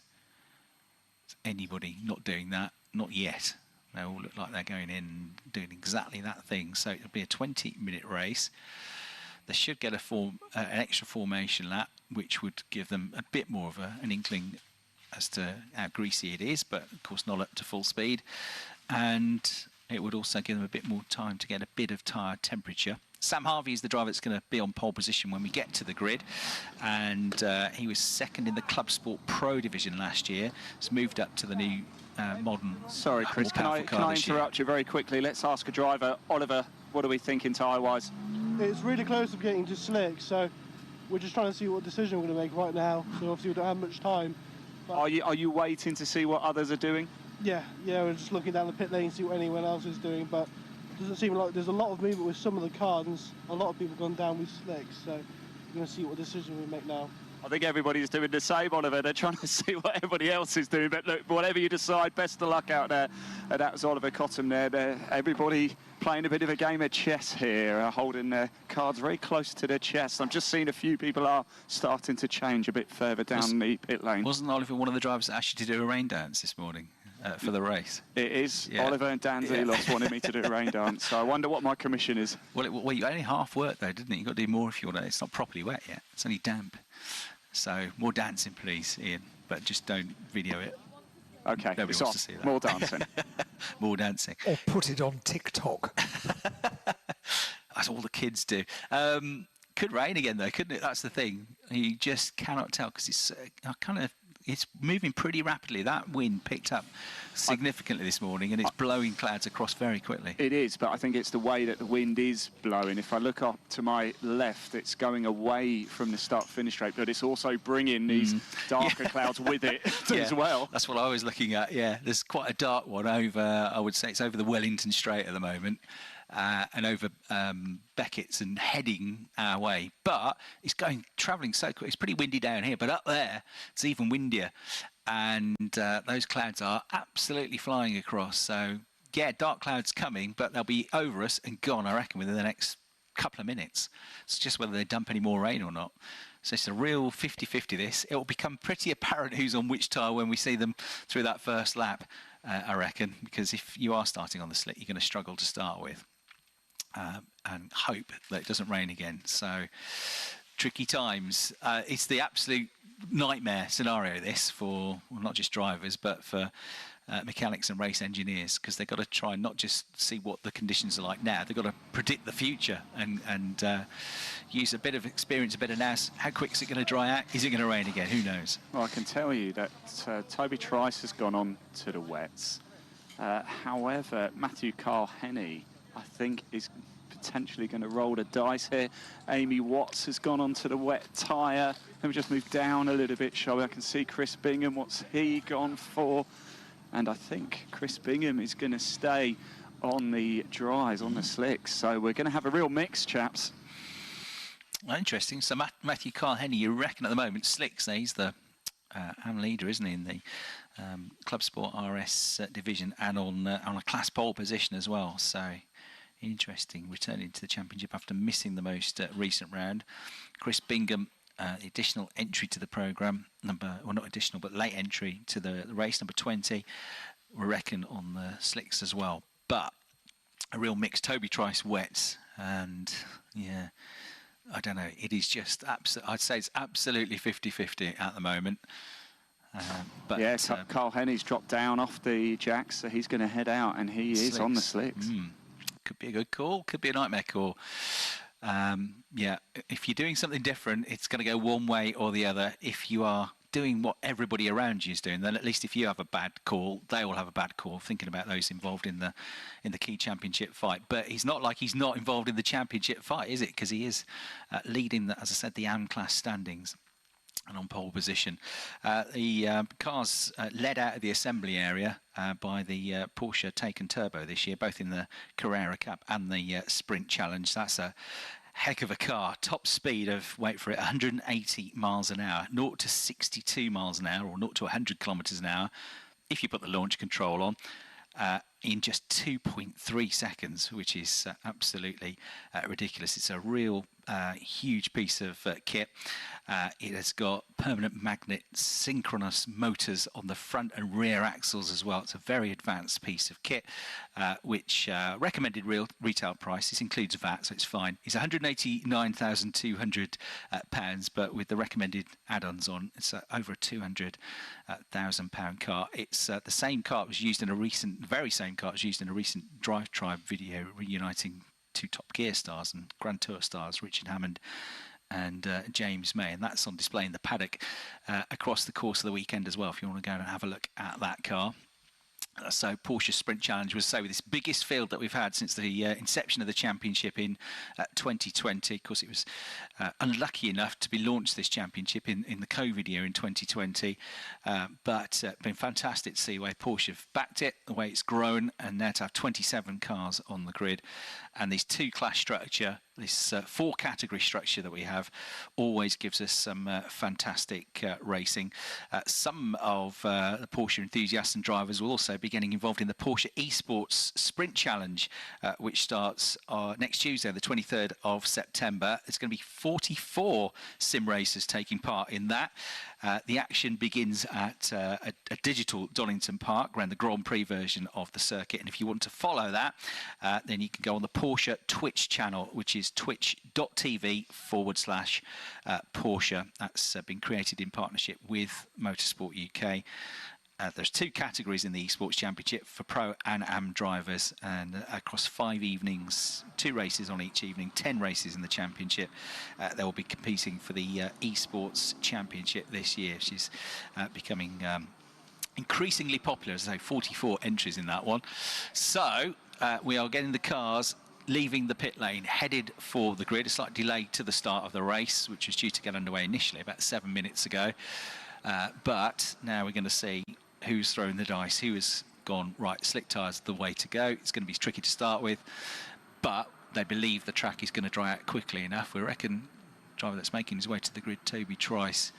Is anybody not doing that? Not yet. They all look like they're going in and doing exactly that thing. So it'll be a 20-minute race. They should get an extra formation lap, which would give them a bit more of an inkling as to how greasy it is, but of course not up to full speed. And it would also give them a bit more time to get a bit of tyre temperature. Sam Harvey is the driver that's going to be on pole position when we get to the grid, and he was second in the Club Sport Pro division last year. He's moved up to the new modern. Sorry, Chris, can I interrupt you very quickly? Let's ask a driver. Oliver, what are we thinking tyre-wise? It's really close to getting to slick, so we're just trying to see what decision we're going to make right now. So obviously we don't have much time. Are you waiting to see what others are doing? Yeah, we're just looking down the pit lane to see what anyone else is doing, but it doesn't seem like there's a lot of movement with some of the cars, and a lot of people gone down with slicks, so we're going to see what decision we make now. I think everybody's doing the same, Oliver. They're trying to see what everybody else is doing. But look, whatever you decide, best of luck out there. That was Oliver Cottam there. Everybody playing a bit of a game of chess here, holding their cards very close to their chest. I'm just seeing a few people are starting to change a bit further down the pit lane. Wasn't Oliver one of the drivers that asked you to do a rain dance this morning for the race? It is. Yeah. Oliver and Dan Zelos wanted me to do a rain dance, so I wonder what my commission is. Well, you only half worked though, didn't it? You've got to do more if you want to. It's not properly wet yet. It's only damp. So more dancing, please, Ian, but just don't video it. Okay, nobody wants to see that. More dancing. More dancing. Or put it on TikTok. That's all the kids do. Could rain again, though, couldn't it? That's the thing. You just cannot tell because it's moving pretty rapidly. That wind picked up significantly this morning, and it's blowing clouds across very quickly. It is, but I think it's the way that the wind is blowing. If I look up to my left, it's going away from the start-finish straight, but it's also bringing these darker clouds with it as well. That's what I was looking at, yeah. There's quite a dark one over, I would say it's over the Wellington Straight at the moment. And over Beckett's and heading our way, but it's travelling so quick. It's pretty windy down here, but up there it's even windier, and those clouds are absolutely flying across. So yeah, dark clouds coming, but they'll be over us and gone, I reckon, within the next couple of minutes. It's just whether they dump any more rain or not. So it's a real 50-50 this. It will become pretty apparent who's on which tyre when we see them through that first lap, I reckon, because if you are starting on the slick, you're going to struggle to start with. And hope that it doesn't rain again. So tricky times. It's the absolute nightmare scenario, this, for not just drivers but for mechanics and race engineers, because they've got to try and not just see what the conditions are like now, they've got to predict the future and use a bit of experience, a bit of nous. How quick is it going to dry out? Is it going to rain again? Who knows? Well, I can tell you that Toby Trice has gone on to the wets. However, Matthew Carl Henney, I think, is potentially going to roll the dice here. Amy Watts has gone onto the wet tyre. Let me just move down a little bit, shall we? I can see Chris Bingham. What's he gone for? And I think Chris Bingham is going to stay on the dries, on the slicks. So we're going to have a real mix, chaps. Interesting. So Matthew Carl Henney, you reckon at the moment, slicks, he's the AM leader, isn't he, in the Club Sport RS division, and on a class pole position as well. So interesting, returning to the championship after missing the most recent round. Chris Bingham, the additional entry to the programme, not additional, but late entry to the race, number 20, we reckon, on the slicks as well. But a real mix. Toby Trice wets, and yeah, I don't know, it is just I'd say it's absolutely 50-50 at the moment. But yeah, Carl Henney's dropped down off the jacks, so he's going to head out, and he is on the slicks. Could be a good call, could be a nightmare call. Yeah, if you're doing something different, it's going to go one way or the other. If you are doing what everybody around you is doing, then at least if you have a bad call, they will have a bad call, thinking about those involved in the key championship fight. But it's not like he's not involved in the championship fight, is it? Because he is leading, as I said, the AM class standings. and on pole position. The cars led out of the assembly area by the Porsche Taycan Turbo this year, both in the Carrera Cup and the Sprint Challenge. That's a heck of a car. Top speed of, wait for it, 180 miles an hour, 0 to 62 miles an hour, or 0 to 100 kilometres an hour, if you put the launch control on, in just 2.3 seconds, which is absolutely ridiculous. It's a real huge piece of kit. It has got permanent magnet synchronous motors on the front and rear axles as well. It's a very advanced piece of kit, which recommended retail price, this includes VAT, so it's fine, is £189,200, but with the recommended add-ons on, it's over a £200,000 car. It's the same car that was used in a recent, very same car was used in a recent Drive Tribe video reuniting two Top Gear stars and Grand Tour stars, Richard Hammond and James May, and that's on display in the paddock across the course of the weekend as well, if you want to go and have a look at that car. So Porsche Sprint Challenge was with this biggest field that we've had since the inception of the championship in 2020. Of course, it was unlucky enough to be launched, this championship, in the COVID year in 2020. But been fantastic to see the way Porsche have backed it, the way it's grown, and now to have 27 cars on the grid. And this two-class structure, this four-category structure that we have, always gives us some fantastic racing. Some of the Porsche enthusiasts and drivers will also be getting involved in the Porsche Esports Sprint Challenge, which starts next Tuesday, the 23rd of September. There's going to be 44 sim racers taking part in that. The action begins at a digital Donington Park around the Grand Prix version of the circuit. And if you want to follow that, then you can go on the Porsche Twitch channel, which is twitch.tv/Porsche. That's been created in partnership with Motorsport UK. There's two categories in the Esports Championship for Pro and Am drivers, and across 5 evenings, 2 races on each evening, 10 races in the championship. They will be competing for the Esports Championship this year, which is becoming increasingly popular. As I say, 44 entries in that one. So we are getting the cars leaving the pit lane, headed for the grid. A slight delay to the start of the race, which was due to get underway initially about 7 minutes ago. But now we're going to see who's thrown the dice, who has gone, right, slick tyres the way to go. It's going to be tricky to start with, but they believe the track is going to dry out quickly enough. We reckon the driver that's making his way to the grid, Toby Trice,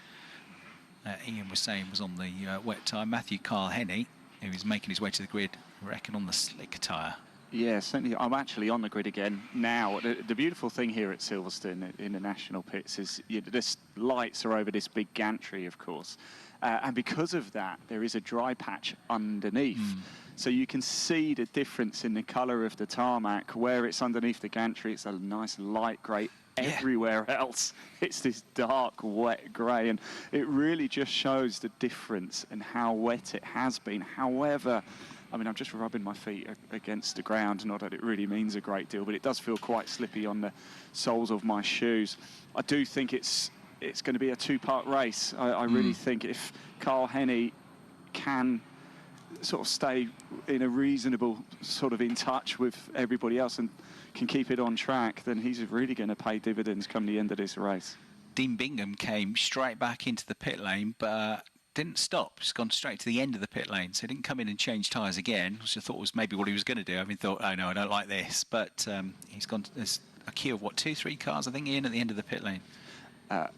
Ian was saying was on the wet tyre. Matthew Carl-Henny, who is making his way to the grid, we reckon on the slick tyre. Yeah, certainly. I'm actually on the grid again now. The beautiful thing here at Silverstone in the national pits is this lights are over this big gantry, of course. And because of that, there is a dry patch underneath. So you can see the difference in the colour of the tarmac. Where it's underneath the gantry, it's a nice light grey. Everywhere else, it's this dark, wet grey. And it really just shows the difference and how wet it has been. However, I mean, I'm just rubbing my feet against the ground, not that it really means a great deal, but it does feel quite slippy on the soles of my shoes. I do think it's going to be a two-part race. I really think if Carl-Henny can sort of stay in a reasonable sort of in touch with everybody else and can keep it on track, then he's really going to pay dividends come the end of this race. Dean Bingham came straight back into the pit lane, but didn't stop. He's gone straight to the end of the pit lane, so he didn't come in and change tyres again, which I thought was maybe what he was going to do. I mean, thought, oh no, I don't like this. But he's gone. There's a queue of what, 2-3 cars, I think, Ian, at the end of the pit lane. I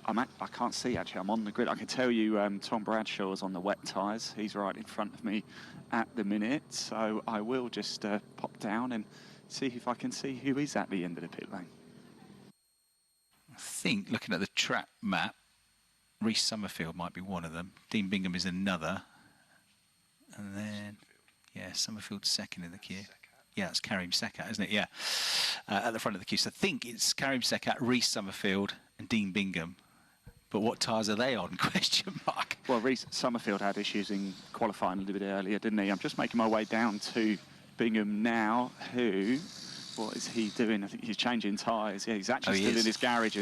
can't see actually. I'm on the grid. I can tell you, Tom Bradshaw is on the wet tyres. He's right in front of me at the minute, so I will just pop down and see if I can see who is at the end of the pit lane. I think, looking at the track map, Reece Summerfield might be one of them. Dean Bingham is another. And then, yeah, Summerfield's second in the queue. Yeah, it's Karim Sekat, isn't it? Yeah, at the front of the queue. So I think it's Karim Sekat, Reece Summerfield and Dean Bingham. But what tyres are they on? Question mark. Well, Reece Summerfield had issues in qualifying a little bit earlier, didn't he? I'm just making my way down to Bingham now, who... What is he doing? I think he's changing tyres. Yeah, he's actually still in his garage,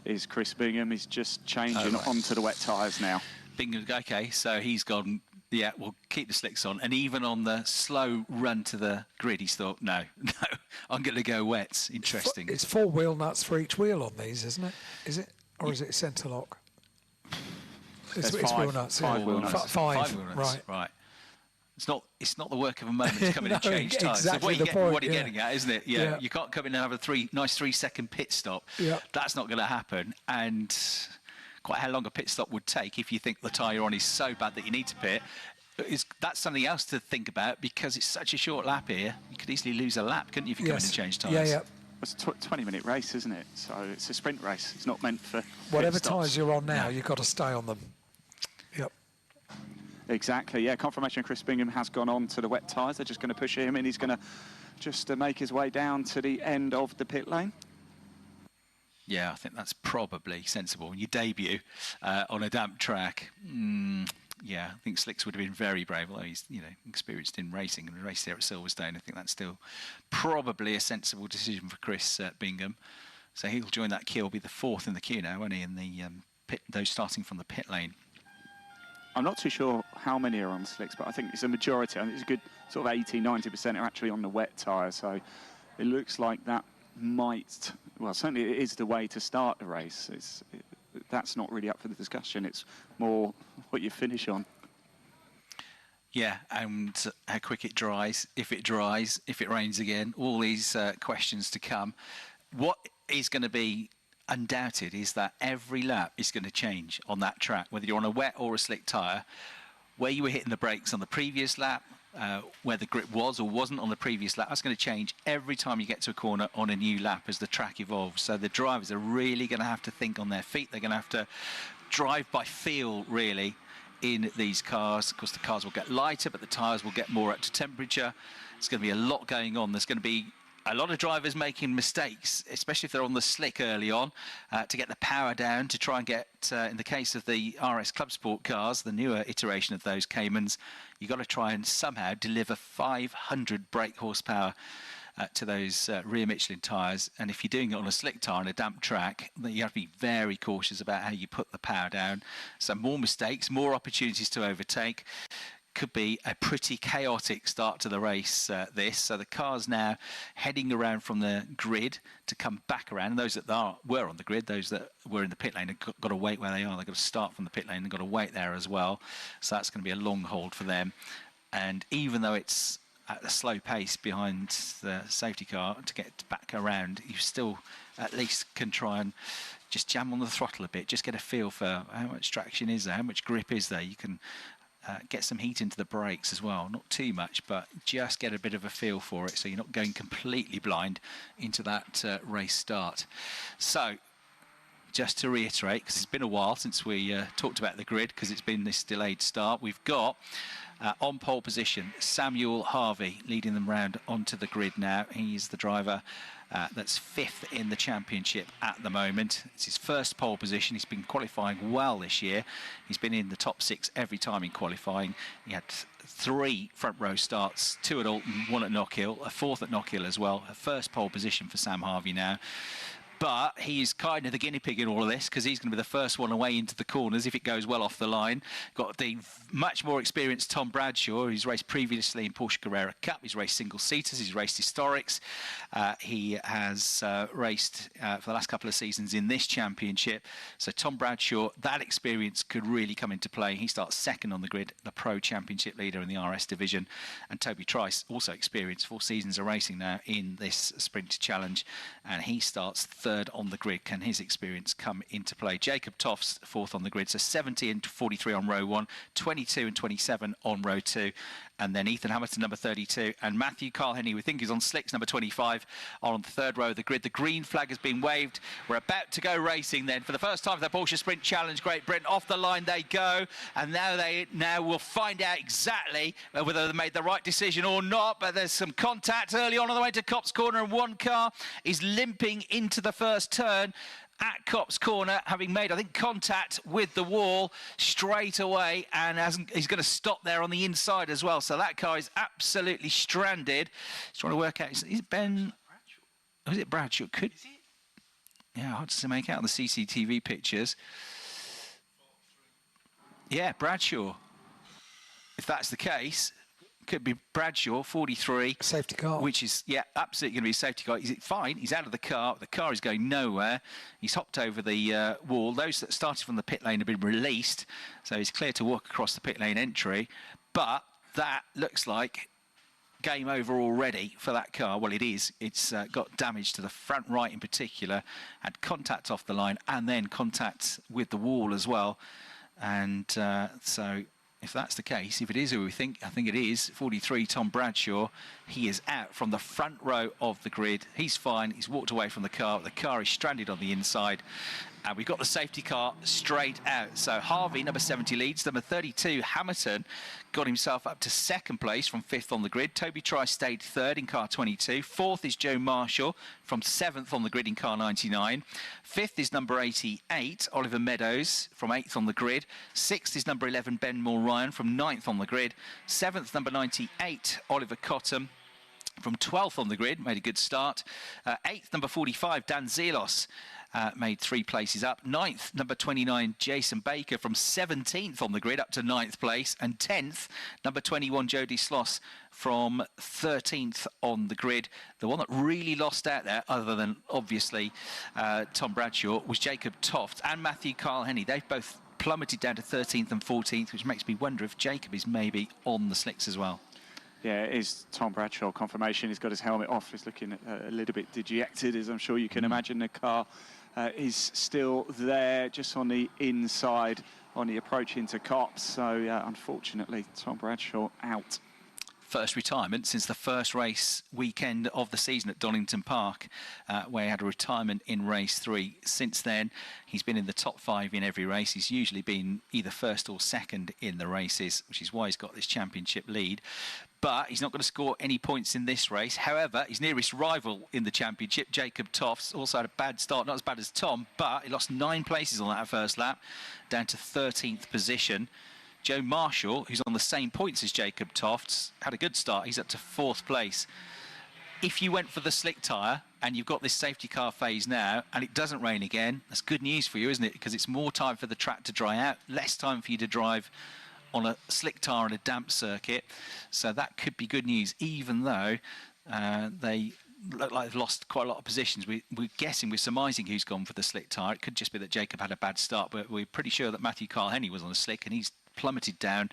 is Chris Bingham. He's just changing onto the wet tyres now. Bingham, okay, so he's gone, yeah, we'll keep the slicks on. And even on the slow run to the grid, he's thought, no, I'm going to go wets. Interesting. It's 4 wheel nuts for each wheel on these, isn't it? Is it? Or is it centre lock? It's wheel nuts. Five wheel nuts. Five wheel nuts. right. Right. It's not the work of a moment to come in and No, change tyres. exactly So the what you're point, getting at, isn't it? Yeah. Yeah. You can't come in and have a nice 3-second pit stop. Yeah. That's not going to happen. And quite how long a pit stop would take if you think the tyre you're on is so bad that you need to pit. That's something else to think about because it's such a short lap here. You could easily lose a lap, couldn't you, if you come in and change tyres? Yeah, yeah. It's a 20-minute race, isn't it? So it's a sprint race. It's not meant for Whatever pit stops. tyres you're on now, you've got to stay on them. Yep. Exactly, yeah. Confirmation Chris Bingham has gone on to the wet tyres. They're just going to push him in. He's going to just make his way down to the end of the pit lane. Yeah, I think that's probably sensible. You debut on a damp track. Yeah, I think Slicks would have been very brave, although he's experienced in racing and raced there at Silverstone. I think that's still probably a sensible decision for Chris Bingham. So he'll join that queue. He'll be the 4th in the queue now, won't he? In the pit, those starting from the pit lane. I'm not too sure how many are on slicks, but I think it's a majority. I think it's a good sort of 80-90% are actually on the wet tyre. So it looks like that might, well, certainly it is the way to start the race. That's not really up for the discussion. It's more what you finish on. Yeah, and how quick it dries, if it rains again, all these questions to come. What is going to be undoubted is that every lap is going to change on that track, whether you're on a wet or a slick tyre. Where you were hitting the brakes on the previous lap, where the grip was or wasn't on the previous lap, that's going to change every time you get to a corner on a new lap as the track evolves. So the drivers are really going to have to think on their feet. They're going to have to drive by feel, really, in these cars. Of course, the cars will get lighter, but the tyres will get more up to temperature. There's going to be a lot going on. There's going to be a lot of drivers making mistakes, especially if they're on the slick early on, to get the power down, to try and get, in the case of the RS Club Sport cars, the newer iteration of those Caymans, you've got to try and somehow deliver 500 brake horsepower to those rear Michelin tyres. And if you're doing it on a slick tyre on a damp track, then you have to be very cautious about how you put the power down. So more mistakes, more opportunities to overtake. Could be a pretty chaotic start to the race, this. So the car's now heading around from the grid to come back around. And those that were on the grid, those that were in the pit lane, have got to wait where they are. They've got to start from the pit lane. They've got to wait there as well. So that's going to be a long hold for them. And even though it's at a slow pace behind the safety car to get back around, you still at least can try and just jam on the throttle a bit, just get a feel for how much traction is there, how much grip is there. You can get some heat into the brakes as well, not too much, but just get a bit of a feel for it so you're not going completely blind into that race start. So just to reiterate, because it's been a while since we talked about the grid, because it's been this delayed start, we've got on pole position Samuel Harvey leading them round onto the grid now. He's the driver that's 5th in the championship at the moment. It's his first pole position. He's been qualifying well this year. He's been in the top 6 every time in qualifying. He had 3 front row starts, 2 at Alton, 1 at Knockhill, a 4th at Knockhill as well. A first pole position for Sam Harvey now. But he's kind of the guinea pig in all of this, because he's going to be the first one away into the corners if it goes well off the line. Got the much more experienced Tom Bradshaw, who's raced previously in Porsche Carrera Cup. He's raced single-seaters, he's raced historics. He has raced for the last couple of seasons in this championship. So Tom Bradshaw, that experience could really come into play. He starts 2nd on the grid, the Pro Championship leader in the RS division. And Toby Trice, also experienced, 4 seasons of racing now in this Sprint Challenge. And he starts 3rd on the grid. Can his experience come into play? Jacob Toff's 4th on the grid, so 70 and 43 on row 1, 22 and 27 on row 2, and then Ethan Hamilton, number 32, and Matthew Carlhenny, we think is on slicks, number 25, on the 3rd row of the grid. The green flag has been waved. We're about to go racing then. For the first time for the Porsche Sprint Challenge Great Britain, off the line they go, and now we'll find out exactly whether they made the right decision or not, but there's some contact early on the way to Copse Corner, and one car is limping into the first turn at Copse Corner, having made, I think, contact with the wall straight away, and he's going to stop there on the inside as well. So that car is absolutely stranded. He's trying to work out, is it Ben Bradshaw? Is it Bradshaw? Could, is it? Yeah, hard to make out on the CCTV pictures. Yeah, Bradshaw. If that's the case, could be Bradshaw, 43. Safety car. Which is, yeah, absolutely going to be a safety car. He's fine. He's out of the car. The car is going nowhere. He's hopped over the wall. Those that started from the pit lane have been released. So he's clear to walk across the pit lane entry. But that looks like game over already for that car. Well, it is. It's got damage to the front right in particular, had contact off the line and then contact with the wall as well. And so if that's the case, if it is who we think, I think it is, 43 Tom Bradshaw, he is out from the front row of the grid. He's fine. He's walked away from the car. The car is stranded on the inside. And we've got the safety car straight out. So Harvey, number 70, leads. Number 32, Hamilton, got himself up to second place from 5th on the grid. Toby Trice stayed 3rd in car 22. 4th is Joe Marshall from 7th on the grid in car 99. 5th is number 88, Oliver Meadows, from 8th on the grid. 6th is number 11, Ben Moore-Ryan, from 9th on the grid. 7th, number 98, Oliver Cottam, from 12th on the grid, made a good start. 8th, number 45, Dan Zelos, made 3 places up. 9th, number 29, Jason Baker, from 17th on the grid up to 9th place. And 10th, number 21, Jody Sloss, from 13th on the grid. The one that really lost out there, other than obviously Tom Bradshaw, was Jacob Toft and Matthew Carl-Henny. They've both plummeted down to 13th and 14th, which makes me wonder if Jacob is maybe on the slicks as well. Yeah, it is Tom Bradshaw confirmation. He's got his helmet off. He's looking a little bit dejected, as I'm sure you can imagine. The car is still there, just on the inside, on the approach into Cops. So, unfortunately, Tom Bradshaw out. First retirement since the first race weekend of the season at Donington Park, where he had a retirement in race 3. Since then, he's been in the top 5 in every race. He's usually been either first or second in the races, which is why he's got this championship lead. But he's not going to score any points in this race. However, his nearest rival in the championship, Jacob Tofts, also had a bad start, not as bad as Tom, but he lost 9 places on that first lap, down to 13th position. Joe Marshall, who's on the same points as Jacob Tofts, had a good start. He's up to 4th place. If you went for the slick tyre and you've got this safety car phase now and it doesn't rain again, that's good news for you, isn't it? Because it's more time for the track to dry out, less time for you to drive on a slick tyre and a damp circuit. So that could be good news, even though they look like they've lost quite a lot of positions. We're guessing, we're surmising who's gone for the slick tyre. It could just be that Jacob had a bad start, but we're pretty sure that Matthew Carl-Henny was on the slick and he's plummeted down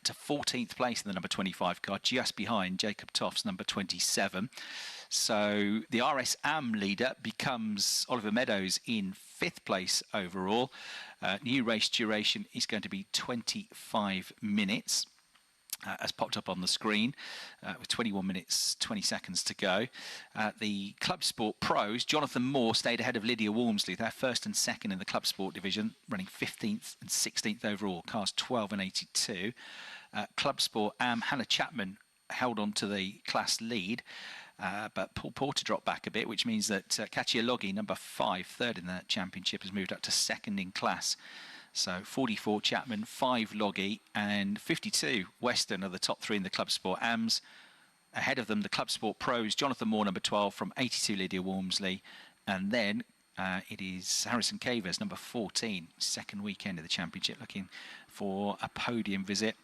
to 14th place in the number 25 car, just behind Jacob Toft's number 27. So the RS Am leader becomes Oliver Meadows in 5th place overall. New race duration is going to be 25 minutes. As popped up on the screen, with 21 minutes 20 seconds to go. The Club Sport Pros, Jonathan Moore stayed ahead of Lydia Walmsley. They're 1st and 2nd in the Club Sport division, running 15th and 16th overall, cars 12 and 82. Club Sport Hannah Chapman held on to the class lead, but Paul Porter dropped back a bit, which means that Katia Logi, number 5, 3rd in the championship, has moved up to 2nd in class. So 44 Chapman, 5 Logie, and 52 Western are the top 3 in the Club Sport AMs. Ahead of them, the Club Sport Pros, Jonathan Moore, number 12, from 82 Lydia Walmsley. And then it is Harrison Cavers, number 14, 2nd weekend of the championship, looking for a podium visit.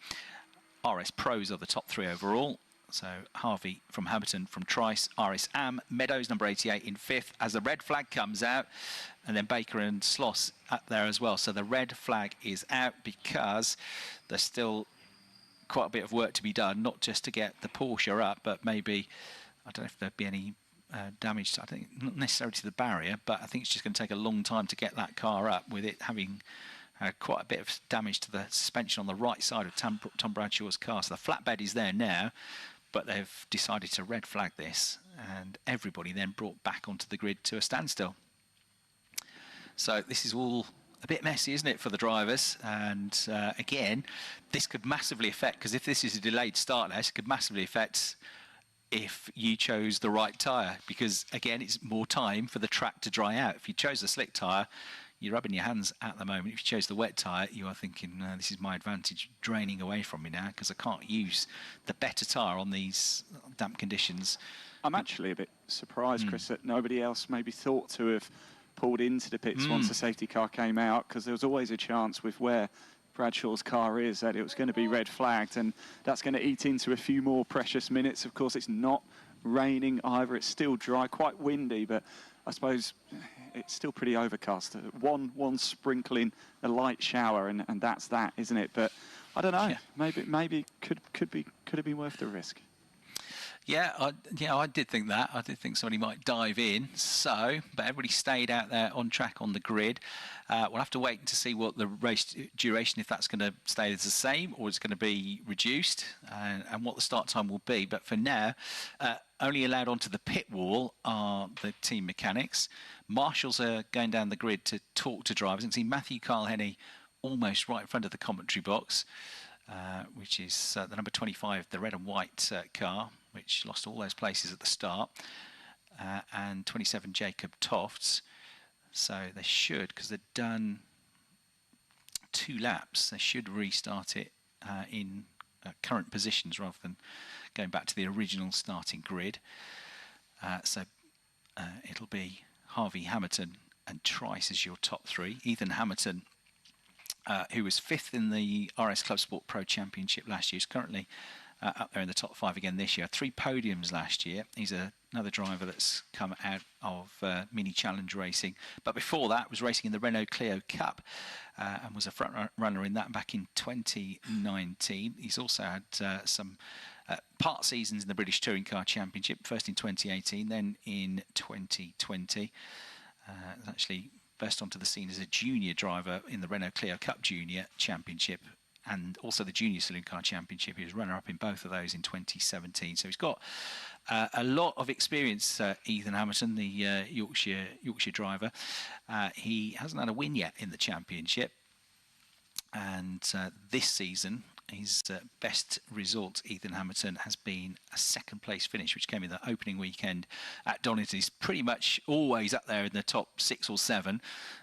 RS Pros are the top 3 overall. So Harvey from Hamilton, from Trice, RS Am, Meadows, number 88, in 5th, as the red flag comes out. And then Baker and Sloss up there as well. So the red flag is out because there's still quite a bit of work to be done, not just to get the Porsche up, but maybe, I don't know if there'd be any damage, I think, not necessarily to the barrier, but I think it's just going to take a long time to get that car up, with it having quite a bit of damage to the suspension on the right side of Tom Bradshaw's car. So the flatbed is there now, but they've decided to red flag this, and everybody then brought back onto the grid to a standstill. So this is all a bit messy, isn't it, for the drivers? And again, this could massively affect, because if this is a delayed start now, it could massively affect if you chose the right tyre, because again, it's more time for the track to dry out. If you chose the slick tyre, you're rubbing your hands at the moment. If you chose the wet tyre, you are thinking, this is my advantage draining away from me now, because I can't use the better tyre on these damp conditions. I'm actually a bit surprised, Chris, that nobody else maybe thought to have pulled into the pits once the safety car came out, because there was always a chance with where Bradshaw's car is, that it was going to be red flagged, and that's going to eat into a few more precious minutes. Of course, it's not raining either. It's still dry, quite windy, but I suppose it's still pretty overcast. One sprinkling, a light shower, and that's that, isn't it? But I don't know. Yeah. Maybe could have been worth the risk. Yeah, I did think that. I did think somebody might dive in. But everybody stayed out there on track on the grid. We'll have to wait to see what the race duration, if that's going to stay the same or it's going to be reduced, and what the start time will be. But for now, only allowed onto the pit wall are the team mechanics. Marshals are going down the grid to talk to drivers. You can see Matthew Carl-Henny almost right in front of the commentary box, which is the number 25, the red and white car, which lost all those places at the start, and 27, Jacob Tofts. So they should, because they've done 2 laps, they should restart it in current positions rather than going back to the original starting grid. It'll be Harvey, Hamilton and Trice as your top 3. Ethan Hamilton, who was 5th in the RS Club Sport Pro Championship last year, is currently up there in the top 5 again this year. 3 podiums last year. He's another driver that's come out of Mini Challenge racing. But before that, was racing in the Renault Clio Cup and was a front runner in that back in 2019. He's also had some part seasons in the British Touring Car Championship, first in 2018, then in 2020. Actually burst onto the scene as a junior driver in the Renault Clio Cup Junior Championship and also the Junior Saloon Car Championship. He was runner-up in both of those in 2017. So he's got a lot of experience, Ethan Hamilton, the Yorkshire driver. He hasn't had a win yet in the championship. And this season, his best result, Ethan Hamilton, has been a 2nd place finish, which came in the opening weekend at Donington. He's pretty much always up there in the top 6 or 7,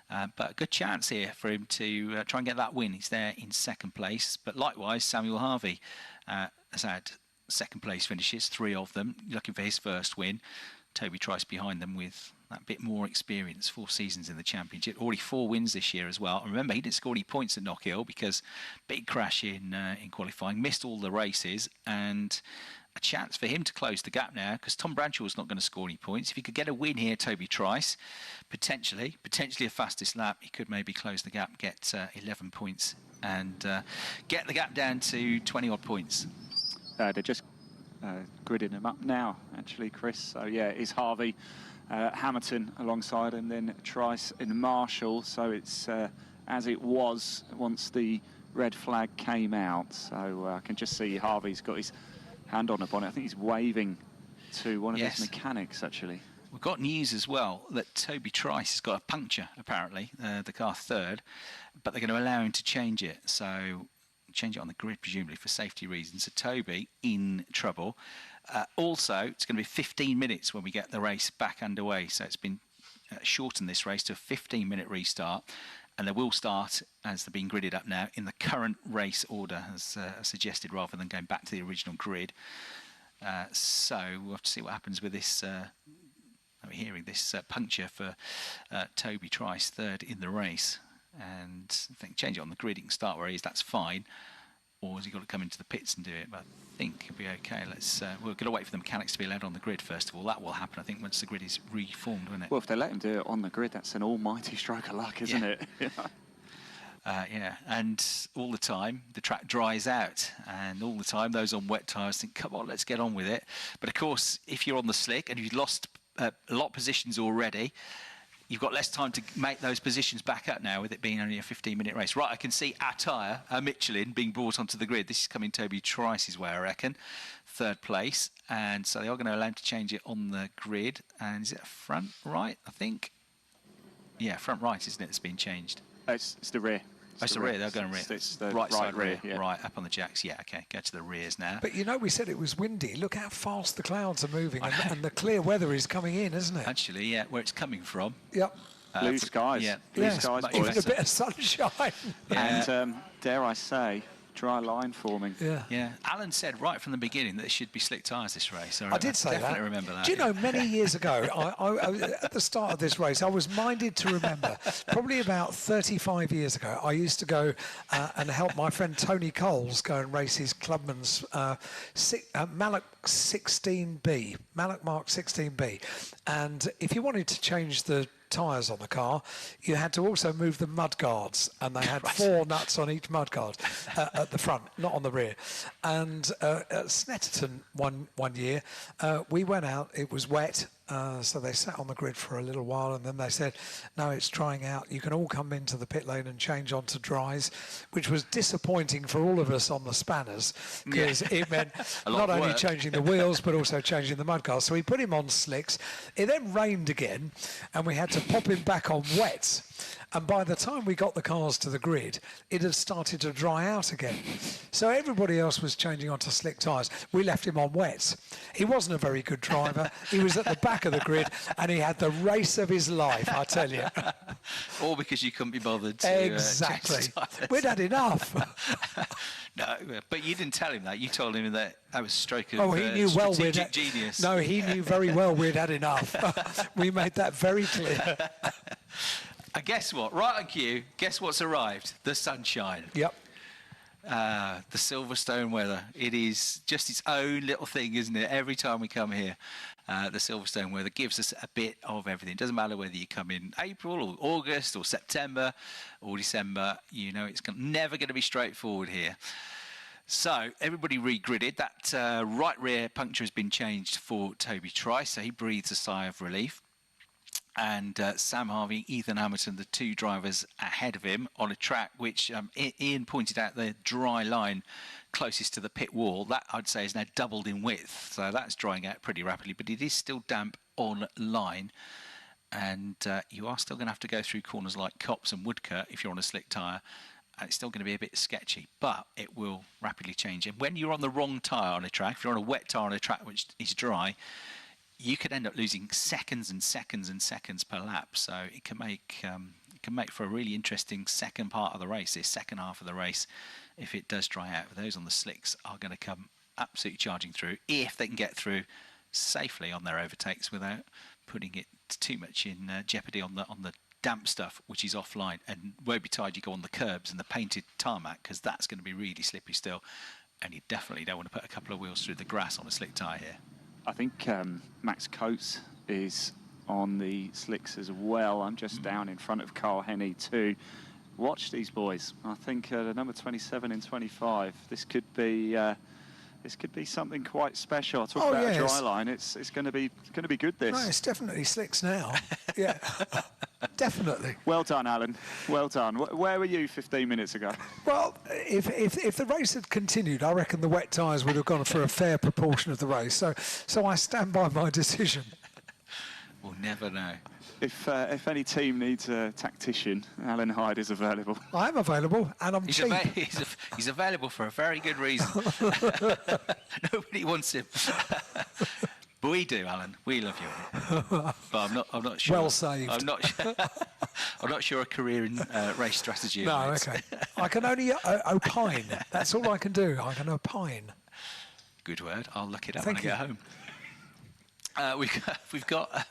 but a good chance here for him to try and get that win. He's there in 2nd place, but likewise, Samuel Harvey has had 2nd place finishes, 3 of them, looking for his first win. Toby Trice behind them with that bit more experience, 4 seasons in the championship, already 4 wins this year as well. And remember, he didn't score any points at Knockhill because big crash in qualifying, missed all the races, and a chance for him to close the gap now because Tom Bradshaw's not going to score any points. If he could get a win here, Toby Trice, potentially a fastest lap, he could maybe close the gap, get 11 points and get the gap down to 20 odd points. They're just gridding him up now, actually, Chris. So yeah, it's Harvey, Hamilton alongside, and then Trice and Marshall. So it's as it was once the red flag came out. So I can just see Harvey's got his hand on a bonnet. I think he's waving to one of his mechanics, actually. We've got news as well that Toby Trice has got a puncture, apparently, the car 3rd, but they're going to allow him to change it. So change it on the grid, presumably for safety reasons. So Toby in trouble. Also, it's going to be 15 minutes when we get the race back underway. So it's been shortened, this race, to a 15-minute restart. And they will start, as they're being gridded up now, in the current race order, as suggested, rather than going back to the original grid. So we'll have to see what happens with this. I'm hearing this puncture for Toby Trice, 3rd in the race. And I think change it on the grid, he can start where he is, that's fine. Or has he got to come into the pits and do it? But I think he'll be okay. We're going to wait for the mechanics to be allowed on the grid first of all. That will happen, I think, once the grid is reformed, won't it? Well, if they let him do it on the grid, that's an almighty stroke of luck, isn't it? Yeah, and all the time the track dries out, and all the time those on wet tyres think, come on, let's get on with it. But of course, if you're on the slick and you've lost a lot of positions already, you've got less time to make those positions back up now, with it being only a 15-minute race. Right, I can see our tyre, Michelin, being brought onto the grid. This is coming Toby Trice's way, I reckon. 3rd place. And so they are going to allow him to change it on the grid. And is it front right, I think? Yeah, front right, isn't it, that's been changed? It's the rear. It's the rear, they're going rear. It's the right side rear, yeah. Right, up on the jacks. Yeah, okay, go to the rears now. But you know, we said it was windy. Look how fast the clouds are moving, and the clear weather is coming in, isn't it? Actually, yeah, where it's coming from. Yep. Blue skies. Yeah, blue skies, boys. Even a bit of sunshine. Yeah. And dare I say, dry line forming. Yeah. Alan said right from the beginning that there should be slick tyres this race. I did say definitely that. remember that. Do you know, many years ago, at the start of this race, I was minded to remember, probably about 35 years ago, I used to go and help my friend Tony Coles go and race his Clubman's Mallock 16B, Mallock Mark 16B. And if you wanted to change the tyres on the car, you had to also move the mud guards, and they had 4 nuts on each mud guard at the front, not on the rear. And at Snetterton one year, we went out, it was wet, so they sat on the grid for a little while, and then they said, no, it's drying out, you can all come into the pit lane and change onto dries, which was disappointing for all of us on the spanners, because it meant not only changing the wheels but also changing the mud guards. So we put him on slicks. It then rained again, and we had to pop him back on wets. And by the time we got the cars to the grid, it had started to dry out again. So everybody else was changing onto slick tyres. We left him on wets. He wasn't a very good driver. He was at the back of the grid, and he had the race of his life, I tell you. All because you couldn't be bothered to exactly. We'd had enough. No, but you didn't tell him that. You told him that was a stroke of he knew well strategic genius. No, he knew very well we'd had enough. We made that very clear. And guess what? Right on cue, guess what's arrived? The sunshine. Yep. The Silverstone weather. It is just its own little thing, isn't it? Every time we come here, the Silverstone weather gives us a bit of everything. It doesn't matter whether you come in April or August or September or December. You know, it's never going to be straightforward here. So everybody re-gridded. That right rear puncture has been changed for Toby Trice, so he breathes a sigh of relief. And Sam Harvey, Ethan Hamilton, the 2 drivers ahead of him on a track which Ian pointed out, the dry line closest to the pit wall, that I'd say is now doubled in width, so that's drying out pretty rapidly, but it is still damp on line, and you are still going to have to go through corners like Copse and Woodcote if you're on a slick tyre, and it's still going to be a bit sketchy, but it will rapidly change. And when you're on the wrong tyre on a track, if you're on a wet tyre on a track which is dry, you could end up losing seconds and seconds and seconds per lap. So it can make for a really interesting second part of the race, this second half of the race, if it does dry out. Those on the slicks are going to come absolutely charging through, if they can get through safely on their overtakes without putting it too much in jeopardy on the damp stuff, which is offline. And woe betide you go on the curbs and the painted tarmac, because that's going to be really slippery still. And you definitely don't want to put a couple of wheels through the grass on a slick tyre here. I think Max Coates is on the slicks as well. I'm just down in front of Carl Henney too. Watch these boys. I think the number 27 and 25. This could be something quite special. I talk about a dry line. It's going to be good. This. No, it's definitely slicks now. Yeah, definitely. Well done, Alan. Well done. Where were you 15 minutes ago? Well, if the race had continued, I reckon the wet tyres would have gone for a fair proportion of the race. So I stand by my decision. We'll never know. If any team needs a tactician, Alan Hyde is available. I am available, and I'm cheap. He's available for a very good reason. Nobody wants him. But we do, Alan. We love you. But I'm not sure. Well saved. I'm not sure a career in race strategy. No, okay. I can only opine. That's all I can do. I can opine. Good word. I'll look it up when I get home. We've got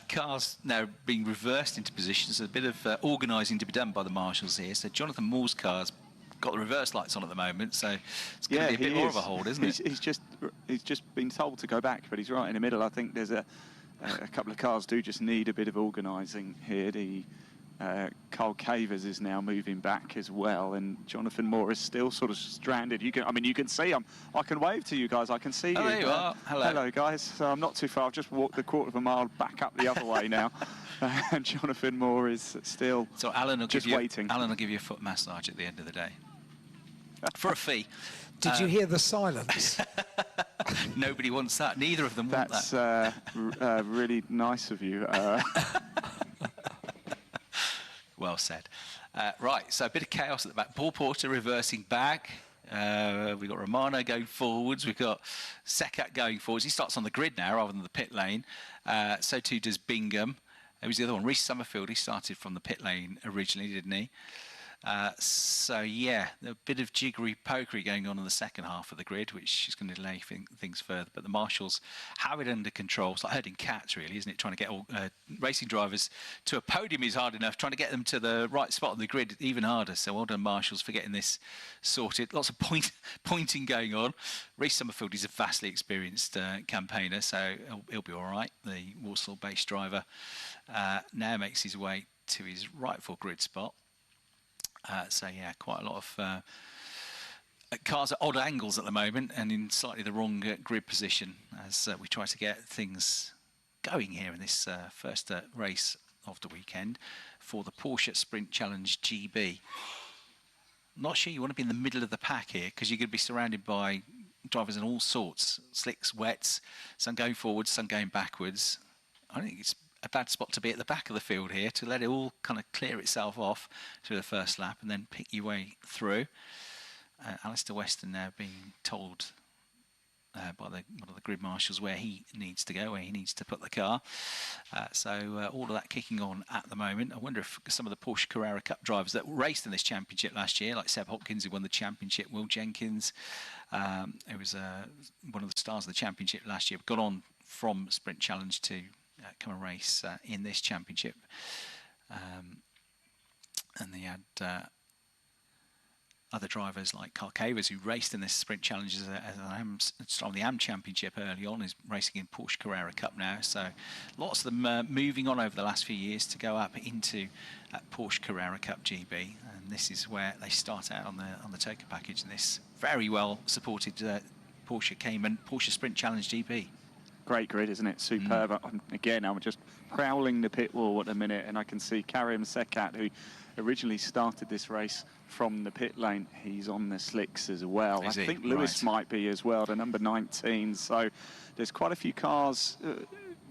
cars now being reversed into positions. There's a bit of organising to be done by the marshals here. So Jonathan Moore's car's got the reverse lights on at the moment, so it's going to be a bit more of a hold, isn't it? He's just been told to go back, but he's right in the middle. I think there's a couple of cars do just need a bit of organising here. The Carl Cavers is now moving back as well, and Jonathan Moore is still sort of stranded. You can see him. I can wave to you guys. I can see you. There you are. Hello, guys. So I'm not too far. I've just walked the quarter of a mile back up the other way now, and Jonathan Moore is still waiting. Alan will give you a foot massage at the end of the day for a fee. Did you hear the silence? Nobody wants that. Neither of them want that. That's really nice of you. Well said. Right, so a bit of chaos at the back. Paul Porter reversing back. We've got Romano going forwards. We've got Sekat going forwards. He starts on the grid now rather than the pit lane. So too does Bingham. Who was the other one? Reece Summerfield. He started from the pit lane originally, didn't he? So yeah, a bit of jiggery-pokery going on in the second half of the grid, which is going to delay things further. But the marshals have it under control. It's like herding cats, really, isn't it? Trying to get all racing drivers to a podium is hard enough. Trying to get them to the right spot on the grid even harder. So well done, marshals, for getting this sorted. Lots of pointing going on. Reece Summerfield is a vastly experienced campaigner, so he'll be all right. The Walsall-based driver now makes his way to his rightful grid spot. So yeah, quite a lot of cars at odd angles at the moment and in slightly the wrong grid position as we try to get things going here in this first race of the weekend for the Porsche Sprint Challenge GB. Not sure you want to be in the middle of the pack here because you're going to be surrounded by drivers in all sorts, slicks, wets, some going forwards, some going backwards. I think it's a bad spot to be at the back of the field here, to let it all kind of clear itself off through the first lap and then pick your way through. Alistair Weston now being told by one of the grid marshals where he needs to go, where he needs to put the car. So all of that kicking on at the moment. I wonder if some of the Porsche Carrera Cup drivers that raced in this championship last year, like Seb Hopkins, who won the championship, Will Jenkins, who was one of the stars of the championship last year, got on from Sprint Challenge to come and race in this championship. And they had other drivers like Carl Cavers, who raced in this Sprint Challenge as on the AM Championship early on, is racing in Porsche Carrera Cup now. So lots of them moving on over the last few years to go up into Porsche Carrera Cup GB. And this is where they start out on the Toka package in this very well supported Porsche Cayman Porsche Sprint Challenge GB. Great grid, isn't it? Superb. Again, I'm just prowling the pit wall at the minute, and I can see Karim Sekat, who originally started this race from the pit lane. He's on the slicks as well. I think Lewis might be as well, the number 19. So there's quite a few cars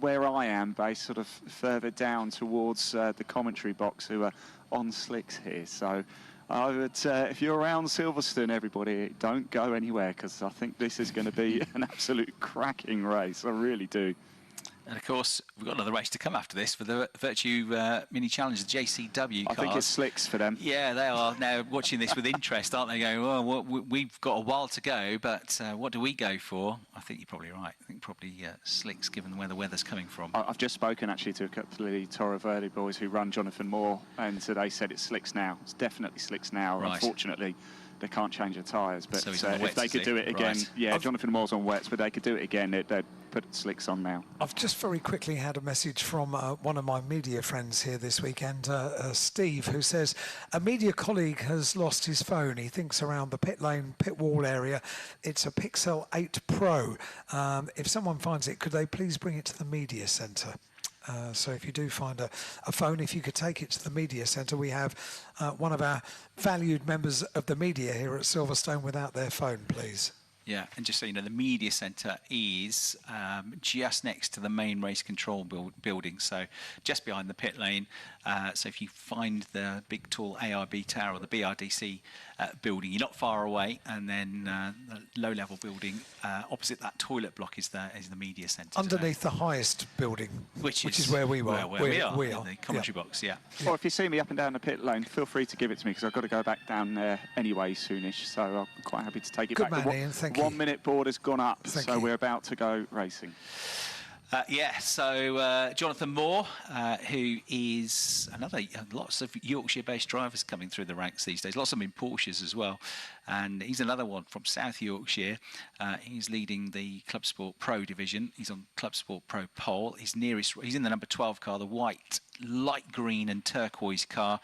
where I am based, sort of further down towards the commentary box, who are on slicks here. So I would, if you're around Silverstone, everybody, don't go anywhere, because I think this is going to be an absolute cracking race. I really do. And of course, we've got another race to come after this for the Virtue Mini Challenge, the JCW cars. I think it's slicks for them. Yeah, they are now watching this with interest, aren't they? Going, well, we've got a while to go, but what do we go for? I think you're probably right. I think probably slicks, given where the weather's coming from. I've just spoken actually to a couple of the Toro Verde boys who run Jonathan Moore, and so they said it's slicks now. It's definitely slicks now. Right. Unfortunately, they can't change the tyres, but so if they could do it again, yeah, Jonathan Moore's on wets, but they could do it again, they'd put slicks on now. I've just very quickly had a message from one of my media friends here this weekend, Steve, who says a media colleague has lost his phone. He thinks around the pit lane, pit wall area. It's a Pixel 8 Pro. If someone finds it, could they please bring it to the media centre? So if you do find a phone, if you could take it to the media centre. We have one of our valued members of the media here at Silverstone without their phone, please. Yeah, and just so you know, the media centre is just next to the main race control building, so just behind the pit lane. So if you find the big tall ARB tower or the BRDC building, you're not far away, and then the low-level building opposite that toilet block is the media centre. Underneath the highest building, which is where we were. Where we are, in the commentary box, yeah. Or if you see me up and down the pit lane, feel free to give it to me, because I've got to go back down there anyway soonish, so I'm quite happy to take it back. Good man, Ian, thank you. 1 minute board has gone up, so we're about to go racing. So Jonathan Moore, who is lots of Yorkshire-based drivers coming through the ranks these days, lots of them in Porsches as well, and he's another one from South Yorkshire. He's leading the Club Sport Pro division. He's on Club Sport Pro pole. He's in the number 12 car, the white, light green and turquoise car,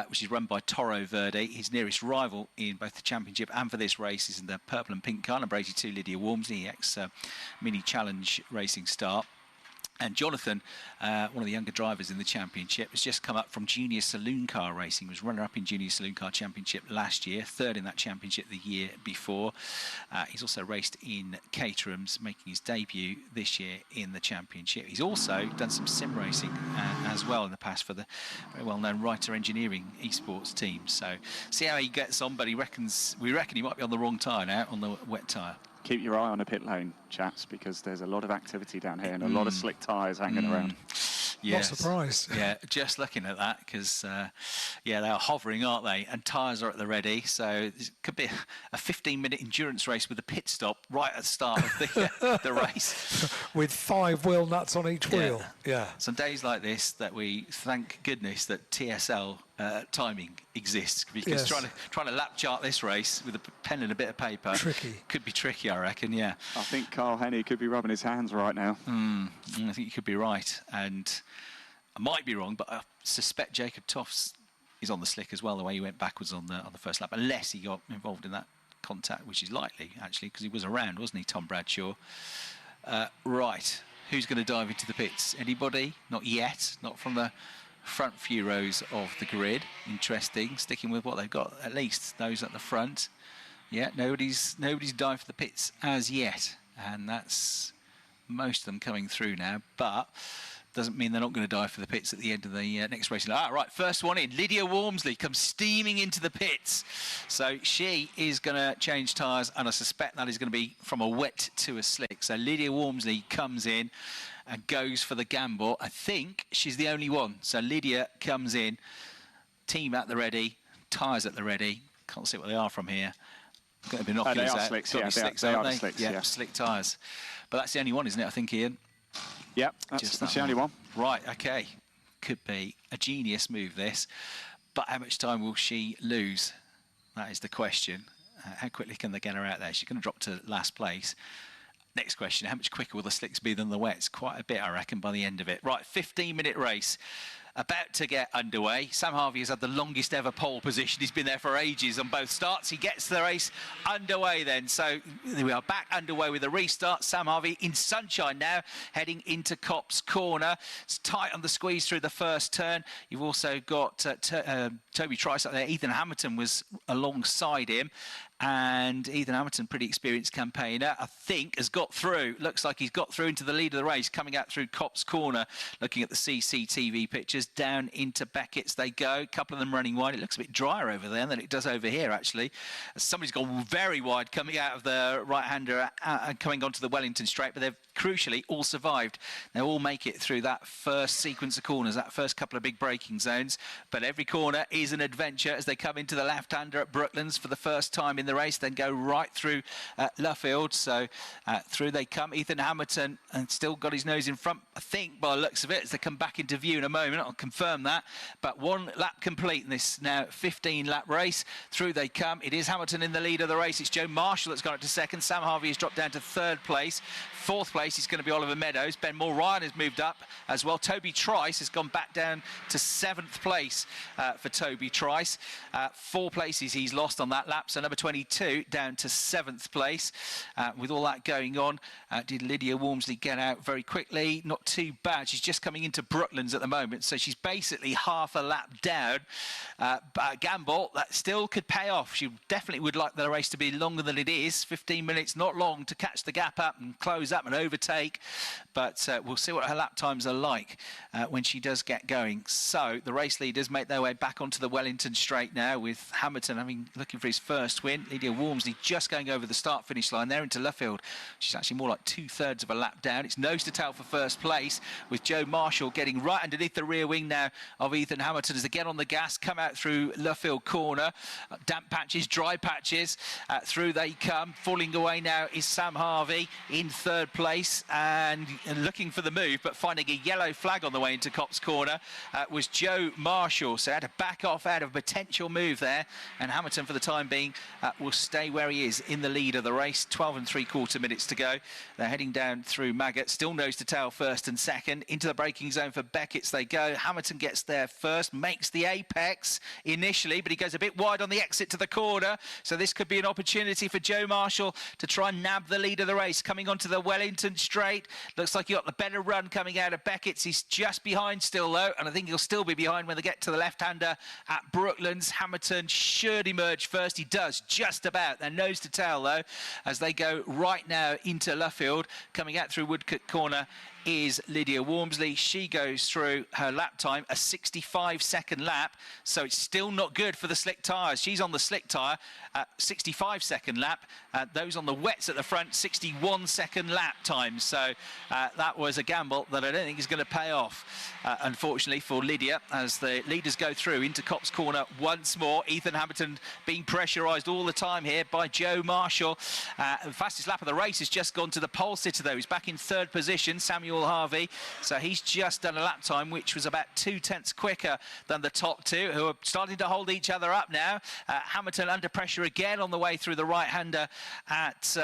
which is run by Toro Verde. His nearest rival in both the championship and for this race is in the purple and pink car, number 82, Lydia Walmsley, ex-Mini Challenge racing star. And Jonathan, one of the younger drivers in the championship, has just come up from Junior Saloon Car Racing. He was runner-up in Junior Saloon Car Championship last year, third in that championship the year before. He's also raced in Caterhams, making his debut this year in the championship. He's also done some sim racing as well in the past for the very well-known Writer Engineering esports team. So see how he gets on, but we reckon he might be on the wrong tyre now, on the wet tyre. Keep your eye on the pit lane, chaps, because there's a lot of activity down here and a lot of slick tyres hanging around. Not surprised. Yeah, just looking at that, because yeah, they are hovering, aren't they? And tyres are at the ready, so it could be a 15-minute endurance race with a pit stop right at the start of the race. With 5 wheel nuts on each wheel. Yeah. Some days like this that we thank goodness that TSL timing exists, because trying to lap chart this race with a pen and a bit of paper could be tricky, I reckon. Yeah. I think Carl Henney could be rubbing his hands right now. I think you could be right, and I might be wrong, but I suspect Jacob Toffs is on the slick as well, the way he went backwards on the first lap, unless he got involved in that contact, which is likely actually, because he was around, wasn't he, Tom Bradshaw? Right, who's going to dive into the pits? Anybody? Not yet, not from the front few rows of the grid. Interesting, sticking with what they've got, at least those at the front. Yeah, nobody's dived for the pits as yet, and that's most of them coming through now, but doesn't mean they're not going to dive for the pits at the end of the next race. Right, first one in. Lydia Walmsley comes steaming into the pits. So she is going to change tyres, and I suspect that is going to be from a wet to a slick. So Lydia Walmsley comes in and goes for the gamble. I think she's the only one. So Lydia comes in, team at the ready, tyres at the ready. Can't see what they are from here. Got binoculars they are out. slicks, Got yeah, slicks, they are aren't the slicks, yeah, yeah. slick tyres. But that's the only one, isn't it, I think, Ian? Yep, that's the only one. Right, okay. Could be a genius move, this. But how much time will she lose? That is the question. How quickly can they get her out there? She's going to drop to last place. Next question, how much quicker will the slicks be than the wets? Quite a bit, I reckon, by the end of it. Right, 15-minute race. About to get underway. Sam Harvey has had the longest ever pole position. He's been there for ages on both starts. He gets the race underway then. So we are back underway with a restart. Sam Harvey in sunshine now, heading into Copse Corner. It's tight on the squeeze through the first turn. You've also got Toby Trice up there. Ethan Hamilton was alongside him. And Ethan Hamilton, pretty experienced campaigner, I think, has got through. Looks like he's got through into the lead of the race, coming out through Copse Corner, looking at the CCTV pictures. Down into Beckett's they go. A couple of them running wide. It looks a bit drier over there than it does over here, actually. Somebody's gone very wide coming out of the right-hander and coming onto the Wellington straight, but they've crucially all survived. They all make it through that first sequence of corners, that first couple of big braking zones. But every corner is an adventure as they come into the left-hander at Brooklands for the first time in the race, then go right through Luffield. So through they come. Ethan Hamilton, and still got his nose in front, I think, by the looks of it, as they come back into view in a moment. I'll confirm that. But one lap complete in this now 15-lap race. Through they come. It is Hamilton in the lead of the race. It's Joe Marshall that's gone up to second. Sam Harvey has dropped down to third place. Fourth place is going to be Oliver Meadows. Ben Moore Ryan has moved up as well. Toby Trice has gone back down to seventh place for Toby Trice. 4 places he's lost on that lap. So number 22 down to seventh place. With all that going on, did Lydia Walmsley get out very quickly? Not too bad. She's just coming into Brooklands at the moment, so she's basically half a lap down. But gamble, that still could pay off. She definitely would like the race to be longer than it is. 15 minutes, not long to catch the gap up and close up and overtake. But we'll see what her lap times are like when she does get going. So the race leaders make their way back onto the Wellington straight now, with Hamilton looking for his first win. Lydia Walmsley just going over the start-finish line there into Luffield. She's actually more like 2/3 of a lap down. It's nose to tail for first place, with Joe Marshall getting right underneath the rear wing now of Ethan Hamilton as they get on the gas, come out through Luffield Corner. Damp patches, dry patches, through they come. Falling away now is Sam Harvey in third place and looking for the move, but finding a yellow flag on the way into Copse Corner was Joe Marshall. So had to back off out of a potential move there, and Hamilton for the time being will stay where he is in the lead of the race. 12 3/4 minutes to go. They're heading down through Maggot, still nose to tail first and second. Into the braking zone for Beckett's they go. Hamilton gets there first, makes the apex initially, but he goes a bit wide on the exit to the corner. So this could be an opportunity for Joe Marshall to try and nab the lead of the race. Coming onto the Wellington straight. Looks like he got the better run coming out of Beckett's. He's just behind still though, and I think he'll still be behind when they get to the left-hander at Brooklands. Hamilton should emerge first. He does, just about. They're nose to tail though, as they go right now into Luffield, coming out through Woodcote Corner is Lydia Walmsley. She goes through her lap time, a 65-second lap, so it's still not good for the slick tyres. She's on the slick tyre, 65-second lap. Those on the wets at the front, 61-second lap time. So that was a gamble that I don't think is going to pay off, unfortunately, for Lydia, as the leaders go through into Copse Corner once more. Ethan Hamilton being pressurised all the time here by Joe Marshall. The fastest lap of the race has just gone to the pole sitter, though. He's back in third position, Samuel Harvey. So he's just done a lap time which was about 0.2 quicker than the top two, who are starting to hold each other up now. Hamilton under pressure again on the way through the right-hander at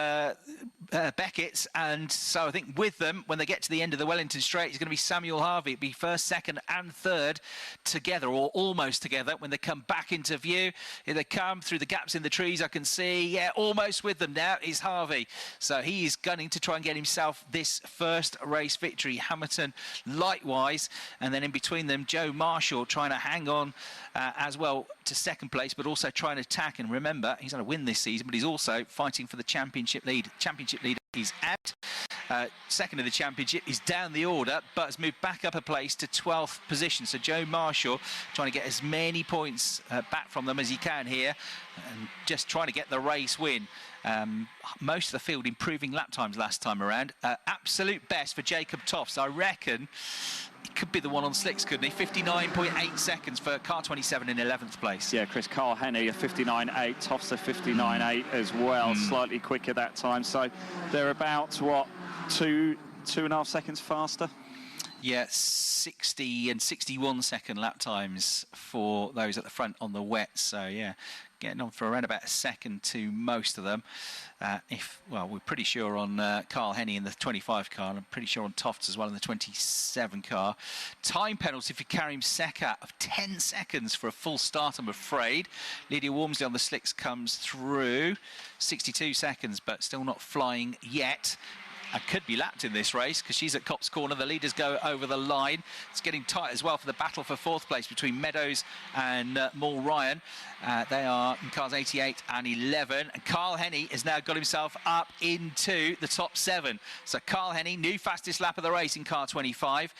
Beckett's, and so I think with them, when they get to the end of the Wellington Straight, it's going to be Samuel Harvey. It'll be first, second and third together, or almost together, when they come back into view. Here they come through the gaps in the trees. I can see, yeah, almost with them now is Harvey. So he is gunning to try and get himself this first race victory. Hamilton likewise, and then in between them, Joe Marshall trying to hang on as well to second place, but also trying to attack. And remember, he's going to win this season, but he's also fighting for the championship lead. Championship leader is out. Second of the championship is down the order, but has moved back up a place to 12th position. So Joe Marshall trying to get as many points back from them as he can here, and just trying to get the race win. Most of the field improving lap times last time around. Absolute best for Jacob Tofts. I reckon he could be the one on slicks, couldn't he? 59.8 seconds for car 27 in 11th place. Yeah, Chris, Carl Henney a 59.8, Tofts a 59.8 as well, slightly quicker that time. So they're about, what, two and a half seconds faster? Yeah, 60 and 61-second lap times for those at the front on the wet. So, yeah, getting on for around about a second to most of them. Well, we're pretty sure on Carl Henney in the 25 car, and I'm pretty sure on Tofts as well in the 27 car. Time penalty for Karim Sekat of 10 seconds for a full start, I'm afraid. Lydia Walmsley on the slicks comes through. 62 seconds, but still not flying yet. And could be lapped in this race because she's at Copse Corner. The leaders go over the line. It's getting tight as well for the battle for fourth place between Meadows and Maul Ryan. They are in cars 88 and 11. And Carl Henney has now got himself up into the top 7. So Carl Henney, new fastest lap of the race in car 25.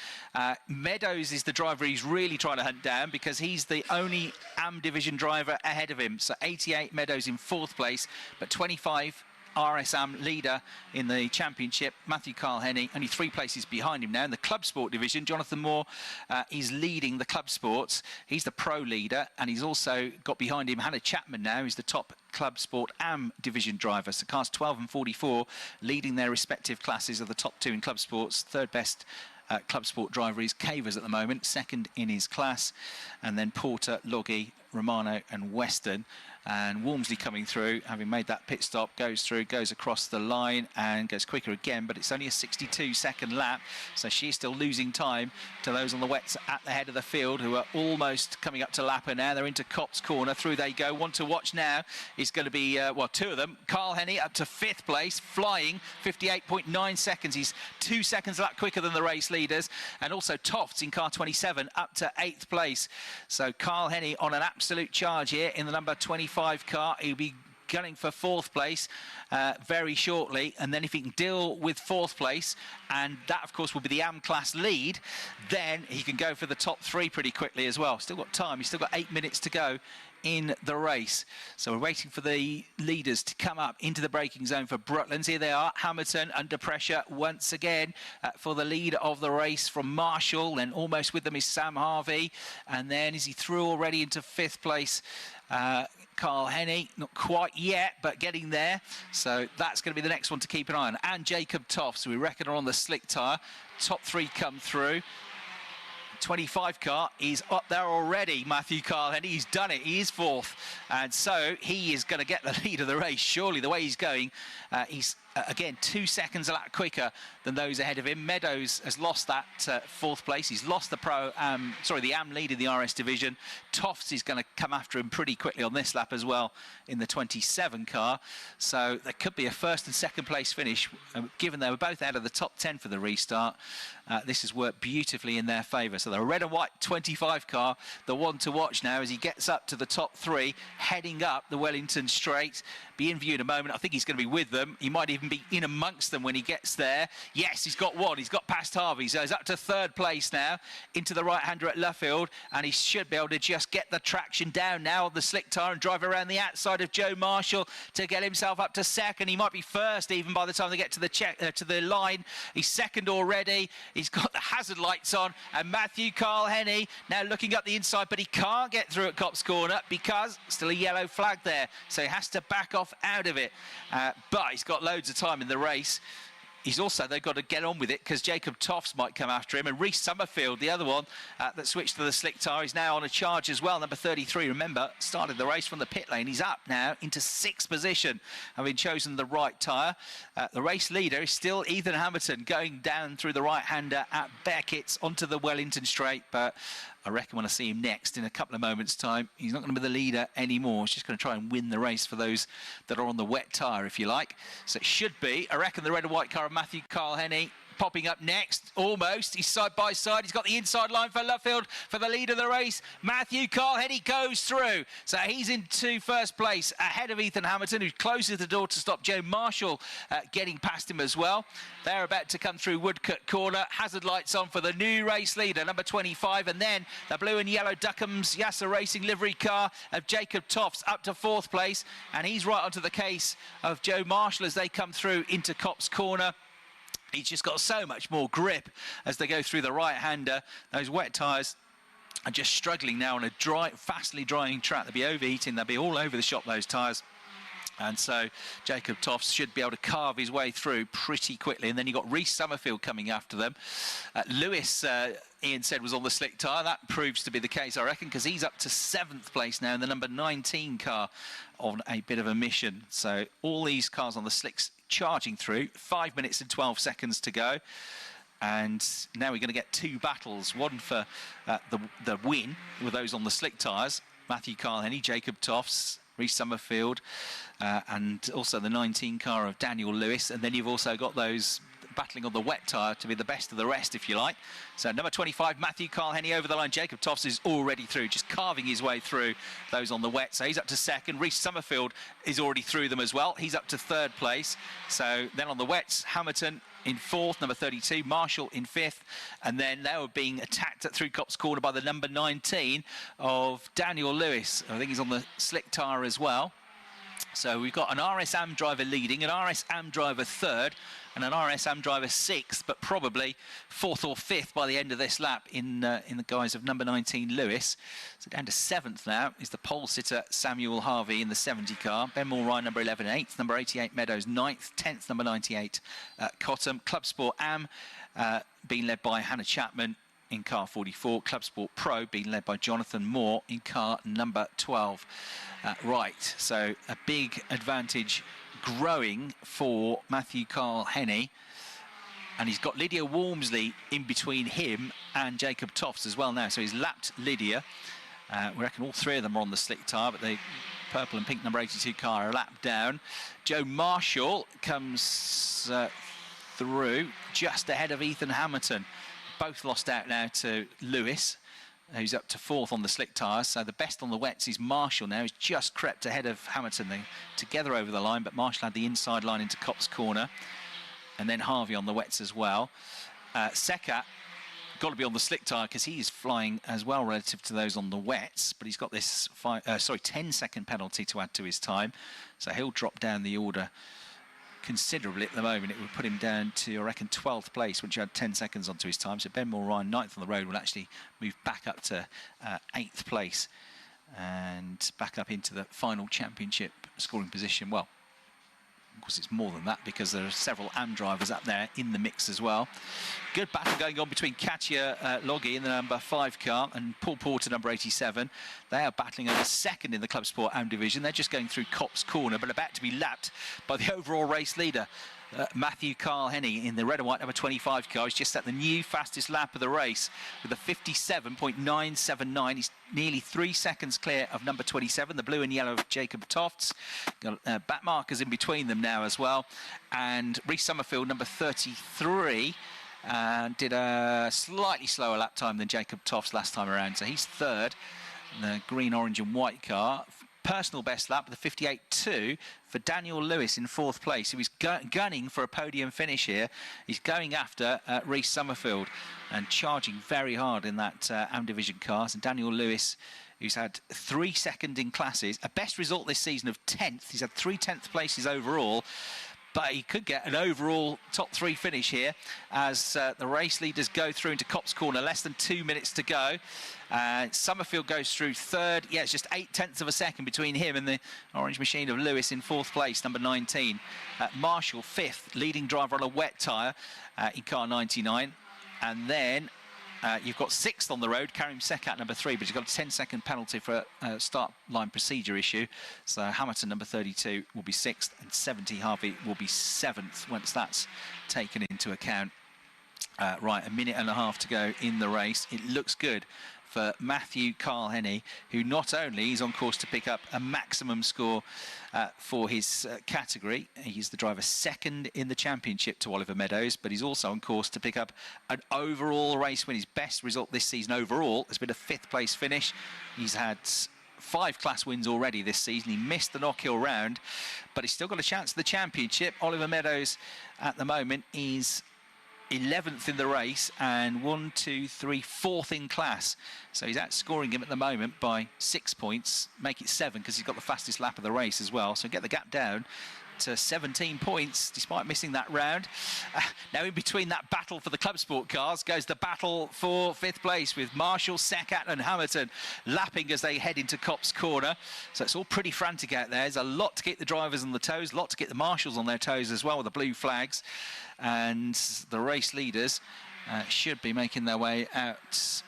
Meadows is the driver he's really trying to hunt down because he's the only AM division driver ahead of him. So 88 Meadows in fourth place, but 25 RSM leader in the championship, Matthew Carl Henney, only 3 places behind him now. In the Club Sport division, Jonathan Moore is leading the Club Sports. He's the pro leader, and he's also got behind him Hannah Chapman now, who's the top Club Sport AM division driver. So cars 12 and 44 leading their respective classes of the top 2 in Club Sports. Third best Club Sport driver is Cavers at the moment, second in his class, and then Porter, Loggy, Romano and Weston. And Walmsley coming through, having made that pit stop, goes through, goes across the line and goes quicker again, but it's only a 62-second lap, so she's still losing time to those on the wets at the head of the field, who are almost coming up to lap her now. They're into Copse Corner, through they go. One to watch now is going to be, well, 2 of them. Carl Henney up to 5th place, flying 58.9 seconds. He's 2 seconds a lap quicker than the race leaders. And also Tofts in car 27 up to 8th place. So Carl Henney on an absolute charge here in the number 25 car. He'll be gunning for 4th place very shortly, and then if he can deal with 4th place, and that of course will be the AM class lead, then he can go for the top 3 pretty quickly as well. Still got time, he's still got 8 minutes to go in the race. So we're waiting for the leaders to come up into the braking zone for Brutlands. Here they are, Hamilton under pressure once again for the lead of the race from Marshall, and almost with them is Sam Harvey, and then is he through already into 5th place? Carl Henney, not quite yet, but getting there. So that's going to be the next one to keep an eye on. And Jacob Tofts, who we reckon are on the slick tyre. Top 3 come through. 25 car is up there already, Matthew Carl Henney. He's done it. He is 4th. And so he is going to get the lead of the race, surely, the way he's going. He's, again, 2 seconds a lap quicker than those ahead of him. Meadows has lost that 4th place. He's lost the the AM lead in the RS division. Tofts is going to come after him pretty quickly on this lap as well in the 27 car. So there could be a 1st and 2nd place finish, given they were both out of the top 10 for the restart. This has worked beautifully in their favour. So the red and white 25 car, the one to watch now as he gets up to the top 3, heading up the Wellington Straight. be in view in a moment. I think he's going to be with them. He might even be in amongst them when he gets there. Yes, he's got one. He's got past Harvey, so he's up to third place now, into the right-hander at Luffield, and he should be able to just get the traction down now on the slick tyre and drive around the outside of Joe Marshall to get himself up to second. He might be first even by the time they get to the line. He's second already. He's got the hazard lights on, and Matthew Carl Henny now looking up the inside, but he can't get through at Copse Corner because still a yellow flag there, so he has to back off out of it. But he's got loads of time in the race. He's also, they've got to get on with it because Jacob Toffs might come after him. And Reece Summerfield, the other one that switched to the slick tyre, is now on a charge as well. Number 33, remember, started the race from the pit lane. He's up now into 6th position, having chosen the right tyre. The race leader is still Ethan Hamilton, going down through the right-hander at Beckett's onto the Wellington straight. But I reckon when I see him next in a couple of moments' time, he's not going to be the leader anymore. He's just going to try and win the race for those that are on the wet tyre, if you like. So it should be, I reckon, the red and white car of Matthew Carl Henny popping up next, almost. He's side by side. He's got the inside line for Luffield for the lead of the race. Matthew Carl Henny goes through. So he's into first place ahead of Ethan Hamilton, who closes the door to stop Joe Marshall getting past him as well. They're about to come through Woodcut Corner. Hazard lights on for the new race leader, number 25. And then the blue and yellow Duckham's Yasser Racing livery car of Jacob Toffs up to 4th place. And he's right onto the case of Joe Marshall as they come through into Copse Corner. He's just got so much more grip as they go through the right-hander. Those wet tyres are just struggling now on a fastly drying track. They'll be overheating. They'll be all over the shop, those tyres. And so Jacob Toffs should be able to carve his way through pretty quickly. And then you've got Reece Summerfield coming after them. Lewis, Ian said, was on the slick tyre. That proves to be the case, I reckon, because he's up to 7th place now in the number 19 car on a bit of a mission. So all these cars on the slicks charging through. 5 minutes and 12 seconds to go. And now we're going to get 2 battles. One for the win with those on the slick tyres. Matthew Carl Henny, Jacob Toffs, Reece Summerfield, and also the 19 car of Daniel Lewis. And then you've also got those battling on the wet tyre to be the best of the rest, if you like. So number 25, Matthew Carl Henny over the line. Jacob Toffs is already through, just carving his way through those on the wet. So he's up to 2nd. Reece Summerfield is already through them as well. He's up to 3rd place. So then on the wets, Hamilton in 4th, number 32, Marshall in 5th, and then they were being attacked through Copse Corner by the number 19 of Daniel Lewis. I think he's on the slick tyre as well. So we've got an RS Am driver leading, an RS Am driver 3rd, and an RS Am driver 6th, but probably 4th or 5th by the end of this lap in the guise of number 19 Lewis. So down to 7th now is the pole sitter Samuel Harvey in the 70 car. Ben Mulrine, number 11, 8th. Number 88 Meadows, 9th. 10th, number 98 Cottam. Club Sport Am being led by Hannah Chapman in car 44. Club Sport Pro being led by Jonathan Moore in car number 12. Right, so a big advantage growing for Matthew Carl Henny, and he's got Lydia Walmsley in between him and Jacob Toffs as well now, so he's lapped Lydia. We reckon all 3 of them are on the slick tyre, but the purple and pink number 82 car are lapped down. Joe Marshall comes through just ahead of Ethan Hamilton. Both lost out now to Lewis, who's up to 4th on the slick tyres. So the best on the wets is Marshall now. He's just crept ahead of Hamilton. They're together over the line, but Marshall had the inside line into Copse Corner. And then Harvey on the wets as well. Seca got to be on the slick tyre because he is flying as well relative to those on the wets. But he's got this 10-second penalty to add to his time. So he'll drop down the order considerably at the moment. It would put him down to, I reckon, 12th place, which had 10 seconds onto his time. So Ben Mulrine, 9th on the road, will actually move back up to 8th place and back up into the final championship scoring position. Well, of course, it's more than that because there are several Am drivers up there in the mix as well. Good battle going on between Katja Loggy in the number 5 car and Paul Porter, number 87. They are battling over 2nd in the Club Sport Am division. They're just going through Copse Corner, but about to be lapped by the overall race leader, Matthew Carl Henny, in the red and white number 25 car. He's just set the new fastest lap of the race with a 57.979. He's nearly 3 seconds clear of number 27, the blue and yellow of Jacob Toffs. Got back markers in between them now as well. And Reece Summerfield, number 33, did a slightly slower lap time than Jacob Toffs last time around. So he's 3rd in the green, orange and white car. personal best lap with a 58.2 for Daniel Lewis in 4th place. He was gunning for a podium finish here. He's going after Reece Summerfield and charging very hard in that AM Division cars. And Daniel Lewis, who's had 3 second in classes, a best result this season of 10th. He's had 3 10th places overall, but he could get an overall top 3 finish here as the race leaders go through into Copse Corner. Less than 2 minutes to go. Summerfield goes through 3rd. Yeah, it's just 0.8 of a second between him and the orange machine of Lewis in 4th place, number 19. Marshall, 5th, leading driver on a wet tyre in car 99. And then you've got 6th on the road, Karim Sekat, number 3, but you've got a 10-second penalty for a start line procedure issue. So Hamilton, number 32, will be 6th, and 70 Harvey will be 7th once that's taken into account. Right, a minute and a half to go in the race. It looks good for Matthew Carl-Henny, who not only is on course to pick up a maximum score for his category, he's the driver 2nd in the championship to Oliver Meadows, but he's also on course to pick up an overall race win. His best result this season overall has been a 5th place finish. He's had 5 class wins already this season. He missed the Knockhill round, but he's still got a chance at the championship. Oliver Meadows at the moment is 11th in the race and 4th in class. So he's outscoring him at the moment by 6 points, make it 7 because he's got the fastest lap of the race as well. So get the gap down to 17 points despite missing that round. Now in between that battle for the Club Sport cars goes the battle for 5th place with Marshall, Sekat and Hamilton lapping as they head into Copse Corner. So it's all pretty frantic out there. There's a lot to keep the drivers on the toes, a lot to get the marshals on their toes as well with the blue flags. And the race leaders should be making their way out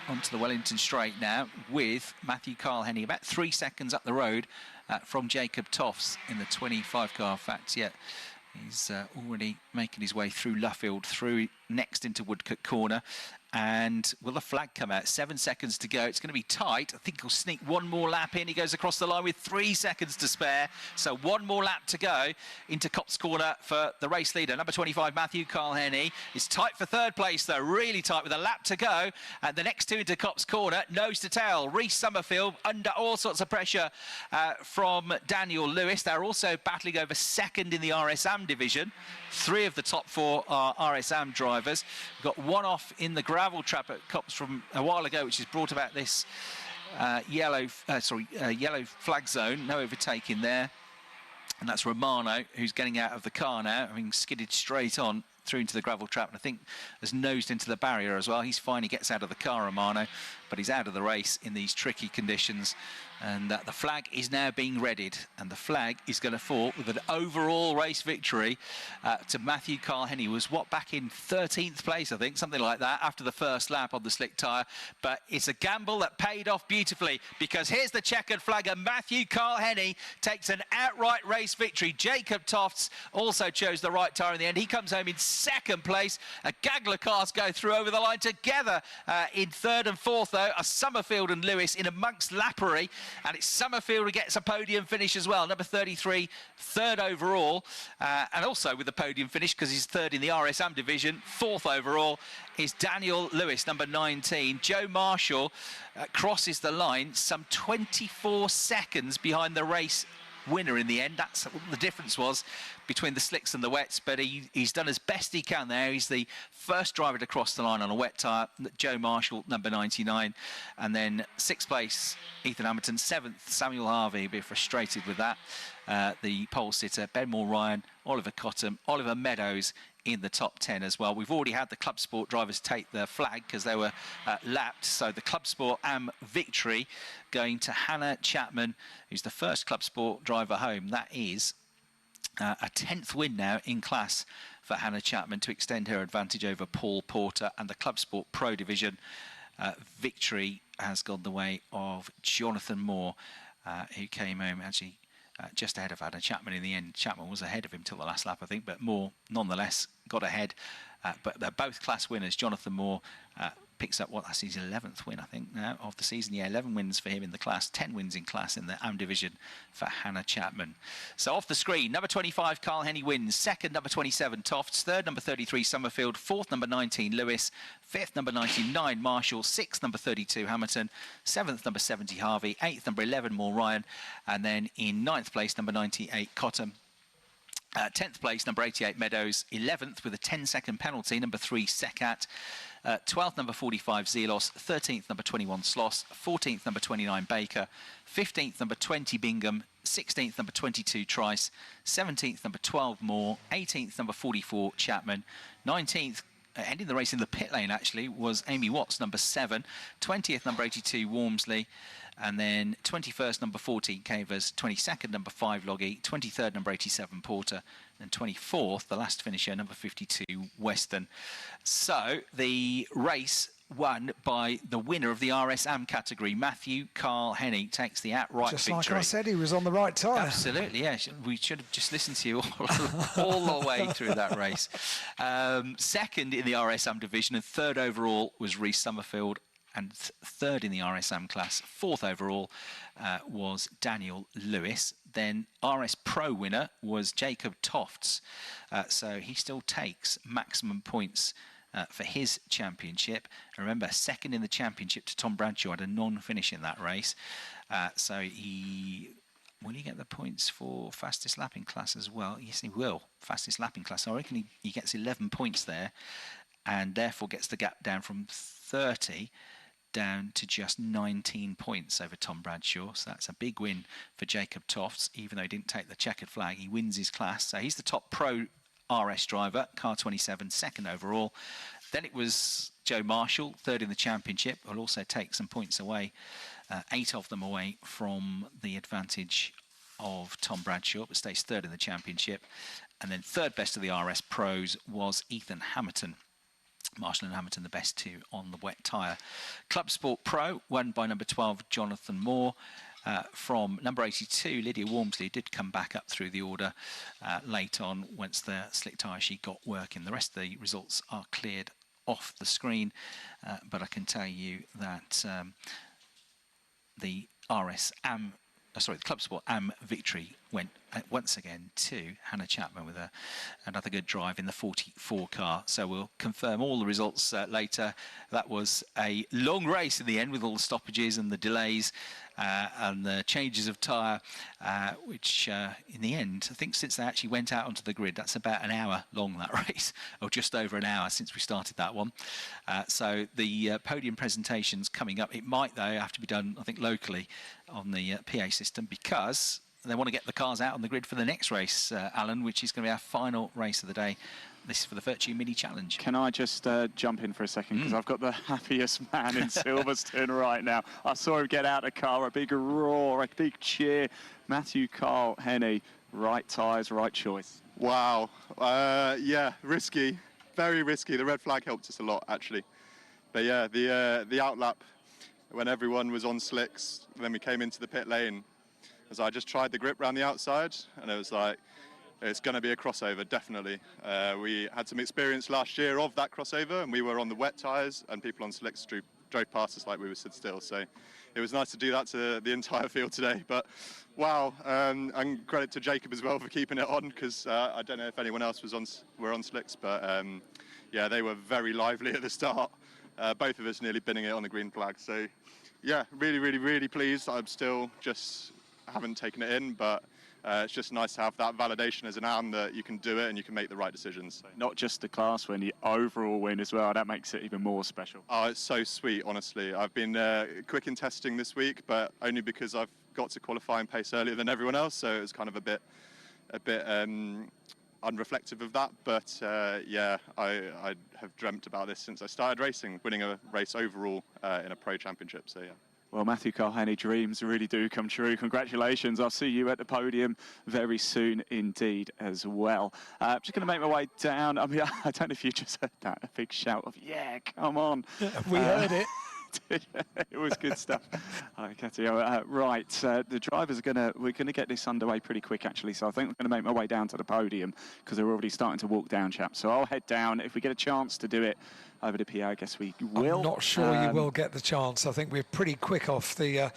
onto the Wellington Straight now with Matthew Carl-Henny about 3 seconds up the road from Jacob Toffs in the 25 car. In fact, yeah, he's already making his way through Luffield, through next into Woodcote Corner. And will the flag come out? 7 seconds to go. It's going to be tight. I think he'll sneak one more lap in. He goes across the line with 3 seconds to spare. So 1 more lap to go into Copse Corner for the race leader. Number 25, Matthew Carl-Henny. Is tight for 3rd place, though. Really tight with a lap to go. And the next 2 into Copse Corner, nose to tail. Reece Summerfield under all sorts of pressure from Daniel Lewis. They're also battling over 2nd in the RSAM division. 3 of the top 4 are RSAM drivers. We've got 1 off in the gravel trap at Copse from a while ago, which has brought about this yellow flag zone. No overtaking there. And that's Romano, who's getting out of the car now, having skidded straight on through into the gravel trap, and I think has nosed into the barrier as well. He's fine, he gets out of the car, Romano, but he's out of the race in these tricky conditions. And the flag is now being readied, and the flag is going to fall with an overall race victory to Matthew Carl-Henny. Was back in 13th place, I think, something like that, after the first lap on the slick tyre. But it's a gamble that paid off beautifully, because here's the checkered flag, and Matthew Carl-Henny takes an outright race victory. Jacob Tofts also chose the right tyre in the end. He comes home in 2nd place. A gaggle of cars go through over the line together in 3rd and 4th, though, are Summerfield and Lewis in amongst lappery. And it's Summerfield who gets a podium finish as well. Number 33, 3rd overall. And also with the podium finish, because he's 3rd in the RSAM division. 4th overall is Daniel Lewis, number 19. Joe Marshall crosses the line some 24 seconds behind the race winner in the end. That's what the difference was between the slicks and the wets, but he's done as best he can there. He's the first driver to cross the line on a wet tyre. Joe Marshall, number 99. And then 6th place, Ethan Hamilton. 7th, Samuel Harvey. A bit frustrated with that. The pole sitter, Benmore Ryan, Oliver Cottam, Oliver Meadows in the top 10 as well. We've already had the Club Sport drivers take the flag because they were lapped. So the Club Sport AM victory going to Hannah Chapman, who's the first Club Sport driver home. That is a 10th win now in class for Hannah Chapman to extend her advantage over Paul Porter. And the Club Sport Pro Division victory has gone the way of Jonathan Moore, who came home actually just ahead of Hannah Chapman in the end. Chapman was ahead of him till the last lap, I think, but Moore nonetheless got ahead but they're both class winners. Jonathan Moore picks up, that's his 11th win, I think, now, of the season. Yeah, 11 wins for him in the class, 10 wins in class in the AM division for Hannah Chapman. So off the screen, number 25, Carl Henny wins. Second, number 27, Tofts. Third, number 33, Summerfield. Fourth, number 19, Lewis. Fifth, number 99, Marshall. Sixth, number 32, Hamilton. Seventh, number 70, Harvey. Eighth, number 11, Moore Ryan. And then in ninth place, number 98, Cottam. 10th place, number 88, Meadows. 11th with a 10-second penalty, number 3, Sekat. 12th, number 45, Zelos. 13th, number 21, Sloss. 14th, number 29, Baker. 15th, number 20, Bingham. 16th, number 22, Trice. 17th, number 12, Moore. 18th, number 44, Chapman. 19th, ending the race in the pit lane, actually, was Amy Watts, number 7. 20th, number 82, Walmsley. And then 21st, number 14, Cavers. 22nd, number 5, Loggy. 23rd, number 87, Porter. And 24th, the last finisher, number 52, Weston. So the race won by the winner of the RSM category. Matthew Carl Henny takes the outright Just victory. like I said, he was on the right tyre. Absolutely, yeah. We should have just listened to you all the way through that race. Second in the RSM division and third overall was Reece Summerfield. And third in the RSM class, fourth overall, was Daniel Lewis. Then RS Pro winner was Jacob Tofts. So he still takes maximum points for his championship. And remember, second in the championship to Tom Bradshaw, had a non-finish in that race. So will he get the points for fastest lapping class as well? Yes, he will. Fastest lapping class. I reckon he gets 11 points there, and therefore gets the gap down from 30 down to just 19 points over Tom Bradshaw. So that's a big win for Jacob Tofts, even though he didn't take the checkered flag. He wins his class. So he's the top pro RS driver, car 27, second overall. Then it was Joe Marshall, third in the championship. Will also take some points away, 8 of them away from the advantage of Tom Bradshaw, but stays third in the championship. And then third best of the RS pros was Ethan Hamilton. Marshall and Hamilton, the best two on the wet tyre. Club Sport Pro, won by number 12, Jonathan Moore. From number 82, Lydia Walmsley did come back up through the order late on once the slick tyre sheet got working. The rest of the results are cleared off the screen, but I can tell you that the Club Sport AM victory went once again to Hannah Chapman with another good drive in the 44 car. So we'll confirm all the results later. That was a long race in the end with all the stoppages and the delays and the changes of tyre, which in the end, I think since they actually went out onto the grid, that's about an hour long, that race, or just over an hour since we started that one. So the podium presentation's coming up. It might, though, have to be done, I think, locally on the PA system, because they want to get the cars out on the grid for the next race, Alan, which is going to be our final race of the day. This is for the Virtue Mini Challenge. Can I just jump in for a second? Because I've got the happiest man in Silverstone right now. I saw him get out of the car, a big roar, a big cheer. Matthew Carl Henny, right tyres, right choice. Wow. Yeah, risky. Very risky. The red flag helped us a lot, actually. But yeah, the outlap, when everyone was on slicks, then we came into the pit lane, as I just tried the grip around the outside, and it was like, it's going to be a crossover, definitely. We had some experience last year of that crossover, and we were on the wet tyres, and people on slicks drove past us like we were stood still. So it was nice to do that to the entire field today. But wow, and credit to Jacob as well for keeping it on, because I don't know if anyone else were on slicks, but yeah, they were very lively at the start. Both of us nearly binning it on the green flag. So yeah, really, really, really pleased. I'm still just haven't taken it in, but it's just nice to have that validation as an AM that you can do it and you can make the right decisions. Not just the class win, the overall win as well. That makes it even more special. Oh, it's so sweet, honestly. I've been quick in testing this week, but only because I've got to qualifying pace earlier than everyone else, so it was kind of a bit unreflective of that. But yeah, I have dreamt about this since I started racing, winning a race overall in a pro championship. So yeah. Well, Matthew Carl Henny, dreams really do come true. Congratulations. I'll see you at the podium very soon indeed as well. I'm just going to make my way down. I mean, I don't know if you just heard that, a big shout of, yeah, come on. We heard it. It was good stuff. Hi, Katie. Right, the drivers are we're gonna get this underway pretty quick, actually. So I think I'm gonna make my way down to the podium because they're already starting to walk down, chaps. So I'll head down. If we get a chance to do it over the PA, I guess we will. I'm not sure you will get the chance. I think we're pretty quick off the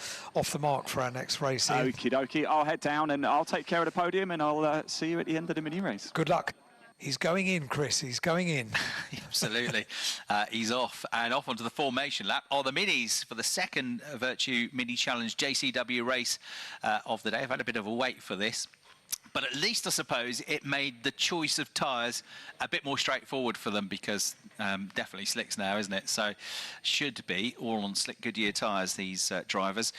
mark for our next race. Okie dokie. I'll head down and I'll take care of the podium, and I'll see you at the end of the mini race. Good luck. He's going in, Chris. He's going in. Absolutely. He's off and off onto the formation lap of the minis for the second Virtue Mini Challenge JCW race of the day. I've had a bit of a wait for this, but at least I suppose it made the choice of tyres a bit more straightforward for them because definitely slicks now, isn't it? So should be all on slick Goodyear tyres, these drivers.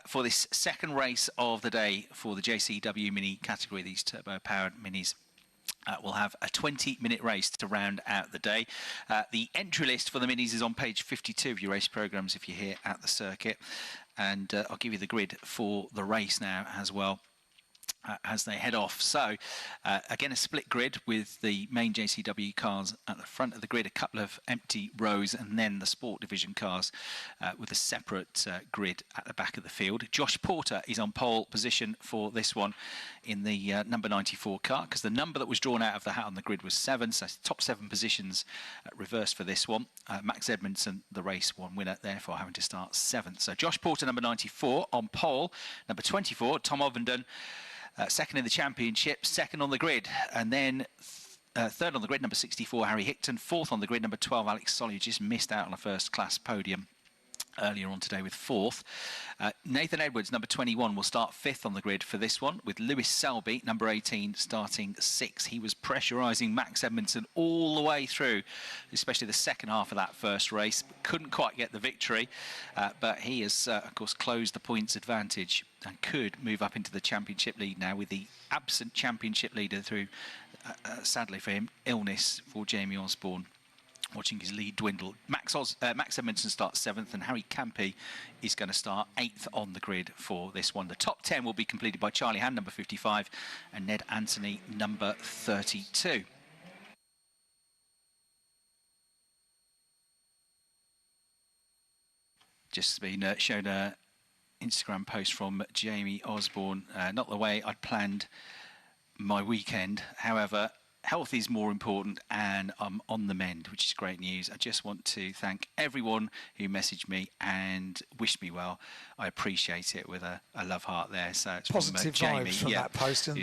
For this second race of the day for the JCW Mini category, these turbo-powered minis. We'll have a 20-minute race to round out the day. The entry list for the minis is on page 52 of your race programmes if you're here at the circuit. And I'll give you the grid for the race now as well. As they head off. So again, a split grid with the main JCW cars at the front of the grid, a couple of empty rows, and then the Sport Division cars with a separate grid at the back of the field. Josh Porter is on pole position for this one in the number 94 car, because the number that was drawn out of the hat on the grid was 7, so top 7 positions reversed for this one. Max Edmondson, the race 1 winner, therefore having to start 7th. So Josh Porter, number 94, on pole. Number 24, Tom Ovenden, second in the championship, second on the grid, and then third on the grid, number 64, Harry Hickton, fourth on the grid, number 12, Alex Solly, just missed out on a first-class podium earlier on today with 4th. Nathan Edwards, number 21, will start 5th on the grid for this one, with Lewis Selby, number 18, starting 6th. He was pressurising Max Edmondson all the way through, especially the second half of that first race. Couldn't quite get the victory, but he has, of course, closed the points advantage and could move up into the championship lead now with the absent championship leader through, sadly for him, illness for Jamie Osborne. Watching his lead dwindle. Max Edmondson starts 7th, and Harry Campy is going to start 8th on the grid for this one. The top 10 will be completed by Charlie Hand, number 55, and Ned Anthony, number 32. Just been shown a Instagram post from Jamie Osborne. Not the way I'd planned my weekend, however, health is more important and I'm on the mend, which is great news. I just want to thank everyone who messaged me and wished me well. I appreciate it with a love heart there. So it's positive from Jamie, vibes from that post, isn't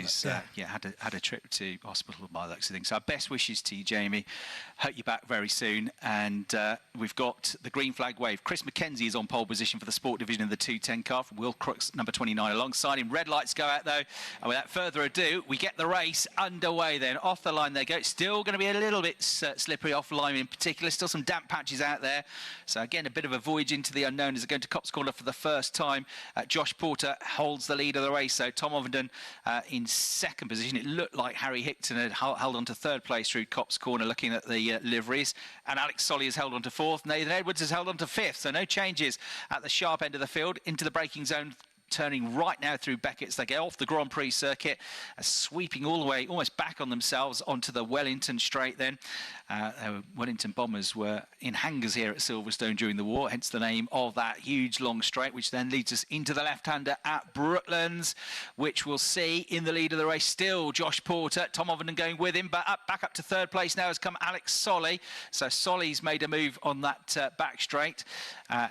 it? had a trip to hospital by the looks of things. So best wishes to you, Jamie. Hope you're back very soon. And we've got the green flag wave. Chris McKenzie is on pole position for the Sport Division of the 210 car from Will Crooks, number 29, alongside him. Red lights go out though. And without further ado, we get the race underway then. Off the line they go. It's still going to be a little bit slippery off line in particular. Still some damp patches out there. So again, a bit of a voyage into the unknown as they go to Copse Corner for the first time. Josh Porter holds the lead of the race. So Tom Ovenden in 2nd position. It looked like Harry Hickton had held on to 3rd place through Copse Corner looking at the liveries. And Alex Solly has held on to 4th. Nathan Edwards has held on to 5th. So no changes at the sharp end of the field. Into the braking zone, turning right now through Beckett's. They go off the Grand Prix circuit, sweeping all the way, almost back on themselves onto the Wellington straight then. Wellington Bombers were in hangars here at Silverstone during the war, hence the name of that huge long straight, which then leads us into the left-hander at Brooklands, which we'll see in the lead of the race still Josh Porter. Tom Ovenden going with him, but back up to 3rd place now has come Alex Solly. So Solly's made a move on that back straight.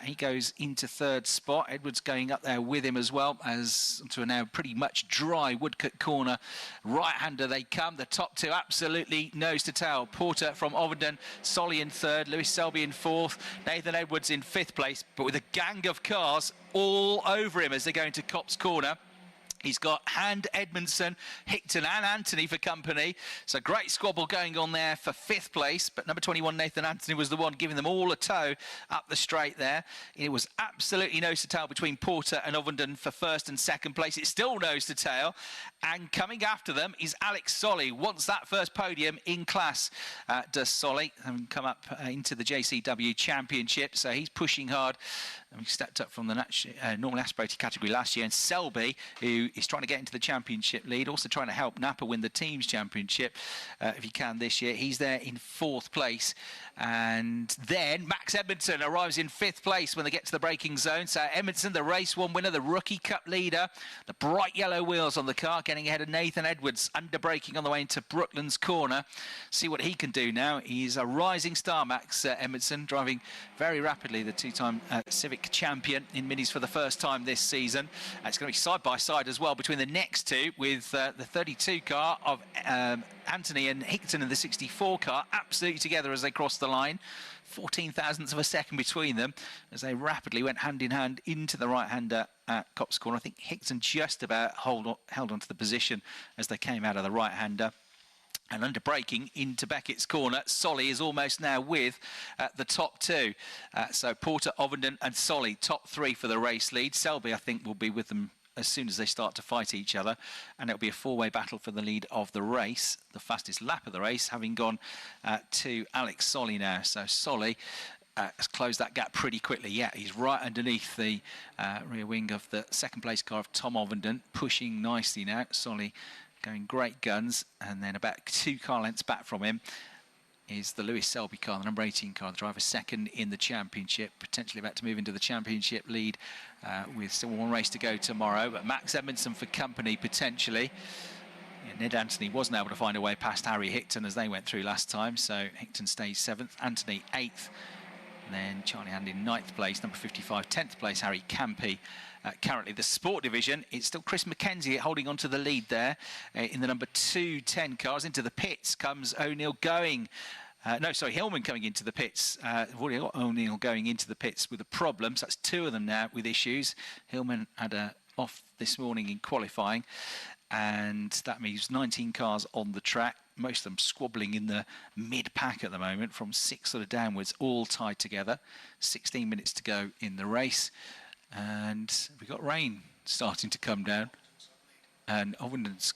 He goes into 3rd spot. Edwards going up there with him as well, as to a now pretty much dry Woodcote Corner. Right-hander they come. The top 2 absolutely nose to tail. Porter from Ovenden, Solly in 3rd, Lewis Selby in 4th, Nathan Edwards in 5th place, but with a gang of cars all over him as they go into Copse Corner. He's got Hand, Edmondson, Hickton and Anthony for company. So great squabble going on there for 5th place. But number 21, Nathan Anthony, was the one giving them all a tow up the straight there. It was absolutely nose to tail between Porter and Ovenden for 1st and 2nd place. It's still nose to tail. And coming after them is Alex Solly. Wants that first podium in class, does Solly. And come up into the JCW Championship. So he's pushing hard. And we stepped up from the normally aspirated category last year. And Selby, who is trying to get into the championship lead, also trying to help Napa win the team's championship, if he can this year. He's there in 4th place. And then Max Edmondson arrives in 5th place when they get to the braking zone. So Edmondson, the race 1 winner, the Rookie Cup leader, the bright yellow wheels on the car, getting ahead of Nathan Edwards, under braking on the way into Brooklands Corner. See what he can do now. He's a rising star, Max Edmondson, driving very rapidly, the 2-time Civic champion in minis for the first time this season. It's going to be side-by-side as well between the next two, with the 32 car of Anthony and Hickton in the 64 car, absolutely together as they crossed the line. 14 thousandths of a second between them as they rapidly went hand in hand into the right-hander at Copse Corner. I think Hickton just about held on to the position as they came out of the right-hander. And under braking into Beckett's Corner, Solly is almost now with the top 2. So Porter, Ovenden and Solly, top 3 for the race lead. Selby, I think, will be with them as soon as they start to fight each other, and it'll be a 4-way battle for the lead of the race. The fastest lap of the race having gone to Alex Solly now. So Solly has closed that gap pretty quickly. Yeah, he's right underneath the rear wing of the 2nd place car of Tom Ovenden, pushing nicely now. Solly going great guns, and then about 2 car lengths back from him is the Lewis Selby car, the number 18 car, the driver 2nd in the championship, potentially about to move into the championship lead with still 1 race to go tomorrow. But Max Edmondson for company potentially. Yeah, Ned Anthony wasn't able to find a way past Harry Hickton as they went through last time, so Hickton stays 7th, Anthony 8th, and then Charlie Hand in 9th place, number 55, 10th place Harry Campy. Currently the sport division, it's still Chris McKenzie holding on to the lead there in the number 210 cars. Into the pits comes O'Neill going. Hillman coming into the pits. We've already got O'Neill going into the pits with a problem, so that's 2 of them now with issues. Hillman had a off this morning in qualifying, and that means 19 cars on the track, most of them squabbling in the mid-pack at the moment, from 6 sort of downwards, all tied together. 16 minutes to go in the race, and we've got rain starting to come down, and Ovenden's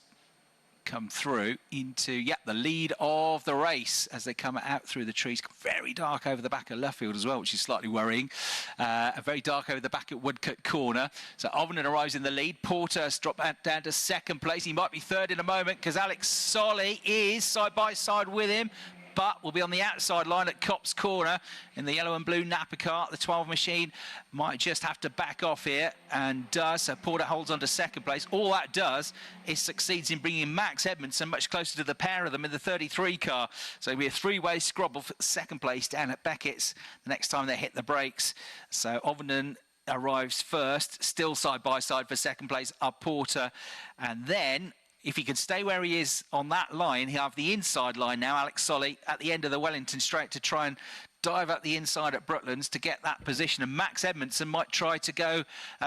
come through into the lead of the race as they come out through the trees. Very dark over the back of Luffield as well, which is slightly worrying. Very dark over the back at Woodcut Corner. So Ovenden arrives in the lead. Porter's dropped down to 2nd place. He might be 3rd in a moment because Alex Solly is side by side with him, but will be on the outside line at Copse Corner in the yellow and blue Napa car. The 12 machine might just have to back off here, and does. So Porter holds on to 2nd place. All that does is succeeds in bringing Max Edmondson much closer to the pair of them in the 33 car. So it'll be a 3-way scrabble for 2nd place down at Beckett's the next time they hit the brakes. So Ovenden arrives 1st, still side by side for 2nd place are Porter, and then if he can stay where he is on that line, he'll have the inside line now, Alex Solly, at the end of the Wellington Straight to try and dive up the inside at Brooklands to get that position. And Max Edmondson might try to go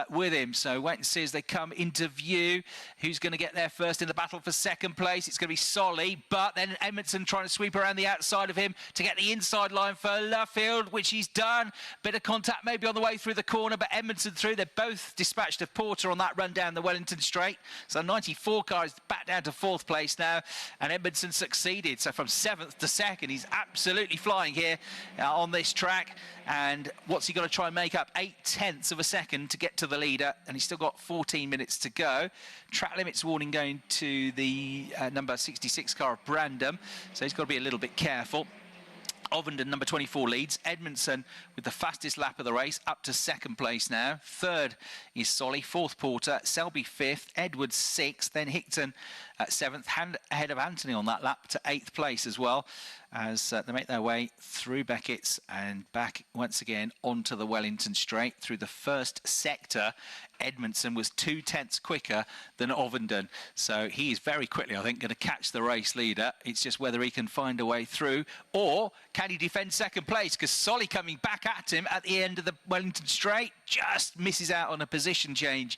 with him. So wait and see as they come into view who's going to get there first in the battle for 2nd place. It's going to be Solly, but then Edmondson trying to sweep around the outside of him to get the inside line for Luffield, which he's done. Bit of contact maybe on the way through the corner, but Edmondson through. They're both dispatched of Porter on that run down the Wellington Straight. So 94 car is back down to 4th place now, and Edmondson succeeded. So from 7th to 2nd, he's absolutely flying here on this track. And what's he got to try and make up? 0.8 of a second to get to the leader, and he's still got 14 minutes to go. Track limits warning going to the number 66 car of Brandon, so he's got to be a little bit careful. Ovenden, number 24, leads. Edmondson with the fastest lap of the race, up to 2nd place now. 3rd is Solly, 4th Porter, Selby 5th, Edwards 6th, then Hickton at 7th, ahead of Anthony on that lap to 8th place as well, as they make their way through Beckett's and back once again onto the Wellington Straight. Through the first sector, Edmondson was 0.2 quicker than Ovenden, so he is very quickly, I think, going to catch the race leader. It's just whether he can find a way through, or can he defend 2nd place, because Solly coming back at him at the end of the Wellington Straight just misses out on a position change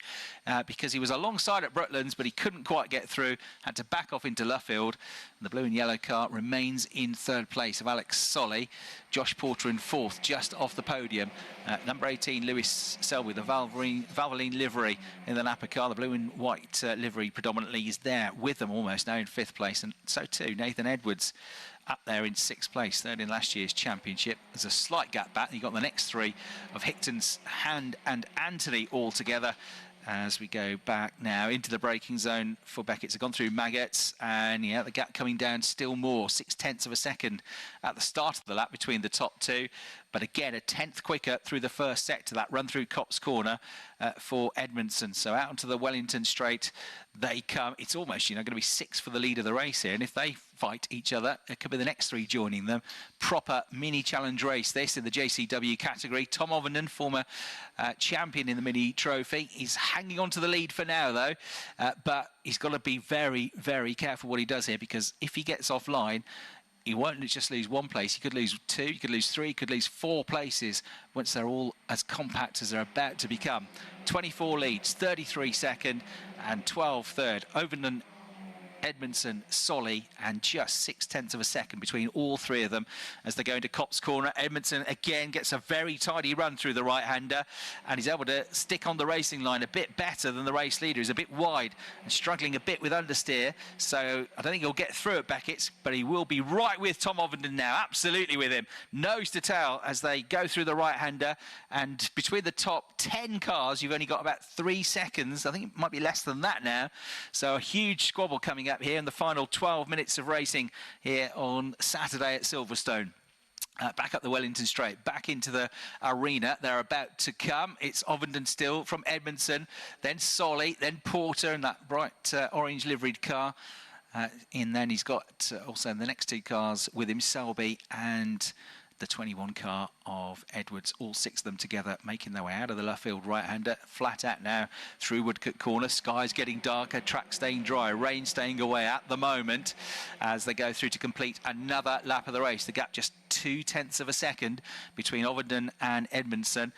because he was alongside at Brooklands, but he couldn't quite get through, had to back off into Luffield. And the blue and yellow car remains in 3rd place of Alex Solly. Josh Porter in 4th, just off the podium. Number 18, Lewis Selby, the Valvoline livery in the Napa car. The blue and white livery predominantly is there with them almost now in 5th place. And so too, Nathan Edwards up there in 6th place, 3rd in last year's championship. There's a slight gap back. You've got the next 3 of Hickton's, Hand and Anthony all together. as we go back now into the braking zone for Beckett's. Have gone through Maggotts, and yeah, the gap coming down still more, 0.6 of a second at the start of the lap between the top two, but again a 10th quicker through the first sector, that run through Copse Corner for Edmondson. So out onto the Wellington Straight they come. It's almost, you know, going to be 6 for the lead of the race here, and if they fight each other, it could be the next 3 joining them. Proper mini challenge race this in the JCW category. Tom Ovenden, former champion in the mini trophy, he's hanging on to the lead for now though, but he's got to be very, very careful what he does here, because if he gets offline, he won't just lose 1 place. He could lose 2, he could lose 3, he could lose 4 places once they're all as compact as they're about to become. 24 leads, 33 second and 12 third. Ovenden, Edmondson, Solly, and just 0.6 of a second between all 3 of them as they go into Copse Corner. Edmondson again gets a very tidy run through the right-hander, and he's able to stick on the racing line a bit better than the race leader. He's a bit wide and struggling a bit with understeer, so I don't think he'll get through at Beckett's, but he will be right with Tom Ovenden now, absolutely with him, nose to tail as they go through the right-hander. And between the top 10 cars, you've only got about 3 seconds. I think it might be less than that now. So a huge squabble coming up here in the final 12 minutes of racing here on Saturday at Silverstone. Back up the Wellington Straight, back into the arena. They're about to come. It's Ovenden still from Edmondson, then Solly, then Porter in that bright orange liveried car. And then he's got also the next 2 cars with him, Selby and the 21 car of Edwards, all 6 of them together making their way out of the left field right-hander, flat out now through Woodcote Corner. Sky's getting darker, track staying dry, rain staying away at the moment as they go through to complete another lap of the race. The gap just 0.2 of a second between Ovenden and Edmondson.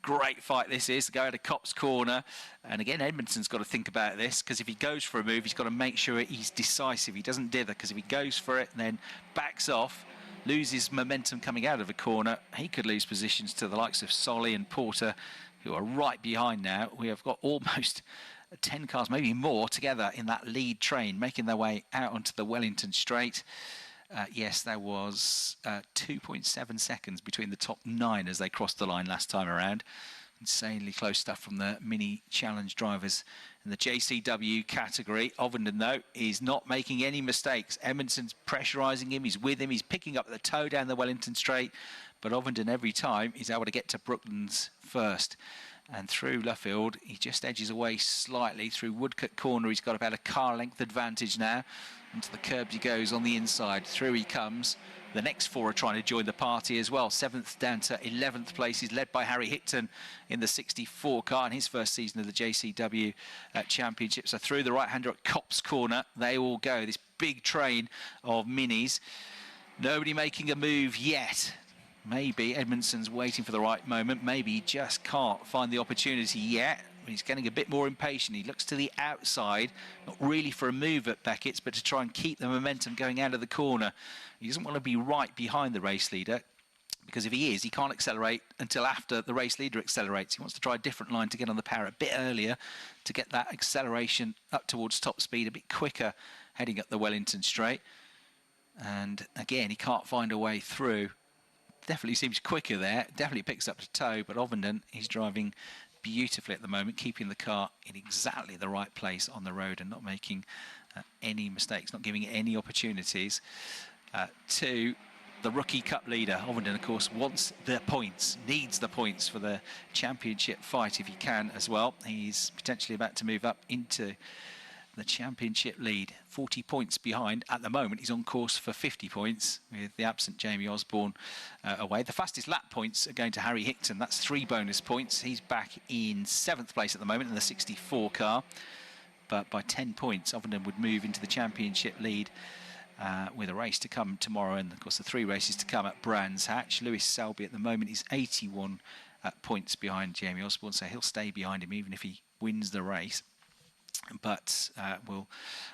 Great fight this is to go out of Copse Corner, and again Edmondson's got to think about this, because if he goes for a move he's got to make sure he's decisive, he doesn't dither, because if he goes for it and then backs off, loses momentum coming out of a corner, he could lose positions to the likes of Solly and Porter, who are right behind now. We have got almost 10 cars, maybe more, together in that lead train, making their way out onto the Wellington Straight. Yes, there was 2.7 seconds between the top 9 as they crossed the line last time around. Insanely close stuff from the mini challenge drivers in the JCW category. Ovenden, though, is not making any mistakes. Edmondson's pressurising him, he's with him, he's picking up the toe down the Wellington Straight, but Ovenden every time is able to get to Brooklands first. And through Luffield, he just edges away slightly. Through Woodcote Corner, he's got about a car length advantage now. Into the curbs he goes on the inside. Through he comes. The next 4 are trying to join the party as well. 7th down to 11th place. He's led by Harry Hickton in the 64 car in his first season of the JCW Championship. So through the right-hander at Copse Corner, they all go. This big train of minis. Nobody making a move yet. Maybe Edmondson's waiting for the right moment. Maybe he just can't find the opportunity yet. He's getting a bit more impatient. He looks to the outside, not really for a move at Beckett's, but to try and keep the momentum going out of the corner. He doesn't want to be right behind the race leader, because if he is, he can't accelerate until after the race leader accelerates. He wants to try a different line to get on the power a bit earlier, to get that acceleration up towards top speed a bit quicker, heading up the Wellington Straight. And again, he can't find a way through. Definitely seems quicker there, definitely picks up the toe, but Ovenden, he's driving beautifully at the moment, keeping the car in exactly the right place on the road and not making any mistakes, not giving it any opportunities to the rookie cup leader. Ovenden, of course, wants the points, needs the points for the championship fight if he can as well. He's potentially about to move up into the championship lead, 40 points behind. At the moment, he's on course for 50 points with the absent Jamie Osborne away. The fastest lap points are going to Harry Hickton. That's 3 bonus points. He's back in 7th place at the moment in the 64 car. But by 10 points, Ovenden would move into the championship lead with a race to come tomorrow. And, of course, the 3 races to come at Brands Hatch. Lewis Selby at the moment is 81 points behind Jamie Osborne, so he'll stay behind him even if he wins the race. but will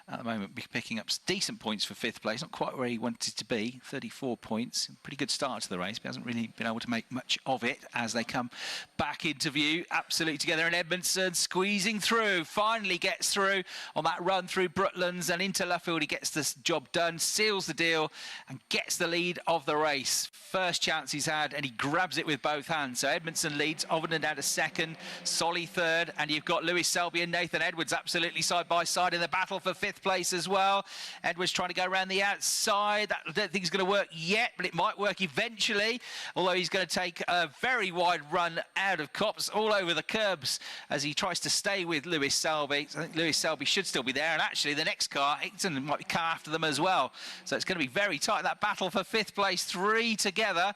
at the moment be picking up decent points for 5th place. Not quite where he wanted to be, 34 points. Pretty good start to the race, but hasn't really been able to make much of it as they come back into view. Absolutely together, and Edmondson squeezing through, finally gets through on that run through Brooklands and into Luffield. He gets this job done, seals the deal and gets the lead of the race. First chance he's had, and he grabs it with both hands. So Edmondson leads, Ovenden down to 2nd, Solly 3rd, and you've got Lewis Selby and Nathan Edwards absolutely side by side in the battle for 5th place as well. Edwards trying to go around the outside. I don't think it's going to work yet, but it might work eventually, although he's going to take a very wide run out of Copse all over the curbs as he tries to stay with Lewis Selby. I think Lewis Selby should still be there, and actually the next car, Hickton, might be car after them as well. So it's going to be very tight, that battle for 5th place, 3 together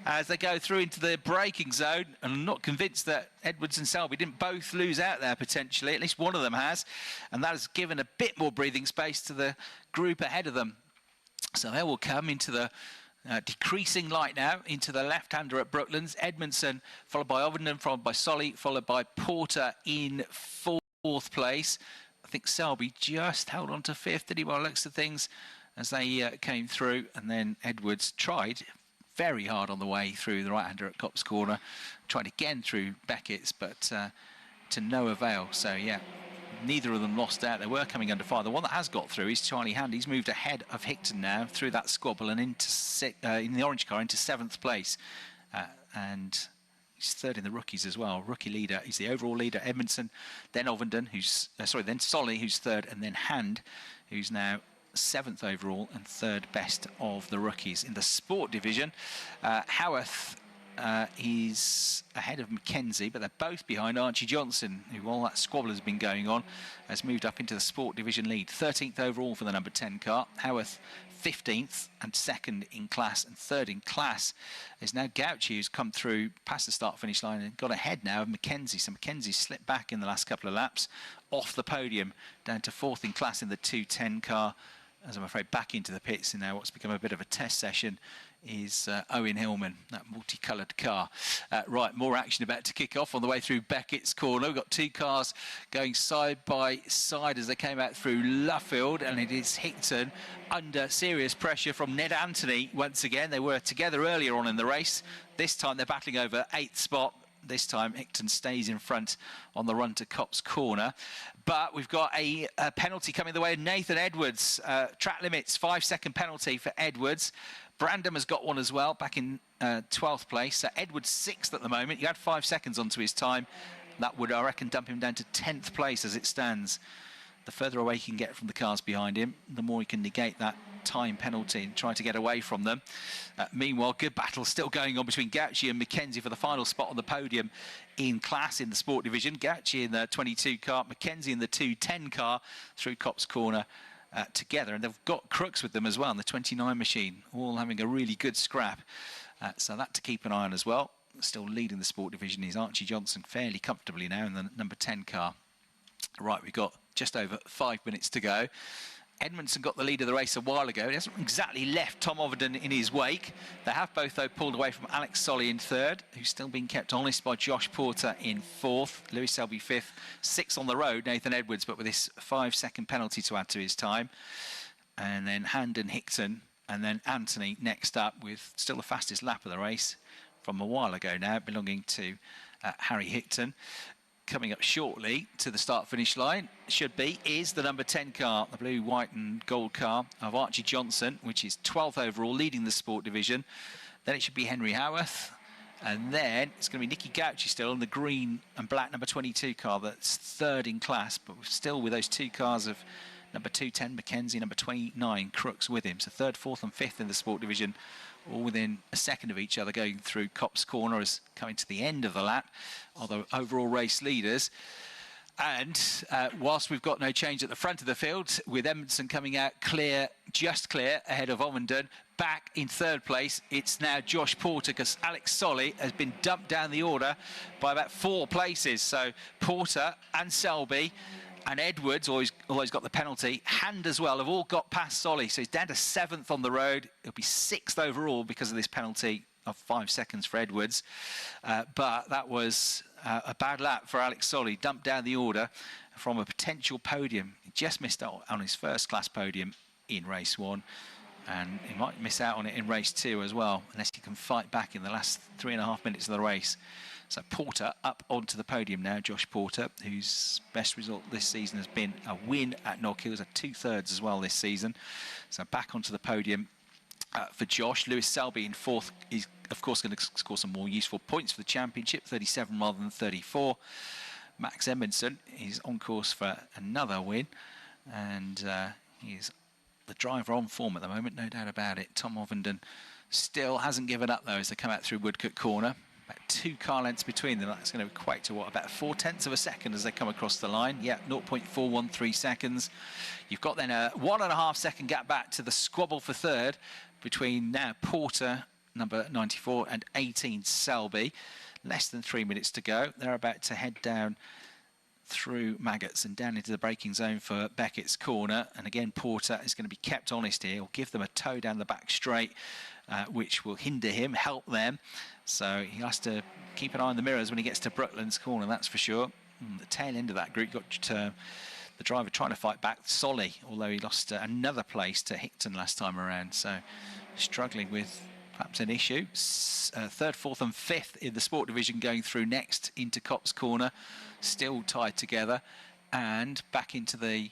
as they go through into the braking zone. And I'm not convinced that Edwards and Selby didn't both lose out there potentially. At least one of them has, and that has given a bit more breathing space to the group ahead of them. So they will come into the decreasing light now, into the left-hander at Brooklands. Edmondson, followed by Ovenden, followed by Solly, followed by Porter in 4th place. I think Selby just held on to 5th, did he, by the looks of things, as they came through. And then Edwards tried very hard on the way through the right-hander at Copse Corner, tried again through Beckett's, but to no avail. So, yeah, neither of them lost out. They were coming under fire. The one that has got through is Charlie Hand. He's moved ahead of Hickton now through that squabble and into in the orange car into 7th place. And he's 3rd in the rookies as well. Rookie leader. He's the overall leader. Edmondson, then Ovenden, who's then Solly, who's 3rd, and then Hand, who's now 7th overall and 3rd best of the rookies. In the sport division, Howarth is ahead of Mackenzie, but they're both behind Archie Johnson, who, while that squabble has been going on, has moved up into the sport division lead. 13th overall for the number 10 car. Howarth 15th and 2nd in class, and 3rd in class is now Gauchi, who's come through past the start-finish line and got ahead now of Mackenzie. So Mackenzie slipped back in the last couple of laps off the podium, down to 4th in class in the 210 car. As I'm afraid back into the pits in now what's become a bit of a test session is Owen Hillman, that multicoloured car. Right, more action about to kick off on the way through Beckett's corner. We've got 2 cars going side by side as they came out through Luffield, and it is Hickton under serious pressure from Ned Anthony once again. They were together earlier on in the race. This time they're battling over 8th spot. This time Hickton stays in front on the run to Copse Corner. But we've got a penalty coming the way of Nathan Edwards. Track limits, 5-second penalty for Edwards. Brandon has got one as well, back in 12th place. So Edwards 6th at the moment. You had 5 seconds onto his time. That would, I reckon, dump him down to 10th place as it stands. The further away he can get from the cars behind him, the more he can negate that time penalty and try to get away from them. Meanwhile, good battle still going on between Gauchi and Mackenzie for the final spot on the podium in class in the sport division. Gauchi in the 22 car, Mackenzie in the 210 car through Copse Corner together. And they've got Crooks with them as well in the 29 machine, all having a really good scrap. So that to keep an eye on as well. Still leading the sport division is Archie Johnson fairly comfortably now in the number 10 car. Right, we've got just over 5 minutes to go. Edmondson got the lead of the race a while ago. He hasn't exactly left Tom Ovenden in his wake. They have both, though, pulled away from Alex Solly in 3rd, who's still being kept honest by Josh Porter in 4th. Lewis Selby 5th, 6th on the road, Nathan Edwards, but with this 5-second penalty to add to his time. And then Hand and Hickton, and then Anthony next up with still the fastest lap of the race from a while ago now, belonging to Harry Hickton. Coming up shortly to the start-finish line, is the number 10 car, the blue, white and gold car of Archie Johnson, which is 12th overall, leading the sport division. Then it should be Henry Howarth. And then it's going to be Nicky Gauchi still on the green and black number 22 car that's 3rd in class, but still with those 2 cars of number 210 Mackenzie, number 29 Crooks with him. So 3rd, 4th and 5th in the sport division, all within a second of each other, going through Copse Corner as coming to the end of the lap, are the overall race leaders. And whilst we've got no change at the front of the field, with Edmondson coming out clear, just clear, ahead of Ovenden, back in 3rd place, it's now Josh Porter, because Alex Solly has been dumped down the order by about 4 places. So Porter and Selby and Edwards, although he's got the penalty, Hand as well, have all got past Solly. So he's down to 7th on the road. He'll be 6th overall because of this penalty of 5 seconds for Edwards. But that was a bad lap for Alex Solly. Dumped down the order from a potential podium. He just missed out on his first class podium in race 1. And he might miss out on it in race 2 as well, unless he can fight back in the last 3.5 minutes of the race. So Porter up onto the podium now, Josh Porter, whose best result this season has been a win at Knock Hill. He was at 2/3 as well this season. So back onto the podium for Josh. Lewis Selby in 4th. He's, of course, going to score some more useful points for the championship, 37 rather than 34. Max Edmondson is on course for another win. And he's the driver on form at the moment, no doubt about it. Tom Ovenden still hasn't given up, though, as they come out through Woodcote Corner. About 2 car lengths between them. That's going to equate to, what, about 0.4 of a second as they come across the line. Yeah, 0.413 seconds. You've got then a 1.5 second gap back to the squabble for 3rd between now Porter, number 94, and 18, Selby. Less than 3 minutes to go. They're about to head down through Maggots and down into the braking zone for Beckett's corner. And again, Porter is going to be kept honest here. He'll give them a tow down the back straight, which will hinder him, help them. So he has to keep an eye on the mirrors when he gets to Brooklands corner, that's for sure. The tail end of that group got the driver trying to fight back, Solly, although he lost another place to Hickton last time around. So struggling with perhaps an issue. 3rd, 4th and 5th in the sport division going through next into Copse Corner, still tied together. And back into the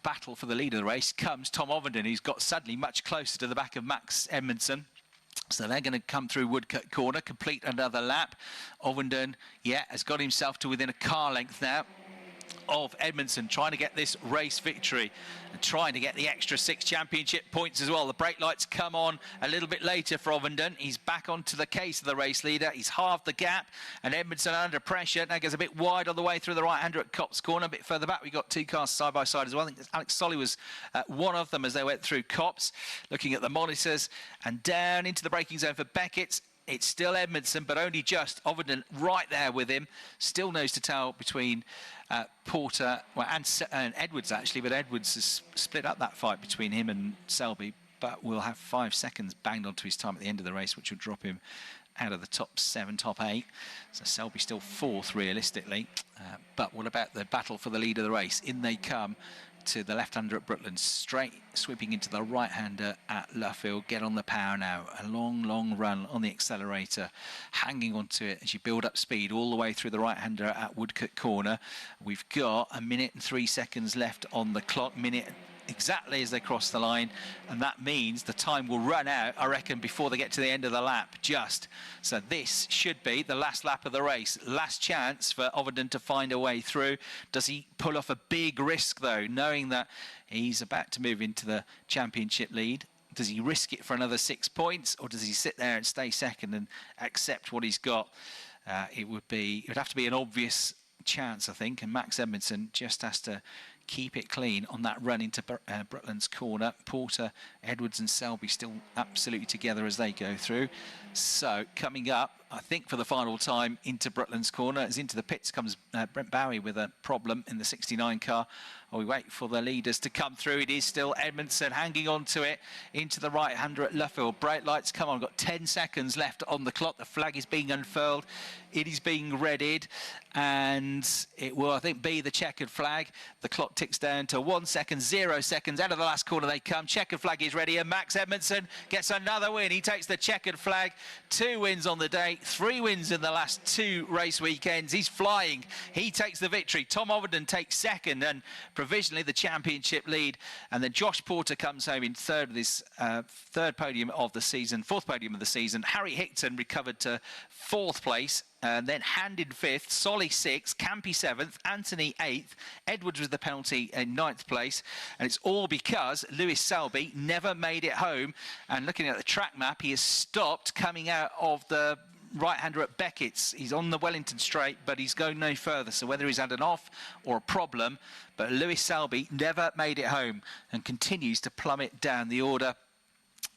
battle for the lead of the race comes Tom Ovenden, who's got suddenly much closer to the back of Max Edmondson. So they're going to come through Woodcote Corner, complete another lap. Ovenden, yeah, has got himself to within a car length now of Edmondson, trying to get this race victory and trying to get the extra 6 championship points as well. The brake lights come on a little bit later for Ovenden. He's back onto the case of the race leader. He's halved the gap, and Edmondson under pressure. Now goes a bit wide on the way through the right-hander at Copse Corner. A bit further back, we've got 2 cars side by side as well. I think Alex Solly was one of them as they went through Copse, looking at the monitors, and down into the braking zone for Beckett's. It's still Edmondson, but only just. Ovenden right there with him. Still nose to tail between Porter and Edwards, actually. But Edwards has split up that fight between him and Selby. But will have 5 seconds banged onto his time at the end of the race, which will drop him out of the top 7, top 8. So Selby still 4th, realistically. But what about the battle for the lead of the race? In they come to the left-hander at Brooklands, straight sweeping into the right-hander at Luffield. Get on the power now. A long, long run on the accelerator, hanging onto it as you build up speed all the way through the right-hander at Woodcote Corner. We've got 1 minute and 3 seconds left on the clock, minute exactly as they cross the line, and that means the time will run out, I reckon, before they get to the end of the lap, just. So this should be the last lap of the race. Last chance for Ovenden to find a way through. Does he pull off a big risk, though, knowing that he's about to move into the championship lead? Does he risk it for another 6 points, or does he sit there and stay second and accept what he's got? It would have to be an obvious chance, I think, and Max Edmondson just has to keep it clean on that run into Brooklands Corner. Porter, Edwards and Selby still absolutely together as they go through. So coming up, I think for the final time, into Brooklands Corner, as into the pits comes Brent Bowie with a problem in the 69 car. While we wait for the leaders to come through, it is still Edmondson hanging on to it into the right-hander at Luffield. Brake lights come on, got 10 seconds left on the clock. The flag is being unfurled. It is being readied, and it will, I think, be the checkered flag. The clock ticks down to 1 second, 0 seconds. Out of the last corner they come. Checkered flag is ready, and Max Edmondson gets another win. He takes the checkered flag. 2 wins on the day, 3 wins in the last 2 race weekends. He's flying. He takes the victory. Tom Ovenden takes second and provisionally the championship lead. And then Josh Porter comes home in 3rd of this 3rd podium of the season, 4th podium of the season. Harry Hickton recovered to 4th place. And then Hand in 5th, Solly 6th, Campy 7th, Anthony 8th, Edwards with the penalty in 9th place. And it's all because Lewis Selby never made it home. And looking at the track map, he has stopped coming out of the right-hander at Beckett's. He's on the Wellington straight, but he's going no further. So whether he's had an off or a problem, but Lewis Selby never made it home and continues to plummet down the order.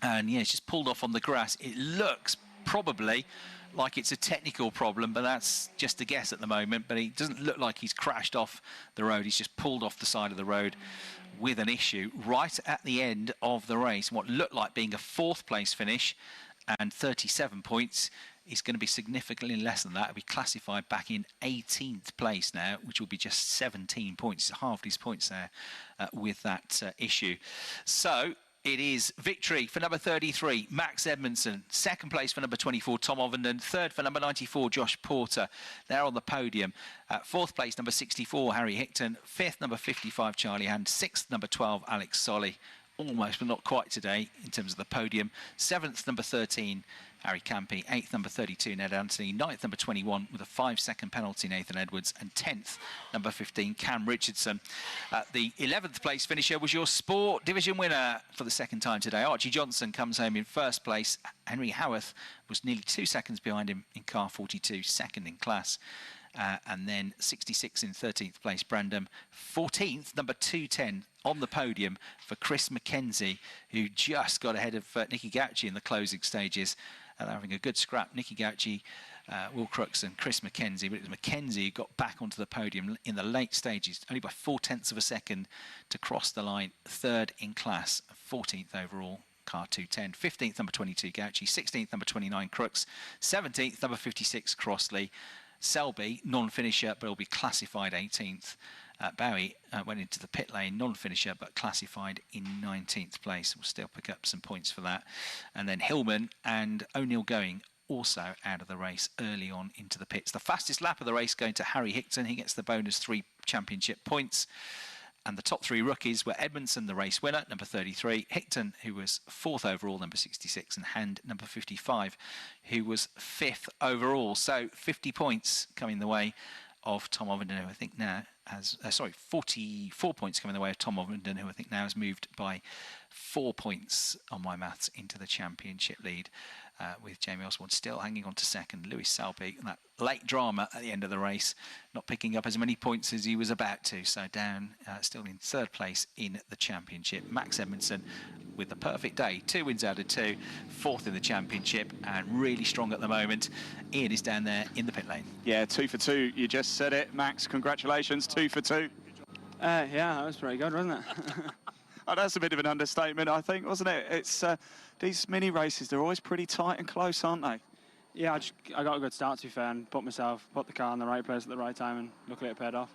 And yeah, it's just pulled off on the grass. It looks probably like it's a technical problem, but that's just a guess at the moment. But it doesn't look like he's crashed off the road. He's just pulled off the side of the road with an issue right at the end of the race. What looked like being a 4th place finish and 37 points. Is going to be significantly less than that. It'll be classified back in 18th place now, which will be just 17 points, half his points there with that issue. So it is victory for number 33, Max Edmondson. Second place for number 24, Tom Ovenden. Third for number 94, Josh Porter. They're on the podium. Fourth place, number 64, Harry Hickton. Fifth, number 55, Charlie Hand. Sixth, number 12, Alex Solly. Almost, but not quite today in terms of the podium. Seventh, number 13, Harry Campy. Eighth, number 32, Ned Anthony. Ninth, number 21, with a 5-second penalty, Nathan Edwards. And 10th, number 15, Cam Richardson. The 11th place finisher was your Sport Division winner for the second time today. Archie Johnson comes home in first place. Henry Howarth was nearly 2 seconds behind him in car 42, second in class. And then 66 in 13th place, Brandon. 14th, number 210 on the podium for Chris McKenzie, who just got ahead of Nicky Gauci in the closing stages. They're having a good scrap. Nicky Gauci, Will Crooks and Chris McKenzie, but it was McKenzie who got back onto the podium in the late stages, only by 0.4 of a second to cross the line. Third in class, 14th overall. Car 210. 15th, number 22, Gauci. 16th, number 29, Crooks. 17th, number 56, Crossley. Selby, non-finisher, but will be classified 18th. Bowie went into the pit lane, non-finisher, but classified in 19th place. We'll still pick up some points for that. And then Hillman and O'Neill Going also out of the race early on into the pits. The fastest lap of the race going to Harry Hickton. He gets the bonus 3 championship points. And the top 3 rookies were Edmondson, the race winner, number 33, Hickton, who was 4th overall, number 66, and Hand, number 55, who was 5th overall. So 50 points coming the way of Tom Ovenden, who I think now has, 44 points coming the way of Tom Ovenden, who I think now has moved by 4 points on my maths into the championship lead. With Jamie Osborne still hanging on to second. Lewis Selby, and that late drama at the end of the race, not picking up as many points as he was about to. So down, still in third place in the championship. Max Edmondson with the perfect day. 2 wins out of 2, 4th in the championship, and really strong at the moment. Ian is down there in the pit lane. Yeah, 2 for 2. You just said it, Max. Congratulations, 2 for 2. Yeah, that was pretty good, wasn't it? Oh, that's a bit of an understatement, I think, wasn't it? It's these mini races, they're always pretty tight and close, aren't they? Yeah, I got a good start, to be fair, and put the car in the right place at the right time, and luckily it paid off.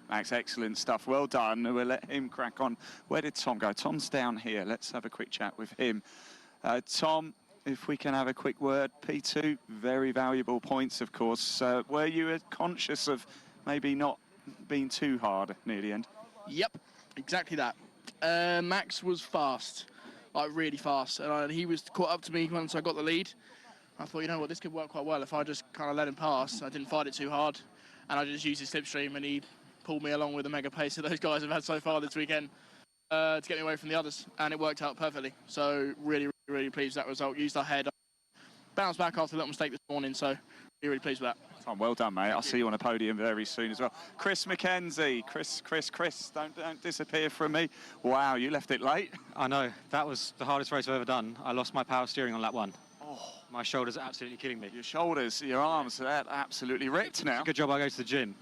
Max, excellent stuff. Well done. We'll let him crack on. Where did Tom go? Tom's down here. Let's have a quick chat with him. Tom, if we can have a quick word. P2, very valuable points, of course. Were you conscious of maybe not being too hard near the end? Yep, exactly that. Max was fast, like really fast, and he was caught up to me once I got the lead. I thought, you know what, this could work quite well if I just kind of let him pass. I didn't fight it too hard, and I just used his slipstream, and he pulled me along with the mega pace that those guys have had so far this weekend to get me away from the others, and it worked out perfectly. So really, really pleased with that result. Used our head, bounced back after a little mistake this morning, so really pleased with that. Tom, well done, mate. I'll see you on a podium very soon as well. Chris McKenzie. Chris, don't disappear from me. Wow, you left it late. I know. That was the hardest race I've ever done. I lost my power steering on lap 1. Oh. My shoulders are absolutely killing me. Your shoulders, your arms, they're absolutely ripped now. It's a good job I go to the gym.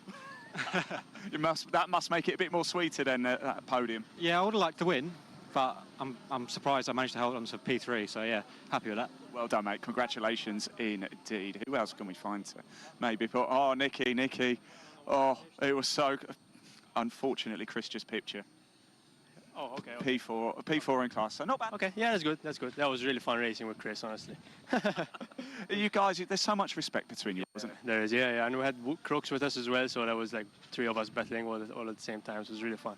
That must make it a bit more sweeter than that podium. Yeah, I would have liked to win, but I'm surprised I managed to hold on to P3, so yeah, happy with that. Well done, mate. Congratulations indeed. Who else can we find to maybe put? Oh, Nicky. Oh, it was so... Unfortunately, Chris just pipped you. Oh, okay. P4 in class, so not bad. Okay, yeah, that's good. That was really fun racing with Chris, honestly. You guys, there's so much respect between you, isn't there? There is, yeah. And we had Crooks with us as well, so that was like 3 of us battling all at the same time, so it was really fun.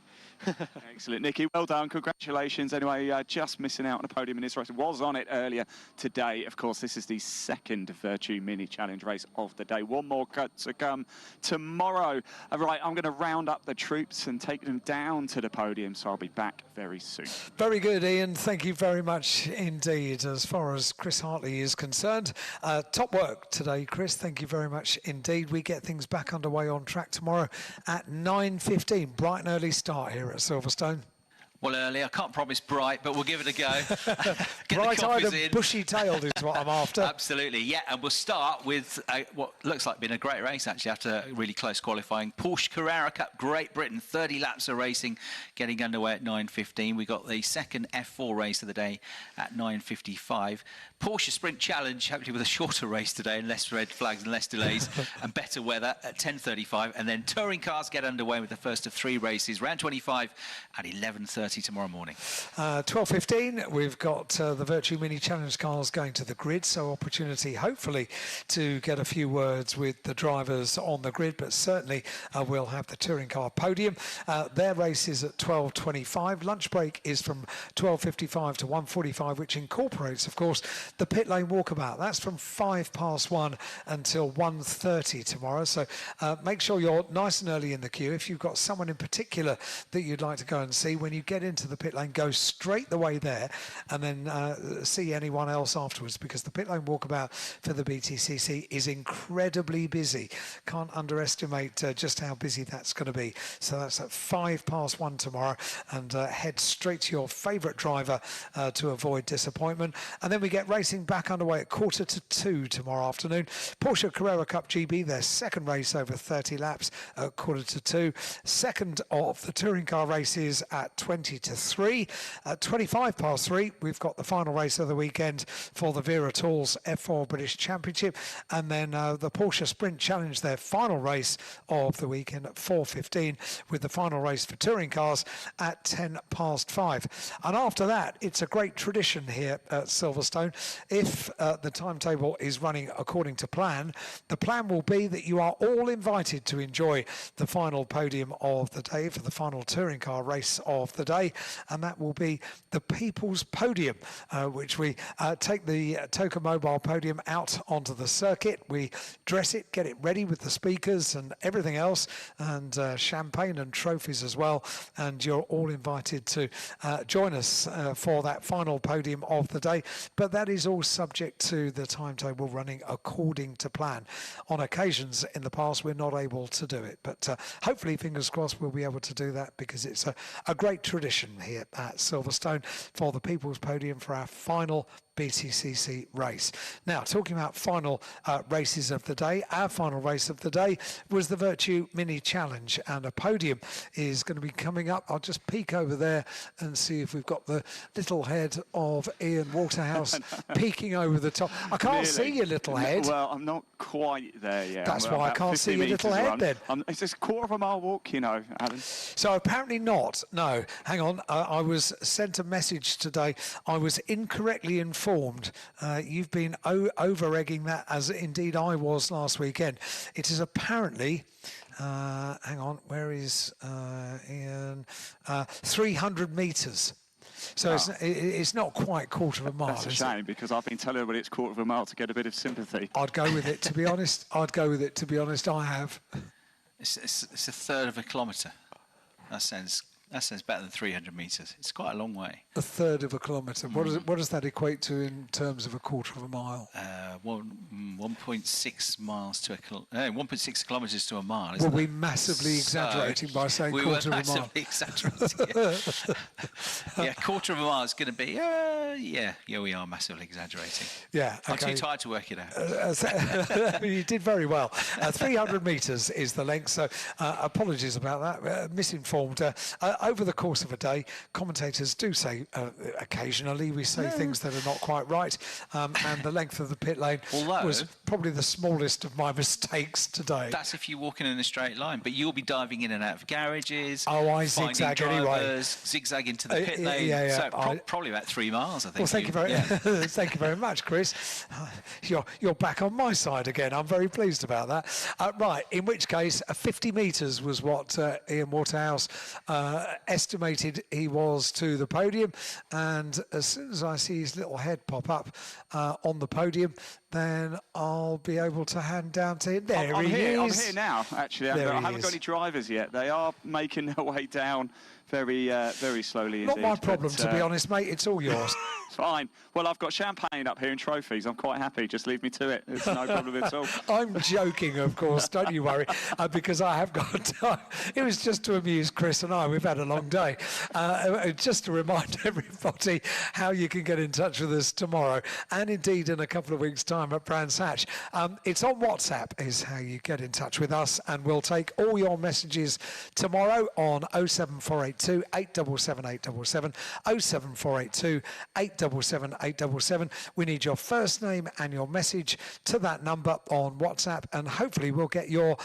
Excellent. Nicky, well done. Congratulations. Anyway, just missing out on a podium in this race. Was on it earlier today. Of course, this is the second Virtue Mini Challenge race of the day. One more cut to come tomorrow. Right, I'm going to round up the troops and take them down to the podium, so I'll be back very soon. Very good, Ian. Thank you very much indeed. As far as Chris Hartley is concerned, top work today, Chris. Thank you very much indeed. We get things back underway on track tomorrow at 9:15. Bright and early start here at Silverstone. Well, early. I can't promise bright, but we'll give it a go. Bright-eyed and bushy-tailed is what I'm after. Absolutely, yeah. And we'll start with what looks like being a great race, actually, after a really close qualifying. Porsche Carrera Cup, Great Britain, 30 laps of racing, getting underway at 9:15. We got the second F4 race of the day at 9:55. Porsche Sprint Challenge, hopefully with a shorter race today and less red flags and less delays and better weather at 10:35. And then touring cars get underway with the first of 3 races, round 25 at 11:30 tomorrow morning. 12:15, we've got the Virtue Mini Challenge cars going to the grid, so opportunity hopefully to get a few words with the drivers on the grid, but certainly we'll have the touring car podium. Their race is at 12:25. Lunch break is from 12:55 to 1:45, which incorporates, of course, the pit lane walkabout. That's from 1:05 until 1:30 tomorrow. So make sure you're nice and early in the queue. If you've got someone in particular that you'd like to go and see, when you get into the pit lane, go straight the way there and then see anyone else afterwards, because the pit lane walkabout for the BTCC is incredibly busy. Can't underestimate just how busy that's going to be. So that's at 1:05 tomorrow, and head straight to your favourite driver to avoid disappointment. And then we get racing back underway at 1:45 tomorrow afternoon. Porsche Carrera Cup GB, their second race over 30 laps at 1:45. Second of the touring car races at 2:50. At 3:25, we've got the final race of the weekend for the Vera Tools F4 British Championship, and then the Porsche Sprint Challenge, their final race of the weekend at 4:15, with the final race for touring cars at 5:10. And after that, it's a great tradition here at Silverstone. If the timetable is running according to plan, the plan will be that you are all invited to enjoy the final podium of the day for the final touring car race of the day, and that will be the People's Podium, which we take the Toka Mobile Podium out onto the circuit. We dress it, get it ready with the speakers and everything else, and champagne and trophies as well, and you're all invited to join us for that final podium of the day. But that is all subject to the timetable running according to plan. On occasions in the past, we're not able to do it, but hopefully, fingers crossed, we'll be able to do that, because it's a great tradition here at Silverstone for the People's Podium for our final BTCC race. Now, talking about final races of the day, our final race of the day was the Virtue Mini Challenge, and a podium is going to be coming up. I'll just peek over there and see if we've got the little head of Ian Waterhouse peeking over the top. I can't see your little head. Well, I'm not quite there yet. That's why I can't see your little head then. It's just a quarter of a mile walk, you know, Alan. So apparently not. No, hang on. I was sent a message today. I was incorrectly informed. You've been over-egging that, as indeed I was last weekend. It is apparently, hang on, where is Ian? 300 metres. So it's not quite quarter of a mile. That's a shame, because I've been telling everybody it's quarter of a mile to get a bit of sympathy. I'd go with it, to be honest. I have. It's a third of a kilometre. That sounds better than 300 metres. It's quite a long way. A third of a kilometre. What does that equate to in terms of a quarter of a mile? 1.6 miles to 1.6 kilometres to a mile. Were we massively exaggerating by saying quarter of a mile? We were massively exaggerating. Yeah, quarter of a mile is going to be. Yeah, we are massively exaggerating. Yeah, okay. I'm too tired to work it out. You did very well. 300 metres is the length, so apologies about that. Misinformed. Over the course of a day, commentators do say occasionally we say things that are not quite right, and the length of the pit lane was probably the smallest of my mistakes today. That's if you're walking in a straight line, but you'll be diving in and out of garages. Oh, I zigzag anyway. Zigzag into the pit lane. Yeah. So probably about 3 miles, I think. Well, thank you thank you very much, Chris. You're back on my side again. I'm very pleased about that. Right, in which case, 50 metres was what Ian Waterhouse estimated he was to the podium, and as soon as I see his little head pop up on the podium, then I'll be able to hand down to him. There I'm he here. is. I'm here now, actually. There I he haven't got is. any drivers yet. They are making their way down very, very slowly Not indeed. my problem, but, to be honest, mate. It's all yours. Fine. Well, I've got champagne up here and trophies. I'm quite happy. Just leave me to it. It's no problem at all. I'm joking, of course. Don't you worry, because I have got time. It was just to amuse Chris and I. We've had a long day. Just to remind everybody how you can get in touch with us tomorrow, and indeed in a couple of weeks' time at Brands Hatch. It's on WhatsApp is how you get in touch with us, and we'll take all your messages tomorrow on 07482 877 877, 07482 877 877. We need your first name and your message to that number on WhatsApp, and hopefully we'll get your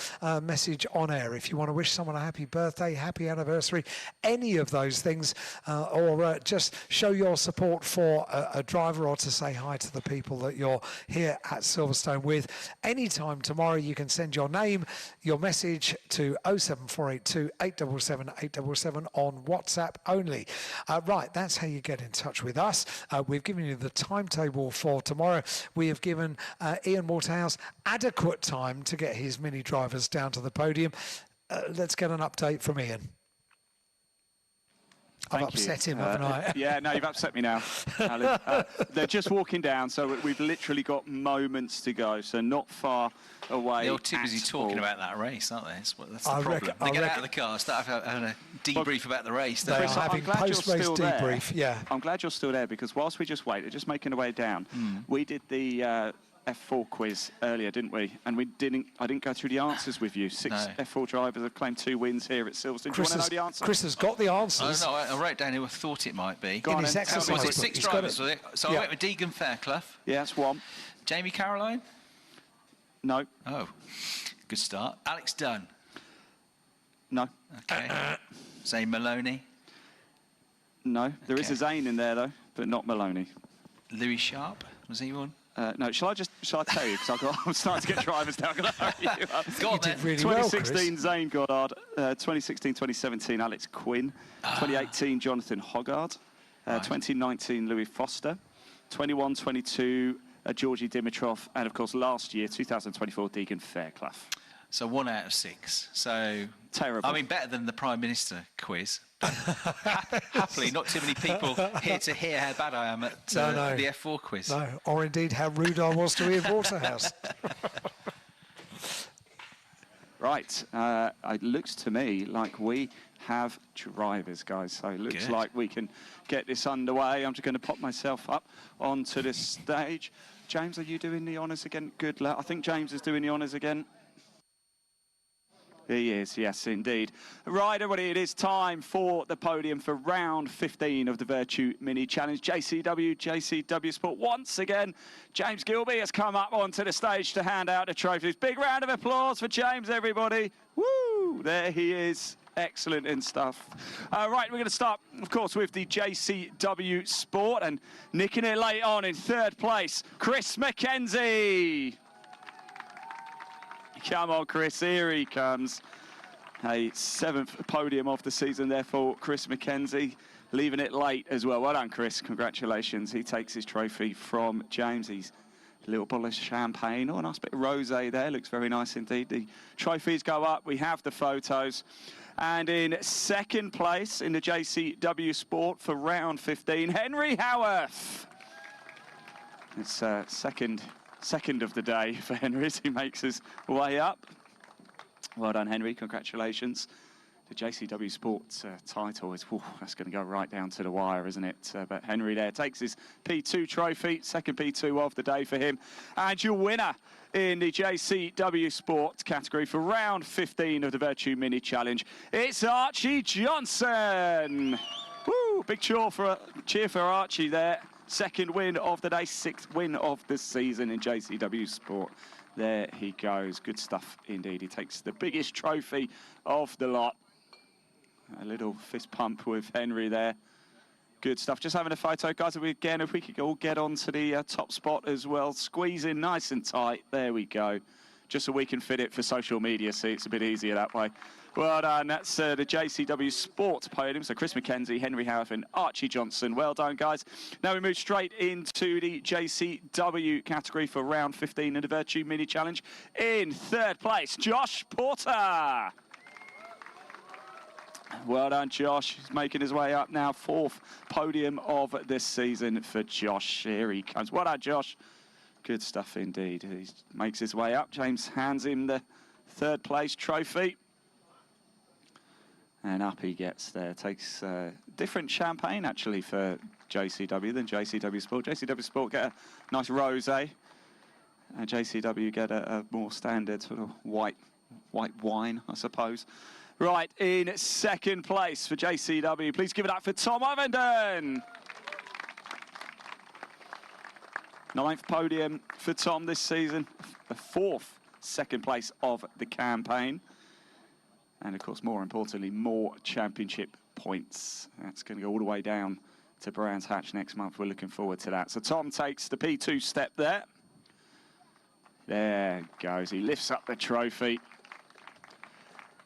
message on air. If you want to wish someone a happy birthday, happy anniversary, any of those things, or just show your support for a driver, or to say hi to the people that you're here at Silverstone with, anytime tomorrow, you can send your name, your message to 07482 877 877 on WhatsApp only. Right, that's how you get in touch with us. We've given you the timetable for tomorrow. We have given Ian Waterhouse adequate time to get his mini drivers down to the podium. Let's get an update from Ian. I've upset him, haven't I? Yeah, no, you've upset me now, Alan. They're just walking down, so we've literally got moments to go, so not far away. The old tip is talking about that race, aren't they? That's the problem. I They get out of the car, start having a debrief about the race. They are having post-race debrief, yeah. I'm glad you're still there, because whilst we just wait, they're just making their way down. We did the F4 quiz earlier, didn't we? And I didn't go through the answers with you. Six F4 drivers have claimed 2 wins here at Silverstone. Do you want to know the answers? Chris has got the answers. I wrote down who I thought it might be. In his exercise book. 6 drivers, was it? So I went with Deegan Fairclough. Yeah, that's one. Jamie Caroline? No. Oh, good start. Alex Dunn? No. Okay. Zane Maloney? No. There is a Zane in there, though, but not Maloney. Louis Sharp? Was he one? No, shall I tell you? Because I'm starting to get drivers now. Go on, then. Really 2016, Zane Goddard. 2016, 2017, Alex Quinn. 2018, Jonathan Hoggard. 2019, Louis Foster. 21, 22, Georgie Dimitrov. And, of course, last year, 2024, Deegan Fairclough. So 1 out of 6. So terrible. I mean, better than the Prime Minister quiz. Happily, not too many people here to hear how bad I am at the F4 quiz. No, or indeed how rude I was to Ian Waterhouse. Right, it looks to me like we have drivers, guys. So it looks like we can get this underway. I'm just going to pop myself up onto the stage. James, are you doing the honours again? Good luck. I think James is doing the honours again. He is, yes, indeed. Right, everybody, it is time for the podium for round 15 of the Virtue Mini Challenge. JCW Sport once again. James Gilby has come up onto the stage to hand out the trophies. Big round of applause for James, everybody. Woo! There he is. Excellent and stuff. Right, we're going to start, of course, with the JCW Sport, and nicking it late on in 3rd place, Chris McKenzie. Come on, Chris, here he comes. A 7th podium of the season there for Chris McKenzie, leaving it late as well. Well done, Chris, congratulations. He takes his trophy from James. He's a little bottle of champagne. Oh, a nice bit of rosé there, looks very nice indeed. The trophies go up, we have the photos. And in 2nd place in the JCW Sport for round 15, Henry Howarth. It's second of the day for Henry as he makes his way up. Well done, Henry. Congratulations. The JCW Sports title is, that's going to go right down to the wire, isn't it? But Henry there takes his P2 trophy, 2nd P2 of the day for him. And your winner in the JCW Sports category for round 15 of the Virtue Mini Challenge, it's Archie Johnson. Woo! Big cheer for Archie there. 2nd win of the day, 6th win of the season in JCW Sport. There he goes. Good stuff indeed. He takes the biggest trophy of the lot. A little fist pump with Henry there. Good stuff. Just having a photo, guys. If we could all get onto the top spot as well. Squeeze in nice and tight. There we go. just so we can fit it for social media, see it's a bit easier that way. Well done. That's the JCW Sports Podium. So Chris McKenzie, Henry Howarth and Archie Johnson. Well done, guys. Now we move straight into the JCW category for round 15 in the Virtue Mini Challenge. In third place, Josh Porter. Well done, Josh. He's making his way up now. 4th podium of this season for Josh. Here he comes. Well done, Josh. Good stuff indeed. He makes his way up. James hands him the 3rd place trophy. And up he gets there. Takes different champagne, actually, for JCW than JCW Sport. JCW Sport get a nice rosé. And JCW get a more standard sort of white wine, I suppose. Right, in 2nd place for JCW. Please give it up for Tom Ovenden. 9th podium for Tom this season. The 4th 2nd place of the campaign. And, of course, more importantly, more championship points. That's going to go all the way down to Brands Hatch next month. We're looking forward to that. So Tom takes the P2 step there. There goes. He lifts up the trophy.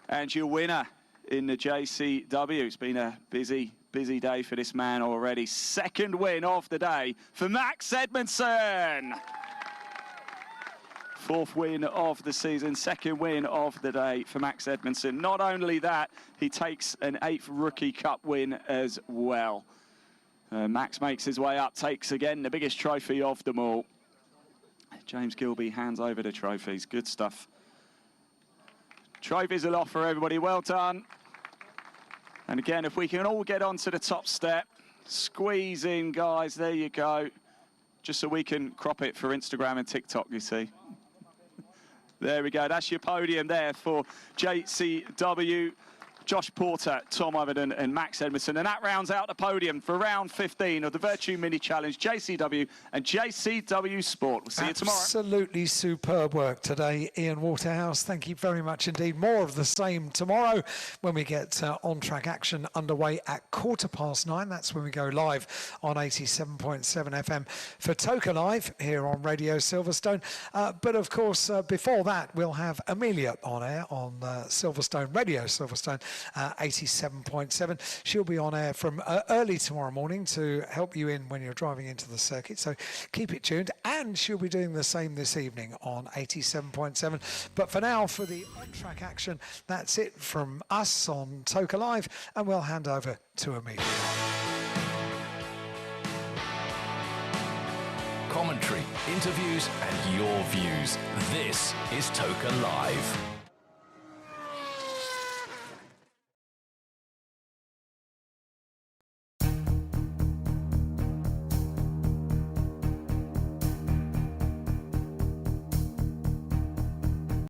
And your winner in the JCW. It's been a busy day for this man already. 2nd win of the day for Max Edmondson. 4th win of the season, 2nd win of the day for Max Edmondson. Not only that, he takes an 8th Rookie Cup win as well. Max makes his way up, takes again the biggest trophy of them all. James Gilby hands over the trophies. Good stuff. Trophies aloft for everybody. Well done. And again, if we can all get onto the top step, squeeze in, guys. There you go. Just so we can crop it for Instagram and TikTok, you see. There we go. That's your podium there for JCW. Josh Porter, Tom Ovenden and Max Edmondson. And that rounds out the podium for round 15 of the Virtue Mini Challenge, JCW and JCW Sport. We'll see you tomorrow. Absolutely superb work today, Ian Waterhouse. Thank you very much indeed. More of the same tomorrow when we get on-track action underway at 9:15. That's when we go live on 87.7 FM for Toka Live here on Radio Silverstone. But of course, before that, we'll have Amelia on air on Silverstone, Radio Silverstone. 87.7. She'll be on air from early tomorrow morning to help you in when you're driving into the circuit, so keep it tuned. And she'll be doing the same this evening on 87.7. But for now, for the on-track action, that's it from us on Toka Live, and we'll hand over to Amelia. Commentary, interviews and your views. This is Toka Live.